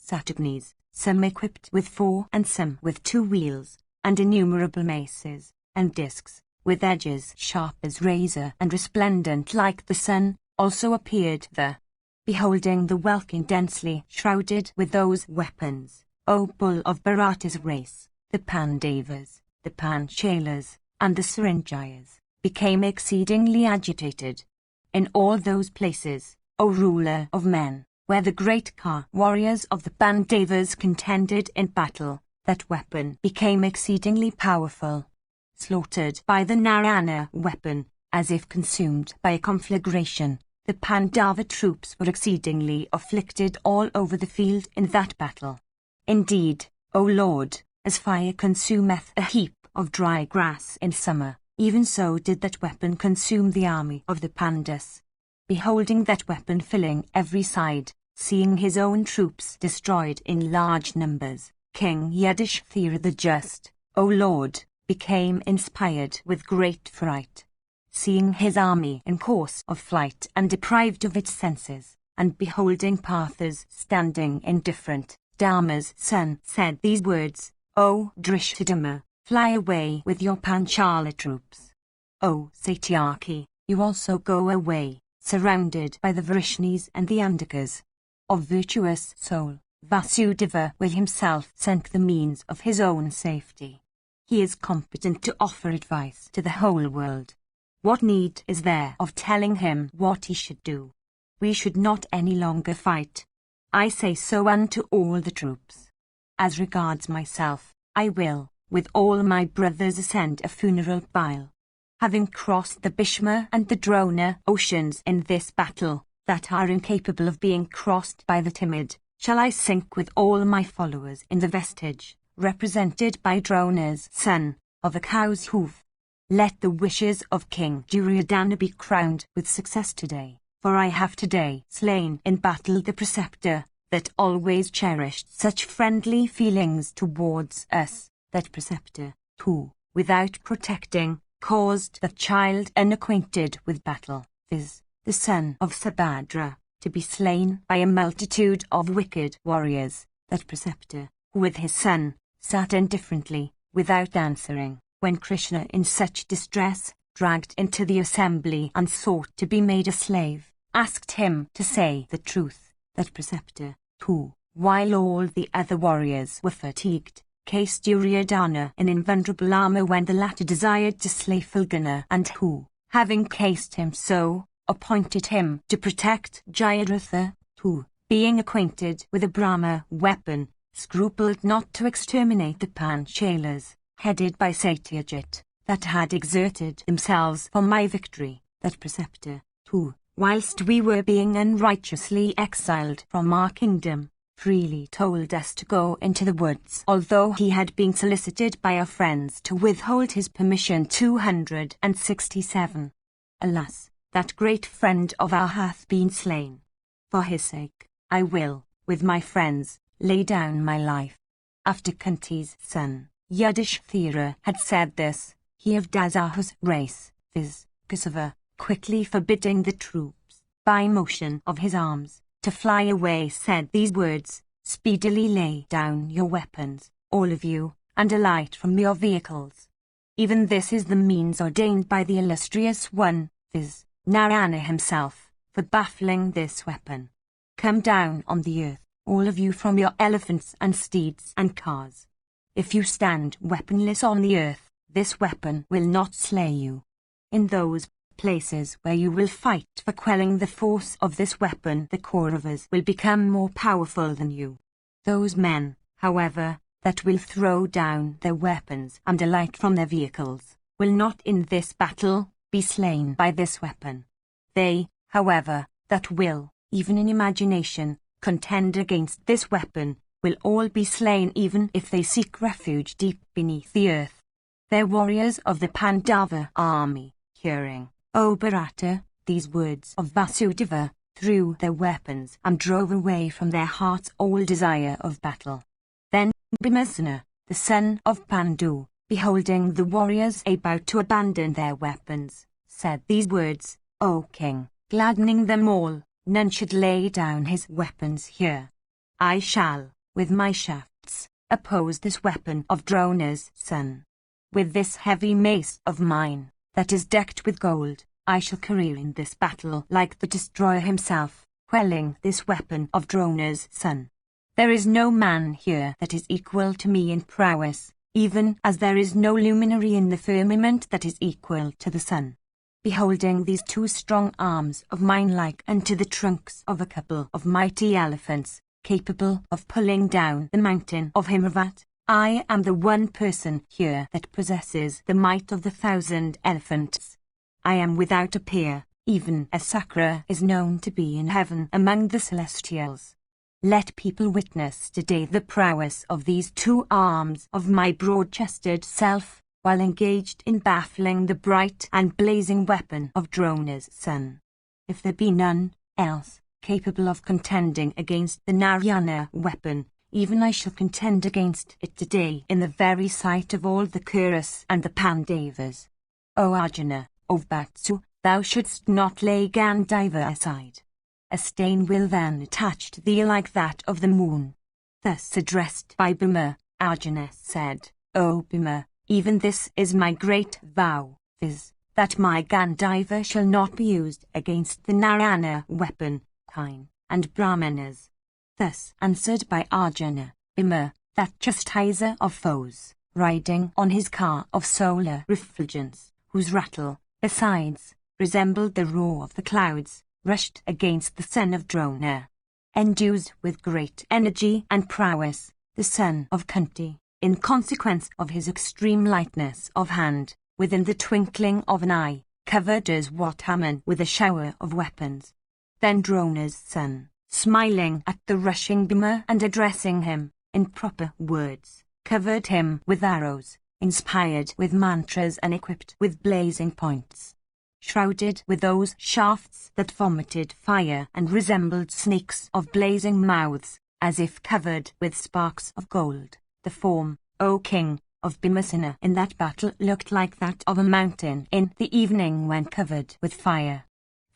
Satagnis, some equipped with 4 and some with 2 wheels, and innumerable maces, and discs, with edges sharp as razor and resplendent like the sun, also appeared there. Beholding the welkin densely shrouded with those weapons, O bull of Bharata's race, the Pandavas, the Panchalas, and the Srinjayas, became exceedingly agitated. In all those places, O ruler of men, where the great warriors of the Pandavas contended in battle, that weapon became exceedingly powerful. Slaughtered by the Narayana weapon, as if consumed by a conflagration, the Pandava troops were exceedingly afflicted all over the field in that battle. Indeed, O Lord, as fire consumeth a heap of dry grass in summer, even so did that weapon consume the army of the Pandus. Beholding that weapon filling every side, seeing his own troops destroyed in large numbers, King Yudhishthira the Just, O Lord, became inspired with great fright. Seeing his army in course of flight and deprived of its senses, and beholding Parthas standing indifferent, Dharma's son said these words, O Drishthadhyumna, fly away with your Panchala troops. O Satyaki, you also go away, surrounded by the Vrishnis and the Andakas. Of virtuous soul, Vasudeva will himself seek the means of his own safety. He is competent to offer advice to the whole world. What need is there of telling him what he should do? We should not any longer fight. I say so unto all the troops. As regards myself, I will, with all my brothers, ascend a funeral pile. Having crossed the Bhishma and the Drona oceans in this battle, that are incapable of being crossed by the timid, shall I sink with all my followers in the vestige, represented by Drona's son, of a cow's hoof. Let the wishes of King Duryodhana be crowned with success today, for I have today slain in battle the preceptor, that always cherished such friendly feelings towards us, that preceptor, who, without protecting, caused the child unacquainted with battle, viz., the son of Subhadra, to be slain by a multitude of wicked warriors, that preceptor, who with his son, sat indifferently, without answering, when Krishna in such distress, dragged into the assembly and sought to be made a slave, asked him to say the truth, that preceptor, who, while all the other warriors were fatigued, cased Duryodhana in invulnerable armor when the latter desired to slay Falguna, and who, having cased him so, appointed him to protect Jayadratha, who, being acquainted with a Brahma weapon, scrupled not to exterminate the Panchalas, headed by Satyajit, that had exerted themselves for my victory, that preceptor, who, whilst we were being unrighteously exiled from our kingdom, freely told us to go into the woods, although he had been solicited by our friends to withhold his permission. 267. Alas, that great friend of ours hath been slain. For his sake, I will, with my friends, lay down my life. After Kunti's son, Yudhishthira had said this, he of Dasahu's race, viz., Kesava, quickly forbidding the troops, by motion of his arms, to fly away, said these words, speedily lay down your weapons, all of you, and alight from your vehicles. Even this is the means ordained by the illustrious one, viz., Narayana himself, for baffling this weapon. Come down on the earth, all of you, from your elephants and steeds and cars. If you stand weaponless on the earth, this weapon will not slay you. In those places where you will fight for quelling the force of this weapon, the Kauravas will become more powerful than you. Those men, however, that will throw down their weapons and alight from their vehicles, will not in this battle be slain by this weapon. They, however, that will, even in imagination, contend against this weapon, will all be slain even if they seek refuge deep beneath the earth. Their warriors of the Pandava army, hearing, O Bharata, these words of Vasudeva, threw their weapons and drove away from their hearts all desire of battle. Then Bhimasena, the son of Pandu, beholding the warriors about to abandon their weapons, said these words, O king, gladdening them all, none should lay down his weapons here. I shall, with my shafts, oppose this weapon of Drona's son. With this heavy mace of mine, that is decked with gold, I shall career in this battle like the destroyer himself, quelling this weapon of Drona's son. There is no man here that is equal to me in prowess, even as there is no luminary in the firmament that is equal to the sun. Beholding these two strong arms of mine like unto the trunks of a couple of mighty elephants, capable of pulling down the mountain of Himravat, I am the one person here that possesses the might of the 1,000 elephants. I am without a peer, even as Sakra is known to be in heaven among the celestials. Let people witness today the prowess of these two arms of my broad-chested self, while engaged in baffling the bright and blazing weapon of Drona's son. If there be none else capable of contending against the Narayana weapon, even I shall contend against it today in the very sight of all the Kuras and the Pandavas. O Arjuna, O Vatsu, thou shouldst not lay Gandiva aside. A stain will then attach to thee like that of the moon. Thus addressed by Bhima, Arjuna said, O Bhima, even this is my great vow, viz., that my Gandiva shall not be used against the Narayana weapon, kine, and Brahmanas. Thus answered by Arjuna, Bhima, that chastiser of foes, riding on his car of solar refulgence, whose rattle, besides, resembled the roar of the clouds, rushed against the son of Drona. Endued with great energy and prowess, the son of Kunti, in consequence of his extreme lightness of hand, within the twinkling of an eye, covered as Haman with a shower of weapons. Then Drona's son, smiling at the rushing Bhima and addressing him, in proper words, covered him with arrows, inspired with mantras and equipped with blazing points. Shrouded with those shafts that vomited fire and resembled snakes of blazing mouths, as if covered with sparks of gold, the form, O king, of Bhimasena in that battle looked like that of a mountain in the evening when covered with fire.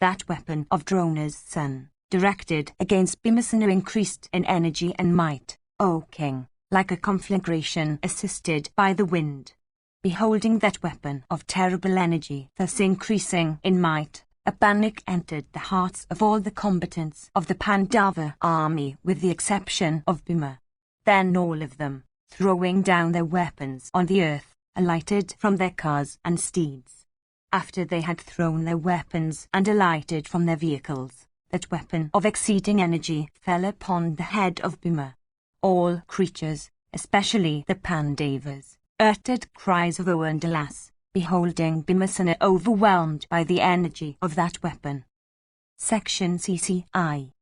That weapon of Drona's son, directed against Bhimasena, increased in energy and might, O king, like a conflagration assisted by the wind. Beholding that weapon of terrible energy thus increasing in might, a panic entered the hearts of all the combatants of the Pandava army with the exception of Bhima. Then all of them, throwing down their weapons on the earth, alighted from their cars and steeds. After they had thrown their weapons and alighted from their vehicles, that weapon of exceeding energy fell upon the head of Bhima. All creatures, especially the Pandavas, uttered cries of woe and alas, beholding Bhimasena overwhelmed by the energy of that weapon. Section CCI.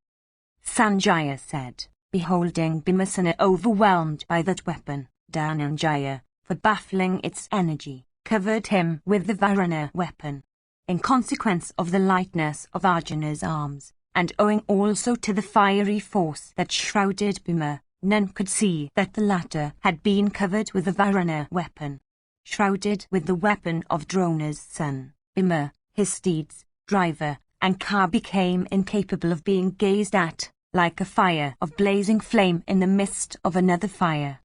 Sanjaya said, beholding Bhimasena overwhelmed by that weapon, Dhananjaya, for baffling its energy, covered him with the Varuna weapon. In consequence of the lightness of Arjuna's arms, and owing also to the fiery force that shrouded Bhima, none could see that the latter had been covered with the Varuna weapon. Shrouded with the weapon of Drona's son, Bhima, his steeds, driver, and car became incapable of being gazed at, like a fire of blazing flame in the midst of another fire.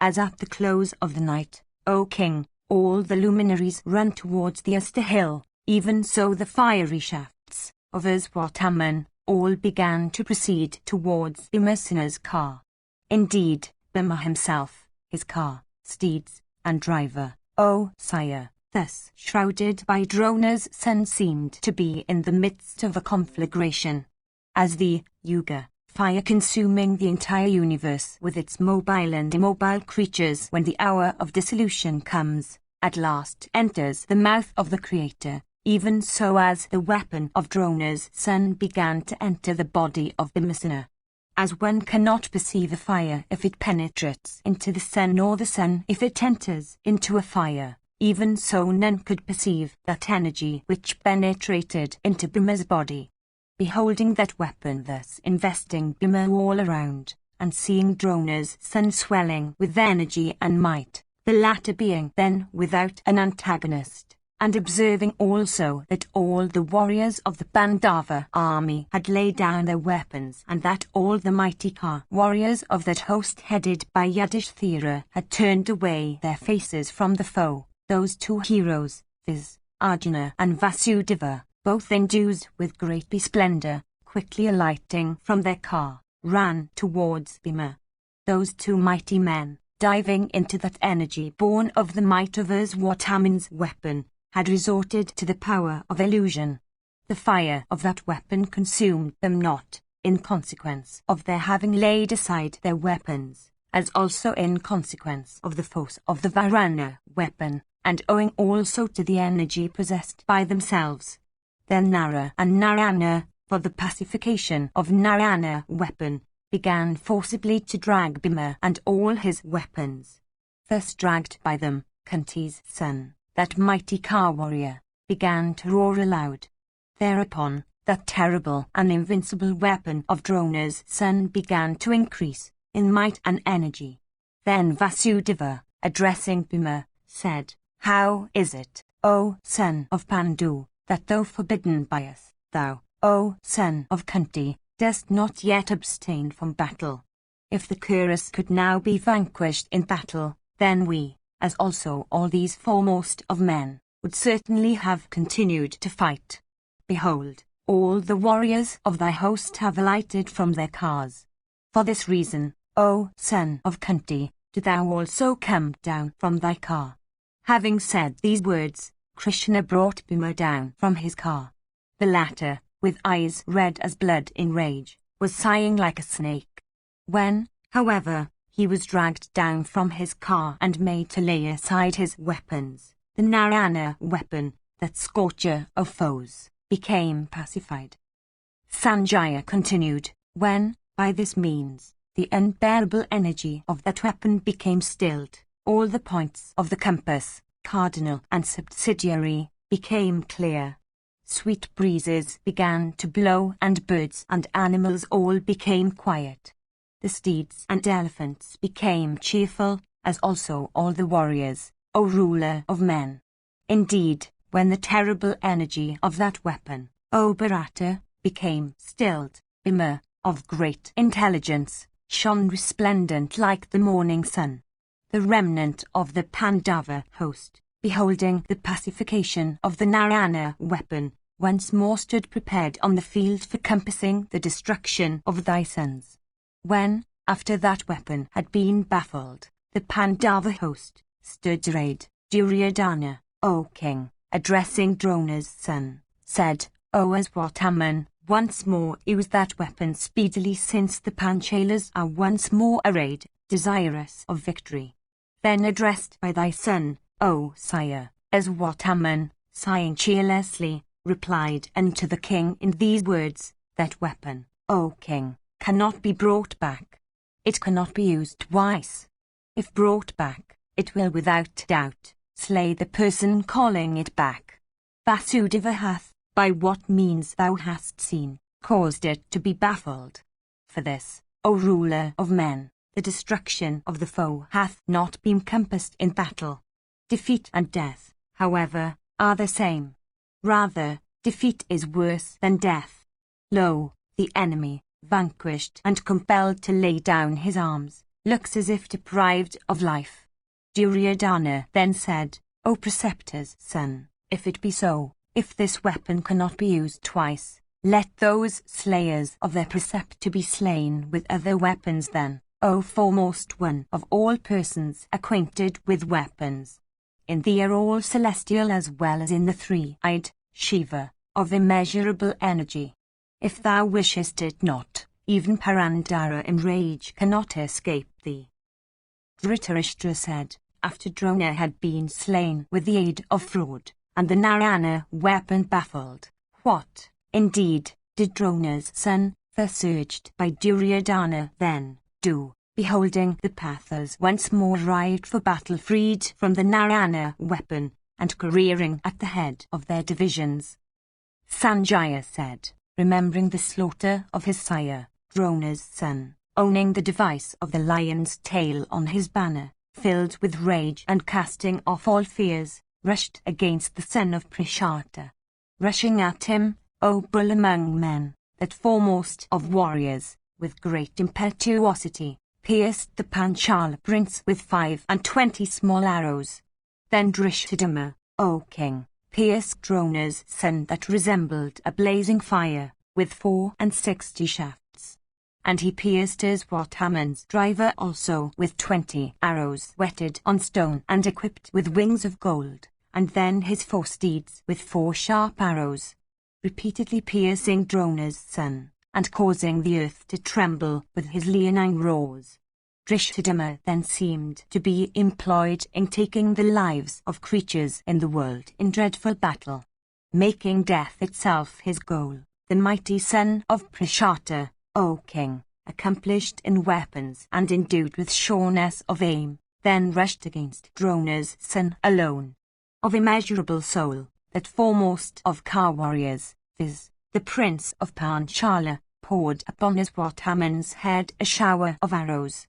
As at the close of the night, O king, all the luminaries run towards the Asta hill, even so the fiery shafts of Haman all began to proceed towards Bhimasena's car. Indeed, Bhima himself, his car, steeds, and driver, O sire, thus shrouded by Drona's son, seemed to be in the midst of a conflagration. As the Yuga, fire consuming the entire universe with its mobile and immobile creatures when the hour of dissolution comes, at last enters the mouth of the Creator, even so as the weapon of Drona's son began to enter the body of Bhimasena. As one cannot perceive a fire if it penetrates into the sun, nor the sun if it enters into a fire, even so none could perceive that energy which penetrated into Bhima's body. Beholding that weapon thus investing Bhima all around, and seeing Drona's son swelling with energy and might, the latter being then without an antagonist, and observing also that all the warriors of the Pandava army had laid down their weapons, and that all the mighty warriors of that host headed by Yudhishthira had turned away their faces from the foe, those two heroes, viz., Arjuna and Vasudeva, both endued with great splendour, quickly alighting from their car, ran towards Bhima. Those two mighty men, diving into that energy born of the might of Aswathaman's weapon, had resorted to the power of illusion. The fire of that weapon consumed them not, in consequence of their having laid aside their weapons, as also in consequence of the force of the Varuna weapon, and owing also to the energy possessed by themselves. Then Nara and Narayana, for the pacification of Narayana weapon, began forcibly to drag Bhima and all his weapons. Thus dragged by them, Kunti's son, that mighty warrior, began to roar aloud. Thereupon, that terrible and invincible weapon of Drona's son began to increase, in might and energy. Then Vasudeva, addressing Bhima, said, "How is it, O son of Pandu, that though forbidden by us, thou, O son of Kunti, dost not yet abstain from battle? If the Kurus could now be vanquished in battle, then we, as also all these foremost of men, would certainly have continued to fight. Behold, all the warriors of thy host have alighted from their cars. For this reason, O son of Kunti, do thou also come down from thy car." Having said these words, Krishna brought Bhima down from his car. The latter, with eyes red as blood in rage, was sighing like a snake. When, however, he was dragged down from his car and made to lay aside his weapons, the Narayana weapon, that scorcher of foes, became pacified. Sanjaya continued, when, by this means, the unbearable energy of that weapon became stilled, all the points of the compass, cardinal and subsidiary, became clear. Sweet breezes began to blow, and birds and animals all became quiet. The steeds and elephants became cheerful, as also all the warriors, O ruler of men. Indeed, when the terrible energy of that weapon, O Bharata, became stilled, Bhima, of great intelligence, shone resplendent like the morning sun. The remnant of the Pandava host, beholding the pacification of the Narayana weapon, once more stood prepared on the field for compassing the destruction of thy sons. When, after that weapon had been baffled, the Pandava host stood arrayed, Duryodhana, O king, addressing Drona's son, said, O Aswathaman, once more use that weapon speedily, since the Panchalas are once more arrayed, desirous of victory. Then addressed by thy son, O sire, Aswathaman, sighing cheerlessly, replied unto the king in these words, that weapon, O king, cannot be brought back. It cannot be used twice. If brought back, it will without doubt slay the person calling it back. Vasudeva hath, by what means thou hast seen, caused it to be baffled. For this, O ruler of men, the destruction of the foe hath not been compassed in battle. Defeat and death, however, are the same. Rather, defeat is worse than death. Lo, the enemy, vanquished and compelled to lay down his arms, looks as if deprived of life. Duryodhana then said, O preceptor's son, if it be so, if this weapon cannot be used twice, let those slayers of their preceptor be slain with other weapons then, O foremost one of all persons acquainted with weapons. In thee are all celestial as well as in the three-eyed Shiva, of immeasurable energy. If thou wishest it not, even Purandara in rage cannot escape thee. Dhritarashtra said, after Drona had been slain with the aid of fraud, and the Narayana weapon baffled, what, indeed, did Drona's son, thus urged by Duryodhana, then do, beholding the Pathas once more arrived for battle, freed from the Narayana weapon, and careering at the head of their divisions? Sanjaya said, remembering the slaughter of his sire, Drona's son, owning the device of the lion's tail on his banner, filled with rage and casting off all fears, rushed against the son of Prishata. Rushing at him, O bull among men, that foremost of warriors, with great impetuosity, pierced the Panchala prince with 25 small arrows. Then Drishthadhyumna, O king, pierced Drona's son that resembled a blazing fire, with 64 shafts. And he pierced Haman's driver also with 20 arrows whetted on stone and equipped with wings of gold, and then his 4 steeds with 4 sharp arrows, repeatedly piercing Drona's son, and causing the earth to tremble with his leonine roars. Drishthadhyumna then seemed to be employed in taking the lives of creatures in the world in dreadful battle, making death itself his goal. The mighty son of Prishata, O king, accomplished in weapons and endued with sureness of aim, then rushed against Drona's son alone, of immeasurable soul, that foremost of car warriors, viz., the prince of Panchala, poured upon Haman's head a shower of arrows.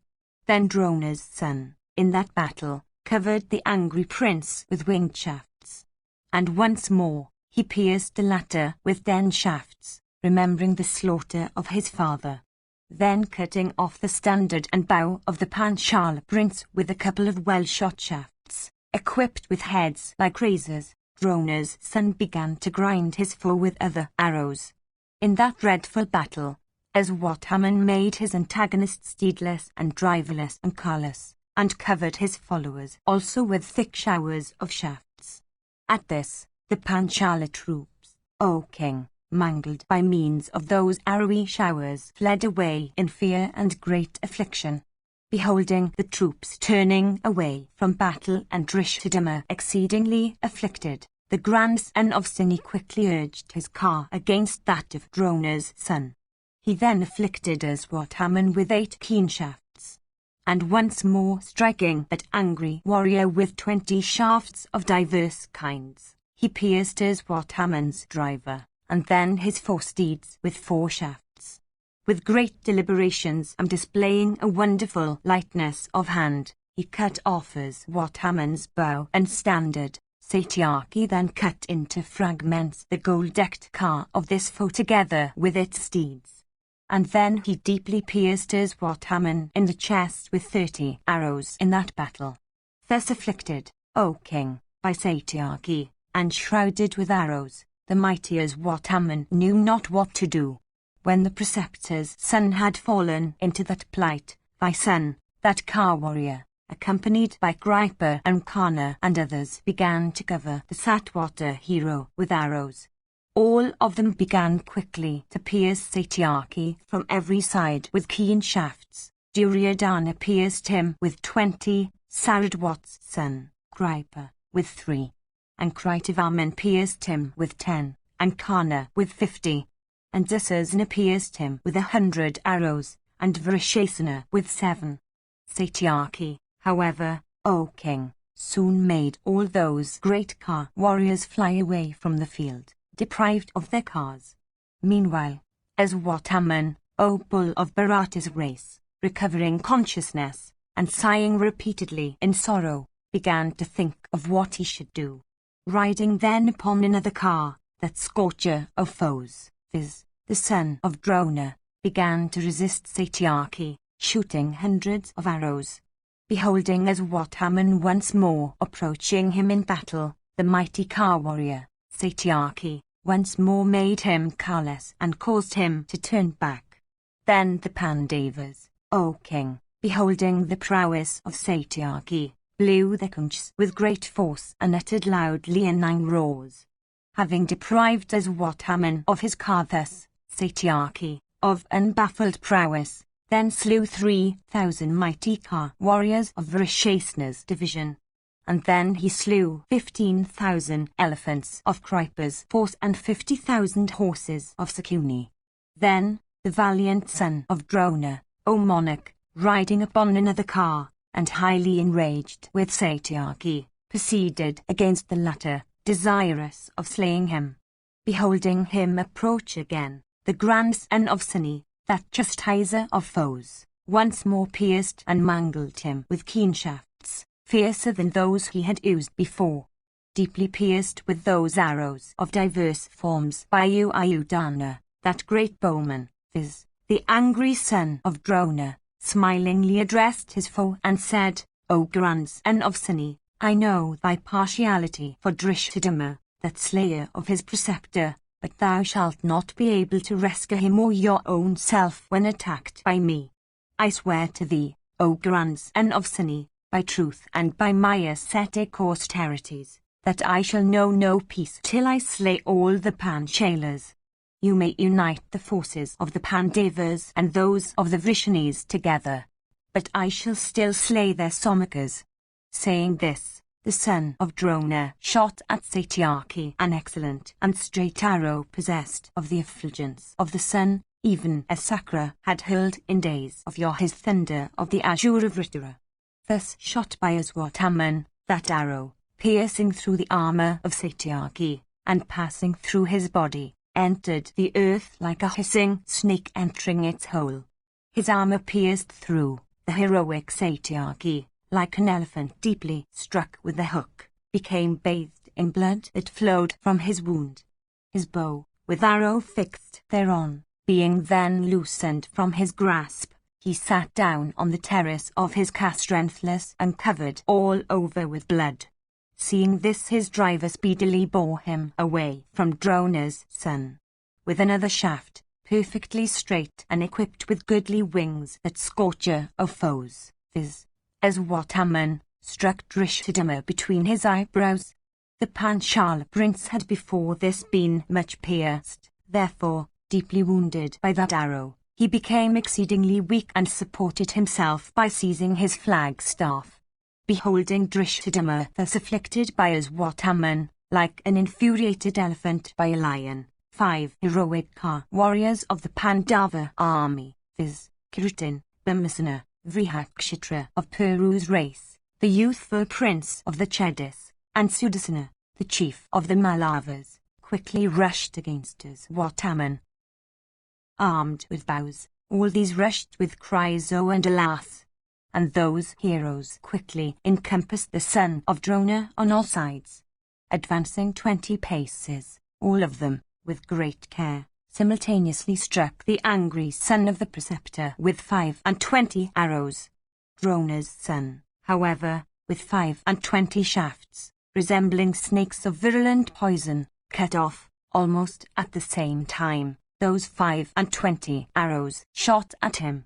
Then Drona's son, in that battle, covered the angry prince with winged shafts. And once more, he pierced the latter with 10 shafts, remembering the slaughter of his father. Then cutting off the standard and bow of the Panchala prince with a couple of well-shot shafts, equipped with heads like razors, Drona's son began to grind his foe with other arrows. In that dreadful battle, Haman made his antagonist steedless and driverless and carless, and covered his followers also with thick showers of shafts. At this, the Panchala troops, O king, mangled by means of those arrowy showers, fled away in fear and great affliction. Beholding the troops turning away from battle and Drishthadhyumna exceedingly afflicted, the grandson of Sini quickly urged his car against that of Drona's son. He then afflicted Haman with 8 keen shafts, and once more striking that angry warrior with 20 shafts of diverse kinds, he pierced Haman's driver, and then his 4 steeds with 4 shafts. With great deliberations and displaying a wonderful lightness of hand, he cut off Haman's bow and standard. Satyaki then cut into fragments the gold-decked car of this foe together with its steeds. And then he deeply pierced Haman in the chest with 30 arrows in that battle. Thus afflicted, O king, by Satyaki, and shrouded with arrows, the mighty Haman knew not what to do. When the preceptor's son had fallen into that plight, thy son, that car warrior, accompanied by Kripa and Kana and others, began to cover the Satwata hero with arrows. All of them began quickly to pierce Satyaki from every side with keen shafts. Duryodhana pierced him with 20, Saradwat's son, Kripa, with 3, and Kritavarman pierced him with 10, and Kana with 50, and Dussasana pierced him with 100 arrows, and Vrishasana with 7. Satyaki, however, O king, soon made all those great car warriors fly away from the field, deprived of their cars. Meanwhile, Haman, O bull of Bharata's race, recovering consciousness, and sighing repeatedly in sorrow, began to think of what he should do. Riding then upon another car, that scorcher of foes, viz., the son of Drona, began to resist Satyaki, shooting hundreds of arrows. Beholding Haman once more approaching him in battle, the mighty car warrior, Satyaki, once more made him carless and caused him to turn back. Then the Pandavas, O king, beholding the prowess of Satyaki, blew their conchs with great force and uttered loud leonine roars. Having deprived Haman of his car thus, Satyaki, of unbaffled prowess, then slew 3,000 mighty car warriors of Vrishasana's division. And then he slew 15,000 elephants of Kripa's force and 50,000 horses of Sakuni. Then, the valiant son of Drona, O monarch, riding upon another car, and highly enraged with Satyaki, proceeded against the latter, desirous of slaying him. Beholding him approach again, the grandson of Suni, that chastiser of foes, once more pierced and mangled him with keen shafts, fiercer than those he had used before. deeply pierced with those arrows of diverse forms by Uyudana, that great bowman, viz., the angry son of Drona, smilingly addressed his foe and said, O grandson of Suni, I know thy partiality for Drishthadhyumna, that slayer of his preceptor, but thou shalt not be able to rescue him or your own self when attacked by me. I swear to thee, O grandson of Suni, by truth and by my ascetic austerities, that I shall know no peace till I slay all the Panchalas. You may unite the forces of the Pandavas and those of the Vrishanis together, but I shall still slay their Somakas. Saying this, the son of Drona shot at Satyaki an excellent and straight arrow possessed of the effulgence of the sun, even as Sakra had hurled in days of yore his thunder of the azure of Ritara. Thus shot by Aswathaman, that arrow, piercing through the armor of Satyaki, and passing through his body, entered the earth like a hissing snake entering its hole. His armor pierced through, the heroic Satyaki, like an elephant deeply struck with the hook, became bathed in blood that flowed from his wound. His bow, with arrow fixed thereon, being then loosened from his grasp, he sat down on the terrace of his car strengthless and covered all over with blood. Seeing this, his driver speedily bore him away from Drona's son, with another shaft, perfectly straight and equipped with goodly wings that scorcher of foes, viz., Aswathaman, struck Drishthadhyumna between his eyebrows. The Panchala prince had before this been much pierced, therefore, deeply wounded by that arrow, he became exceedingly weak and supported himself by seizing his flagstaff. Beholding Drishthadhyumna thus afflicted by Aswathaman, like an infuriated elephant by a lion, 5 heroic warriors of the Pandava army, viz., Kirutin, Bhimasena, Vrihakshitra of Puru's race, the youthful prince of the Chedis, and Sudasana, the chief of the Mallavas, quickly rushed against Aswathaman. Armed with bows, all these rushed with cries "Oh and alas!" and those heroes quickly encompassed the son of Drona on all sides. Advancing 20 paces, all of them, with great care, simultaneously struck the angry son of the preceptor with 25 arrows. Drona's son, however, with 25 shafts, resembling snakes of virulent poison, cut off, almost at the same time, those 25 arrows shot at him.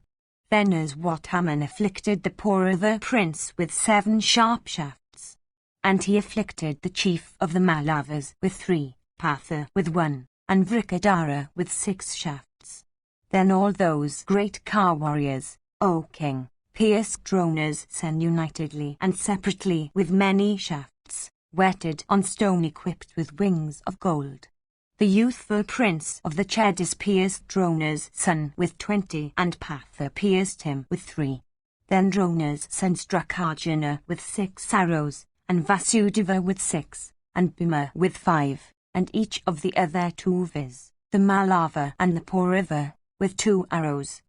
Then Aswathaman afflicted the Purava prince with 7 sharp shafts, and he afflicted the chief of the Mallavas with 3, Partha with 1, and Vrikadara with 6 shafts. Then all those great warriors, O king, pierced Drona's son unitedly and separately with many shafts, whetted on stone equipped with wings of gold. The youthful prince of the Chedis pierced Drona's son with 20, and Partha pierced him with 3. Then Drona's son struck Arjuna with 6 arrows, and Vasudeva with 6, and Bhima with 5, and each of the other 2, viz., the Mallava and the Purava, with 2 arrows.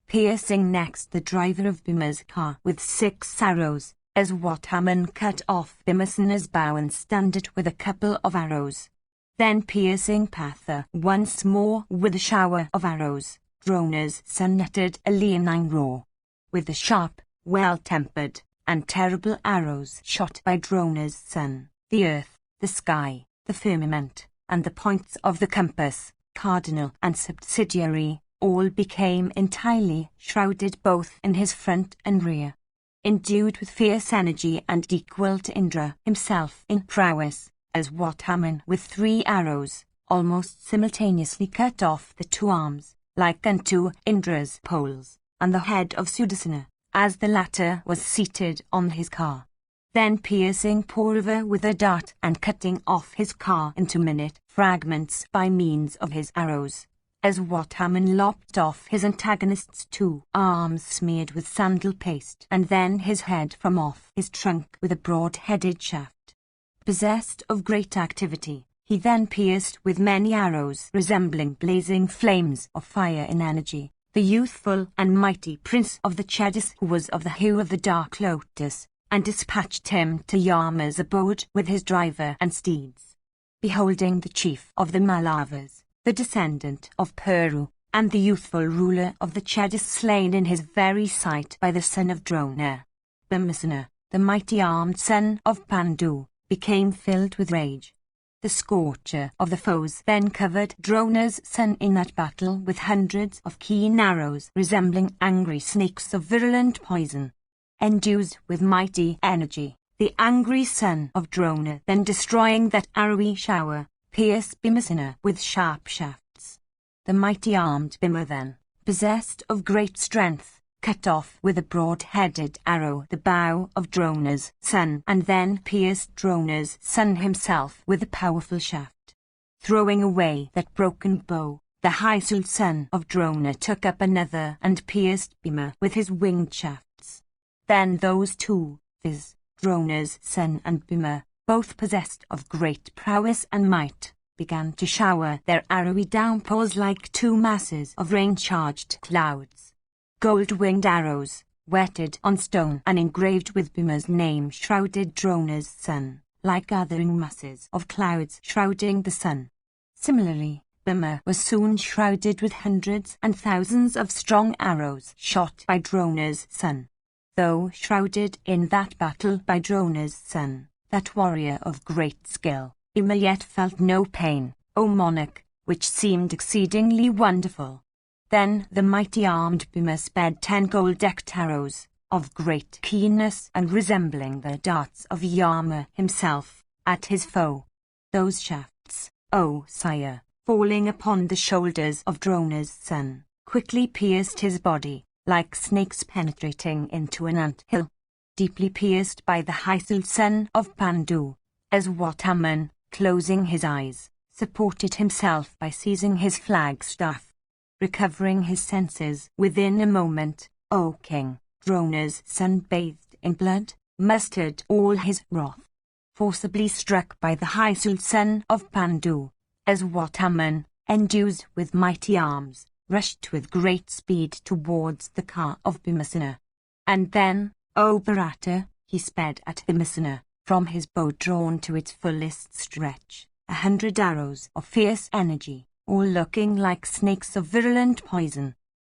Piercing next the driver of Bhima's car with 6 arrows, Aswathaman cut off Bhimasena's bow and stunned it with a couple of arrows. Then piercing Partha once more with a shower of arrows, Drona's son uttered a leonine roar. With the sharp, well-tempered, and terrible arrows shot by Drona's son, the earth, the sky, the firmament, and the points of the compass, cardinal and subsidiary, all became entirely shrouded both in his front and rear. Endued with fierce energy and equal to Indra himself in prowess, Aswathaman with 3 arrows, almost simultaneously cut off the 2 arms, like unto Indra's poles, and the head of Sudasana, as the latter was seated on his car. Then piercing Purava with a dart and cutting off his car into minute fragments by means of his arrows, Aswathaman lopped off his antagonist's 2 arms smeared with sandal paste, and then his head from off his trunk with a broad-headed shaft. Possessed of great activity, he then pierced with many arrows resembling blazing flames of fire in energy, the youthful and mighty prince of the Chedis, who was of the hue of the dark lotus, and dispatched him to Yama's abode with his driver and steeds. Beholding the chief of the Mallavas, the descendant of Peru, and the youthful ruler of the Chedas slain in his very sight by the son of Drona, Bhimasena, the mighty armed son of Pandu, became filled with rage. The scorcher of the foes then covered Drona's son in that battle with hundreds of keen arrows resembling angry snakes of virulent poison. Endued with mighty energy, the angry son of Drona, then destroying that arrowy shower, pierced Bhimasena with sharp shafts. The mighty armed Bhima then, possessed of great strength, cut off with a broad-headed arrow the bow of Drona's son, and then pierced Drona's son himself with a powerful shaft. Throwing away that broken bow, the high-souled son of Drona took up another and pierced Bhima with his winged shafts. Then those two, viz., Drona's son and Bhima, both possessed of great prowess and might, began to shower their arrowy downpours like two masses of rain-charged clouds. Gold-winged arrows, whetted on stone and engraved with Bhima's name, shrouded Drona's son, like gathering masses of clouds shrouding the sun. Similarly, Bhima was soon shrouded with hundreds and thousands of strong arrows shot by Drona's son. Though shrouded in that battle by Drona's son, that warrior of great skill, Bhima yet felt no pain, O monarch, which seemed exceedingly wonderful. Then the mighty armed Bhima sped 10 gold-decked arrows, of great keenness and resembling the darts of Yama himself, at his foe. Those shafts, O sire, falling upon the shoulders of Drona's son, quickly pierced his body, like snakes penetrating into an ant-hill. Deeply pierced by the high-souled son of Pandu, as Wataman, closing his eyes, supported himself by seizing his flagstaff. Recovering his senses within a moment, O king, Drona's son, bathed in blood, mustered all his wrath. Forcibly struck by the high-souled son of Pandu, as Wataman, endued with mighty arms, rushed with great speed towards the car of Bhimasena. And then, O Bharata, he sped at Bhimasena, from his bow drawn to its fullest stretch, 100 arrows of fierce energy, all looking like snakes of virulent poison.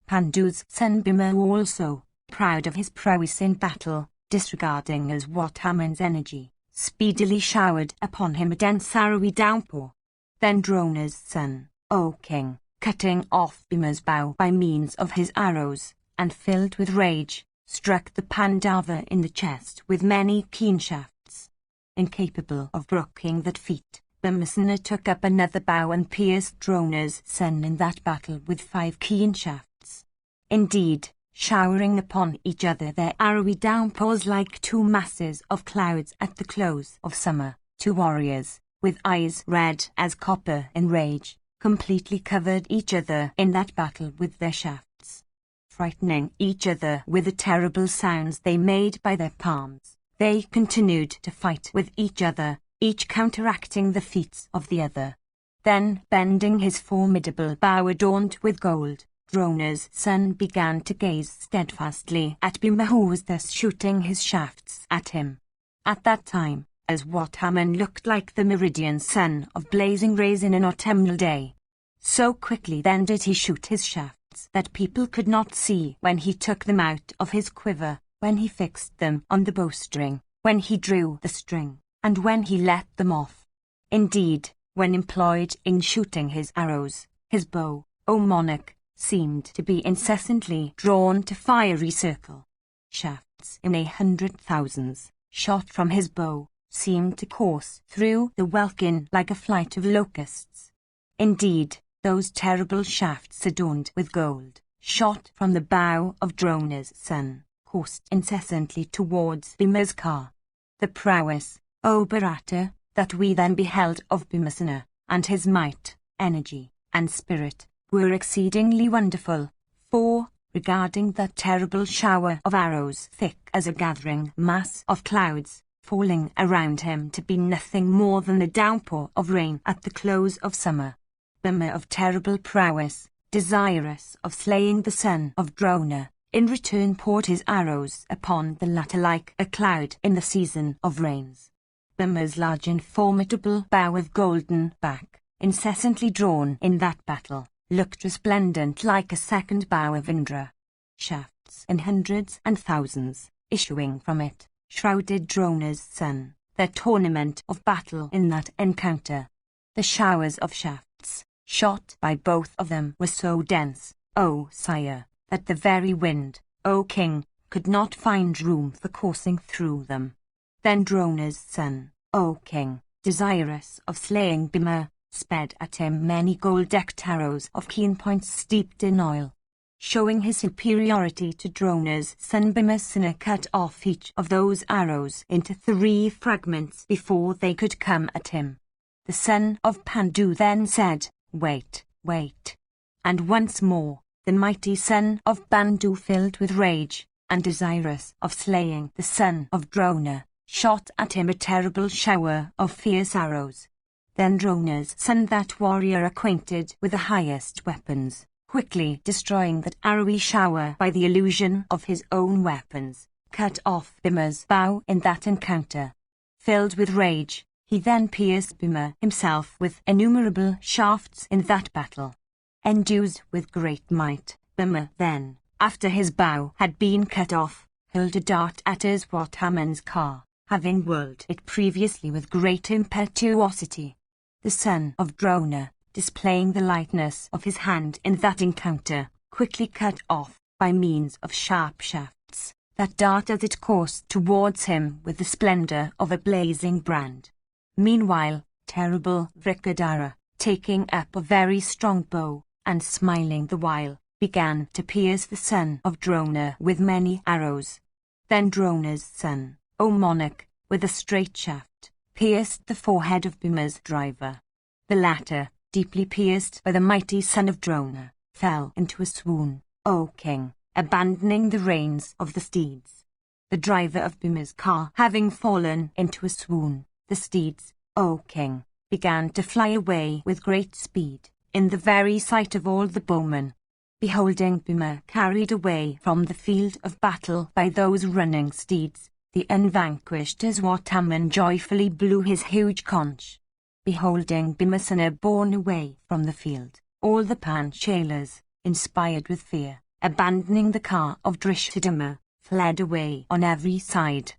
Pandu's son Bhima also, proud of his prowess in battle, disregarding as Wataman's energy, speedily showered upon him a dense arrowy downpour. Then Drona's son, O king, cutting off Bhima's bow by means of his arrows, and filled with rage, struck the Pandava in the chest with many keen shafts. Incapable of brooking that feat, Bhimasena took up another bow and pierced Drona's son in that battle with 5 keen shafts. Indeed, showering upon each other their arrowy downpours like 2 masses of clouds at the close of summer, 2 warriors, with eyes red as copper in rage, completely covered each other in that battle with their shafts. Frightening each other with the terrible sounds they made by their palms, they continued to fight with each other, each counteracting the feats of the other. Then, bending his formidable bow adorned with gold, Drona's son began to gaze steadfastly at Bhima, who was thus shooting his shafts at him. At that time, as Wataman looked like the meridian sun of blazing rays in an autumnal day, so quickly then did he shoot his shafts that people could not see when he took them out of his quiver, when he fixed them on the bowstring, when he drew the string, and when he let them off. Indeed, when employed in shooting his arrows, his bow, O monarch, seemed to be incessantly drawn to fiery circle. Shafts in 100,000s, shot from his bow, seemed to course through the welkin like a flight of locusts. Indeed, those terrible shafts adorned with gold, shot from the bow of Drona's son, coursed incessantly towards Bhima's car. The prowess, O Bharata, that we then beheld of Bhimasena, and his might, energy, and spirit, were exceedingly wonderful, for, regarding that terrible shower of arrows thick as a gathering mass of clouds, falling around him to be nothing more than the downpour of rain at the close of summer, Bhima of terrible prowess, desirous of slaying the son of Drona, in return poured his arrows upon the latter like a cloud in the season of rains. Bhima's large and formidable bow of golden back, incessantly drawn in that battle, looked resplendent like a second bow of Indra. Shafts in hundreds and thousands, issuing from it, shrouded Drona's son, their tournament of battle in that encounter. The showers of shafts, shot by both of them, were so dense, O sire, that the very wind, O king, could not find room for coursing through them. Then Drona's son, O king, desirous of slaying Bhima, sped at him many gold-decked arrows of keen points steeped in oil. Showing his superiority to Drona's son, Bhimasena cut off each of those arrows into 3 fragments before they could come at him. The son of Pandu then said, "Wait, wait." And once more, the mighty son of Pandu, filled with rage, and desirous of slaying the son of Drona, shot at him a terrible shower of fierce arrows. Then Drona's son, that warrior acquainted with the highest weapons, quickly destroying that arrowy shower by the illusion of his own weapons, cut off Bhima's bow in that encounter. Filled with rage, he then pierced Bhima himself with innumerable shafts in that battle. Endued with great might, Bhima then, after his bow had been cut off, hurled a dart at Iswataman's car, having whirled it previously with great impetuosity. The son of Drona, displaying the lightness of his hand in that encounter, quickly cut off, by means of sharp shafts, that dart as it coursed towards him with the splendor of a blazing brand. Meanwhile, terrible Vrikadara, taking up a very strong bow, and smiling the while, began to pierce the son of Drona with many arrows. Then Drona's son, O monarch, with a straight shaft, pierced the forehead of Bhima's driver. The latter, deeply pierced by the mighty son of Drona, fell into a swoon, O king, abandoning the reins of the steeds. The driver of Bhima's car having fallen into a swoon, the steeds, O king, began to fly away with great speed, in the very sight of all the bowmen. Beholding Bhima carried away from the field of battle by those running steeds, the unvanquished Iswataman joyfully blew his huge conch. Beholding Bhimasena borne away from the field, all the Panchalas, inspired with fear, abandoning the car of Drishthadhyumna, fled away on every side.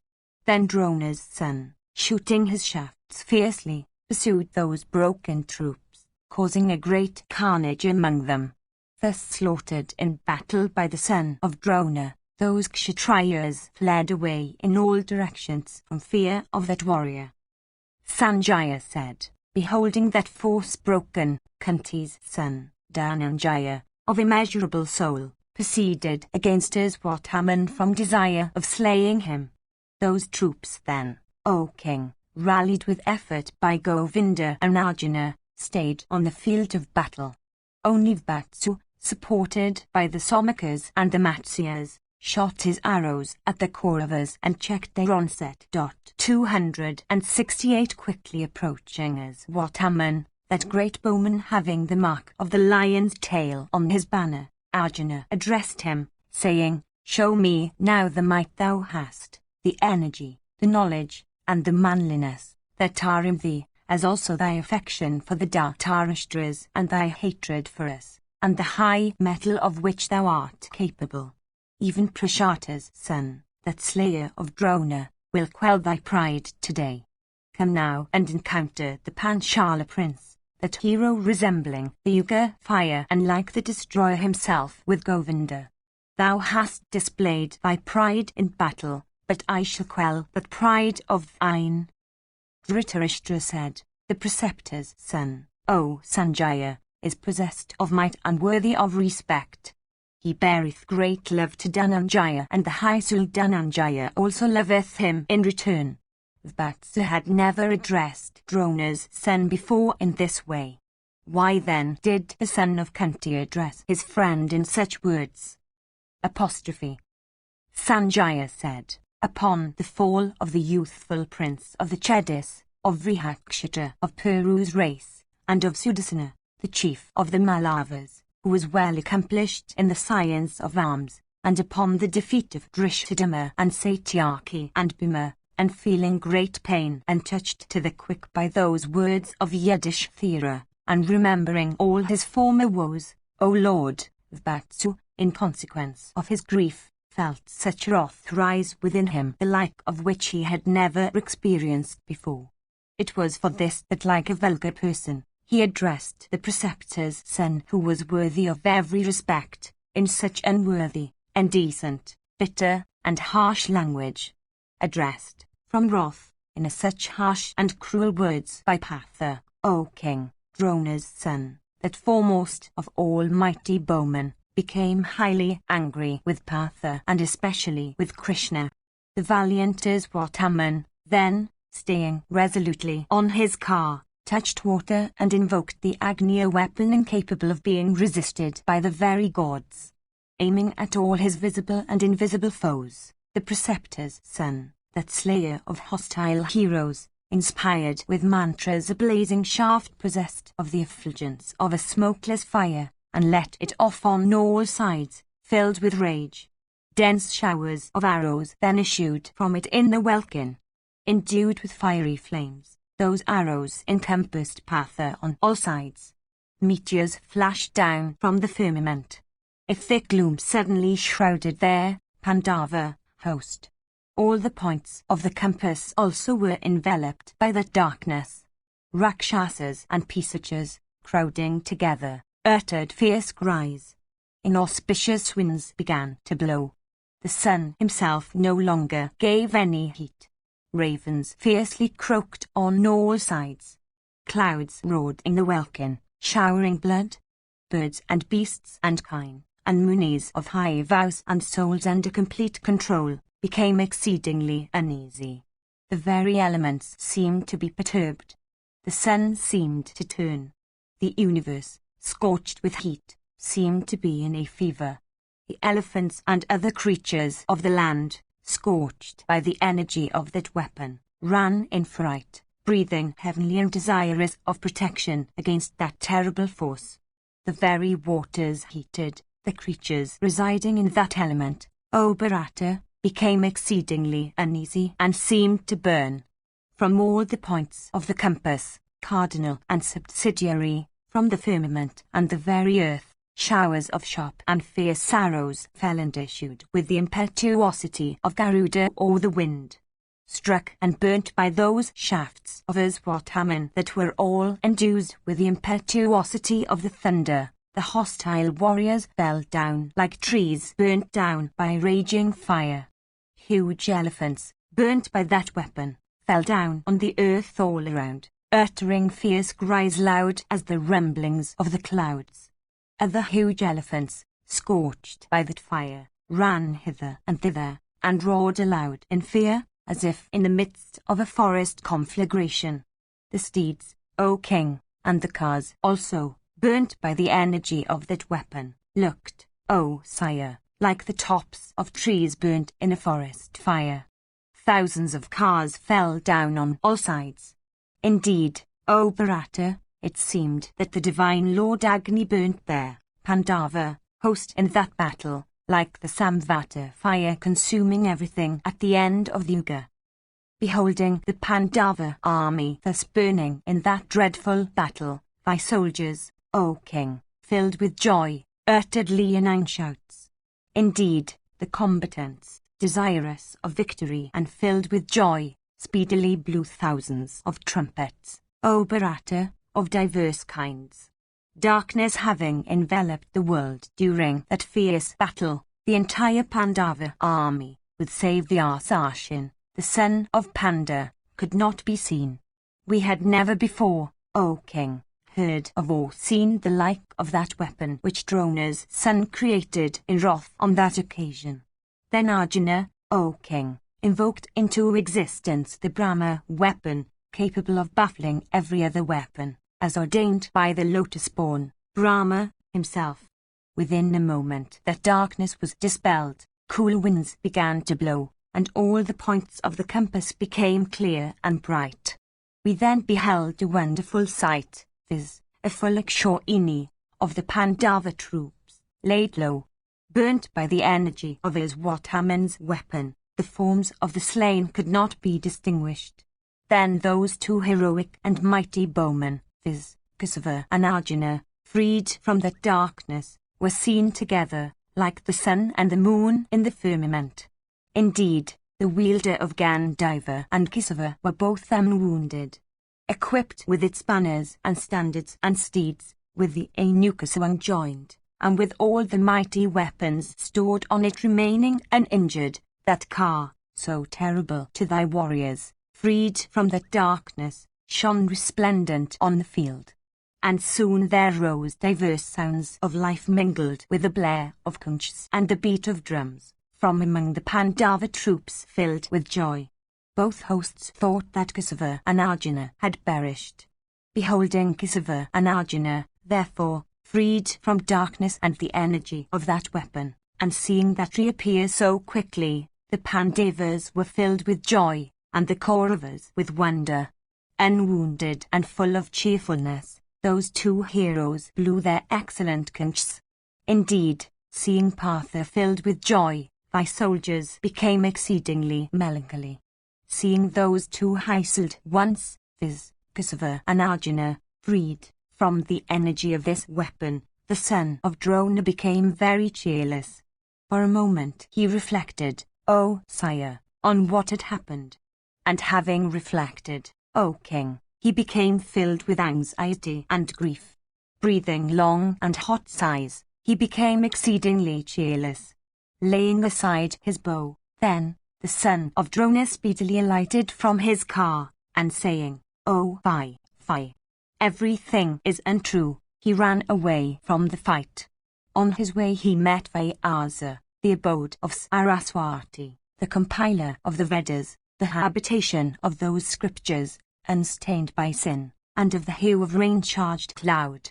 Then Drona's son, shooting his shafts fiercely, pursued those broken troops, causing a great carnage among them. Thus slaughtered in battle by the son of Drona, those Kshatriyas fled away in all directions from fear of that warrior. Sanjaya said, beholding that force broken, Kunti's son, Dhananjaya, of immeasurable soul, proceeded against Iswataman from desire of slaying him. Those troops then, O king, rallied with effort by Govinda and Arjuna, stayed on the field of battle. Only Vatsu, supported by the Somakas and the Matsyas, shot his arrows at the Kauravas and checked their onset. 268 Quickly approaching Iswataman, that great bowman having the mark of the lion's tail on his banner, Arjuna addressed him, saying, "Show me now the might thou hast, the energy, the knowledge, and the manliness that are in thee, as also thy affection for the Dhartarashtras and thy hatred for us, and the high mettle of which thou art capable. Even Prashata's son, that slayer of Drona, will quell thy pride today. Come now and encounter the Panchala prince, that hero resembling the Yuga fire and like the destroyer himself with Govinda. Thou hast displayed thy pride in battle, but I shall quell that pride of thine." Dhritarashtra said, "The preceptor's son, O Sanjaya, is possessed of might unworthy of respect. He beareth great love to Dhananjaya, and the high soul Dhananjaya also loveth him in return." Vatsa had never addressed Drona's son before in this way. Why then did the son of Kunti address his friend in such words? Apostrophe. Sanjaya said, upon the fall of the youthful prince of the Chedis, of Vrihakshatra of Puru's race, and of Sudarsana, the chief of the Mallavas, who was well accomplished in the science of arms, and upon the defeat of Drishthadumna and Satyaki and Bhima, and feeling great pain and touched to the quick by those words of Yudhishthira, and remembering all his former woes, O Lord, Vatsu, in consequence of his grief, felt such wrath rise within him the like of which he had never experienced before. It was for this that, like a vulgar person, he addressed the preceptor's son, who was worthy of every respect, in such unworthy, indecent, bitter, and harsh language. Addressed, from wrath, in such harsh and cruel words by Partha, O king, Drona's son, that foremost of all mighty bowmen, became highly angry with Partha and especially with Krishna. The valiant Iswataman, then, staying resolutely on his car, touched water and invoked the Agni, a weapon incapable of being resisted by the very gods. Aiming at all his visible and invisible foes, the preceptor's son, that slayer of hostile heroes, inspired with mantras, a blazing shaft possessed of the effulgence of a smokeless fire, and let it off on all sides, filled with rage. Dense showers of arrows then issued from it in the welkin. Endued with fiery flames, those arrows encompassed Partha on all sides. Meteors flashed down from the firmament. A thick gloom suddenly shrouded their Pandava host. All the points of the compass also were enveloped by that darkness. Rakshasas and Pisachas, crowding together, uttered fierce cries. Inauspicious winds began to blow. The sun himself no longer gave any heat. Ravens fiercely croaked on all sides. Clouds roared in the welkin, showering blood. Birds and beasts and kine, and munis of high vows and souls under complete control, became exceedingly uneasy. The very elements seemed to be perturbed. The sun seemed to turn. The universe, scorched with heat, seemed to be in a fever. The elephants and other creatures of the land, scorched by the energy of that weapon, ran in fright, breathing heavily and desirous of protection against that terrible force. The very waters heated. The creatures residing in that element, O Bharata, became exceedingly uneasy and seemed to burn. From all the points of the compass, cardinal and subsidiary, from the firmament and the very earth, showers of sharp and fierce arrows fell and issued with the impetuosity of Garuda or the wind. Struck and burnt by those shafts of Iswataman that were all endued with the impetuosity of the thunder, the hostile warriors fell down like trees burnt down by raging fire. Huge elephants, burnt by that weapon, fell down on the earth all around, uttering fierce cries loud as the rumblings of the clouds. Other huge elephants, scorched by that fire, ran hither and thither, and roared aloud in fear, as if in the midst of a forest conflagration. The steeds, O king, and the cars also, burnt by the energy of that weapon, looked, O sire, like the tops of trees burnt in a forest fire. Thousands of cars fell down on all sides. Indeed, O Bharata, it seemed that the divine Lord Agni burnt their Pandava host in that battle, like the Samvata fire consuming everything at the end of the Yuga. Beholding the Pandava army thus burning in that dreadful battle, thy soldiers, O king, filled with joy, uttered leonine shouts. Indeed, the combatants, desirous of victory and filled with joy, speedily blew thousands of trumpets, O Bharata, of diverse kinds. Darkness having enveloped the world during that fierce battle, the entire Pandava army, with save the Arsashin, the son of Panda, could not be seen. We had never before, O king, heard of or seen the like of that weapon which Drona's son created in wrath on that occasion. Then Arjuna, O king, invoked into existence the Brahma weapon, capable of baffling every other weapon, as ordained by the lotus-born Brahma himself. Within a moment that darkness was dispelled, cool winds began to blow, and all the points of the compass became clear and bright. We then beheld a wonderful sight, viz., a full Akshauhini of the Pandava troops, laid low. burnt by the energy of his Wataman's weapon. The forms of the slain could not be distinguished. Then those two heroic and mighty bowmen, viz., Kesava and Arjuna, freed from that darkness, were seen together, like the sun and the moon in the firmament. Indeed, the wielder of Gandiva and Kesava were both unwounded. Equipped with its banners and standards and steeds, with the Anukaswang joined, and with all the mighty weapons stored on it remaining uninjured, that car, so terrible to thy warriors, freed from that darkness, shone resplendent on the field. And soon there rose diverse sounds of life mingled with the blare of conchs and the beat of drums, from among the Pandava troops filled with joy. Both hosts thought that Kesava and Arjuna had perished. Beholding Kesava and Arjuna, therefore, freed from darkness and the energy of that weapon, and seeing that reappear so quickly, the Pandavas were filled with joy, and the Kauravas with wonder. Unwounded and full of cheerfulness, those two heroes blew their excellent conchs. Indeed, seeing Partha filled with joy, thy soldiers became exceedingly melancholy. Seeing those two hissled once, viz., Kesava and Arjuna, freed from the energy of this weapon, the son of Drona became very cheerless. For a moment he reflected, O sire, on what had happened. And having reflected, O king, he became filled with anxiety and grief. Breathing long and hot sighs, he became exceedingly cheerless. Laying aside his bow, then, the son of Drona speedily alighted from his car, and saying, Oh fie, fie. Everything is untrue, he ran away from the fight. On his way he met Vyasa, the abode of Saraswati, the compiler of the Vedas, the habitation of those scriptures, unstained by sin, and of the hue of rain-charged cloud.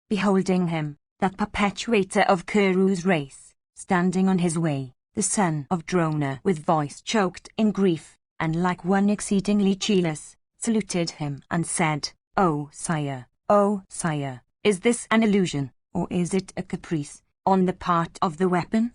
Beholding him, that perpetuator of Kuru's race, standing on his way, the son of Drona with voice choked in grief, and like one exceedingly cheerless, saluted him and said, O sire, is this an illusion, or is it a caprice, on the part of the weapon?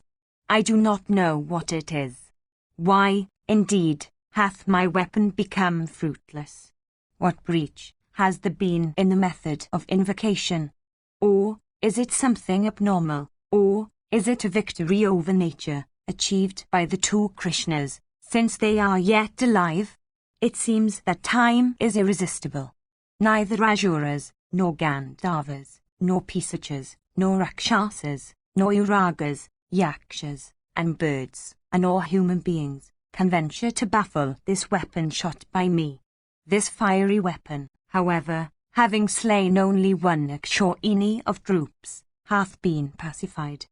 I do not know what it is. Why, indeed, hath my weapon become fruitless? What breach has there been in the method of invocation? Or, is it something abnormal, or, is it a victory over nature, achieved by the two Krishnas, since they are yet alive? It seems that time is irresistible. Neither Asuras, nor Gandharvas, nor Pisachas, nor Rakshasas, nor Uragas, Yakshas, and birds, and all human beings, can venture to baffle this weapon shot by me. This fiery weapon, however, having slain only one Akshauhini of troops, hath been pacified.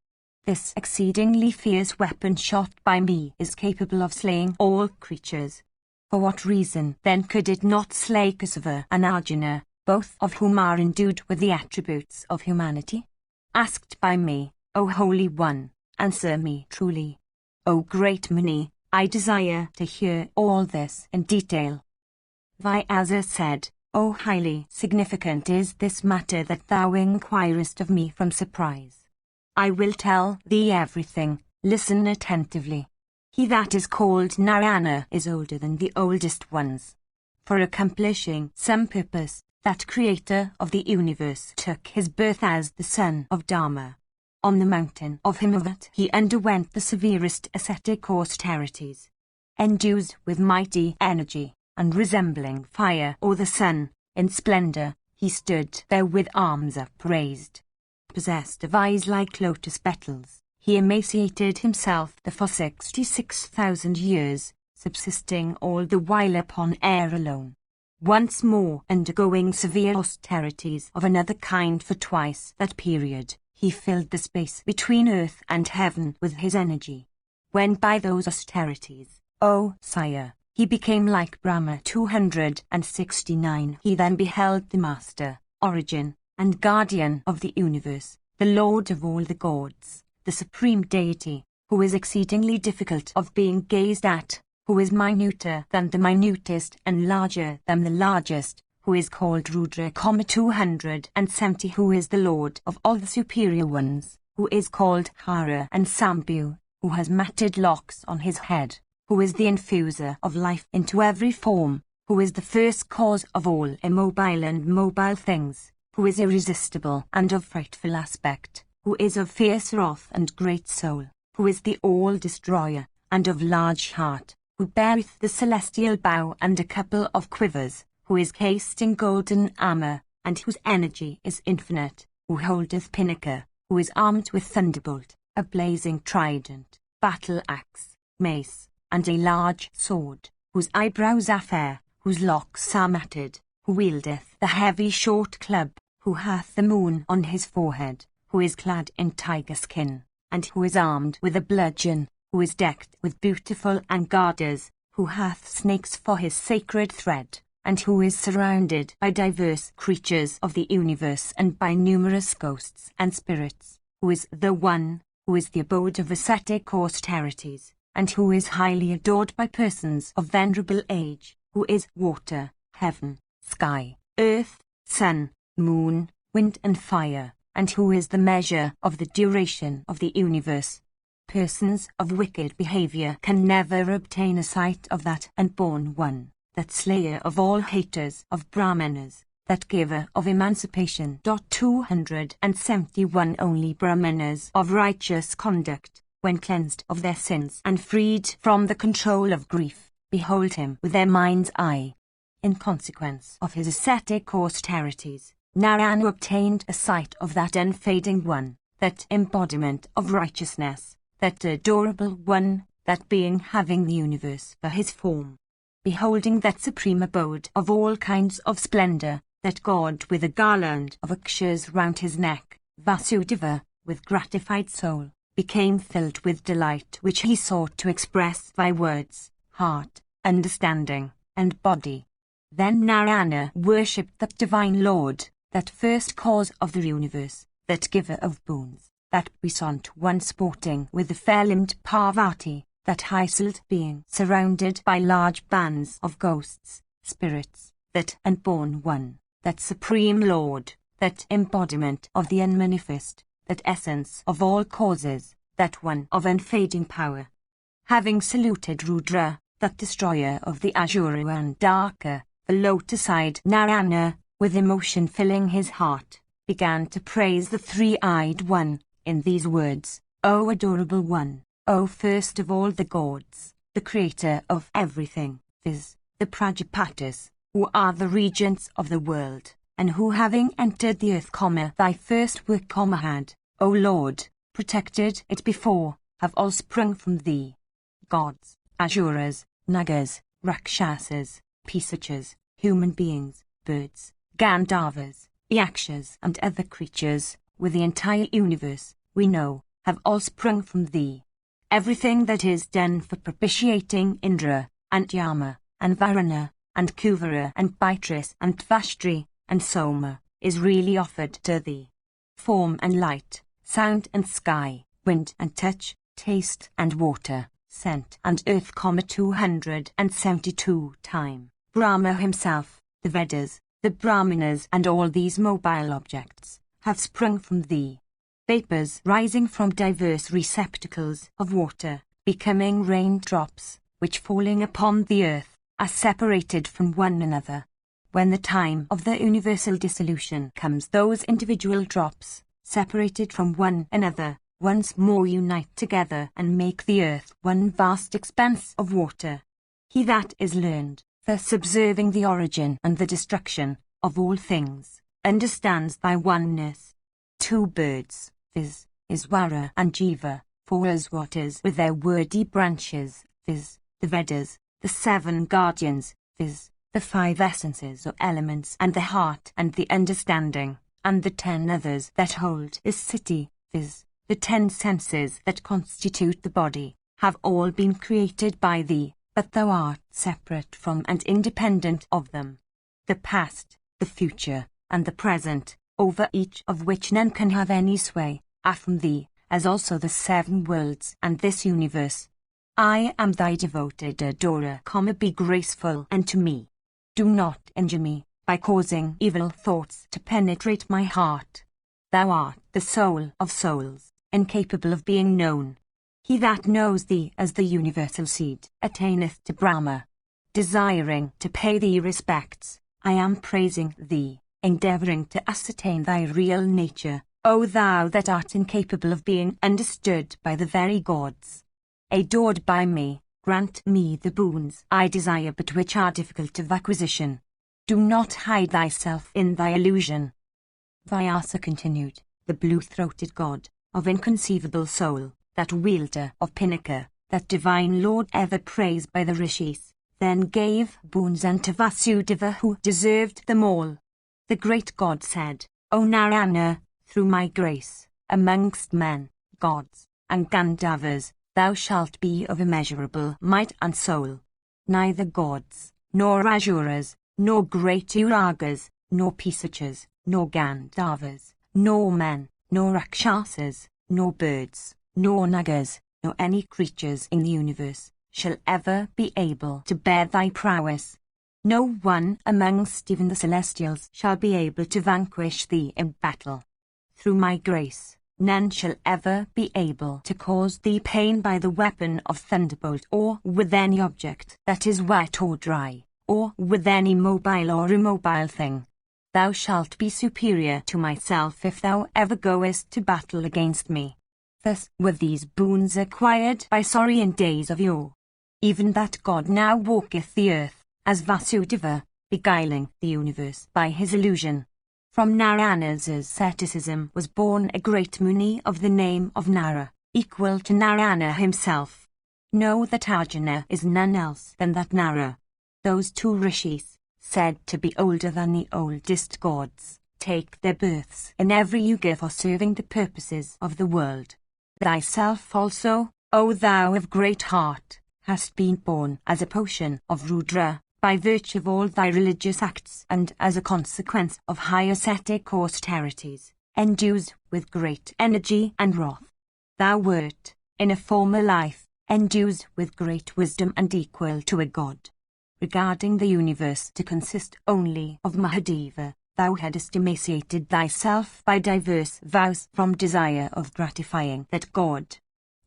This exceedingly fierce weapon shot by me is capable of slaying all creatures. For what reason then could it not slay Kesava and Arjuna, both of whom are endued with the attributes of humanity? Asked by me, O Holy One, answer me truly. O great Muni, I desire to hear all this in detail. Vyasa said, O highly significant is this matter that thou inquirest of me from surprise. I will tell thee everything, listen attentively. He that is called Narayana is older than the oldest ones. For accomplishing some purpose, that creator of the universe took his birth as the son of Dharma. On the mountain of Himavat he underwent the severest ascetic austerities. Endued with mighty energy, and resembling fire or the sun, in splendor, he stood there with arms upraised. Possessed of eyes like lotus petals, he emaciated himself for 66,000 years, subsisting all the while upon air alone. Once more undergoing severe austerities of another kind for twice that period, he filled the space between earth and heaven with his energy. When by those austerities, O sire, he became like Brahma 269, he then beheld the master, origin, and guardian of the universe, the lord of all the gods, the supreme deity, who is exceedingly difficult of being gazed at, who is minuter than the minutest and larger than the largest, who is called Rudra, 270, who is the lord of all the superior ones, who is called Hara and Sambu, who has matted locks on his head, who is the infuser of life into every form, who is the first cause of all immobile and mobile things, who is irresistible and of frightful aspect, who is of fierce wrath and great soul, who is the all-destroyer, and of large heart, who beareth the celestial bow and a couple of quivers, who is cased in golden armor, and whose energy is infinite, who holdeth Pinnaker, who is armed with thunderbolt, a blazing trident, battle-axe, mace, and a large sword, whose eyebrows are fair, whose locks are matted, who wieldeth the heavy short club, who hath the moon on his forehead, who is clad in tiger skin, and who is armed with a bludgeon, who is decked with beautiful garters, who hath snakes for his sacred thread, and who is surrounded by diverse creatures of the universe and by numerous ghosts and spirits, who is the one, who is the abode of ascetic austerities, and who is highly adored by persons of venerable age, who is water, heaven, sky, earth, sun, moon, wind and fire, and who is the measure of the duration of the universe. Persons of wicked behavior can never obtain a sight of that unborn one, that slayer of all haters of Brahmanas, that giver of emancipation. 271 Only Brahmanas of righteous conduct, when cleansed of their sins and freed from the control of grief, behold him with their mind's eye. In consequence of his ascetic austerities, Narayana obtained a sight of that unfading one, that embodiment of righteousness, that adorable one, that being having the universe for his form. Beholding that supreme abode of all kinds of splendor, that God with a garland of akshas round his neck, Vasudeva, with gratified soul, became filled with delight which he sought to express by words, heart, understanding, and body. Then Narayana worshipped that divine Lord, that first cause of the universe, that giver of boons, that puissant one sporting with the fair-limbed Parvati, that high-souled being surrounded by large bands of ghosts, spirits, that unborn one, that supreme Lord, that embodiment of the unmanifest, that essence of all causes, that one of unfading power. Having saluted Rudra, that destroyer of the Asura and Darka, the lotus-eyed Narayana, with emotion filling his heart, began to praise the three-eyed one, in these words, O adorable one, O first of all the gods, the creator of everything, viz., the Prajapatis, who are the regents of the world, and who having entered the earth, thy first work, had, O Lord, protected it before, have all sprung from thee. Gods, Asuras, Nagas, Rakshasas, Pisachas, human beings, birds, Gandharvas, Yakshas and other creatures, with the entire universe, we know, have all sprung from thee. Everything that is done for propitiating Indra, and Yama, and Varuna, and Kuvara, and Baitris, and Tvashtri, and Soma, is really offered to thee. Form and light, sound and sky, wind and touch, taste and water, scent and earth, 272 time. Brahma himself, the Vedas, the Brahmanas and all these mobile objects, have sprung from thee. Vapors rising from diverse receptacles of water, becoming raindrops, which falling upon the earth, are separated from one another. When the time of the universal dissolution comes, those individual drops, separated from one another, once more unite together and make the earth one vast expanse of water. He that is learned, thus observing the origin and the destruction of all things, understands thy oneness. Two birds, viz., Iswara and Jiva, four Aswatas with their wordy branches, viz., the Vedas, the seven guardians, viz., the five essences or elements, and the heart and the understanding, and the 10 others that hold this city, viz., the 10 senses that constitute the body, have all been created by thee, but thou art separate from and independent of them. The past, the future, and the present, over each of which none can have any sway, are from thee, as also the 7 worlds and this universe. I am thy devoted adorer, be graceful unto me. Do not injure me, by causing evil thoughts to penetrate my heart. Thou art the soul of souls, incapable of being known. He that knows thee as the universal seed attaineth to Brahma. Desiring to pay thee respects, I am praising thee, endeavouring to ascertain thy real nature, O thou that art incapable of being understood by the very gods. Adored by me, grant me the boons I desire but which are difficult of acquisition. Do not hide thyself in thy illusion. Vyasa continued, the blue-throated god, of inconceivable soul, that wielder of Pinaka, that divine lord ever praised by the rishis, then gave boons unto Vasudeva who deserved them all. The great god said, O Narayana, through my grace, amongst men, gods, and Gandharvas, thou shalt be of immeasurable might and soul. Neither gods, nor Asuras, nor great Uragas, nor Pisachas, nor Gandharvas, nor men, nor Rakshasas, nor birds, nor Nagas, nor any creatures in the universe, shall ever be able to bear thy prowess. No one amongst even the celestials shall be able to vanquish thee in battle. Through my grace, none shall ever be able to cause thee pain by the weapon of thunderbolt or with any object that is wet or dry, or with any mobile or immobile thing. Thou shalt be superior to myself if thou ever goest to battle against me. Thus were these boons acquired by sorry in days of yore. Even that god now walketh the earth, as Vasudeva, beguiling the universe by his illusion. From Narayana's asceticism was born a great Muni of the name of Nara, equal to Narayana himself. Know that Arjuna is none else than that Nara. Those two rishis, said to be older than the oldest gods, take their births in every yuga for serving the purposes of the world. Thyself also, O thou of great heart, hast been born as a portion of Rudra, by virtue of all thy religious acts and as a consequence of high ascetic austerities, endued with great energy and wrath. Thou wert, in a former life, endued with great wisdom and equal to a god. Regarding the universe to consist only of Mahadeva, thou hadst emaciated thyself by diverse vows from desire of gratifying that god.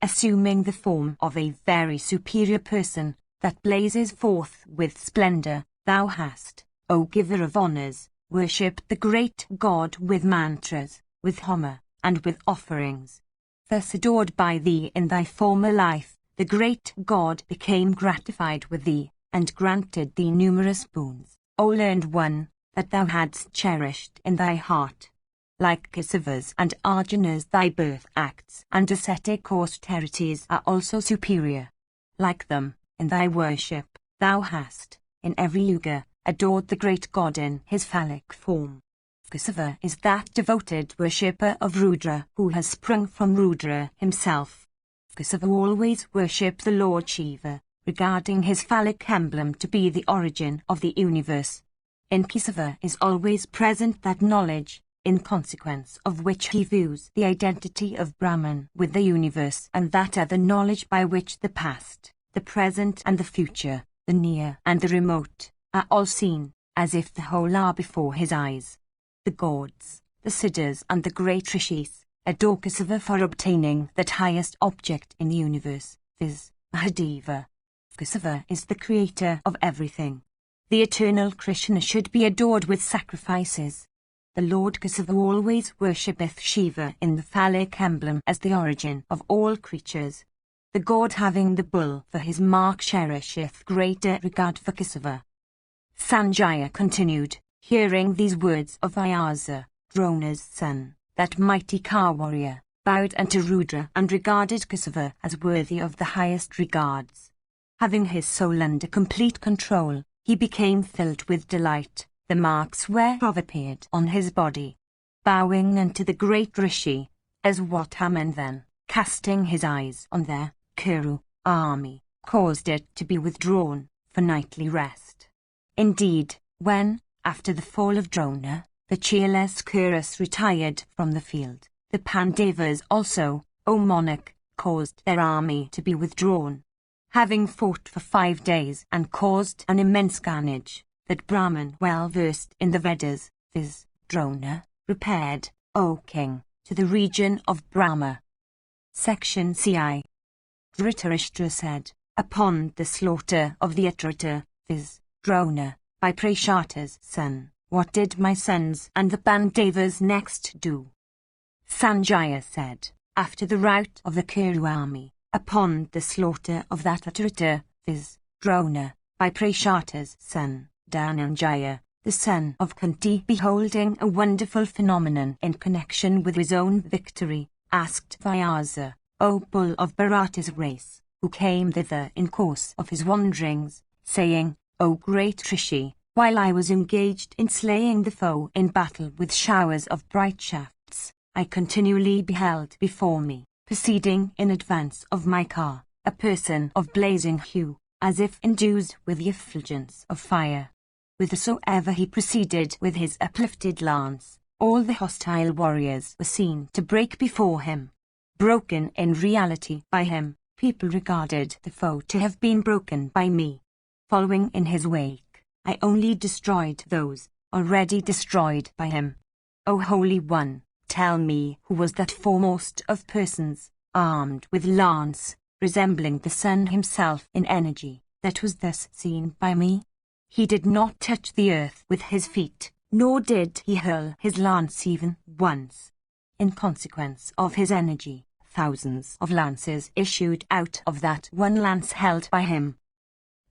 Assuming the form of a very superior person, that blazes forth with splendor, thou hast, O giver of honors, worshipped the great god with mantras, with homa, and with offerings. Thus adored by thee in thy former life, the great god became gratified with thee, and granted thee numerous boons, O learned one, that thou hadst cherished in thy heart. Like Kesava's and Arjuna's thy birth acts and ascetic austerities are also superior. Like them, in thy worship, thou hast, in every yuga, adored the great god in his phallic form. Kesava is that devoted worshipper of Rudra who has sprung from Rudra himself. Kesava always worshipped the Lord Shiva, regarding his phallic emblem to be the origin of the universe. In Kesava is always present that knowledge, in consequence of which he views the identity of Brahman with the universe and that other knowledge by which the past, the present and the future, the near and the remote, are all seen, as if the whole are before his eyes. The gods, the siddhas and the great rishis, adore Kesava for obtaining that highest object in the universe, viz. Mahadeva. Kesava is the creator of everything. The eternal Krishna should be adored with sacrifices. The Lord Kesava always worshippeth Shiva in the phallic emblem as the origin of all creatures. The god having the bull for his mark cherisheth greater regard for Kesava. Sanjaya continued, hearing these words of Vyasa, Drona's son, that mighty car warrior, bowed unto Rudra and regarded Kesava as worthy of the highest regards. Having his soul under complete control, he became filled with delight. The marks whereof appeared on his body. Bowing unto the great Rishi, as Wataman then, casting his eyes on their Kuru army, caused it to be withdrawn for nightly rest. Indeed, when, after the fall of Drona, the cheerless Kurus retired from the field, the Pandavas also, O monarch, caused their army to be withdrawn. Having fought for 5 days and caused an immense carnage, that Brahman well versed in the Vedas, viz. Drona, repaired, O king, to the region of Brahma. Section CI. Dhritarashtra said, upon the slaughter of the Uttaratta, viz. Drona, by Prashata's son, what did my sons and the Pandavas next do? Sanjaya said, after the rout of the Kuru army, upon the slaughter of that Uttaratta, viz. Drona, by Prashata's son, Dhananjaya, the son of Kunti, beholding a wonderful phenomenon in connection with his own victory, asked Vyasa, O bull of Bharata's race, who came thither in course of his wanderings, saying, O great Rishi, while I was engaged in slaying the foe in battle with showers of bright shafts, I continually beheld before me, proceeding in advance of my car, a person of blazing hue, as if endued with the effulgence of fire. Whithersoever he proceeded with his uplifted lance, all the hostile warriors were seen to break before him. Broken in reality by him, people regarded the foe to have been broken by me. Following in his wake, I only destroyed those already destroyed by him. O Holy One, tell me who was that foremost of persons, armed with lance, resembling the sun himself in energy, that was thus seen by me? He did not touch the earth with his feet, nor did he hurl his lance even once. In consequence of his energy, thousands of lances issued out of that one lance held by him.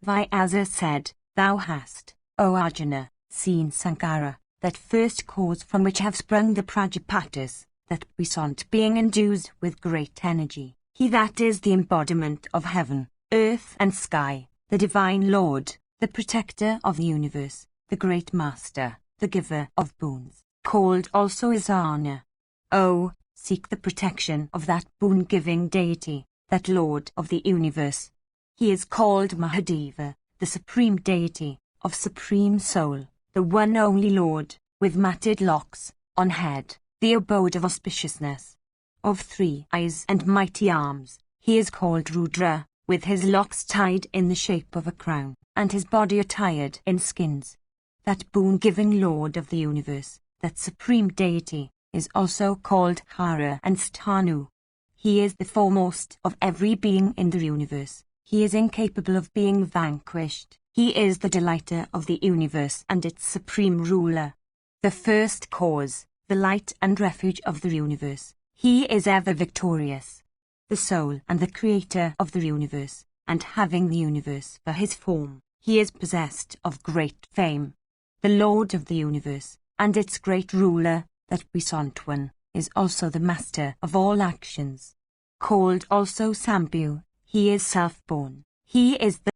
Vyasa said, Thou hast, O Arjuna, seen Sankara, that first cause from which have sprung the Prajapatis, that puissant being endued with great energy, he that is the embodiment of heaven, earth and sky, the divine Lord, the protector of the universe, the great master, the giver of boons, called also Isana. O, seek the protection of that boon-giving deity, that Lord of the universe. He is called Mahadeva, the supreme deity, of supreme soul, the one only Lord, with matted locks, on head, the abode of auspiciousness. Of 3 eyes and mighty arms, he is called Rudra, with his locks tied in the shape of a crown, and his body attired in skins. That boon-giving Lord of the universe, that supreme deity, is also called Hara and Sthanu. He is the foremost of every being in the universe. He is incapable of being vanquished. He is the delighter of the universe and its supreme ruler. The first cause, the light and refuge of the universe. He is ever victorious. The soul and the creator of the universe, and having the universe for his form, he is possessed of great fame. The Lord of the universe, and its great ruler, that puissant one, is also the master of all actions. Called also Sambhu, he is self-born. He is the